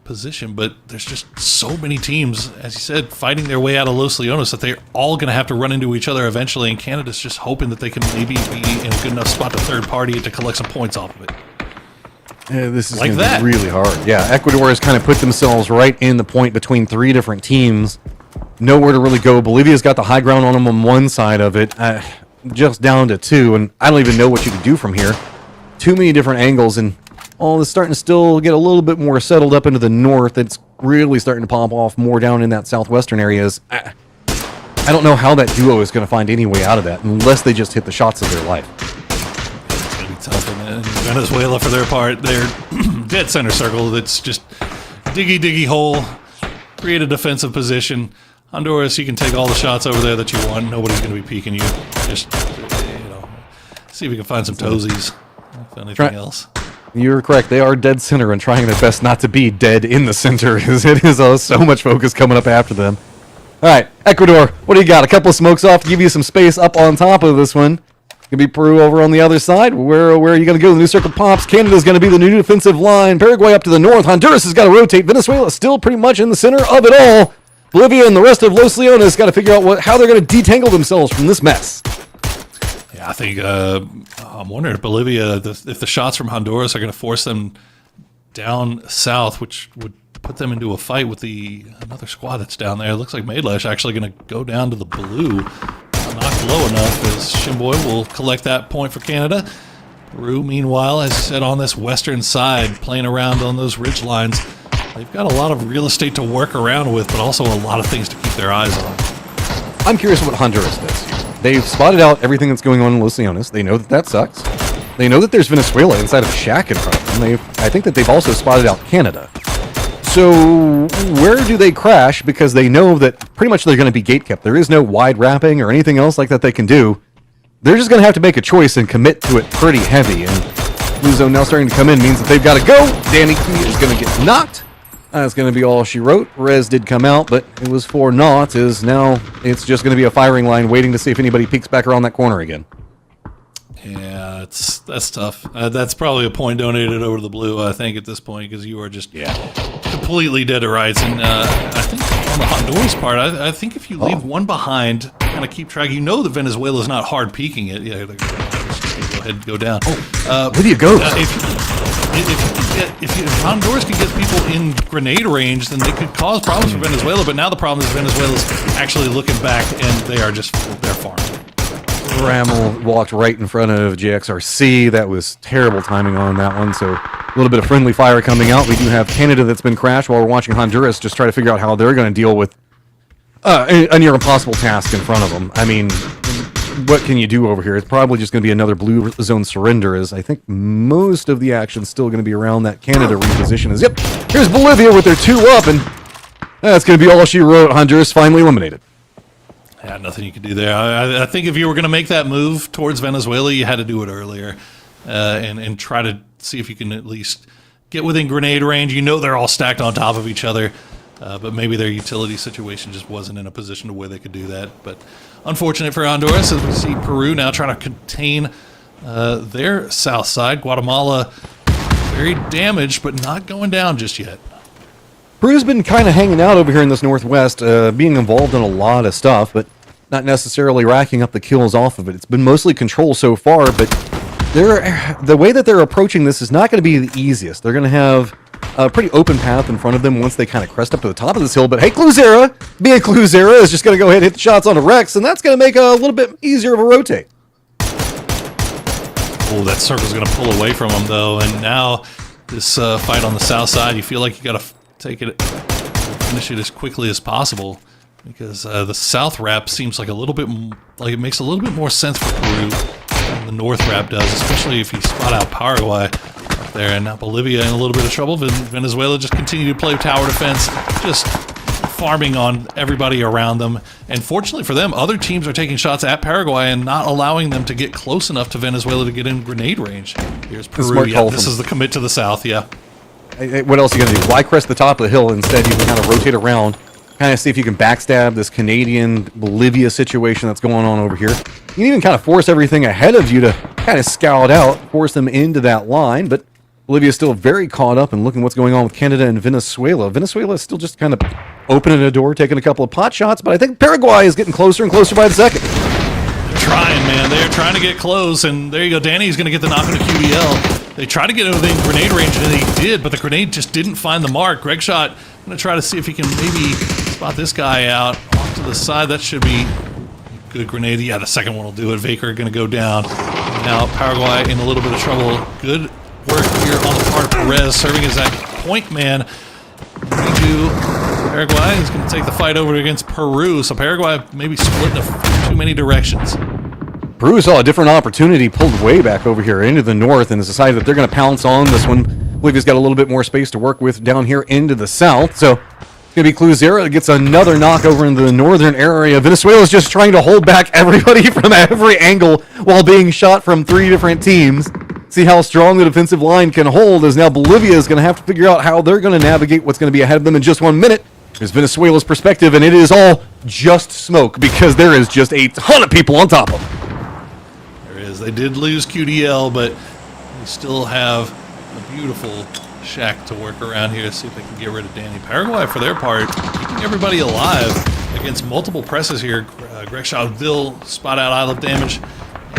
position. But there's just so many teams, as you said, fighting their way out of Los Leones that they're all going to have to run into each other eventually, and Canada's just hoping that they can maybe be in a good enough spot to third party to collect some points off of it. Yeah, this is Like going to that. be really hard. Yeah, Ecuador has kind of put themselves right in the point between 3 different teams. Nowhere to really go. Bolivia's got the high ground on them on one side of it, just down to 2, and I don't even know what you can do from here. Too many different angles, and all is starting to still get a little bit more settled up into the north. It's really starting to pop off more down in that southwestern areas. I don't know how that duo is going to find any way out of that unless they just hit the shots of their life. It's going to be tough. And Venezuela, for their part, they're dead center circle. That's just diggy hole, create a defensive position. Honduras, you can take all the shots over there that you want. Nobody's going to be peeking you. Just, see if you can find some toesies, if anything else. You're correct. They are dead center and trying their best not to be dead in the center, because it is so much focus coming up after them. All right, Ecuador, what do you got? A couple of smokes off to give you some space up on top of this one. Could be Peru over on the other side. Where are you going to go? The new circle pops. Canada's going to be the new defensive line. Paraguay up to the north. Honduras has got to rotate. Venezuela still pretty much in the center of it all. Bolivia and the rest of Los Leones got to figure out how they're going to detangle themselves from this mess. Yeah, I think I'm wondering if Bolivia, if the shots from Honduras are going to force them down south, which would put them into a fight with another squad that's down there. It looks like Maidlash actually going to go down to the blue. Not low enough, as Shimboy will collect that point for Canada. Peru, meanwhile, as I said, on this western side, playing around on those ridge lines. They've got a lot of real estate to work around with, but also a lot of things to keep their eyes on. I'm curious what Honduras does. They've spotted out everything that's going on in Los Leones. They know that sucks. They know that there's Venezuela inside of a shack in front of them. I think that they've also spotted out Canada. So where do they crash? Because they know that pretty much they're going to be gatekept. There is no wide wrapping or anything else like that they can do. They're just going to have to make a choice and commit to it pretty heavy. And Blue Zone now starting to come in means that they've got to go. Danny Key is going to get knocked. That's going to be all she wrote. Rez did come out, but it was for naught. Now it's just going to be a firing line waiting to see if anybody peeks back around that corner again. Yeah, that's tough. That's probably a point donated over to the blue, I think, at this point, because you are just completely dead to rights. And I think on the Honduras part, I think if you leave one behind, kind of keep track, you know that Venezuela's not hard peeking it. Yeah, they're just going to go ahead and go down. Lydia goes. If Honduras could get people in grenade range, then they could cause problems for Venezuela. But now the problem is Venezuela's actually looking back, and they're farming. Rammel walked right in front of JXRC. That was terrible timing on that one. So a little bit of friendly fire coming out. We do have Canada that's been crashed while we're watching Honduras just try to figure out how they're going to deal with a near impossible task in front of them. I mean, what can you do over here? It's probably just going to be another blue zone surrender, as I think most of the action's still going to be around that Canada reposition. Yep, here's Bolivia with their 2 up, and that's going to be all she wrote. Honduras finally eliminated. Yeah, nothing you can do there. I think if you were going to make that move towards Venezuela, you had to do it earlier and try to see if you can at least get within grenade range. You know they're all stacked on top of each other, but maybe their utility situation just wasn't in a position to where they could do that. But unfortunate for Honduras, as we see Peru now trying to contain their south side. Guatemala very damaged, but not going down just yet. Peru's been kind of hanging out over here in this northwest, being involved in a lot of stuff, but not necessarily racking up the kills off of it. It's been mostly control so far, but the way that they're approaching this is not going to be the easiest. They're going to have a pretty open path in front of them once they kind of crest up to the top of this hill. But hey, Cluzera, being Cluzera, is just going to go ahead and hit the shots on the Rex, and that's going to make a little bit easier of a rotate. Oh, that circle's going to pull away from him, though. And now this fight on the south side, you feel like you got to take it, finish it as quickly as possible, because the south wrap seems like a little bit, like it makes a little bit more sense for Peru than the north wrap does, especially if you spot out Paraguay up there. And now Bolivia in a little bit of trouble. Venezuela just continue to play tower defense, just farming on everybody around them. And fortunately for them, other teams are taking shots at Paraguay and not allowing them to get close enough to Venezuela to get in grenade range. Here's Peru. Yeah, this is the commit to the south, yeah. What else are you going to do? Why crest the top of the hill? Instead, you can kind of rotate around, kind of see if you can backstab this Canadian-Bolivia situation that's going on over here. You can even kind of force everything ahead of you to kind of scout out, force them into that line, but Bolivia is still very caught up and looking what's going on with Canada and Venezuela. Venezuela is still just kind of opening a door, taking a couple of pot shots, but I think Paraguay is getting closer and closer by the second. They're trying, man. They're trying to get close, and there you go. Danny's going to get the knock on the QDL. They tried to get within grenade range, and they did, but the grenade just didn't find the mark. Greg Shot going to try to see if he can maybe spot this guy out off to the side. That should be a good grenade. Yeah, the second one will do it. Vaker going to go down. Now Paraguay in a little bit of trouble. Good work here on the part of Perez, serving as that point man. Paraguay is going to take the fight over against Peru, so Paraguay maybe split in too many directions. Peru saw a different opportunity, pulled way back over here into the north, and has decided that they're going to pounce on this one. Bolivia's got a little bit more space to work with down here into the south, so it's going to be Cluzera that gets another knock over into the northern area. Venezuela's just trying to hold back everybody from every angle while being shot from 3 different teams. See how strong the defensive line can hold, as now Bolivia is going to have to figure out how they're going to navigate what's going to be ahead of them in just 1 minute. Here's Venezuela's perspective, and it is all just smoke because there is just a ton of people on top of them. There is. They did lose QDL, but they still have a beautiful shack to work around here to see if they can get rid of Danny. Paraguay, for their part, keeping everybody alive against multiple presses here. Greg Shaw will spot out Isle of Damage,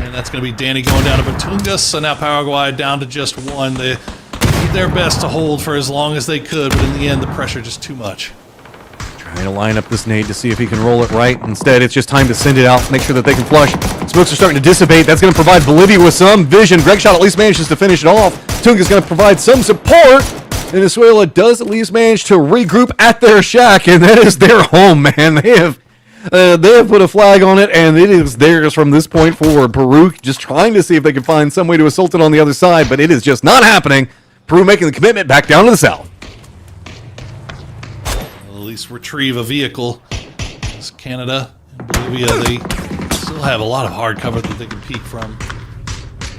and that's going to be Danny going down to Batungas. So now Paraguay down to just 1. They did their best to hold for as long as they could, but in the end, the pressure just too much. Trying to line up this nade to see if he can roll it right. Instead, it's just time to send it out, make sure that they can flush. Smokes are starting to dissipate. That's going to provide Bolivia with some vision. Greg Shot at least manages to finish it off. Tunga's going to provide some support. Venezuela does at least manage to regroup at their shack, and that is their home, man. They have put a flag on it, and it is theirs from this point forward. Peru just trying to see if they can find some way to assault it on the other side, but it is just not happening. Peru making the commitment back down to the south. At least retrieve a vehicle. It's Canada and Bolivia, they still have a lot of hard cover that they can peek from.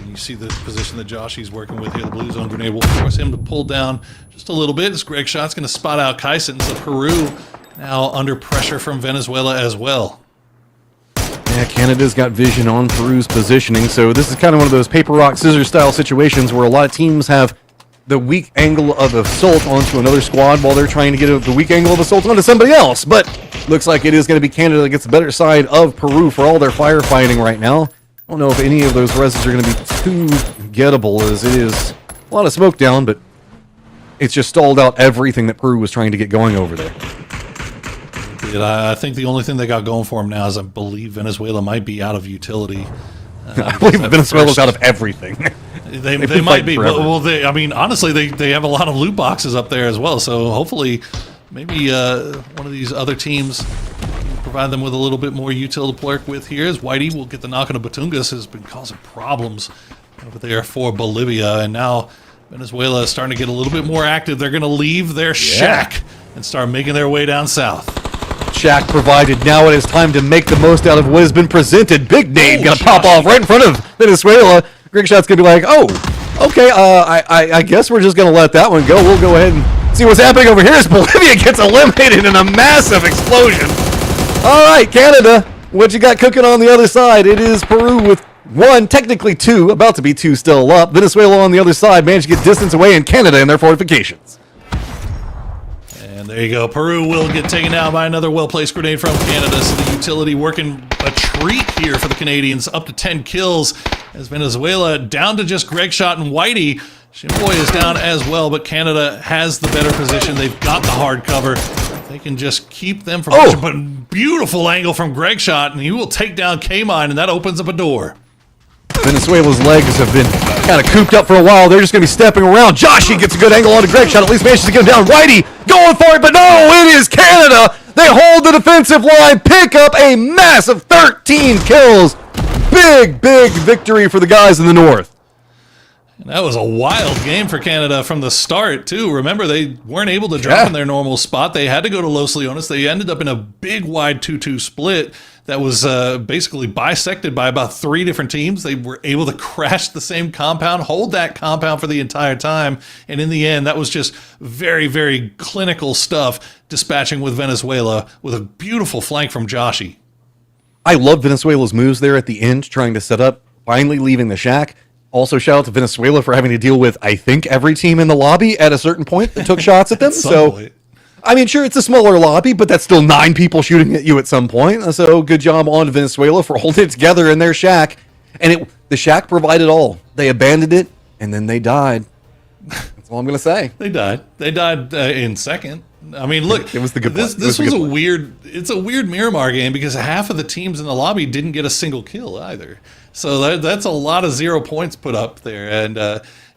And you see the position that Joshy's working with here. The blue zone grenade will force him to pull down just a little bit. As Greg Shot's going to spot out Kyson. So Peru now under pressure from Venezuela as well. Yeah, Canada's got vision on Peru's positioning, so this is kind of one of those paper, rock, scissors style situations where a lot of teams have the weak angle of assault onto another squad while they're trying to get the weak angle of assault onto somebody else. But looks like it is going to be Canada that gets the better side of Peru for all their firefighting right now. I don't know if any of those reses are going to be too gettable, as it is a lot of smoke down, but it's just stalled out everything that Peru was trying to get going over there. I think the only thing they got going for them now is I believe Venezuela might be out of utility. I believe Venezuela's out of everything. They might be. Well, I mean, honestly, they have a lot of loot boxes up there as well. So hopefully, maybe one of these other teams can provide them with a little bit more util to work with here. As Whitey will get the knock on Batungas, has been causing problems over there for Bolivia, and now Venezuela is starting to get a little bit more active. They're going to leave their shack and start making their way down south. Shack provided. Now it is time to make the most out of what has been presented. Big nade gonna pop off right in front of Venezuela. Greg Shot's gonna be like, oh, okay, I guess we're just gonna let that one go. We'll go ahead and see what's happening over here as Bolivia gets eliminated in a massive explosion. All right, Canada, what you got cooking on the other side? It is Peru with 1, technically 2, about to be 2 still up. Venezuela on the other side managed to get distance away in Canada in their fortifications. And there you go. Peru will get taken down by another well-placed grenade from Canada. So the utility working a treat here for the Canadians, up to 10 kills. As Venezuela down to just Greg Shot and Whitey. Shimboy is down as well, but Canada has the better position. They've got the hard cover. They can just keep them from pushing. But beautiful angle from Greg Shot, and he will take down K-Mine, and that opens up a door. Venezuela's legs have been kind of cooped up for a while. They're just going to be stepping around. Joshy gets a good angle on a Greg Shot. At least manages to get him down. Whitey going for it, but no, it is Canada. They hold the defensive line, pick up a massive 13 kills. Big, big victory for the guys in the north. And that was a wild game for Canada from the start, too. Remember, they weren't able to drop in their normal spot. They had to go to Los Leones. They ended up in a big, wide 2-2 split that was basically bisected by about 3 different teams. They were able to crash the same compound, hold that compound for the entire time. And in the end, that was just very, very clinical stuff, dispatching with Venezuela with a beautiful flank from Joshy. I love Venezuela's moves there at the end, trying to set up, finally leaving the shack. Also, shout out to Venezuela for having to deal with, I think, every team in the lobby at a certain point that took shots at them. So, I mean, sure, it's a smaller lobby, but that's still 9 people shooting at you at some point. So, good job on Venezuela for holding it together in their shack. And the shack provided all. They abandoned it, and then they died. That's all I'm going to say. They died. They died in second. I mean, look, it was the good this was a weird. It's a weird Miramar game because half of the teams in the lobby didn't get a single kill either. So that's a lot of 0 points put up there,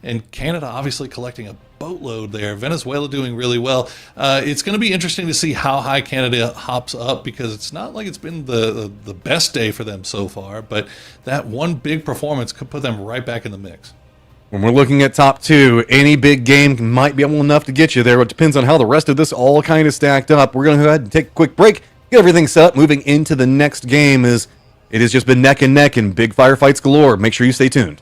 and Canada obviously collecting a boatload there. Venezuela doing really well. It's going to be interesting to see how high Canada hops up because it's not like it's been the best day for them so far. But that one big performance could put them right back in the mix. When we're looking at top 2, any big game might be enough to get you there. It depends on how the rest of this all kind of stacked up. We're going to go ahead and take a quick break, get everything set up. Moving into the next game is it has just been neck and neck and big firefights galore. Make sure you stay tuned.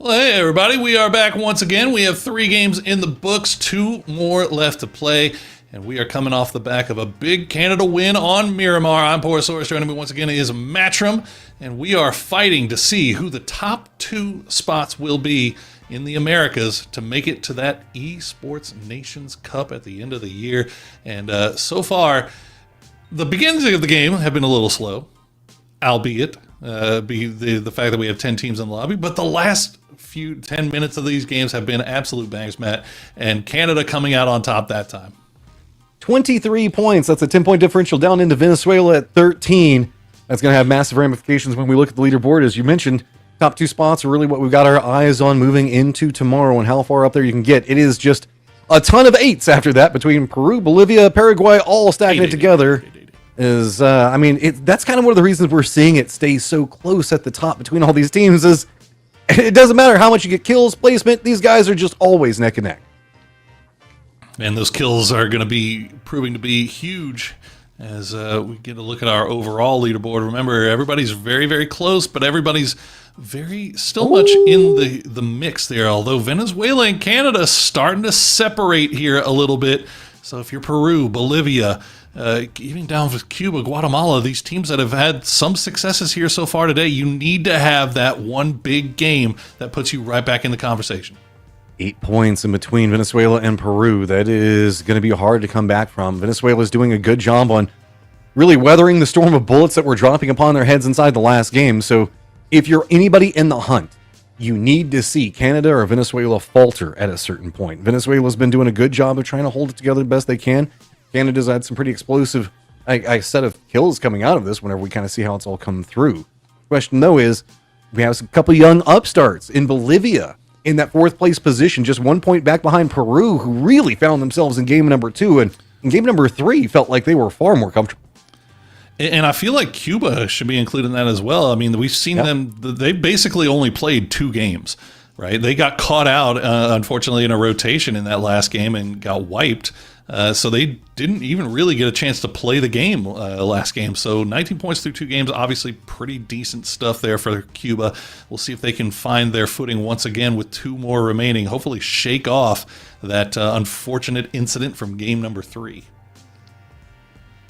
Well, hey, everybody. We are back once again. We have 3 games in the books, 2 more left to play, and we are coming off the back of a big Canada win on Miramar. I'm Porosaurus. Joining me once again is Matrim, and we are fighting to see who the top 2 spots will be in the Americas to make it to that Esports Nations Cup at the end of the year. And so far, the beginnings of the game have been a little slow, albeit be the fact that we have 10 teams in the lobby, but the last few 10 minutes of these games have been absolute bangs, Matt, and Canada coming out on top that time. 23 points. That's a 10-point differential down into Venezuela at 13. That's going to have massive ramifications when we look at the leaderboard. As you mentioned, top 2 spots are really what we've got our eyes on moving into tomorrow and how far up there you can get. It is just a ton of 8s after that between Peru, Bolivia, Paraguay, all stacking it together. That's kind of one of the reasons we're seeing it stay so close at the top between all these teams is it doesn't matter how much you get kills, placement, these guys are just always neck and neck. And those kills are going to be proving to be huge as we get a look at our overall leaderboard. Remember, everybody's very, very close, but everybody's still much in the mix there, although Venezuela and Canada starting to separate here a little bit. So if you're Peru, Bolivia, even down with Cuba, Guatemala, these teams that have had some successes here so far today, you need to have that one big game that puts you right back in the conversation. 8 points in between Venezuela and Peru. That is going to be hard to come back from. Venezuela is doing a good job on really weathering the storm of bullets that were dropping upon their heads inside the last game. So if you're anybody in the hunt, you need to see Canada or Venezuela falter at a certain point. Venezuela's been doing a good job of trying to hold it together the best they can. Canada's had some pretty explosive set of kills coming out of this whenever we kind of see how it's all come through. Question, though, is we have a couple young upstarts in Bolivia in that 4th place position, just 1 point back behind Peru, who really found themselves in game number 2. And in game number 3, felt like they were far more comfortable. And I feel like Cuba should be included in that as well. I mean, we've seen them, they basically only played 2 games, right? They got caught out, unfortunately, in a rotation in that last game and got wiped. So they didn't even really get a chance to play the game last game. So 19 points through 2 games, obviously pretty decent stuff there for Cuba. We'll see if they can find their footing once again with 2 more remaining. Hopefully shake off that unfortunate incident from game number 3.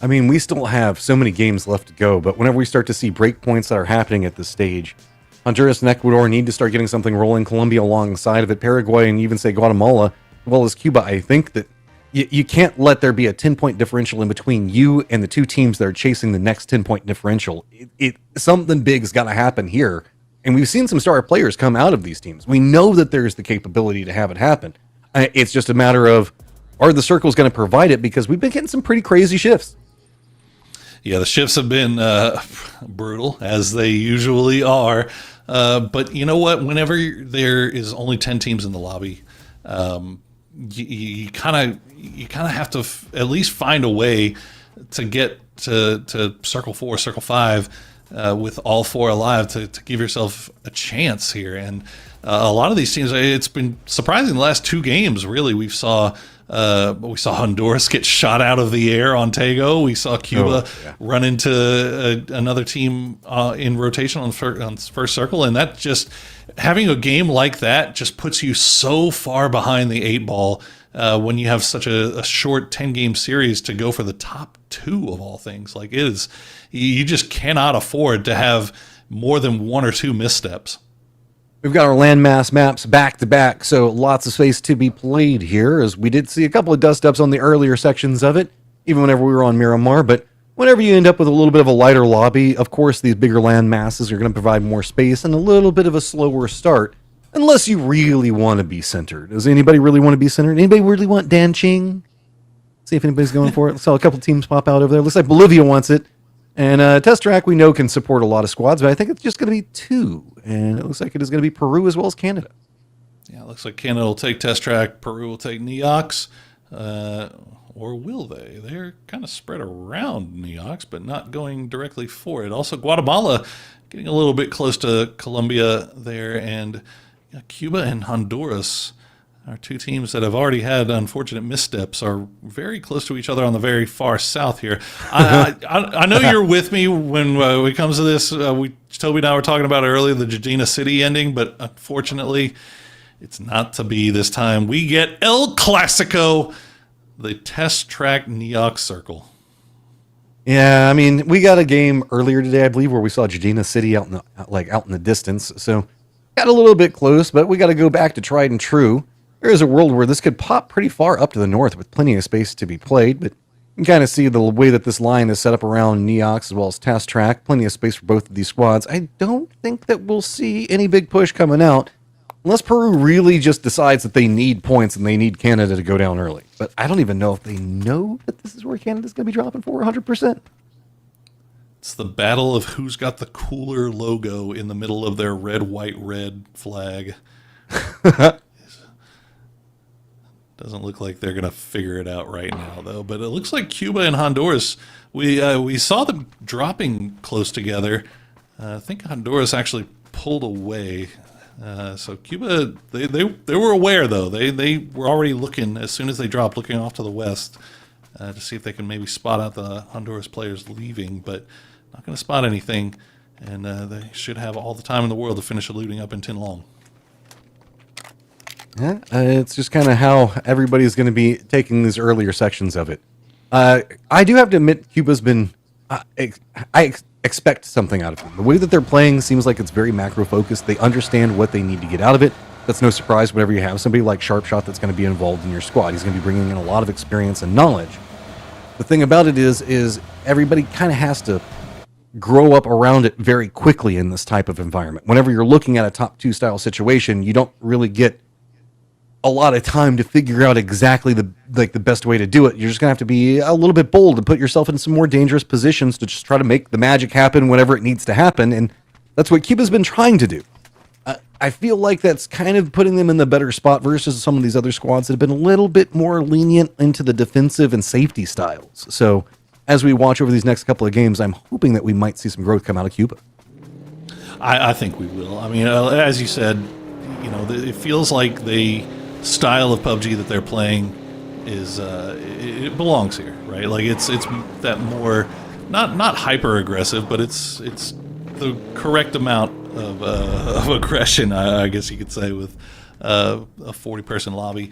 I mean, we still have so many games left to go, but whenever we start to see breakpoints that are happening at this stage, Honduras and Ecuador need to start getting something rolling. Colombia alongside of it, Paraguay, and even say Guatemala, as well as Cuba. I think that you can't let there be a 10-point differential in between you and the 2 teams that are chasing the next 10-point differential. Something big's got to happen here. And we've seen some star players come out of these teams. We know that there's the capability to have it happen. It's just a matter of, are the circles going to provide it? Because we've been getting some pretty crazy shifts. Yeah, the shifts have been brutal, as they usually are. But you know what? Whenever there is only 10 teams in the lobby, you kind of have to at least find a way to get to circle 4, circle 5 with all 4 alive to give yourself a chance here. And a lot of these teams, it's been surprising the last 2 games, really. We've saw We saw Honduras get shot out of the air on Tego. We saw Cuba run into another team in rotation on first circle, and that just having a game like that just puts you so far behind the 8-ball when you have such a short 10-game series to go for the top 2 of all things. Like, it is, you just cannot afford to have more than 1 or 2 missteps. We've got our landmass maps back to back, so lots of space to be played here, as we did see a couple of dust-ups on the earlier sections of it, even whenever we were on Miramar. But whenever you end up with a little bit of a lighter lobby, of course these bigger land masses are going to provide more space and a little bit of a slower start, unless you really want to be centered. Does anybody really want to be centered? Anybody really want Danching? See if anybody's going for it. Saw a couple teams pop out over there. Looks like Bolivia wants it. And Test Track, we know, can support a lot of squads, but I think it's just going to be 2. And it looks like it is going to be Peru as well as Canada. Yeah, it looks like Canada will take Test Track, Peru will take Neox. Or will they? They're kind of spread around Neox, but not going directly for it. Also, Guatemala getting a little bit close to Colombia there. And Cuba and Honduras, our 2 teams that have already had unfortunate missteps, are very close to each other on the very far south here. I know you're with me when it comes to this. Toby and I were talking about earlier, the Jadina City ending, but unfortunately, it's not to be this time. We get El Clasico, the Test Track Neox Circle. Yeah, I mean, we got a game earlier today, I believe, where we saw Jadina City out in the distance. So got a little bit close, but we got to go back to tried and true. There is a world where this could pop pretty far up to the north with plenty of space to be played, but you can kind of see the way that this line is set up around Neox as well as Test Track. Plenty of space for both of these squads. I don't think that we'll see any big push coming out unless Peru really just decides that they need points and they need Canada to go down early. But I don't even know if they know that this is where Canada's going to be dropping for 100%. It's the battle of who's got the cooler logo in the middle of their red, white, red flag. Doesn't look like they're going to figure it out right now, though. But it looks like Cuba and Honduras, we saw them dropping close together. I think Honduras actually pulled away. So Cuba, they were aware, though. They were already looking, as soon as they dropped, looking off to the west to see if they can maybe spot out the Honduras players leaving, but not going to spot anything. And they should have all the time in the world to finish looting up in Tin Long. Yeah, it's just kind of how everybody's going to be taking these earlier sections of it. I do have to admit, Cuba's been... I expect something out of them. The way that they're playing seems like it's very macro-focused. They understand what they need to get out of it. That's no surprise whenever you have somebody like Sharpshot that's going to be involved in your squad. He's going to be bringing in a lot of experience and knowledge. The thing about it is everybody kind of has to grow up around it very quickly in this type of environment. Whenever you're looking at a top 2 style situation, you don't really get a lot of time to figure out exactly the best way to do it. You're just gonna have to be a little bit bold and put yourself in some more dangerous positions to just try to make the magic happen whenever it needs to happen, and that's what Cuba's been trying to do. I feel like that's kind of putting them in the better spot versus some of these other squads that have been a little bit more lenient into the defensive and safety styles. So as we watch over these next couple of games, I'm hoping that we might see some growth come out of Cuba. I think we will. I mean, as you said, it feels like the style of PUBG that they're playing is it belongs here, right? Like it's that more not hyper aggressive, but it's the correct amount of aggression, I guess you could say, with a 40-person lobby.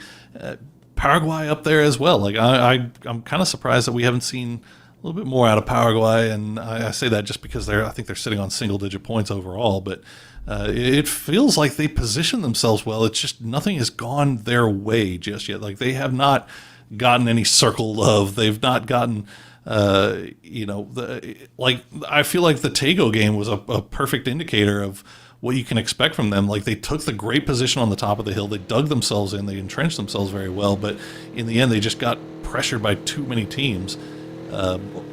Paraguay up there as well. Like I'm kind of surprised that we haven't seen a little bit more out of Paraguay, and I say that just because I think they're sitting on single-digit points overall, but it feels like they position themselves well. It's just nothing has gone their way just yet. Like they have not gotten any circle love. They've not gotten, I feel like the Tego game was a perfect indicator of what you can expect from them. Like they took the great position on the top of the hill. They dug themselves in. They entrenched themselves very well. But in the end, they just got pressured by too many teams.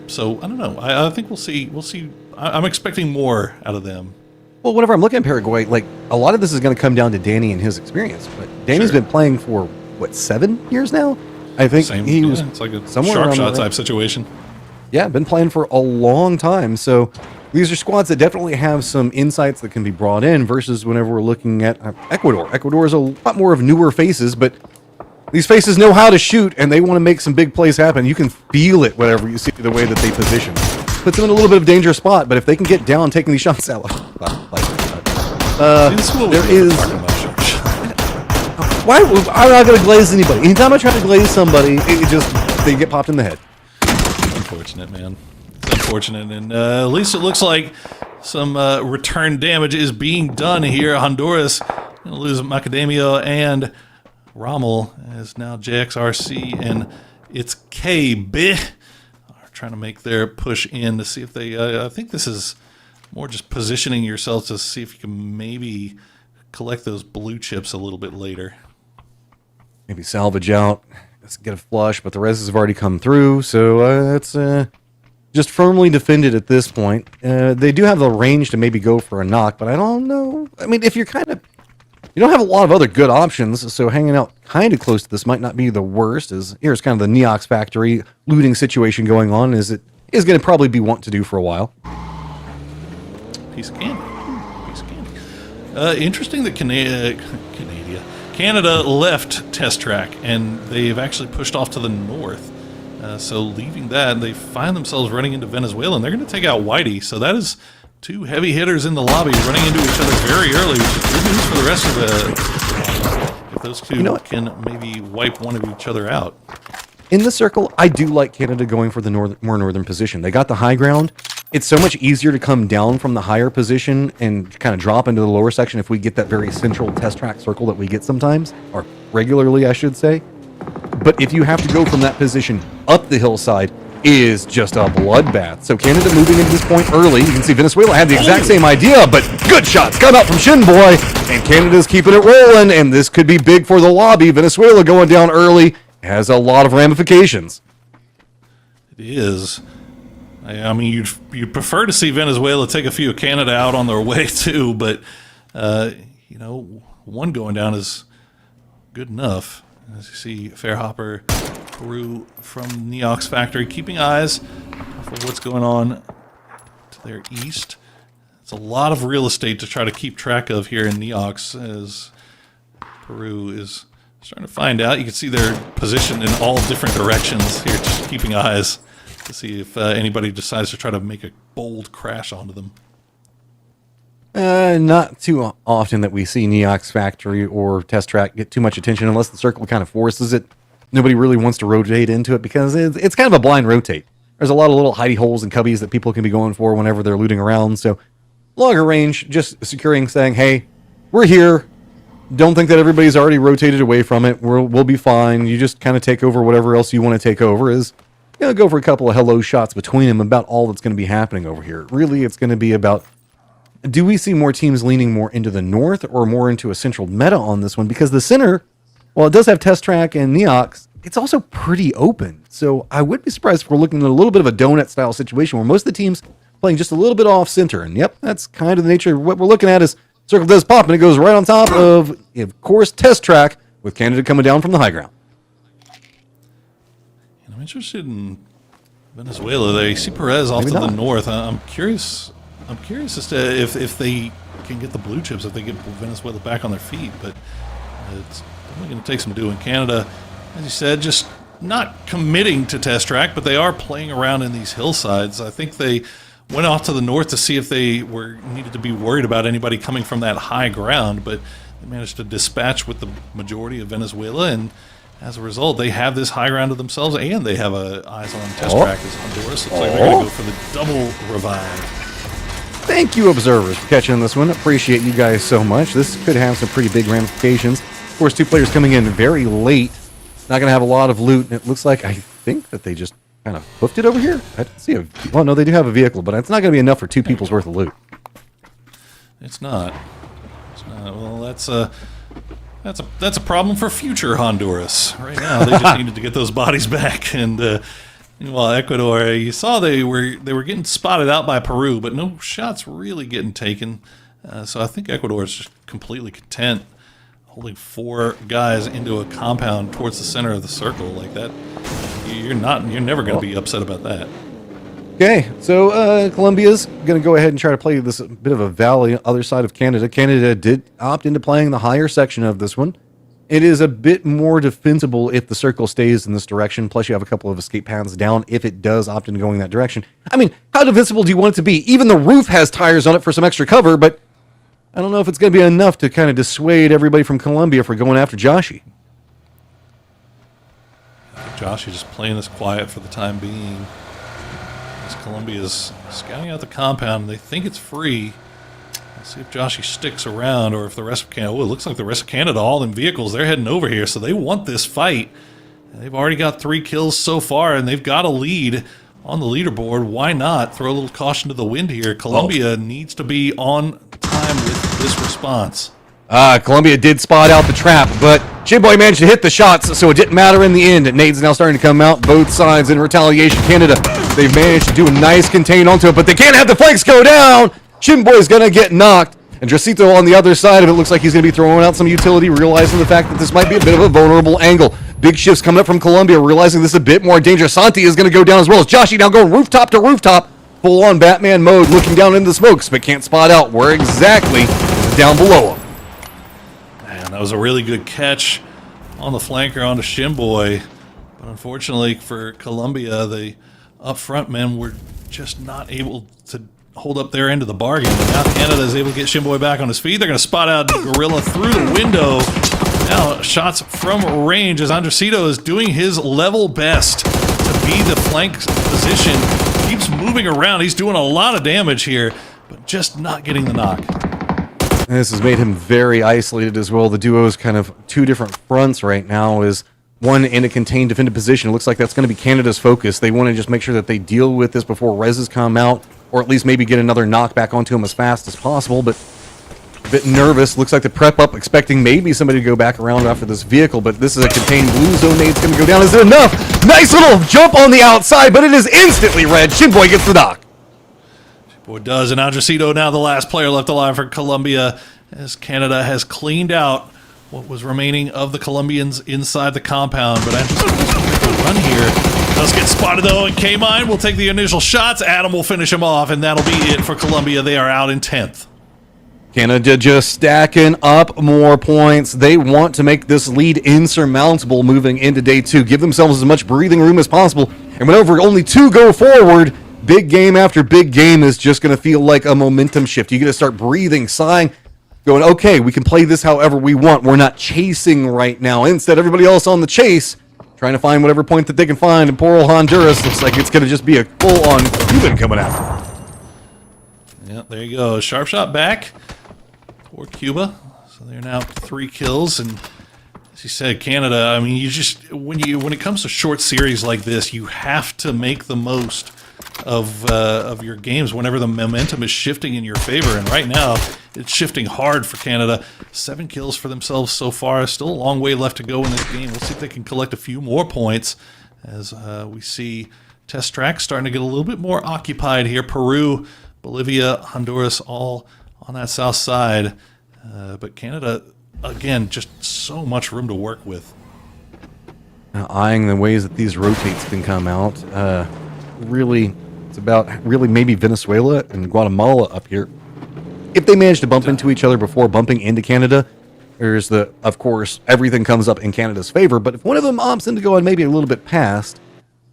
So I don't know. I think we'll see. I'm expecting more out of them. Well, whenever I'm looking at Paraguay, like a lot of this is going to come down to Danny and his experience. But Danny's been playing for 7 years now. I think it's like a Sharpshot type situation. Yeah, been playing for a long time. So these are squads that definitely have some insights that can be brought in versus whenever we're looking at Ecuador. Ecuador is a lot more of newer faces, but These faces know how to shoot, and they want to make some big plays happen. You can feel it whenever you see the way that they position. Puts them in a little bit of a dangerous spot, but if they can get down taking these shots out, there is... Why? I'm not going to glaze anybody. Anytime I try to glaze somebody, they get popped in the head. Unfortunate, man. It's unfortunate, and at least it looks like some return damage is being done here. Honduras going to lose Macadamia and Rommel, as now JXRC and it's KB are trying to make their push in to see if they... I think this is more just positioning yourself to see if you can maybe collect those blue chips a little bit later. Maybe salvage out. Let's get a flush, but the reses have already come through, so it's just firmly defended at this point. They do have the range to maybe go for a knock, but I don't know. I mean, if you're you don't have a lot of other good options, so hanging out kind of close to this might not be the worst. Here's kind of the Neox factory looting situation going on, as it is going to probably be want to do for a while. Piece of candy. Interesting that Canada left Test Track, and they've actually pushed off to the north. So leaving that, they find themselves running into Venezuela, and they're going to take out Whitey. So that is two heavy hitters in the lobby running into each other very early, which is good news for the rest of the... If those two can maybe wipe one of each other out. In the circle, I do like Canada going for the more northern position. They got the high ground. It's so much easier to come down from the higher position and kind of drop into the lower section if we get that very central test track circle that we get sometimes, or regularly, I should say. But if you have to go from that position up the hillside, is just a bloodbath. So Canada moving into this point early. You can see Venezuela had the exact same idea, but good shots come out from Shin Boy, and Canada's keeping it rolling, and this could be big for the lobby. Venezuela going down early has a lot of ramifications. It is. I mean, you'd prefer to see Venezuela take a few of Canada out on their way too, but you know, one going down is good enough. As you see, Fairhopper, Peru from Neox Factory, keeping eyes for what's going on to their east. It's a lot of real estate to try to keep track of here in Neox, as Peru is starting to find out. You can see they're positioned in all different directions here, just keeping eyes to see if anybody decides to try to make a bold crash onto them. Not too often that we see Neox Factory or Test Track get too much attention unless the circle kind of forces it. Nobody really wants to rotate into it because it's kind of a blind rotate. There's a lot of little hidey holes and cubbies that people can be going for whenever they're looting around. So longer range, just securing, saying, hey, we're here. Don't think that everybody's already rotated away from it. We'll be fine. You just kind of take over whatever else you want to take over. Go for a couple of hello shots between them, about all that's going to be happening over here. Really, it's going to be about, do we see more teams leaning more into the north or more into a central meta on this one? Because the center, while it does have Test Track and Neox, it's also pretty open. So I would be surprised if we're looking at a little bit of a donut style situation where most of the teams playing just a little bit off center. And yep, that's kind of the nature of what we're looking at. Is circle does pop and it goes right on top of course, Test Track, with Canada coming down from the high ground. I'm interested in Venezuela. They see Perez off to the north. I'm curious as to if they can get the blue chips, if they get Venezuela back on their feet. But it's definitely going to take some doing. Canada, as you said, just not committing to Test Track, but they are playing around in these hillsides. I think they went off to the north to see if they needed to be worried about anybody coming from that high ground, but they managed to dispatch with the majority of Venezuela, and as a result, they have this high ground to themselves, and they have eyes on Test Track as Honduras. Looks like they're going to go for the double revive. Thank you, observers, for catching this one. Appreciate you guys so much. This could have some pretty big ramifications. Of course, two players coming in very late. Not going to have a lot of loot, and it looks like, I think that they just kind of hoofed it over here. I didn't see well, no, they do have a vehicle, but it's not going to be enough for two people's worth of loot. It's not. Well, that's a problem for future Honduras. Right now, they just needed to get those bodies back. And meanwhile, Ecuador, you saw they were getting spotted out by Peru, but no shots really getting taken. So I think Ecuador is just completely content holding 4 guys into a compound towards the center of the circle like that. You're never going to be upset about that. Okay, so Colombia's going to go ahead and try to play this bit of a valley other side of Canada. Canada did opt into playing the higher section of this one. it is a bit more defensible if the circle stays in this direction. Plus, you have a couple of escape paths down if it does opt into going that direction. I mean, how defensible do you want it to be? Even the roof has tires on it for some extra cover, but I don't know if it's going to be enough to kind of dissuade everybody from Columbia for going after Joshy. Joshy just playing this quiet for the time being. As Columbia's scouting out the compound, they think it's free. Let's see if Joshy sticks around or if the rest of Canada... Oh, it looks like the rest of Canada, all in vehicles, they're heading over here, so they want this fight. They've already got 3 kills so far, and they've got a lead on the leaderboard. Why not throw a little caution to the wind here? Columbia needs to be on time with this response. Columbia did spot out the trap, but Shinboy managed to hit the shots, so it didn't matter in the end. Nade's now starting to come out, both sides in retaliation. Canada, they've managed to do a nice contain onto it, but they can't have the flanks go down. Shinboy's going to get knocked, and Dracito on the other side of it looks like he's going to be throwing out some utility, realizing the fact that this might be a bit of a vulnerable angle. Big shifts coming up from Columbia, realizing this is a bit more dangerous. Santi is going to go down as well as Joshy now going rooftop to rooftop, full-on Batman mode, looking down into the smokes, but can't spot out where exactly down below him. Man, that was a really good catch on the flanker onto Shinboy, but unfortunately for Columbia, the up front men were just not able to hold up their end of the bargain. But now Canada is able to get Shinboy back on his feet. They're going to spot out Gorilla through the window. Now shots from range as Andresito is doing his level best to be the flank position. Keeps moving around. He's doing a lot of damage here, but just not getting the knock. This has made him very isolated as well. The duo is kind of 2 different fronts right now. Is one in a contained defended position. It looks like that's going to be Canada's focus. They want to just make sure that they deal with this before reses come out, or at least maybe get another knockback onto him as fast as possible, but a bit nervous. Looks like the prep up, expecting maybe somebody to go back around after this vehicle, but this is a contained blue zone. Nade's going to go down. Is it enough? Nice little jump on the outside, but it is instantly red. Shinboy gets the knock. Shinboy does, and Andresito now the last player left alive for Columbia as Canada has cleaned out what was remaining of the Colombians inside the compound, but Andresito's going to make a run here. Does get spotted though, and K-Mine will take the initial shots. Adam will finish him off, and that'll be it for Columbia. They are out in 10th. Canada just stacking up more points. They want to make this lead insurmountable moving into day 2. Give themselves as much breathing room as possible. And whenever only 2 go forward, big game after big game is just going to feel like a momentum shift. You got to start breathing, sighing, going, okay, we can play this however we want. We're not chasing right now. Instead, everybody else on the chase, trying to find whatever point that they can find, and poor old Honduras looks like it's going to just be a full-on Cuban coming after. Yeah, there you go. Sharp shot back for Cuba. So they're now 3 kills, and as you said, Canada, I mean, you just, when it comes to short series like this, you have to make the most of your games whenever the momentum is shifting in your favor, and right now it's shifting hard for Canada. 7 kills for themselves so far. Still a long way left to go in this game. We'll see if they can collect a few more points as we see test tracks starting to get a little bit more occupied here. Peru, Bolivia, Honduras, all on that south side, but Canada, again, just so much room to work with. Now, eyeing the ways that these rotates can come out, really, it's about really maybe Venezuela and Guatemala up here. If they manage to bump into each other before bumping into Canada, there's of course, everything comes up in Canada's favor, but if one of them opts into going maybe a little bit past,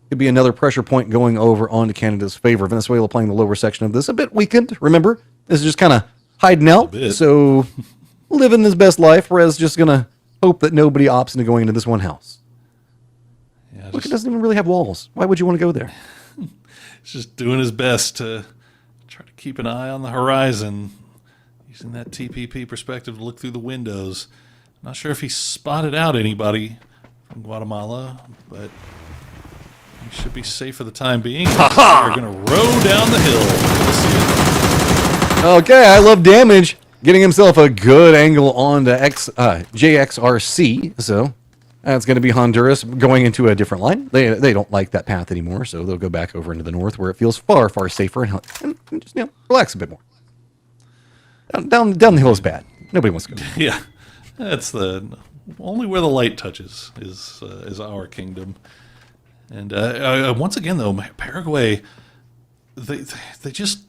could be another pressure point going over onto Canada's favor. Venezuela playing the lower section of this, a bit weakened, remember? This is just kind of hiding out, so living his best life, whereas just going to hope that nobody opts into going into this one house. Yeah, Look, it doesn't even really have walls. Why would you want to go there? He's just doing his best to try to keep an eye on the horizon, using that TPP perspective to look through the windows. Not sure if he spotted out anybody from Guatemala, but he should be safe for the time being. They're going to row down the hill. We'll see it. Okay, I love damage. Getting himself a good angle on to JXRC, so that's going to be Honduras going into a different line. They don't like that path anymore, so they'll go back over into the north where it feels far, far safer and just relax a bit more. Down the hill is bad. Nobody wants to go. Yeah, that's the only where the light touches is our kingdom. And once again, though, Paraguay, they just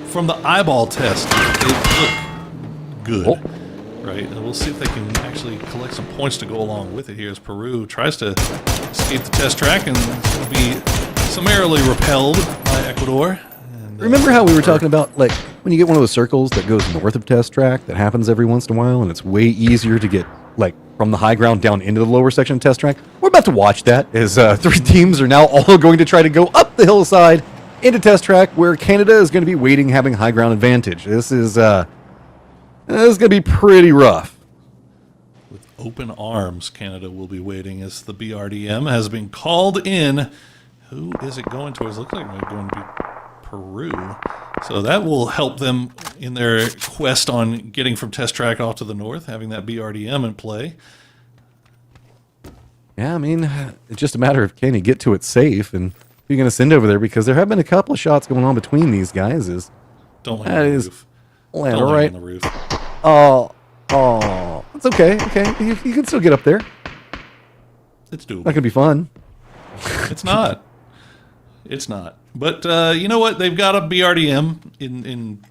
from the eyeball test, they look good. right? And we'll see if they can actually collect some points to go along with it here as Peru tries to escape the test track and it's going to be summarily repelled by Ecuador. And, Remember how we were talking about, like, when you get one of those circles that goes north of test track, that happens every once in a while, and it's way easier to get, like, from the high ground down into the lower section of test track? We're about to watch that, as 3 teams are now all going to try to go up the hillside into test track, where Canada is going to be waiting, having high ground advantage. This is going to be pretty rough. with open arms, Canada will be waiting as the BRDM has been called in. Who is it going towards? Looks like it's going to be Peru. So that will help them in their quest on getting from test track off to the north, having that BRDM in play. Yeah, I mean, it's just a matter of can you get to it safe and who you're going to send over there, because there have been a couple of shots going on between these guys. Don't land on the roof. Land Don't right. land on the roof. Oh, it's okay. Okay, you can still get up there. It's doable. Not gonna be fun. It's not. It's not. But you know what? They've got a BRDM in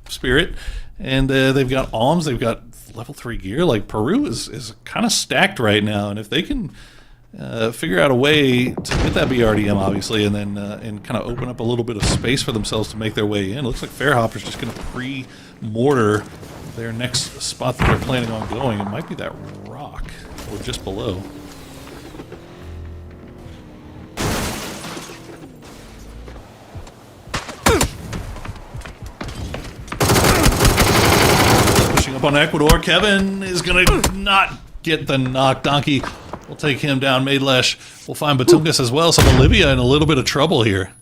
spirit, and they've got alms. They've got level 3 gear. Like Peru is kind of stacked right now, and if they can figure out a way to get that BRDM, obviously, and then and kind of open up a little bit of space for themselves to make their way in. It looks like Fairhopper's just going to pre-mortar their next spot that they're planning on going. It might be that rock or just below. Pushing up on Ecuador. Kevin is going to not get the knock. Donkey will take him down. Maidlesh will find Batungas as well. So Bolivia in a little bit of trouble here.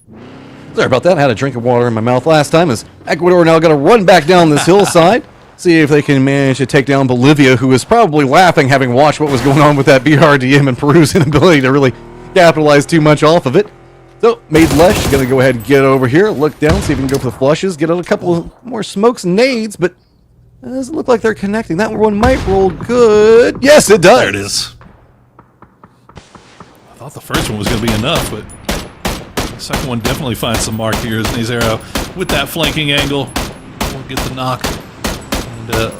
Sorry about that. I had a drink of water in my mouth last time, as Ecuador now going to run back down this hillside. See if they can manage to take down Bolivia, who is probably laughing having watched what was going on with that BRDM and Peru's inability to really capitalize too much off of it. So, Maidlesh is going to go ahead and get over here, look down, see if he can go for the flushes, get out a couple of more smokes and nades, but it doesn't look like they're connecting. That one might roll good. Yes, it does. There it is. I thought the first one was going to be enough, but the second one definitely finds some mark here as Nazero with that flanking angle will get the knock and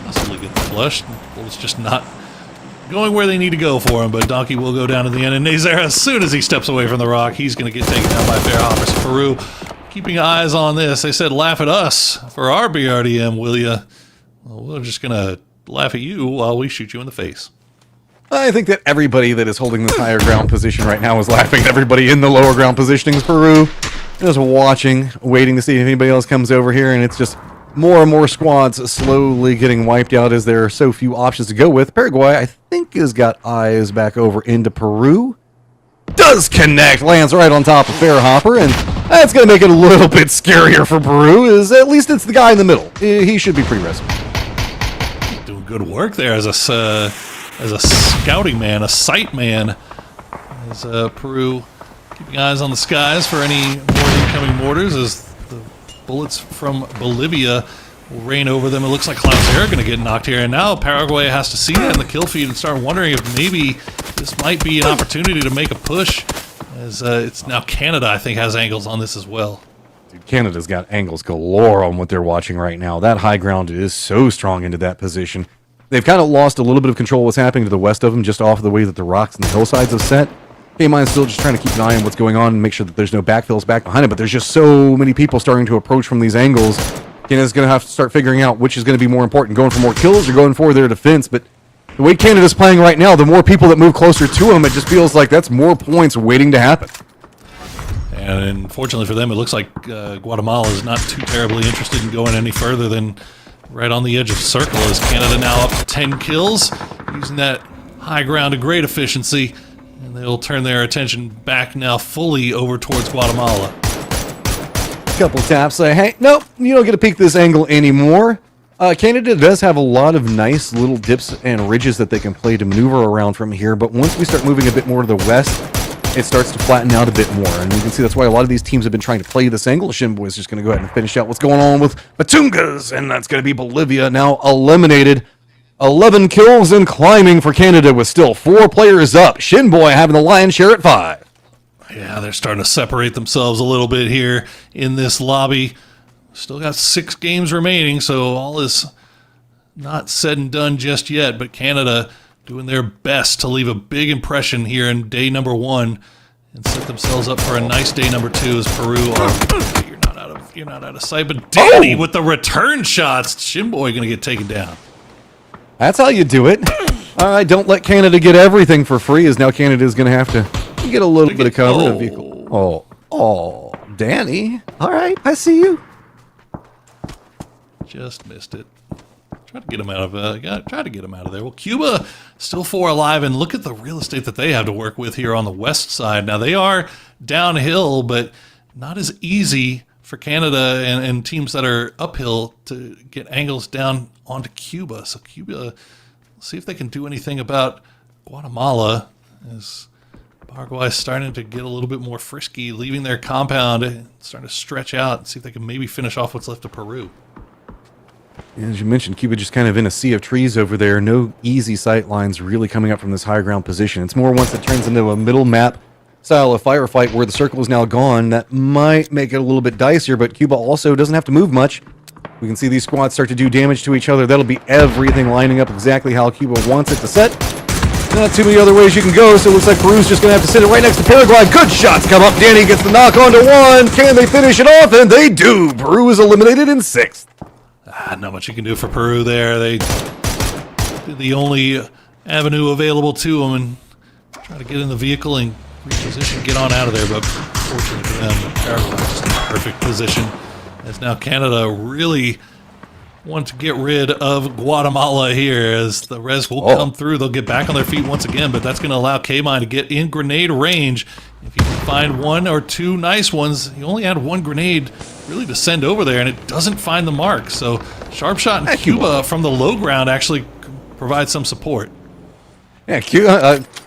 possibly get the flush. Well, it's just not going where they need to go for him, but Donkey will go down in the end. And Nazero, as soon as he steps away from the rock, he's going to get taken down by Fairhopper. So Peru keeping eyes on this. They said, laugh at us for our BRDM, will ya? Well, we're just going to laugh at you while we shoot you in the face. I think that everybody that is holding this higher ground position right now is laughing at everybody in the lower ground positionings. Peru is watching, waiting to see if anybody else comes over here, and it's just more and more squads slowly getting wiped out as there are so few options to go with. Paraguay, I think, has got eyes back over into Peru. Does connect, lands right on top of Fairhopper, and that's going to make it a little bit scarier for Peru, is at least it's the guy in the middle. He should be pretty risky. Doing good work there as a scouting man, a sight man, as Peru keeping eyes on the skies for any more incoming mortars as the bullets from Bolivia will rain over them. It looks like Clouds are going to get knocked here, and now Paraguay has to see that in the kill feed and start wondering if maybe this might be an opportunity to make a push, as it's now Canada, I think, has angles on this as well. Dude, Canada's got angles galore on what they're watching right now. That high ground is so strong into that position. They've kind of lost a little bit of control of what's happening to the west of them, just off of the way that the rocks and the hillsides have set. K-Mine's still just trying to keep an eye on what's going on and make sure that there's no backfills back behind it, but there's just so many people starting to approach from these angles. Canada's going to have to start figuring out which is going to be more important, going for more kills or going for their defense. But the way Canada's playing right now, the more people that move closer to them, it just feels like that's more points waiting to happen. And unfortunately for them, it looks like Guatemala is not too terribly interested in going any further than right on the edge of circle, as Canada now up to 10 kills, using that high ground to great efficiency, and they'll turn their attention back now fully over towards Guatemala. Couple taps say, hey, nope, you don't get to peek this angle anymore. Canada does have a lot of nice little dips and ridges that they can play to maneuver around from here, but once we start moving a bit more to the west, it starts to flatten out a bit more, and you can see that's why a lot of these teams have been trying to play this angle. Shinbo is just going to go ahead and finish out what's going on with Batungas, and that's going to be Bolivia now eliminated. 11 kills and climbing for Canada with still 4 players up. Shinboy having the lion's share at 5. Yeah, they're starting to separate themselves a little bit here in this lobby. Still got 6 games remaining, so all is not said and done just yet, but Canada doing their best to leave a big impression here in day number 1 and set themselves up for a nice day number 2 as Peru are. You're not out of sight, but Danny with the return shots. Shimboy gonna get taken down. That's how you do it. All right, don't let Canada get everything for free, as now Canada's going to have to get a little bit of cover. The vehicle. Oh, Danny. All right, I see you. Just missed it. Try to get him out of try to get him out of there. Well, Cuba still 4 alive, and look at the real estate that they have to work with here on the west side. Now they are downhill, but not as easy for Canada and teams that are uphill to get angles down onto Cuba. So Cuba, see if they can do anything about Guatemala, as Paraguay is starting to get a little bit more frisky, leaving their compound and starting to stretch out and see if they can maybe finish off what's left of Peru. As you mentioned, Cuba just kind of in a sea of trees over there. No easy sight lines really coming up from this high ground position. It's more once it turns into a middle map style of firefight where the circle is now gone, that might make it a little bit dicier, but Cuba also doesn't have to move much. We can see these squads start to do damage to each other. That'll be everything lining up exactly how Cuba wants it to set. Not too many other ways you can go, so it looks like Peru's just going to have to sit it right next to Paraguay. Good shots come up. Danny gets the knock onto 1. Can they finish it off? And they do. Peru is eliminated in 6th. Not much you can do for Peru there. They did the only avenue available to them and try to get in the vehicle and reposition, get on out of there, but fortunately for them, Paraguay just in a perfect position. As now Canada really want to get rid of Guatemala here, as the res will come through. They'll get back on their feet once again, but that's going to allow K-Mine to get in grenade range. If you can find 1 or 2 nice ones, he only had 1 grenade really to send over there, and it doesn't find the mark. So Sharp Shot and Cuba from the low ground actually provide some support. Yeah,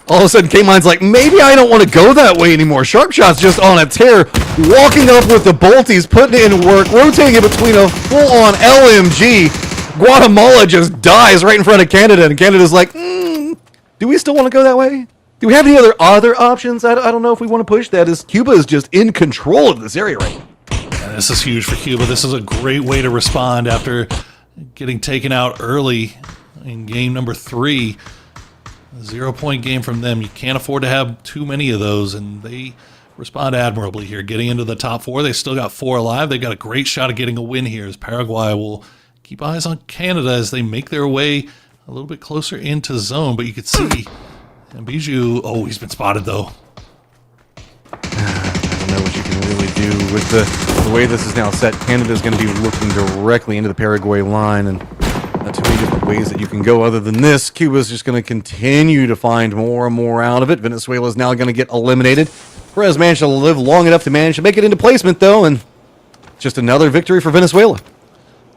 all of a sudden K-Mine's like, maybe I don't want to go that way anymore. Sharp Shot's just on a tear, walking up with the bolties, putting in work, rotating it between a full-on LMG. Guatemala just dies right in front of Canada, and Canada's like, do we still want to go that way? Do we have any other options? I don't know if we want to push that, as Cuba is just in control of this area right now. And this is huge for Cuba. This is a great way to respond after getting taken out early in game number 3. A 0-point game from them. You can't afford to have too many of those, and they respond admirably here, getting into the top 4. They still got 4 alive. They've got a great shot at getting a win here, as Paraguay will keep eyes on Canada as they make their way a little bit closer into zone. But you could see Bijou, he's been spotted though. I don't know what you can really do with the way this is now set. Canada's going to be looking directly into the Paraguay line, and not too many different ways that you can go other than this. Cuba's just going to continue to find more and more out of it. Venezuela's now going to get eliminated. Perez managed to live long enough to manage to make it into placement, though, and just another victory for Venezuela.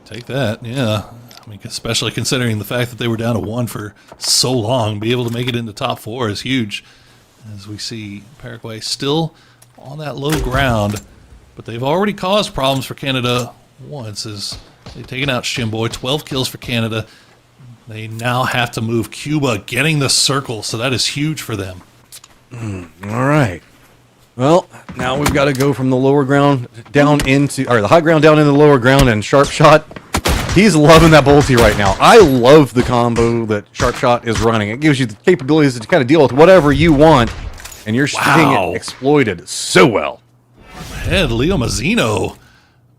Take that, yeah. I mean, especially considering the fact that they were down to 1 for so long. Be able to make it into top 4 is huge. As we see Paraguay still on that low ground, but they've already caused problems for Canada once, as they've taken out Shimboy. 12 kills for Canada. They now have to move Cuba, getting the circle, so that is huge for them. All right. Well, now we've got to go from the lower ground down into, or the high ground down into the lower ground, and Sharp Shot, he's loving that bolty right now. I love the combo that Sharp Shot is running. It gives you the capabilities to kind of deal with whatever you want, and you're seeing it exploited so well. Head Leo Mazzino,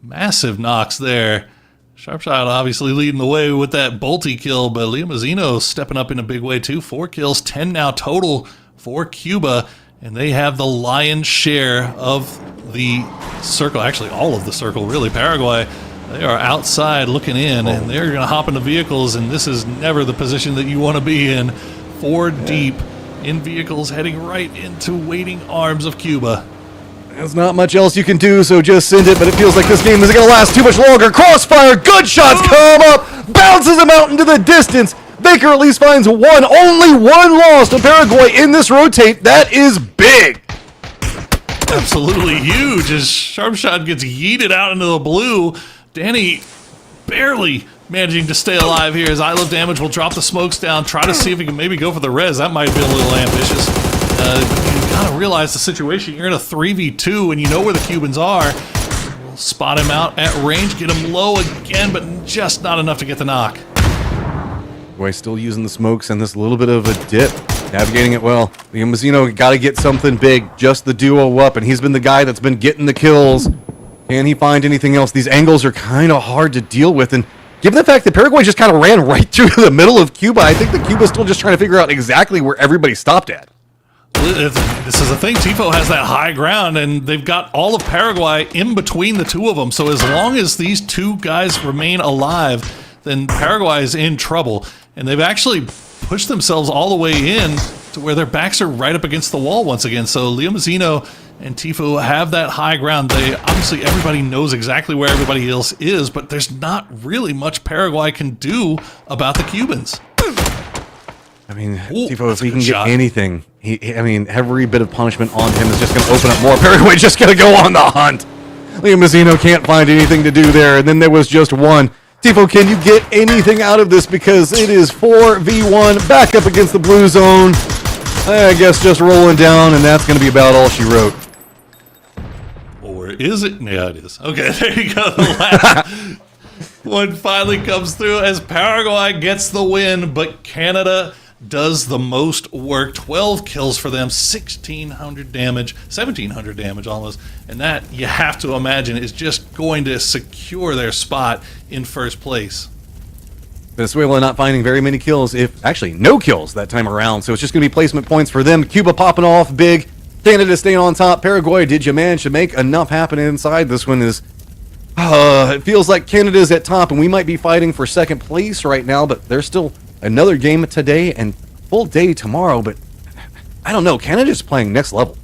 massive knocks there. Sharp Shot obviously leading the way with that bolty kill, but Leo Mazzino stepping up in a big way too. 4 kills, 10 now total for Cuba, and they have the lion's share of the circle. Actually, all of the circle, really. Paraguay, they are outside looking in, and they're going to hop into vehicles, and this is never the position that you want to be in. 4 deep in vehicles, heading right into waiting arms of Cuba. There's not much else you can do, so just send it, but it feels like this game isn't going to last too much longer. Crossfire, good shots come up, bounces them out into the distance. Baker at least finds 1, only 1 loss to Paraguay in this rotate. That is big. Absolutely huge, as Sharp Shot gets yeeted out into the blue. Danny barely managing to stay alive here, as I Love Damage will drop the smokes down, try to see if he can maybe go for the res. That might be a little ambitious. You gotta realize the situation. You're in a 3v2 and you know where the Cubans are. We'll spot him out at range, get him low again, but just not enough to get the knock. Paraguay still using the smokes and this little bit of a dip. Navigating it well. Liam Mazzino got to get something big. Just the duo up, and he's been the guy that's been getting the kills. Can he find anything else? These angles are kind of hard to deal with, and given the fact that Paraguay just kind of ran right through the middle of Cuba, I think that Cuba's still just trying to figure out exactly where everybody stopped at. This is the thing. Tifo has that high ground, and they've got all of Paraguay in between the two of them. So as long as these two guys remain alive, then Paraguay is in trouble. And they've actually pushed themselves all the way in to where their backs are right up against the wall once again. So Leo Mazzino and Tifo have that high ground. They obviously, everybody knows exactly where everybody else is, but there's not really much Paraguay can do about the Cubans. I mean, Ooh, Tifo, if he can shot. get anything, I mean, every bit of punishment on him is just going to open up more. Paraguay just going to go on the hunt. Leo Mazzino can't find anything to do there, and then there was just one. Tifo, can you get anything out of this? Because it is 4v1 back up against the blue zone. I guess just rolling down, and that's going to be about all she wrote. Or is it? Yeah, it is. Okay, there you go. The last one finally comes through as Paraguay gets the win, but Canada does the most work. 12 kills for them, 1,600 damage, 1,700 damage almost. And that, you have to imagine, is just going to secure their spot in first place. Venezuela not finding very many kills, if actually no kills that time around. So it's just going to be placement points for them. Cuba popping off big. Canada staying on top. Paraguay, did you manage to make enough happen inside? This one is... it feels like Canada's at top, and we might be fighting for second place right now, but there's still another game today and full day tomorrow, but I don't know. Canada's playing next level.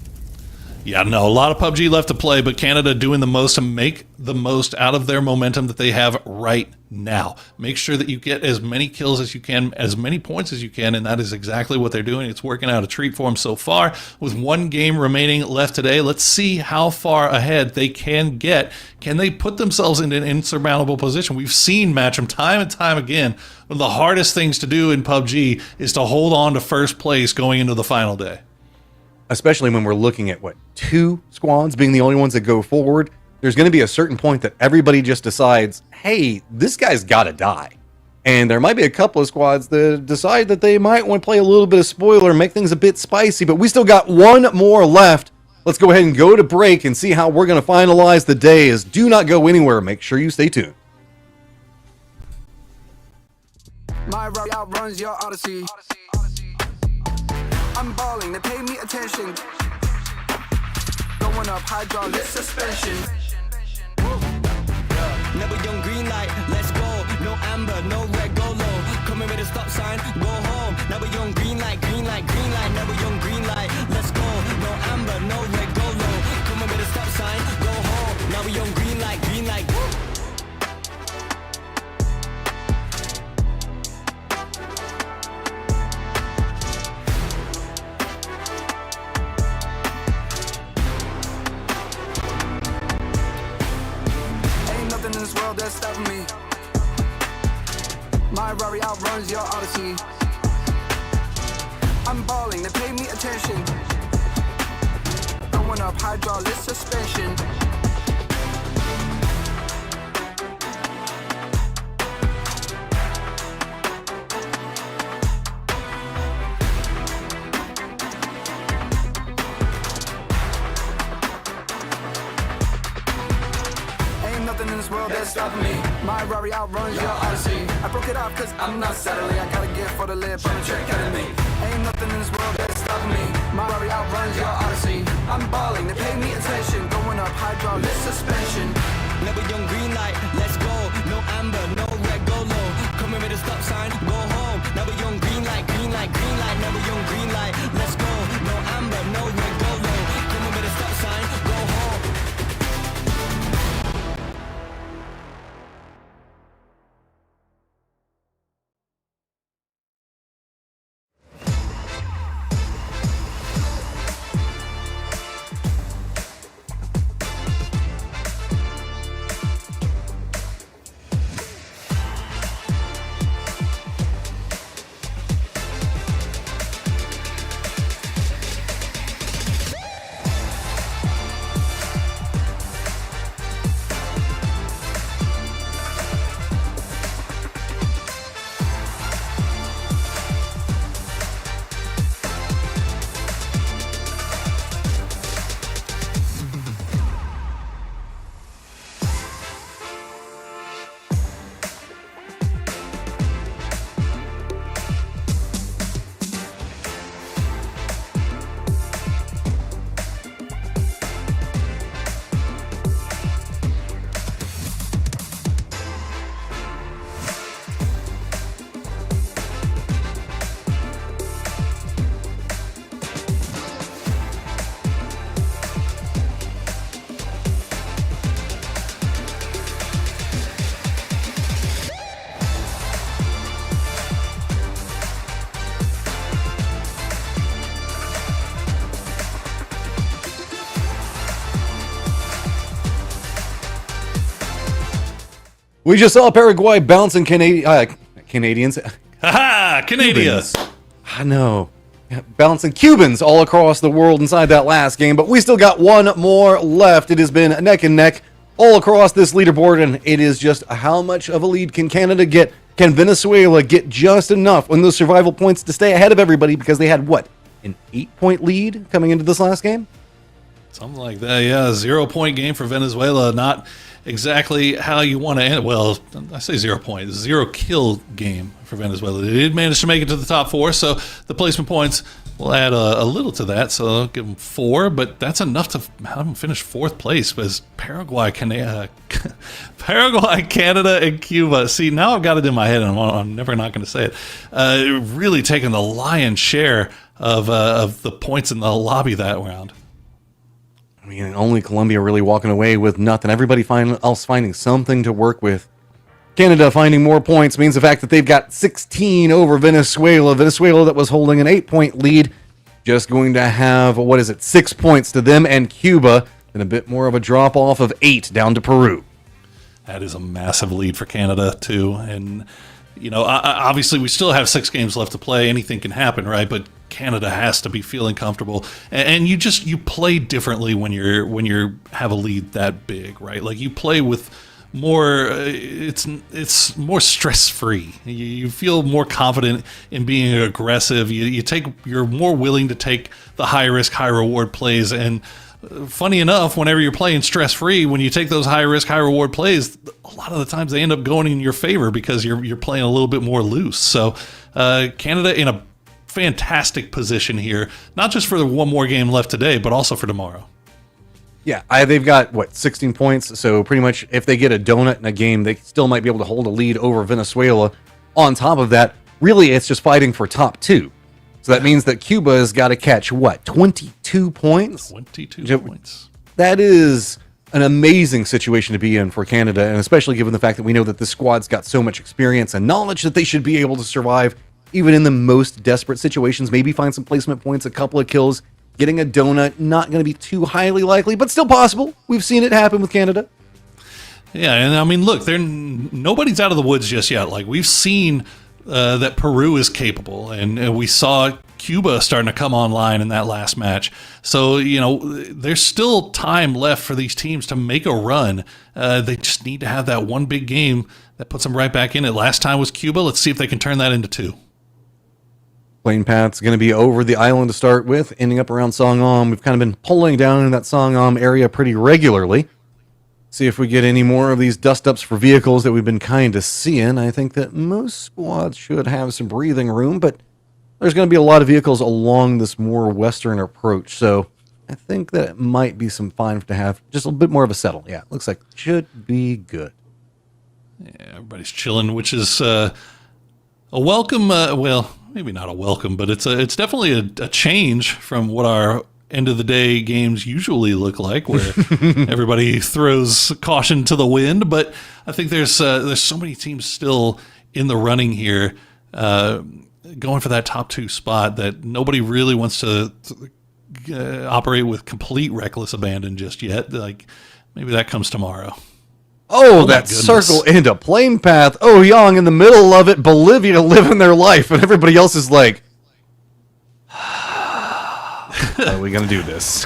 Yeah, no, a lot of PUBG left to play, but Canada doing the most to make the most out of their momentum that they have right now. Make sure that you get as many kills as you can, as many points as you can, and that is exactly what they're doing. It's working out a treat for them so far. With one game remaining left today, let's see how far ahead they can get. Can they put themselves in an insurmountable position? We've seen Match'em time and time again. One of the hardest things to do in PUBG is to hold on to first place going into the final day. Especially when we're looking at, what, 2 squads being the only ones that go forward. There's going to be a certain point that everybody just decides, hey, this guy's got to die. And there might be a couple of squads that decide that they might want to play a little bit of spoiler, make things a bit spicy, but we still got one more left. Let's go ahead and go to break and see how we're going to finalize the day. Is do not go anywhere. Make sure you stay tuned. My rally outruns your odyssey. I'm balling, they pay me attention. Going up, hydraulic suspension. Never young green light, let's go. No amber, no red, go low. Coming with a stop sign, go home. Never young green light, green light, green light. Never young green light, let's go. No amber, no red, go low. Coming with a stop sign, go home. Never young green light, green light. In this world that's stopping me. My Rari outruns your odyssey. I'm balling, they pay me attention. Going up, hydraulic suspension. Nothing in this world that's stopping me. My Rari outruns your odyssey. I broke it off cause I'm not settling. I got a gift for the lip on the trick out of me. Ain't nothing in this world that's stopping me. My Rari outruns your odyssey. I'm balling, they pay me attention. Going up, hydraulic suspension. Never young green light, let's go. No amber, no red, go low. Coming with a stop sign, go home. Never young green light, green light, green light. Never young green light, let's go. No amber, no red, go low. Coming with a stop sign, go home. We just saw Paraguay bouncing Canadians. Haha, Canada. I know. Bouncing Cubans all across the world inside that last game, but we still got one more left. It has been neck and neck all across this leaderboard, and it is just how much of a lead can Canada get? Can Venezuela get just enough on those survival points to stay ahead of everybody because they had, what, an 8-point lead coming into this last game? Something like that, yeah. 0-point game for Venezuela. Not exactly how you want to end. Well, I say 0 point. 0 kill game for Venezuela. They did manage to make it to the top 4, so the placement points will add a little to that. So I'll give them 4, but that's enough to have them finish 4th place. Because Paraguay, Canada, and Cuba. See, now I've got it in my head, and I'm never not going to say it. Really taking the lion's share of the points in the lobby that round. I mean, only Colombia really walking away with nothing. Everybody else finding something to work with. Canada finding more points means the fact that they've got 16 over Venezuela. Venezuela that was holding an 8-point lead, just going to have, 6 points to them and Cuba, and a bit more of a drop off of 8 down to Peru. That is a massive lead for Canada, too. And, you know, obviously we still have 6 games left to play. Anything can happen, right? But Canada has to be feeling comfortable, and you play differently when you have a lead that big, right? Like you play with more, it's more stress free. You feel more confident in being aggressive. You're more willing to take the high risk, high reward plays. And funny enough, whenever you're playing stress free, when you take those high risk, high reward plays, a lot of the times they end up going in your favor because you're playing a little bit more loose. So Canada in a fantastic position here, not just for the one more game left today, but also for tomorrow. Yeah, they've got, 16 points, so pretty much if they get a donut in a game, they still might be able to hold a lead over Venezuela. On top of that, really, it's just fighting for top 2. So that means that Cuba has got to catch, 22 points? 22 points. That is an amazing situation to be in for Canada, and especially given the fact that we know that this squad's got so much experience and knowledge that they should be able to survive even in the most desperate situations. Maybe find some placement points, a couple of kills, getting a donut, not going to be too highly likely, but still possible. We've seen it happen with Canada. Yeah, and I mean, look, nobody's out of the woods just yet. Like, we've seen that Peru is capable, and we saw Cuba starting to come online in that last match. So, you know, there's still time left for these teams to make a run. They just need to have that one big game that puts them right back in it. Last time was Cuba. Let's see if they can turn that into 2. Plane path's going to be over the island to start with, ending up around Songam. We've kind of been pulling down in that Songam area pretty regularly. See if we get any more of these dust-ups for vehicles that we've been kind of seeing. I think that most squads should have some breathing room, but there's going to be a lot of vehicles along this more western approach, so I think that it might be some fun to have just a bit more of a settle. Yeah, looks like it should be good. Yeah, everybody's chilling, which is a welcome, well, maybe not a welcome, but it's definitely a change from what our end of the day games usually look like, where everybody throws caution to the wind. But I think there's so many teams still in the running here, going for that top 2 spot, that nobody really wants to operate with complete reckless abandon just yet. Like, maybe that comes tomorrow. Oh, that circle into plane path. Oh, Young in the middle of it. Bolivia living their life. And everybody else is like, how are we going to do this?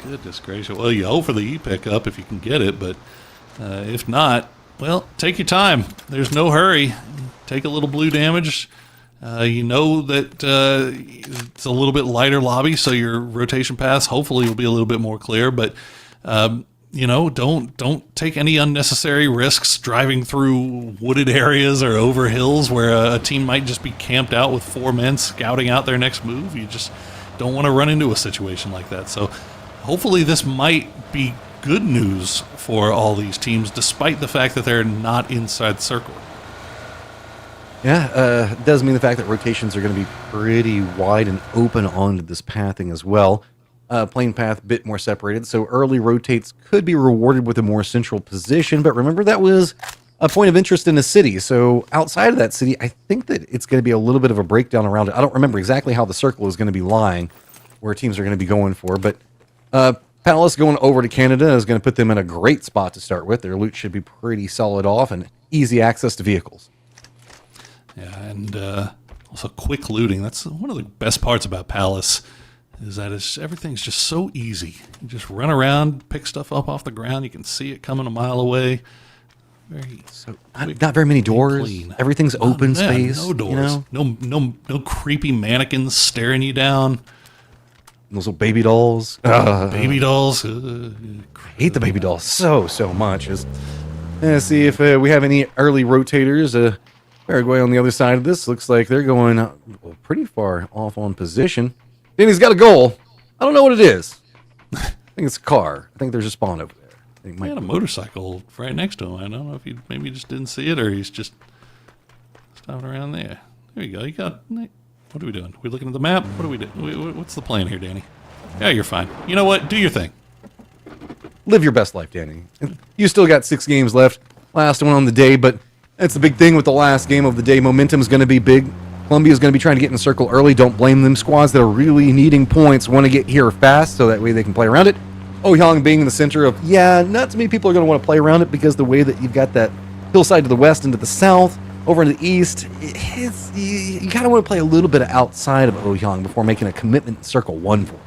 Goodness gracious. Well, you hope for the E pickup if you can get it. But if not, well, take your time. There's no hurry. Take a little blue damage. You know that it's a little bit lighter lobby, so your rotation paths hopefully will be a little bit more clear. But you know, don't take any unnecessary risks driving through wooded areas or over hills where a team might just be camped out with 4 men scouting out their next move. You just don't want to run into a situation like that. So hopefully this might be good news for all these teams, despite the fact that they're not inside the circle. Yeah, it does mean the fact that rotations are going to be pretty wide and open onto this pathing as well. Plane path a bit more separated, so early rotates could be rewarded with a more central position, but remember that was a point of interest in a city, so outside of that city, I think that it's going to be a little bit of a breakdown around it. I don't remember exactly how the circle is going to be lying, where teams are going to be going for, but Palace going over to Canada is going to put them in a great spot to start with. Their loot should be pretty solid off and easy access to vehicles. Yeah, and also quick looting. That's one of the best parts about Palace, is that everything's just so easy. You just run around, pick stuff up off the ground. You can see it coming a mile away. So not very many doors. Clean. Everything's open space. No doors. You know? No creepy mannequins staring you down. Those little baby dolls. Baby dolls. Hate the baby dolls so much. Let's see if we have any early rotators. Paraguay on the other side of this looks like they're going pretty far off on position. Danny's got a goal. I don't know what it is. I think it's a car. I think there's a spawn over there. He had a motorcycle right next to him. I don't know if he maybe just didn't see it, or he's just stopping around there. There you go. You got. What are we doing? We looking at the map? What are we doing? What's the plan here, Danny? Yeah, you're fine. You know what? Do your thing. Live your best life, Danny. You still got 6 games left. Last one on the day, but that's the big thing with the last game of the day. Momentum is going to be big. Colombia's going to be trying to get in the circle early. Don't blame them. Squads that are really needing points want to get here fast so that way they can play around it. Ohyang being in the center of, not too many people are going to want to play around it because the way that you've got that hillside to the west and to the south, over in the east, you kind of want to play a little bit outside of Ohyang before making a commitment in Circle 1 for it.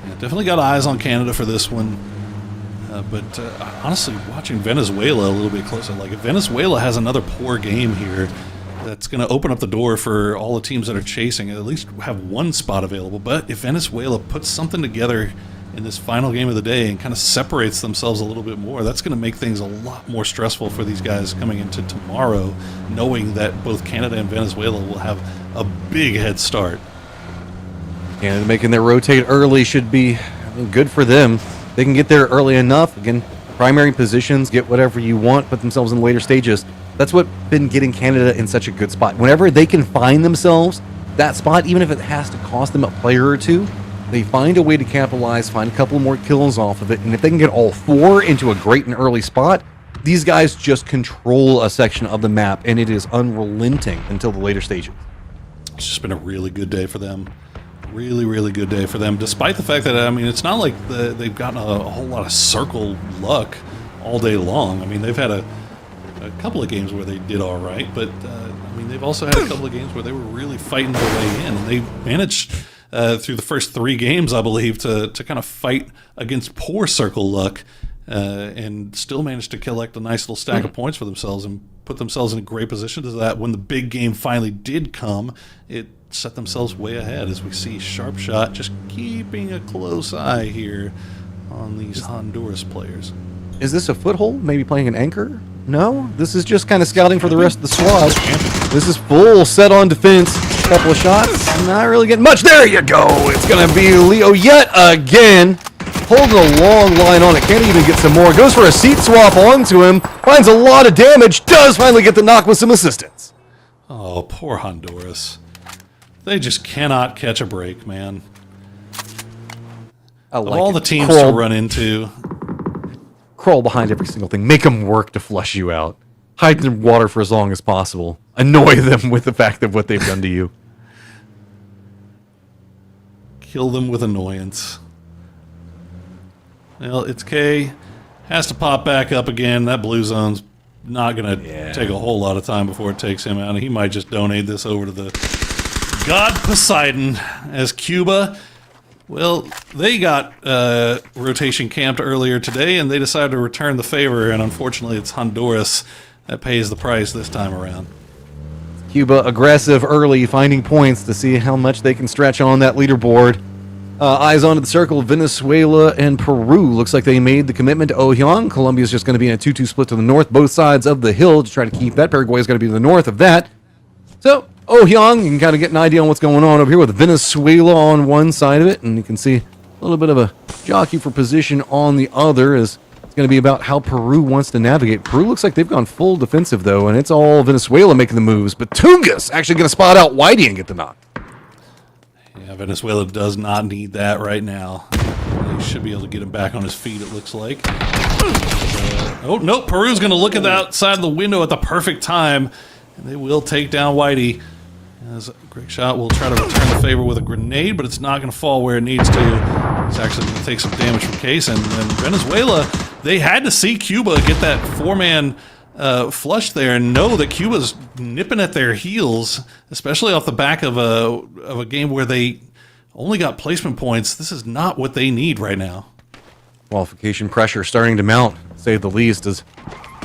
Yeah, definitely got eyes on Canada for this one. But honestly, watching Venezuela a little bit closer, like if Venezuela has another poor game here, that's going to open up the door for all the teams that are chasing, at least have one spot available. But if Venezuela puts something together in this final game of the day and kind of separates themselves a little bit more, that's going to make things a lot more stressful for these guys coming into tomorrow, knowing that both Canada and Venezuela will have a big head start. And making their rotate early should be good for them. They can get there early enough. Again, primary positions, get whatever you want, put themselves in later stages. That's what been getting Canada in such a good spot. Whenever they can find themselves that spot, even if it has to cost them a player or two, they find a way to capitalize, find a couple more kills off of it, and if they can get all 4 into a great and early spot, these guys just control a section of the map, and it is unrelenting until the later stages. It's just been a really good day for them. Really, really good day for them, despite the fact that, I mean, it's not like they've gotten a whole lot of circle luck all day long. I mean, they've had a couple of games where they did all right, but, I mean, they've also had a couple of games where they were really fighting their way in, and they managed through the first 3 games, I believe, to kind of fight against poor circle luck and still managed to collect a nice little stack of points for themselves and put themselves in a great position so that when the big game finally did come, it set themselves way ahead, as we see Sharp Shot just keeping a close eye here on these Honduras players. Is this a foothold? Maybe playing an anchor? No? This is just kind of scouting for the rest of the squad. This is full set on defense. Couple of shots. Not really getting much. There you go. It's going to be Leo yet again. Holding a long line on it. Can't even get some more. Goes for a seat swap onto him. Finds a lot of damage. Does finally get the knock with some assistance. Oh, poor Honduras. They just cannot catch a break, man. I like of all it. the teams Crawl, to run into, crawl behind every single thing. Make them work to flush you out. Hide in the water for as long as possible. Annoy them with the fact of what they've done to you. kill them with annoyance. Well, it's K. Has to pop back up again. That blue zone's not going to take a whole lot of time before it takes him out. He might just donate this over to the God Poseidon as Cuba. Well, they got rotation camped earlier today, and they decided to return the favor, and unfortunately it's Honduras that pays the price this time around. Cuba aggressive early, finding points to see how much they can stretch on that leaderboard. Eyes onto the circle, Venezuela and Peru. Looks like they made the commitment to Ohyang. Colombia's just going to be in a 2-2 split to the north, both sides of the hill to try to keep that. Paraguay's going to be to the north of that. So, Ohyang, you can kind of get an idea on what's going on over here with Venezuela on one side of it, and you can see a little bit of a jockey for position on the other, as it's going to be about how Peru wants to navigate. Peru looks like they've gone full defensive, though, and it's all Venezuela making the moves. But Tungus actually going to spot out Whitey and get the knock. Yeah, Venezuela does not need that right now. They should be able to get him back on his feet, it looks like. Oh, no, Peru's going to look at the outside of the window at the perfect time, and they will take down Whitey. As a great shot, will try to return the favor with a grenade, but it's not going to fall where it needs to. He's actually going to take some damage from Case, and Venezuela, they had to see Cuba get that 4-man flush there and know that Cuba's nipping at their heels, especially off the back of a game where they only got placement points. This is not what they need right now. Qualification pressure starting to mount, to say the least. Is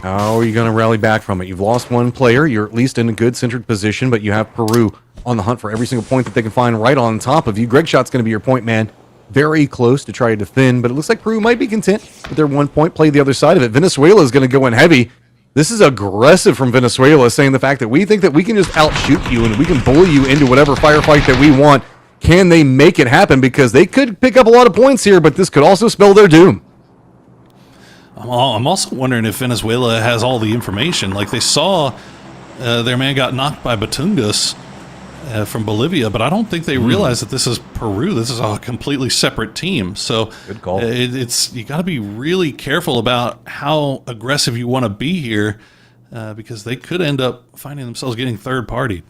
how are you going to rally back from it? You've lost one player. You're at least in a good centered position, but you have Peru on the hunt for every single point that they can find right on top of you. Greg Shot's going to be your point man. Very close to try to defend, but it looks like Peru might be content with their 1 point, play the other side of it. Venezuela is going to go in heavy. This is aggressive from Venezuela, saying the fact that we think that we can just outshoot you and we can bully you into whatever firefight that we want. Can they make it happen? Because they could pick up a lot of points here, but this could also spell their doom. I'm also wondering if Venezuela has all the information. Like, they saw their man got knocked by Batungas from Bolivia, but I don't think they realize that this is Peru. This is a completely separate team. So good call. You got to be really careful about how aggressive you want to be here, because they could end up finding themselves getting third-partied.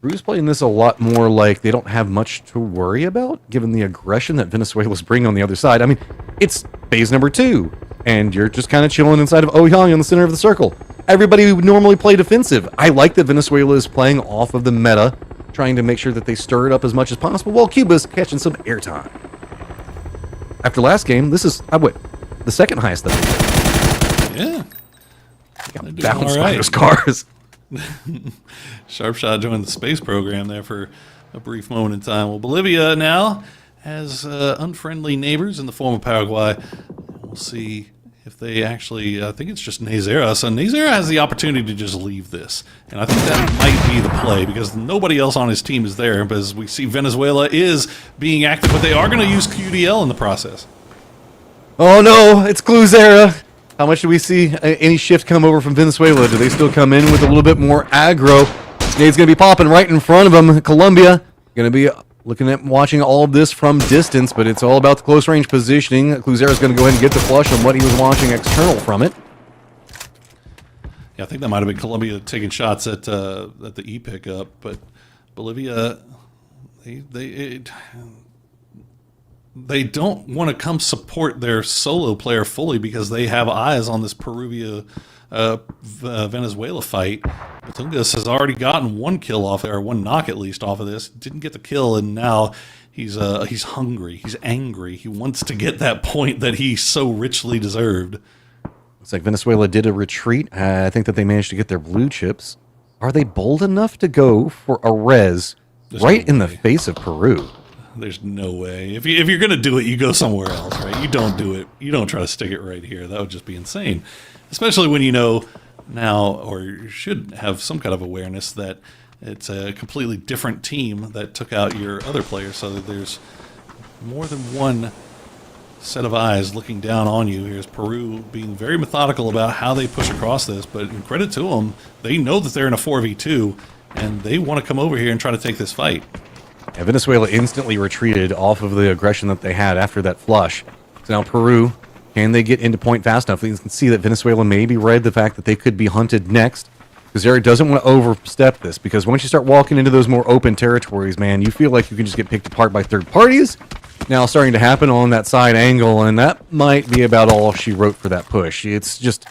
Peru's playing this a lot more like they don't have much to worry about, given the aggression that Venezuela's bringing on the other side. I mean, it's phase number 2, and you're just kind of chilling inside of Ouyang in the center of the circle. Everybody would normally play defensive. I like that Venezuela is playing off of the meta, trying to make sure that they stir it up as much as possible, while Cuba's catching some airtime. After last game, this is, the second highest level. Yeah. Got bounced by those cars. Sharp Shot joined the space program there for a brief moment in time. Well, Bolivia now has unfriendly neighbors in the form of Paraguay. We'll see if they actually, I think it's just Nazera. So Nazera has the opportunity to just leave this. And I think that might be the play, because nobody else on his team is there. But as we see, Venezuela is being active, but they are going to use QDL in the process. Oh no, it's Cluzera. How much do we see any shift come over from Venezuela? Do they still come in with a little bit more aggro? Nade's going to be popping right in front of them. Colombia going to be looking at watching all of this from distance, but it's all about the close range positioning. Cluzera's going to go ahead and get the flush on what he was watching external from it. Yeah, I think that might have been Colombia taking shots at the E pickup, but Bolivia, they don't want to come support their solo player fully because they have eyes on this Peru-Venezuela fight. Batungas has already gotten one kill off there, or one knock at least off of this. Didn't get the kill, and now he's hungry. He's angry. He wants to get that point that he so richly deserved. Looks like Venezuela did a retreat. I think that they managed to get their blue chips. Are they bold enough to go for a res right in the face of Peru? There's no way. If you're going to do it, you go somewhere else, right? You don't do it. You don't try to stick it right here. That would just be insane. Especially when you know now, or you should have some kind of awareness that it's a completely different team that took out your other players, so that there's more than one set of eyes looking down on you. Here's Peru being very methodical about how they push across this, but in credit to them, they know that they're in a 4v2, and they want to come over here and try to take this fight. And Venezuela instantly retreated off of the aggression that they had after that flush. So now Peru, can they get into point fast enough? You can see that Venezuela maybe read the fact that they could be hunted next. Kuzera doesn't want to overstep this, because once you start walking into those more open territories, man, you feel like you can just get picked apart by third parties. Now starting to happen on that side angle, and that might be about all she wrote for that push. It's just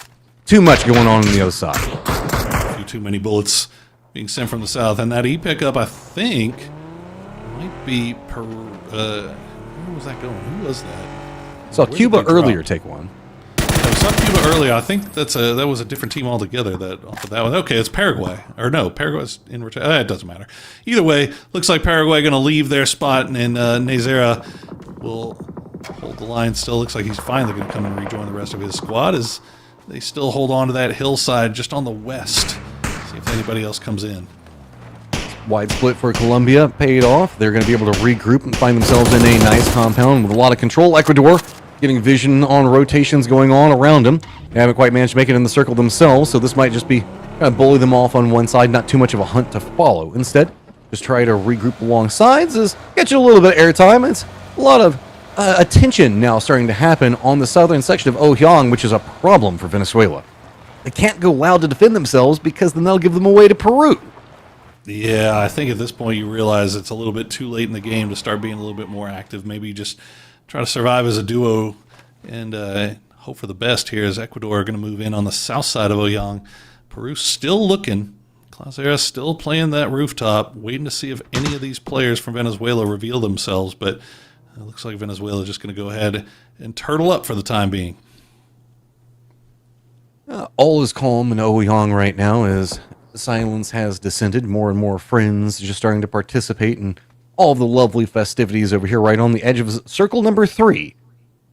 too much going on the other side. A few too many bullets being sent from the south, and that E pickup, I think, might be Peru. Where was that going? Who was that? Saw Cuba earlier take one. I saw Cuba earlier. I think that was a different team altogether. That off of that one. Okay, it's Paraguay. Or no, Paraguay's in return. It doesn't matter. Either way, looks like Paraguay going to leave their spot, and Nazera will hold the line. Still looks like he's finally going to come and rejoin the rest of his squad as they still hold on to that hillside just on the west. See if anybody else comes in. Wide split for Colombia paid off. They're going to be able to regroup and find themselves in a nice compound with a lot of control. Ecuador getting vision on rotations going on around them. They haven't quite managed to make it in the circle themselves, so this might just be kind of bully them off on one side, not too much of a hunt to follow. Instead, just try to regroup along sides, is get you a little bit of airtime. It's a lot of attention now starting to happen on the southern section of Ouyang, which is a problem for Venezuela. They can't go loud to defend themselves because then they'll give them away to Peru. Yeah, I think at this point you realize it's a little bit too late in the game to start being a little bit more active. Maybe just try to survive as a duo and hope for the best here as Ecuador are going to move in on the south side of Oyang. Peru still looking. Clausera still playing that rooftop, waiting to see if any of these players from Venezuela reveal themselves, but it looks like Venezuela is just going to go ahead and turtle up for the time being. All is calm in Ouyang right now as silence has descended. More and more friends just starting to participate in all the lovely festivities over here right on the edge of circle number 3,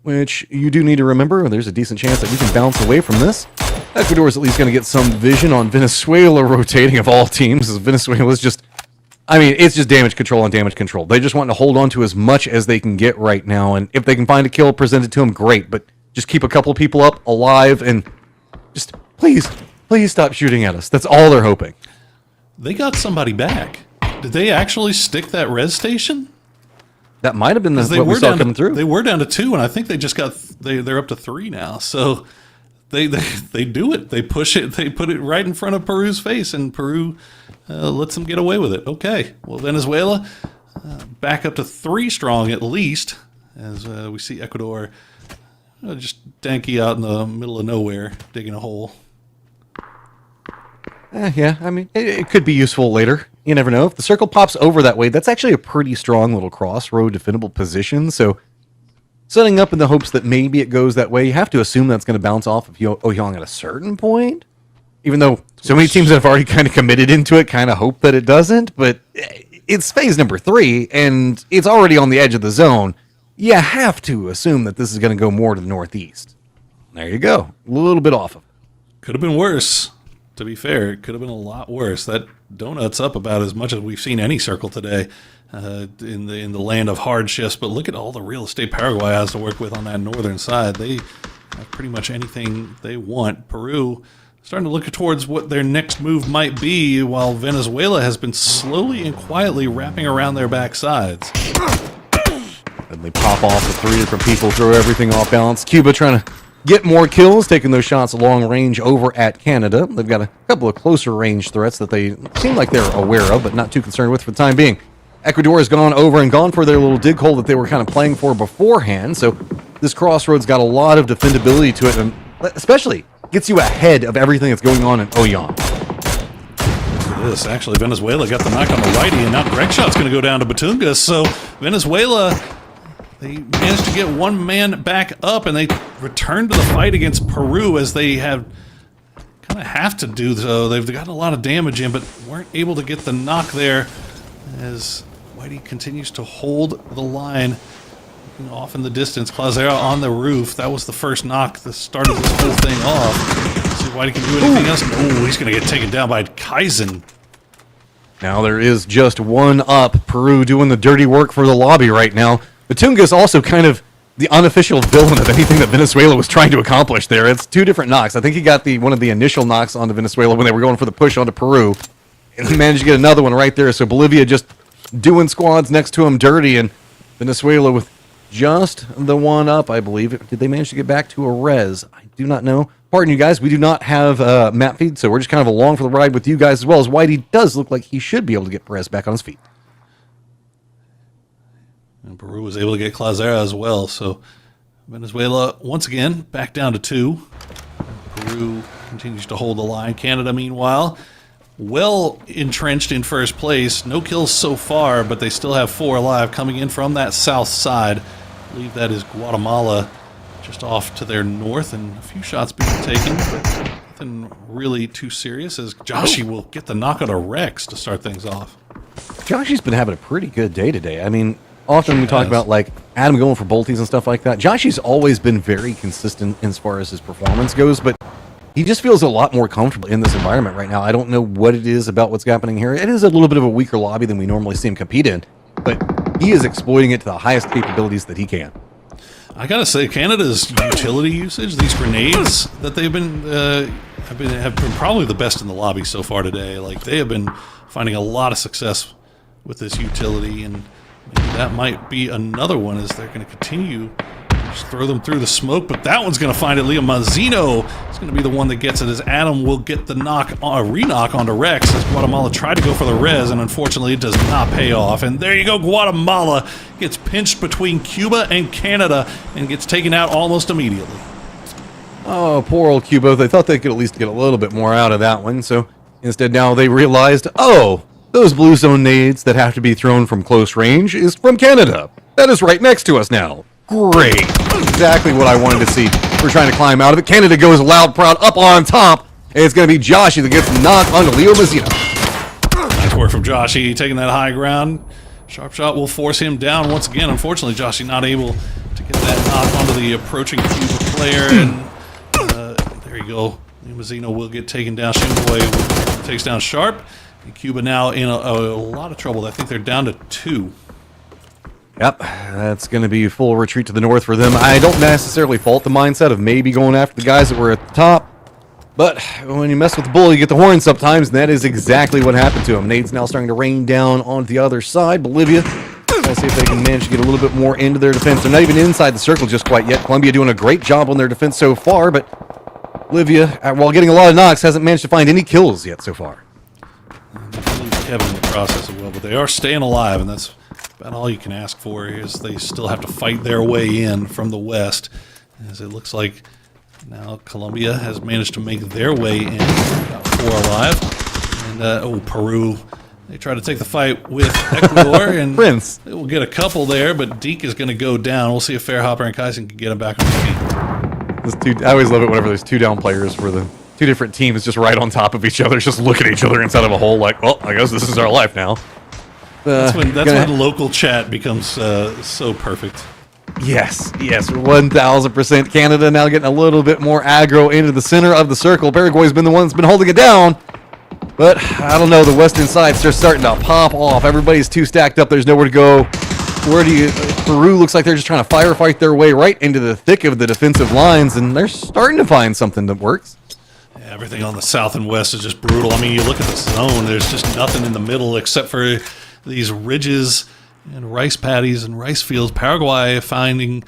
which you do need to remember. There's a decent chance that you can bounce away from this. Ecuador is at least going to get some vision on Venezuela rotating of all teams, as Venezuela's just, I mean, it's just damage control on damage control. They just want to hold on to as much as they can get right now, and if they can find a kill, present it to them, great, but just keep a couple of people up, alive, and just, please stop shooting at us. That's all they're hoping. They got somebody back. Did they actually stick that res station? That might have been what we saw coming through. They were down to 2, and I think they just got, they're up to 3 now, so... They do it. They push it. They put it right in front of Peru's face, and Peru lets them get away with it. Okay. Well, Venezuela back up to 3 strong at least, as we see Ecuador just danky out in the middle of nowhere, digging a hole. Yeah, I mean, it could be useful later. You never know. If the circle pops over that way, that's actually a pretty strong little crossroad defendable position, so... Setting up in the hopes that maybe it goes that way, you have to assume that's going to bounce off of Oyang at a certain point. Even though so many teams have already kind of committed into it, kind of hope that it doesn't. But it's phase number 3, and it's already on the edge of the zone. You have to assume that this is going to go more to the northeast. There you go. A little bit off of it. Could have been worse. To be fair, it could have been a lot worse. That donut's up about as much as we've seen any circle today. In the land of hardships, but look at all the real estate Paraguay has to work with on that northern side. They have pretty much anything they want. Peru starting to look towards what their next move might be, while Venezuela has been slowly and quietly wrapping around their backsides. And they pop off with 3 different people, throw everything off balance. Cuba trying to get more kills, taking those shots long range over at Canada. They've got a couple of closer range threats that they seem like they're aware of, but not too concerned with for the time being. Ecuador has gone over and gone for their little dig hole that they were kind of playing for beforehand, so this crossroads got a lot of defendability to it, and especially gets you ahead of everything that's going on in Oyang. Look at this. Actually, Venezuela got the knock on the righty, and now direct shot's going to go down to Batunga, so Venezuela, they managed to get one man back up, and they return to the fight against Peru as they have kind of to do so. They've gotten a lot of damage in, but weren't able to get the knock there as Whitey continues to hold the line. Looking off in the distance, Clausera on the roof. That was the first knock that started this whole thing off. See if Whitey can do anything else. Oh, he's going to get taken down by Kaizen. Now there is just one up. Peru doing the dirty work for the lobby right now. Batunga is also kind of the unofficial villain of anything that Venezuela was trying to accomplish there. It's 2 different knocks. I think he got one of the initial knocks onto Venezuela when they were going for the push onto Peru. And he managed to get another one right there. So Bolivia just doing squads next to him dirty, and Venezuela with just the one up, I believe. Did they manage to get back to a res? I do not know. Pardon you guys, we do not have map feed, so we're just kind of along for the ride with you guys as well, as Whitey does look like he should be able to get Perez back on his feet. And Peru was able to get Clausera as well, so Venezuela, once again, back down to 2. Peru continues to hold the line. Canada, meanwhile, well entrenched in first place. No kills so far, but they still have 4 alive coming in from that south side. I believe that is Guatemala just off to their north, and a few shots being taken, but nothing really too serious as Joshi will get the knockout of Rex to start things off. Joshi's been having a pretty good day today. I mean, often we talk about like Adam going for bolties and stuff like that. Joshi's always been very consistent as far as his performance goes, but he just feels a lot more comfortable in this environment right now. I don't know what it is about what's happening here. It is a little bit of a weaker lobby than we normally see him compete in, but he is exploiting it to the highest capabilities that he can. I gotta say, Canada's utility usage, these grenades that they've been have been probably the best in the lobby so far today. Like, they have been finding a lot of success with this utility, and maybe that might be another one as they're going to continue Just throw them through the smoke, but that one's going to find it. Leo Mazzino is going to be the one that gets it, as Adam will get the re-knock onto Rex, as Guatemala tried to go for the res, and unfortunately it does not pay off. And there you go, Guatemala gets pinched between Cuba and Canada and gets taken out almost immediately. Oh, poor old Cuba. They thought they could at least get a little bit more out of that one, so instead now they realized, oh, those blue zone nades that have to be thrown from close range is from Canada. That is right next to us now. Great. Exactly what I wanted to see. We're trying to climb out of it. Canada goes loud, proud, up on top. And it's going to be Joshy that gets knocked onto Leo Mazzino. Nice work from Joshy, taking that high ground. Sharp shot will force him down once again. Unfortunately, Joshy not able to get that knock onto the approaching Cuba player. And there you go. Leo Mazzino will get taken down. Shinboy takes down Sharp. And Cuba now in a lot of trouble. I think they're down to 2. Yep, that's going to be full retreat to the north for them. I don't necessarily fault the mindset of maybe going after the guys that were at the top, but when you mess with the bull, you get the horn sometimes, and that is exactly what happened to him. Nade's now starting to rain down on the other side. Bolivia, let's see if they can manage to get a little bit more into their defense. They're not even inside the circle just quite yet. Colombia doing a great job on their defense so far, but Bolivia, while getting a lot of knocks, hasn't managed to find any kills yet so far. Kevin in the process as well, but they are staying alive, and that's about all you can ask for. Is they still have to fight their way in from the west, as it looks like now Colombia has managed to make their way in. Got 4 alive, and Peru, they try to take the fight with Ecuador, and Prince, they will get a couple there, but Deke is going to go down. We'll see if Fairhopper and Kaisen can get him back on his feet. I always love it whenever there's 2 down players for the 2 different teams just right on top of each other, just look at each other inside of a hole like, well, I guess this is our life now. That's when local chat becomes so perfect. Yes, 1,000%. Canada now getting a little bit more aggro into the center of the circle. Paraguay's been the one that's been holding it down. But, I don't know, the western sides are starting to pop off. Everybody's too stacked up. There's nowhere to go. Peru looks like they're just trying to firefight their way right into the thick of the defensive lines, and they're starting to find something that works. Yeah, everything on the south and west is just brutal. I mean, you look at the zone, there's just nothing in the middle except for these ridges and rice paddies and rice fields. Paraguay finding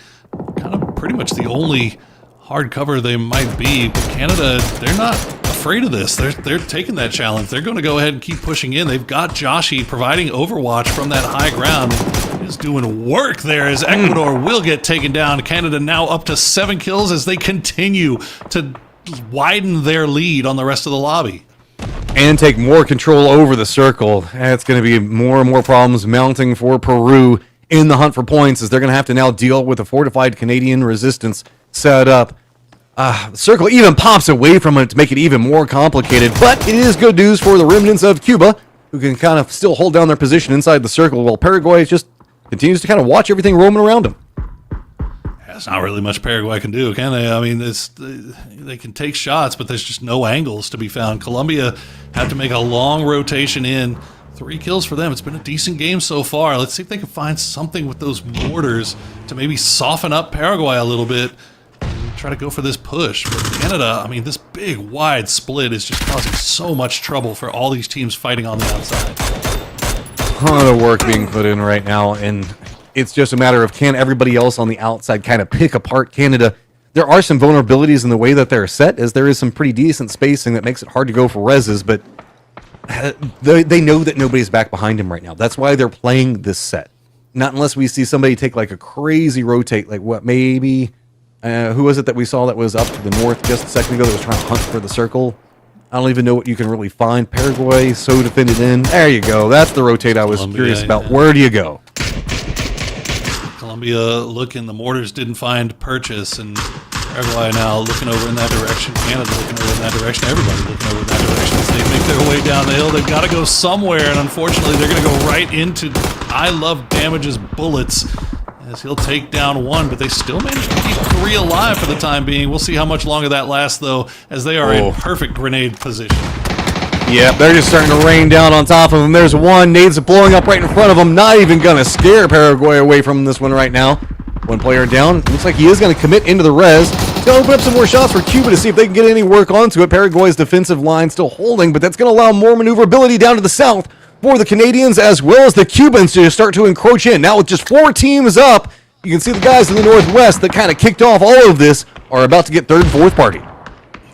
kind of pretty much the only hard cover they might be. But Canada, they're not afraid of this. They're taking that challenge. They're going to go ahead and keep pushing in. They've got Joshy providing overwatch from that high ground. He's doing work there as Ecuador will get taken down. Canada now up to 7 kills as they continue to widen their lead on the rest of the lobby. And take more control over the circle. It's going to be more and more problems mounting for Peru in the hunt for points, as they're going to have to now deal with a fortified Canadian resistance set up. The circle even pops away from it to make it even more complicated, but it is good news for the remnants of Cuba, who can kind of still hold down their position inside the circle, while Paraguay just continues to kind of watch everything roaming around them. There's not really much Paraguay can do, can they? I mean, they can take shots, but there's just no angles to be found. Colombia had to make a long rotation in. 3 kills for them. It's been a decent game so far. Let's see if they can find something with those mortars to maybe soften up Paraguay a little bit and try to go for this push. But Canada, I mean, this big, wide split is just causing so much trouble for all these teams fighting on the outside. A ton of work being put in right now, and it's just a matter of, can everybody else on the outside kind of pick apart Canada? There are some vulnerabilities in the way that they're set, as there is some pretty decent spacing that makes it hard to go for reses, but they know that nobody's back behind him right now. That's why they're playing this set. Not unless we see somebody take like a crazy rotate, like what, maybe, who was it that we saw that was up to the north just a second ago that was trying to hunt for the circle? I don't even know what you can really find. Paraguay, so defended in. There you go. That's the rotate I was curious about. Yeah. Where do you go? Colombia looking, the mortars didn't find purchase, and Paraguay now looking over in that direction. Canada looking over in that direction. Everybody looking over in that direction as they make their way down the hill. They've got to go somewhere, and unfortunately, they're going to go right into I Love Damage's bullets, as he'll take down one, but they still manage to keep Korea alive for the time being. We'll see how much longer that lasts, though, as they are in perfect grenade position. Yep, they're just starting to rain down on top of them. There's one. Nades blowing up right in front of them. Not even going to scare Paraguay away from this one right now. One player down. Looks like he is going to commit into the res. He's going to open up some more shots for Cuba to see if they can get any work onto it. Paraguay's defensive line still holding, but that's going to allow more maneuverability down to the south for the Canadians as well as the Cubans to start to encroach in. Now with just 4 teams up, you can see the guys in the Northwest that kind of kicked off all of this are about to get third and fourth party.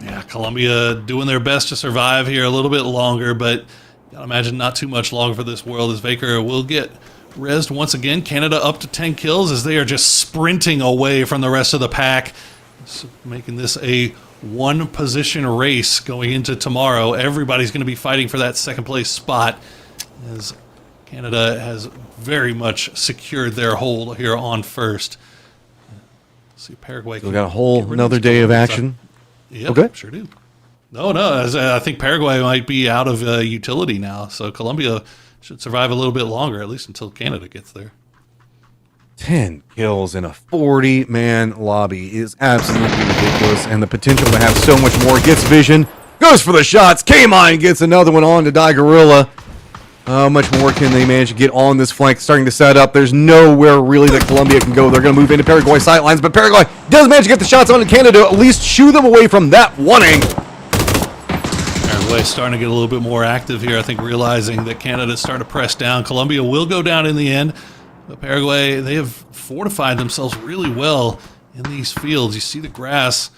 Yeah, Colombia doing their best to survive here a little bit longer, but gotta imagine not too much longer for this world as Vaker will get rezzed once again. Canada up to 10 kills as they are just sprinting away from the rest of the pack, making this a one-position race going into tomorrow. Everybody's going to be fighting for that second-place spot as Canada has very much secured their hold here on first. See, Paraguay. So we got a whole another day of action. Yeah, okay. Sure do. No, I think Paraguay might be out of utility now, so Colombia should survive a little bit longer, at least until Canada gets there. 10 kills in a 40-man lobby is absolutely ridiculous, and the potential to have so much more. Gets vision, goes for the shots. K-Mine gets another one on to Die Gorilla. How much more can they manage to get on this flank? Starting to set up. There's nowhere really that Colombia can go. They're going to move into Paraguay sightlines, but Paraguay does manage to get the shots on to Canada, at least shoo them away from that one angle. Paraguay starting to get a little bit more active here, I think, realizing that Canada's starting to press down. Colombia will go down in the end. But Paraguay, they have fortified themselves really well in these fields. You see the grass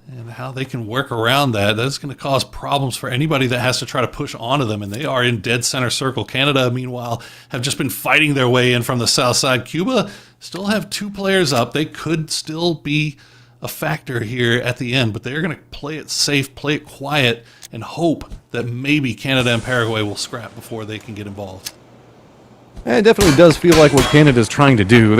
and how they can work around that. That's going to cause problems for anybody that has to try to push onto them, and they are in dead center circle. Canada, meanwhile, have just been fighting their way in from the south side. Cuba still have 2 players up. They could still be a factor here at the end, but they're going to play it safe, play it quiet, and hope that maybe Canada and Paraguay will scrap before they can get involved. It definitely does feel like what Canada's trying to do.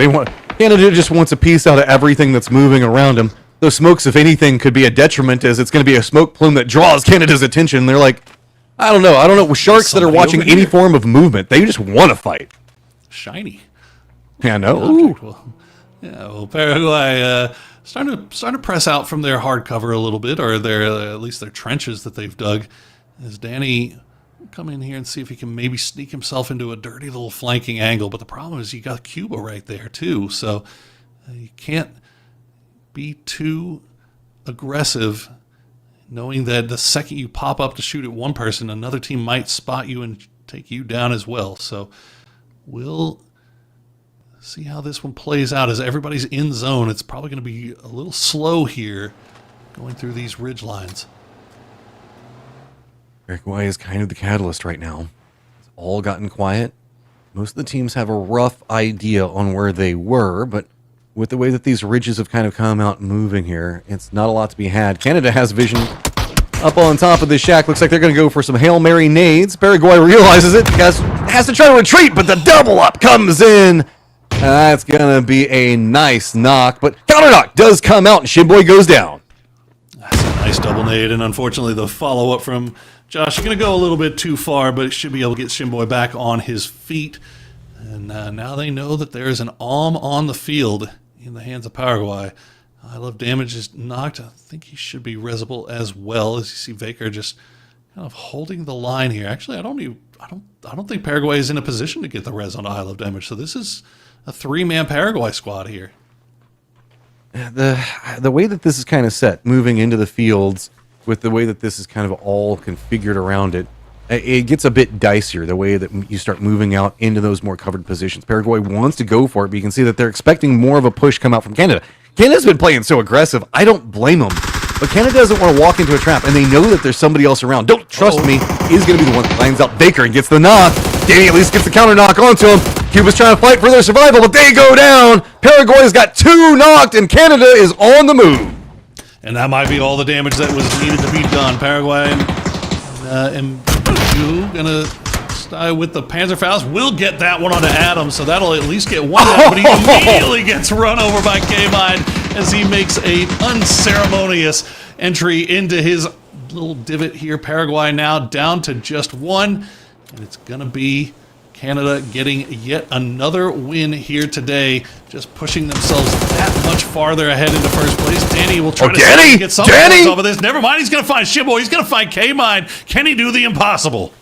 Canada just wants a piece out of everything that's moving around them. Those smokes, if anything, could be a detriment, as it's going to be a smoke plume that draws Canada's attention. They're like, I don't know. With sharks that are watching any form of movement, they just want to fight. Shiny. Yeah, I know. Well, Paraguay starting to press out from their hard cover a little bit, or their at least their trenches that they've dug. As Danny come in here and see if he can maybe sneak himself into a dirty little flanking angle. But the problem is you got Cuba right there too, so you can't be too aggressive, knowing that the second you pop up to shoot at one person, another team might spot you and take you down as well. So we'll see how this one plays out. As everybody's in zone, it's probably going to be a little slow here going through these ridge lines. Paraguay is kind of the catalyst right now. It's all gotten quiet. Most of the teams have a rough idea on where they were, but with the way that these ridges have kind of come out moving here, it's not a lot to be had. Canada has vision up on top of this shack. Looks like they're going to go for some Hail Mary nades. Paraguay realizes it, has to try to retreat, but the double up comes in. That's going to be a nice knock, but counter knock does come out, and Shinboy goes down. That's a nice double nade, and unfortunately the follow-up from Josh is going to go a little bit too far, but should be able to get Shinboy back on his feet. And now they know that there is an ALM on the field in the hands of Paraguay. I Love Damage is knocked. I think he should be resable as well, as you see Vaker just kind of holding the line here. Actually, I don't think Paraguay is in a position to get the res on I Love Damage. So this is a 3-man Paraguay squad here. The way that this is kind of set, moving into the fields, with the way that this is kind of all configured around it, it gets a bit dicier the way that you start moving out into those more covered positions. Paraguay wants to go for it, but you can see that they're expecting more of a push come out from Canada. Canada's been playing so aggressive, I don't blame them. But Canada doesn't want to walk into a trap, and they know that there's somebody else around. Don't trust me, he's going to be the one that lines up Baker and gets the knock. Danny at least gets the counter knock onto him. Cuba's trying to fight for their survival, but they go down. Paraguay's got 2 knocked, and Canada is on the move. And that might be all the damage that was needed to be done. Paraguay and gonna stay with the Panzerfaust. Will get that one onto Adam, so that'll at least get one down, but he immediately gets run over by K-Mine as he makes a unceremonious entry into his little divot here. Paraguay now down to just 1, and it's gonna be Canada getting yet another win here today, just pushing themselves that much farther ahead into first place. Danny will try to get some points off of this. Never mind, he's going to find Shibbo. He's going to find K-Mine. Can he do the impossible?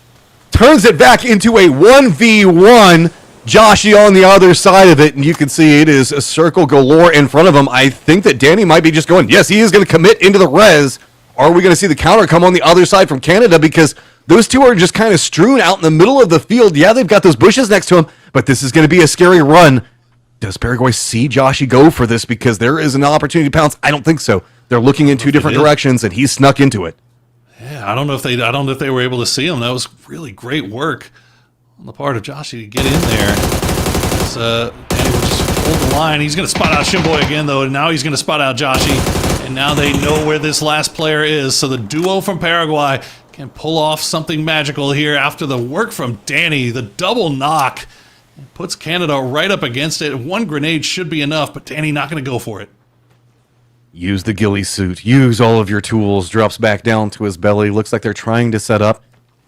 Turns it back into a 1v1. Joshy on the other side of it, and you can see it is a circle galore in front of him. I think that Danny might be just going, yes, he is going to commit into the res. Are we going to see the counter come on the other side from Canada? Because those two are just kind of strewn out in the middle of the field. Yeah, they've got those bushes next to them, but this is going to be a scary run. Does Paraguay see Joshy go for this because there is an opportunity to pounce? I don't think so. They're looking in two different directions, and he snuck into it. Yeah, I don't know if they were able to see him. That was really great work on the part of Joshy to get in there. Danny will just hold the line. He's going to spot out Shimboy again, though, and now he's going to spot out Joshy. And now they know where this last player is. So the duo from Paraguay can pull off something magical here after the work from Danny. The double knock puts Canada right up against it. One grenade should be enough, but Danny not going to go for it. Use the ghillie suit. Use all of your tools. Drops back down to his belly. Looks like they're trying to set up.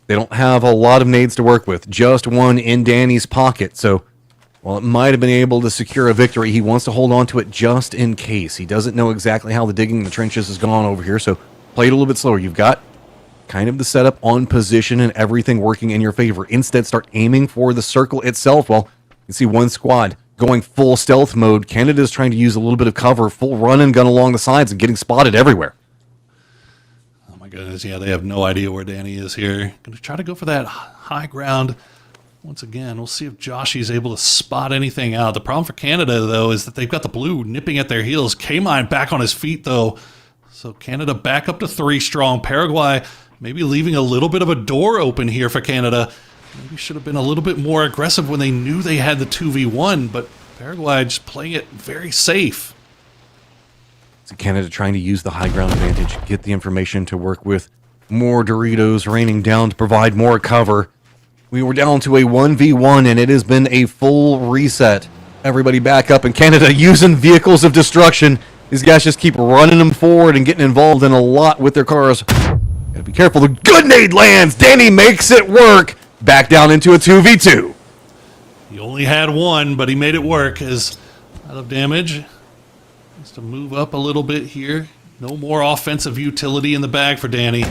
They don't have a lot of nades to work with. Just one in Danny's pocket. So while it might have been able to secure a victory, he wants to hold on to it just in case. He doesn't know exactly how the digging in the trenches has gone over here, so play it a little bit slower. You've got kind of the setup on position and everything working in your favor. Instead, start aiming for the circle itself. Well, you can see one squad going full stealth mode. Canada's trying to use a little bit of cover, full run and gun along the sides and getting spotted everywhere. Oh my goodness, yeah, they have no idea where Danny is here. Going to try to go for that high ground. Once again, we'll see if Joshy's able to spot anything out. The problem for Canada, though, is that they've got the blue nipping at their heels. K-Mine back on his feet, though. So Canada back up to 3 strong. Paraguay maybe leaving a little bit of a door open here for Canada. Maybe should have been a little bit more aggressive when they knew they had the 2v1, but Paraguay just playing it very safe. So Canada trying to use the high ground advantage, get the information to work with. More Doritos raining down to provide more cover. We were down to a 1v1, and it has been a full reset. Everybody back up, and Canada using vehicles of destruction. These guys just keep running them forward and getting involved in a lot with their cars. Gotta be careful. The good nade lands. Danny makes it work. Back down into a 2v2. He only had one, but he made it work as out of damage. Has to move up a little bit here. No more offensive utility in the bag for Danny.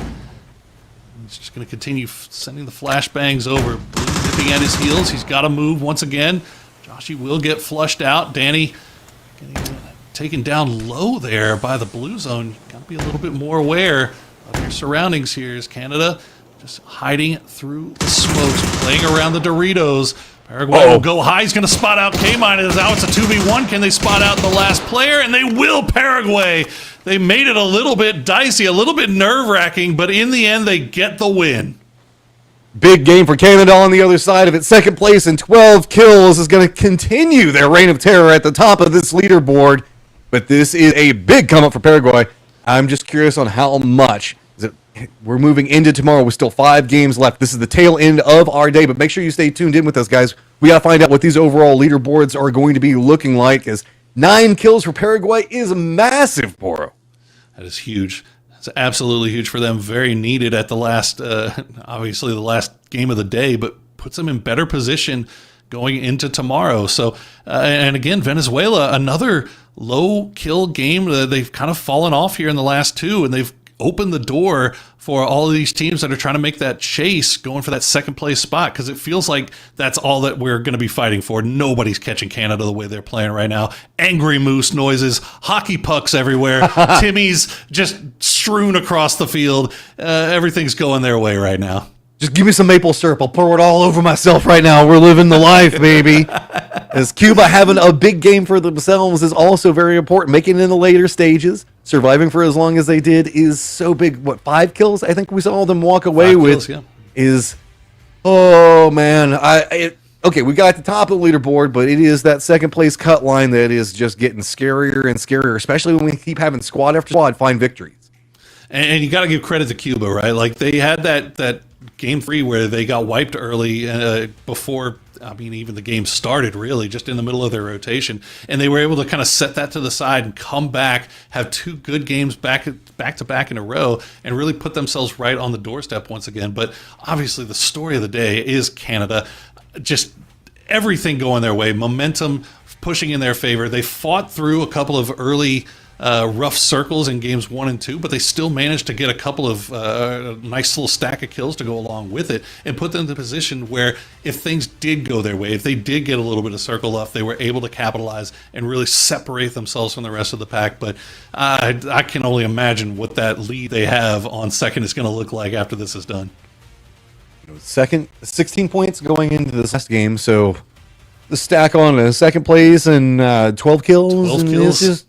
He's just going to continue sending the flashbangs over. Blue nipping at his heels. He's got to move once again. Joshy will get flushed out. Danny getting taken down low there by the blue zone. You've got to be a little bit more aware of your surroundings here as Canada just hiding through the smokes, playing around the Doritos. Paraguay will go high. He's going to spot out K-Mine. Now it's a 2v1. Can they spot out the last player? And they will, Paraguay. They made it a little bit dicey, a little bit nerve-wracking, but in the end, they get the win. Big game for Canada on the other side of it. Second place and 12 kills is going to continue their reign of terror at the top of this leaderboard. But this is a big come up for Paraguay. I'm just curious on how much. We're moving into tomorrow with still 5 games left. This is the tail end of our day, but make sure you stay tuned in with us, guys. We got to find out what these overall leaderboards are going to be looking like, as 9 kills for Paraguay is massive, Poro. That is huge. That's absolutely huge for them. Very needed at the last, obviously the last game of the day, but puts them in better position going into tomorrow. So, and again, Venezuela, another low kill game. They've kind of fallen off here in the last 2, and they've open the door for all of these teams that are trying to make that chase, going for that second place spot, because it feels like that's all that we're going to be fighting for. Nobody's catching Canada the way they're playing right now. Angry moose noises, hockey pucks everywhere, Timmy's just strewn across the field. Everything's going their way right now. Just give me some maple syrup. I'll pour it all over myself right now. We're living the life, baby. As Cuba having a big game for themselves is also very important. Making it in the later stages, surviving for as long as they did is so big. What, 5 kills? I think we saw them walk away 5 with. kills, yeah. Is, oh man. Okay, we got the top of the leaderboard, but it is that second place cut line that is just getting scarier and scarier, especially when we keep having squad after squad find victories. And you got to give credit to Cuba, right? Like they had that game 3 where they got wiped early before, I mean, even the game started, really, just in the middle of their rotation. And they were able to kind of set that to the side and come back, have 2 good games back to back in a row, and really put themselves right on the doorstep once again. But obviously the story of the day is Canada. Just everything going their way, momentum pushing in their favor. They fought through a couple of early rough circles in games 1 and 2, but they still managed to get a couple of nice little stack of kills to go along with it and put them in the position where if things did go their way, if they did get a little bit of circle left, they were able to capitalize and really separate themselves from the rest of the pack. But I can only imagine what that lead they have on second is going to look like after this is done. Second, 16 points going into this last game, so the stack on to second place and 12 kills. 12 and kills.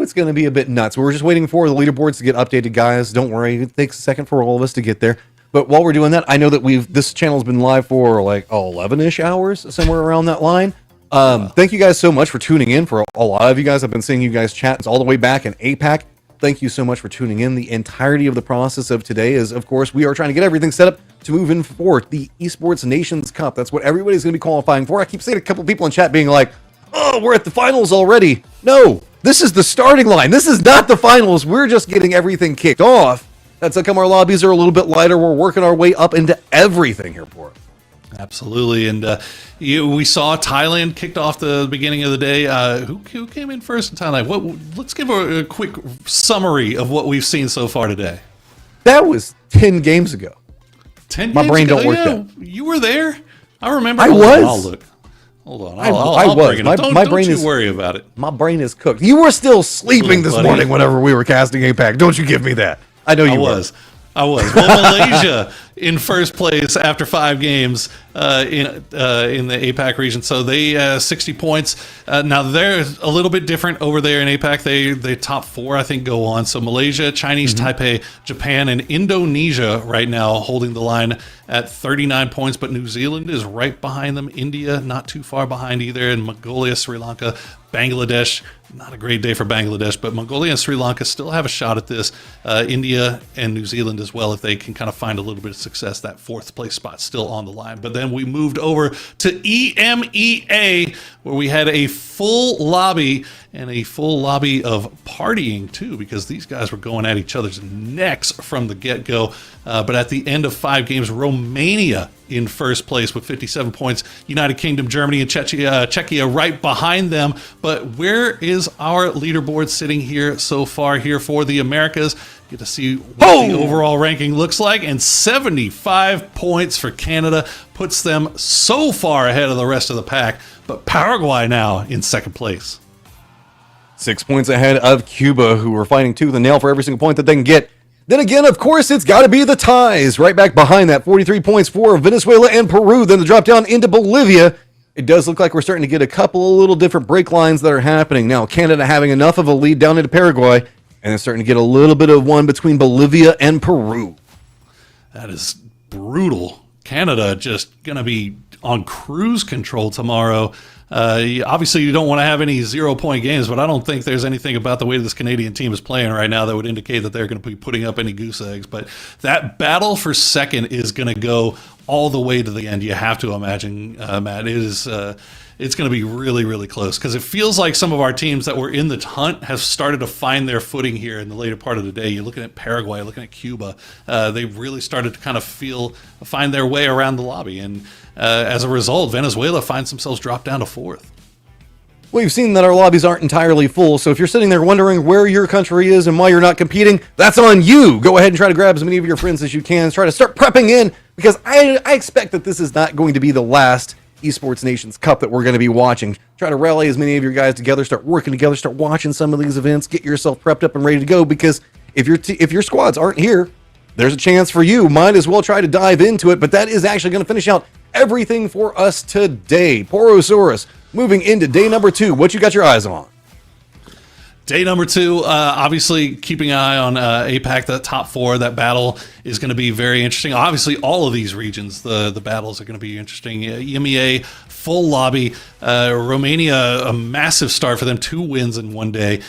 It's going to be a bit nuts. We're just waiting for the leaderboards to get updated, guys. Don't worry. It takes a second for all of us to get there. But while we're doing that, I know that this channel's been live for like 11-ish hours, somewhere around that line. Thank you guys so much for tuning in. For a lot of you guys, I've been seeing you guys chat all the way back in APAC. Thank you so much for tuning in. The entirety of the process of today is, of course, we are trying to get everything set up to move in for the Esports Nations Cup. That's what everybody's going to be qualifying for. I keep seeing a couple people in chat being like, oh, we're at the finals already. No, this is the starting line. This is not the finals. We're just getting everything kicked off. That's how come our lobbies are a little bit lighter. We're working our way up into everything here for it. Absolutely, and we saw Thailand kicked off the beginning of the day. Who came in first in Thailand? Let's give a quick summary of what we've seen so far today. That was 10 games ago. 10 My games brain ago? don't work Yeah, that. you were there. I remember. I Hold on, was. I'll look. Hold on. I I'll was. bring it up. My Don't brain you is- worry about it. My brain is cooked. You were still sleeping this buddy. morning whenever we were casting APAC. Don't you give me that. I know you were. I was. Well, Malaysia in first place after 5 games in the APAC region. So they 60 points. Now they're a little bit different over there in APAC. They top 4, I think, go on. So Malaysia, Chinese Taipei, Japan, and Indonesia right now holding the line at 39 points. But New Zealand is right behind them. India not too far behind either. And Mongolia, Sri Lanka, Bangladesh. Not a great day for Bangladesh, but Mongolia and Sri Lanka still have a shot at this. India and New Zealand as well, if they can kind of find a little bit of success. That 4th place spot still on the line. But then we moved over to EMEA, where we had a full lobby and a full lobby of partying too, because these guys were going at each other's necks from the get-go. But at the end of 5 games, Romania in first place with 57 points. United Kingdom, Germany, and Czechia right behind them. But where is our leaderboard sitting here so far here for the Americas? Get to see what the overall ranking looks like. And 75 points for Canada puts them so far ahead of the rest of the pack. But Paraguay now in second place. 6 points ahead of Cuba, who are fighting tooth and nail for every single point that they can get. Then again, of course, it's got to be the ties. Right back behind that, 43 points for Venezuela and Peru. Then the drop down into Bolivia. It does look like we're starting to get a couple of little different break lines that are happening. Now, Canada having enough of a lead down into Paraguay, and it's starting to get a little bit of one between Bolivia and Peru. That is brutal. Canada just going to be on cruise control tomorrow. Obviously, you don't want to have any 0-point games, but I don't think there's anything about the way this Canadian team is playing right now that would indicate that they're going to be putting up any goose eggs. But that battle for second is going to go all the way to the end. You have to imagine, Matt. It's going to be really, really close, because it feels like some of our teams that were in the hunt have started to find their footing here in the later part of the day. You're looking at Paraguay, looking at Cuba. They've really started to kind of find their way around the lobby. And as a result, Venezuela finds themselves dropped down to 4th. We've seen that our lobbies aren't entirely full, so if you're sitting there wondering where your country is and why you're not competing, that's on you. Go ahead and try to grab as many of your friends as you can. Try to start prepping in, because I expect that this is not going to be the last Esports Nations Cup that we're going to be watching. Try to rally as many of your guys together, start working together, start watching some of these events, get yourself prepped up and ready to go, because if your squads aren't here, there's a chance for you. Might as well try to dive into it, but that is actually going to finish out everything for us today. Porosaurus, moving into day number 2. What you got your eyes on? Day number 2, obviously keeping an eye on APAC, that top 4. That battle is going to be very interesting. Obviously, all of these regions, the battles are going to be interesting. EMEA, full lobby. Romania, a massive start for them. 2 wins in one day.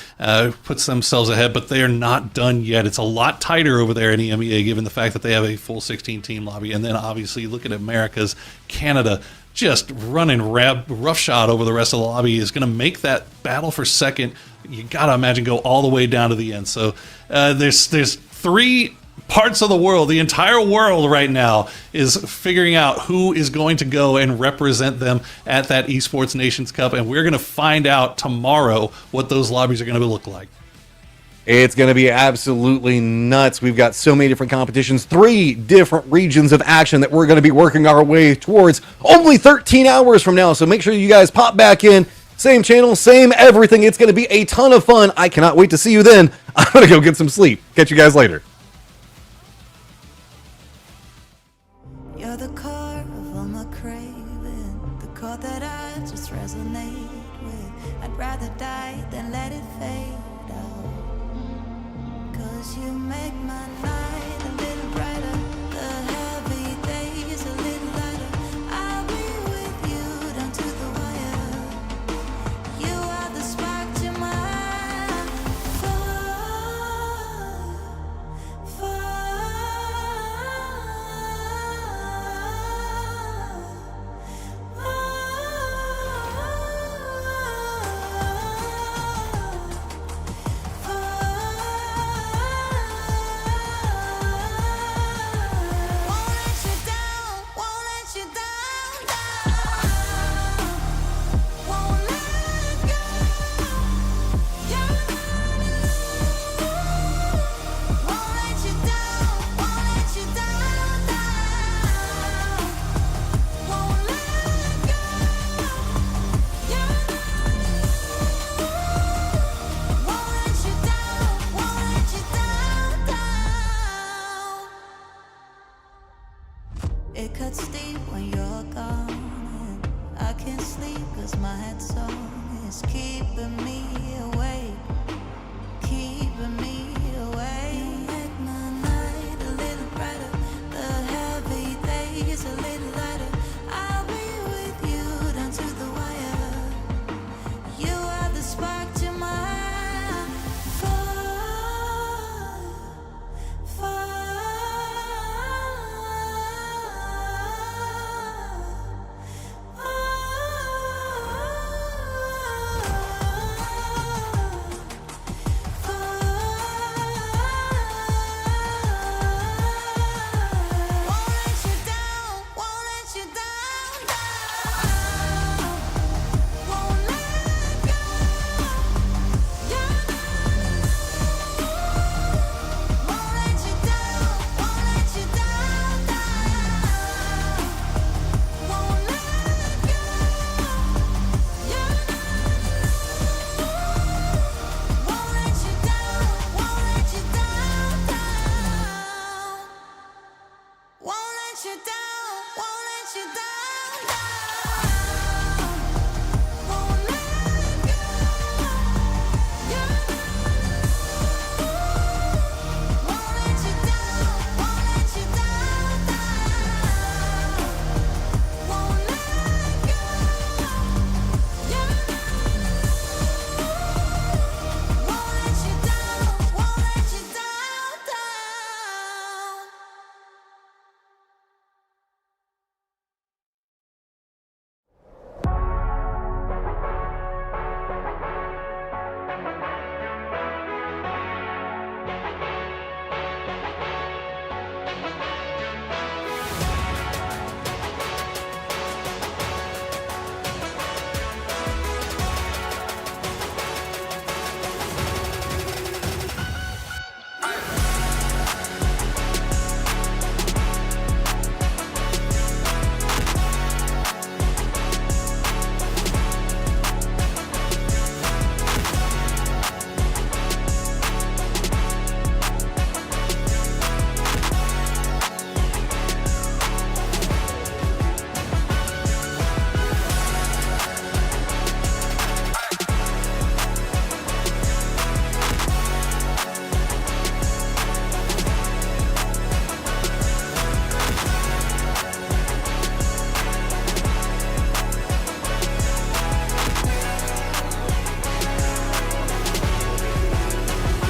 Puts themselves ahead, but they are not done yet. It's a lot tighter over there in EMEA, given the fact that they have a full 16-team lobby. And then, obviously, look at America's Canada. Just running roughshod over the rest of the lobby is going to make that battle for second, you got to imagine, go all the way down to the end. So there's 3 parts of the world. The entire world right now is figuring out who is going to go and represent them at that Esports Nations Cup. And we're going to find out tomorrow what those lobbies are going to look like. It's going to be absolutely nuts. We've got so many different competitions, 3 different regions of action that we're going to be working our way towards only 13 hours from now. So make sure you guys pop back in. Same channel, same everything. It's going to be a ton of fun. I cannot wait to see you then. I'm going to go get some sleep. Catch you guys later. You're the car of all my craving, the car that I rather die than let it fade out. 'Cause you make my night a little brighter, the heavy days a little lighter. I'll be with you down to the wire. You are the spark to my It cuts deep when you're gone, and I can't sleep 'cause my head song is keeping me awake.